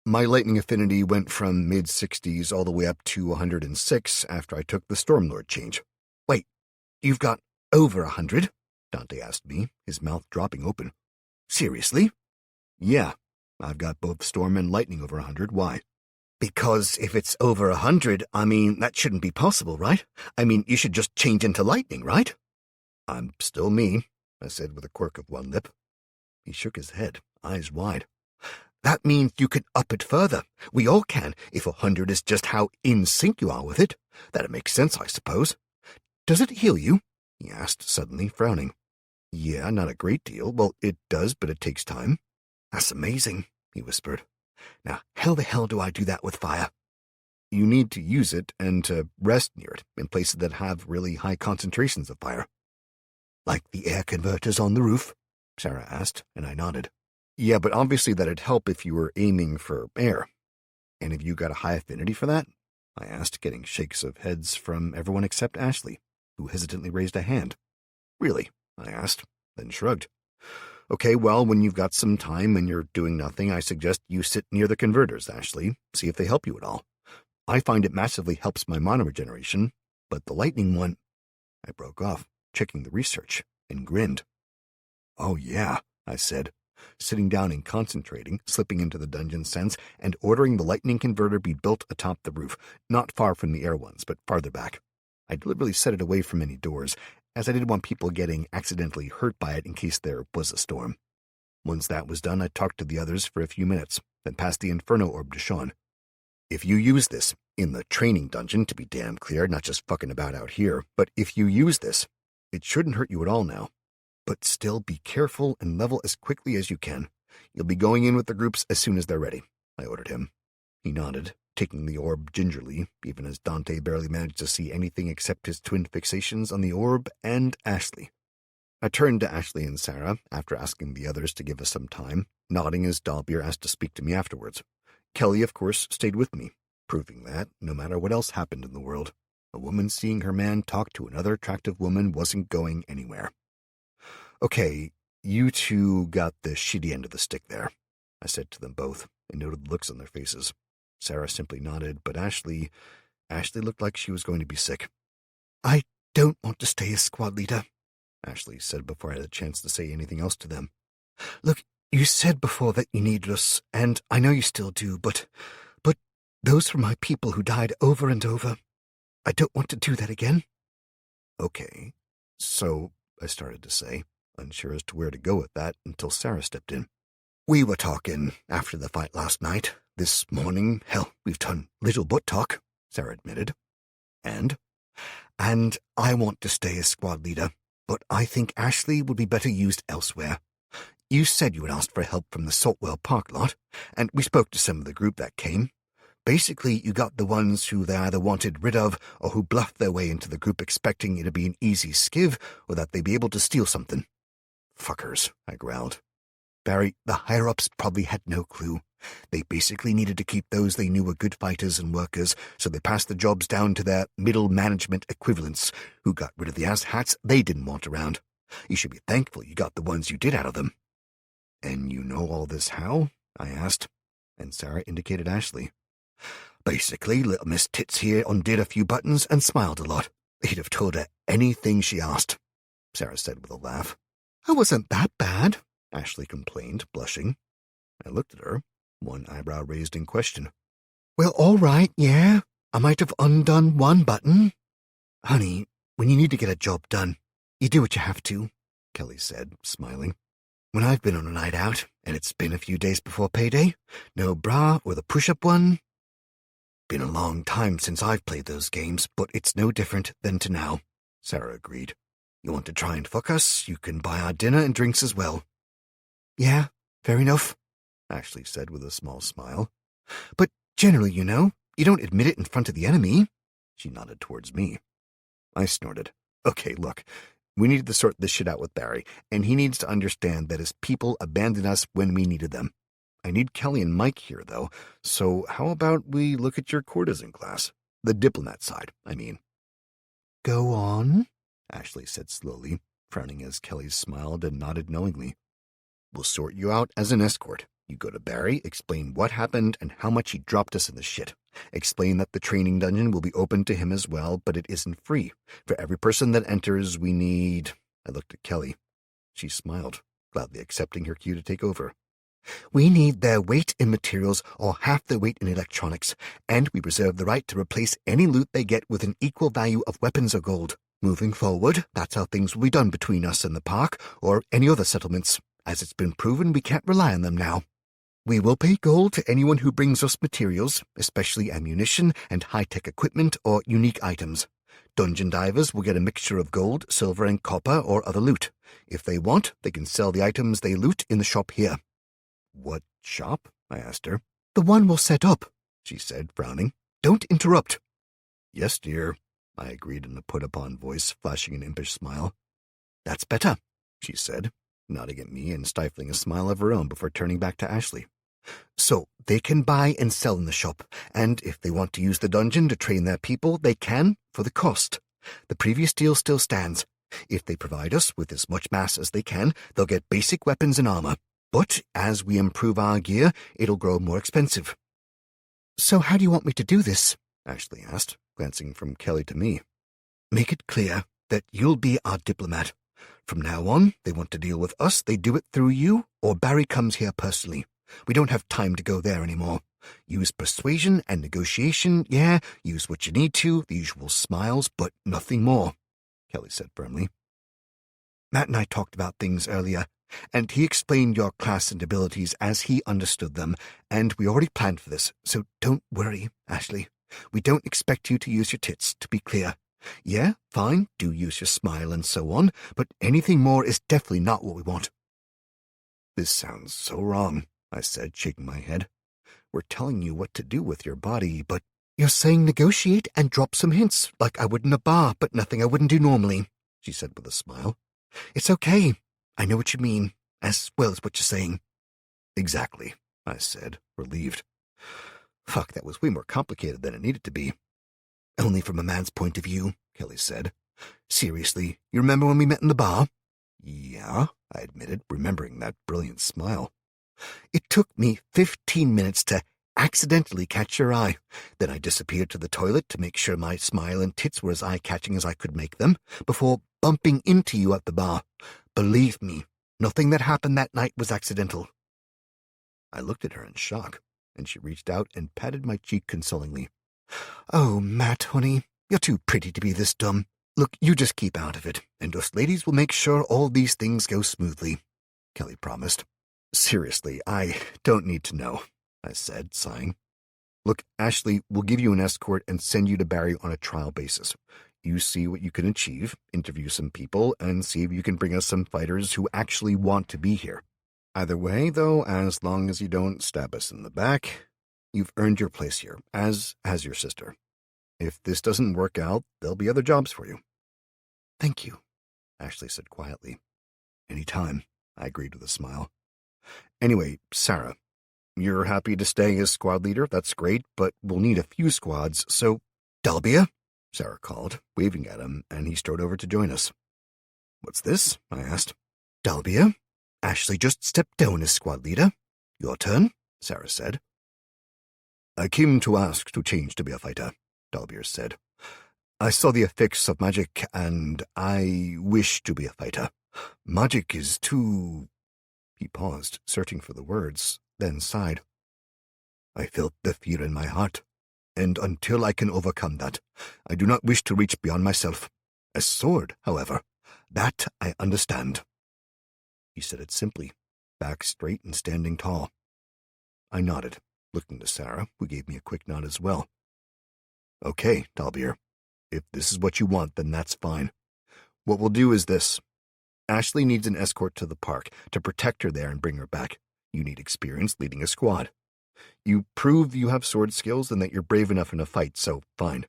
My lightning affinity went from mid-60s all the way up to 106 after I took the Stormlord change. Wait, you've got over 100? Dante asked me, his mouth dropping open. Seriously? Yeah, I've got both Storm and Lightning over 100. Why? Because if it's over 100, I mean, that shouldn't be possible, right? I mean, you should just change into Lightning, right? I'm still me, I said with a quirk of one lip. He shook his head, eyes wide. That means you can up it further. We all can, if 100 is just how in sync you are with it. That'd make sense, I suppose. Does it heal you? he asked suddenly, frowning. Yeah, not a great deal. Well, it does, but it takes time. That's amazing, he whispered. Now, how the hell do I do that with fire? You need to use it and to rest near it in places that have really high concentrations of fire. Like the air converters on the roof? Sarah asked, and I nodded. Yeah, but obviously that'd help if you were aiming for air. And have you got a high affinity for that? I asked, getting shakes of heads from everyone except Ashley, who hesitantly raised a hand. Really? I asked, then shrugged. Okay, well, when you've got some time and you're doing nothing, I suggest you sit near the converters, Ashley, see if they help you at all. I find it massively helps my mana regeneration, but the lightning one... I broke off, checking the research, and grinned. Oh yeah, I said, sitting down and concentrating, slipping into the dungeon sense, and ordering the lightning converter be built atop the roof, not far from the air ones, but farther back. I deliberately set it away from any doors, as I didn't want people getting accidentally hurt by it in case there was a storm. Once that was done, I talked to the others for a few minutes, then passed the Inferno Orb to Sean. If you use this, in the training dungeon, to be damn clear, not just fucking about out here, but if you use this, it shouldn't hurt you at all now. But still be careful and level as quickly as you can. You'll be going in with the groups as soon as they're ready, I ordered him. He nodded, taking the orb gingerly, even as Dante barely managed to see anything except his twin fixations on the orb and Ashley. I turned to Ashley and Sarah, after asking the others to give us some time, nodding as Dalbeer asked to speak to me afterwards. Kelly, of course, stayed with me, proving that, no matter what else happened in the world, a woman seeing her man talk to another attractive woman wasn't going anywhere. Okay, you two got the shitty end of the stick there, I said to them both, and noted the looks on their faces. Sarah simply nodded, but Ashley looked like she was going to be sick. I don't want to stay as squad leader, Ashley said before I had a chance to say anything else to them. Look, you said before that you needed us, and I know you still do, but those were my people who died over and over. I don't want to do that again. Okay, so, I started to say, unsure as to where to go with that until Sarah stepped in. We were talking after the fight last night. This morning, hell, we've done little but talk, Sarah admitted. And I want to stay as squad leader, but I think Ashley would be better used elsewhere. You said you had asked for help from the Saltwell Park lot, and we spoke to some of the group that came. Basically, you got the ones who they either wanted rid of or who bluffed their way into the group expecting it to be an easy skiv or that they'd be able to steal something. Fuckers, I growled. Barry, the higher-ups probably had no clue. They basically needed to keep those they knew were good fighters and workers, so they passed the jobs down to their middle management equivalents, who got rid of the asshats they didn't want around. You should be thankful you got the ones you did out of them. And you know all this how? I asked, and Sarah indicated Ashley. Basically, little Miss Tits here undid a few buttons and smiled a lot. He'd have told her anything she asked, Sarah said with a laugh. I wasn't that bad, Ashley complained, blushing. I looked at her, one eyebrow raised in question. Well, all right, yeah. I might have undone one button. Honey, when you need to get a job done, you do what you have to, Kelly said, smiling. When I've been on a night out, and it's been a few days before payday, no bra or the push-up one. Been a long time since I've played those games, but it's no different than to now, Sarah agreed. You want to try and fuck us, you can buy our dinner and drinks as well. Yeah, fair enough, Ashley said with a small smile. But generally, you know, you don't admit it in front of the enemy. She nodded towards me. I snorted. Okay, look, we needed to sort this shit out with Barry, and he needs to understand that his people abandoned us when we needed them. I need Kelly and Mike here, though, so how about we look at your courtesan class? The diplomat side, I mean. Go on, Ashley said slowly, frowning as Kelly smiled and nodded knowingly. We'll sort you out as an escort. You go to Barry, explain what happened and how much he dropped us in the shit. Explain that the training dungeon will be open to him as well, but it isn't free. For every person that enters, we need... I looked at Kelly. She smiled, gladly accepting her cue to take over. We need their weight in materials or half their weight in electronics, and we reserve the right to replace any loot they get with an equal value of weapons or gold. Moving forward, that's how things will be done between us and the park, or any other settlements, as it's been proven we can't rely on them now. We will pay gold to anyone who brings us materials, especially ammunition and high-tech equipment or unique items. Dungeon divers will get a mixture of gold, silver, and copper or other loot. If they want, they can sell the items they loot in the shop here." "What shop?" I asked her. "The one we'll set up," she said, frowning. "Don't interrupt." "Yes, dear," I agreed in a put-upon voice, flashing an impish smile. "That's better," she said, nodding at me and stifling a smile of her own before turning back to Ashley. "So they can buy and sell in the shop, and if they want to use the dungeon to train their people, they can, for the cost. The previous deal still stands. If they provide us with as much mass as they can, they'll get basic weapons and armor. But as we improve our gear, it'll grow more expensive." "So how do you want me to do this?" Ashley asked, glancing from Kelly to me. "Make it clear that you'll be our diplomat. From now on, they want to deal with us, they do it through you, or Barry comes here personally. We don't have time to go there anymore. Use persuasion and negotiation, yeah, use what you need to, the usual smiles, but nothing more," Kelly said firmly. "Matt and I talked about things earlier, and he explained your class and abilities as he understood them, and we already planned for this, so don't worry, Ashley. We don't expect you to use your tits, to be clear. Yeah, fine, do use your smile and so on, but anything more is definitely not what we want." "This sounds so wrong," I said, shaking my head. "We're telling you what to do with your body, but—" "You're saying negotiate and drop some hints, like I would in a bar, but nothing I wouldn't do normally," she said with a smile. "It's okay. I know what you mean, as well as what you're saying." "Exactly," I said, relieved. Fuck, that was way more complicated than it needed to be. "Only from a man's point of view," Kelly said. "Seriously, you remember when we met in the bar?" "Yeah," I admitted, remembering that brilliant smile. "It took me 15 minutes to accidentally catch your eye. Then I disappeared to the toilet to make sure my smile and tits were as eye-catching as I could make them, before bumping into you at the bar. Believe me, nothing that happened that night was accidental." I looked at her in shock, and she reached out and patted my cheek consolingly. "Oh, Matt, honey, you're too pretty to be this dumb. Look, you just keep out of it, and us ladies will make sure all these things go smoothly," Kelly promised. "Seriously, I don't need to know," I said, sighing. "Look, Ashley, we'll give you an escort and send you to Barry on a trial basis. You see what you can achieve, interview some people, and see if you can bring us some fighters who actually want to be here. Either way, though, as long as you don't stab us in the back, you've earned your place here, as has your sister. If this doesn't work out, there'll be other jobs for you." "Thank you," Ashley said quietly. "Any time," I agreed with a smile. "Anyway, Sarah, you're happy to stay as squad leader, that's great, but we'll need a few squads, so—" "Dalbia?" Sarah called, waving at him, and he strode over to join us. "What's this?" I asked. "Dalbia, Ashley just stepped down as squad leader. Your turn," Sarah said. "I came to ask to change to be a fighter," Dalbia said. "I saw the effects of magic, and I wish to be a fighter. Magic is too—" He paused, searching for the words, then sighed. "I felt the fear in my heart, and until I can overcome that, I do not wish to reach beyond myself. A sword, however, that I understand." He said it simply, back straight and standing tall. I nodded, looking to Sarah, who gave me a quick nod as well. "Okay, Dalbir, if this is what you want, then that's fine. What we'll do is this. Ashley needs an escort to the park to protect her there and bring her back. You need experience leading a squad. You prove you have sword skills and that you're brave enough in a fight, so fine.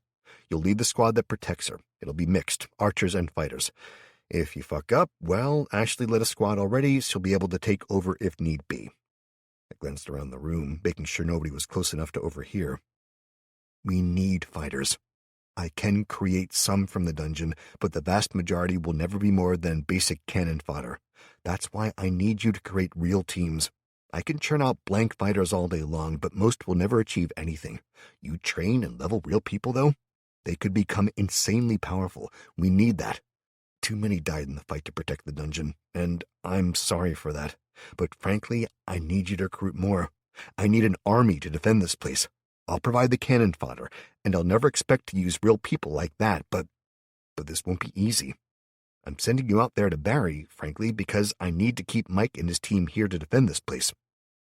You'll lead the squad that protects her. It'll be mixed, archers and fighters. If you fuck up, well, Ashley led a squad already, she'll be able to take over if need be." I glanced around the room, making sure nobody was close enough to overhear. "We need fighters. I can create some from the dungeon, but the vast majority will never be more than basic cannon fodder. That's why I need you to create real teams. I can churn out blank fighters all day long, but most will never achieve anything. You train and level real people, though? They could become insanely powerful. We need that. Too many died in the fight to protect the dungeon, and I'm sorry for that. But frankly, I need you to recruit more. I need an army to defend this place. I'll provide the cannon fodder, and I'll never expect to use real people like that, but this won't be easy. I'm sending you out there to Barry, frankly, because I need to keep Mike and his team here to defend this place."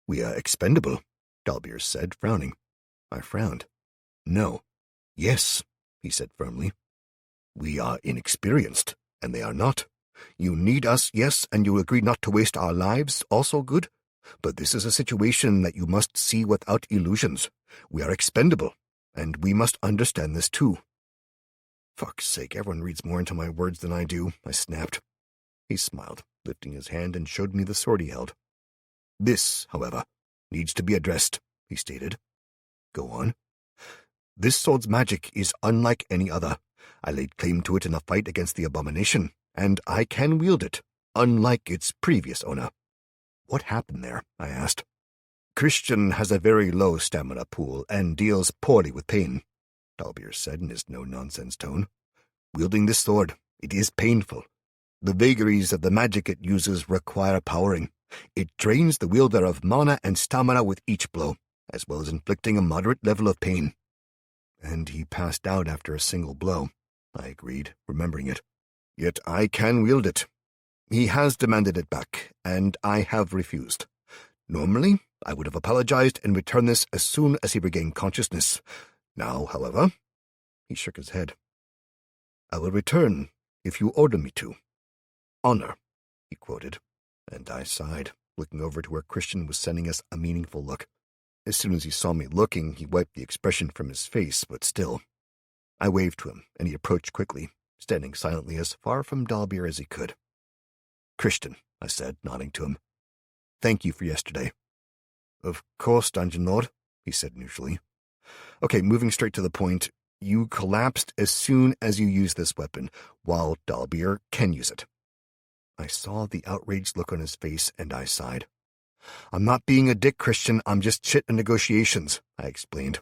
"We are expendable," Dalbir said, frowning. I frowned. "No. Yes," he said firmly. We are inexperienced, and they are not. You need us, yes, and you agree not to waste our lives, also good. But this is a situation that you must see without illusions. We are expendable, and we must understand this too. Fuck's sake, everyone reads more into my words than I do, I snapped. He smiled, lifting his hand and showed me the sword he held. This, however, needs to be addressed, he stated. Go on. This sword's magic is unlike any other. I laid claim to it in a fight against the abomination, and I can wield it, unlike its previous owner. What happened there? I asked. Christian has a very low stamina pool and deals poorly with pain, Dalbeer said in his no-nonsense tone. Wielding this sword, it is painful. The vagaries of the magic it uses require powering. It drains the wielder of mana and stamina with each blow, as well as inflicting a moderate level of pain. And he passed out after a single blow, I agreed, remembering it. Yet I can wield it. He has demanded it back, and I have refused. Normally, I would have apologized and returned this as soon as he regained consciousness. Now, however, he shook his head. I will return if you order me to. Honor, he quoted, and I sighed, looking over to where Christian was sending us a meaningful look. As soon as he saw me looking, he wiped the expression from his face, but still. I waved to him, and he approached quickly, standing silently as far from Dalbeer as he could. Christian, I said, nodding to him. Thank you for yesterday. Of course, Dungeon Lord, he said neutrally. Okay, moving straight to the point. You collapsed as soon as you used this weapon, while Dalbeer can use it. I saw the outraged look on his face, and I sighed. I'm not being a dick, Christian. I'm just shit in negotiations, I explained.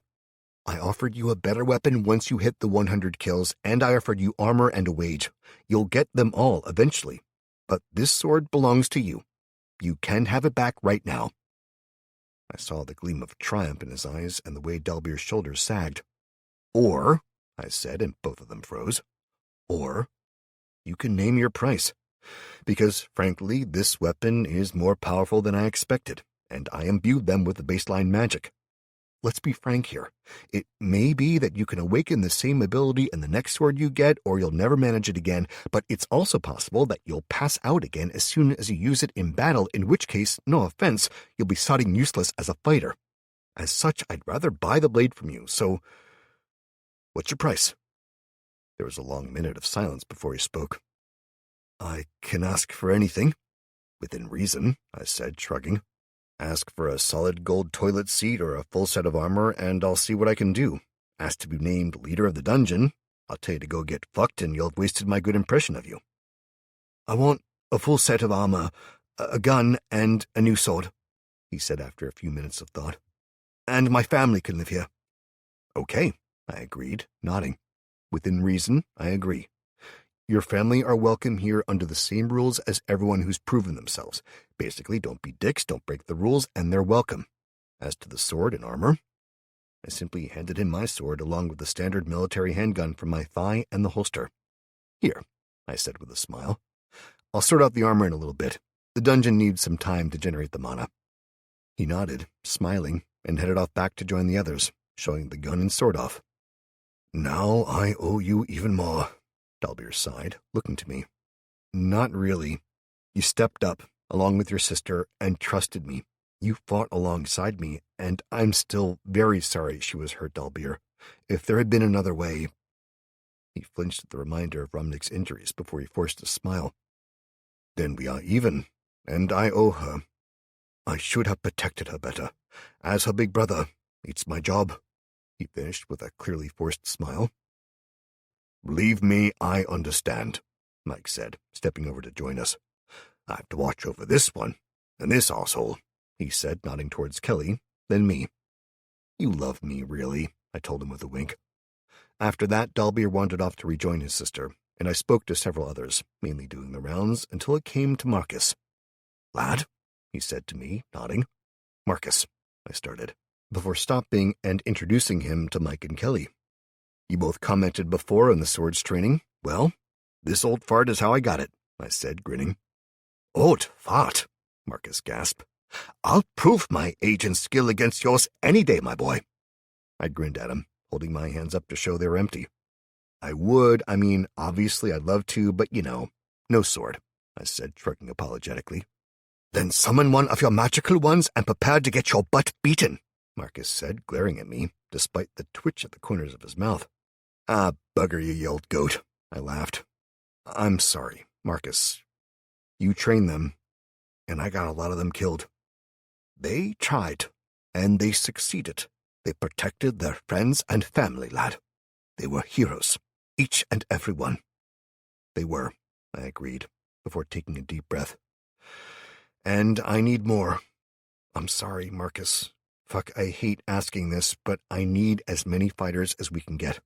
I offered you a better weapon once you hit the 100 kills, and I offered you armor and a wage. You'll get them all eventually. But this sword belongs to you. You can have it back right now. I saw the gleam of triumph in his eyes and the way Dalbeer's shoulders sagged. Or, I said, and both of them froze, or you can name your price. Because, frankly, this weapon is more powerful than I expected, and I imbued them with the baseline magic. Let's be frank here. It may be that you can awaken the same ability in the next sword you get, or you'll never manage it again, but it's also possible that you'll pass out again as soon as you use it in battle, in which case, no offense, you'll be sodding useless as a fighter. As such, I'd rather buy the blade from you, so what's your price? There was a long minute of silence before he spoke. I can ask for anything. Within reason, I said, shrugging. Ask for a solid gold toilet seat or a full set of armor, and I'll see what I can do. Ask to be named leader of the dungeon. I'll tell you to go get fucked, and you'll have wasted my good impression of you. I want a full set of armor, a gun, and a new sword, he said after a few minutes of thought. And my family can live here. Okay, I agreed, nodding. Within reason, I agree. Your family are welcome here under the same rules as everyone who's proven themselves. Basically, don't be dicks, don't break the rules, and they're welcome. As to the sword and armor, I simply handed him my sword along with the standard military handgun from my thigh and the holster. Here, I said with a smile. I'll sort out the armor in a little bit. The dungeon needs some time to generate the mana. He nodded, smiling, and headed off back to join the others, showing the gun and sword off. Now I owe you even more, Dalbeer sighed, looking to me. Not really. You stepped up, along with your sister, and trusted me. You fought alongside me, and I'm still very sorry she was hurt, Dalbeer. If there had been another way... He flinched at the reminder of Rumnick's injuries before he forced a smile. Then we are even, and I owe her. I should have protected her better. As her big brother, it's my job, he finished with a clearly forced smile. Believe me, I understand, Mike said, stepping over to join us. I have to watch over this one, and this arsehole, he said, nodding towards Kelly, then me. You love me, really, I told him with a wink. After that, Dalbeer wandered off to rejoin his sister, and I spoke to several others, mainly doing the rounds, until it came to Marcus. Lad, he said to me, nodding. Marcus, I started, before stopping and introducing him to Mike and Kelly. You both commented before on the swords training. Well, this old fart is how I got it, I said, grinning. Old fart, Marcus gasped. I'll prove my agent's skill against yours any day, my boy. I grinned at him, holding my hands up to show they were empty. I would. I mean, obviously I'd love to, but no sword, I said, shrugging apologetically. Then summon one of your magical ones and prepare to get your butt beaten, Marcus said, glaring at me, despite the twitch at the corners of his mouth. Ah, bugger you old goat, I laughed. I'm sorry, Marcus. You trained them, and I got a lot of them killed. They tried, and they succeeded. They protected their friends and family, lad. They were heroes, each and every one. They were, I agreed, before taking a deep breath. And I need more. I'm sorry, Marcus. Fuck, I hate asking this, but I need as many fighters as we can get.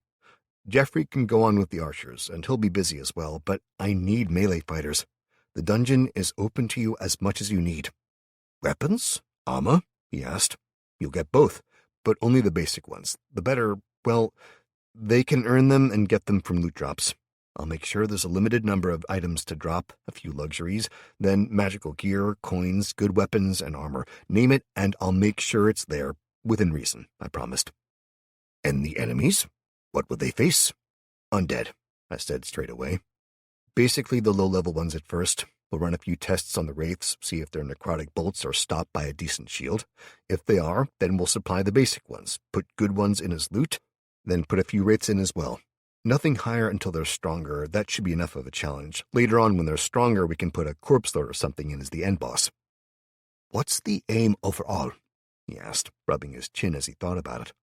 Jeffrey can go on with the archers, and he'll be busy as well, but I need melee fighters. The dungeon is open to you as much as you need. Weapons? Armor? He asked. You'll get both, but only the basic ones. The better, well, they can earn them and get them from loot drops. I'll make sure there's a limited number of items to drop, a few luxuries, then magical gear, coins, good weapons, and armor. Name it, and I'll make sure it's there, within reason, I promised. And the enemies? What would they face? Undead, I said straight away. Basically the low-level ones at first. We'll run a few tests on the wraiths, see if their necrotic bolts are stopped by a decent shield. If they are, then we'll supply the basic ones, put good ones in as loot, then put a few wraiths in as well. Nothing higher until they're stronger. That should be enough of a challenge. Later on, when they're stronger, we can put a corpse lord or something in as the end boss. What's the aim overall? He asked, rubbing his chin as he thought about it.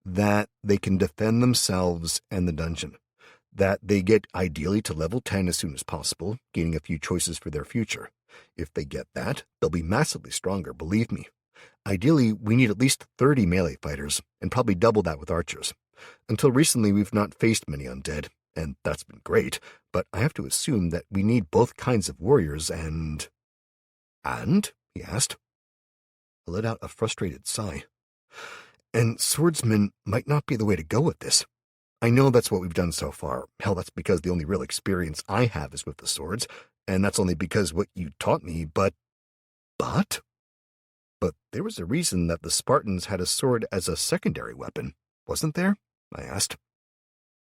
That they can defend themselves and the dungeon. That they get ideally to level 10 as soon as possible, gaining a few choices for their future. If they get that, they'll be massively stronger, believe me. Ideally, we need at least 30 melee fighters, and probably double that with archers. Until recently, we've not faced many undead, and that's been great, but I have to assume that we need both kinds of warriors and... And? He asked. I let out a frustrated sigh. And swordsmen might not be the way to go with this. I know that's what we've done so far. Hell, that's because the only real experience I have is with the swords, and that's only because what you taught me, but... But there was a reason that the Spartans had a sword as a secondary weapon, wasn't there? I asked.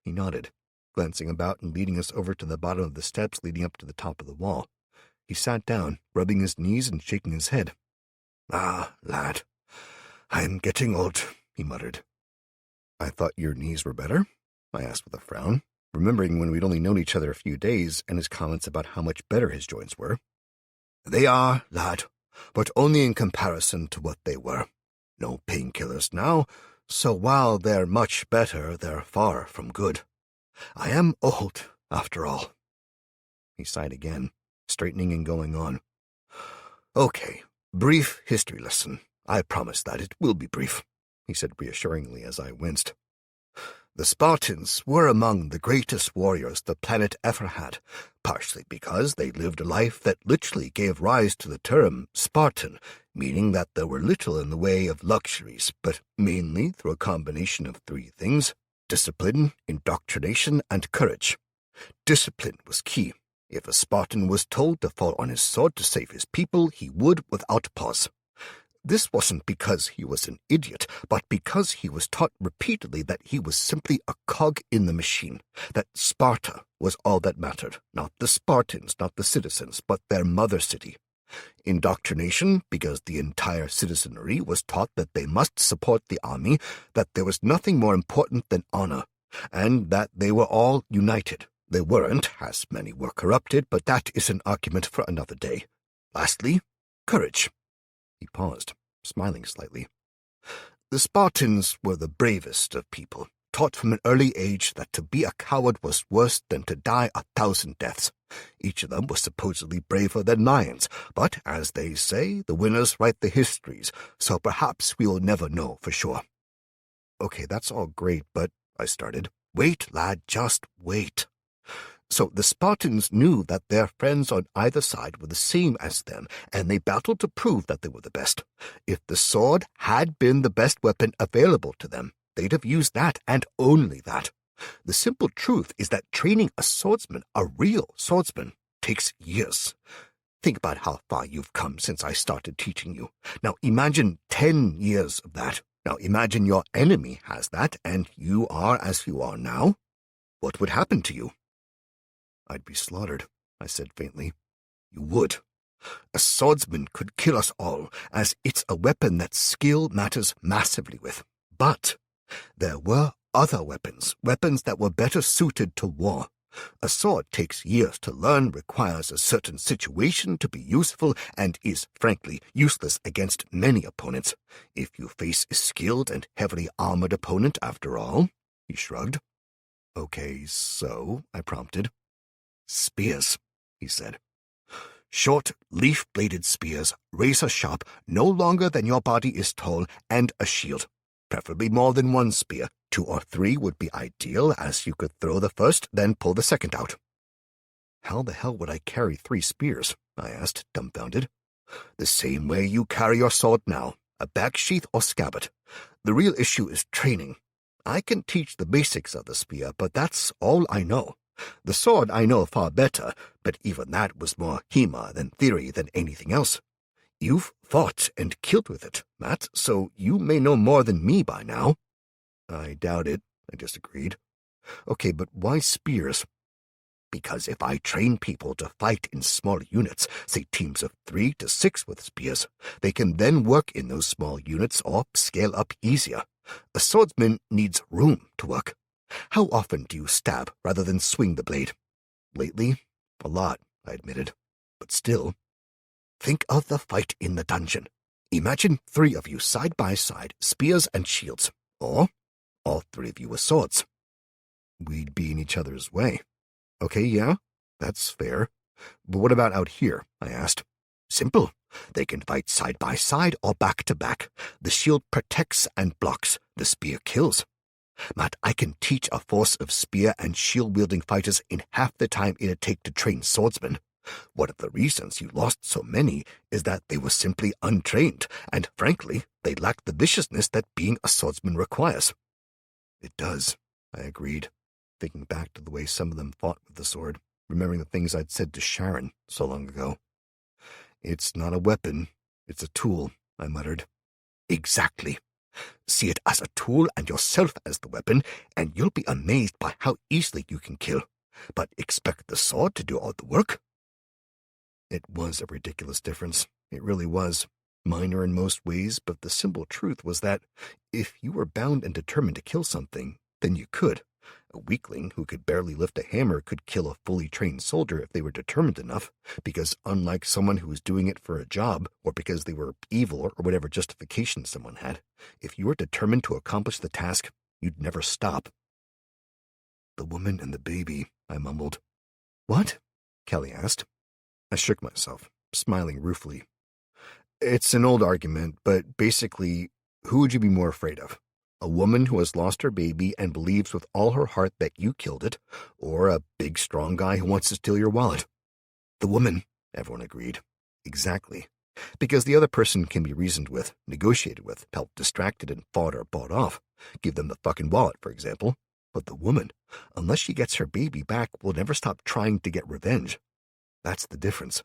He nodded, glancing about and leading us over to the bottom of the steps leading up to the top of the wall. He sat down, rubbing his knees and shaking his head. Ah, lad, I'm getting old, he muttered. I thought your knees were better? I asked with a frown, remembering when we'd only known each other a few days and his comments about how much better his joints were. They are, lad, but only in comparison to what they were. No painkillers now, so while they're much better, they're far from good. I am old, after all. He sighed again, straightening and going on. Okay, brief history lesson. I promise that it will be brief, he said reassuringly as I winced. The Spartans were among the greatest warriors the planet ever had, partially because they lived a life that literally gave rise to the term Spartan, meaning that there were little in the way of luxuries, but mainly through a combination of three things: discipline, indoctrination, and courage. Discipline was key. If a Spartan was told to fall on his sword to save his people, he would without pause. This wasn't because he was an idiot, but because he was taught repeatedly that he was simply a cog in the machine, that Sparta was all that mattered, not the Spartans, not the citizens, but their mother city. Indoctrination, because the entire citizenry was taught that they must support the army, that there was nothing more important than honor, and that they were all united. They weren't, as many were corrupted, but that is an argument for another day. Lastly, courage. He paused, smiling slightly. The Spartans were the bravest of people, taught from an early age that to be a coward was worse than to die 1,000 deaths. Each of them was supposedly braver than lions, but, as they say, the winners write the histories, so perhaps we will never know for sure. Okay, that's all great, but, I started. Wait, lad, just wait. So the Spartans knew that their friends on either side were the same as them, and they battled to prove that they were the best. If the sword had been the best weapon available to them, they'd have used that, and only that. The simple truth is that training a swordsman, a real swordsman, takes years. Think about how far you've come since I started teaching you. Now imagine 10 years of that. Now imagine your enemy has that, and you are as you are now. What would happen to you? I'd be slaughtered, I said faintly. You would. A swordsman could kill us all, as it's a weapon that skill matters massively with. But there were other weapons that were better suited to war. A sword takes years to learn, requires a certain situation to be useful, and is, frankly, useless against many opponents. If you face a skilled and heavily armored opponent, after all, he shrugged. Okay, so, I prompted. Spears, he said. Short, leaf-bladed spears, razor-sharp, no longer than your body is tall, and a shield. Preferably more than one spear. 2 or 3 would be ideal, as you could throw the first, then pull the second out. How the hell would I carry 3 spears? I asked, dumbfounded. The same way you carry your sword now, a back sheath or scabbard. The real issue is training. I can teach the basics of the spear, but that's all I know. The sword I know far better, but even that was more HEMA than theory than anything else. You've fought and killed with it, Matt, so you may know more than me by now. I doubt it, I disagreed. Okay, but why spears? Because if I train people to fight in small units, say teams of 3 to 6 with spears, they can then work in those small units or scale up easier. A swordsman needs room to work. How often do you stab rather than swing the blade? Lately, a lot, I admitted. But still, think of the fight in the dungeon. Imagine 3 of you side by side, spears and shields, or all 3 of you with swords. We'd be in each other's way. Okay, yeah, that's fair. But what about out here? I asked. Simple. They can fight side by side or back to back. The shield protects and blocks. The spear kills. Matt, I can teach a force of spear and shield-wielding fighters in half the time it'd take to train swordsmen. One of the reasons you lost so many is that they were simply untrained, and frankly, they lacked the viciousness that being a swordsman requires. It does, I agreed, thinking back to the way some of them fought with the sword, remembering the things I'd said to Sharon so long ago. It's not a weapon, it's a tool, I muttered. Exactly. See it as a tool and yourself as the weapon, and you'll be amazed by how easily you can kill. But expect the sword to do all the work? It was a ridiculous difference. It really was. Minor in most ways, but the simple truth was that if you were bound and determined to kill something, then you could. A weakling who could barely lift a hammer could kill a fully trained soldier if they were determined enough, because unlike someone who was doing it for a job, or because they were evil or whatever justification someone had, if you were determined to accomplish the task, you'd never stop. The woman and the baby, I mumbled. What? Kelly asked. I shook myself, smiling ruefully. It's an old argument, but basically, who would you be more afraid of? A woman who has lost her baby and believes with all her heart that you killed it, or a big, strong guy who wants to steal your wallet? The woman, everyone agreed. Exactly. Because the other person can be reasoned with, negotiated with, helped distracted and fought or bought off. Give them the fucking wallet, for example. But the woman, unless she gets her baby back, will never stop trying to get revenge. That's the difference.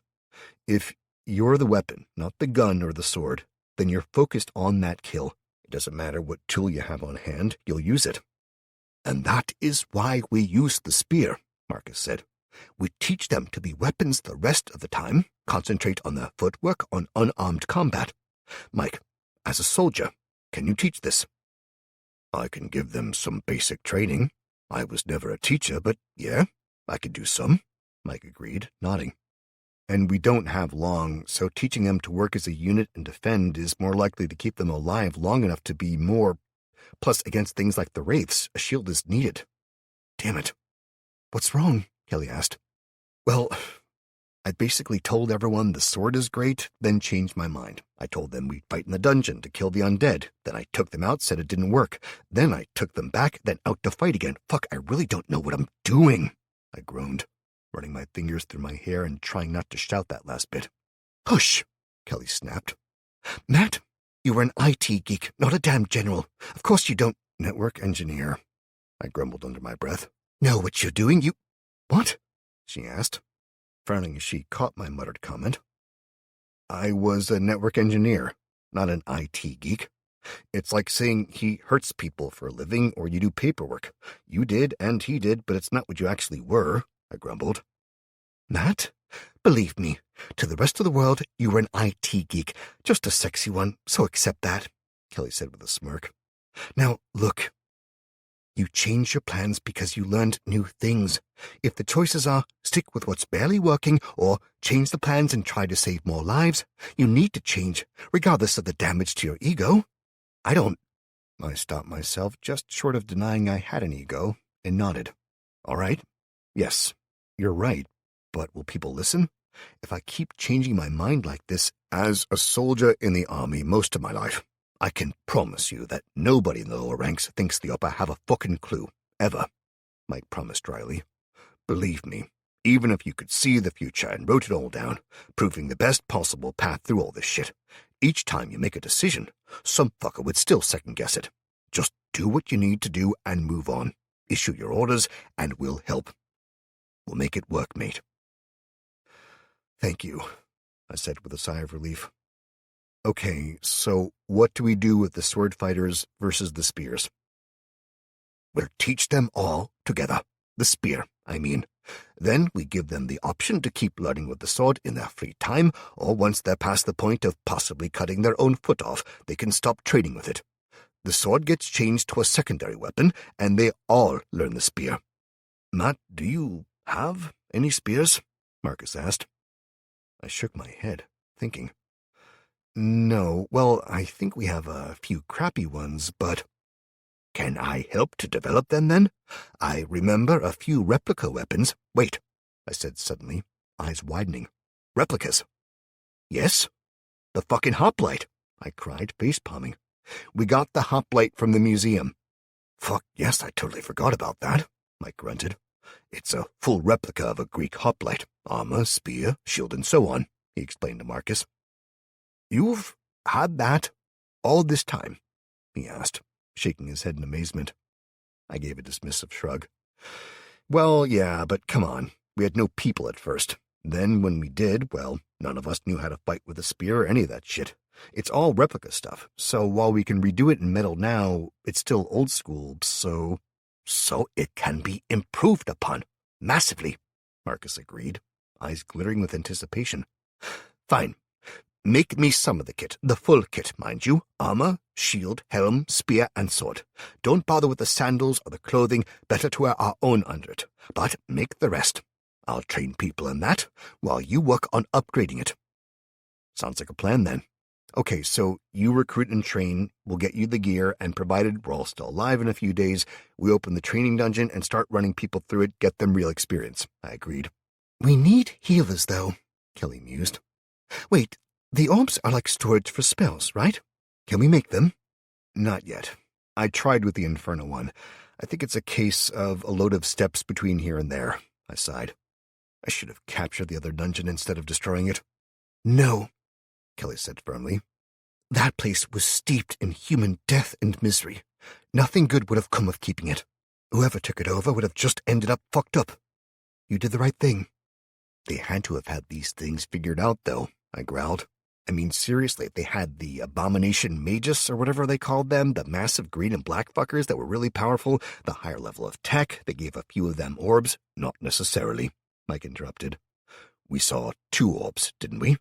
If you're the weapon, not the gun or the sword, then you're focused on that kill. It doesn't matter what tool you have on hand, you'll use it. And that is why we use the spear, Marcus said. We teach them to be weapons the rest of the time, concentrate on their footwork, on unarmed combat. Mike, as a soldier, can you teach this? I can give them some basic training. I was never a teacher, but yeah, I could do some, Mike agreed, nodding. And we don't have long, so teaching them to work as a unit and defend is more likely to keep them alive long enough to be more. Plus, against things like the Wraiths, a shield is needed. Damn it. What's wrong? Kelly asked. Well, I basically told everyone the sword is great, then changed my mind. I told them we'd fight in the dungeon to kill the undead. Then I took them out, said it didn't work. Then I took them back, then out to fight again. Fuck, I really don't know what I'm doing, I groaned, running my fingers through my hair and trying not to shout that last bit. Hush, Kelly snapped. Matt, you were an IT geek, not a damn general. Of course you don't. Network engineer, I grumbled under my breath. Know what you're doing, you... What? She asked, frowning as she caught my muttered comment. I was a network engineer, not an IT geek. It's like saying he hurts people for a living or you do paperwork. You did and he did, but it's not what you actually were, I grumbled. Matt, believe me, to the rest of the world, you were an IT geek, just a sexy one, so accept that, Kelly said with a smirk. Now, look. You changed your plans because you learned new things. If the choices are stick with what's barely working or change the plans and try to save more lives, you need to change, regardless of the damage to your ego. I stopped myself just short of denying I had an ego and nodded. All right. Yes, you're right. But will people listen? If I keep changing my mind like this, as a soldier in the army most of my life, I can promise you that nobody in the lower ranks thinks the upper have a fucking clue, ever, Mike promised dryly. Believe me, even if you could see the future and wrote it all down, proving the best possible path through all this shit, each time you make a decision, some fucker would still second-guess it. Just do what you need to do and move on. Issue your orders, and we'll help. We'll make it work, mate. Thank you, I said with a sigh of relief. Okay, so what do we do with the sword fighters versus the spears? We'll teach them all together. The spear, I mean. Then we give them the option to keep learning with the sword in their free time, or once they're past the point of possibly cutting their own foot off, they can stop trading with it. The sword gets changed to a secondary weapon, and they all learn the spear. Matt, do you have any spears? Marcus asked. I shook my head, thinking. No, well, I think we have a few crappy ones, but... Can I help to develop them, then? I remember a few replica weapons. Wait, I said suddenly, eyes widening. Replicas? Yes? The fucking hoplite, I cried, face-palming. We got the hoplite from the museum. Fuck, yes, I totally forgot about that, Mike grunted. It's a full replica of a Greek hoplite. Armor, spear, shield, and so on, he explained to Marcus. You've had that all this time? He asked, shaking his head in amazement. I gave a dismissive shrug. Well, yeah, but come on. We had no people at first. Then when we did, well, none of us knew how to fight with a spear or any of that shit. It's all replica stuff, so while we can redo it in metal now, it's still old school, so it can be improved upon. Massively, Marcus agreed, eyes glittering with anticipation. Fine. Make me some of the kit, the full kit, mind you. Armor, shield, helm, spear, and sword. Don't bother with the sandals or the clothing, better to wear our own under it. But make the rest. I'll train people in that, while you work on upgrading it. Sounds like a plan, then. Okay, so you recruit and train, we'll get you the gear, and provided we're all still alive in a few days, we open the training dungeon and start running people through it, get them real experience, I agreed. We need healers, though, Kelly mused. Wait, the orbs are like storage for spells, right? Can we make them? Not yet. I tried with the Inferno one. I think it's a case of a load of steps between here and there, I sighed. I should have captured the other dungeon instead of destroying it. No, Kelly said firmly. That place was steeped in human death and misery. Nothing good would have come of keeping it. Whoever took it over would have just ended up fucked up. You did the right thing. They had to have had these things figured out, though, I growled. I mean, seriously, they had the abomination magus or whatever they called them, the massive green and black fuckers that were really powerful, the higher level of tech. They gave a few of them orbs. Not necessarily, Mike interrupted. We saw 2 orbs, didn't we?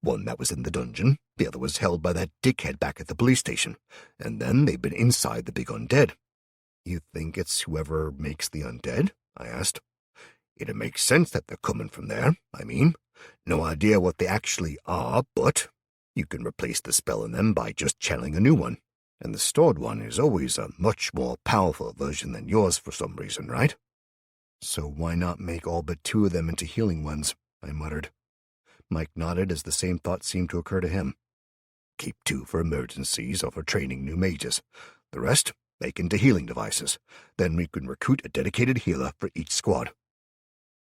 One that was in the dungeon, the other was held by that dickhead back at the police station, and then they've been inside the big undead. You think it's whoever makes the undead? I asked. It makes sense that they're coming from there, I mean. No idea what they actually are, but you can replace the spell in them by just channeling a new one. And the stored one is always a much more powerful version than yours for some reason, right? So why not make all but 2 of them into healing ones? I muttered. Mike nodded as the same thought seemed to occur to him. Keep 2 for emergencies or for training new mages. The rest, make into healing devices. Then we can recruit a dedicated healer for each squad.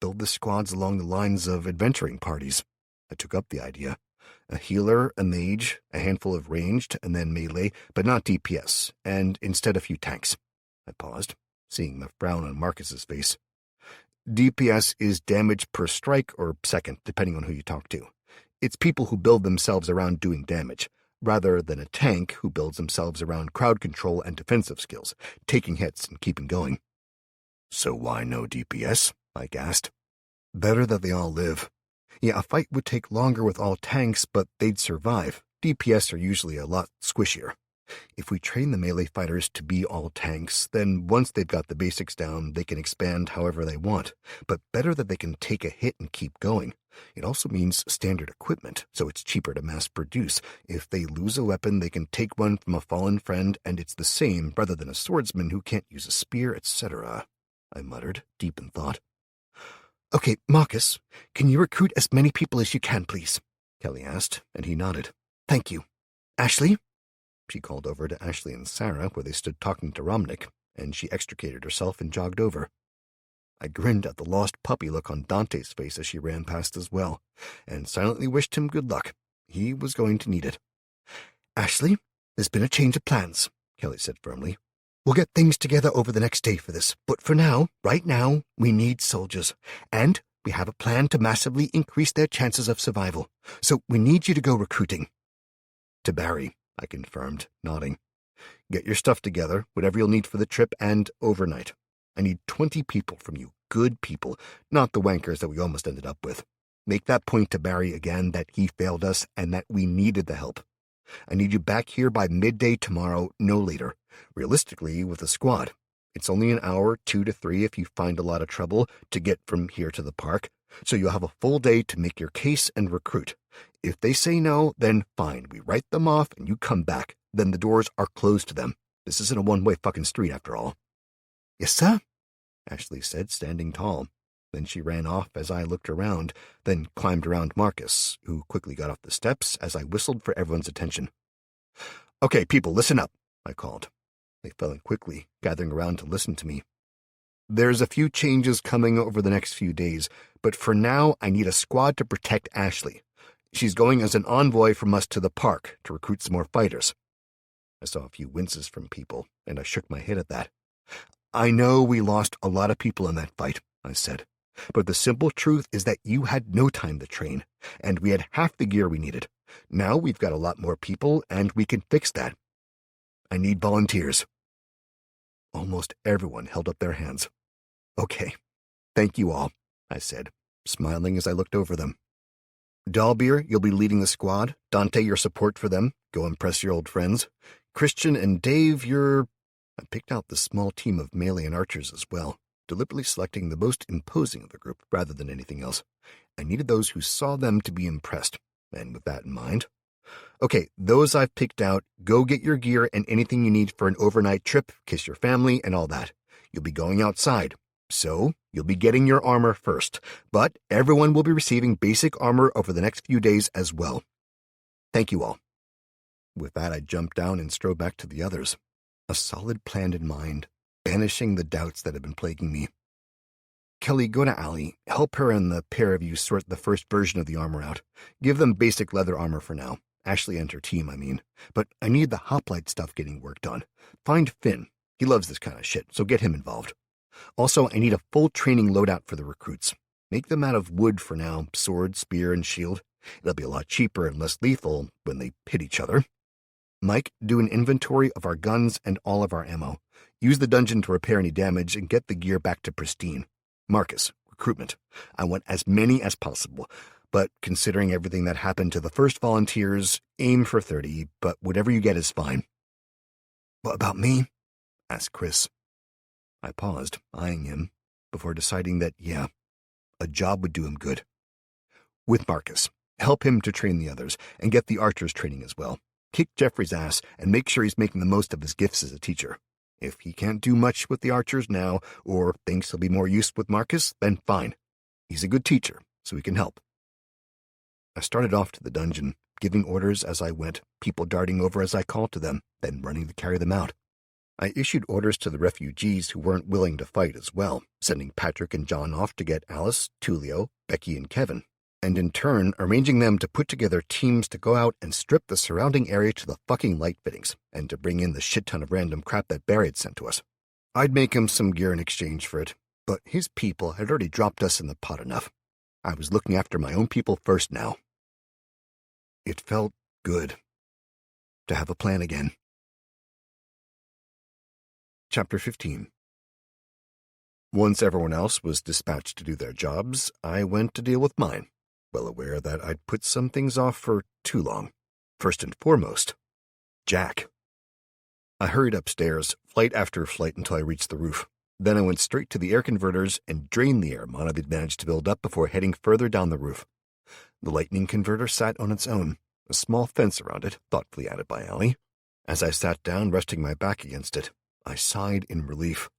Build the squads along the lines of adventuring parties. I took up the idea. A healer, a mage, a handful of ranged, and then melee, but not DPS, and instead a few tanks. I paused, seeing the frown on Marcus's face. DPS is damage per strike or second, depending on who you talk to. It's people who build themselves around doing damage. rather than a tank who builds themselves around crowd control and defensive skills, taking hits and keeping going. So why no DPS? Mike asked. Better that they all live. Yeah, a fight would take longer with all tanks, but they'd survive. DPS are usually a lot squishier. If we train the melee fighters to be all tanks, then once they've got the basics down, they can expand however they want. But better that they can take a hit and keep going. It also means standard equipment, so it's cheaper to mass produce. If they lose a weapon, they can take one from a fallen friend, and it's the same rather than a swordsman who can't use a spear, etc. I muttered, deep in thought. Okay, Marcus, can you recruit as many people as you can, please? Kelly asked, and he nodded. Thank you. Ashley? She called over to Ashley and Sarah, where they stood talking to Romnick, and she extricated herself and jogged over. I grinned at the lost puppy look on Dante's face as she ran past as well, and silently wished him good luck. He was going to need it. Ashley, there's been a change of plans, Kelly said firmly. We'll get things together over the next day for this, but for now, right now, we need soldiers, and we have a plan to massively increase their chances of survival, so we need you to go recruiting. To Barry, I confirmed, nodding. Get your stuff together, whatever you'll need for the trip, and overnight. I need 20 people from you, good people, not the wankers that we almost ended up with. Make that point to Barry again that he failed us and that we needed the help. I need you back here by midday tomorrow, no later. Realistically, with a squad. It's only an hour, 2 to 3 if you find a lot of trouble, to get from here to the park, so you'll have a full day to make your case and recruit. If they say no, then fine, we write them off and you come back. Then the doors are closed to them. This isn't a one-way fucking street after all. Yes, sir, Ashley said, standing tall. Then she ran off as I looked around, then climbed around Marcus, who quickly got off the steps as I whistled for everyone's attention. Okay, people, listen up, I called. They fell in quickly, gathering around to listen to me. There's a few changes coming over the next few days, but for now I need a squad to protect Ashley. She's going as an envoy from us to the park to recruit some more fighters. I saw a few winces from people, and I shook my head at that. I know we lost a lot of people in that fight, I said, but the simple truth is that you had no time to train, and we had half the gear we needed. Now we've got a lot more people, and we can fix that. I need volunteers. Almost everyone held up their hands. Okay, thank you all, I said, smiling as I looked over them. Dalbeer, you'll be leading the squad. Dante, your support for them. Go impress your old friends. Christian and Dave, you're... I picked out the small team of melee and archers as well, deliberately selecting the most imposing of the group rather than anything else. I needed those who saw them to be impressed, and with that in mind... Okay, those I've picked out, go get your gear and anything you need for an overnight trip, kiss your family, and all that. You'll be going outside, so you'll be getting your armor first, but everyone will be receiving basic armor over the next few days as well. Thank you all. With that, I jumped down and strode back to the others, a solid plan in mind, banishing the doubts that had been plaguing me. Kelly, go to Allie. Help her and the pair of you sort the first version of the armor out. Give them basic leather armor for now. Ashley and her team, I mean. But I need the hoplite stuff getting worked on. Find Finn. He loves this kind of shit, so get him involved. Also, I need a full training loadout for the recruits. Make them out of wood for now, sword, spear, and shield. It'll be a lot cheaper and less lethal when they hit each other. Mike, do an inventory of our guns and all of our ammo. Use the dungeon to repair any damage and get the gear back to pristine. Marcus, recruitment. I want as many as possible. But considering everything that happened to the first volunteers, aim for 30, but whatever you get is fine. What about me? Asked Chris. I paused, eyeing him, before deciding that, yeah, a job would do him good. With Marcus, help him to train the others, and get the archers training as well. Kick Jeffrey's ass, and make sure he's making the most of his gifts as a teacher. If he can't do much with the archers now, or thinks he'll be more useful with Marcus, then fine. He's a good teacher, so he can help. I started off to the dungeon, giving orders as I went, people darting over as I called to them, then running to carry them out. I issued orders to the refugees who weren't willing to fight as well, sending Patrick and John off to get Alice, Tulio, Becky, and Kevin, and in turn arranging them to put together teams to go out and strip the surrounding area to the fucking light fittings, and to bring in the shit ton of random crap that Barry had sent to us. I'd make him some gear in exchange for it, but his people had already dropped us in the pot enough. I was looking after my own people first now. It felt good. to have a plan again. Chapter 15. Once everyone else was dispatched to do their jobs, I went to deal with mine, well aware that I'd put some things off for too long. First and foremost, Jack. I hurried upstairs, flight after flight, until I reached the roof. Then I went straight to the air converters and drained the air Mana had managed to build up before heading further down the roof. The lightning converter sat on its own, a small fence around it, thoughtfully added by Allie. As I sat down, resting my back against it, I sighed in relief.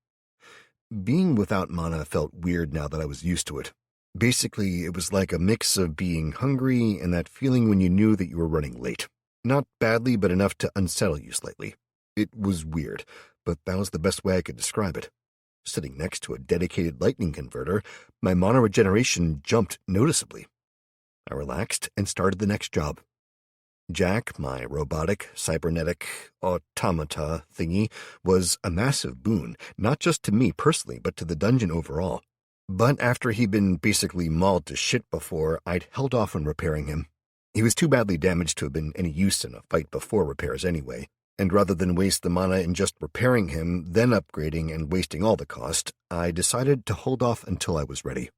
Being without Mana felt weird now that I was used to it. Basically, it was like a mix of being hungry and that feeling when you knew that you were running late. Not badly, but enough to unsettle you slightly. It was weird, but that was the best way I could describe it. Sitting next to a dedicated lightning converter, my mana regeneration jumped noticeably. I relaxed and started the next job. Jack, my robotic, cybernetic, automata thingy, was a massive boon, not just to me personally, but to the dungeon overall. But after he'd been basically mauled to shit before, I'd held off on repairing him. He was too badly damaged to have been any use in a fight before repairs anyway, and rather than waste the mana in just repairing him, then upgrading and wasting all the cost, I decided to hold off until I was ready.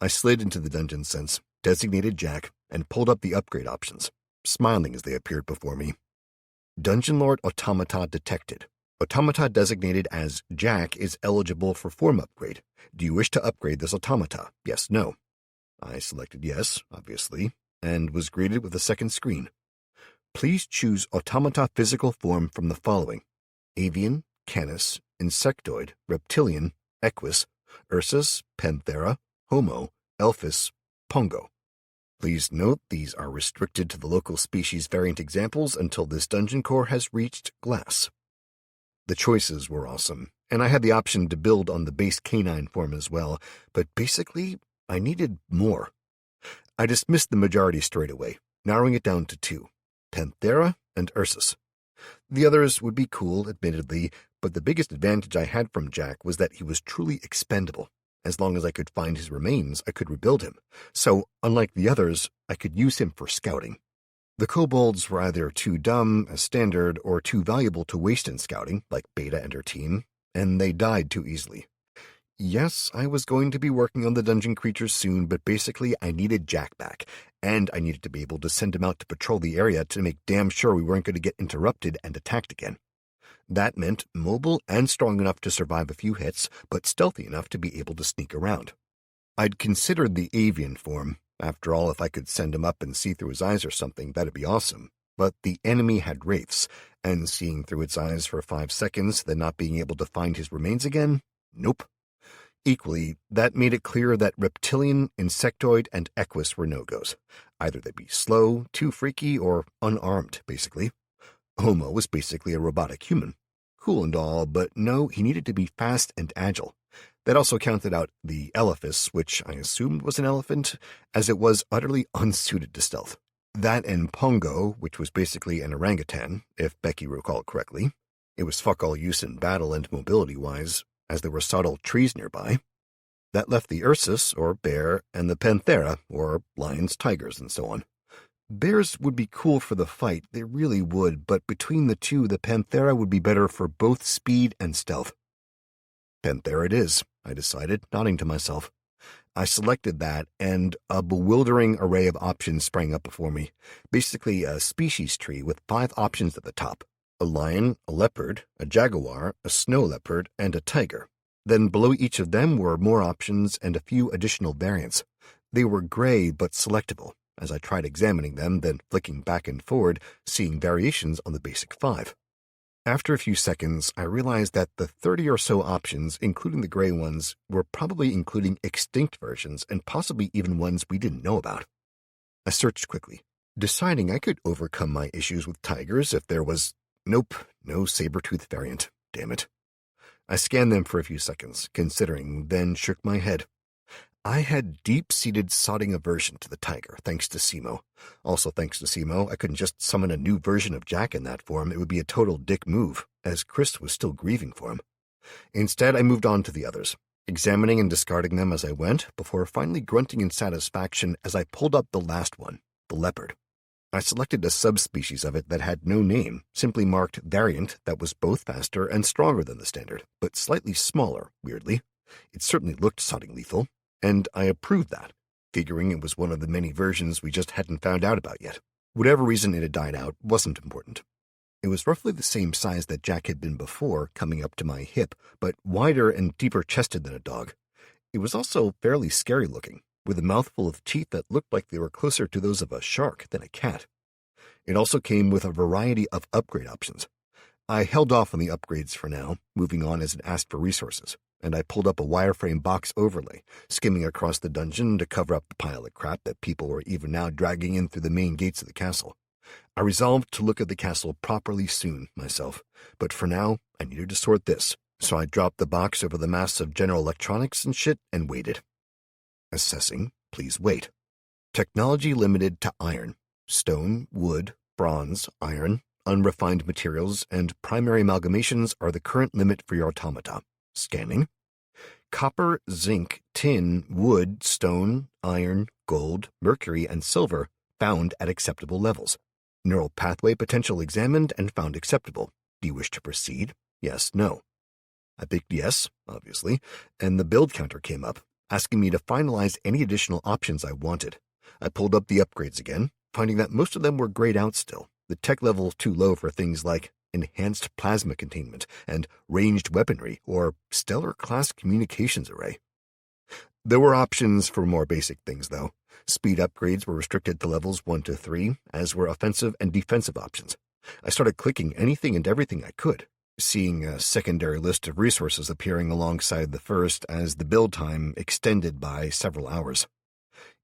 I slid into the dungeon sense, designated Jack, and pulled up the upgrade options, smiling as they appeared before me. Dungeon Lord Automata detected. Automata designated as Jack is eligible for form upgrade. Do you wish to upgrade this automata? Yes, no. I selected yes, obviously, and was greeted with a second screen. Please choose automata physical form from the following: avian, canis, insectoid, reptilian, equus, ursus, panthera, homo, elphis, pongo. Please note these are restricted to the local species variant examples until this dungeon core has reached glass. The choices were awesome, and I had the option to build on the base canine form as well, but basically, I needed more. I dismissed the majority straight away, narrowing it down to two: Panthera and Ursus. The others would be cool, admittedly, but the biggest advantage I had from Jack was that he was truly expendable. As long as I could find his remains, I could rebuild him. So, unlike the others, I could use him for scouting. The kobolds were either too dumb, as standard, or too valuable to waste in scouting, like Beta and her team, and they died too easily. Yes, I was going to be working on the dungeon creatures soon, but basically I needed Jack back, and I needed to be able to send him out to patrol the area to make damn sure we weren't going to get interrupted and attacked again. That meant mobile and strong enough to survive a few hits, but stealthy enough to be able to sneak around. I'd considered the avian form. After all, if I could send him up and see through his eyes or something, that'd be awesome. But the enemy had wraiths, and seeing through its eyes for 5 seconds, then not being able to find his remains again? Nope. Equally, that made it clear that reptilian, insectoid, and equus were no-goes. Either they'd be slow, too freaky, or unarmed, basically. Homo was basically a robotic human. Cool and all, but no, he needed to be fast and agile. That also counted out the elephas, which I assumed was an elephant, as it was utterly unsuited to stealth. That and Pongo, which was basically an orangutan, if Becky recalled correctly. It was fuck all use in battle and mobility-wise, as there were subtle trees nearby. That left the Ursus, or bear, and the Panthera, or lions, tigers, and so on. Bears would be cool for the fight, they really would, but between the two, the Panthera would be better for both speed and stealth. Panthera it is, I decided, nodding to myself. I selected that, and a bewildering array of options sprang up before me. Basically a species tree with 5 options at the top: a lion, a leopard, a jaguar, a snow leopard, and a tiger. Then below each of them were more options and a few additional variants. They were gray but selectable, as I tried examining them, then flicking back and forward, seeing variations on the basic 5. After a few seconds, I realized that the 30 or so options, including the gray ones, were probably including extinct versions and possibly even ones we didn't know about. I searched quickly, deciding I could overcome my issues with tigers if there was... Nope, no saber-tooth variant, damn it. I scanned them for a few seconds, considering, then shook my head. I had deep-seated sodding aversion to the tiger, thanks to Simo. Also thanks to Simo, I couldn't just summon a new version of Jack in that form. It would be a total dick move, as Chris was still grieving for him. Instead, I moved on to the others, examining and discarding them as I went, before finally grunting in satisfaction as I pulled up the last one, the leopard. I selected a subspecies of it that had no name, simply marked variant that was both faster and stronger than the standard, but slightly smaller, weirdly. It certainly looked sodding lethal, and I approved that, figuring it was one of the many versions we just hadn't found out about yet. Whatever reason it had died out wasn't important. It was roughly the same size that Jack had been before, coming up to my hip, but wider and deeper chested than a dog. It was also fairly scary looking, with a mouthful of teeth that looked like they were closer to those of a shark than a cat. It also came with a variety of upgrade options. I held off on the upgrades for now, moving on as it asked for resources, and I pulled up a wireframe box overlay, skimming across the dungeon to cover up the pile of crap that people were even now dragging in through the main gates of the castle. I resolved to look at the castle properly soon, myself, but for now, I needed to sort this, so I dropped the box over the mass of general electronics and shit and waited. Assessing, please wait. Technology limited to iron, stone, wood, bronze, iron, unrefined materials, and primary amalgamations are the current limit for your automata. Scanning. Copper, zinc, tin, wood, stone, iron, gold, mercury, and silver found at acceptable levels. Neural pathway potential examined and found acceptable. Do you wish to proceed? Yes, no. I picked yes, obviously, and the build counter came up, asking me to finalize any additional options I wanted. I pulled up the upgrades again, finding that most of them were grayed out still, the tech level too low for things like enhanced plasma containment and ranged weaponry or stellar class communications array. There were options for more basic things, though. Speed upgrades were restricted to levels 1 to 3, as were offensive and defensive options. I started clicking anything and everything I could, seeing a secondary list of resources appearing alongside the first as the build time extended by several hours.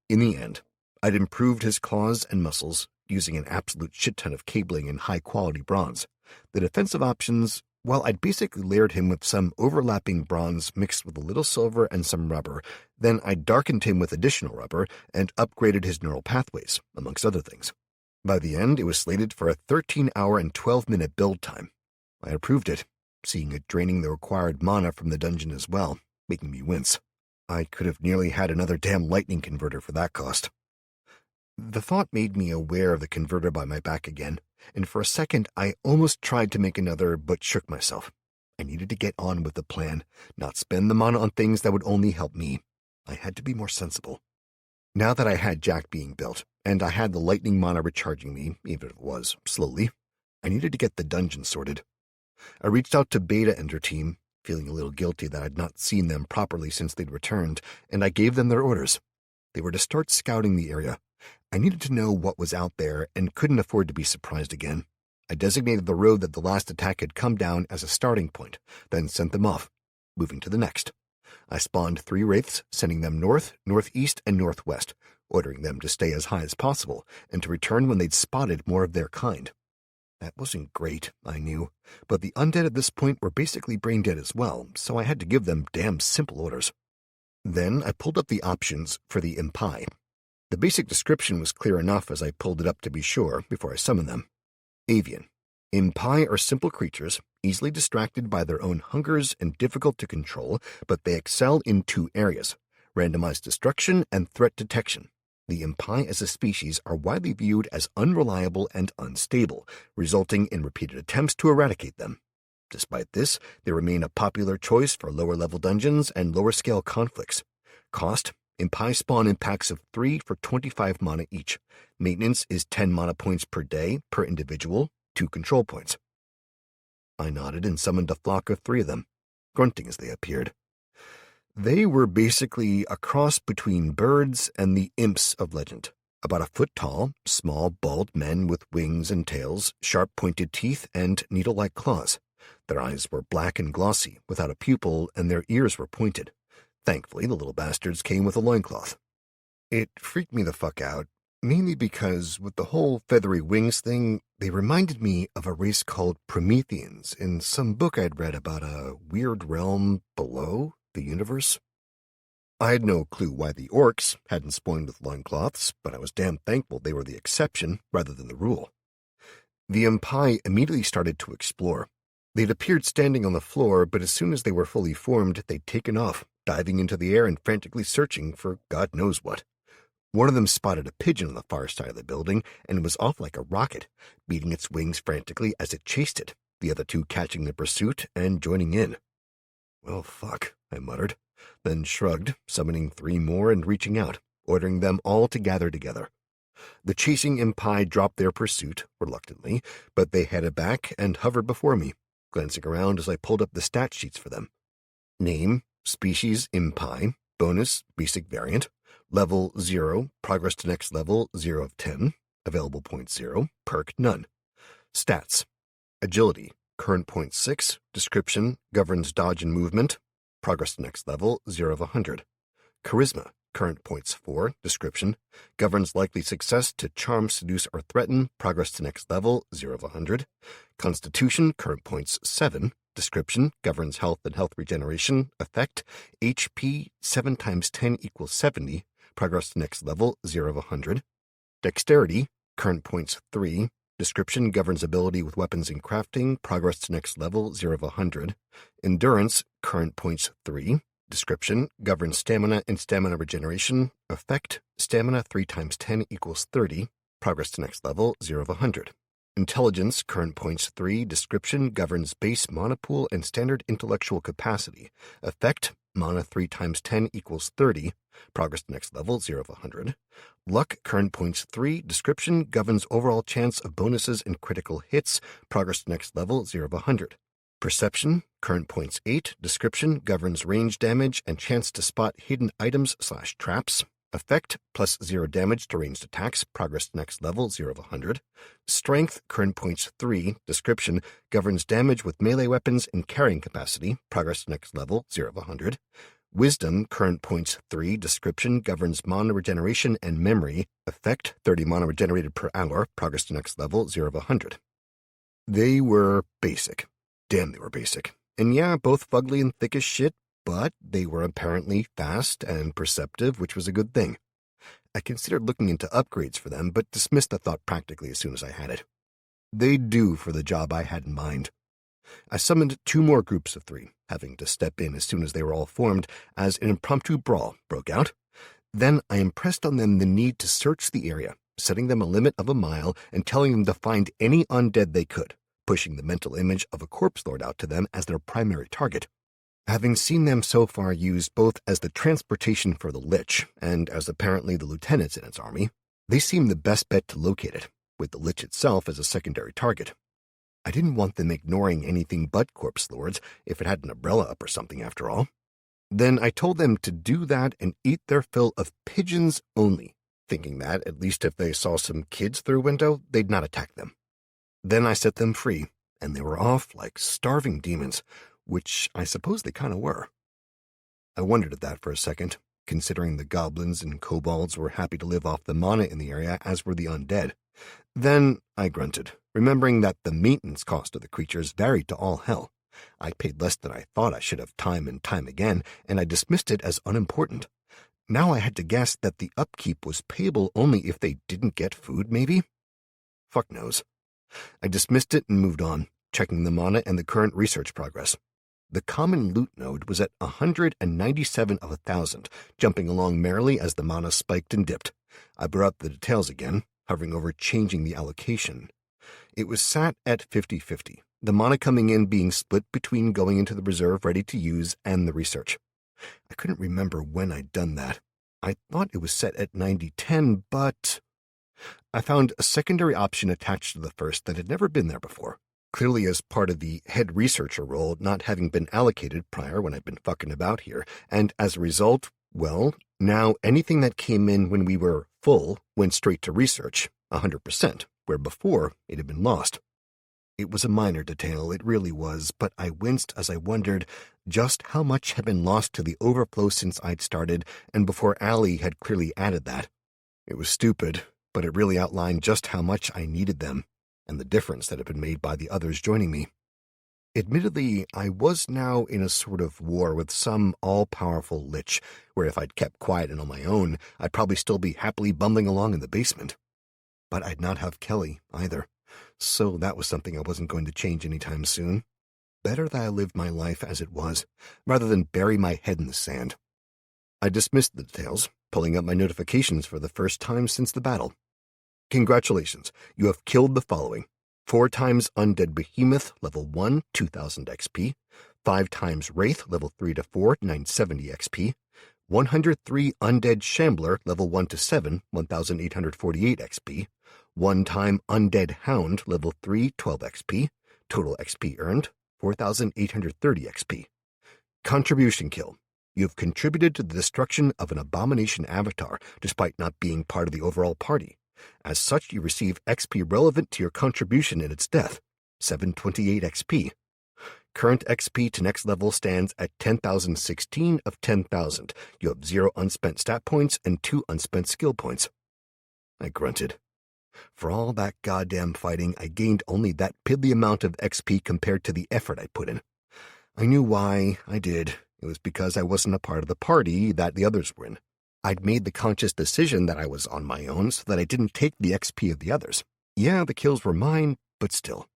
In the end, I'd improved his claws and muscles using an absolute shit-ton of cabling and high-quality bronze. The defensive options, well, I'd basically layered him with some overlapping bronze mixed with a little silver and some rubber. Then I darkened him with additional rubber and upgraded his neural pathways, amongst other things. By the end, it was slated for a 13-hour and 12-minute build time. I approved it, seeing it draining the required mana from the dungeon as well, making me wince. I could have nearly had another damn lightning converter for that cost. The thought made me aware of the converter by my back again, and for a second I almost tried to make another but shook myself. I needed to get on with the plan, not spend the mana on things that would only help me. I had to be more sensible. Now that I had Jack being built, and I had the lightning mana recharging me, even if it was slowly, I needed to get the dungeon sorted. I reached out to Beta and her team, feeling a little guilty that I'd not seen them properly since they'd returned, and I gave them their orders. They were to start scouting the area. I needed to know what was out there and couldn't afford to be surprised again. I designated the road that the last attack had come down as a starting point, then sent them off, moving to the next. I spawned 3 wraiths, sending them north, northeast, and northwest, ordering them to stay as high as possible and to return when they'd spotted more of their kind. That wasn't great, I knew, but the undead at this point were basically brain dead as well, so I had to give them damn simple orders. Then I pulled up the options for the Impai. The basic description was clear enough as I pulled it up to be sure before I summoned them. Avian. Impai are simple creatures, easily distracted by their own hungers and difficult to control, but they excel in 2 areas, randomized destruction and threat detection. The Impai as a species are widely viewed as unreliable and unstable, resulting in repeated attempts to eradicate them. Despite this, they remain a popular choice for lower-level dungeons and lower-scale conflicts. Cost: Impai spawn in packs of 3 for 25 mana each. Maintenance is 10 mana points per day per individual, 2 control points. I nodded and summoned a flock of 3 of them, grunting as they appeared. They were basically a cross between birds and the imps of legend. About a foot tall, small, bald men with wings and tails, sharp pointed teeth, and needle-like claws. Their eyes were black and glossy, without a pupil, and their ears were pointed. Thankfully, the little bastards came with a loincloth. It freaked me the fuck out, mainly because with the whole feathery wings thing, they reminded me of a race called Prometheans in some book I'd read about a weird realm below the universe. I had no clue why the orcs hadn't spawned with loincloths, but I was damn thankful they were the exception rather than the rule. The Impai immediately started to explore. They'd appeared standing on the floor, but as soon as they were fully formed, they'd taken off, diving into the air and frantically searching for God knows what. One of them spotted a pigeon on the far side of the building and was off like a rocket, beating its wings frantically as it chased it, the other two catching the pursuit and joining in. Well, fuck, I muttered, then shrugged, summoning 3 more and reaching out, ordering them all to gather together. The chasing impi dropped their pursuit, reluctantly, but they headed back and hovered before me, glancing around as I pulled up the stat sheets for them. Name, species impi, bonus, basic variant, level 0, progress to next level 0 of 10, available point 0, perk none. Stats, agility, current point 6, description, governs dodge and movement, progress to next level 0 of 100. Charisma, current points 4, description, governs likely success to charm, seduce, or threaten, progress to next level 0 of 100. Constitution, current points 7, description, governs health and health regeneration, effect, HP 7 times 10 equals 70, progress to next level 0 of 100. Dexterity, current points 3, description, governs ability with weapons and crafting, progress to next level 0 of 100. Endurance, current points 3, description, governs stamina and stamina regeneration, effect, stamina 3 times 10 equals 30, progress to next level 0 of 100. Intelligence, current points 3, description, governs base mana pool and standard intellectual capacity, effect, mana 3 times 10 equals 30, progress to next level 0 of 100. Luck, current points 3, description, governs overall chance of bonuses and critical hits, progress to next level 0 of 100. Perception, current points 8, description, governs range damage and chance to spot hidden items/traps, effect, plus 0 damage to ranged attacks, progress to next level 0 of 100. Strength, current points 3, description, governs damage with melee weapons and carrying capacity, progress to next level 0 of 100. Wisdom, current points 3, description, governs mana regeneration and memory, effect, 30 mana regenerated per hour, progress to next level 0 of 100. They were basic. Damn, they were basic. And yeah, both fugly and thick as shit, but they were apparently fast and perceptive, which was a good thing. I considered looking into upgrades for them, but dismissed the thought practically as soon as I had it. They'd do for the job I had in mind. I summoned 2 more groups of 3, having to step in as soon as they were all formed, as an impromptu brawl broke out. Then I impressed on them the need to search the area, setting them a limit of a mile and telling them to find any undead they could, pushing the mental image of a corpse lord out to them as their primary target. Having seen them so far used both as the transportation for the Lich and as apparently the lieutenants in its army, they seemed the best bet to locate it, with the Lich itself as a secondary target. I didn't want them ignoring anything but corpse lords if it had an umbrella up or something after all. Then I told them to do that and eat their fill of pigeons only, thinking that, at least if they saw some kids through a window, they'd not attack them. Then I set them free, and they were off like starving demons, which I suppose they kind of were. I wondered at that for a second, considering the goblins and kobolds were happy to live off the mana in the area, as were the undead. Then I grunted, remembering that the maintenance cost of the creatures varied to all hell. I paid less than I thought I should have time and time again, and I dismissed it as unimportant. Now I had to guess that the upkeep was payable only if they didn't get food, maybe? Fuck knows. I dismissed it and moved on, checking the mana and the current research progress. The common loot node was at 197 of 1,000, jumping along merrily as the mana spiked and dipped. I brought up the details again, hovering over changing the allocation. It was sat at 50-50, the mana coming in being split between going into the reserve ready to use and the research. I couldn't remember when I'd done that. I thought it was set at 90-10, but I found a secondary option attached to the first that had never been there before, clearly as part of the head researcher role not having been allocated prior when I'd been fucking about here, and as a result, well, now anything that came in when we were full went straight to research, 100%, where before it had been lost. It was a minor detail, it really was, but I winced as I wondered just how much had been lost to the overflow since I'd started and before Allie had clearly added that. It was stupid, but it really outlined just how much I needed them, and the difference that had been made by the others joining me. Admittedly, I was now in a sort of war with some all-powerful lich, where if I'd kept quiet and on my own, I'd probably still be happily bumbling along in the basement. But I'd not have Kelly, either, so that was something I wasn't going to change anytime soon. Better that I lived my life as it was, rather than bury my head in the sand. I dismissed the details, pulling up my notifications for the first time since the battle. Congratulations, you have killed the following: 4 times Undead Behemoth, level 1, 2000 XP, 5 times Wraith, level 3 to 4, 970 XP, 103 Undead Shambler, level 1 to 7, 1848 XP, 1 time Undead Hound, level 3, 12 XP, total XP earned, 4830 XP. Contribution kill. You have contributed to the destruction of an abomination avatar, despite not being part of the overall party. As such, you receive XP relevant to your contribution in its death, 728 XP. Current XP to next level stands at 10,016 of 10,000. You have 0 unspent stat points and 2 unspent skill points. I grunted. For all that goddamn fighting, I gained only that piddly amount of XP compared to the effort I put in. I knew why I did. It was because I wasn't a part of the party that the others were in. I'd made the conscious decision that I was on my own so that I didn't take the XP of the others. Yeah, the kills were mine, but still.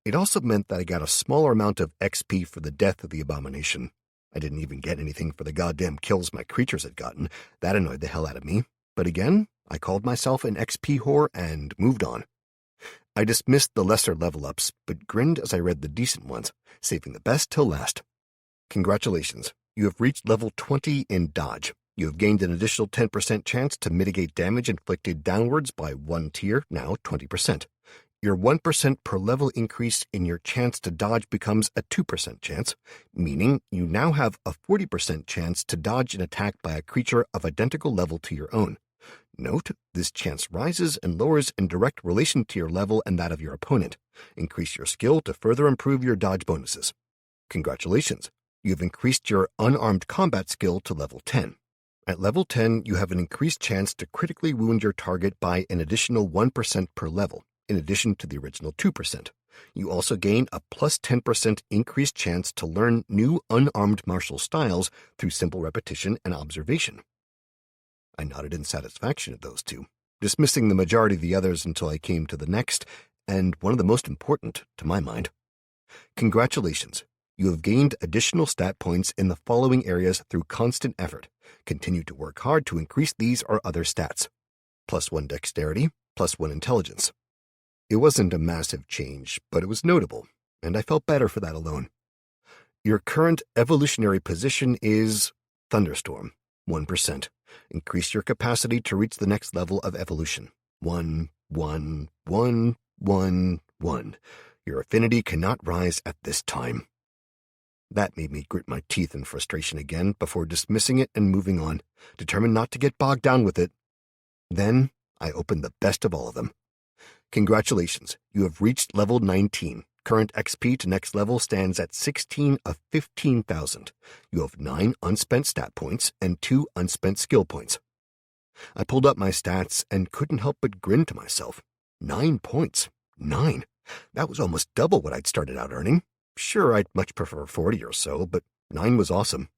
It also meant that I got a smaller amount of XP for the death of the abomination. I didn't even get anything for the goddamn kills my creatures had gotten. That annoyed the hell out of me. But again, I called myself an XP whore and moved on. I dismissed the lesser level-ups, but grinned as I read the decent ones, saving the best till last. Congratulations, you have reached level 20 in Dodge. You have gained an additional 10% chance to mitigate damage inflicted downwards by 1 tier, now 20%. Your 1% per level increase in your chance to dodge becomes a 2% chance, meaning you now have a 40% chance to dodge an attack by a creature of identical level to your own. Note, this chance rises and lowers in direct relation to your level and that of your opponent. Increase your skill to further improve your dodge bonuses. Congratulations, you have increased your unarmed combat skill to level 10. At level 10, you have an increased chance to critically wound your target by an additional 1% per level, in addition to the original 2%. You also gain a plus 10% increased chance to learn new unarmed martial styles through simple repetition and observation. I nodded in satisfaction at those two, dismissing the majority of the others until I came to the next, and one of the most important, to my mind. Congratulations, you have gained additional stat points in the following areas through constant effort. Continue to work hard to increase these or other stats. +1 dexterity, +1 intelligence. It wasn't a massive change, but it was notable, and I felt better for that alone. Your current evolutionary position is Thunderstorm, 1%. Increase your capacity to reach the next level of evolution. 1, 1, 1, 1, 1. Your affinity cannot rise at this time. That made me grit my teeth in frustration again before dismissing it and moving on, determined not to get bogged down with it. Then I opened the best of all of them. Congratulations, you have reached level 19. Current XP to next level stands at 16 of 15,000. You have 9 unspent stat points and 2 unspent skill points. I pulled up my stats and couldn't help but grin to myself. 9 points. 9. That was almost double what I'd started out earning. Sure, I'd much prefer 40 or so, but 9 was awesome.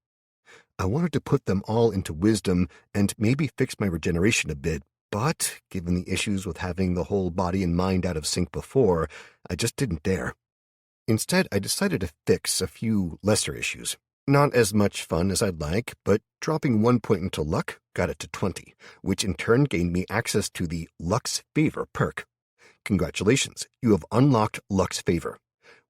I wanted to put them all into wisdom and maybe fix my regeneration a bit, but given the issues with having the whole body and mind out of sync before, I just didn't dare. Instead, I decided to fix a few lesser issues. Not as much fun as I'd like, but dropping 1 point into luck got it to 20, which in turn gained me access to the Luck's Favor perk. Congratulations, you have unlocked Luck's Favor.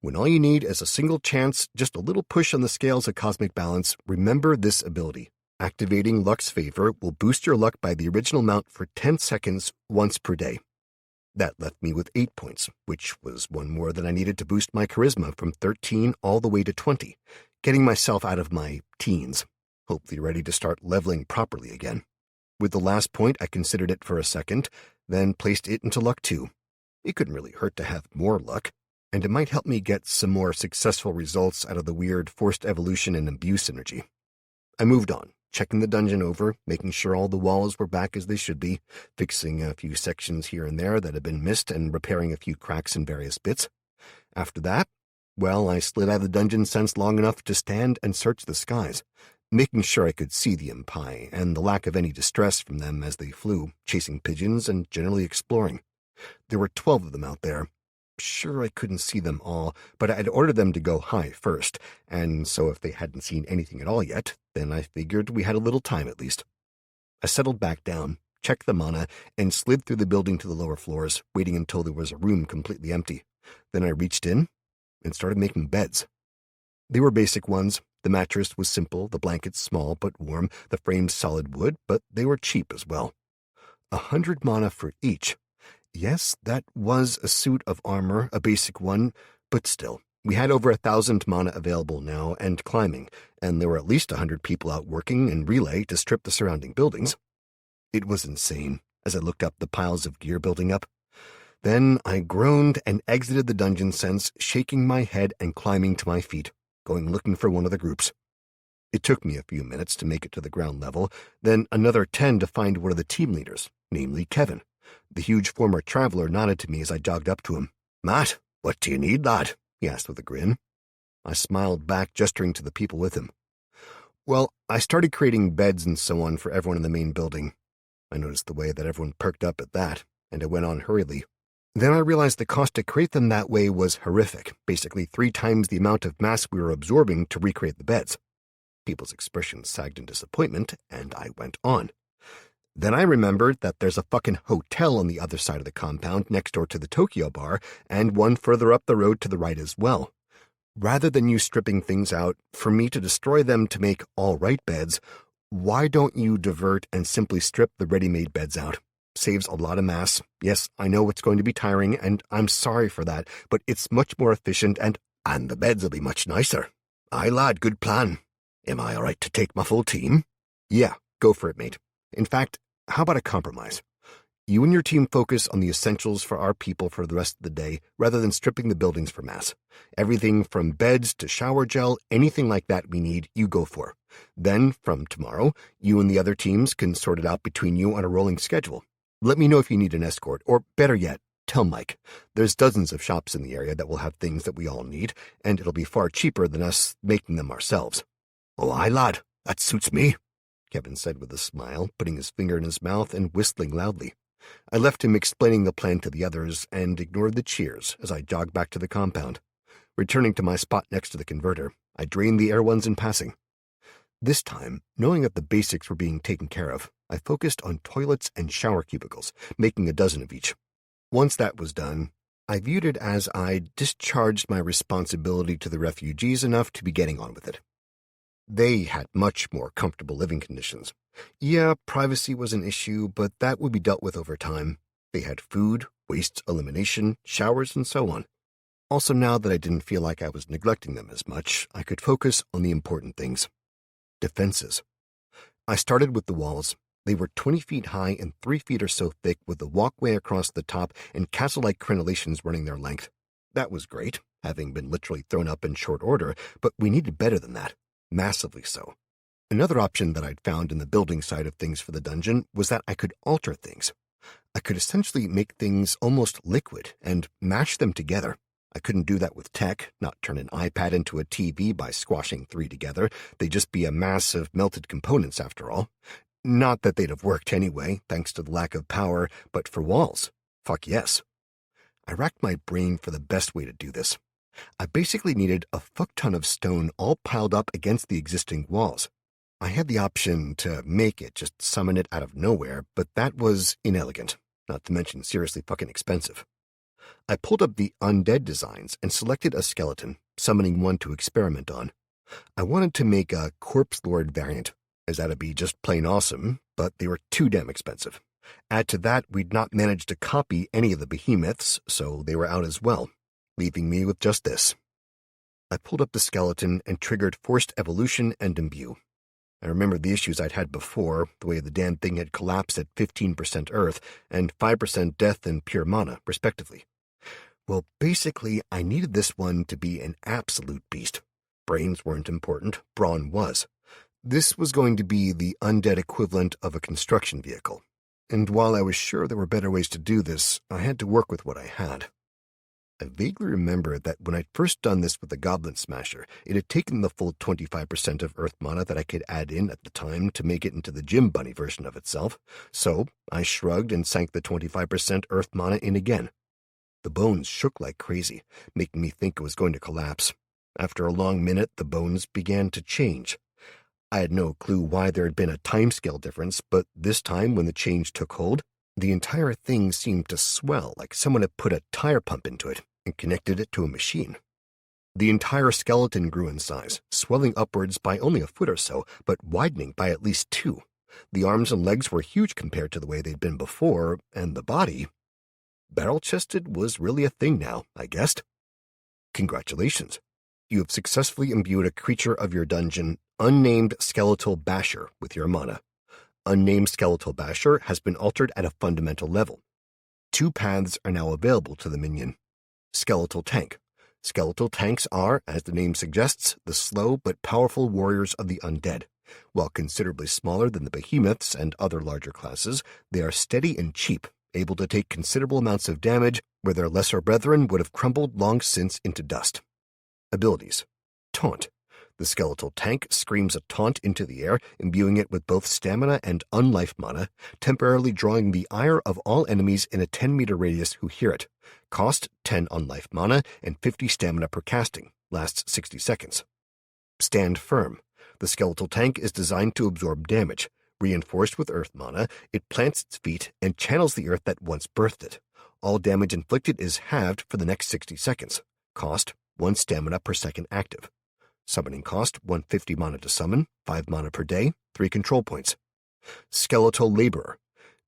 When all you need is a single chance, just a little push on the scales of cosmic balance, remember this ability. Activating Luck's Favor will boost your luck by the original amount for 10 seconds once per day. That left me with 8 points, which was one more than I needed to boost my charisma from 13 all the way to 20, getting myself out of my teens, hopefully ready to start leveling properly again. With the last point, I considered it for a second, then placed it into luck 2. It couldn't really hurt to have more luck, and it might help me get some more successful results out of the weird forced evolution and abuse energy. I moved on, checking the dungeon over, making sure all the walls were back as they should be, fixing a few sections here and there that had been missed, and repairing a few cracks in various bits. After that, well, I slid out of the dungeon sense long enough to stand and search the skies, making sure I could see the Impi, and the lack of any distress from them as they flew, chasing pigeons and generally exploring. There were 12 of them out there. Sure, I couldn't see them all, but I'd ordered them to go high first, and so if they hadn't seen anything at all yet, then I figured we had a little time at least. I settled back down, checked the mana, and slid through the building to the lower floors, waiting until there was a room completely empty. Then I reached in and started making beds. They were basic ones. The mattress was simple, the blankets small but warm, the frames solid wood, but they were cheap as well. 100 mana for each. Yes, that was a suit of armor, a basic one, but still. We had over 1,000 mana available now and climbing, and there were at least 100 people out working in relay to strip the surrounding buildings. It was insane as I looked up the piles of gear building up. Then I groaned and exited the dungeon sense, shaking my head and climbing to my feet, going looking for one of the groups. It took me a few minutes to make it to the ground level, then another 10 to find one of the team leaders, namely Kevin. The huge former traveler nodded to me as I jogged up to him. "Matt, what do you need, lad?" he asked with a grin. I smiled back, gesturing to the people with him. Well, I started creating beds and so on for everyone in the main building. I noticed the way that everyone perked up at that, and I went on hurriedly. Then I realized the cost to create them that way was horrific, basically 3 times the amount of mass we were absorbing to recreate the beds. People's expressions sagged in disappointment, and I went on. Then I remembered that there's a fucking hotel on the other side of the compound next door to the Tokyo bar, and one further up the road to the right as well. Rather than you stripping things out, for me to destroy them to make all-right beds, why don't you divert and simply strip the ready-made beds out? Saves a lot of mass. Yes, I know it's going to be tiring, and I'm sorry for that, but it's much more efficient and the beds will be much nicer. Aye, lad, good plan. Am I all right to take my full team? Yeah, go for it, mate. In fact, how about a compromise? You and your team focus on the essentials for our people for the rest of the day, rather than stripping the buildings for mass. Everything from beds to shower gel, anything like that we need, you go for. Then, from tomorrow, you and the other teams can sort it out between you on a rolling schedule. Let me know if you need an escort, or better yet, tell Mike. There's dozens of shops in the area that will have things that we all need, and it'll be far cheaper than us making them ourselves. Oh, aye, lad, that suits me, Kevin said with a smile, putting his finger in his mouth and whistling loudly. I left him explaining the plan to the others and ignored the cheers as I jogged back to the compound. Returning to my spot next to the converter, I drained the air ones in passing. This time, knowing that the basics were being taken care of, I focused on toilets and shower cubicles, making a dozen of each. Once that was done, I viewed it as I'd discharged my responsibility to the refugees enough to be getting on with it. They had much more comfortable living conditions. Yeah, privacy was an issue, but that would be dealt with over time. They had food, waste elimination, showers, and so on. Also, now that I didn't feel like I was neglecting them as much, I could focus on the important things. Defenses. I started with the walls. They were 20 feet high and 3 feet or so thick, with a walkway across the top and castle-like crenellations running their length. That was great, having been literally thrown up in short order, but we needed better than that. Massively so. Another option that I'd found in the building side of things for the dungeon was that I could alter things. I could essentially make things almost liquid and mash them together. I couldn't do that with tech, not turn an iPad into a TV by squashing 3 together. They'd just be a mass of melted components after all. Not that they'd have worked anyway, thanks to the lack of power, but for walls, fuck yes. I racked my brain for the best way to do this. I basically needed a fuck-ton of stone all piled up against the existing walls. I had the option to make it, just summon it out of nowhere, but that was inelegant, not to mention seriously fucking expensive. I pulled up the Undead designs and selected a skeleton, summoning one to experiment on. I wanted to make a Corpse Lord variant, as that'd be just plain awesome, but they were too damn expensive. Add to that, we'd not managed to copy any of the behemoths, so they were out as well, leaving me with just this. I pulled up the skeleton and triggered Forced Evolution and Imbue. I remembered the issues I'd had before, the way the damn thing had collapsed at 15% Earth and 5% Death and Pure Mana, respectively. Well, basically, I needed this one to be an absolute beast. Brains weren't important, brawn was. This was going to be the undead equivalent of a construction vehicle. And while I was sure there were better ways to do this, I had to work with what I had. I vaguely remember that when I'd first done this with the Goblin Smasher, it had taken the full 25% of Earth Mana that I could add in at the time to make it into the Gym Bunny version of itself, so I shrugged and sank the 25% Earth Mana in again. The bones shook like crazy, making me think it was going to collapse. After a long minute, the bones began to change. I had no clue why there had been a timescale difference, but this time when the change took hold, the entire thing seemed to swell like someone had put a tire pump into it and connected it to a machine. The entire skeleton grew in size, swelling upwards by only a foot or so, but widening by at least 2. The arms and legs were huge compared to the way they'd been before, and the body... barrel-chested was really a thing now, I guessed. Congratulations. You have successfully imbued a creature of your dungeon, Unnamed Skeletal Basher, with your mana. Unnamed Skeletal Basher has been altered at a fundamental level. 2 paths are now available to the minion. Skeletal Tank. Skeletal tanks are, as the name suggests, the slow but powerful warriors of the undead. While considerably smaller than the behemoths and other larger classes, they are steady and cheap, able to take considerable amounts of damage where their lesser brethren would have crumbled long since into dust. Abilities. Taunt. The skeletal tank screams a taunt into the air, imbuing it with both stamina and unlife mana, temporarily drawing the ire of all enemies in a 10-meter radius who hear it. Cost 10 unlife mana and 50 stamina per casting. Lasts 60 seconds. Stand Firm. The skeletal tank is designed to absorb damage. Reinforced with earth mana, it plants its feet and channels the earth that once birthed it. All damage inflicted is halved for the next 60 seconds. Cost 1 stamina per second active. Summoning cost 150 mana to summon, 5 mana per day, 3 control points. Skeletal Laborer.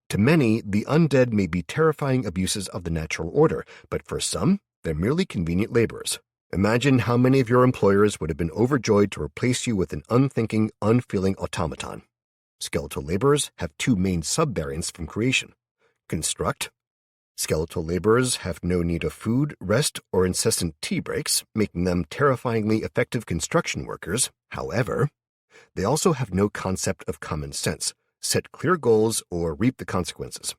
To many, the undead may be terrifying abuses of the natural order, but for some, they're merely convenient laborers. Imagine how many of your employers would have been overjoyed to replace you with an unthinking, unfeeling automaton. Skeletal laborers have 2 main sub-variants from creation. Construct. Skeletal laborers have no need of food, rest, or incessant tea breaks, making them terrifyingly effective construction workers. However, they also have no concept of common sense, set clear goals, or reap the consequences.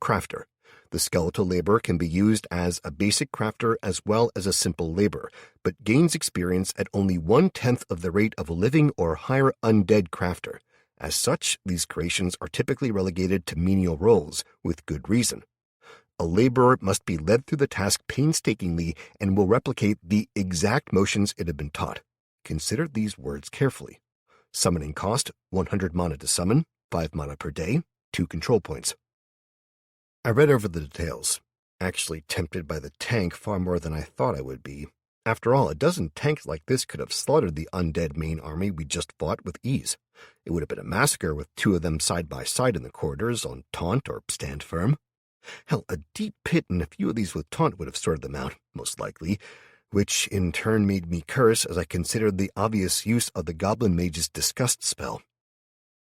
Crafter. The skeletal laborer can be used as a basic crafter as well as a simple laborer, but gains experience at only 1/10 of the rate of a living or higher undead crafter. As such, these creations are typically relegated to menial roles, with good reason. A laborer must be led through the task painstakingly and will replicate the exact motions it had been taught. Consider these words carefully. Summoning cost 100 mana to summon, 5 mana per day, 2 control points. I read over the details, actually tempted by the tank far more than I thought I would be. After all, a dozen tanks like this could have slaughtered the undead main army we just fought with ease. It would have been a massacre with 2 of them side by side in the corridors on taunt or stand firm. Hell, a deep pit and a few of these with taunt would have sorted them out, most likely, which in turn made me curse as I considered the obvious use of the Goblin Mage's Disgust spell.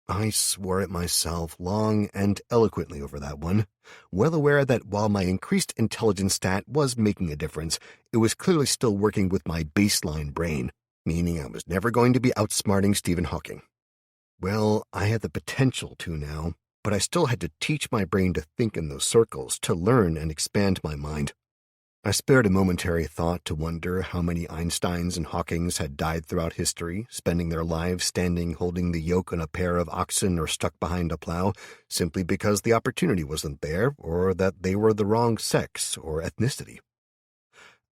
I swore at myself long and eloquently over that one, well aware that while my increased intelligence stat was making a difference, it was clearly still working with my baseline brain, meaning I was never going to be outsmarting Stephen Hawking. Well, I had the potential to now, but I still had to teach my brain to think in those circles, to learn and expand my mind. I spared a momentary thought to wonder how many Einsteins and Hawkings had died throughout history, spending their lives standing holding the yoke on a pair of oxen or stuck behind a plow, simply because the opportunity wasn't there, or that they were the wrong sex or ethnicity.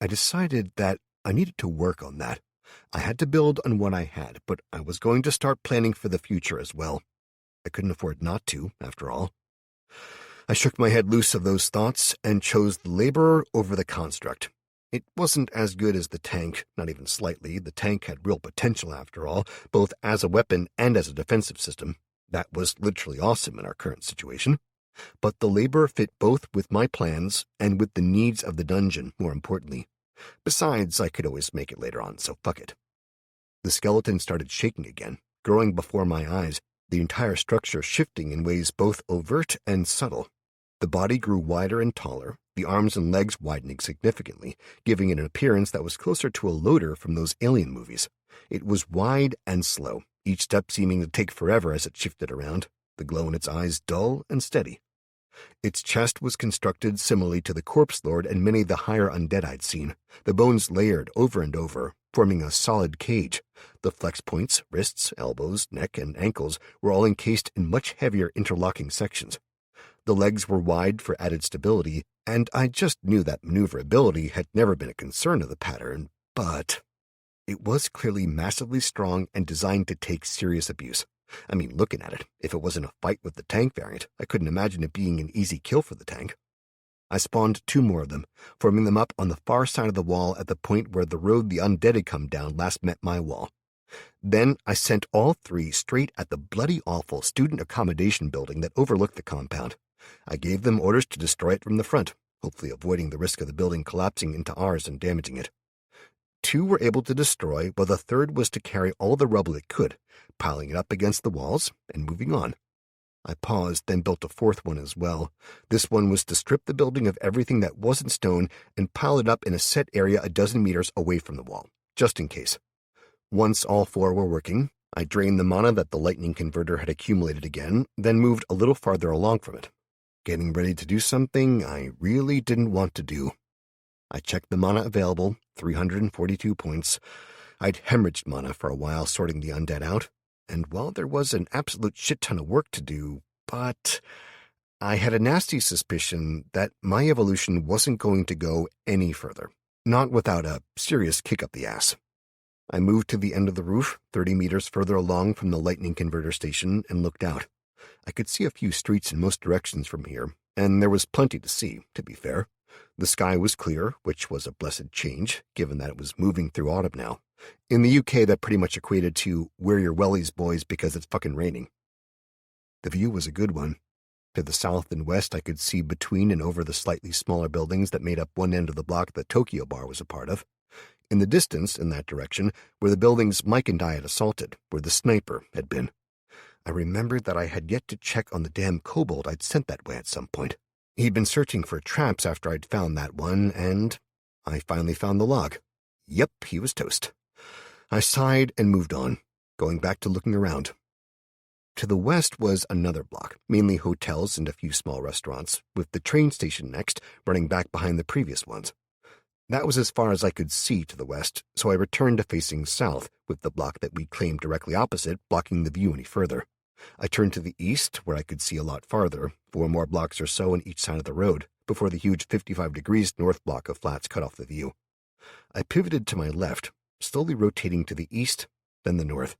I decided that I needed to work on that. I had to build on what I had, but I was going to start planning for the future as well. I couldn't afford not to, after all. I shook my head loose of those thoughts and chose the laborer over the construct. It wasn't as good as the tank, not even slightly. The tank had real potential, after all, both as a weapon and as a defensive system. That was literally awesome in our current situation. But the laborer fit both with my plans and with the needs of the dungeon, more importantly. Besides, I could always make it later on, so fuck it. The skeleton started shaking again, growing before my eyes, the entire structure shifting in ways both overt and subtle. The body grew wider and taller, the arms and legs widening significantly, giving it an appearance that was closer to a loader from those alien movies. It was wide and slow, each step seeming to take forever as it shifted around, the glow in its eyes dull and steady. Its chest was constructed similarly to the Corpse Lord and many of the higher undead I'd seen, the bones layered over and over, forming a solid cage. The flex points, wrists, elbows, neck, and ankles were all encased in much heavier interlocking sections. The legs were wide for added stability, and I just knew that maneuverability had never been a concern of the pattern, but It was clearly massively strong and designed to take serious abuse. I mean, looking at it, if it wasn't a fight with the tank variant, I couldn't imagine it being an easy kill for the tank. I spawned 2 more of them, forming them up on the far side of the wall at the point where the road the Undead had come down last met my wall. Then I sent all 3 straight at the bloody awful student accommodation building that overlooked the compound. I gave them orders to destroy it from the front, hopefully avoiding the risk of the building collapsing into ours and damaging it. 2 were able to destroy, while the 3rd was to carry all the rubble it could, piling it up against the walls and moving on. I paused, then built a 4th one as well. This one was to strip the building of everything that wasn't stone and pile it up in a set area a dozen meters away from the wall, just in case. Once all 4 were working, I drained the mana that the lightning converter had accumulated again, then moved a little farther along from it, getting ready to do something I really didn't want to do. I checked the mana available, 342 points. I'd hemorrhaged mana for a while sorting the undead out, and while there was an absolute shit ton of work to do, but I had a nasty suspicion that my evolution wasn't going to go any further, not without a serious kick up the ass. I moved to the end of the roof, 30 meters further along from the lightning converter station, and looked out. I could see a few streets in most directions from here, and there was plenty to see, to be fair. The sky was clear, which was a blessed change, given that it was moving through autumn now. In the UK, that pretty much equated to wear your wellies, boys, because it's fucking raining. The view was a good one. To the south and west, I could see between and over the slightly smaller buildings that made up one end of the block that Tokyo Bar was a part of. In the distance, in that direction, were the buildings Mike and I had assaulted, where the sniper had been. I remembered that I had yet to check on the damn kobold I'd sent that way at some point. He'd been searching for traps after I'd found that one, and I finally found the log. Yep, he was toast. I sighed and moved on, going back to looking around. To the west was another block, mainly hotels and a few small restaurants, with the train station next, running back behind the previous ones. That was as far as I could see to the west, so I returned to facing south, with the block that we claimed directly opposite blocking the view any further. I turned to the east, where I could see a lot farther, 4 more blocks or so on each side of the road, before the huge 55 degrees north block of flats cut off the view. I pivoted to my left, slowly rotating to the east, then the north.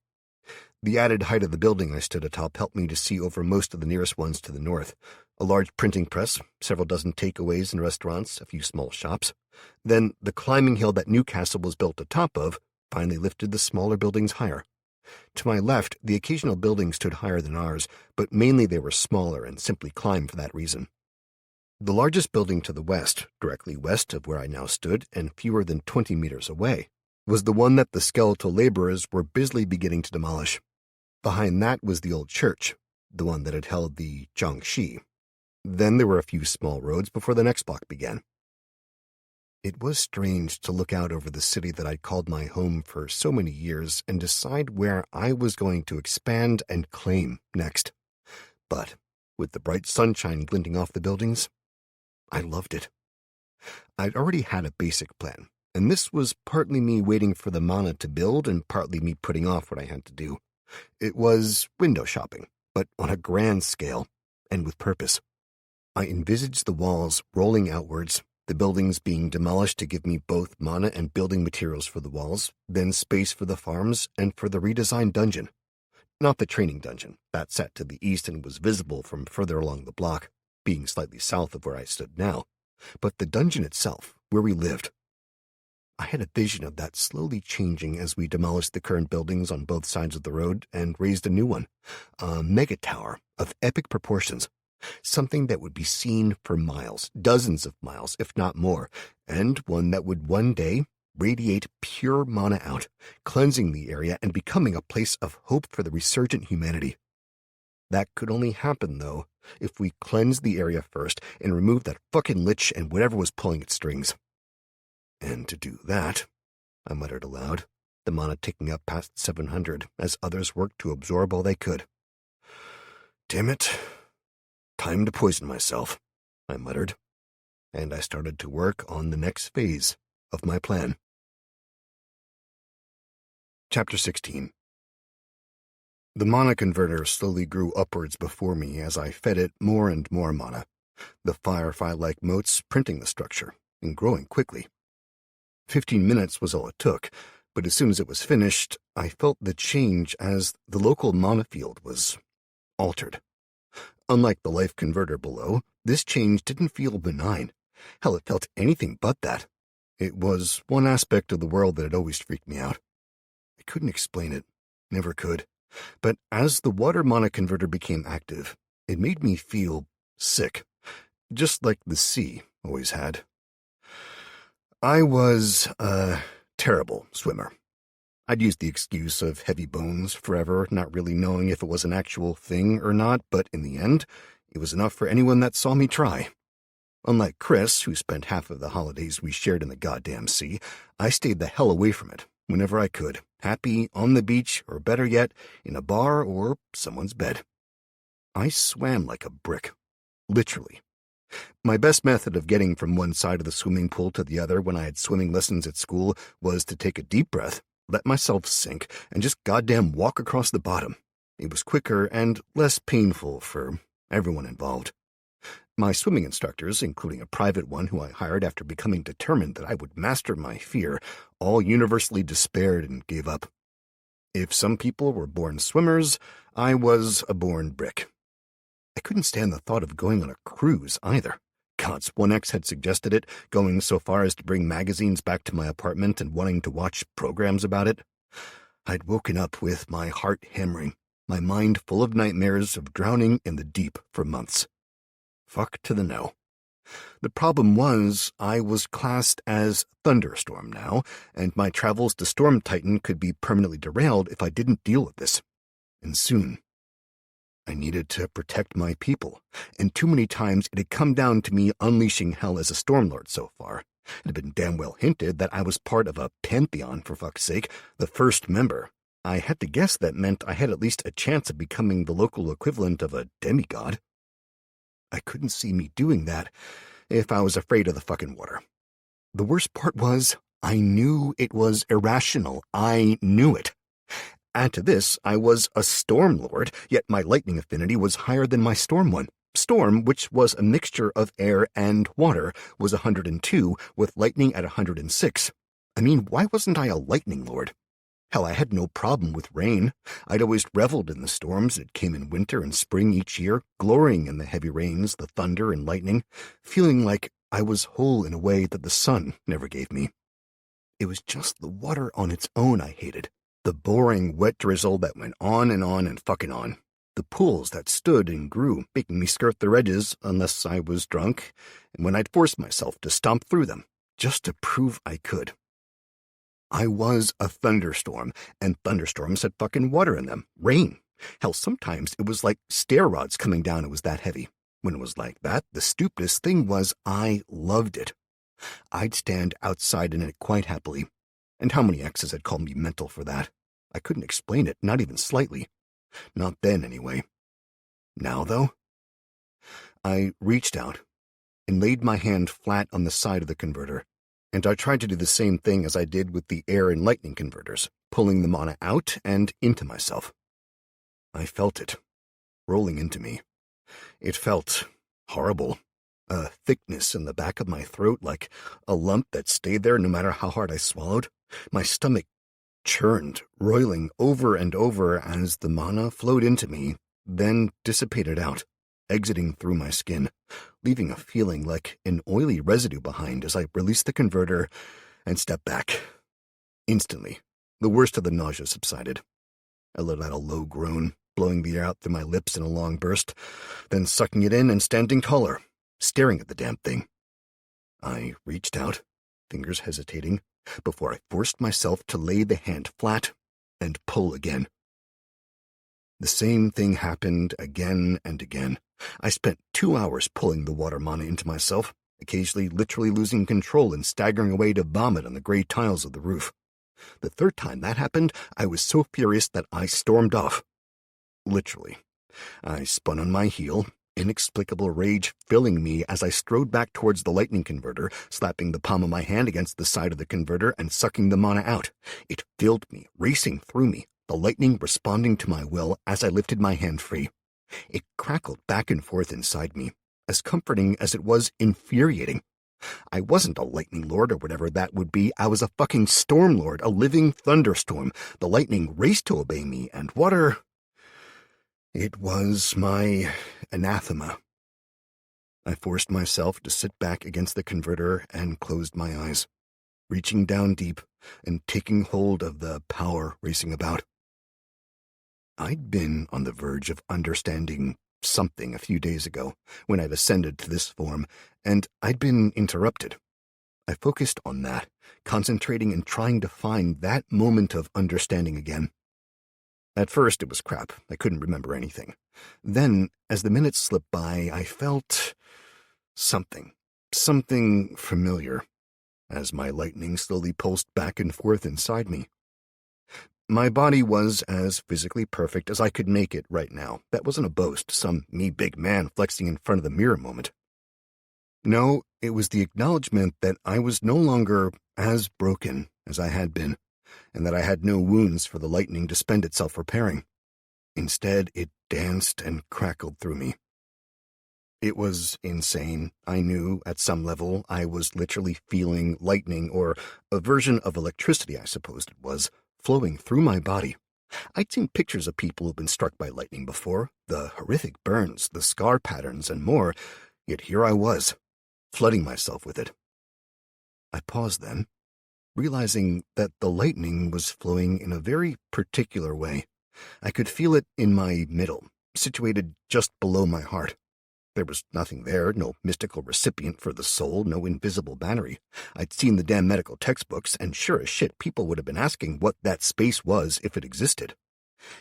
The added height of the building I stood atop helped me to see over most of the nearest ones to the north. A large printing press, several dozen takeaways and restaurants, a few small shops. Then the climbing hill that Newcastle was built atop of finally lifted the smaller buildings higher. To my left, the occasional buildings stood higher than ours, but mainly they were smaller and simply climbed for that reason. The largest building to the west, directly west of where I now stood and fewer than 20 meters away, was the one that the skeletal laborers were busily beginning to demolish. Behind that was the old church, the one that had held the Jiangxi. Then there were a few small roads before the next block began. It was strange to look out over the city that I'd called my home for so many years and decide where I was going to expand and claim next. But with the bright sunshine glinting off the buildings, I loved it. I'd already had a basic plan, and this was partly me waiting for the mana to build and partly me putting off what I had to do. It was window shopping, but on a grand scale, and with purpose. I envisaged the walls rolling outwards, the buildings being demolished to give me both mana and building materials for the walls, then space for the farms and for the redesigned dungeon. Not the training dungeon, that sat to the east and was visible from further along the block, being slightly south of where I stood now, but the dungeon itself, where we lived. I had a vision of that slowly changing as we demolished the current buildings on both sides of the road and raised a new one, a mega tower of epic proportions, something that would be seen for miles, dozens of miles, if not more, and one that would one day radiate pure mana out, cleansing the area and becoming a place of hope for the resurgent humanity. That could only happen, though, if we cleansed the area first and removed that fucking lich and whatever was pulling its strings. And to do that, I muttered aloud, the mana ticking up past 700 as others worked to absorb all they could. Damn it. Time to poison myself, I muttered, and I started to work on the next phase of my plan. Chapter 16. The mana converter slowly grew upwards before me as I fed it more and more mana, the firefly-like motes printing the structure and growing quickly. 15 minutes was all it took, But as soon as it was finished, I felt the change as the local mana field was altered. Unlike the life converter below, this change didn't feel benign. Hell, it felt anything but that. It was one aspect of the world that had always freaked me out. I couldn't explain it, never could. But as the water mana converter became active, it made me feel sick, just like the sea always had. I was a terrible swimmer. I'd used the excuse of heavy bones forever, not really knowing if it was an actual thing or not, but in the end, it was enough for anyone that saw me try. Unlike Chris, who spent half of the holidays we shared in the goddamn sea, I stayed the hell away from it whenever I could, happy on the beach, or better yet, in a bar or someone's bed. I swam like a brick, literally. My best method of getting from one side of the swimming pool to the other when I had swimming lessons at school was to take a deep breath, let myself sink, and just goddamn walk across the bottom. It was quicker and less painful for everyone involved. My swimming instructors, including a private one who I hired after becoming determined that I would master my fear, all universally despaired and gave up. If some people were born swimmers, I was a born brick. I couldn't stand the thought of going on a cruise either. Gods, one ex had suggested it, going so far as to bring magazines back to my apartment and wanting to watch programs about it. I'd woken up with my heart hammering, my mind full of nightmares of drowning in the deep for months. Fuck to the no. The problem was I was classed as Thunderstorm now, and my travels to Storm Titan could be permanently derailed if I didn't deal with this. And soon. I needed to protect my people, and too many times it had come down to me unleashing hell as a Stormlord so far. It had been damn well hinted that I was part of a pantheon, for fuck's sake, the first member. I had to guess that meant I had at least a chance of becoming the local equivalent of a demigod. I couldn't see me doing that if I was afraid of the fucking water. The worst part was, I knew it was irrational. I knew it. Add to this, I was a Stormlord, yet my lightning affinity was higher than my Storm one. Storm, which was a mixture of air and water, was 102, with lightning at 106. I mean, why wasn't I a lightning lord? Hell, I had no problem with rain. I'd always reveled in the storms that came in winter and spring each year, glorying in the heavy rains, the thunder and lightning, feeling like I was whole in a way that the sun never gave me. It was just the water on its own I hated. The boring, wet drizzle that went on and fucking on. The pools that stood and grew, making me skirt their edges unless I was drunk, and when I'd force myself to stomp through them, just to prove I could. I was a thunderstorm, and thunderstorms had fucking water in them. Rain. Hell, sometimes it was like stair rods coming down, it was that heavy. When it was like that, the stupidest thing was I loved it. I'd stand outside in it quite happily. And how many exes had called me mental for that? I couldn't explain it, not even slightly. Not then, anyway. Now, though? I reached out and laid my hand flat on the side of the converter, and I tried to do the same thing as I did with the air and lightning converters, pulling the mana out and into myself. I felt it, rolling into me. It felt horrible. A thickness in the back of my throat, like a lump that stayed there no matter how hard I swallowed. My stomach churned, roiling over and over as the mana flowed into me, then dissipated out, exiting through my skin, leaving a feeling like an oily residue behind as I released the converter and stepped back. Instantly, the worst of the nausea subsided. I let out a low groan, blowing the air out through my lips in a long burst, then sucking it in and standing taller, staring at the damn thing. I reached out, fingers hesitating, before I forced myself to lay the hand flat and pull again. The same thing happened again and again. I spent 2 hours pulling the water mana into myself, occasionally literally losing control and staggering away to vomit on the gray tiles of the roof. The third time that happened, I was so furious that I stormed off. Literally. I spun on my heel, inexplicable rage filling me as I strode back towards the lightning converter, slapping the palm of my hand against the side of the converter and sucking the mana out. It filled me, racing through me, the lightning responding to my will as I lifted my hand free. It crackled back and forth inside me, as comforting as it was infuriating. I wasn't a lightning lord or whatever that would be. I was a fucking storm lord, a living thunderstorm. The lightning raced to obey me, and water... It was my anathema. I forced myself to sit back against the converter and closed my eyes, reaching down deep and taking hold of the power racing about. I'd been on the verge of understanding something a few days ago when I'd ascended to this form, and I'd been interrupted. I focused on that, concentrating and trying to find that moment of understanding again. At first, it was crap. I couldn't remember anything. Then, as the minutes slipped by, I felt something familiar, as my lightning slowly pulsed back and forth inside me. My body was as physically perfect as I could make it right now. That wasn't a boast, some me big man flexing in front of the mirror moment. No, it was the acknowledgement that I was no longer as broken as I had been, and that I had no wounds for the lightning to spend itself repairing. Instead, it danced and crackled through me. It was insane. I knew, at some level, I was literally feeling lightning, or a version of electricity, I supposed it was, flowing through my body. I'd seen pictures of people who'd been struck by lightning before, the horrific burns, the scar patterns, and more, yet here I was, flooding myself with it. I paused then, realizing that the lightning was flowing in a very particular way. I could feel it in my middle, situated just below my heart. There was nothing there, no mystical recipient for the soul, no invisible battery. I'd seen the damn medical textbooks, and sure as shit, people would have been asking what that space was if it existed.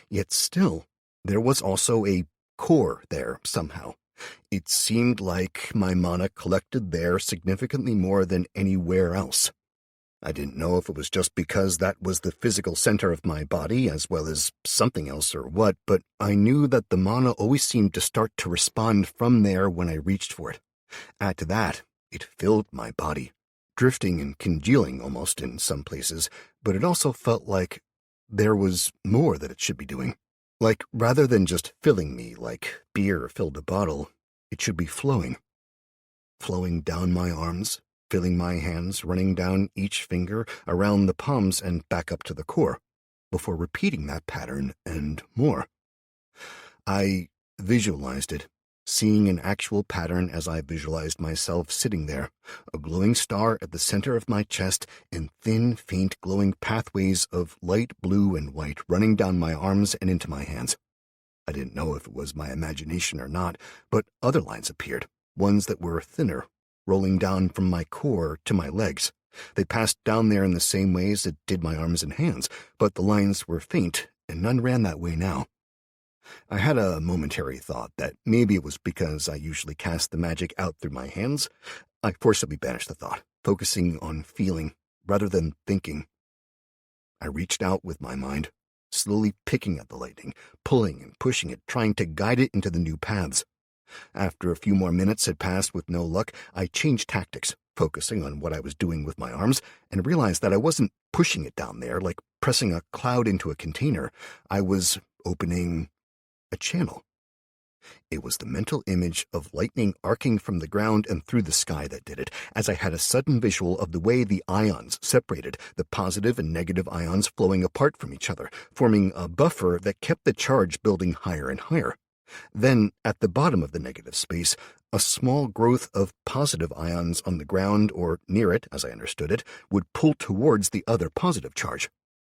Yet still, there was also a core there somehow. It seemed like my mana collected there significantly more than anywhere else. I didn't know if it was just because that was the physical center of my body as well as something else or what, but I knew that the mana always seemed to start to respond from there when I reached for it. Add to that, it filled my body, drifting and congealing almost in some places, but it also felt like there was more that it should be doing. Like, rather than just filling me like beer filled a bottle, it should be flowing. Flowing down my arms, filling my hands, running down each finger, around the palms and back up to the core, before repeating that pattern and more. I visualized it, seeing an actual pattern as I visualized myself sitting there, a glowing star at the center of my chest and thin, faint glowing pathways of light blue and white running down my arms and into my hands. I didn't know if it was my imagination or not, but other lines appeared, ones that were thinner, rolling down from my core to my legs. They passed down there in the same ways it did my arms and hands, but the lines were faint, and none ran that way now. I had a momentary thought that maybe it was because I usually cast the magic out through my hands. I forcibly banished the thought, focusing on feeling rather than thinking. I reached out with my mind, slowly picking at the lightning, pulling and pushing it, trying to guide it into the new paths. After a few more minutes had passed with no luck, I changed tactics, focusing on what I was doing with my arms, and realized that I wasn't pushing it down there like pressing a cloud into a container. I was opening a channel. It was the mental image of lightning arcing from the ground and through the sky that did it, as I had a sudden visual of the way the ions separated, the positive and negative ions flowing apart from each other, forming a buffer that kept the charge building higher and higher. Then, at the bottom of the negative space, a small growth of positive ions on the ground or near it, as I understood it, would pull towards the other positive charge.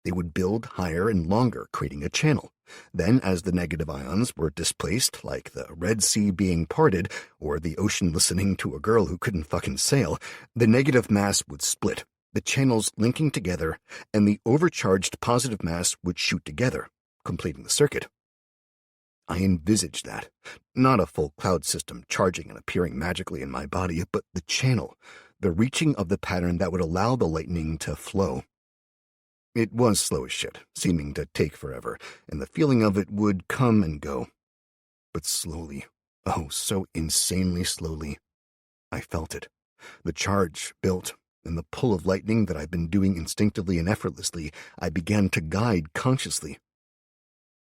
They would build higher and longer, creating a channel. Then, as the negative ions were displaced, like the Red Sea being parted, or the ocean listening to a girl who couldn't fucking sail, the negative mass would split, the channels linking together, and the overcharged positive mass would shoot together, completing the circuit. I envisaged that. Not a full cloud system charging and appearing magically in my body, but the channel, the reaching of the pattern that would allow the lightning to flow. It was slow as shit, seeming to take forever, and the feeling of it would come and go. But slowly, oh, so insanely slowly, I felt it. The charge built, and the pull of lightning that I'd been doing instinctively and effortlessly, I began to guide consciously.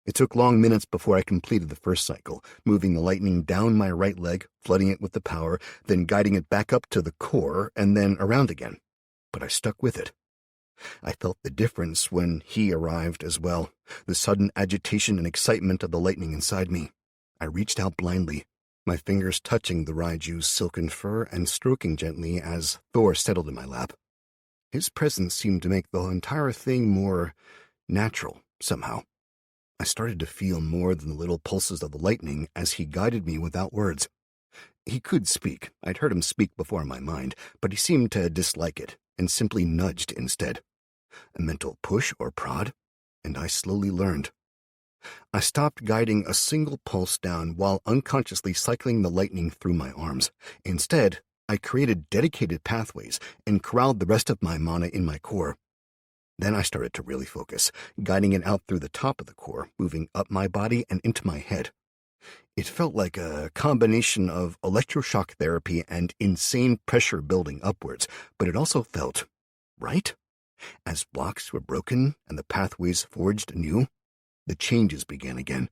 It took long minutes before I completed the first cycle, moving the lightning down my right leg, flooding it with the power, then guiding it back up to the core, and then around again. But I stuck with it. I felt the difference when he arrived as well, the sudden agitation and excitement of the lightning inside me. I reached out blindly, my fingers touching the Raiju's silken fur and stroking gently as Thor settled in my lap. His presence seemed to make the entire thing more natural, somehow. I started to feel more than the little pulses of the lightning as he guided me without words. He could speak. I'd heard him speak before in my mind, but he seemed to dislike it and simply nudged instead. A mental push or prod, and I slowly learned. I stopped guiding a single pulse down while unconsciously cycling the lightning through my arms. Instead, I created dedicated pathways and corralled the rest of my mana in my core. Then I started to really focus, guiding it out through the top of the core, moving up my body and into my head. It felt like a combination of electroshock therapy and insane pressure building upwards, but it also felt right. As blocks were broken and the pathways forged anew, the changes began again.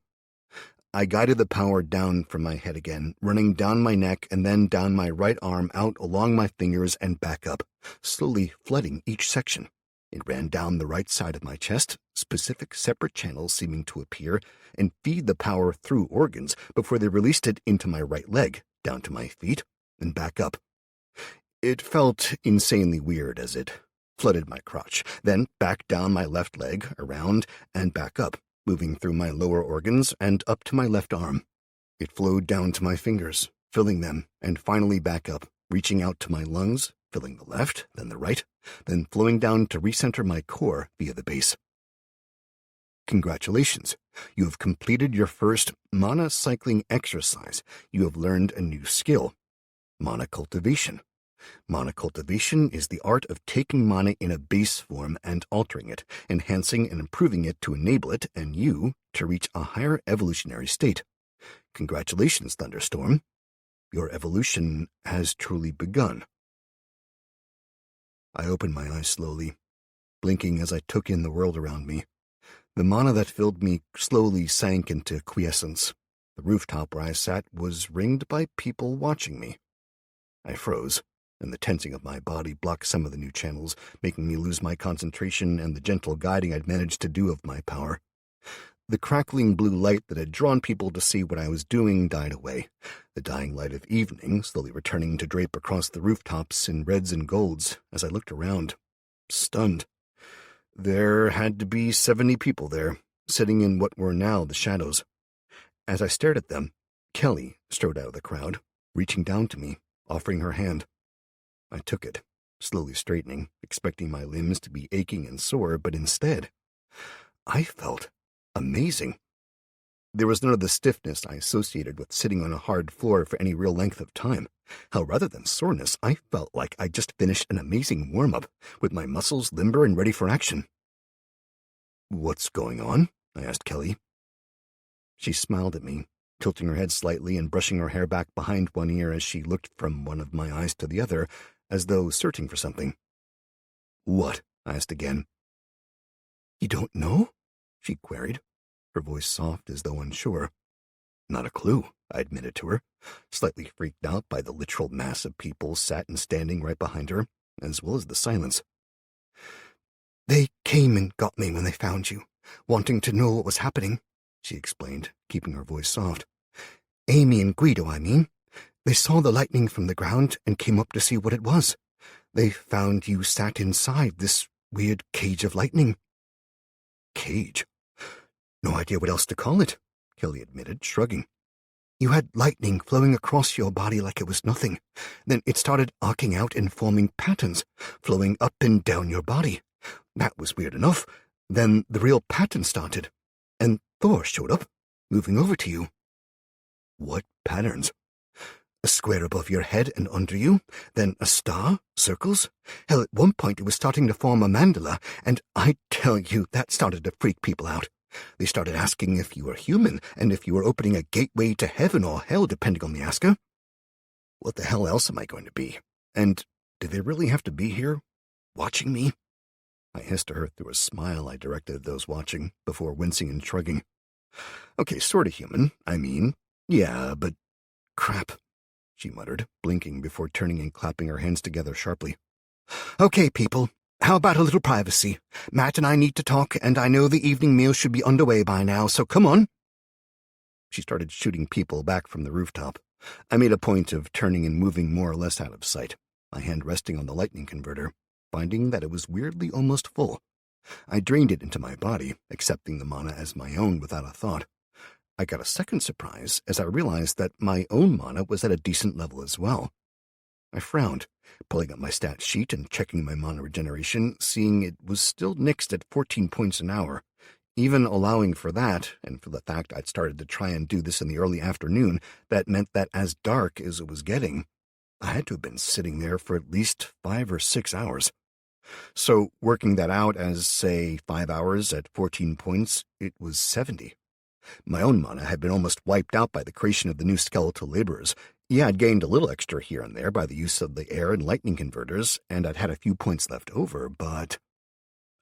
I guided the power down from my head again, running down my neck and then down my right arm out along my fingers and back up, slowly flooding each section. It ran down the right side of my chest, specific separate channels seeming to appear and feed the power through organs before they released it into my right leg, down to my feet, and back up. It felt insanely weird as it flooded my crotch, then back down my left leg, around, and back up, moving through my lower organs and up to my left arm. It flowed down to my fingers, filling them, and finally back up, reaching out to my lungs, filling the left, then the right, then flowing down to recenter my core via the base. Congratulations. You have completed your first mana cycling exercise. You have learned a new skill, mana cultivation. Mana cultivation is the art of taking mana in a base form and altering it, enhancing and improving it to enable it and you to reach a higher evolutionary state. Congratulations, Thunderstorm. Your evolution has truly begun. I opened my eyes slowly, blinking as I took in the world around me. The mana that filled me slowly sank into quiescence. The rooftop where I sat was ringed by people watching me. I froze, and the tensing of my body blocked some of the new channels, making me lose my concentration and the gentle guiding I'd managed to do of my power. The crackling blue light that had drawn people to see what I was doing died away, the dying light of evening slowly returning to drape across the rooftops in reds and golds as I looked around, stunned. There had to be 70 people there, sitting in what were now the shadows. As I stared at them, Kelly strode out of the crowd, reaching down to me, offering her hand. I took it, slowly straightening, expecting my limbs to be aching and sore, but instead, I felt amazing. There was none of the stiffness I associated with sitting on a hard floor for any real length of time. How rather than soreness, I felt like I'd just finished an amazing warm-up, with my muscles limber and ready for action. "What's going on?" I asked Kelly. She smiled at me, tilting her head slightly and brushing her hair back behind one ear as she looked from one of my eyes to the other, as though searching for something. "What?" I asked again. "You don't know?" she queried, her voice soft as though unsure. "Not a clue," I admitted to her, slightly freaked out by the literal mass of people sat and standing right behind her, as well as the silence. "They came and got me when they found you, wanting to know what was happening," she explained, keeping her voice soft. "Amy and Guido, I mean. They saw the lightning from the ground and came up to see what it was. They found you sat inside this weird cage of lightning." "Cage? No idea what else to call it," Kelly admitted, shrugging. "You had lightning flowing across your body like it was nothing. Then it started arcing out and forming patterns, flowing up and down your body. That was weird enough. Then the real pattern started, and Thor showed up, moving over to you." "What patterns?" "A square above your head and under you, then a star, circles. Hell, at one point it was starting to form a mandala, and I tell you, that started to freak people out. They started asking if you were human, and if you were opening a gateway to heaven or hell, depending on the asker. What the hell else am I going to be? And do they really have to be here, watching me?" I hissed to her through a smile I directed at those watching, before wincing and shrugging. Okay, sort of human, I mean. Yeah, but crap, she muttered, blinking before turning and clapping her hands together sharply. Okay, people, how about a little privacy? Matt and I need to talk, and I know the evening meal should be underway by now, so come on. She started shooting people back from the rooftop. I made a point of turning and moving more or less out of sight, my hand resting on the lightning converter, finding that it was weirdly almost full. I drained it into my body, accepting the mana as my own without a thought. I got a second surprise as I realized that my own mana was at a decent level as well. I frowned, pulling up my stat sheet and checking my mana regeneration, seeing it was still nixed at 14 points an hour. Even allowing for that, and for the fact I'd started to try and do this in the early afternoon, that meant that as dark as it was getting, I had to have been sitting there for at least 5 or 6 hours. So, working that out as, say, 5 hours at 14 points, it was 70. My own mana had been almost wiped out by the creation of the new skeletal laborers. Yeah, I'd gained a little extra here and there by the use of the air and lightning converters, and I'd had a few points left over, but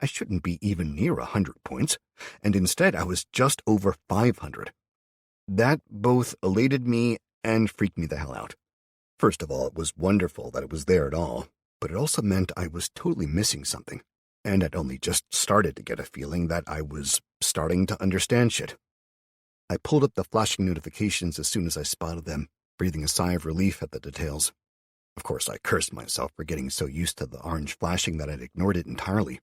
I shouldn't be even near 100 points, and instead I was just over 500. That both elated me and freaked me the hell out. First of all, it was wonderful that it was there at all, but it also meant I was totally missing something, and I'd only just started to get a feeling that I was starting to understand shit. I pulled up the flashing notifications as soon as I spotted them, breathing a sigh of relief at the details. Of course, I cursed myself for getting so used to the orange flashing that I'd ignored it entirely.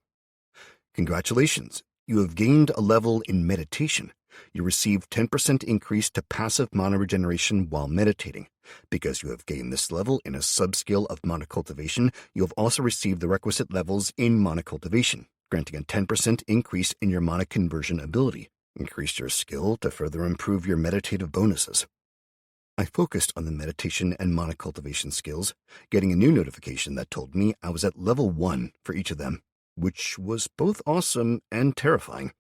Congratulations, you have gained a level in meditation. You receive 10% increase to passive mana regeneration while meditating. Because you have gained this level in a subskill of mana cultivation, you have also received the requisite levels in mana cultivation, granting a 10% increase in your mana conversion ability. Increase your skill to further improve your meditative bonuses. I focused on the meditation and mana cultivation skills, getting a new notification that told me I was at level 1 for each of them, which was both awesome and terrifying.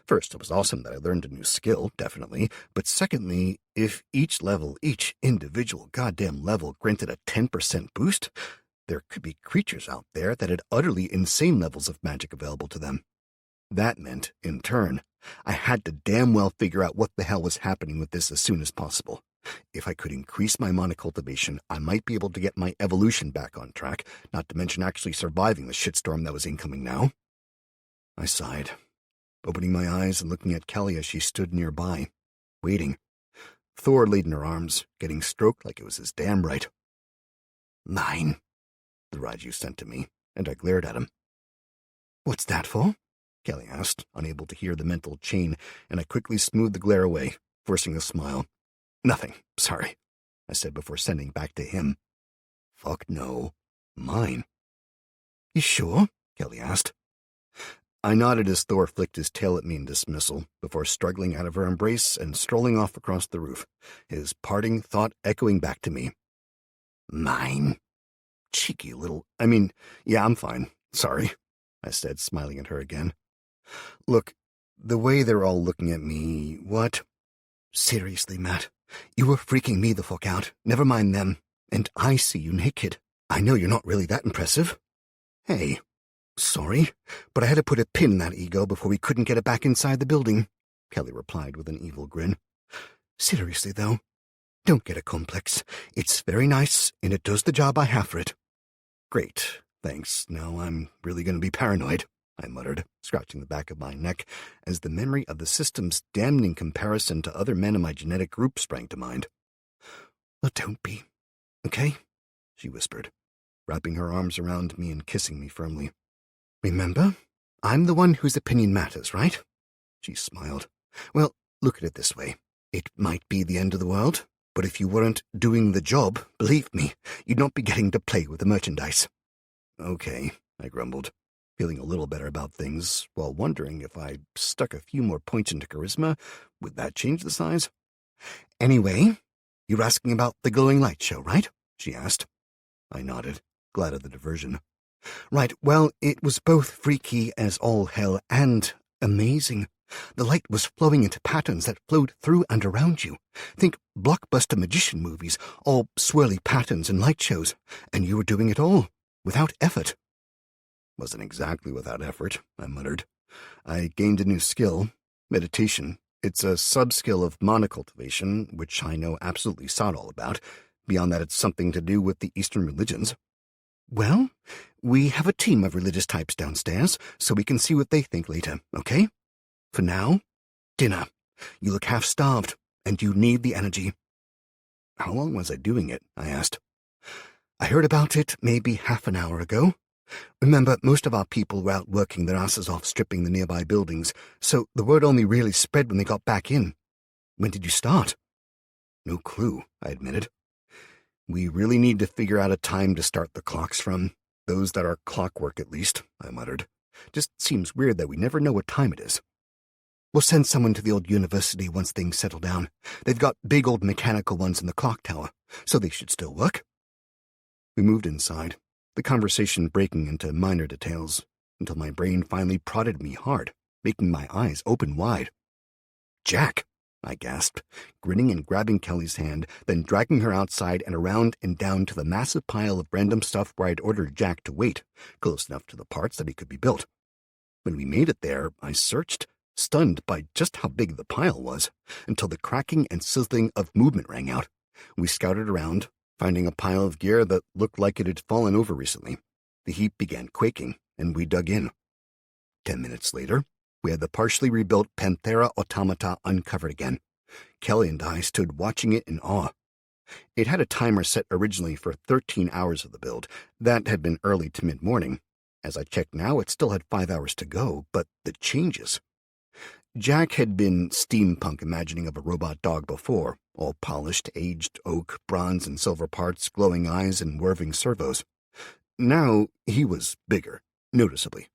First, it was awesome that I learned a new skill, definitely, but secondly, if each individual goddamn level granted a 10% boost, there could be creatures out there that had utterly insane levels of magic available to them. That meant, in turn, I had to damn well figure out what the hell was happening with this as soon as possible. If I could increase my mana cultivation, I might be able to get my evolution back on track, not to mention actually surviving the shitstorm that was incoming now. I sighed, opening my eyes and looking at Kelly as she stood nearby, waiting. Thor laid in her arms, getting stroked like it was his damn right. "Mine," the Raiju sent to me, and I glared at him. "What's that for?" Kelly asked, unable to hear the mental chain, and I quickly smoothed the glare away, forcing a smile. "Nothing, sorry," I said before sending back to him. "Fuck no. Mine." "You sure?" Kelly asked. I nodded as Thor flicked his tail at me in dismissal, before struggling out of her embrace and strolling off across the roof, his parting thought echoing back to me. "Mine? Cheeky little— yeah, I'm fine. Sorry," I said, smiling at her again. "Look, the way they're all looking at me, what? Seriously, Matt, you were freaking me the fuck out. Never mind them. And I see you naked. I know you're not really that impressive." "Hey, sorry, but I had to put a pin in that ego before we couldn't get it back inside the building," Kelly replied with an evil grin. "Seriously, though, don't get a complex. It's very nice, and it does the job I have for it." "Great, thanks. Now I'm really going to be paranoid," I muttered, scratching the back of my neck, as the memory of the system's damning comparison to other men in my genetic group sprang to mind. "Well, don't be, okay?" she whispered, wrapping her arms around me and kissing me firmly. "Remember, I'm the one whose opinion matters, right?" She smiled. "Well, look at it this way. It might be the end of the world, but if you weren't doing the job, believe me, you'd not be getting to play with the merchandise." "Okay," I grumbled, feeling a little better about things, while wondering if I stuck a few more points into charisma, would that change the size? "Anyway, you're asking about the glowing light show, right?" she asked. I nodded, glad of the diversion. "Right, well, it was both freaky as all hell and amazing. The light was flowing into patterns that flowed through and around you. Think blockbuster magician movies, all swirly patterns and light shows, and you were doing it all, without effort." "Wasn't exactly without effort," I muttered. "I gained a new skill, meditation, It's a sub-skill of monocultivation, which I know absolutely sod all about. Beyond that, it's something to do with the Eastern religions. Well, we have a team of religious types downstairs, so we can see what they think later, okay? For now, dinner. You look half-starved, and you need the energy. How long was I doing it? I asked. I heard about it maybe half an hour ago. Remember, most of our people were out working their asses off stripping the nearby buildings, so the word only really spread when they got back in. When did you start? No clue, I admitted. We really need to figure out a time to start the clocks from. Those that are clockwork, at least, I muttered. Just seems weird that we never know what time it is. We'll send someone to the old university once things settle down. They've got big old mechanical ones in the clock tower, so they should still work. We moved inside, the conversation breaking into minor details, until my brain finally prodded me hard, making my eyes open wide. Jack, I gasped, grinning and grabbing Kelly's hand, then dragging her outside and around and down to the massive pile of random stuff where I'd ordered Jack to wait, close enough to the parts that he could be built. When we made it there, I searched, stunned by just how big the pile was, until the cracking and sizzling of movement rang out. We scouted around, finding a pile of gear that looked like it had fallen over recently. The heap began quaking, and we dug in. 10 minutes later, we had the partially rebuilt Panthera automata uncovered again. Kelly and I stood watching it in awe. It had a timer set originally for 13 hours of the build. That had been early to mid-morning. As I checked now, it still had 5 hours to go, but the changes. Jack had been steampunk imagining of a robot dog before, all polished, aged oak, bronze and silver parts, glowing eyes, and whirring servos. Now he was bigger, noticeably.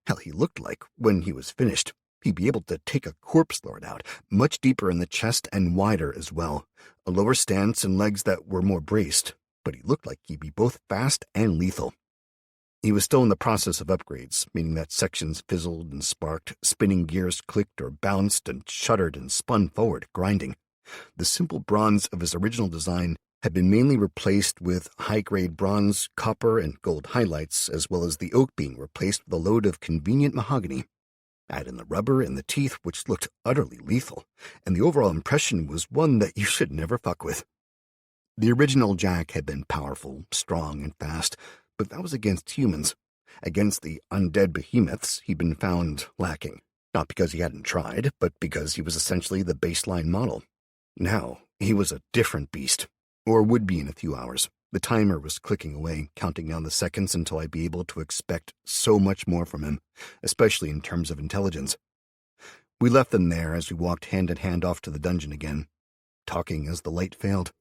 Hell, he looked like, when he was finished, he'd be able to take a corpse lord out, much deeper in the chest and wider as well, a lower stance and legs that were more braced, but he looked like he'd be both fast and lethal. He was still in the process of upgrades, meaning that sections fizzled and sparked, spinning gears clicked or bounced and shuddered and spun forward, grinding. The simple bronze of his original design had been mainly replaced with high-grade bronze, copper, and gold highlights, as well as the oak being replaced with a load of convenient mahogany. Add in the rubber and the teeth, which looked utterly lethal, and the overall impression was one that you should never fuck with. The original Jack had been powerful, strong, and fast, but that was against humans. Against the undead behemoths, he'd been found lacking, not because he hadn't tried, but because he was essentially the baseline model. Now, he was a different beast. Or would be in a few hours. The timer was clicking away, counting down the seconds until I'd be able to expect so much more from him, especially in terms of intelligence. We left them there as we walked hand in hand off to the dungeon again, talking as the light failed.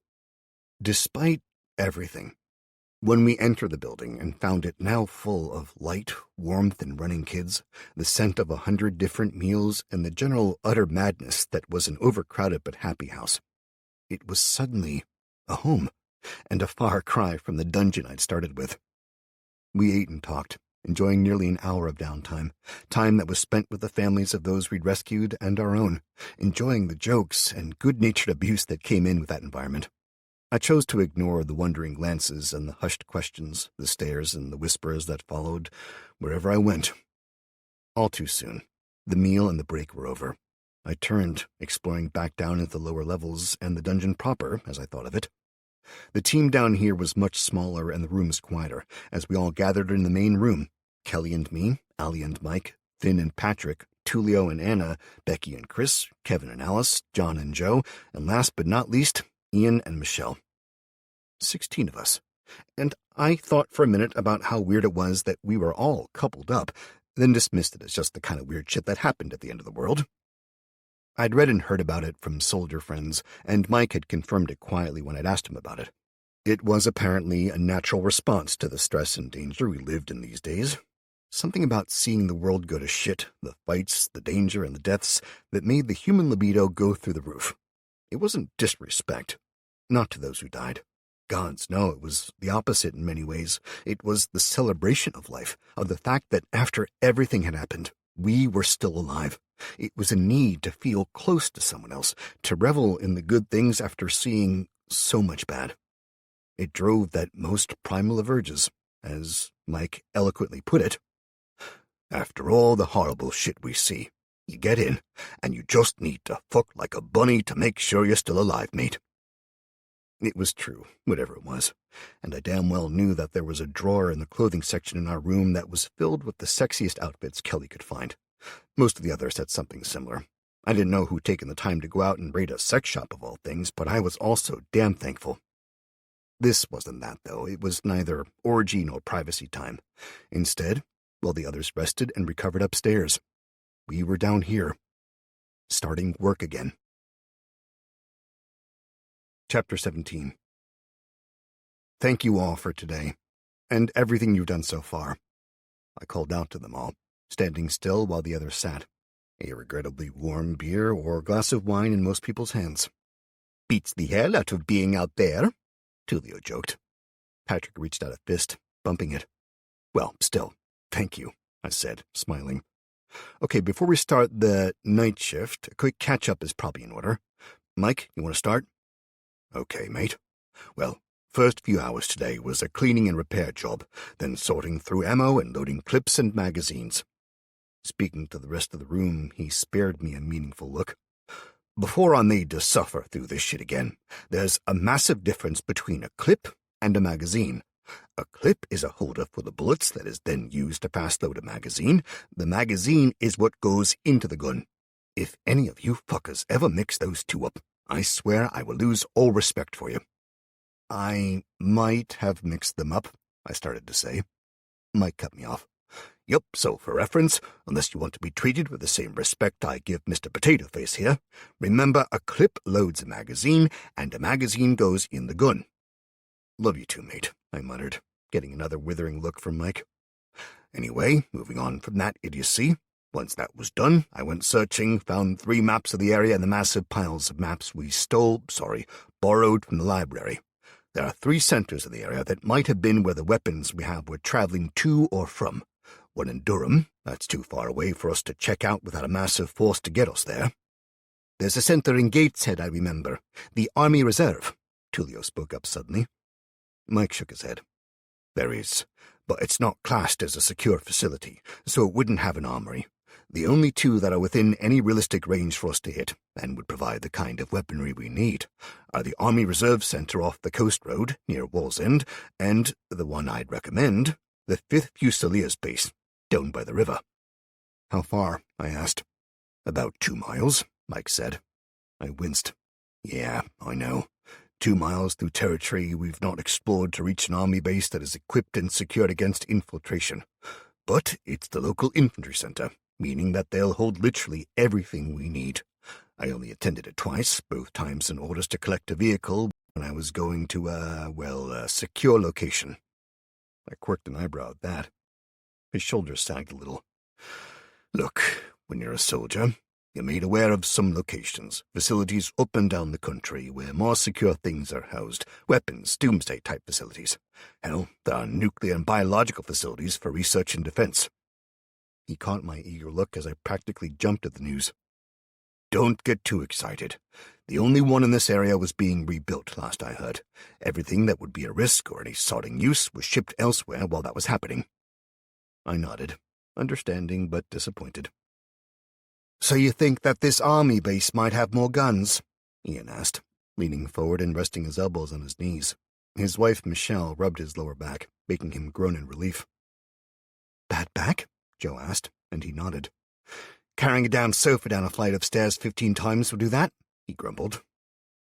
Despite everything, when we entered the building and found it now full of light, warmth, and running kids, the scent of 100 different meals, and the general utter madness that was an overcrowded but happy house, it was suddenly a home, and a far cry from the dungeon I'd started with. We ate and talked, enjoying nearly an hour of downtime, time that was spent with the families of those we'd rescued and our own, enjoying the jokes and good-natured abuse that came in with that environment. I chose to ignore the wondering glances and the hushed questions, the stares and the whispers that followed wherever I went. All too soon, the meal and the break were over. I turned, exploring back down into the lower levels and the dungeon proper, as I thought of it. The team down here was much smaller and the rooms quieter, as we all gathered in the main room. Kelly and me, Allie and Mike, Finn and Patrick, Tulio and Anna, Becky and Chris, Kevin and Alice, John and Joe, and last but not least, Ian and Michelle. 16 of us. And I thought for a minute about how weird it was that we were all coupled up, then dismissed it as just the kind of weird shit that happened at the end of the world. I'd read and heard about it from soldier friends, and Mike had confirmed it quietly when I'd asked him about it. It was apparently a natural response to the stress and danger we lived in these days. Something about seeing the world go to shit, the fights, the danger, and the deaths, that made the human libido go through the roof. It wasn't disrespect. Not to those who died. Gods, no, it was the opposite in many ways. It was the celebration of life, of the fact that after everything had happened, we were still alive. It was a need to feel close to someone else, to revel in the good things after seeing so much bad. It drove that most primal of urges, as Mike eloquently put it. After all the horrible shit we see, You get in, and you just need to fuck like a bunny to make sure you're still alive, mate. It was true, whatever it was, and I damn well knew that there was a drawer in the clothing section in our room that was filled with the sexiest outfits Kelly could find. Most of the others had something similar. I didn't know who'd taken the time to go out and raid a sex shop of all things, but I was also damn thankful. This wasn't that, though. It was neither orgy nor privacy time. Instead, while the others rested and recovered upstairs, we were down here, starting work again. Chapter 17. Thank you all for today, and everything you've done so far. I called out to them all, standing still while the others sat, a regrettably warm beer or glass of wine in most people's hands. Beats the hell out of being out there, Tulio joked. Patrick reached out a fist, bumping it. Well, still, thank you, I said, smiling. Okay, before we start the night shift, a quick catch-up is probably in order. Mike, you want to start? Okay, mate. Well, first few hours today was a cleaning and repair job, then sorting through ammo and loading clips and magazines. Speaking to the rest of the room, he spared me a meaningful look. Before I'm made to suffer through this shit again, there's a massive difference between a clip and a magazine. A clip is a holder for the bullets that is then used to pass-load a magazine. The magazine is what goes into the gun. If any of you fuckers ever mix those two up, I swear I will lose all respect for you. I might have mixed them up, I started to say. Mike cut me off. Yup, so for reference, unless you want to be treated with the same respect I give Mr. Potato Face here, remember a clip loads a magazine, and a magazine goes in the gun. Love you too, mate, I muttered, getting another withering look from Mike. Anyway, moving on from that idiocy, once that was done, I went searching, found 3 maps of the area and the massive piles of maps we borrowed from the library. There are 3 centers of the area that might have been where the weapons we have were traveling to or from. One in Durham, that's too far away for us to check out without a massive force to get us there. There's a center in Gateshead, I remember. The Army Reserve, Tulio spoke up suddenly. Mike shook his head. There is, but it's not classed as a secure facility, so it wouldn't have an armory. The only 2 that are within any realistic range for us to hit, and would provide the kind of weaponry we need, are the Army Reserve Center off the Coast Road, near Wallsend, and, the one I'd recommend, the 5th Fusiliers Base, down by the river. How far? I asked. About 2 miles, Mike said. I winced. Yeah, I know. 2 miles through territory we've not explored to reach an army base that is equipped and secured against infiltration. But it's the local infantry center, meaning that they'll hold literally everything we need. I only attended it twice, both times in orders to collect a vehicle when I was going to a secure location. I quirked an eyebrow at that. His shoulders sagged a little. Look, when you're a soldier, you're made aware of some locations, facilities up and down the country where more secure things are housed, weapons, doomsday-type facilities. Hell, there are nuclear and biological facilities for research and defense. He caught my eager look as I practically jumped at the news. Don't get too excited. The only one in this area was being rebuilt, last I heard. Everything that would be a risk or any sodding use was shipped elsewhere while that was happening. I nodded, understanding but disappointed. So you think that this army base might have more guns? Ian asked, leaning forward and resting his elbows on his knees. His wife, Michelle, rubbed his lower back, making him groan in relief. Bad back? Joe asked, and he nodded. Carrying a damn sofa down a flight of stairs 15 times will do that, he grumbled.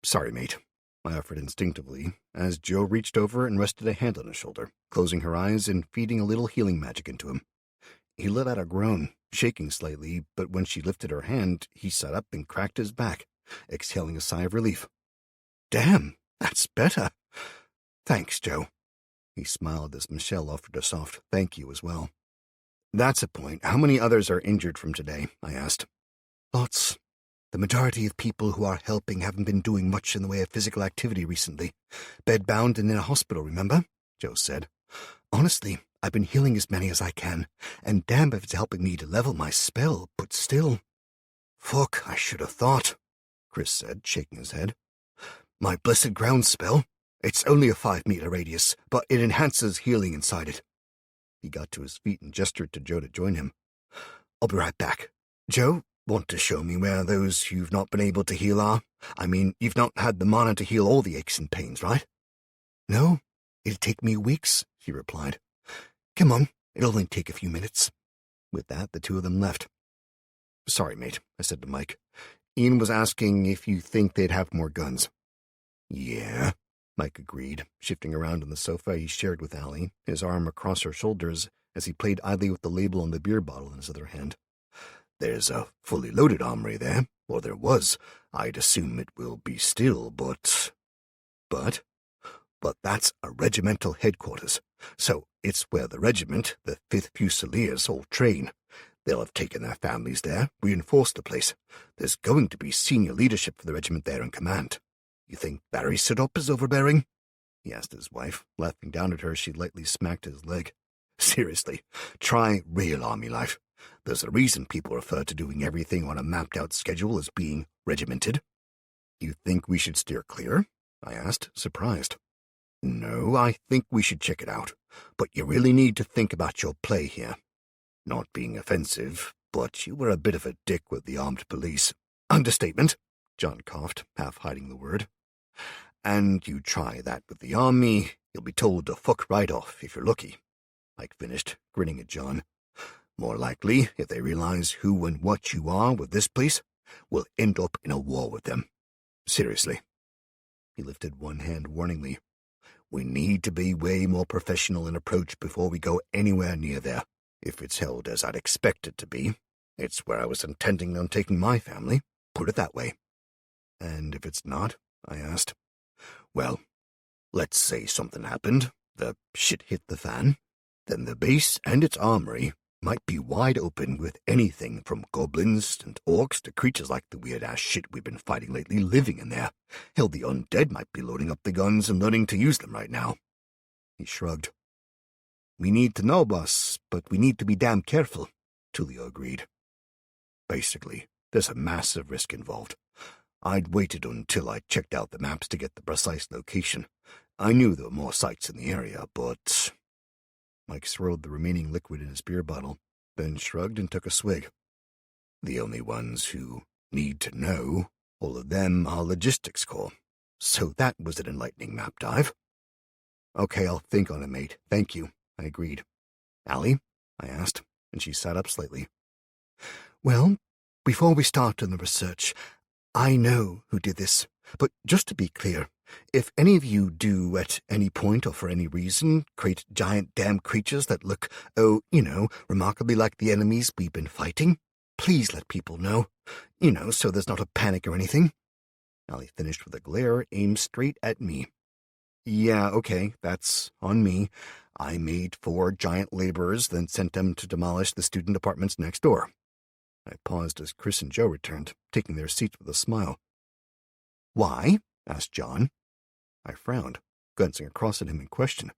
Sorry, mate, I offered instinctively, as Joe reached over and rested a hand on his shoulder, closing her eyes and feeding a little healing magic into him. He let out a groan, shaking slightly, but when she lifted her hand, he sat up and cracked his back, exhaling a sigh of relief. Damn, that's better. Thanks, Joe. He smiled as Michelle offered a soft thank you as well. That's a point. How many others are injured from today? I asked. Lots. The majority of people who are helping haven't been doing much in the way of physical activity recently. Bedbound and in a hospital, remember? Joe said. Honestly, I've been healing as many as I can, and damn if it's helping me to level my spell, but still. Fuck, I should have thought, Chris said, shaking his head. My blessed ground spell. It's only a 5-meter radius, but it enhances healing inside it. He got to his feet and gestured to Joe to join him. I'll be right back. Joe, Want to show me where those you've not been able to heal are? I mean, you've not had the mana to heal all the aches and pains, right? No, it'd take me weeks, he replied. Come on, it'll only take a few minutes. With that, the two of them left. Sorry, mate, I said to Mike. Ian was asking if you think they'd have more guns. Yeah, Mike agreed, shifting around on the sofa he shared with Allie, his arm across her shoulders as he played idly with the label on the beer bottle in his other hand. There's a fully loaded armory there, or there was. I'd assume it will be still, but that's a regimental headquarters, so it's where the regiment, the 5th Fusiliers, all train. They'll have taken their families there, reinforced the place. There's going to be senior leadership for the regiment there in command. You think Barry Sidop is overbearing? He asked his wife, laughing down at her as she lightly smacked his leg. Seriously, try real army life. There's a reason people refer to doing everything on a mapped-out schedule as being regimented. You think we should steer clear? I asked, surprised. No, I think we should check it out. But you really need to think about your play here. Not being offensive, but you were a bit of a dick with the armed police. Understatement, John coughed, half hiding the word. And you try that with the army, you'll be told to fuck right off if you're lucky. Mike finished, grinning at John. More likely, if they realize who and what you are with this place, we'll end up in a war with them. Seriously. He lifted one hand warningly. We need to be way more professional in approach before we go anywhere near there. If it's held as I'd expect it to be, it's where I was intending on taking my family, put it that way. And if it's not, I asked. Well, let's say something happened, the shit hit the fan, then the base and its armory might be wide open with anything from goblins and orcs to creatures like the weird-ass shit we've been fighting lately living in there. Hell, the undead might be loading up the guns and learning to use them right now. He shrugged. We need to know, boss, but we need to be damn careful, Tulio agreed. Basically, there's a massive risk involved. I'd waited until I checked out the maps to get the precise location. I knew there were more sites in the area, but... Mike swirled the remaining liquid in his beer bottle, then shrugged and took a swig. The only ones who need to know, all of them are logistics corps. So that was an enlightening map dive. Okay, I'll think on it, mate. Thank you, I agreed. Allie? I asked, and she sat up slightly. Well, before we start on the research, I know who did this, but just to be clear, if any of you do, at any point or for any reason, create giant damn creatures that look, remarkably like the enemies we've been fighting, please let people know. So there's not a panic or anything. Allie finished with a glare aimed straight at me. Yeah, okay, that's on me. I made 4 giant laborers, then sent them to demolish the student apartments next door. I paused as Chris and Joe returned, taking their seats with a smile. Why? Asked John. I frowned, glancing across at him in question.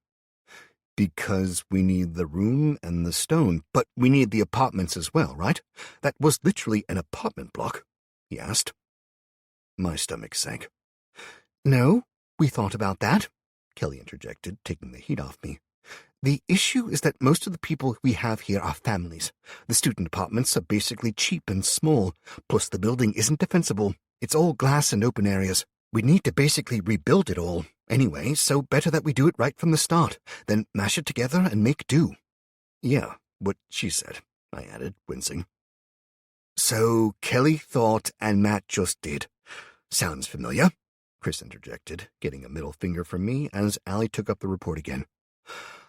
Because we need the room and the stone, but we need the apartments as well, right? That was literally an apartment block, he asked. My stomach sank. No, we thought about that, Kelly interjected, taking the heat off me. The issue is that most of the people we have here are families. The student apartments are basically cheap and small, plus the building isn't defensible. It's all glass and open areas. We need to basically rebuild it all, anyway, so better that we do it right from the start, then mash it together and make do. Yeah, what she said, I added, wincing. So Kelly thought and Matt just did. Sounds familiar, Chris interjected, getting a middle finger from me as Allie took up the report again.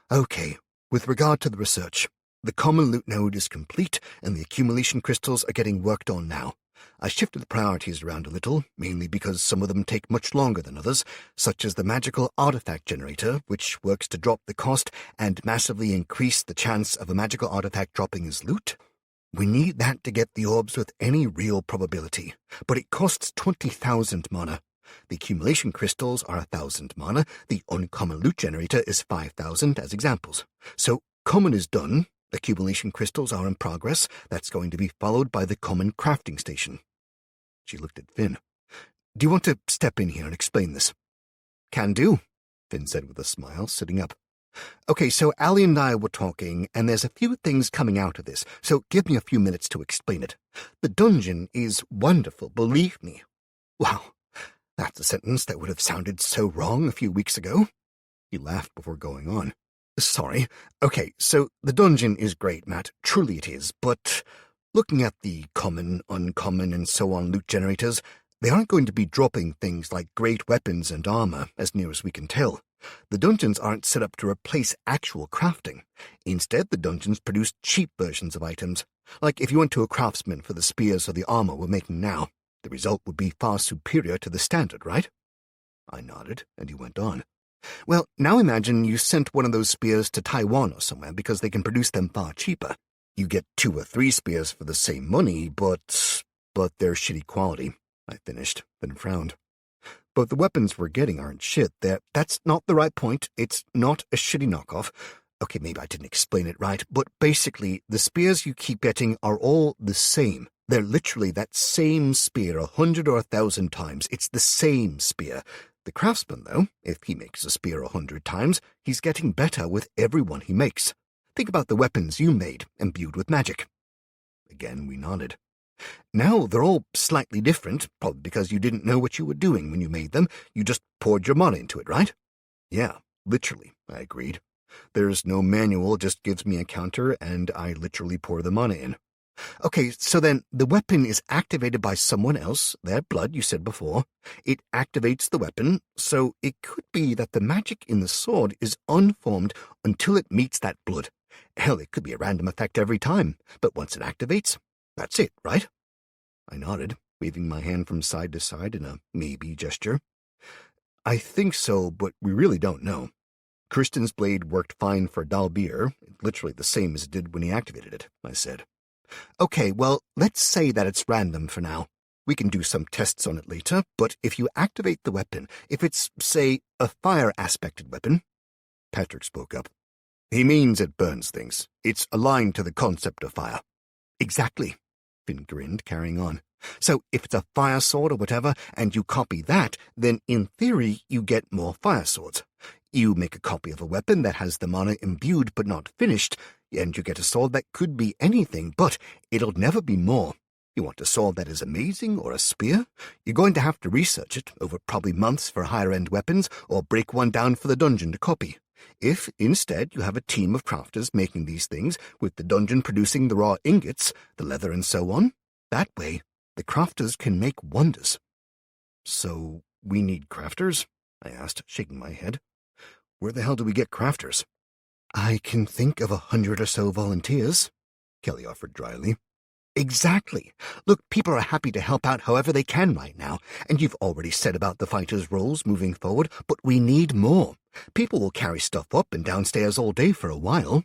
Okay, with regard to the research, the common loot node is complete and the accumulation crystals are getting worked on now. I shifted the priorities around a little, mainly because some of them take much longer than others, such as the magical artifact generator, which works to drop the cost and massively increase the chance of a magical artifact dropping as loot. We need that to get the orbs with any real probability, but it costs 20,000 mana. The accumulation crystals are 1,000 mana, the uncommon loot generator is 5,000 as examples. So common is done, accumulation crystals are in progress, that's going to be followed by the common crafting station. She looked at Finn. Do you want to step in here and explain this? Can do, Finn said with a smile, sitting up. Okay, so Allie and I were talking, and there's a few things coming out of this, so give me a few minutes to explain it. The dungeon is wonderful, believe me. Wow, that's a sentence that would have sounded so wrong a few weeks ago. He laughed before going on. Sorry. Okay, so the dungeon is great, Matt. Truly it is, but looking at the common, uncommon, and so on loot generators, they aren't going to be dropping things like great weapons and armor, as near as we can tell. The dungeons aren't set up to replace actual crafting. Instead, the dungeons produce cheap versions of items. Like if you went to a craftsman for the spears or the armor we're making now, the result would be far superior to the standard, right? I nodded, and he went on. Well, now imagine you sent one of those spears to Taiwan or somewhere because they can produce them far cheaper. You get 2 or 3 spears for the same money, but they're shitty quality. I finished, then frowned. But the weapons we're getting aren't shit. That's not the right point. It's not a shitty knockoff. Okay, maybe I didn't explain it right, but basically, the spears you keep getting are all the same. They're literally that same spear 100 or 1,000 times. It's the same spear. The craftsman, though, if he makes a spear 100 times, he's getting better with every one he makes. Think about the weapons you made, imbued with magic. Again, we nodded. Now they're all slightly different, probably because you didn't know what you were doing when you made them. You just poured your mana into it, right? Yeah, literally, I agreed. There's no manual, just gives me a counter, and I literally pour the mana in. Okay, so then the weapon is activated by someone else, their blood, you said before. It activates the weapon, so it could be that the magic in the sword is unformed until it meets that blood. Hell, it could be a random effect every time, but once it activates, that's it, right? I nodded, waving my hand from side to side in a maybe gesture. I think so, but we really don't know. Kristen's blade worked fine for Dalbir, literally the same as it did when he activated it, I said. Okay, well, let's say that it's random for now. We can do some tests on it later, but if you activate the weapon, if it's, say, a fire-aspected weapon... Patrick spoke up. He means it burns things. It's aligned to the concept of fire. Exactly. Finn grinned, carrying on. So if it's a fire sword or whatever, and you copy that, then in theory you get more fire swords. You make a copy of a weapon that has the mana imbued but not finished, and you get a sword that could be anything, but it'll never be more. You want a sword that is amazing or a spear? You're going to have to research it over probably months for higher-end weapons or break one down for the dungeon to copy. If, instead, you have a team of crafters making these things, with the dungeon producing the raw ingots, the leather and so on, that way, the crafters can make wonders. So, we need crafters? I asked, shaking my head. Where the hell do we get crafters? I can think of 100 or so volunteers, Kelly offered dryly. Exactly. Look, people are happy to help out however they can right now, and you've already said about the fighters' roles moving forward, but we need more. People will carry stuff up and downstairs all day for a while,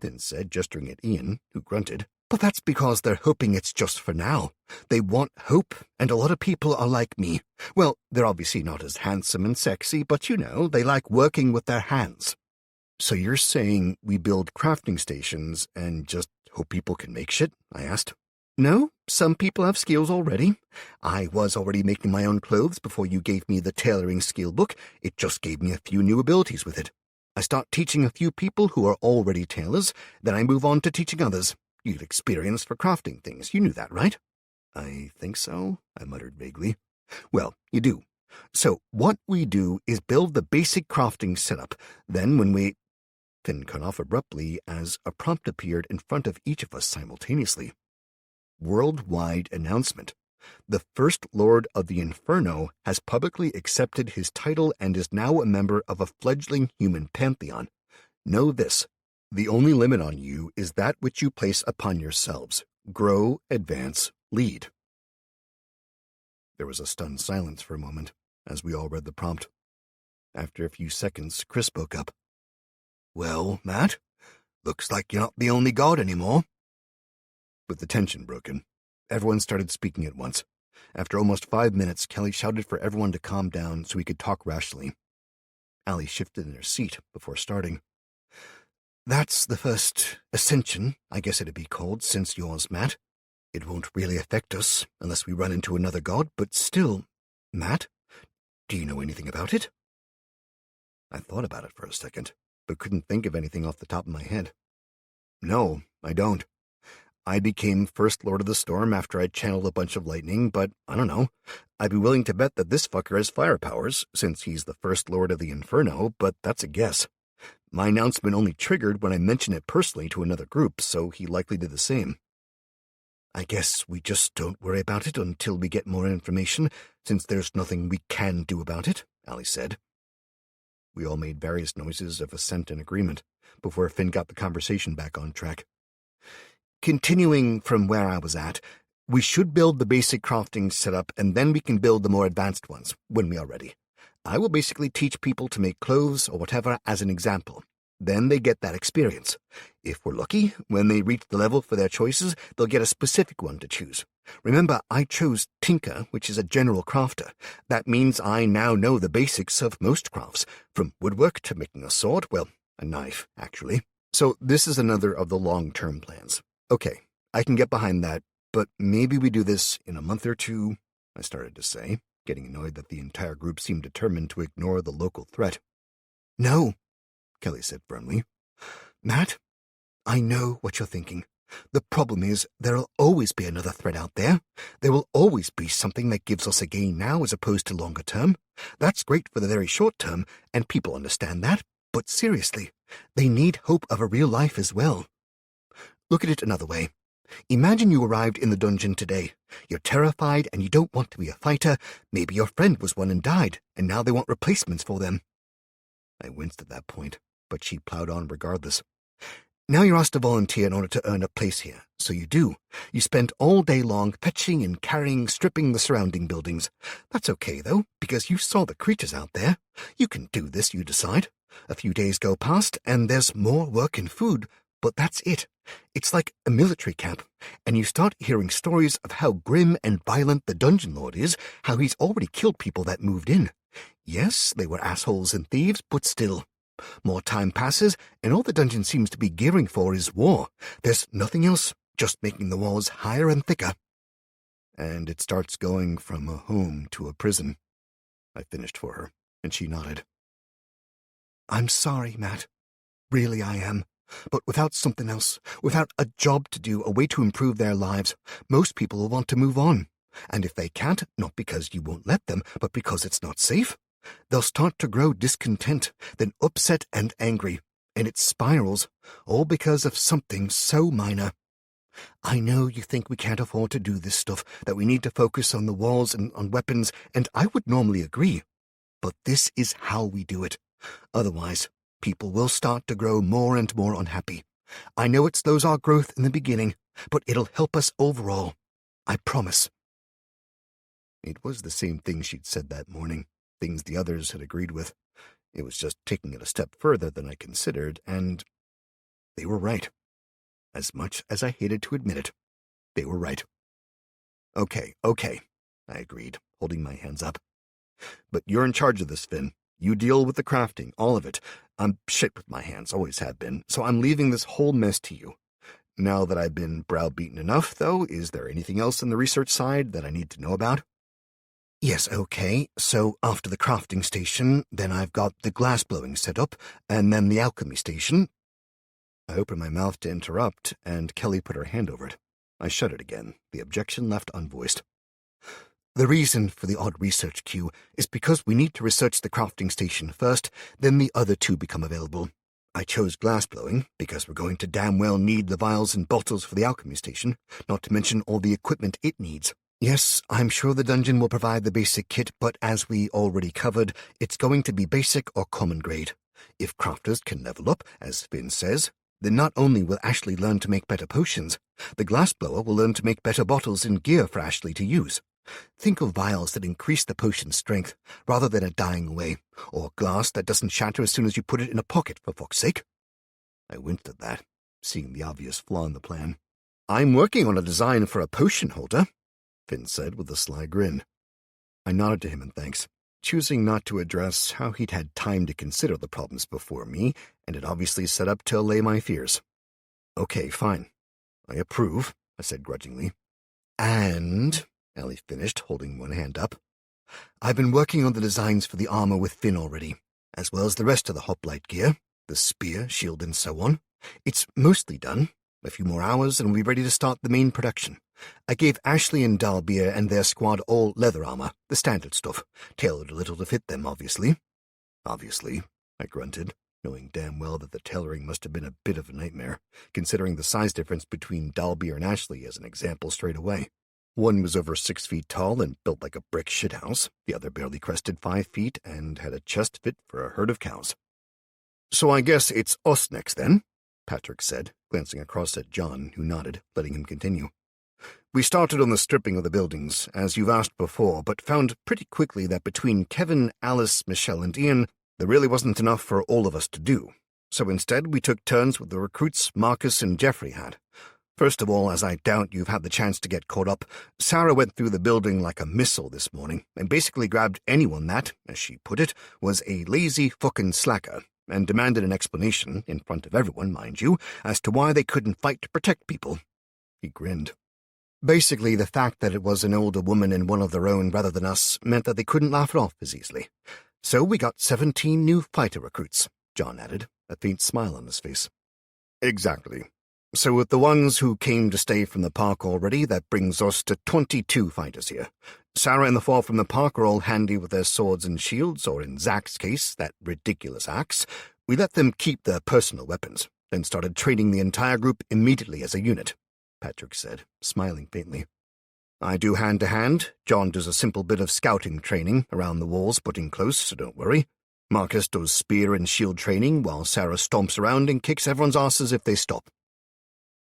Finn said, gesturing at Ian, who grunted. But that's because they're hoping it's just for now. They want hope, and a lot of people are like me. Well, they're obviously not as handsome and sexy, but you know, they like working with their hands. So you're saying we build crafting stations and just hope people can make shit? I asked. No, some people have skills already. I was already making my own clothes before you gave me the tailoring skill book. It just gave me a few new abilities with it. I start teaching a few people who are already tailors, then I move on to teaching others. You get experience for crafting things. You knew that, right? I think so, I muttered vaguely. Well, you do. So what we do is build the basic crafting setup. Then when we... Finn cut off abruptly as a prompt appeared in front of each of us simultaneously. Worldwide announcement. The First Lord of the Inferno has publicly accepted his title and is now a member of a fledgling human pantheon. Know this. The only limit on you is that which you place upon yourselves. Grow, advance, lead. There was a stunned silence for a moment, as we all read the prompt. After a few seconds, Chris spoke up. Well, Matt, looks like you're not the only god anymore. With the tension broken, everyone started speaking at once. After almost 5 minutes, Kelly shouted for everyone to calm down so we could talk rationally. Allie shifted in her seat before starting. That's the first ascension, I guess it'd be called, since yours, Matt. It won't really affect us unless we run into another god, but still, Matt, do you know anything about it? I thought about it for a second. but couldn't think of anything off the top of my head. No, I don't. I became First Lord of the Storm after I channeled a bunch of lightning, but I don't know. I'd be willing to bet that this fucker has fire powers, since he's the First Lord of the Inferno, but that's a guess. My announcement only triggered when I mentioned it personally to another group, so he likely did the same. I guess we just don't worry about it until we get more information, since there's nothing we can do about it, Ali said. We all made various noises of assent and agreement, before Finn got the conversation back on track. Continuing from where I was at, we should build the basic crafting setup, and then we can build the more advanced ones, when we are ready. I will basically teach people to make clothes or whatever as an example. Then they get that experience. If we're lucky, when they reach the level for their choices, they'll get a specific one to choose. Remember, I chose Tinker, which is a general crafter. That means I now know the basics of most crafts, from woodwork to making a sword, well, a knife, actually. So this is another of the long-term plans. Okay, I can get behind that, but maybe we do this in a month or two, I started to say, getting annoyed that the entire group seemed determined to ignore the local threat. No, Kelly said firmly. Matt, I know what you're thinking. The problem is there'll always be another threat out there. There will always be something that gives us a gain now as opposed to longer term. That's great for the very short term, and people understand that. But seriously, they need hope of a real life as well. Look at it another way. Imagine you arrived in the dungeon today. You're terrified and you don't want to be a fighter. Maybe your friend was one and died, and now they want replacements for them. I winced at that point, but she plowed on regardless. Now you're asked to volunteer in order to earn a place here, so you do. You spend all day long fetching and carrying, stripping the surrounding buildings. That's okay, though, because you saw the creatures out there. You can do this, you decide. A few days go past, and there's more work and food, but that's it. It's like a military camp, and you start hearing stories of how grim and violent the Dungeon Lord is, how he's already killed people that moved in. Yes, they were assholes and thieves, but still. More time passes, and all the dungeon seems to be gearing for is war. There's nothing else, just making the walls higher and thicker. And it starts going from a home to a prison. I finished for her, and she nodded. I'm sorry, Matt. Really I am. But without something else, without a job to do, a way to improve their lives, most people will want to move on. And if they can't, not because you won't let them, but because it's not safe, they'll start to grow discontent, then upset and angry, and it spirals, all because of something so minor. I know you think we can't afford to do this stuff, that we need to focus on the walls and on weapons, and I would normally agree. But this is how we do it. Otherwise, people will start to grow more and more unhappy. I know it slows our growth in the beginning, but it'll help us overall. I promise. It was the same thing she'd said that morning, things the others had agreed with. It was just taking it a step further than I considered, and they were right. As much as I hated to admit it, they were right. Okay, I agreed, holding my hands up. But you're in charge of this, Finn. You deal with the crafting, all of it. I'm shit with my hands, always have been, so I'm leaving this whole mess to you. Now that I've been browbeaten enough, though, is there anything else on the research side that I need to know about? Yes, okay, so after the crafting station, then I've got the glass-blowing set up, and then the alchemy station. I opened my mouth to interrupt, and Kelly put her hand over it. I shut it again, the objection left unvoiced. The reason for the odd research queue is because we need to research the crafting station first, then the other two become available. I chose glass-blowing because we're going to damn well need the vials and bottles for the alchemy station, not to mention all the equipment it needs. Yes, I'm sure the dungeon will provide the basic kit, but as we already covered, it's going to be basic or common grade. If crafters can level up, as Finn says, then not only will Ashley learn to make better potions, the glassblower will learn to make better bottles and gear for Ashley to use. Think of vials that increase the potion's strength, rather than it dying away, or glass that doesn't shatter as soon as you put it in a pocket, for fuck's sake. I winced at that, seeing the obvious flaw in the plan. I'm working on a design for a potion holder, Finn said with a sly grin. I nodded to him in thanks, choosing not to address how he'd had time to consider the problems before me, and had obviously set up to allay my fears. Okay, fine. I approve, I said grudgingly. And, Ellie finished, holding one hand up, I've been working on the designs for the armor with Finn already, as well as the rest of the hoplite gear. The spear, shield, and so on. It's mostly done. A few more hours and we'll be ready to start the main production. I gave Ashley and Dalbeer and their squad all leather armor, the standard stuff, tailored a little to fit them, obviously. Obviously, I grunted, knowing damn well that the tailoring must have been a bit of a nightmare, considering the size difference between Dalbeer and Ashley as an example straight away. One was over 6 feet tall and built like a brick shithouse. The other barely crested 5 feet and had a chest fit for a herd of cows. "So I guess it's us next, then," Patrick said, glancing across at John, who nodded, letting him continue. "We started on the stripping of the buildings, as you've asked before, but found pretty quickly that between Kevin, Alice, Michelle, and Ian, there really wasn't enough for all of us to do. So instead we took turns with the recruits Marcus and Jeffrey had. First of all, as I doubt you've had the chance to get caught up, Sarah went through the building like a missile this morning and basically grabbed anyone that, as she put it, was a lazy fucking slacker, and demanded an explanation, in front of everyone, mind you, as to why they couldn't fight to protect people." He grinned. "Basically, the fact that it was an older woman and one of their own rather than us meant that they couldn't laugh it off as easily. So we got 17 new fighter recruits," John added, a faint smile on his face. "Exactly. So with the ones who came to stay from the park already, that brings us to 22 fighters here. Sarah and the 4 from the park are all handy with their swords and shields, or in Zach's case, that ridiculous axe. We let them keep their personal weapons, then started training the entire group immediately as a unit," Patrick said, smiling faintly. "I do hand-to-hand. John does a simple bit of scouting training around the walls, putting close, so don't worry. Marcus does spear and shield training, while Sarah stomps around and kicks everyone's asses if they stop."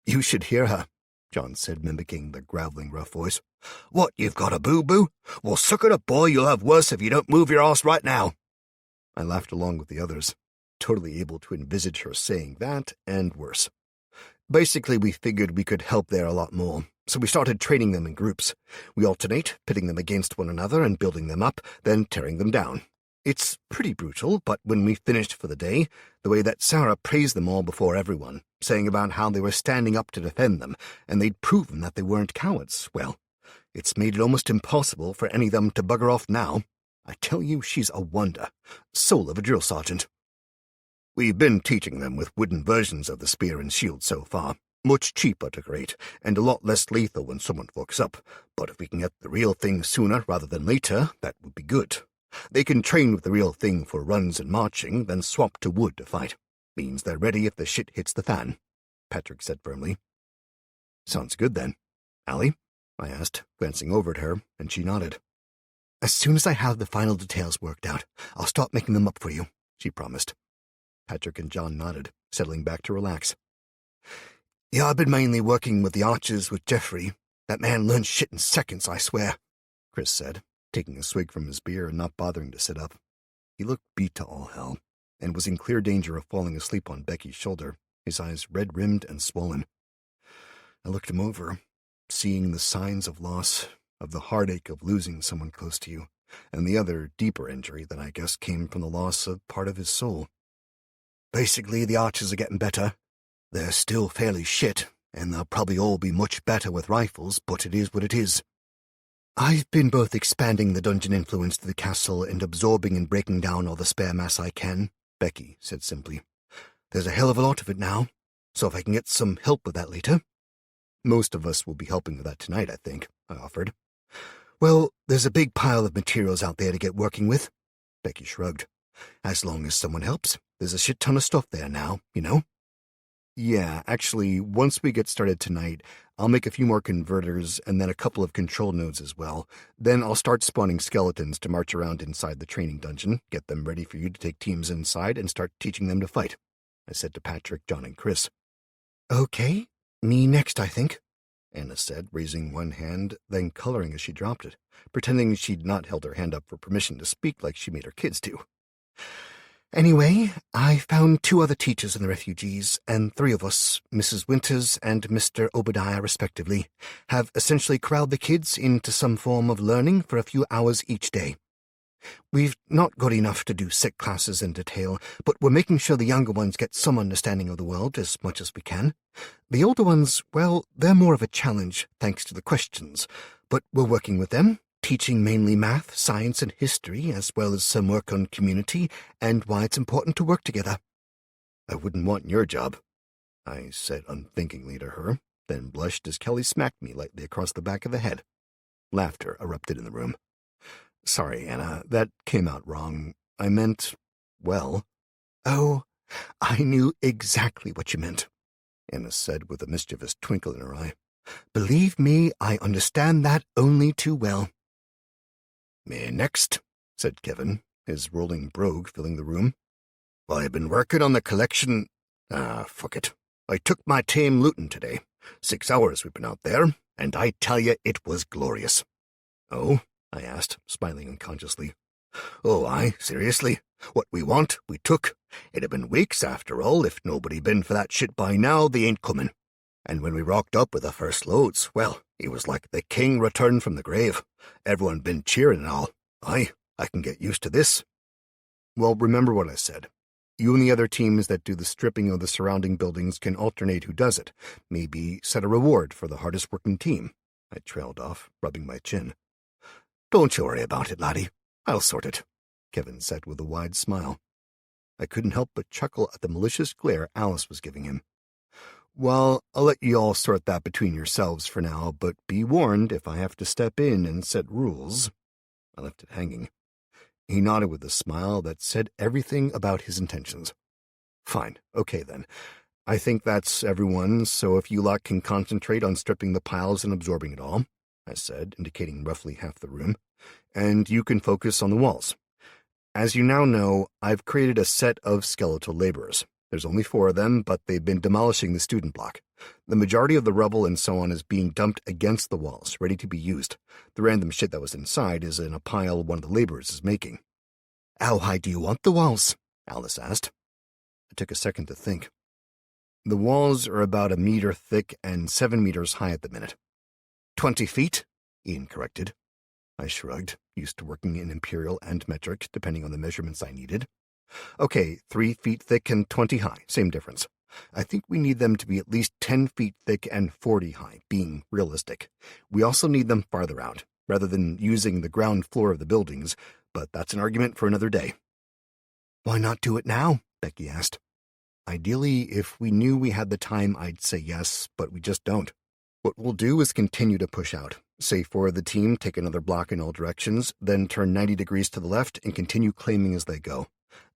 "You should hear her," John said, mimicking the gravelling rough voice. "What, you've got a boo-boo? Well, suck it up, boy, you'll have worse if you don't move your ass right now." I laughed along with the others, totally able to envisage her saying that and worse. "Basically, we figured we could help there a lot more, so we started training them in groups. We alternate, pitting them against one another and building them up, then tearing them down. It's pretty brutal, but when we finished for the day, the way that Sarah praised them all before everyone, saying about how they were standing up to defend them, and they'd proven that they weren't cowards, well, it's made it almost impossible for any of them to bugger off now. I tell you, she's a wonder. Soul of a drill sergeant." "We've been teaching them with wooden versions of the spear and shield so far. Much cheaper to create, and a lot less lethal when someone fucks up. But if we can get the real thing sooner rather than later, that would be good. They can train with the real thing for runs and marching, then swap to wood to fight. Means they're ready if the shit hits the fan," Patrick said firmly. "Sounds good, then. Allie?" I asked, glancing over at her, and she nodded. "As soon as I have the final details worked out, I'll start making them up for you," she promised. Patrick and John nodded, settling back to relax. "Yeah, I've been mainly working with the archers with Jeffrey. That man learns shit in seconds, I swear," Chris said, taking a swig from his beer and not bothering to sit up. He looked beat to all hell, and was in clear danger of falling asleep on Becky's shoulder, his eyes red-rimmed and swollen. I looked him over, seeing the signs of loss, of the heartache of losing someone close to you, and the other deeper injury that I guess came from the loss of part of his soul. "Basically, the archers are getting better. They're still fairly shit, and they'll probably all be much better with rifles, but it is what it is. I've been both expanding the dungeon influence to the castle and absorbing and breaking down all the spare mass I can," Becky said simply. "There's a hell of a lot of it now, so if I can get some help with that later—" "Most of us will be helping with that tonight, I think," I offered. "Well, there's a big pile of materials out there to get working with," Becky shrugged. "As long as someone helps, there's a shit ton of stuff there now, you know?" "Yeah, actually, once we get started tonight, I'll make a few more converters and then a couple of control nodes as well. Then I'll start spawning skeletons to march around inside the training dungeon, get them ready for you to take teams inside and start teaching them to fight," I said to Patrick, John, and Chris. "Okay, me next, I think," Anna said, raising one hand, then coloring as she dropped it, pretending she'd not held her hand up for permission to speak like she made her kids do. "Anyway, I found 2 other teachers in the refugees, and 3 of us, Mrs. Winters and Mr. Obadiah respectively, have essentially corralled the kids into some form of learning for a few hours each day. We've not got enough to do set classes in detail, but we're making sure the younger ones get some understanding of the world as much as we can. The older ones, well, they're more of a challenge, thanks to the questions, but we're working with them, teaching mainly math, science, and history, as well as some work on community and why it's important to work together." I wouldn't want your job, I said unthinkingly to her, then blushed as Kelly smacked me lightly across the back of the head. Laughter erupted in the room. Sorry, Anna, that came out wrong. I meant, well. Oh, I knew exactly what you meant, Anna said with a mischievous twinkle in her eye. Believe me, I understand that only too well. Me next, said Kevin, his rolling brogue filling the room. Well, I've been working on the collection. Fuck it. I took my team looting today. 6 hours we've been out there, and I tell you it was glorious. Oh? I asked, smiling unconsciously. Oh, aye, seriously. What we want, we took. It'd have been weeks after all. If nobody been for that shit by now, they ain't coming. And when we rocked up with the first loads, well, it was like the king returned from the grave. Everyone been cheering and all. Aye, I can get used to this. Well, remember what I said. You and the other teams that do the stripping of the surrounding buildings can alternate who does it. Maybe set a reward for the hardest working team. I trailed off, rubbing my chin. Don't you worry about it, laddie. I'll sort it, Kevin said with a wide smile. I couldn't help but chuckle at the malicious glare Alice was giving him. Well, I'll let you all sort that between yourselves for now, but be warned if I have to step in and set rules. I left it hanging. He nodded with a smile that said everything about his intentions. Fine, okay then. I think that's everyone, so if you lot can concentrate on stripping the piles and absorbing it all, I said, indicating roughly half the room, and you can focus on the walls. As you now know, I've created a set of skeletal laborers. There's only 4 of them, but they've been demolishing the student block. The majority of the rubble and so on is being dumped against the walls, ready to be used. The random shit that was inside is in a pile one of the laborers is making. How high do you want the walls? Alice asked. I took a second to think. The walls are about 1 meter thick and 7 meters high at the minute. 20 feet? Ian corrected. I shrugged, used to working in imperial and metric, depending on the measurements I needed. Okay, 3 feet thick and 20 high, same difference. I think we need them to be at least 10 feet thick and 40 high, being realistic. We also need them farther out, rather than using the ground floor of the buildings, but that's an argument for another day. Why not do it now? Becky asked. Ideally, if we knew we had the time, I'd say yes, but we just don't. What we'll do is continue to push out. Say 4 of the team take another block in all directions, then turn 90 degrees to the left and continue claiming as they go.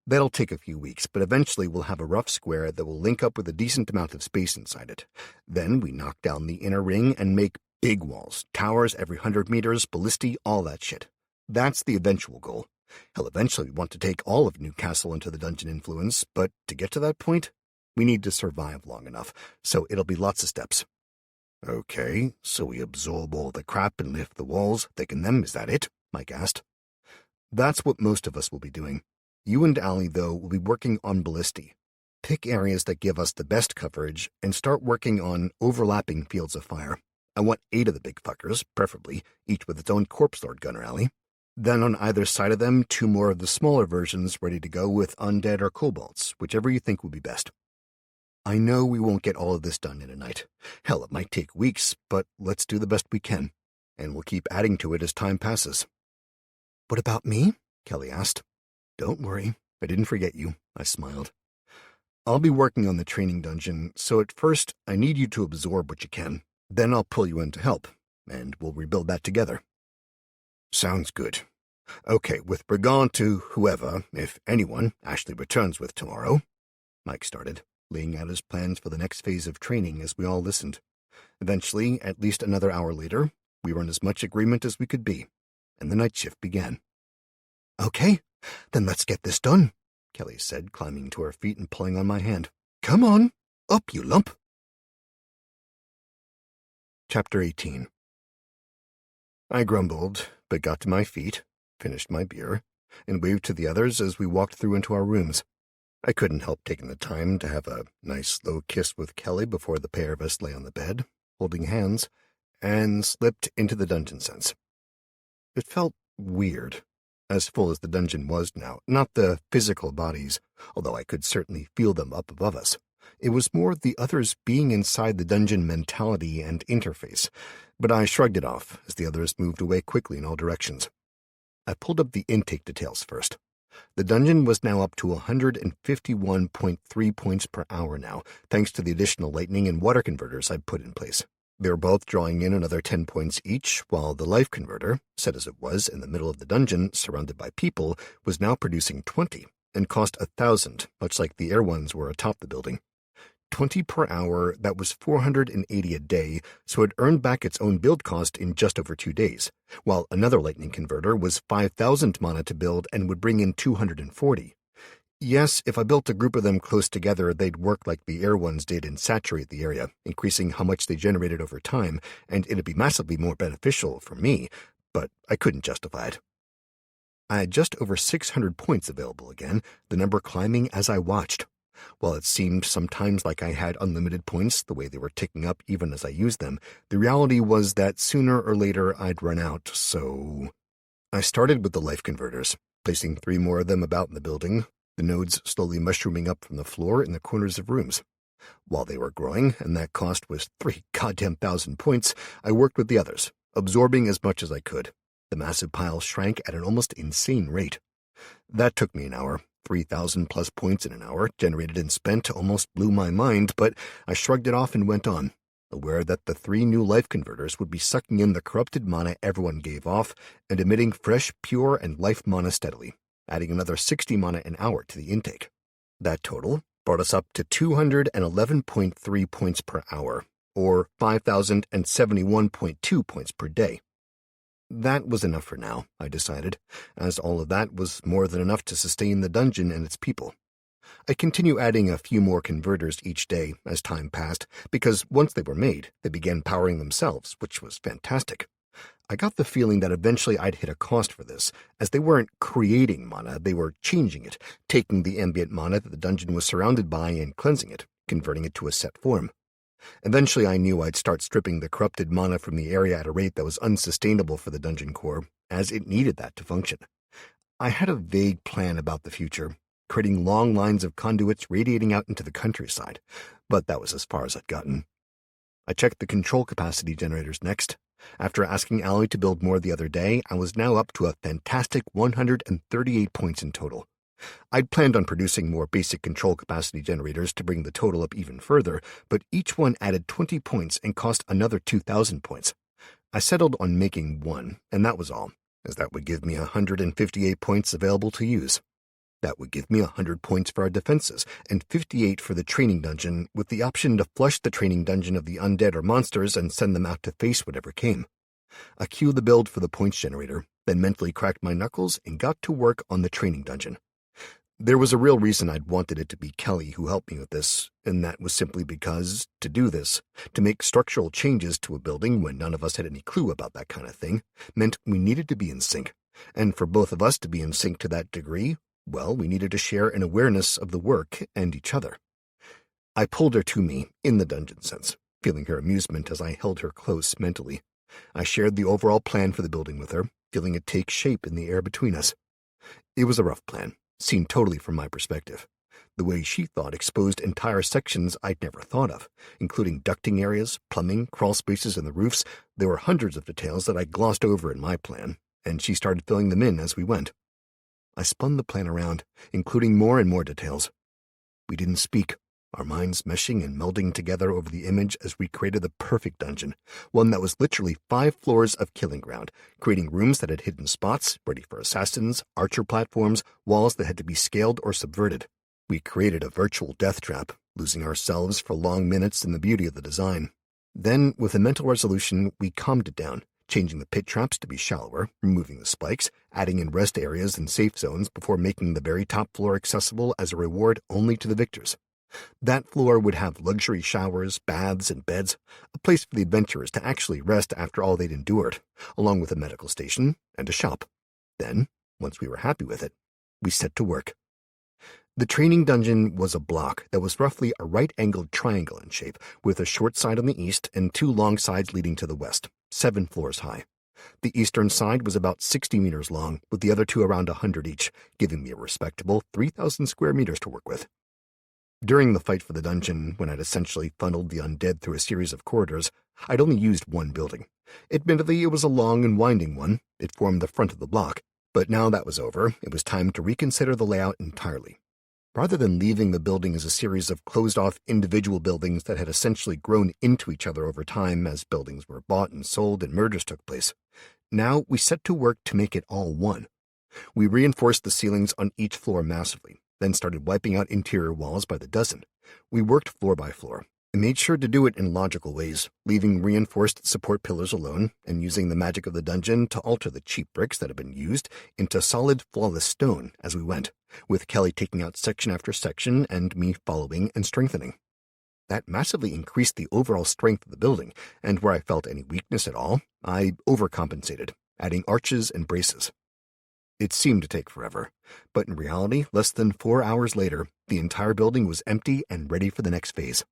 That'll take a few weeks, but eventually we'll have a rough square that will link up with a decent amount of space inside it. Then we knock down the inner ring and make big walls, towers every 100 meters, ballistae, all that shit. That's the eventual goal. Hell, eventually we want to take all of Newcastle into the dungeon influence, but to get to that point, we need to survive long enough, so it'll be lots of steps. Okay, so we absorb all the crap and lift the walls, thicken them, is that it? Mike asked. That's what most of us will be doing. You and Allie, though, will be working on ballistae. Pick areas that give us the best coverage and start working on overlapping fields of fire. I want 8 of the big fuckers, preferably, each with its own corpse lord gunner, Allie. Then on either side of them, 2 more of the smaller versions ready to go with undead or kobolds, whichever you think would be best. I know we won't get all of this done in a night. Hell, it might take weeks, but let's do the best we can, and we'll keep adding to it as time passes. What about me? Kelly asked. Don't worry, I didn't forget you, I smiled. I'll be working on the training dungeon, so at first I need you to absorb what you can. Then I'll pull you in to help, and we'll rebuild that together. Sounds good. Okay, with regard to whoever, if anyone, Ashley returns with tomorrow, Mike started, laying out his plans for the next phase of training as we all listened. Eventually, at least another hour later, we were in as much agreement as we could be, and the night shift began. Okay, then let's get this done, Kelly said, climbing to her feet and pulling on my hand. Come on, up you lump. Chapter 18. I grumbled, but got to my feet, finished my beer, and waved to the others as we walked through into our rooms. I couldn't help taking the time to have a nice slow kiss with Kelly before the pair of us lay on the bed, holding hands, and slipped into the dungeon sense. It felt weird, as full as the dungeon was now, not the physical bodies, although I could certainly feel them up above us. It was more the others being inside the dungeon mentality and interface, but I shrugged it off as the others moved away quickly in all directions. I pulled up the intake details first. The dungeon was now up to 151.3 points per hour now, thanks to the additional lightning and water converters I'd put in place. They were both drawing in another 10 points each, while the life converter, set as it was in the middle of the dungeon, surrounded by people, was now producing 20, and cost 1,000, much like the air ones were atop the building. 20 per hour, that was 480 a day, so it earned back its own build cost in just over 2 days, while another lightning converter was 5,000 mana to build and would bring in 240. Yes, if I built a group of them close together, they'd work like the air ones did and saturate the area, increasing how much they generated over time, and it'd be massively more beneficial for me, but I couldn't justify it. I had just over 600 points available again, the number climbing as I watched. While it seemed sometimes like I had unlimited points, the way they were ticking up even as I used them, the reality was that sooner or later I'd run out, so I started with the life converters, placing 3 more of them about in the building, the nodes slowly mushrooming up from the floor in the corners of rooms. While they were growing, and that cost was 3,000 points, I worked with the others, absorbing as much as I could. The massive pile shrank at an almost insane rate. That took me an hour. 3,000 plus points in an hour, generated and spent, almost blew my mind, but I shrugged it off and went on, aware that the 3 new life converters would be sucking in the corrupted mana everyone gave off and emitting fresh, pure, and life mana steadily, adding another 60 mana an hour to the intake. That total brought us up to 211.3 points per hour, or 5,071.2 points per day. That was enough for now, I decided, as all of that was more than enough to sustain the dungeon and its people. I continue adding a few more converters each day as time passed, because once they were made, they began powering themselves, which was fantastic. I got the feeling that eventually I'd hit a cost for this, as they weren't creating mana, they were changing it, taking the ambient mana that the dungeon was surrounded by and cleansing it, converting it to a set form. Eventually I knew I'd start stripping the corrupted mana from the area at a rate that was unsustainable for the dungeon core, as it needed that to function. I had a vague plan about the future, creating long lines of conduits radiating out into the countryside, but that was as far as I'd gotten. I checked the control capacity generators next. After asking Alloy to build more the other day, I was now up to a fantastic 138 points in total. I'd planned on producing more basic control capacity generators to bring the total up even further, but each one added 20 points and cost another 2,000 points. I settled on making 1, and that was all, as that would give me 158 points available to use. That would give me 100 points for our defenses, and 58 for the training dungeon, with the option to flush the training dungeon of the undead or monsters and send them out to face whatever came. I queued the build for the points generator, then mentally cracked my knuckles and got to work on the training dungeon. There was a real reason I'd wanted it to be Kelly who helped me with this, and that was simply because, to do this, to make structural changes to a building when none of us had any clue about that kind of thing, meant we needed to be in sync. And for both of us to be in sync to that degree, well, we needed to share an awareness of the work and each other. I pulled her to me, in the dungeon sense, feeling her amusement as I held her close mentally. I shared the overall plan for the building with her, feeling it take shape in the air between us. It was a rough plan, seen totally from my perspective. The way she thought exposed entire sections I'd never thought of, including ducting areas, plumbing, crawl spaces in the roofs. There were hundreds of details that I glossed over in my plan, and she started filling them in as we went. I spun the plan around, including more and more details. We didn't speak, our minds meshing and melding together over the image as we created the perfect dungeon, one that was literally 5 floors of killing ground, creating rooms that had hidden spots, ready for assassins, archer platforms, walls that had to be scaled or subverted. We created a virtual death trap, losing ourselves for long minutes in the beauty of the design. Then, with a mental resolution, we calmed it down, changing the pit traps to be shallower, removing the spikes, adding in rest areas and safe zones before making the very top floor accessible as a reward only to the victors. That floor would have luxury showers, baths, and beds, a place for the adventurers to actually rest after all they'd endured, along with a medical station and a shop. Then, once we were happy with it, we set to work. The training dungeon was a block that was roughly a right-angled triangle in shape, with a short side on the east and 2 long sides leading to the west, 7 floors high. The eastern side was about 60 meters long, with the other 2 around 100 each, giving me a respectable 3,000 square meters to work with. During the fight for the dungeon, when I'd essentially funneled the undead through a series of corridors, I'd only used 1 building. Admittedly, it was a long and winding one. It formed the front of the block, But now that was over, it was time to reconsider the layout entirely. Rather than leaving the building as a series of closed-off individual buildings that had essentially grown into each other over time as buildings were bought and sold and mergers took place, now we set to work to make it all one. We reinforced the ceilings on each floor massively, then started wiping out interior walls by the dozen. We worked floor by floor, and made sure to do it in logical ways, leaving reinforced support pillars alone and using the magic of the dungeon to alter the cheap bricks that had been used into solid, flawless stone as we went, with Kelly taking out section after section and me following and strengthening. That massively increased the overall strength of the building, and where I felt any weakness at all, I overcompensated, adding arches and braces. It seemed to take forever, but in reality, less than 4 hours later, the entire building was empty and ready for the next phase.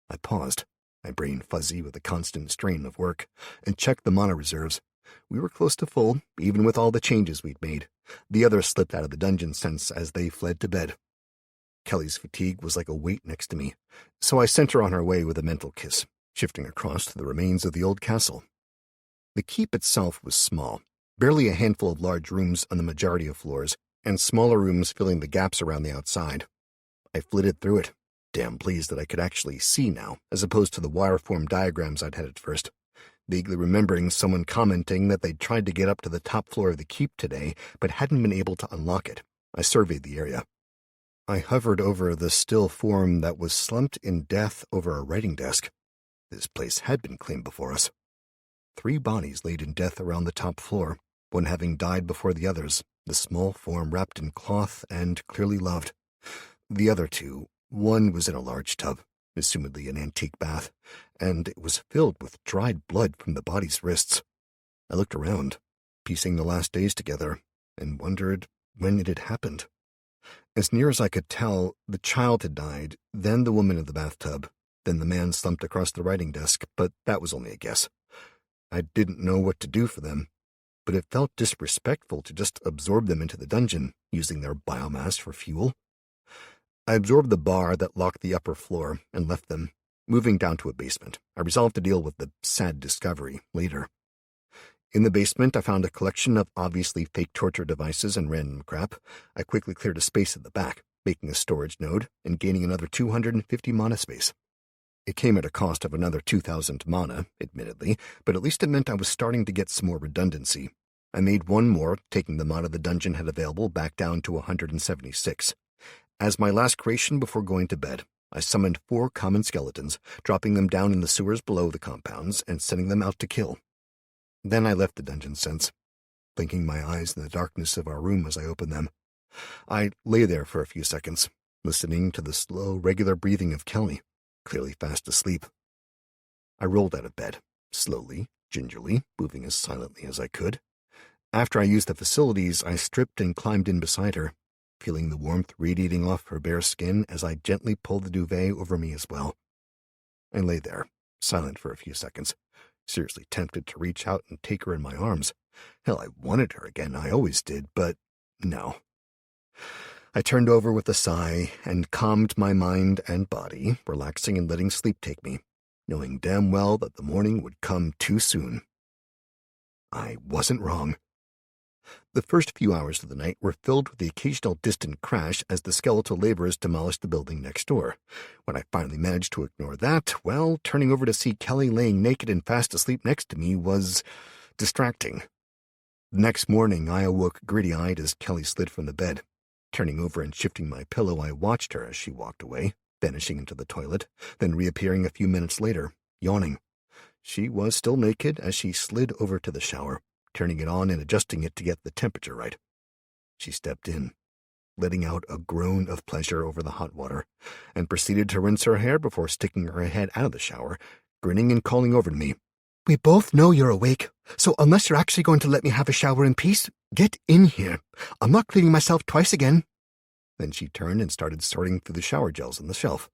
I paused, my brain fuzzy with the constant strain of work, and checked the mana reserves. We were close to full, even with all the changes we'd made. The others slipped out of the dungeon sense as they fled to bed. Kelly's fatigue was like a weight next to me, so I sent her on her way with a mental kiss, shifting across to the remains of the old castle. The keep itself was small, barely a handful of large rooms on the majority of floors, and smaller rooms filling the gaps around the outside. I flitted through it, damn pleased that I could actually see now, as opposed to the wire-form diagrams I'd had at first, vaguely remembering someone commenting that they'd tried to get up to the top floor of the keep today, but hadn't been able to unlock it. I surveyed the area. I hovered over the still form that was slumped in death over a writing desk. This place had been claimed before us. 3 bodies laid in death around the top floor, one having died before the others, the small form wrapped in cloth and clearly loved. The other 2, one was in a large tub, assumedly an antique bath, and it was filled with dried blood from the body's wrists. I looked around, piecing the last days together, and wondered when it had happened. As near as I could tell, the child had died, then the woman in the bathtub, then the man slumped across the writing desk, but that was only a guess. I didn't know what to do for them, but it felt disrespectful to just absorb them into the dungeon, using their biomass for fuel. I absorbed the bar that locked the upper floor and left them. Moving down to a basement, I resolved to deal with the sad discovery later. In the basement, I found a collection of obviously fake torture devices and random crap. I quickly cleared a space at the back, making a storage node and gaining another 250 mana space. It came at a cost of another 2,000 mana, admittedly, but at least it meant I was starting to get some more redundancy. I made one more, taking the mana the dungeon had available back down to 176. As my last creation before going to bed, I summoned 4 common skeletons, dropping them down in the sewers below the compounds and sending them out to kill. Then I left the dungeon sense, blinking my eyes in the darkness of our room as I opened them. I lay there for a few seconds, listening to the slow, regular breathing of Kelly, clearly fast asleep. I rolled out of bed, slowly, gingerly, moving as silently as I could. After I used the facilities, I stripped and climbed in beside her, feeling the warmth radiating off her bare skin as I gently pulled the duvet over me as well. I lay there, silent for a few seconds, seriously tempted to reach out and take her in my arms. Hell, I wanted her again, I always did, but no. I turned over with a sigh and calmed my mind and body, relaxing and letting sleep take me, knowing damn well that the morning would come too soon. I wasn't wrong. The first few hours of the night were filled with the occasional distant crash as the skeletal laborers demolished the building next door. When I finally managed to ignore that, well, turning over to see Kelly laying naked and fast asleep next to me was distracting. The next morning, I awoke gritty-eyed as Kelly slid from the bed. Turning over and shifting my pillow, I watched her as she walked away, vanishing into the toilet, then reappearing a few minutes later, yawning. She was still naked as she slid over to the shower, turning it on and adjusting it to get the temperature right. She stepped in, letting out a groan of pleasure over the hot water, and proceeded to rinse her hair before sticking her head out of the shower, grinning and calling over to me. "We both know you're awake, so unless you're actually going to let me have a shower in peace, get in here. I'm not cleaning myself twice again." Then she turned and started sorting through the shower gels on the shelf.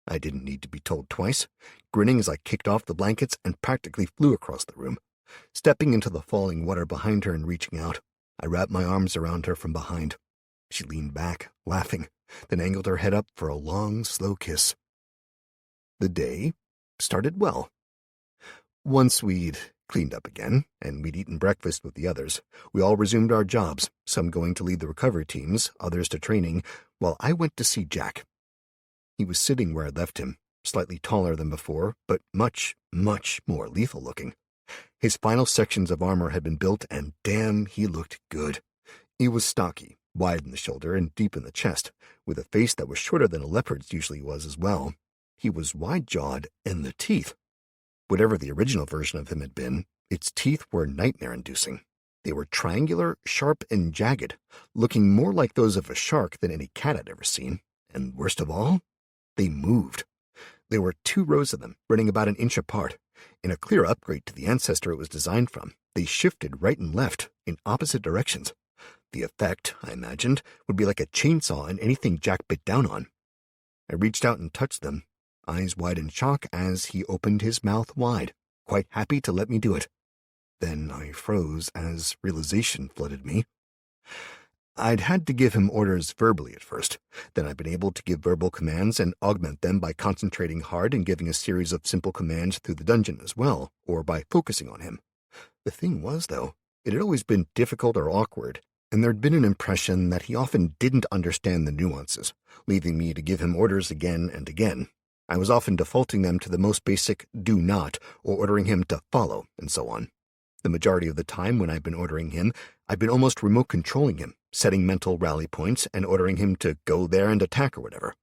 I didn't need to be told twice, grinning as I kicked off the blankets and practically flew across the room. Stepping into the falling water behind her and reaching out, I wrapped my arms around her from behind. She leaned back, laughing, then angled her head up for a long, slow kiss. The day started well. Once we'd Cleaned up again, and we'd eaten breakfast with the others. We all resumed our jobs, some going to lead the recovery teams, others to training, while I went to see Jack. He was sitting where I'd left him, slightly taller than before, but much, much more lethal-looking. His final sections of armor had been built, and damn, he looked good. He was stocky, wide in the shoulder and deep in the chest, with a face that was shorter than a leopard's usually was as well. He was wide-jawed, and the teeth. Whatever the original version of him had been, its teeth were nightmare-inducing. They were triangular, sharp, and jagged, looking more like those of a shark than any cat I'd ever seen. And worst of all, they moved. There were 2 rows of them, running about an inch apart. In a clear upgrade to the ancestor it was designed from, they shifted right and left, in opposite directions. The effect, I imagined, would be like a chainsaw in anything Jack bit down on. I reached out and touched them, eyes wide in shock as he opened his mouth wide, quite happy to let me do it. Then I froze as realization flooded me. I'd had to give him orders verbally at first, then I'd been able to give verbal commands and augment them by concentrating hard and giving a series of simple commands through the dungeon as well, or by focusing on him. The thing was, though, it had always been difficult or awkward, and there'd been an impression that he often didn't understand the nuances, leaving me to give him orders again and again. I was often defaulting them to the most basic do not, or ordering him to follow, and so on. The majority of the time when I've been ordering him, I've been almost remote controlling him, setting mental rally points and ordering him to go there and attack or whatever.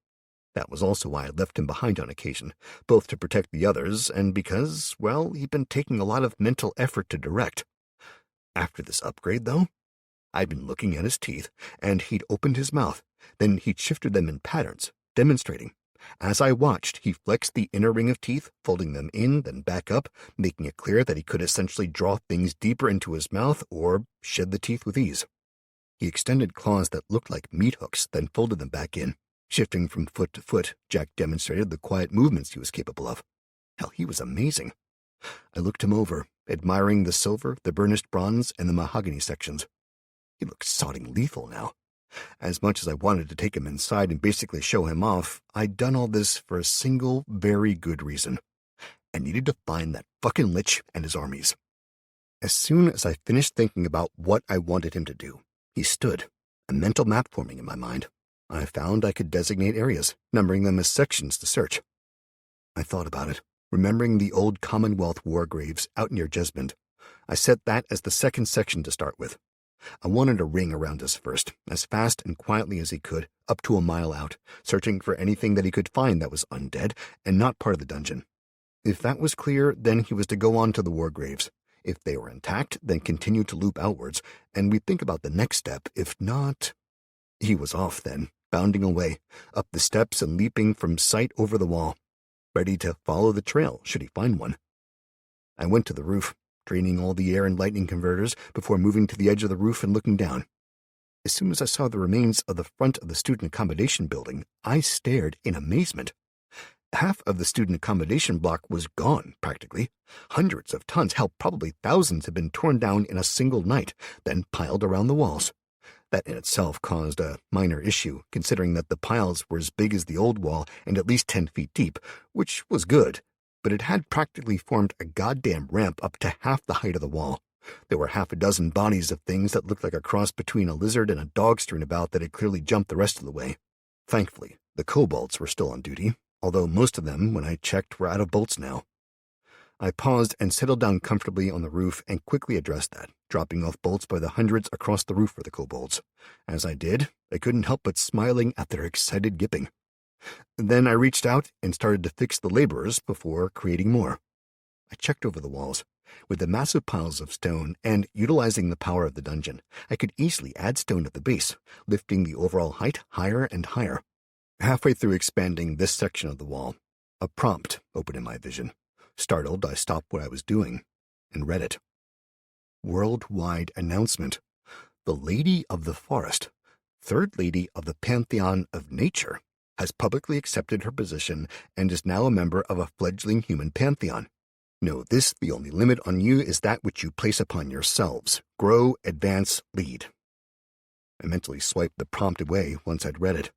That was also why I left him behind on occasion, both to protect the others and because, well, he'd been taking a lot of mental effort to direct. After this upgrade, though, I'd been looking at his teeth, and he'd opened his mouth, then he'd shifted them in patterns, demonstrating. As I watched, he flexed the inner ring of teeth, folding them in, then back up, making it clear that he could essentially draw things deeper into his mouth or shed the teeth with ease. He extended claws that looked like meat hooks, then folded them back in. Shifting from foot to foot, Jack demonstrated the quiet movements he was capable of. Hell, he was amazing. I looked him over, admiring the silver, the burnished bronze, and the mahogany sections. He looked sodding lethal now. As much as I wanted to take him inside and basically show him off, I'd done all this for a single, very good reason. I needed to find that fucking Lich and his armies. As soon as I finished thinking about what I wanted him to do, he stood, a mental map forming in my mind. I found I could designate areas, numbering them as sections to search. I thought about it, remembering the old Commonwealth war graves out near Jesmond. I set that as the second section to start with. I wanted a ring around us first, as fast and quietly as he could, up to a mile out, searching for anything that he could find that was undead and not part of the dungeon. If that was clear, then he was to go on to the war graves. If they were intact, then continue to loop outwards, and we'd think about the next step. If not... He was off then, bounding away, up the steps and leaping from sight over the wall, ready to follow the trail should he find one. I went to the roof, draining all the air and lightning converters before moving to the edge of the roof and looking down. As soon as I saw the remains of the front of the student accommodation building, I stared in amazement. Half of the student accommodation block was gone, practically. Hundreds of tons, hell, probably thousands, had been torn down in a single night, then piled around the walls. That in itself caused a minor issue, considering that the piles were as big as the old wall and at least 10 feet deep, which was good, but it had practically formed a goddamn ramp up to half the height of the wall. There were half a dozen bodies of things that looked like a cross between a lizard and a dog strewn about that had clearly jumped the rest of the way. Thankfully, the kobolds were still on duty, although most of them, when I checked, were out of bolts now. I paused and settled down comfortably on the roof and quickly addressed that, dropping off bolts by the hundreds across the roof for the kobolds. As I did, I couldn't help but smiling at their excited yipping. Then I reached out and started to fix the laborers before creating more. I checked over the walls. With the massive piles of stone and utilizing the power of the dungeon, I could easily add stone at the base, lifting the overall height higher and higher. Halfway through expanding this section of the wall, a prompt opened in my vision. Startled, I stopped what I was doing and read it. Worldwide announcement. The Lady of the Forest, Third Lady of the Pantheon of Nature, has publicly accepted her position and is now a member of a fledgling human pantheon. Know this, the only limit on you is that which you place upon yourselves. Grow, advance, lead. I mentally swiped the prompt away once I'd read it.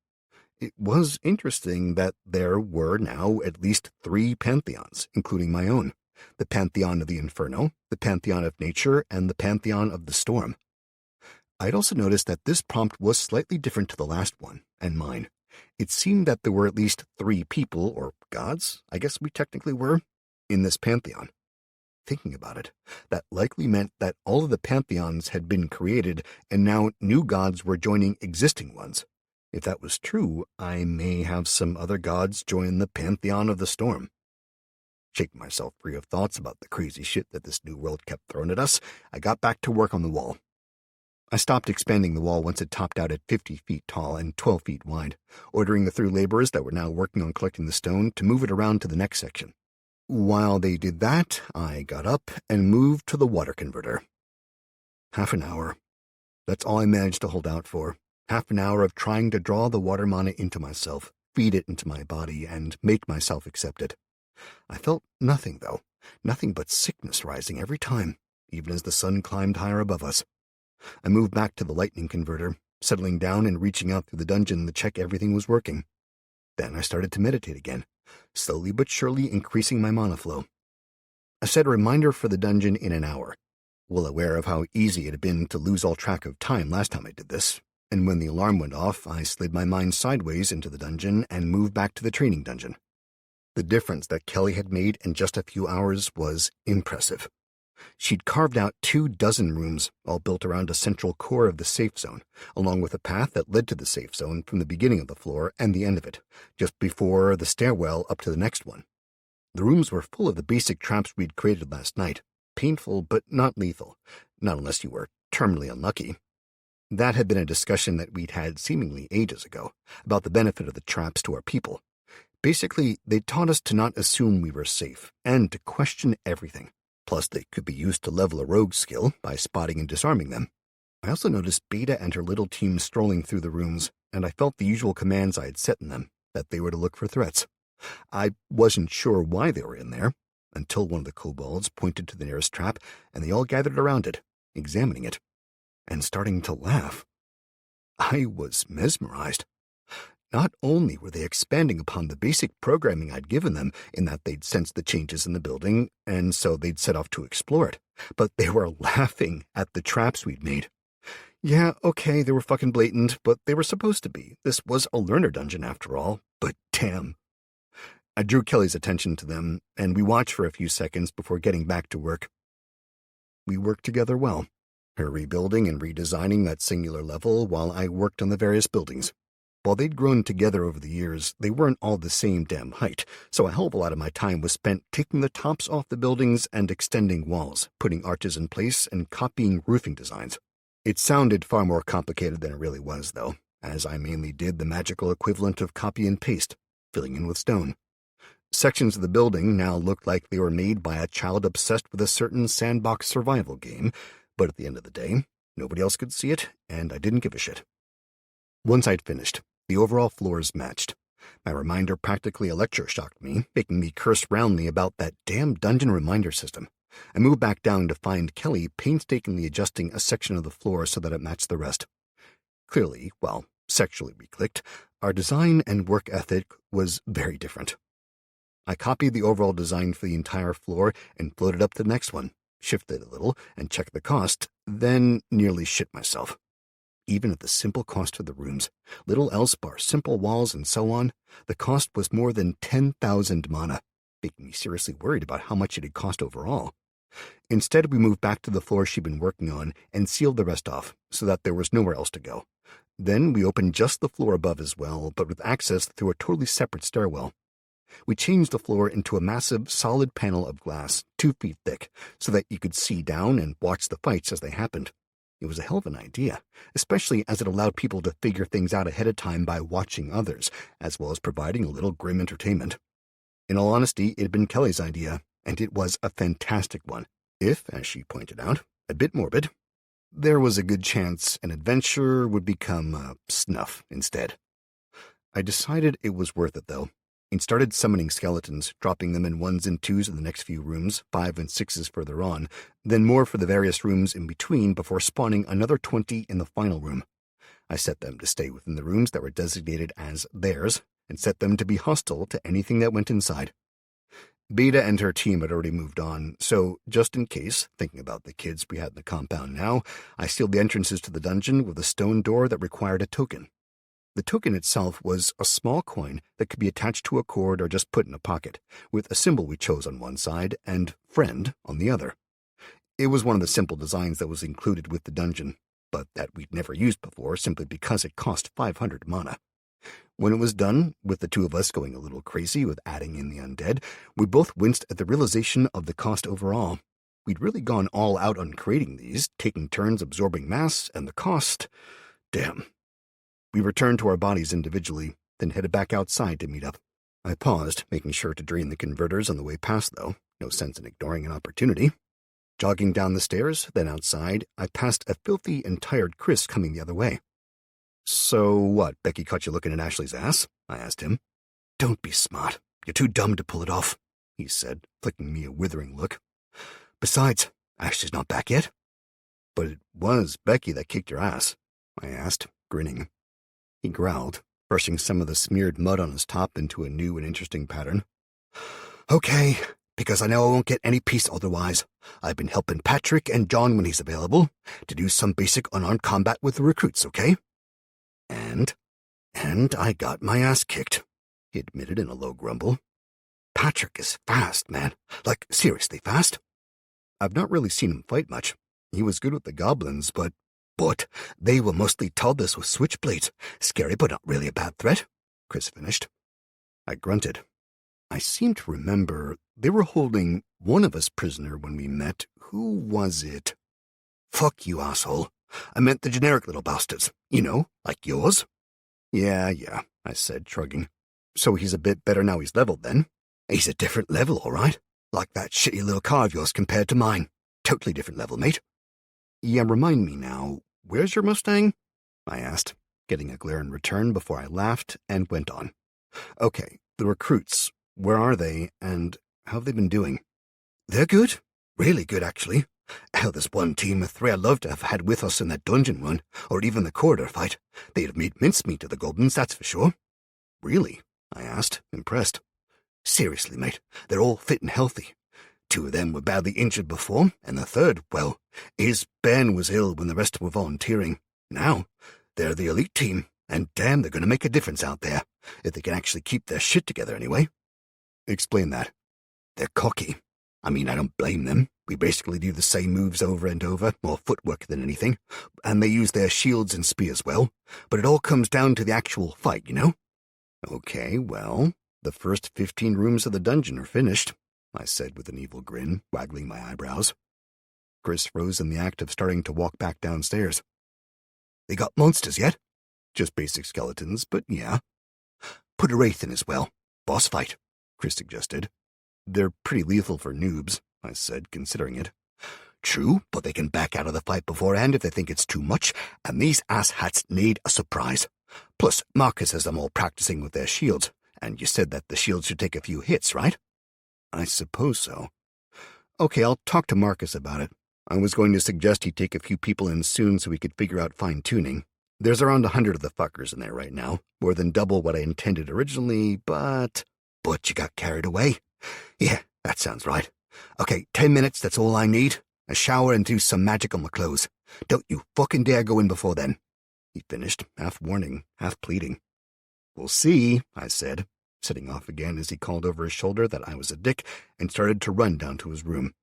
It was interesting that there were now at least 3 pantheons, including my own, the Pantheon of the Inferno, the Pantheon of Nature, and the Pantheon of the Storm. I'd also noticed that this prompt was slightly different to the last one, and mine. It seemed that there were at least 3 people, or gods, I guess we technically were, in this pantheon. Thinking about it, that likely meant that all of the pantheons had been created, and now new gods were joining existing ones. If that was true, I may have some other gods join the Pantheon of the Storm. Shaking myself free of thoughts about the crazy shit that this new world kept throwing at us, I got back to work on the wall. I stopped expanding the wall once it topped out at 50 feet tall and 12 feet wide, ordering the 3 laborers that were now working on collecting the stone to move it around to the next section. While they did that, I got up and moved to the water converter. Half an hour. That's all I managed to hold out for. Half an hour of trying to draw the water mana into myself, feed it into my body, and make myself accept it. I felt nothing, though. Nothing but sickness rising every time, even as the sun climbed higher above us. I moved back to the lightning converter, settling down and reaching out through the dungeon to check everything was working. Then I started to meditate again, slowly but surely increasing my mana flow. I set a reminder for the dungeon in an hour, well aware of how easy it had been to lose all track of time last time I did this, and when the alarm went off, I slid my mind sideways into the dungeon and moved back to the training dungeon. The difference that Kelly had made in just a few hours was impressive. She'd carved out 24 rooms, all built around a central core of the safe zone, along with a path that led to the safe zone from the beginning of the floor and the end of it, just before the stairwell up to the next one. The rooms were full of the basic traps we'd created last night, painful but not lethal, not unless you were terminally unlucky. That had been a discussion that we'd had seemingly ages ago, about the benefit of the traps to our people. Basically, they taught us to not assume we were safe, and to question everything. Plus, they could be used to level a rogue skill by spotting and disarming them. I also noticed Beta and her little team strolling through the rooms, and I felt the usual commands I had set in them, that they were to look for threats. I wasn't sure why they were in there, until one of the kobolds pointed to the nearest trap, and they all gathered around it, examining it, and starting to laugh. I was mesmerized. Not only were they expanding upon the basic programming I'd given them, in that they'd sensed the changes in the building, and so they'd set off to explore it, but they were laughing at the traps we'd made. Yeah, okay, they were fucking blatant, but they were supposed to be. This was a learner dungeon after all, but damn. I drew Kelly's attention to them, and we watched for a few seconds before getting back to work. We worked together well, her rebuilding and redesigning that singular level while I worked on the various buildings. While they'd grown together over the years, they weren't all the same damn height, so a hell of a lot of my time was spent taking the tops off the buildings and extending walls, putting arches in place, and copying roofing designs. It sounded far more complicated than it really was, though, as I mainly did the magical equivalent of copy and paste, filling in with stone. Sections of the building now looked like they were made by a child obsessed with a certain sandbox survival game, but at the end of the day, nobody else could see it, and I didn't give a shit. Once I'd finished, the overall floors matched. My reminder practically electroshocked me, making me curse roundly about that damn dungeon reminder system. I moved back down to find Kelly painstakingly adjusting a section of the floor so that it matched the rest. Clearly, while sexually we clicked, our design and work ethic was very different. I copied the overall design for the entire floor and floated up to the next one, shifted a little, and checked the cost, then nearly shit myself. Even at the simple cost for the rooms, little Elspar, simple walls, and so on, the cost was more than 10,000 mana, making me seriously worried about how much it had cost overall. Instead, we moved back to the floor she'd been working on and sealed the rest off, so that there was nowhere else to go. Then we opened just the floor above as well, but with access through a totally separate stairwell. We changed the floor into a massive, solid panel of glass, 2 feet thick, so that you could see down and watch the fights as they happened. It was a hell of an idea, especially as it allowed people to figure things out ahead of time by watching others, as well as providing a little grim entertainment. In all honesty, it had been Kelly's idea, and it was a fantastic one, if, as she pointed out, a bit morbid. There was a good chance an adventure would become snuff instead. I decided it was worth it, though, and started summoning skeletons, dropping them in 1s and 2s in the next few rooms, 5 and 6s further on, then more for the various rooms in between before spawning another 20 in the final room. I set them to stay within the rooms that were designated as theirs, and set them to be hostile to anything that went inside. Beta and her team had already moved on, so just in case, thinking about the kids we had in the compound now, I sealed the entrances to the dungeon with a stone door that required a token. The token itself was a small coin that could be attached to a cord or just put in a pocket, with a symbol we chose on one side and friend on the other. It was one of the simple designs that was included with the dungeon, but that we'd never used before simply because it cost 500 mana. When it was done, with the two of us going a little crazy with adding in the undead, we both winced at the realization of the cost overall. We'd really gone all out on creating these, taking turns absorbing mass, and the cost... Damn. We returned to our bodies individually, then headed back outside to meet up. I paused, making sure to drain the converters on the way past, though. No sense in ignoring an opportunity. Jogging down the stairs, then outside, I passed a filthy and tired Chris coming the other way. "So what, Becky caught you looking at Ashley's ass?" I asked him. "Don't be smart. You're too dumb to pull it off," he said, flicking me a withering look. "Besides, Ashley's not back yet." "But it was Becky that kicked your ass," I asked, grinning. He growled, brushing some of the smeared mud on his top into a new and interesting pattern. "Okay, because I know I won't get any peace otherwise. I've been helping Patrick and John when he's available to do some basic unarmed combat with the recruits, okay? And I got my ass kicked," he admitted in a low grumble. "Patrick is fast, man. Like, seriously fast. I've not really seen him fight much. He was good with the goblins, but they were mostly toddlers with switchblades. Scary, but not really a bad threat," Chris finished. I grunted. I seem to remember they were holding one of us prisoner when we met. Who was it? "Fuck you, asshole. I meant the generic little bastards. You know, like yours." Yeah, I said, shrugging. "So he's a bit better now he's leveled, then?" "He's a different level, all right. Like that shitty little car of yours compared to mine. Totally different level, mate." "Yeah, remind me now, where's your Mustang?" I asked, getting a glare in return before I laughed and went on. "Okay, the recruits. Where are they, and how have they been doing?" "They're good. Really good, actually. Hell, there's one team of three I'd love to have had with us in that dungeon run, or even the corridor fight. They'd have made mincemeat of the goblins, that's for sure." "Really?" I asked, impressed. "Seriously, mate, they're all fit and healthy. Two of them were badly injured before, and the third, well, his Ben was ill when the rest were volunteering. Now, they're the elite team, and damn, they're going to make a difference out there, if they can actually keep their shit together anyway." "Explain that." "They're cocky. I mean, I don't blame them. We basically do the same moves over and over, more footwork than anything, and they use their shields and spears well, but it all comes down to the actual fight, you know?" "Okay, well, the first 15 rooms of the dungeon are finished," I said with an evil grin, waggling my eyebrows. Chris rose in the act of starting to walk back downstairs. "They got monsters yet?" "Just basic skeletons, but yeah." "Put a wraith in as well. Boss fight," Chris suggested. "They're pretty lethal for noobs," I said, considering it. "True, but they can back out of the fight beforehand if they think it's too much, and these asshats need a surprise. Plus, Marcus has them all practicing with their shields, and you said that the shields should take a few hits, right?" "I suppose so." "Okay, I'll talk to Marcus about it. I was going to suggest he take a few people in soon so we could figure out fine-tuning. There's around 100 of the fuckers in there right now, more than double what I intended originally, but you got carried away. Yeah, that sounds right. Okay, 10 minutes, that's all I need. A shower and do some magic on my clothes. Don't you fucking dare go in before then," he finished, half warning, half pleading. "We'll see," I said, setting off again as he called over his shoulder that I was a dick and started to run down to his room.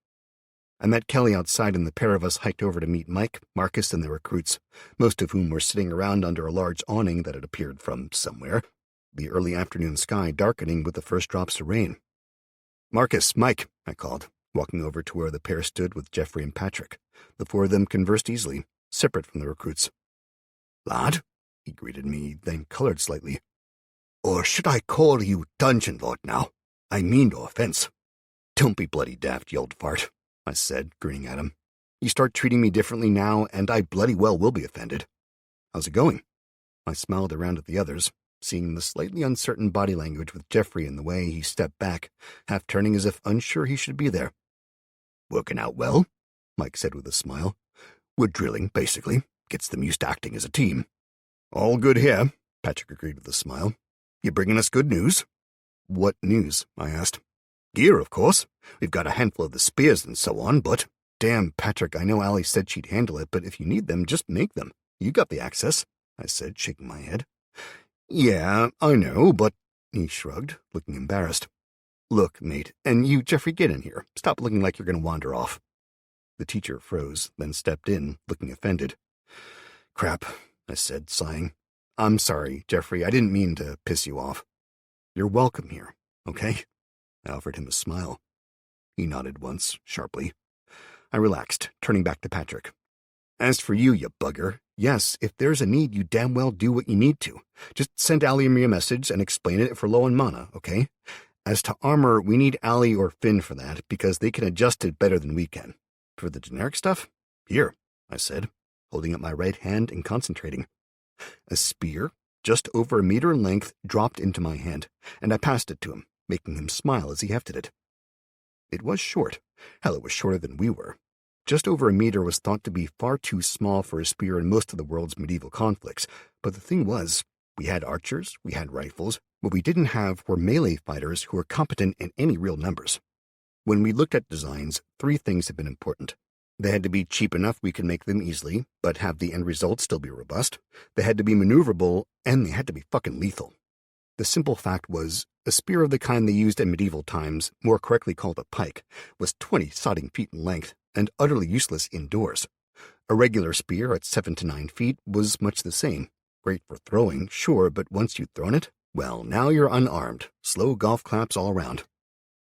I met Kelly outside, and the pair of us hiked over to meet Mike, Marcus, and the recruits, most of whom were sitting around under a large awning that had appeared from somewhere, the early afternoon sky darkening with the first drops of rain. "Marcus, Mike," I called, walking over to where the pair stood with Jeffrey and Patrick. The four of them conversed easily, separate from the recruits. "Lad," he greeted me, then colored slightly. "Or should I call you Dungeon Lord now? I mean no offense." "Don't be bloody daft, you old fart," I said, grinning at him. "You start treating me differently now, and I bloody well will be offended. How's it going?" I smiled around at the others, seeing the slightly uncertain body language with Jeffrey and the way he stepped back, half turning as if unsure he should be there. "Working out well," Mike said with a smile. "We're drilling, basically. Gets them used to acting as a team." "All good here," Patrick agreed with a smile. "You bringing us good news?" "What news?" I asked. gear, of course. We've got a handful of the spears and so on, but... Damn, Patrick, I know Allie said she'd handle it, but if you need them, just make them. You got the access, I said, shaking my head. Yeah, I know, but... He shrugged, looking embarrassed. Look, mate, and you, Jeffrey, get in here. Stop looking like you're going to wander off. The teacher froze, then stepped in, looking offended. Crap, I said, sighing. I'm sorry, Jeffrey, I didn't mean to piss you off. You're welcome here, okay? I offered him a smile. He nodded once, sharply. I relaxed, turning back to Patrick. As for you, you bugger, yes, if there's a need, you damn well do what you need to. Just send Allie me a message and explain it if we're low on mana, okay? As to armor, we need Allie or Finn for that, because they can adjust it better than we can. For the generic stuff? Here, I said, holding up my right hand and concentrating. A spear, just over a meter in length, dropped into my hand, and I passed it to him, making him smile as he hefted it. It was short. Hell, it was shorter than we were. Just over a meter was thought to be far too small for a spear in most of the world's medieval conflicts, but the thing was, we had archers, we had rifles. What we didn't have were melee fighters who were competent in any real numbers. When we looked at designs, 3 things have been important. They had to be cheap enough we could make them easily, but have the end result still be robust. They had to be maneuverable, and they had to be fucking lethal. The simple fact was, a spear of the kind they used in medieval times, more correctly called a pike, was 20 sodding feet in length, and utterly useless indoors. A regular spear at 7 to 9 feet was much the same. Great for throwing, sure, but once you'd thrown it, well, now you're unarmed. Slow golf claps all around.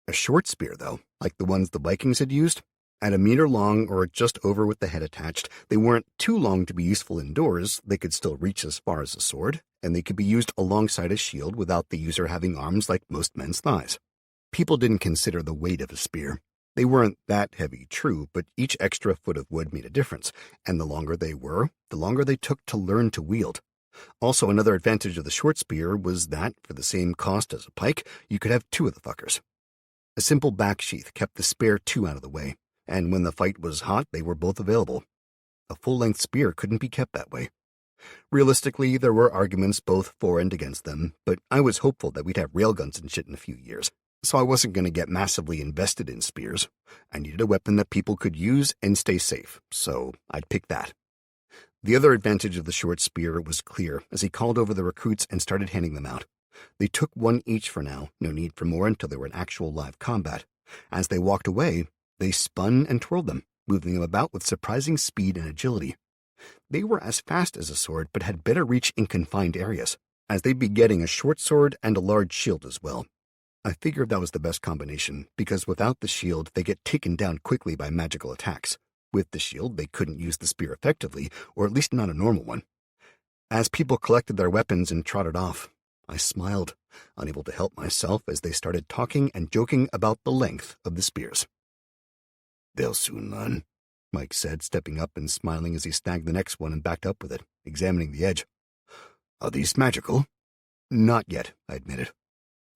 A short spear, though, like the ones the Vikings had used, at a meter long or just over with the head attached, they weren't too long to be useful indoors. They could still reach as far as a sword, and they could be used alongside a shield without the user having arms like most men's thighs. People didn't consider the weight of a spear. They weren't that heavy, true, but each extra foot of wood made a difference, and the longer they were, the longer they took to learn to wield. Also, another advantage of the short spear was that, for the same cost as a pike, you could have 2 of the fuckers. A simple back sheath kept the spare 2 out of the way, and when the fight was hot, they were both available. A full-length spear couldn't be kept that way. Realistically, there were arguments both for and against them, but I was hopeful that we'd have railguns and shit in a few years, so I wasn't going to get massively invested in spears. I needed a weapon that people could use and stay safe, so I'd pick that. The other advantage of the short spear was clear as he called over the recruits and started handing them out. They took 1 each for now, no need for more until they were in actual live combat. As they walked away, they spun and twirled them, moving them about with surprising speed and agility. They were as fast as a sword, but had better reach in confined areas, as they'd be getting a short sword and a large shield as well. I figured that was the best combination, because without the shield, they get taken down quickly by magical attacks. With the shield, they couldn't use the spear effectively, or at least not a normal one. As people collected their weapons and trotted off, I smiled, unable to help myself as they started talking and joking about the length of the spears. They'll soon learn, Mike said, stepping up and smiling as he snagged the next one and backed up with it, examining the edge. Are these magical? Not yet, I admitted.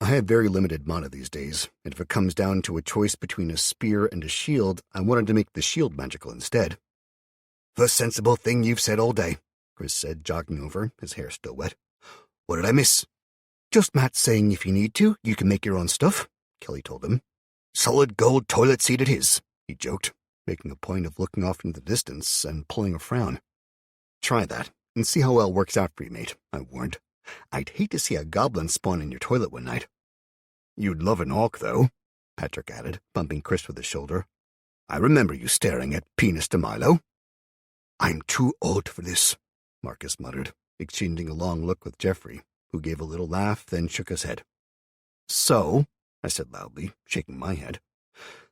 I have very limited mana these days, and if it comes down to a choice between a spear and a shield, I wanted to make the shield magical instead. First sensible thing you've said all day, Chris said, jogging over, his hair still wet. What did I miss? Just Matt saying if you need to, you can make your own stuff, Kelly told him. Solid gold toilet seat it is, he joked, making a point of looking off into the distance and pulling a frown. Try that, and see how well it works out for you, mate, I warned. I'd hate to see a goblin spawn in your toilet one night. You'd love an orc, though, Patrick added, bumping Chris with his shoulder. I remember you staring at Penis de Milo. I'm too old for this, Marcus muttered, exchanging a long look with Jeffrey, who gave a little laugh, then shook his head. So, I said loudly, shaking my head,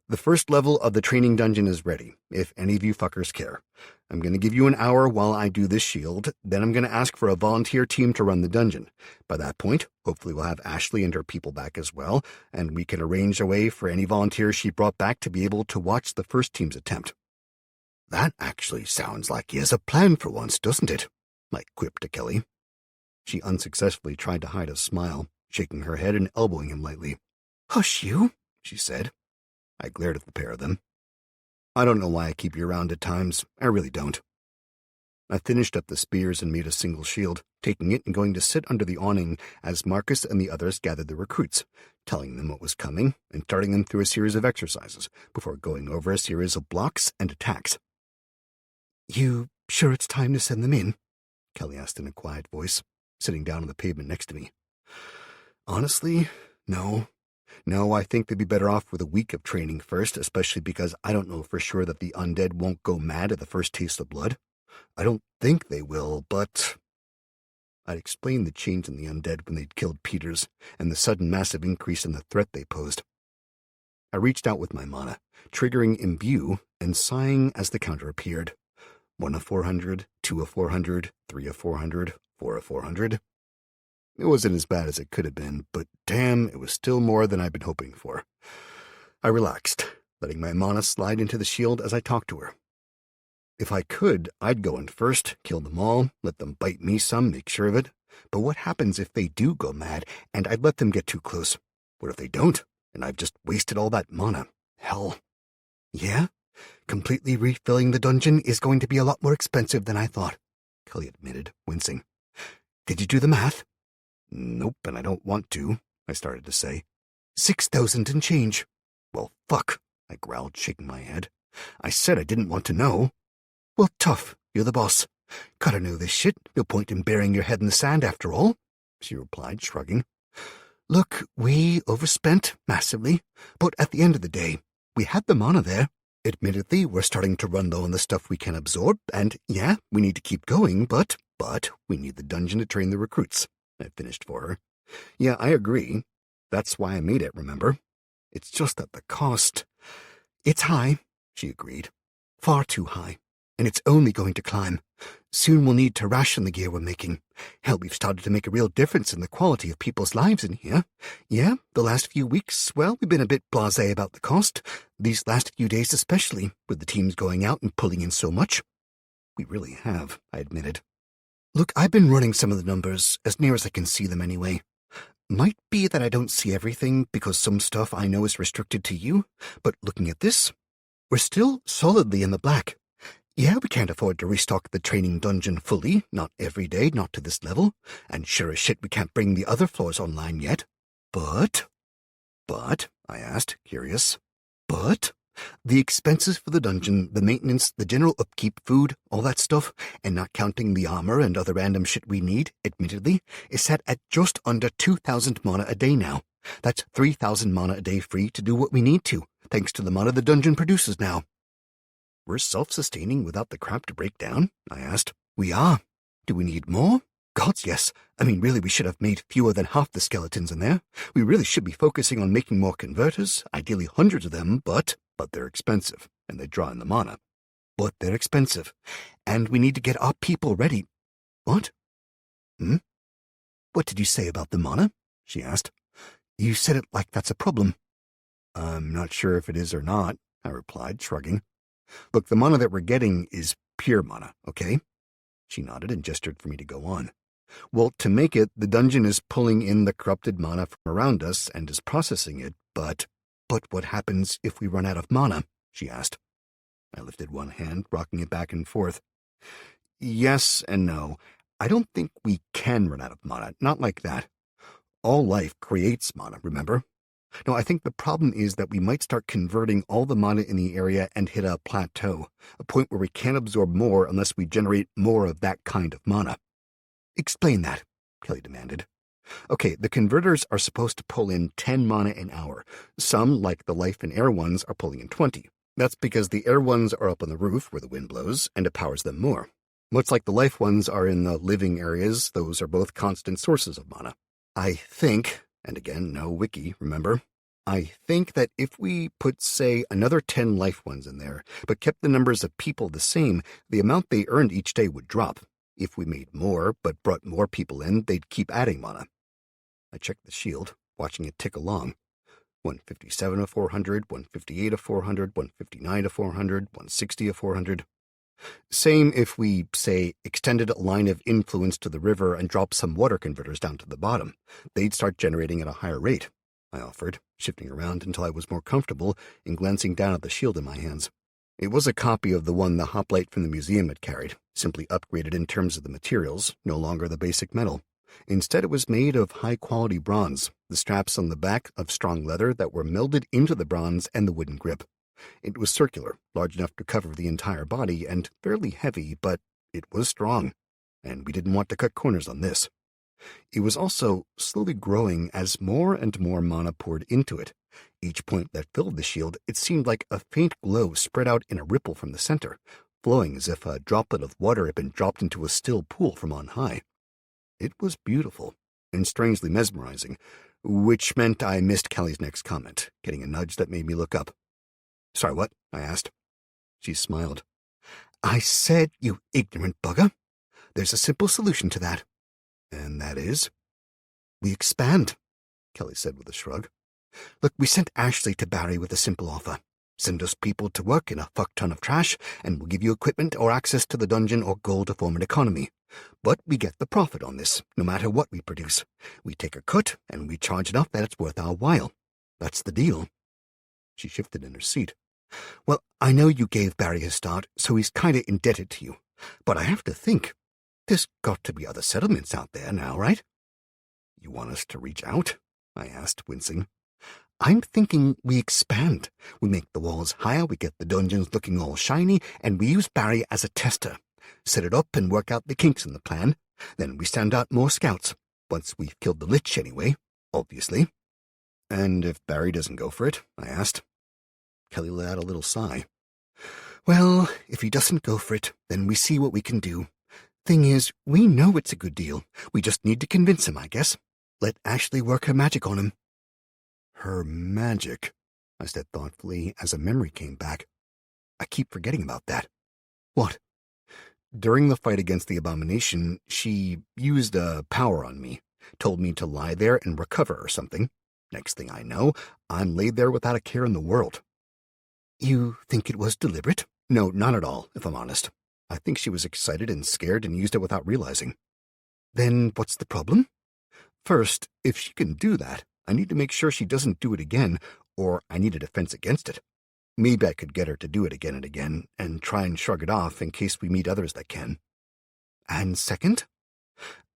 the first level of the training dungeon is ready, if any of you fuckers care. I'm going to give you an hour while I do this shield, then I'm going to ask for a volunteer team to run the dungeon. By that point, hopefully we'll have Ashley and her people back as well, and we can arrange a way for any volunteers she brought back to be able to watch the first team's attempt. That actually sounds like he has a plan for once, doesn't it? Mike quipped to Kelly. She unsuccessfully tried to hide a smile, shaking her head and elbowing him lightly. Hush you, she said. I glared at the pair of them. I don't know why I keep you around at times. I really don't. I finished up the spears and made a single shield, taking it and going to sit under the awning as Marcus and the others gathered the recruits, telling them what was coming and starting them through a series of exercises before going over a series of blocks and attacks. "You sure it's time to send them in?" Kelly asked in a quiet voice, sitting down on the pavement next to me. Honestly, no. No, I think they'd be better off with a week of training first, especially because I don't know for sure that the undead won't go mad at the first taste of blood. I don't think they will, but... I'd explained the change in the undead when they'd killed Peters and the sudden massive increase in the threat they posed. I reached out with my mana, triggering Imbue and sighing as the counter appeared. 1 of 400, 2 of 400, 3 of 400, 4 of 400. It wasn't as bad as it could have been, but damn, it was still more than I'd been hoping for. I relaxed, letting my mana slide into the shield as I talked to her. If I could, I'd go in first, kill them all, let them bite me some, make sure of it. But what happens if they do go mad, and I'd let them get too close? What if they don't, and I've just wasted all that mana? Hell. Yeah? Completely refilling the dungeon is going to be a lot more expensive than I thought, Kelly admitted, wincing. Did you do the math? Nope, and I don't want to, I started to say. 6,000 and change. Well, fuck, I growled, shaking my head. I said I didn't want to know. Well, tough. You're the boss. Gotta know this shit. No point in burying your head in the sand after all, she replied, shrugging. Look, we overspent massively, but at the end of the day, we had the mana there. Admittedly, we're starting to run low on the stuff we can absorb, and yeah, we need to keep going, but we need the dungeon to train the recruits, I finished for her. Yeah, I agree. That's why I made it, remember? It's just that the cost... It's high, she agreed. Far too high. And it's only going to climb. Soon we'll need to ration the gear we're making. Hell, we've started to make a real difference in the quality of people's lives in here. Yeah, the last few weeks, well, we've been a bit blasé about the cost. These last few days especially, with the teams going out and pulling in so much. We really have, I admitted. Look, I've been running some of the numbers, as near as I can see them anyway. Might be that I don't see everything, because some stuff I know is restricted to you, but looking at this, we're still solidly in the black. Yeah, we can't afford to restock the training dungeon fully, not every day, not to this level, and sure as shit we can't bring the other floors online yet. But, I asked, curious, the expenses for the dungeon, the maintenance, the general upkeep, food, all that stuff, and not counting the armor and other random shit we need, admittedly, is set at just under 2,000 mana a day now. That's 3,000 mana a day free to do what we need to, thanks to the mana the dungeon produces now. We're self-sustaining without the crap to break down? I asked. We are. Do we need more? Gods, yes. I mean, really, we should have made fewer than half the skeletons in there. We really should be focusing on making more converters, ideally hundreds of them, but they're expensive, and they draw in the mana. But they're expensive, and we need to get our people ready. What? What did you say about the mana? She asked. You said it like that's a problem. I'm not sure if it is or not, I replied, shrugging. Look, the mana that we're getting is pure mana, okay? She nodded and gestured for me to go on. Well, to make it, the dungeon is pulling in the corrupted mana from around us and is processing it, but what happens if we run out of mana? She asked. I lifted one hand, rocking it back and forth. Yes and no. I don't think we can run out of mana, not like that. All life creates mana, remember? No, I think the problem is that we might start converting all the mana in the area and hit a plateau, a point where we can't absorb more unless we generate more of that kind of mana. Explain that, Kelly demanded. Okay, the converters are supposed to pull in 10 mana an hour. Some, like the life and air ones, are pulling in 20. That's because the air ones are up on the roof where the wind blows, and it powers them more. Much like the life ones are in the living areas, those are both constant sources of mana. I think... And again, no wiki, remember? I think that if we put, say, another 10 life ones in there, but kept the numbers of people the same, the amount they earned each day would drop. If we made more, but brought more people in, they'd keep adding mana. I checked the shield, watching it tick along. 157 of 400, 158 of 400, 159 of 400, 160 of 400. Same if we, say, extended a line of influence to the river and dropped some water converters down to the bottom. They'd start generating at a higher rate, I offered, shifting around until I was more comfortable and glancing down at the shield in my hands. It was a copy of the one the hoplite from the museum had carried, simply upgraded in terms of the materials, no longer the basic metal. Instead, it was made of high-quality bronze, the straps on the back of strong leather that were melded into the bronze and the wooden grip. It was circular, large enough to cover the entire body, and fairly heavy, but it was strong, and we didn't want to cut corners on this. It was also slowly growing as more and more mana poured into it. Each point that filled the shield, it seemed like a faint glow spread out in a ripple from the center, flowing as if a droplet of water had been dropped into a still pool from on high. It was beautiful and strangely mesmerizing, which meant I missed Kelly's next comment, getting a nudge that made me look up. "Sorry, what?" I asked. She smiled. "I said, you ignorant bugger. There's a simple solution to that." "And that is?" "We expand," Kelly said with a shrug. "Look, we sent Ashley to Barry with a simple offer. Send us people to work in a fuck ton of trash, and we'll give you equipment or access to the dungeon or gold to form an economy. But we get the profit on this, no matter what we produce. We take a cut, and we charge enough that it's worth our while. That's the deal." She shifted in her seat. "Well, I know you gave Barry a start, so he's kinda indebted to you. But I have to think. There's got to be other settlements out there now, right?" "You want us to reach out?" I asked, wincing. "I'm thinking we expand. We make the walls higher, we get the dungeons looking all shiny, and we use Barry as a tester. Set it up and work out the kinks in the plan. Then we send out more scouts. Once we've killed the Lich anyway, obviously." "And if Barry doesn't go for it?" I asked. Kelly let out a little sigh. "Well, if he doesn't go for it, then we see what we can do. Thing is, we know it's a good deal. We just need to convince him, I guess. Let Ashley work her magic on him." "Her magic," I said thoughtfully as a memory came back. "I keep forgetting about that." "What?" "During the fight against the abomination, she used a power on me, told me to lie there and recover or something. Next thing I know, I'm laid there without a care in the world." "You think it was deliberate?" "No, not at all, if I'm honest. I think she was excited and scared and used it without realizing." "Then what's the problem?" "First, if she can do that, I need to make sure she doesn't do it again, or I need a defense against it. Maybe I could get her to do it again and again, and try and shrug it off in case we meet others that can." "And second?"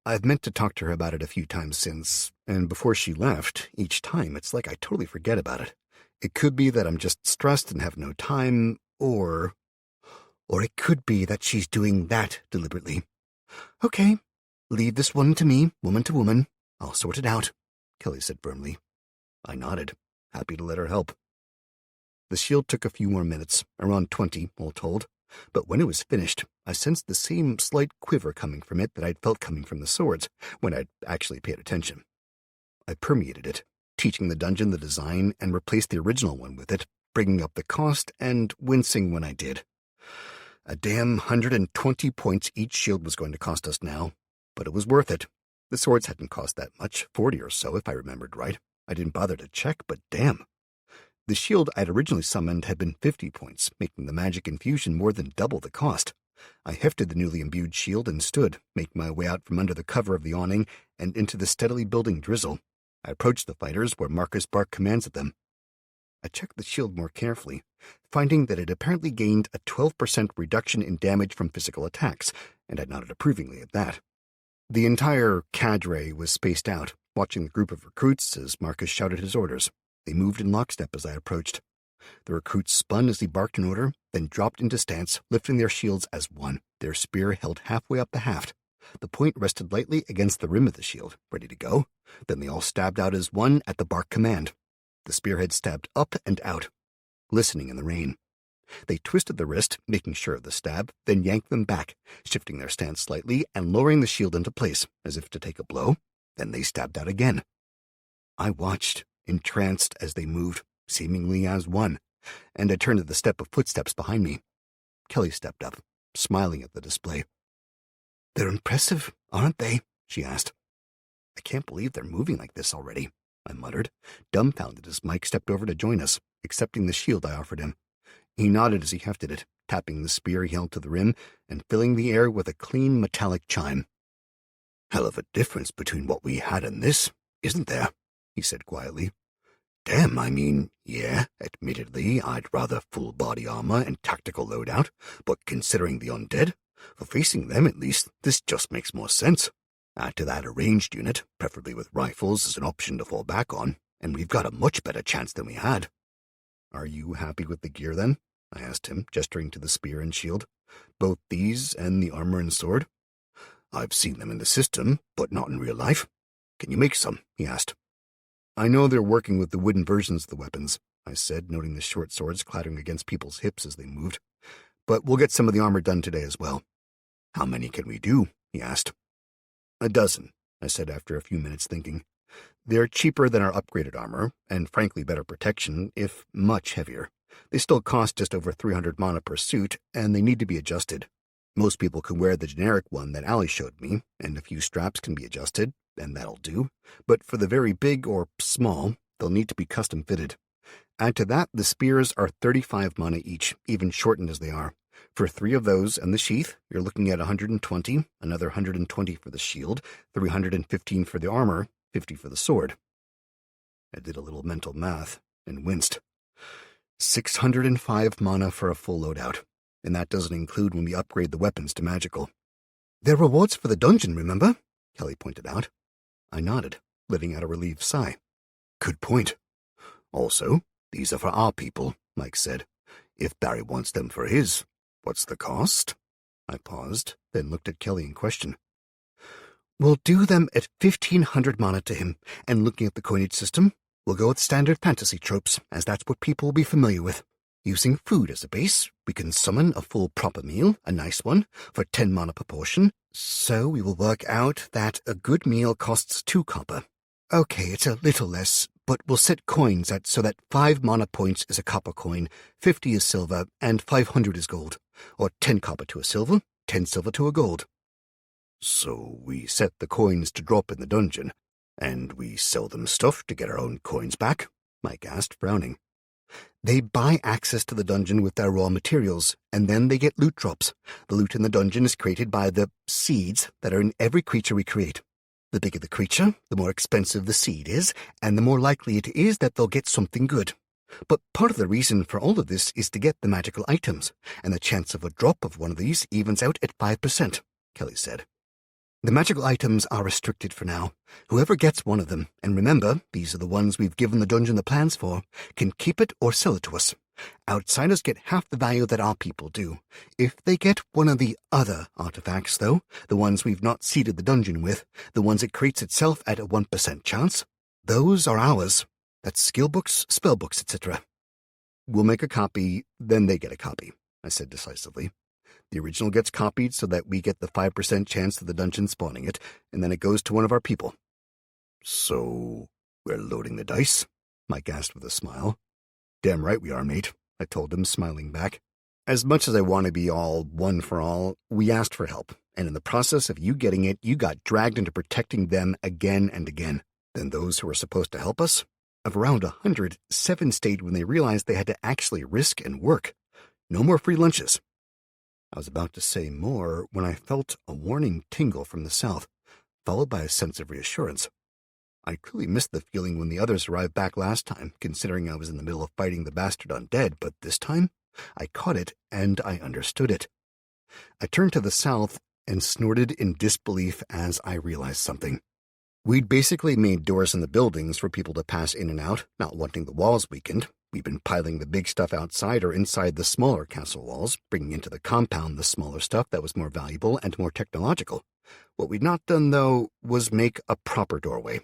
"I've meant to talk to her about it a few times since, and before she left, each time it's like I totally forget about it. It could be that I'm just stressed and have no time, or it could be that she's doing that deliberately." "Okay, leave this one to me, woman to woman. I'll sort it out," Kelly said firmly. I nodded, happy to let her help. The shield took a few more minutes, around 20, all told, but when it was finished, I sensed the same slight quiver coming from it that I'd felt coming from the swords, when I'd actually paid attention. I permeated it, teaching the dungeon the design and replaced the original one with it, bringing up the cost and wincing when I did. A damn 120 points each shield was going to cost us now, but it was worth it. The swords hadn't cost that much, 40 or so if I remembered right. I didn't bother to check, but damn. The shield I'd originally summoned had been 50 points, making the magic infusion more than double the cost. I hefted the newly imbued shield and stood, making my way out from under the cover of the awning and into the steadily building drizzle. I approached the fighters where Marcus barked commands at them. I checked the shield more carefully, finding that it apparently gained a 12% reduction in damage from physical attacks, and I nodded approvingly at that. The entire cadre was spaced out, watching the group of recruits as Marcus shouted his orders. They moved in lockstep as I approached. The recruits spun as he barked an order, then dropped into stance, lifting their shields as one, their spear held halfway up the haft. The point rested lightly against the rim of the shield, ready to go. Then they all stabbed out as one at the bark command. The spearhead stabbed up and out, glistening in the rain. They twisted the wrist, making sure of the stab, then yanked them back, shifting their stance slightly and lowering the shield into place, as if to take a blow. Then they stabbed out again. I watched, entranced as they moved, seemingly as one, and I turned to the step of footsteps behind me. Kelly stepped up, smiling at the display. "They're impressive, aren't they?" she asked. "I can't believe they're moving like this already," I muttered, dumbfounded as Mike stepped over to join us, accepting the shield I offered him. He nodded as he hefted it, tapping the spear he held to the rim and filling the air with a clean metallic chime. "Hell of a difference between what we had and this, isn't there?" he said quietly. Damn, I mean, yeah, admittedly, I'd rather full body armor and tactical loadout, but considering the undead, for facing them at least, this just makes more sense. Add to that a ranged unit, preferably with rifles as an option to fall back on, and we've got a much better chance than we had. Are you happy with the gear then? I asked him, gesturing to the spear and shield. Both these and the armor and sword? I've seen them in the system, but not in real life. Can you make some? He asked. I know they're working with the wooden versions of the weapons, I said, noting the short swords clattering against people's hips as they moved. But we'll get some of the armor done today as well. How many can we do? He asked. 12, I said after a few minutes thinking. They're cheaper than our upgraded armor, and frankly better protection, if much heavier. They still cost just over 300 mana per suit, and they need to be adjusted. Most people can wear the generic one that Allie showed me, and a few straps can be adjusted, and that'll do. But for the very big or small, they'll need to be custom fitted. Add to that, the spears are 35 mana each, even shortened as they are. For 3 of those and the sheath, you're looking at 120, another 120 for the shield, 315 for the armor, 50 for the sword. I did a little mental math and winced. 605 mana for a full loadout, and that doesn't include when we upgrade the weapons to magical. They're rewards for the dungeon, remember? Kelly pointed out. I nodded, letting out a relieved sigh. Good point. Also, these are for our people, Mike said. If Barry wants them for his, what's the cost? I paused, then looked at Kelly in question. We'll do them at 1,500 mana to him, and looking at the coinage system, we'll go with standard fantasy tropes, as that's what people will be familiar with. Using food as a base, we can summon a full proper meal, a nice one, for 10 mana per portion, so we will work out that a good meal costs 2 copper. Okay, it's a little less, but we'll set coins at so that 5 mana points is a copper coin, 50 is silver, and 500 is gold, or 10 copper to a silver, 10 silver to a gold. So we set the coins to drop in the dungeon, and we sell them stuff to get our own coins back? Mike asked, frowning. They buy access to the dungeon with their raw materials, and then they get loot drops. The loot in the dungeon is created by the seeds that are in every creature we create. The bigger the creature, the more expensive the seed is, and the more likely it is that they'll get something good. But part of the reason for all of this is to get the magical items, and the chance of a drop of one of these evens out at 5%, Kelly said. The magical items are restricted for now. Whoever gets one of them, and remember, these are the ones we've given the dungeon the plans for, can keep it or sell it to us. Outsiders get half the value that our people do. If they get one of the other artifacts, though, the ones we've not seeded the dungeon with, the ones it creates itself at a 1% chance, those are ours. That's skill books, spell books, etc. We'll make a copy, then they get a copy, I said decisively. The original gets copied so that we get the 5% chance of the dungeon spawning it, and then it goes to one of our people. So, we're loading the dice? Mike asked with a smile. Damn right we are, mate, I told him, smiling back. As much as I want to be all one for all, we asked for help, and in the process of you getting it, you got dragged into protecting them again and again. Then those who were supposed to help us, of around 100, 7 stayed when they realized they had to actually risk and work. No more free lunches. I was about to say more when I felt a warning tingle from the south, followed by a sense of reassurance. I clearly missed the feeling when the others arrived back last time, considering I was in the middle of fighting the bastard undead, but this time, I caught it and I understood it. I turned to the south and snorted in disbelief as I realized something. We'd basically made doors in the buildings for people to pass in and out, not wanting the walls weakened. We've been piling the big stuff outside or inside the smaller castle walls, bringing into the compound the smaller stuff that was more valuable and more technological. What we'd not done, though, was make a proper doorway.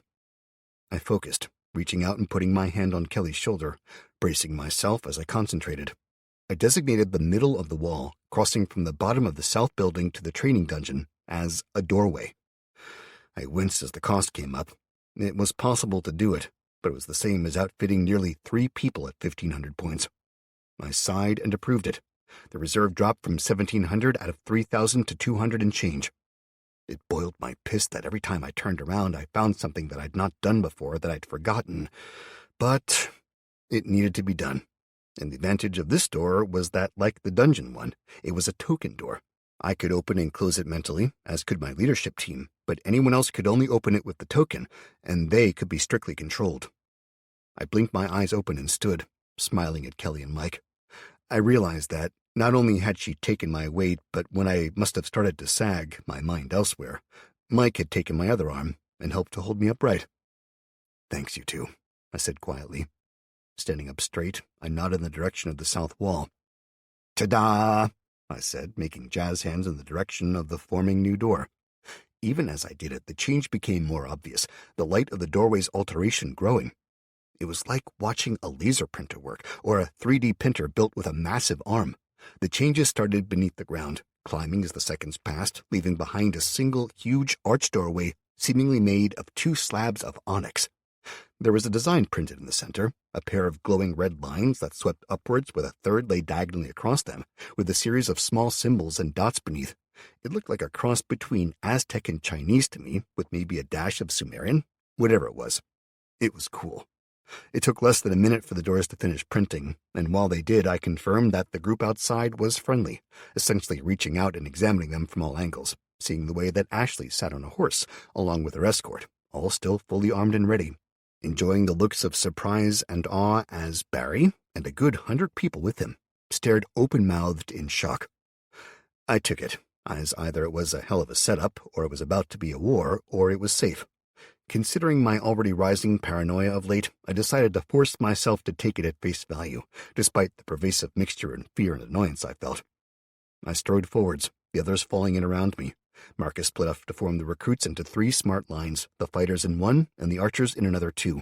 I focused, reaching out and putting my hand on Kelly's shoulder, bracing myself as I concentrated. I designated the middle of the wall, crossing from the bottom of the south building to the training dungeon, as a doorway. I winced as the cost came up. It was possible to do it, but it was the same as outfitting nearly 3 people at 1,500 points. I sighed and approved it. The reserve dropped from 1,700 out of 3,000 to 200 and change. It boiled my piss that every time I turned around I found something that I'd not done before that I'd forgotten, but it needed to be done. And the advantage of this door was that, like the dungeon one, it was a token door. I could open and close it mentally, as could my leadership team, but anyone else could only open it with the token, and they could be strictly controlled. I blinked my eyes open and stood, smiling at Kelly and Mike. I realized that not only had she taken my weight, but when I must have started to sag, my mind elsewhere, Mike had taken my other arm and helped to hold me upright. "Thanks, you two," I said quietly. Standing up straight, I nodded in the direction of the south wall. "Ta-da!" I said, making jazz hands in the direction of the forming new door. Even as I did it, the change became more obvious, the light of the doorway's alteration growing. It was like watching a laser printer work, or a 3D printer built with a massive arm. The changes started beneath the ground, climbing as the seconds passed, leaving behind a single huge arch doorway seemingly made of 2 slabs of onyx. There was a design printed in the center, a pair of glowing red lines that swept upwards with a third laid diagonally across them, with a series of small symbols and dots beneath. It looked like a cross between Aztec and Chinese to me, with maybe a dash of Sumerian, whatever it was. It was cool. It took less than a minute for the doors to finish printing, and while they did, I confirmed that the group outside was friendly, essentially reaching out and examining them from all angles, seeing the way that Ashley sat on a horse, along with her escort, all still fully armed and ready, enjoying the looks of surprise and awe as Barry, and a good 100 people with him, stared open-mouthed in shock. I took it, as either it was a hell of a setup, or it was about to be a war, or it was safe. Considering my already rising paranoia of late, I decided to force myself to take it at face value, despite the pervasive mixture of fear and annoyance I felt. I strode forwards, the others falling in around me. Marcus split off to form the recruits into 3 smart lines, the fighters in one and the archers in another 2.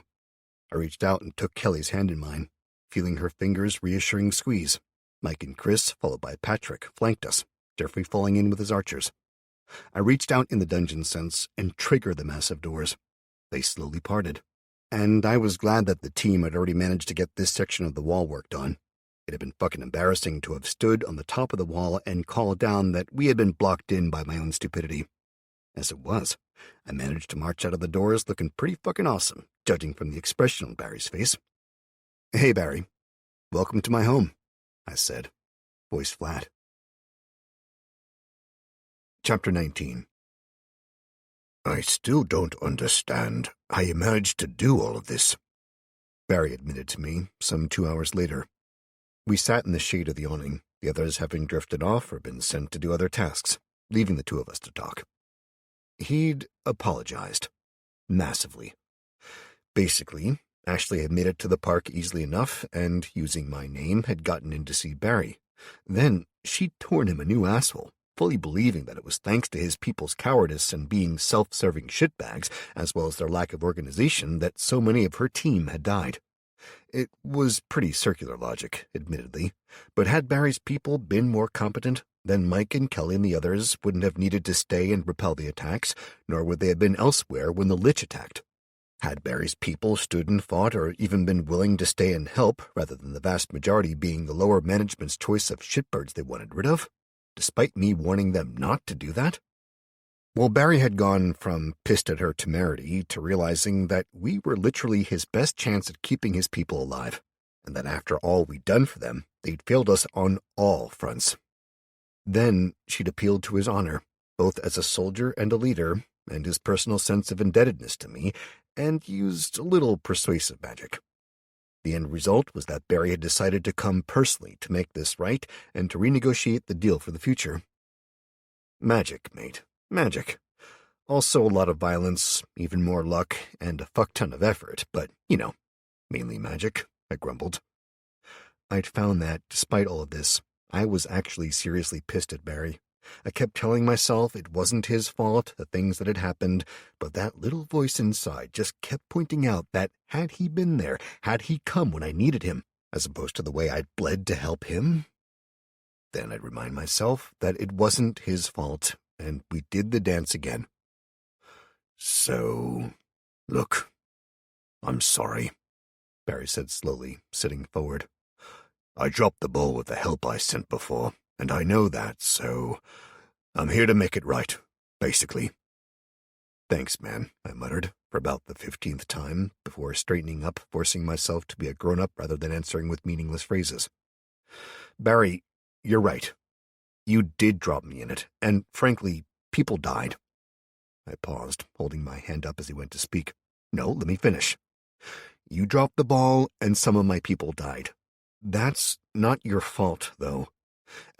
I reached out and took Kelly's hand in mine, feeling her fingers' reassuring squeeze. Mike and Chris, followed by Patrick, flanked us, Jeffrey falling in with his archers. I reached out in the dungeon sense and triggered the massive doors. They slowly parted, and I was glad that the team had already managed to get this section of the wall worked on. It had been fucking embarrassing to have stood on the top of the wall and called down that we had been blocked in by my own stupidity. As it was, I managed to march out of the doors looking pretty fucking awesome, judging from the expression on Barry's face. "Hey, Barry. Welcome to my home," I said, voice flat. Chapter 19. "I still don't understand how you managed to do all of this," Barry admitted to me some 2 hours later. We sat in the shade of the awning, the others having drifted off or been sent to do other tasks, leaving the 2 of us to talk. He'd apologized. Massively. Basically, Ashley had made it to the park easily enough and, using my name, had gotten in to see Barry. Then she'd torn him a new asshole, fully believing that it was thanks to his people's cowardice and being self-serving shitbags, as well as their lack of organization, that so many of her team had died. It was pretty circular logic, admittedly, but had Barry's people been more competent, then Mike and Kelly and the others wouldn't have needed to stay and repel the attacks, nor would they have been elsewhere when the Lich attacked. Had Barry's people stood and fought, or even been willing to stay and help, rather than the vast majority being the lower management's choice of shitbirds they wanted rid of, despite me warning them not to do that? Well, Barry had gone from pissed at her temerity to realizing that we were literally his best chance at keeping his people alive, and that after all we'd done for them, they'd failed us on all fronts. Then she'd appealed to his honor, both as a soldier and a leader, and his personal sense of indebtedness to me, and used a little persuasive magic. The end result was that Barry had decided to come personally to make this right and to renegotiate the deal for the future. Magic, mate. Magic. Also a lot of violence, even more luck, and a fuck-ton of effort, but, mainly magic, I grumbled. I'd found that, despite all of this, I was actually seriously pissed at Barry. I kept telling myself it wasn't his fault, the things that had happened, but that little voice inside just kept pointing out that had he been there, had he come when I needed him, as opposed to the way I'd bled to help him, then I'd remind myself that it wasn't his fault, and we did the dance again. "So, look, I'm sorry," Barry said slowly, sitting forward. "I dropped the ball with the help I sent before, and I know that, so I'm here to make it right, basically." "Thanks, man," I muttered, for about the 15th time, before straightening up, forcing myself to be a grown-up rather than answering with meaningless phrases. "Barry, you're right. You did drop me in it, and, frankly, people died." I paused, holding my hand up as he went to speak. "No, let me finish. You dropped the ball, and some of my people died. That's not your fault, though.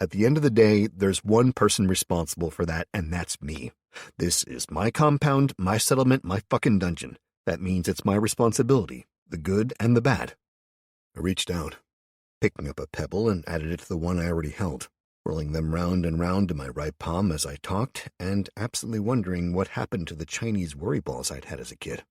At the end of the day, there's one person responsible for that, and that's me. This is my compound, my settlement, my fucking dungeon. That means it's my responsibility, the good and the bad. I reached out, picking up a pebble and added it to the one I already held, rolling them round and round in my right palm as I talked, and absently wondering what happened to the Chinese worry balls I'd had as a kid.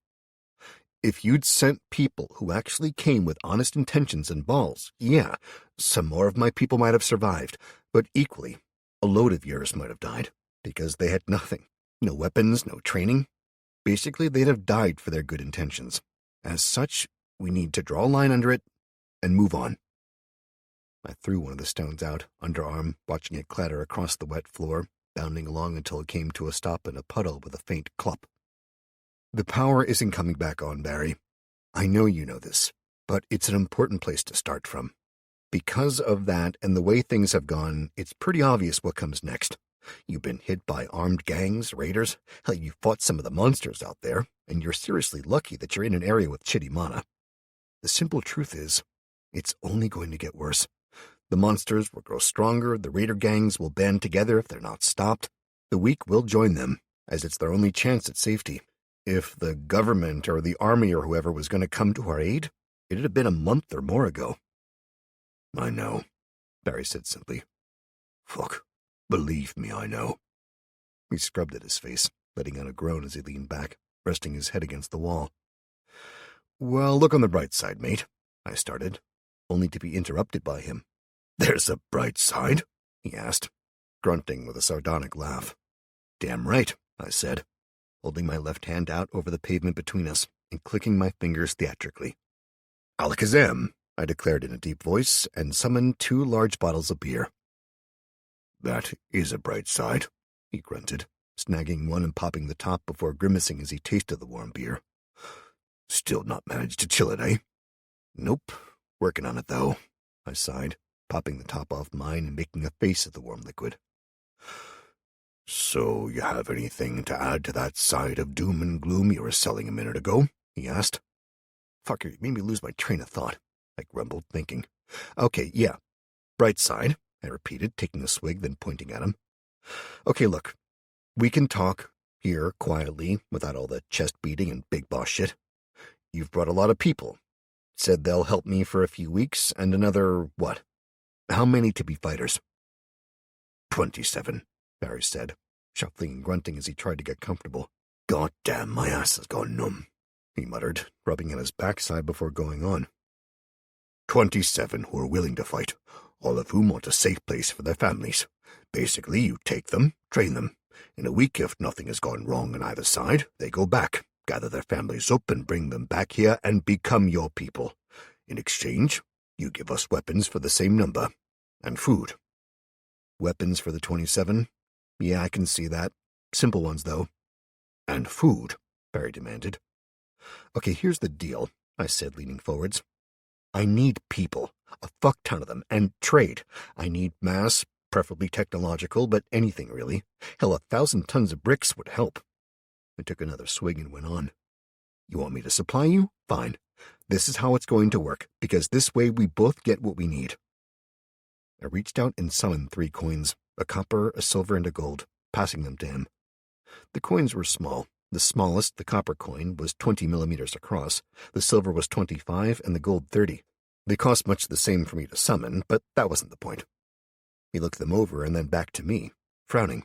If you'd sent people who actually came with honest intentions and balls, yeah, some more of my people might have survived, but equally, a load of yours might have died, because they had nothing. No weapons, no training. Basically, they'd have died for their good intentions. As such, we need to draw a line under it and move on. I threw one of the stones out, underarm, watching it clatter across the wet floor, bounding along until it came to a stop in a puddle with a faint clop. The power isn't coming back on, Barry. I know you know this, but it's an important place to start from. Because of that and the way things have gone, it's pretty obvious what comes next. You've been hit by armed gangs, raiders, hell, you fought some of the monsters out there, and you're seriously lucky that you're in an area with shitty mana. The simple truth is, it's only going to get worse. The monsters will grow stronger, the raider gangs will band together if they're not stopped. The weak will join them, as it's their only chance at safety. If the government or the army or whoever was going to come to our aid, it'd have been a month or more ago. I know, Barry said simply. Fuck, believe me, I know. He scrubbed at his face, letting out a groan as he leaned back, resting his head against the wall. Well, look on the bright side, mate, I started, only to be interrupted by him. There's a bright side? He asked, grunting with a sardonic laugh. Damn right, I said, holding my left hand out over the pavement between us and clicking my fingers theatrically. Alakazam, I declared in a deep voice, and summoned 2 large bottles of beer. That is a bright side, he grunted, snagging one and popping the top before grimacing as he tasted the warm beer. Still not managed to chill it, eh? Nope, working on it though, I sighed, popping the top off mine and making a face at the warm liquid. So you have anything to add to that side of doom and gloom you were selling a minute ago? He asked. Fucker, you made me lose my train of thought, I grumbled, thinking. Okay, yeah. Bright side, I repeated, taking a swig, then pointing at him. Okay, look. We can talk here quietly, without all the chest beating and big boss shit. You've brought a lot of people. Said they'll help me for a few weeks, and another, what? How many to be fighters? 27, Barry said, shuffling and grunting as he tried to get comfortable. God damn, my ass has gone numb, he muttered, rubbing at his backside before going on. 27 who are willing to fight, all of whom want a safe place for their families. Basically, you take them, train them. In a week, if nothing has gone wrong on either side, they go back, gather their families up and bring them back here and become your people. In exchange, you give us weapons for the same number, and food. Weapons for the 27? Yeah, I can see that. Simple ones, though. And food, Barry demanded. Okay, here's the deal, I said, leaning forwards. I need people, a fuck ton of them, and trade. I need mass, preferably technological, but anything really. Hell, 1,000 tons of bricks would help. I took another swig and went on. You want me to supply you? Fine. This is how it's going to work, because this way we both get what we need. I reached out and summoned 3 coins, a copper, a silver, and a gold, passing them to him. The coins were small. The smallest, the copper coin, was 20 millimeters across, the silver was 25, and the gold 30. They cost much the same for me to summon, but that wasn't the point. He looked them over and then back to me, frowning.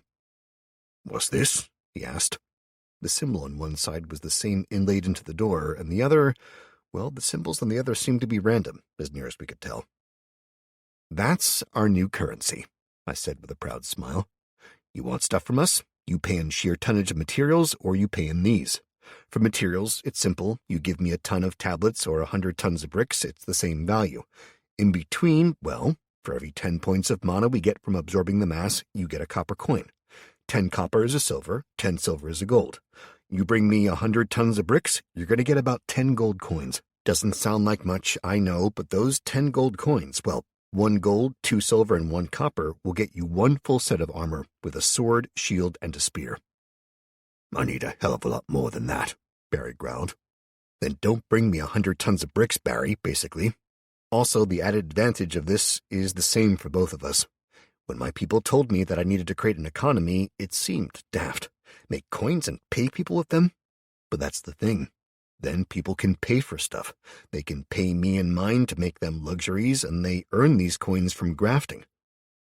What's this? He asked. The symbol on one side was the same inlaid into the door, and the other, well, the symbols on the other seemed to be random, as near as we could tell. That's our new currency, I said with a proud smile. You want stuff from us? You pay in sheer tonnage of materials, or you pay in these. For materials, it's simple. You give me a ton of tablets or 100 tons of bricks, it's the same value. In between, well, for every 10 points of mana we get from absorbing the mass, you get a copper coin. 10 copper is a silver, 10 silver is a gold. You bring me 100 tons of bricks, you're going to get about 10 gold coins. Doesn't sound like much, I know, but those 10 gold coins, well, 1 gold, 2 silver, and 1 copper will get you 1 full set of armor with a sword, shield, and a spear. I need a hell of a lot more than that, Barry growled. Then don't bring me 100 tons of bricks, Barry, basically. Also, the added advantage of this is the same for both of us. When my people told me that I needed to create an economy, it seemed daft. Make coins and pay people with them? But that's the thing. Then people can pay for stuff. They can pay me and mine to make them luxuries, and they earn these coins from grafting.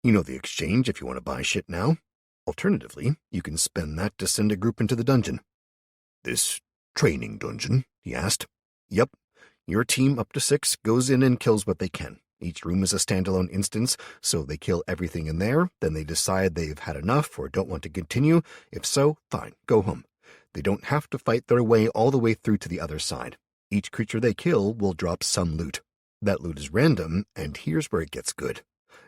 You know the exchange if you want to buy shit now. Alternatively, you can spend that to send a group into the dungeon. This training dungeon? He asked. Yep. Your team, up to 6, goes in and kills what they can. Each room is a standalone instance, so they kill everything in there, then they decide they've had enough or don't want to continue. If so, fine, go home. They don't have to fight their way all the way through to the other side. Each creature they kill will drop some loot. That loot is random, and here's where it gets good.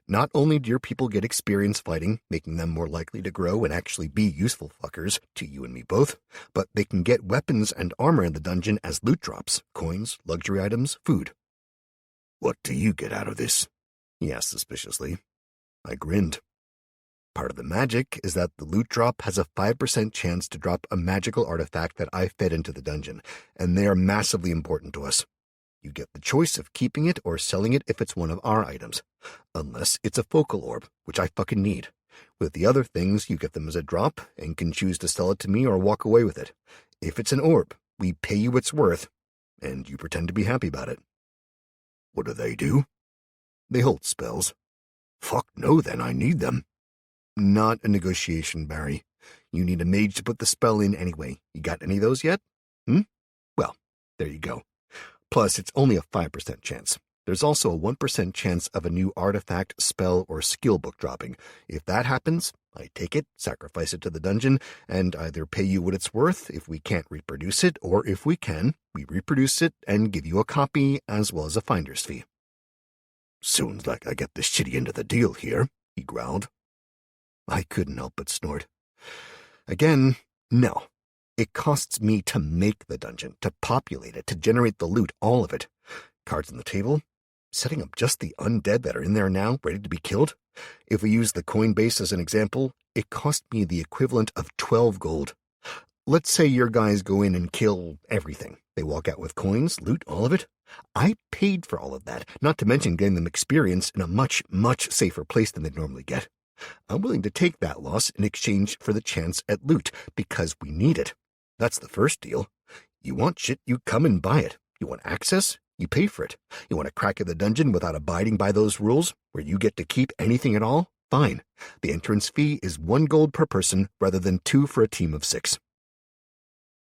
Not only do your people get experience fighting, making them more likely to grow and actually be useful fuckers, to you and me both, but they can get weapons and armor in the dungeon as loot drops, coins, luxury items, food. What do you get out of this? He asked suspiciously. I grinned. Part of the magic is that the loot drop has a 5% chance to drop a magical artifact that I fed into the dungeon, and they are massively important to us. You get the choice of keeping it or selling it if it's one of our items, unless it's a focal orb, which I fucking need. With the other things, you get them as a drop and can choose to sell it to me or walk away with it. If it's an orb, we pay you its worth, and you pretend to be happy about it. What do they do? They hold spells. Fuck no, then I need them. Not a negotiation, Barry. You need a mage to put the spell in anyway. You got any of those yet? Well, there you go. Plus, it's only a 5% chance. There's also a 1% chance of a new artifact, spell, or skill book dropping. If that happens, I take it, sacrifice it to the dungeon, and either pay you what it's worth if we can't reproduce it, or if we can, we reproduce it and give you a copy as well as a finder's fee. Sounds like I get the shitty end of the deal here, he growled. I couldn't help but snort. Again, no. It costs me to make the dungeon, to populate it, to generate the loot, all of it. Cards on the table, setting up just the undead that are in there now, ready to be killed. If we use the coin base as an example, it cost me the equivalent of 12 gold. Let's say your guys go in and kill everything. They walk out with coins, loot, all of it. I paid for all of that, not to mention getting them experience in a much, much safer place than they'd normally get. I'm willing to take that loss in exchange for the chance at loot, because we need it. That's the first deal. You want shit, you come and buy it. You want access, you pay for it. You want a crack at the dungeon without abiding by those rules, where you get to keep anything at all? Fine. The entrance fee is 1 gold per person rather than 2 for a team of 6.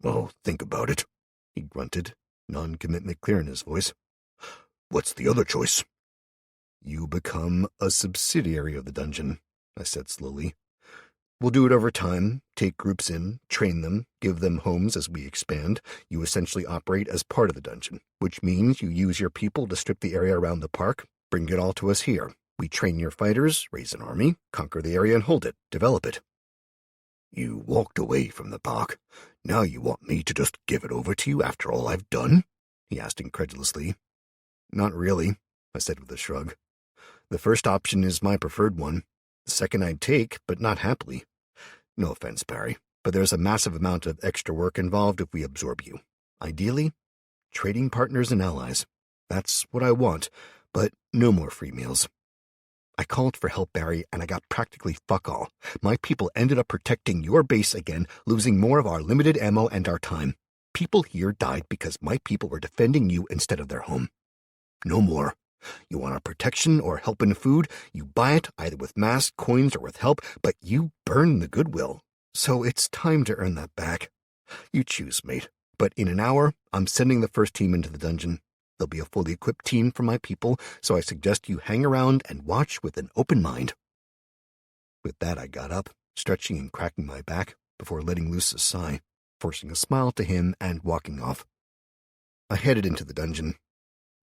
Oh, think about it, he grunted, non-commitment clear in his voice. What's the other choice? You become a subsidiary of the dungeon, I said slowly. We'll do it over time, take groups in, train them, give them homes as we expand. You essentially operate as part of the dungeon, which means you use your people to strip the area around the park, bring it all to us here. We train your fighters, raise an army, conquer the area and hold it, develop it. You walked away from the park. Now you want me to just give it over to you after all I've done? He asked incredulously. Not really, I said with a shrug. The first option is my preferred one. The second I'd take, but not happily. No offense, Barry, but there's a massive amount of extra work involved if we absorb you. Ideally, trading partners and allies. That's what I want, but no more free meals. I called for help, Barry, and I got practically fuck all. My people ended up protecting your base again, losing more of our limited ammo and our time. People here died because my people were defending you instead of their home. No more. You want our protection or help in food, you buy it either with mass, coins, or with help, but you burn the goodwill. So it's time to earn that back. You choose, mate. But in an hour, I'm sending the first team into the dungeon. There'll be a fully equipped team from my people, so I suggest you hang around and watch with an open mind. With that, I got up, stretching and cracking my back, before letting loose a sigh, forcing a smile to him and walking off. I headed into the dungeon.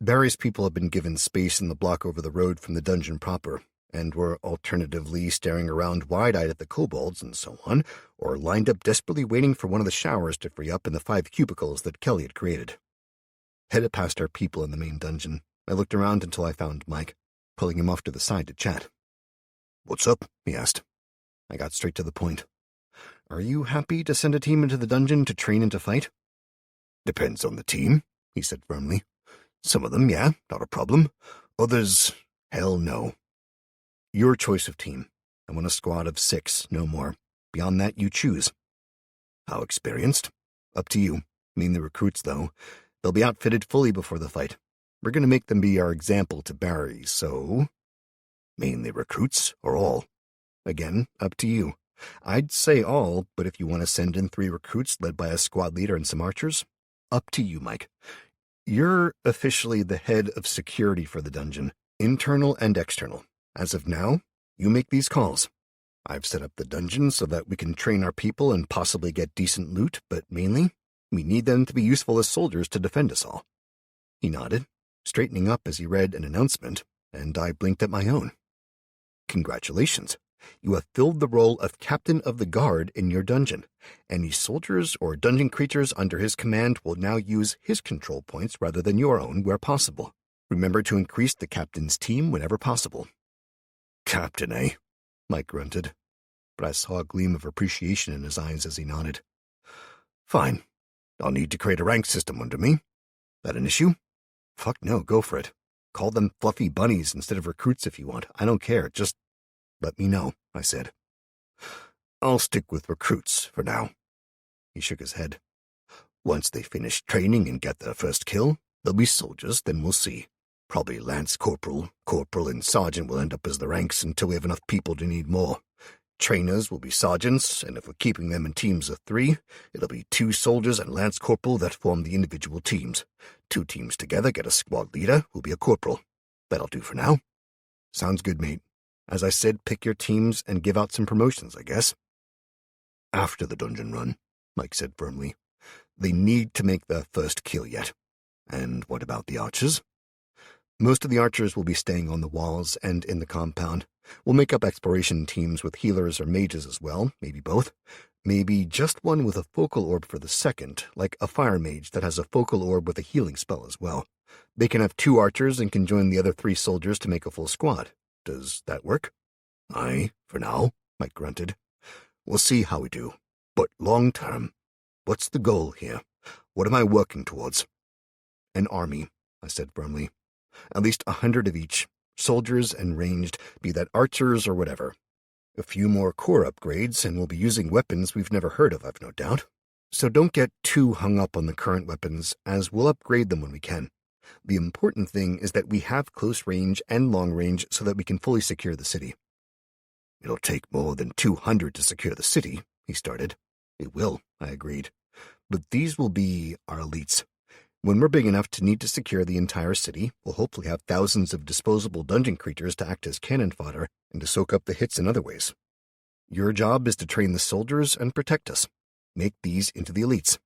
Barry's people had been given space in the block over the road from the dungeon proper, and were alternatively staring around wide-eyed at the kobolds and so on, or lined up desperately waiting for one of the showers to free up in the 5 cubicles that Kelly had created. Headed past our people in the main dungeon, I looked around until I found Mike, pulling him off to the side to chat. "What's up?" he asked. I got straight to the point. "Are you happy to send a team into the dungeon to train and to fight?" "Depends on the team," he said firmly. Some of them, yeah, not a problem. Others, hell no. Your choice of team. I want a squad of 6, no more. Beyond that, you choose. How experienced? Up to you. The recruits, though. They'll be outfitted fully before the fight. We're going to make them be our example to Barry, so... Mainly recruits, or all? Again, up to you. I'd say all, but if you want to send in 3 recruits led by a squad leader and some archers, up to you, Mike. You're officially the head of security for the dungeon, internal and external. As of now, you make these calls. I've set up the dungeon so that we can train our people and possibly get decent loot, but mainly, we need them to be useful as soldiers to defend us all. He nodded, straightening up as he read an announcement, and I blinked at my own. Congratulations. You have filled the role of Captain of the Guard in your dungeon. Any soldiers or dungeon creatures under his command will now use his control points rather than your own where possible. Remember to increase the captain's team whenever possible. Captain, eh? Mike grunted, but I saw a gleam of appreciation in his eyes as he nodded. Fine. I'll need to create a rank system under me. That an issue? Fuck no, go for it. Call them fluffy bunnies instead of recruits if you want. I don't care, just let me know, I said. I'll stick with recruits for now. He shook his head. Once they finish training and get their first kill, they'll be soldiers, then we'll see. Probably Lance Corporal, and Sergeant will end up as the ranks until we have enough people to need more. Trainers will be sergeants, and if we're keeping them in teams of 3, it'll be 2 soldiers and Lance Corporal that form the individual teams. 2 teams together get a squad leader who'll be a corporal. That'll do for now. Sounds good, mate. As I said, pick your teams and give out some promotions, I guess. After the dungeon run, Mike said firmly. They need to make their first kill yet. And what about the archers? Most of the archers will be staying on the walls and in the compound. We'll make up exploration teams with healers or mages as well, maybe both. Maybe just one with a focal orb for the second, like a fire mage that has a focal orb with a healing spell as well. They can have 2 archers and can join the other 3 soldiers to make a full squad. Does that work? Aye, for now, Mike grunted. We'll see how we do. But long term, what's the goal here? What am I working towards? An army, I said firmly. At least 100 of each, soldiers and ranged, be that archers or whatever. A few more core upgrades, and we'll be using weapons we've never heard of, I've no doubt. So don't get too hung up on the current weapons, as we'll upgrade them when we can. The important thing is that we have close range and long range so that we can fully secure the city. It'll take more than 200 to secure the city, he started. It will, I agreed. But these will be our elites. When we're big enough to need to secure the entire city, we'll hopefully have thousands of disposable dungeon creatures to act as cannon fodder and to soak up the hits in other ways. Your job is to train the soldiers and protect us. Make these into the elites.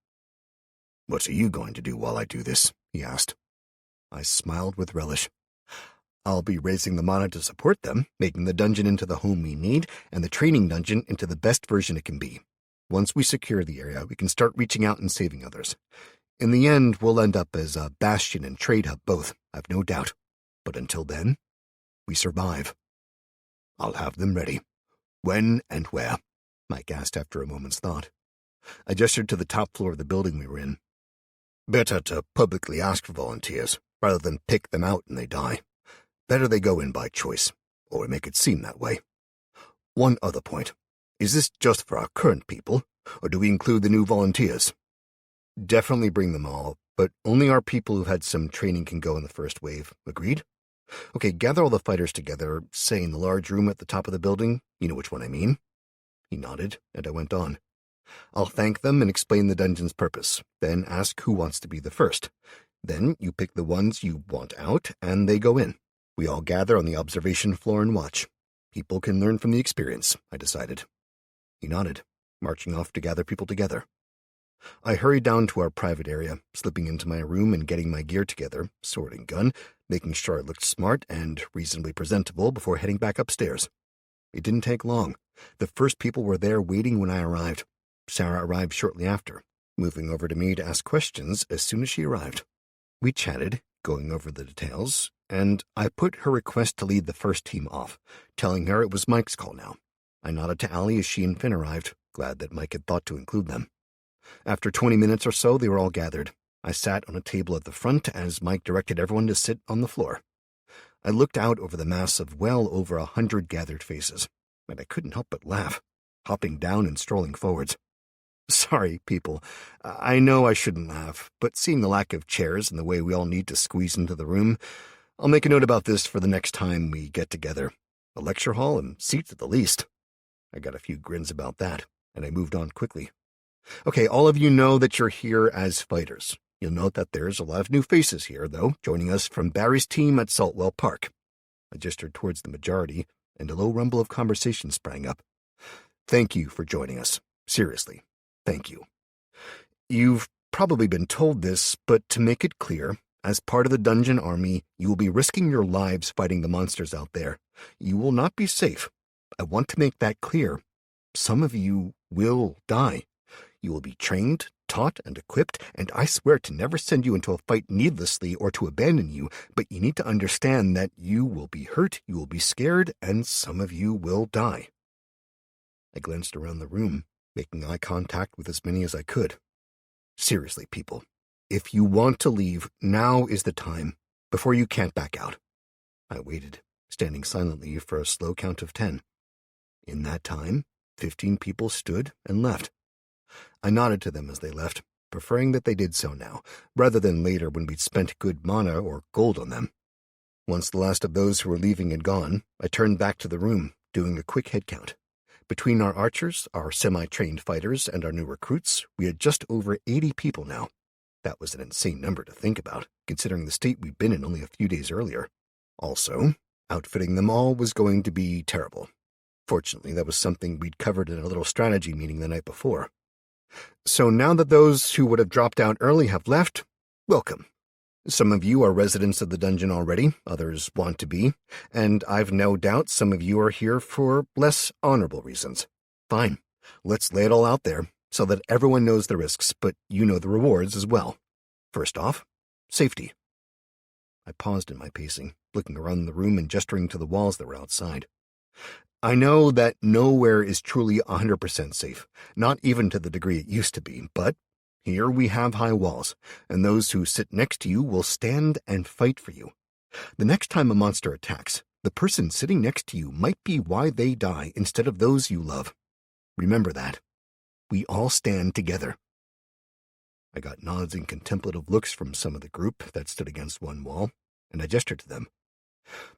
What are you going to do while I do this? He asked. I smiled with relish. I'll be raising the mana to support them, making the dungeon into the home we need, and the training dungeon into the best version it can be. Once we secure the area, we can start reaching out and saving others. In the end, we'll end up as a bastion and trade hub both, I've no doubt. But until then, we survive. I'll have them ready. When and where? Mike asked after a moment's thought. I gestured to the top floor of the building we were in. Better to publicly ask for volunteers, rather than pick them out and they die. Better they go in by choice, or make it seem that way. One other point. Is this just for our current people, or do we include the new volunteers? Definitely bring them all, but only our people who've had some training can go in the first wave. Agreed? Okay, gather all the fighters together, say in the large room at the top of the building. You know which one I mean. He nodded, and I went on. I'll thank them and explain the dungeon's purpose, then ask who wants to be the first. Then you pick the ones you want out, and they go in. We all gather on the observation floor and watch. People can learn from the experience, I decided. He nodded, marching off to gather people together. I hurried down to our private area, slipping into my room and getting my gear together, sword and gun, making sure I looked smart and reasonably presentable before heading back upstairs. It didn't take long. The first people were there waiting when I arrived. Sarah arrived shortly after, moving over to me to ask questions as soon as she arrived. We chatted, going over the details, and I put her request to lead the first team off, telling her it was Mike's call now. I nodded to Allie as she and Finn arrived, glad that Mike had thought to include them. After 20 minutes or so, they were all gathered. I sat on a table at the front as Mike directed everyone to sit on the floor. I looked out over the mass of well over 100 gathered faces, and I couldn't help but laugh, hopping down and strolling forwards. Sorry, people. I know I shouldn't laugh, but seeing the lack of chairs and the way we all need to squeeze into the room, I'll make a note about this for the next time we get together. A lecture hall and seats at the least. I got a few grins about that, and I moved on quickly. Okay, all of you know that you're here as fighters. You'll note that there's a lot of new faces here, though, joining us from Barry's team at Saltwell Park. I gestured towards the majority, and a low rumble of conversation sprang up. Thank you for joining us. Seriously, thank you. You've probably been told this, but to make it clear, as part of the Dungeon Army, you will be risking your lives fighting the monsters out there. You will not be safe. I want to make that clear. Some of you will die. You will be trained, taught, and equipped, and I swear to never send you into a fight needlessly or to abandon you, but you need to understand that you will be hurt, you will be scared, and some of you will die. I glanced around the room, making eye contact with as many as I could. Seriously, people, if you want to leave, now is the time, before you can't back out. I waited, standing silently for a slow count of 10. In that time, 15 people stood and left. I nodded to them as they left, preferring that they did so now, rather than later when we'd spent good mana or gold on them. Once the last of those who were leaving had gone, I turned back to the room, doing a quick head count. Between our archers, our semi-trained fighters, and our new recruits, we had just over 80 people now. That was an insane number to think about, considering the state we'd been in only a few days earlier. Also, outfitting them all was going to be terrible. Fortunately, that was something we'd covered in a little strategy meeting the night before. So now that those who would have dropped out early have left, welcome. Some of you are residents of the dungeon already, others want to be, and I've no doubt some of you are here for less honorable reasons. Fine, let's lay it all out there, so that everyone knows the risks, but you know the rewards as well. First off, safety. I paused in my pacing, looking around the room and gesturing to the walls that were outside. I know that nowhere is truly 100% safe, not even to the degree it used to be, but here we have high walls, and those who sit next to you will stand and fight for you. The next time a monster attacks, the person sitting next to you might be why they die instead of those you love. Remember that. We all stand together. I got nods and contemplative looks from some of the group that stood against one wall, and I gestured to them.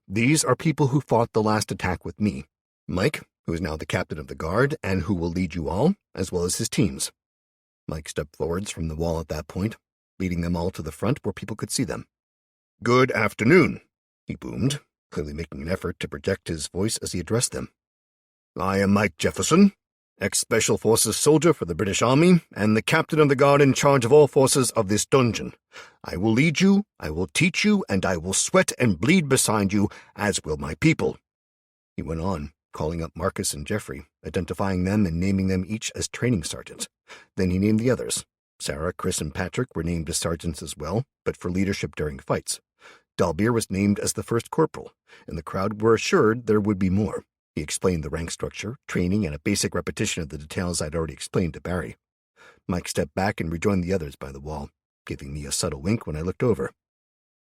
These are people who fought the last attack with me. Mike, who is now the captain of the guard, and who will lead you all, as well as his teams. Mike stepped forwards from the wall at that point, leading them all to the front where people could see them. Good afternoon, he boomed, clearly making an effort to project his voice as he addressed them. I am Mike Jefferson, ex-Special Forces soldier for the British Army, and the captain of the guard in charge of all forces of this dungeon. I will lead you, I will teach you, and I will sweat and bleed beside you, as will my people. He went on, calling up Marcus and Jeffrey, identifying them and naming them each as training sergeants. Then he named the others. Sarah, Chris, and Patrick were named as sergeants as well, but for leadership during fights. Dalbeer was named as the first corporal, and the crowd were assured there would be more. He explained the rank structure, training, and a basic repetition of the details I'd already explained to Barry. Mike stepped back and rejoined the others by the wall, giving me a subtle wink when I looked over.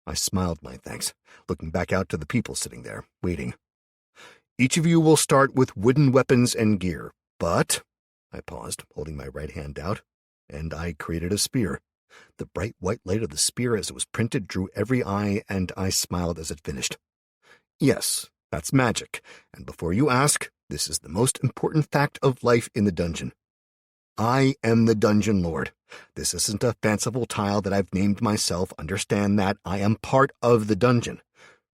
I smiled my thanks, looking back out to the people sitting there, waiting. Each of you will start with wooden weapons and gear, but... I paused, holding my right hand out, and I created a spear. The bright white light of the spear as it was printed drew every eye, and I smiled as it finished. Yes, that's magic, and before you ask, this is the most important fact of life in the dungeon. I am the Dungeon Lord. This isn't a fanciful tile that I've named myself. Understand that I am part of the dungeon.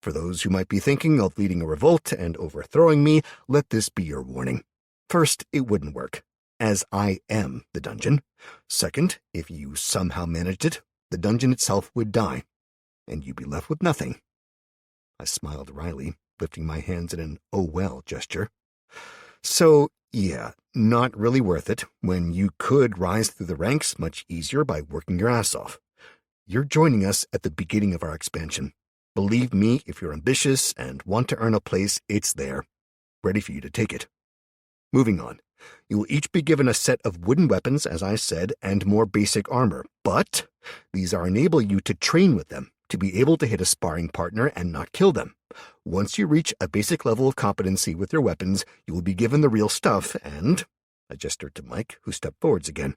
For those who might be thinking of leading a revolt and overthrowing me, let this be your warning. First, it wouldn't work, as I am the dungeon. Second, if you somehow managed it, the dungeon itself would die, and you'd be left with nothing. I smiled wryly, lifting my hands in an oh well gesture. So, yeah, not really worth it, when you could rise through the ranks much easier by working your ass off. You're joining us at the beginning of our expansion. Believe me, if you're ambitious and want to earn a place, it's there, ready for you to take it. Moving on, You will each be given a set of wooden weapons, as I said, and more basic armor, but these are enable you to train with them, to be able to hit a sparring partner and not kill them. Once you reach a basic level of competency with your weapons, you will be given the real stuff, and I gestured to Mike, who stepped forwards again.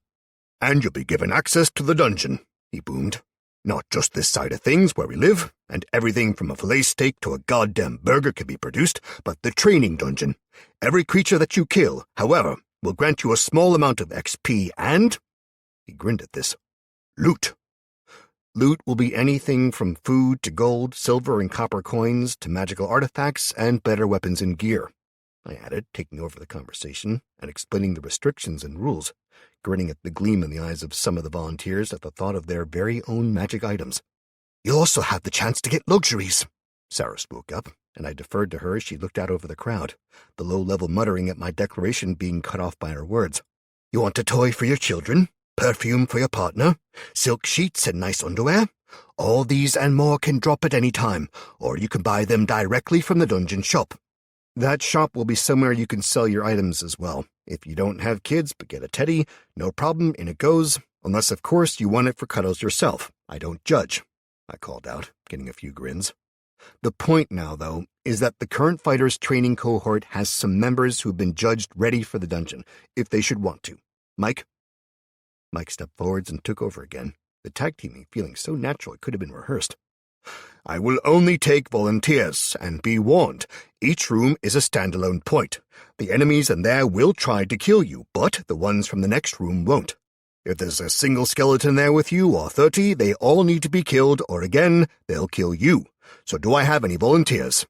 And you'll be given access to the dungeon, he boomed. Not just this side of things where we live, and everything from a fillet steak to a goddamn burger can be produced, but the training dungeon. Every creature that you kill, however, will grant you a small amount of XP and, he grinned at this, loot. Loot will be anything from food to gold, silver, and copper coins to magical artifacts and better weapons and gear, I added, taking over the conversation and explaining the restrictions and rules, grinning at the gleam in the eyes of some of the volunteers at the thought of their very own magic items. You'll also have the chance to get luxuries, Sarah spoke up, and I deferred to her as she looked out over the crowd, the low-level muttering at my declaration being cut off by her words. You want a toy for your children? Perfume for your partner, silk sheets and nice underwear? All these and more can drop at any time, or you can buy them directly from the dungeon shop. That shop will be somewhere you can sell your items as well. If you don't have kids but get a teddy, no problem, in it goes, unless of course you want it for cuddles yourself. I don't judge, I called out, getting a few grins. The point now, though, is that the current fighters training cohort has some members who've been judged ready for the dungeon, if they should want to. Mike stepped forwards and took over again, the tag teaming feeling so natural it could have been rehearsed. I will only take volunteers, and be warned, each room is a standalone point. The enemies in there will try to kill you, but the ones from the next room won't. If there's a single skeleton there with you, or 30, they all need to be killed, or again, they'll kill you. So do I have any volunteers?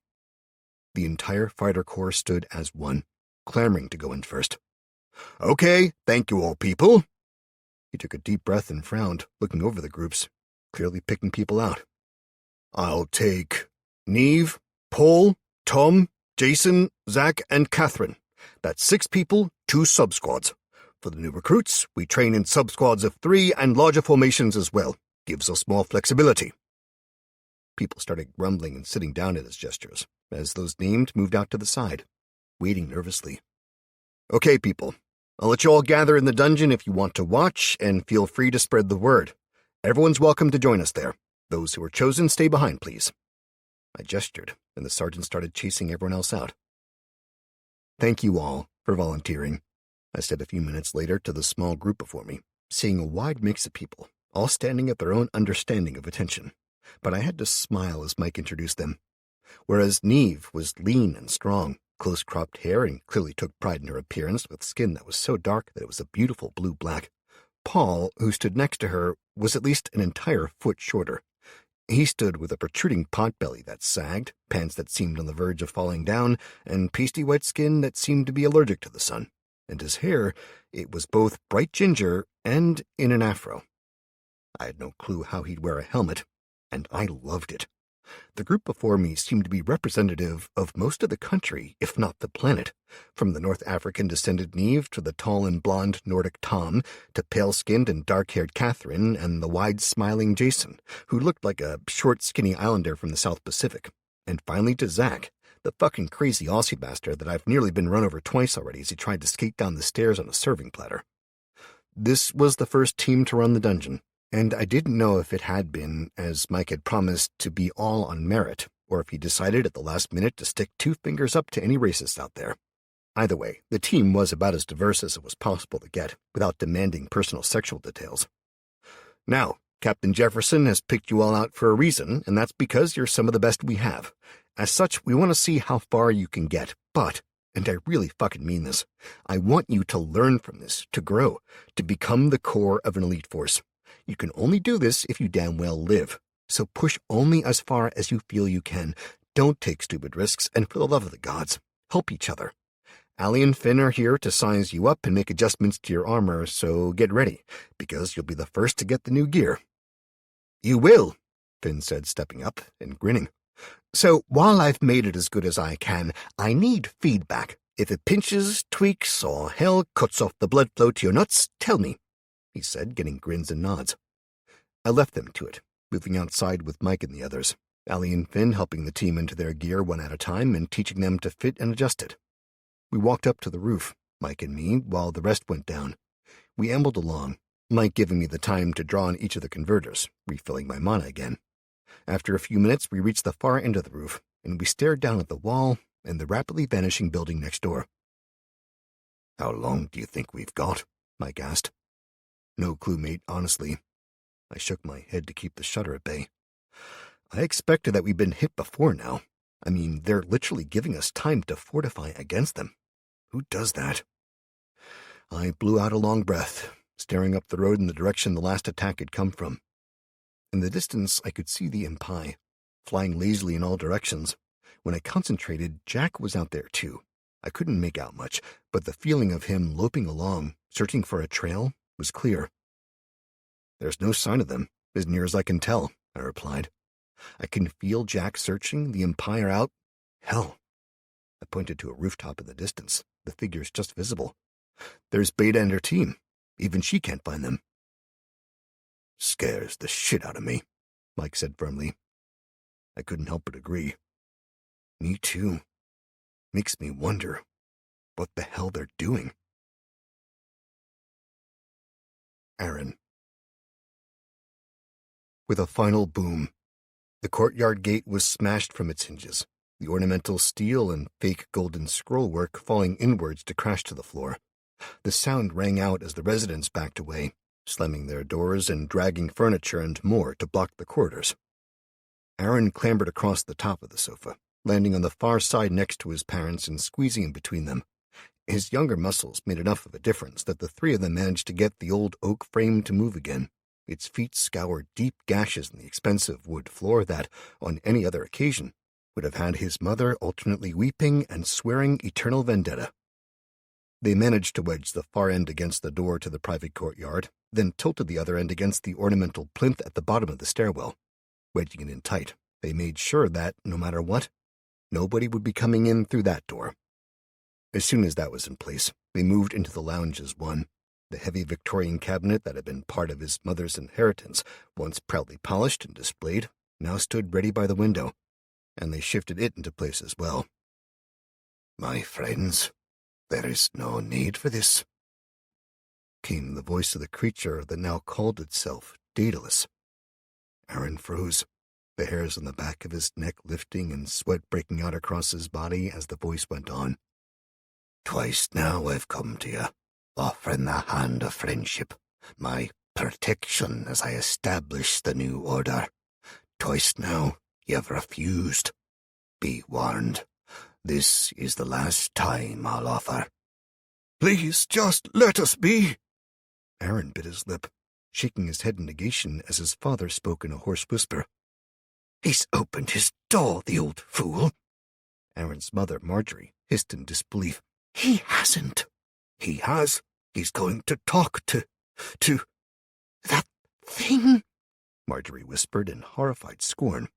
The entire fighter corps stood as one, clamoring to go in first. Okay, thank you all, people. He took a deep breath and frowned, looking over the groups, clearly picking people out. I'll take Neve, Paul, Tom, Jason, Zach, and Catherine. That's 6 people, 2 sub-squads. For the new recruits, we train in sub-squads of 3 and larger formations as well. Gives us more flexibility. People started grumbling and sitting down at his gestures, as those named moved out to the side, waiting nervously. Okay, people. I'll let you all gather in the dungeon if you want to watch, and feel free to spread the word. Everyone's welcome to join us there. Those who are chosen, stay behind, please. I gestured, and the sergeant started chasing everyone else out. Thank you all for volunteering, I said a few minutes later to the small group before me, seeing a wide mix of people, all standing at their own understanding of attention. But I had to smile as Mike introduced them. Whereas Neve was lean and strong, close-cropped hair, and clearly took pride in her appearance with skin that was so dark that it was a beautiful blue-black. Paul, who stood next to her, was at least an entire foot shorter. He stood with a protruding pot-belly that sagged, pants that seemed on the verge of falling down, and pasty-white skin that seemed to be allergic to the sun. And his hair, it was both bright ginger and in an afro. I had no clue how he'd wear a helmet, and I loved it. The group before me seemed to be representative of most of the country, if not the planet, from the North African-descended Neve to the tall and blonde Nordic Tom, to pale-skinned and dark-haired Catherine and the wide-smiling Jason, who looked like a short, skinny islander from the South Pacific, and finally to Zach, the fucking crazy Aussie bastard that I've nearly been run over twice already as he tried to skate down the stairs on a serving platter. This was the first team to run the dungeon, and I didn't know if it had been, as Mike had promised, to be all on merit, or if he decided at the last minute to stick 2 fingers up to any racists out there. Either way, the team was about as diverse as it was possible to get, without demanding personal sexual details. Now, Captain Jefferson has picked you all out for a reason, and that's because you're some of the best we have. As such, we want to see how far you can get, but, and I really fucking mean this, I want you to learn from this, to grow, to become the core of an elite force. You can only do this if you damn well live. So push only as far as you feel you can. Don't take stupid risks, and for the love of the gods, help each other. Allie and Finn are here to size you up and make adjustments to your armor, so get ready, because you'll be the first to get the new gear. You will, Finn said, stepping up and grinning. So while I've made it as good as I can, I need feedback. If it pinches, tweaks, or hell cuts off the blood flow to your nuts, tell me, he said, getting grins and nods. I left them to it, moving outside with Mike and the others, Allie and Finn helping the team into their gear one at a time and teaching them to fit and adjust it. We walked up to the roof, Mike and me, while the rest went down. We ambled along, Mike giving me the time to draw on each of the converters, refilling my mana again. After a few minutes, we reached the far end of the roof, and we stared down at the wall and the rapidly vanishing building next door. "How long do you think we've got?" Mike asked. "No clue, mate, honestly." I shook my head to keep the shudder at bay. I expected that we'd been hit before now. I mean, they're literally giving us time to fortify against them. Who does that? I blew out a long breath, staring up the road in the direction the last attack had come from. In the distance, I could see the impi, flying lazily in all directions. When I concentrated, Jack was out there too. I couldn't make out much, but the feeling of him loping along, searching for a trail, was clear. "There's no sign of them, as near as I can tell," I replied. "I can feel Jack searching, the Empire out. Hell." I pointed to a rooftop in the distance, the figures just visible. "There's Beta and her team. Even she can't find them." "Scares the shit out of me," Mike said firmly. I couldn't help but agree. Me too. Makes me wonder what the hell they're doing. Aaron. With a final boom, the courtyard gate was smashed from its hinges, the ornamental steel and fake golden scrollwork falling inwards to crash to the floor. The sound rang out as the residents backed away, slamming their doors and dragging furniture and more to block the corridors. Aaron clambered across the top of the sofa, landing on the far side next to his parents and squeezing in between them. His younger muscles made enough of a difference that the three of them managed to get the old oak frame to move again. Its feet scoured deep gashes in the expensive wood floor that, on any other occasion, would have had his mother alternately weeping and swearing eternal vendetta. They managed to wedge the far end against the door to the private courtyard, then tilted the other end against the ornamental plinth at the bottom of the stairwell. Wedging it in tight, they made sure that, no matter what, nobody would be coming in through that door. As soon as that was in place, they moved into the lounge as one. The heavy Victorian cabinet that had been part of his mother's inheritance, once proudly polished and displayed, now stood ready by the window, and they shifted it into place as well. "My friends, there is no need for this," came the voice of the creature that now called itself Daedalus. Aaron froze, the hairs on the back of his neck lifting and sweat breaking out across his body as the voice went on. "Twice now I've come to you, offering the hand of friendship, my protection as I establish the new order. Twice now you've refused. Be warned, this is the last time I'll offer." "Please, just let us be." Aaron bit his lip, shaking his head in negation as his father spoke in a hoarse whisper. "He's opened his door, the old fool." Aaron's mother, Marjorie, hissed in disbelief. "He hasn't." "He has. He's going to talk to that thing," Marjorie whispered in horrified scorn.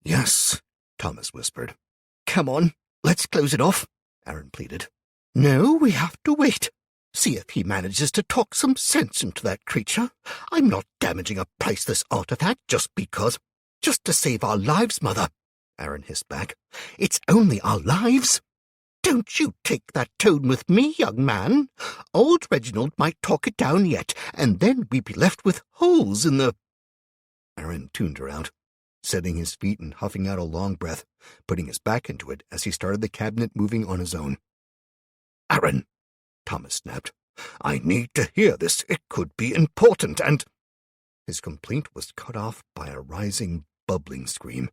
"Yes," Thomas whispered. "Come on, let's close it off," Aaron pleaded. "No, we have to wait. See if he manages to talk some sense into that creature. I'm not damaging a priceless artifact just because. Just to save our lives, Mother," Aaron hissed back. "It's only our lives. Don't you take that tone with me, young man. Old Reginald might talk it down yet, and then we'd be left with holes in the—" Aaron tuned her out, setting his feet and huffing out a long breath, putting his back into it as he started the cabinet moving on his own. "Aaron," Thomas snapped, "I need to hear this. It could be important, and—" His complaint was cut off by a rising, bubbling scream.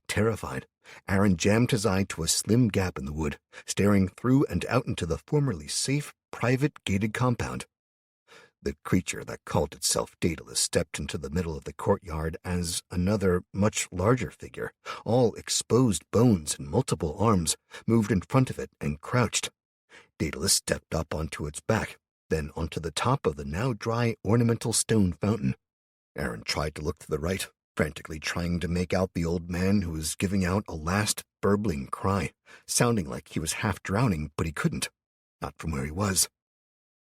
Terrified, Aaron jammed his eye to a slim gap in the wood, staring through and out into the formerly safe, private, gated compound. The creature that called itself Daedalus stepped into the middle of the courtyard as another, much larger figure, all exposed bones and multiple arms, moved in front of it and crouched. Daedalus stepped up onto its back, then onto the top of the now dry ornamental stone fountain. Aaron tried to look to the right, frantically trying to make out the old man who was giving out a last burbling cry, sounding like he was half drowning, but he couldn't. Not from where he was.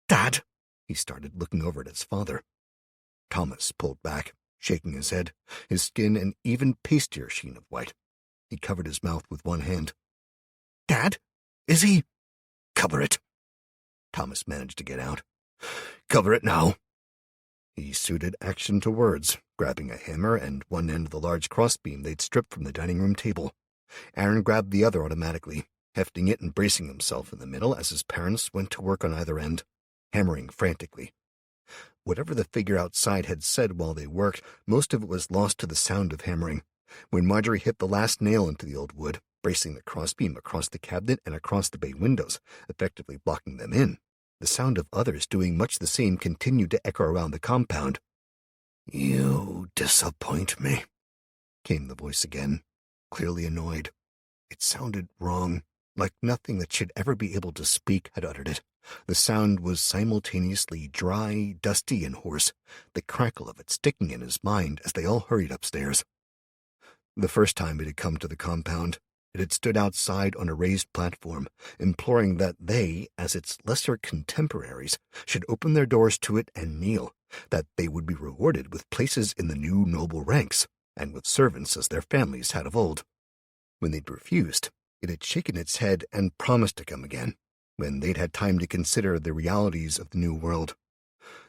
"Dad," he started, looking over at his father. Thomas pulled back, shaking his head, his skin an even pastier sheen of white. He covered his mouth with one hand. "Dad? Is he—" "Cover it," Thomas managed to get out. "Cover it now." He suited action to words, grabbing a hammer and one end of the large crossbeam they'd stripped from the dining room table. Aaron grabbed the other automatically, hefting it and bracing himself in the middle as his parents went to work on either end, hammering frantically. Whatever the figure outside had said while they worked, most of it was lost to the sound of hammering. When Marjorie hit the last nail into the old wood, bracing the crossbeam across the cabinet and across the bay windows, effectively blocking them in, the sound of others doing much the same continued to echo around the compound. "You disappoint me," came the voice again, clearly annoyed. It sounded wrong, like nothing that should ever be able to speak had uttered it. The sound was simultaneously dry, dusty, and hoarse, the crackle of it sticking in his mind as they all hurried upstairs. The first time it had come to the compound, it had stood outside on a raised platform, imploring that they, as its lesser contemporaries, should open their doors to it and kneel, that they would be rewarded with places in the new noble ranks, and with servants as their families had of old. When they'd refused, it had shaken its head and promised to come again, when they'd had time to consider the realities of the new world.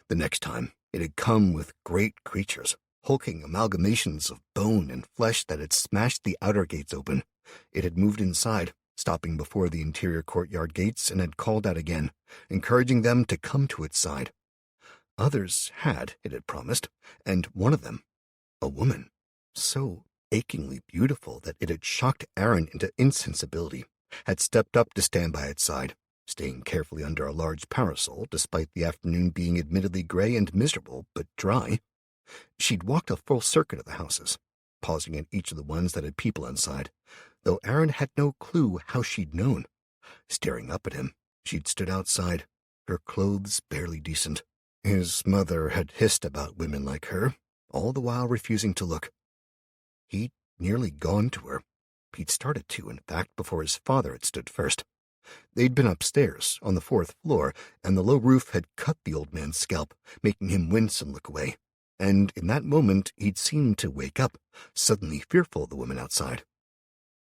The next time, it had come with great creatures, hulking amalgamations of bone and flesh that had smashed the outer gates open. It had moved inside, stopping before the interior courtyard gates, and had called out again, encouraging them to come to its side. Others had, it had promised, and one of them, a woman, so achingly beautiful that it had shocked Aaron into insensibility, had stepped up to stand by its side, staying carefully under a large parasol despite the afternoon being admittedly gray and miserable, but dry. She'd walked a full circuit of the houses, pausing at each of the ones that had people inside, though Aaron had no clue how she'd known. Staring up at him, she'd stood outside, her clothes barely decent. His mother had hissed about women like her, all the while refusing to look. He'd nearly gone to her. He'd started to, in fact, before his father had stood first. They'd been upstairs, on the 4th floor, and the low roof had cut the old man's scalp, making him wince and look away. And in that moment he'd seemed to wake up, suddenly fearful of the woman outside.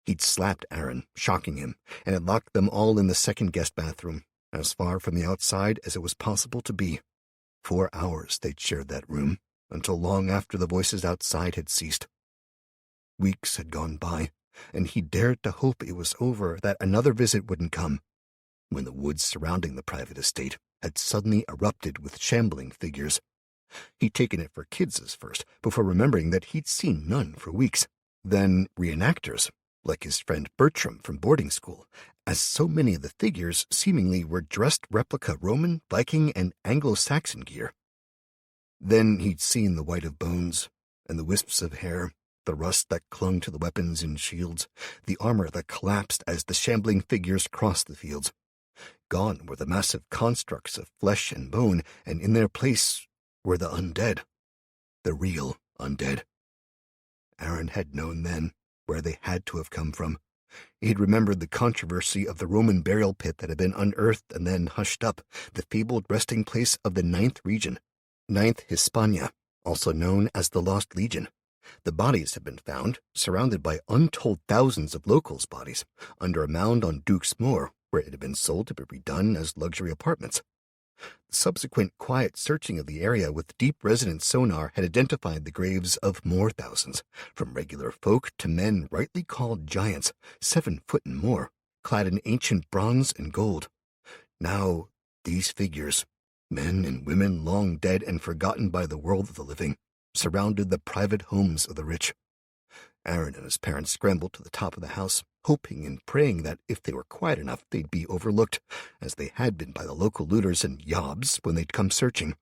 He'd slapped Aaron, shocking him, and had locked them all in the second guest bathroom, as far from the outside as it was possible to be. 4 hours they'd shared that room, until long after the voices outside had ceased. Weeks had gone by, and he dared to hope it was over, that another visit wouldn't come, when the woods surrounding the private estate had suddenly erupted with shambling figures. He'd taken it for kids first, before remembering that he'd seen none for weeks. Then reenactors, like his friend Bertram from boarding school, as so many of the figures seemingly were dressed replica Roman, Viking, and Anglo-Saxon gear. Then he'd seen the white of bones, and the wisps of hair, the rust that clung to the weapons and shields, the armor that collapsed as the shambling figures crossed the fields. Gone were the massive constructs of flesh and bone, and in their place were the undead. The real undead. Aaron had known then where they had to have come from. He'd remembered the controversy of the Roman burial pit that had been unearthed and then hushed up, the fabled resting place of the 9th region, 9th Hispania, also known as the Lost Legion. The bodies had been found, surrounded by untold thousands of locals' bodies, under a mound on Duke's Moor, where it had been sold to be redone as luxury apartments. The subsequent quiet searching of the area with deep resonant sonar had identified the graves of more thousands, from regular folk to men rightly called giants, 7 foot and more, clad in ancient bronze and gold. Now, these figures, men and women long dead and forgotten by the world of the living, surrounded the private homes of the rich. Aaron and his parents scrambled to the top of the house, hoping and praying that if they were quiet enough they'd be overlooked, as they had been by the local looters and yobs when they'd come searching.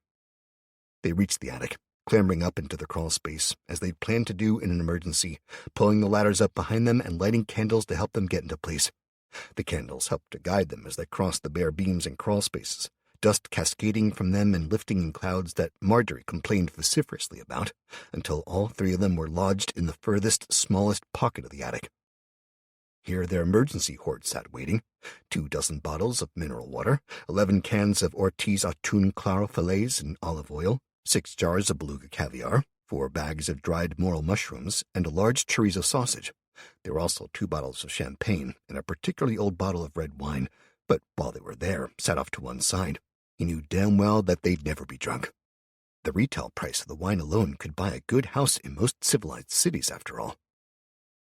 They reached the attic, clambering up into the crawl space, as they'd planned to do in an emergency, pulling the ladders up behind them and lighting candles to help them get into place. The candles helped to guide them as they crossed the bare beams and crawl spaces, dust cascading from them and lifting in clouds that Marjorie complained vociferously about, until all 3 of them were lodged in the furthest, smallest pocket of the attic. Here their emergency hoard sat waiting, 24 bottles of mineral water, 11 cans of Ortiz Atún Claro fillets and olive oil, 6 jars of beluga caviar, 4 bags of dried morel mushrooms, and a large chorizo sausage. There were also 2 bottles of champagne and a particularly old bottle of red wine, But while they were there, sat off to one side, he knew damn well that they'd never be drunk. The retail price of the wine alone could buy a good house in most civilized cities, after all.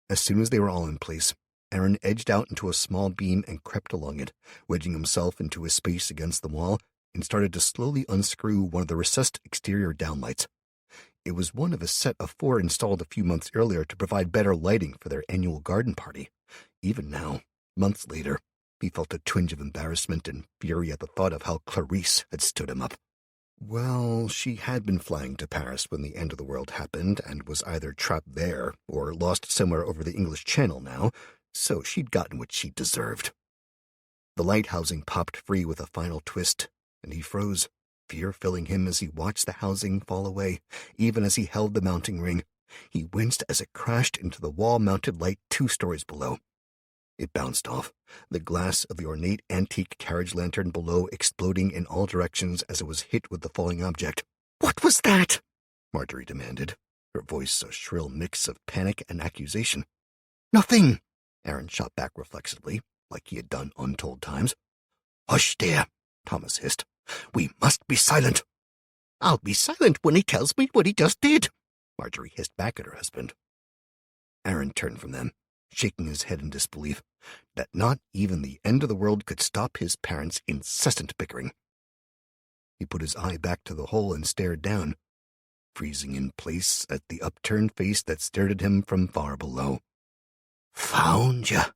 As soon as they were all in place, Aaron edged out into a small beam and crept along it, wedging himself into a space against the wall, and started to slowly unscrew one of the recessed exterior downlights. It was one of a set of 4 installed a few months earlier to provide better lighting for their annual garden party. Even now, months later, he felt a twinge of embarrassment and fury at the thought of how Clarice had stood him up. Well, she had been flying to Paris when the end of the world happened and was either trapped there or lost somewhere over the English Channel now, so she'd gotten what she deserved. The light housing popped free with a final twist, and he froze, fear filling him as he watched the housing fall away, even as he held the mounting ring. He winced as it crashed into the wall-mounted light 2 stories below. It bounced off, the glass of the ornate antique carriage lantern below exploding in all directions as it was hit with the falling object. "What was that?" Marjorie demanded, her voice a shrill mix of panic and accusation. "Nothing," Aaron shot back reflexively, like he had done untold times. "Hush, dear," Thomas hissed. "We must be silent." "I'll be silent when he tells me what he just did," Marjorie hissed back at her husband. Aaron turned from them, shaking his head in disbelief that not even the end of the world could stop his parents' incessant bickering. He put his eye back to the hole and stared down, freezing in place at the upturned face that stared at him from far below. "Found ya,"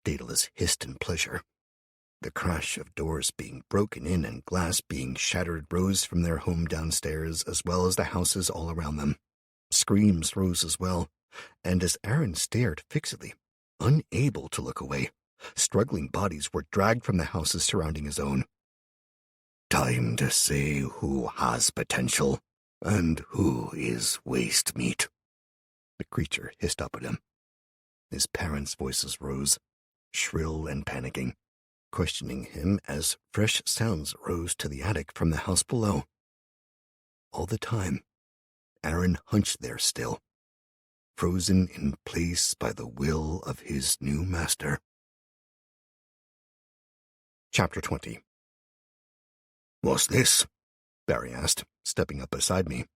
Daedalus hissed in pleasure. The crash of doors being broken in and glass being shattered rose from their home downstairs, as well as the houses all around them. Screams rose as well, and as Aaron stared fixedly, unable to look away, struggling bodies were dragged from the houses surrounding his own. "Time to say who has potential and who is waste meat," the creature hissed up at him. His parents' voices rose, shrill and panicking, questioning him as fresh sounds rose to the attic from the house below. All the time, Aaron hunched there still, frozen in place by the will of his new master. Chapter 20. "What's this?" Barry asked, stepping up beside me.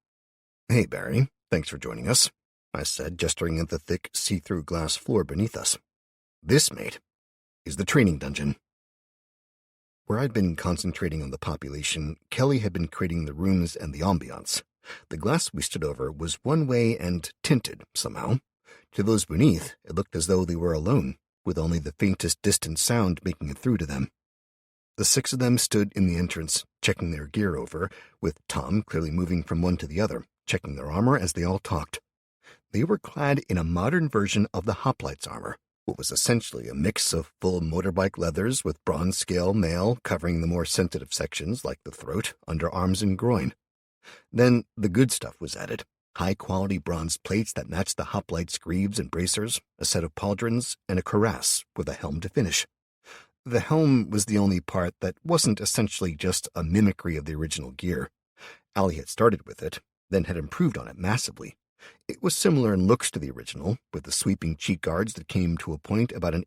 "Hey, Barry, thanks for joining us," I said, gesturing at the thick, see-through glass floor beneath us. "This, mate, is the training dungeon." Where I'd been concentrating on the population, Kelly had been creating the rooms and the ambiance. The glass we stood over was one way and tinted, somehow. To those beneath, it looked as though they were alone, with only the faintest distant sound making it through to them. The 6 of them stood in the entrance, checking their gear over, with Tom clearly moving from one to the other, checking their armor as they all talked. They were clad in a modern version of the Hoplites armor, what was essentially a mix of full motorbike leathers with bronze scale mail covering the more sensitive sections like the throat, underarms, and groin. Then the good stuff was added, high-quality bronze plates that matched the hoplites' greaves and bracers, a set of pauldrons, and a cuirass with a helm to finish. The helm was the only part that wasn't essentially just a mimicry of the original gear. Allie had started with it, then had improved on it massively. It was similar in looks to the original, with the sweeping cheek guards that came to a point about an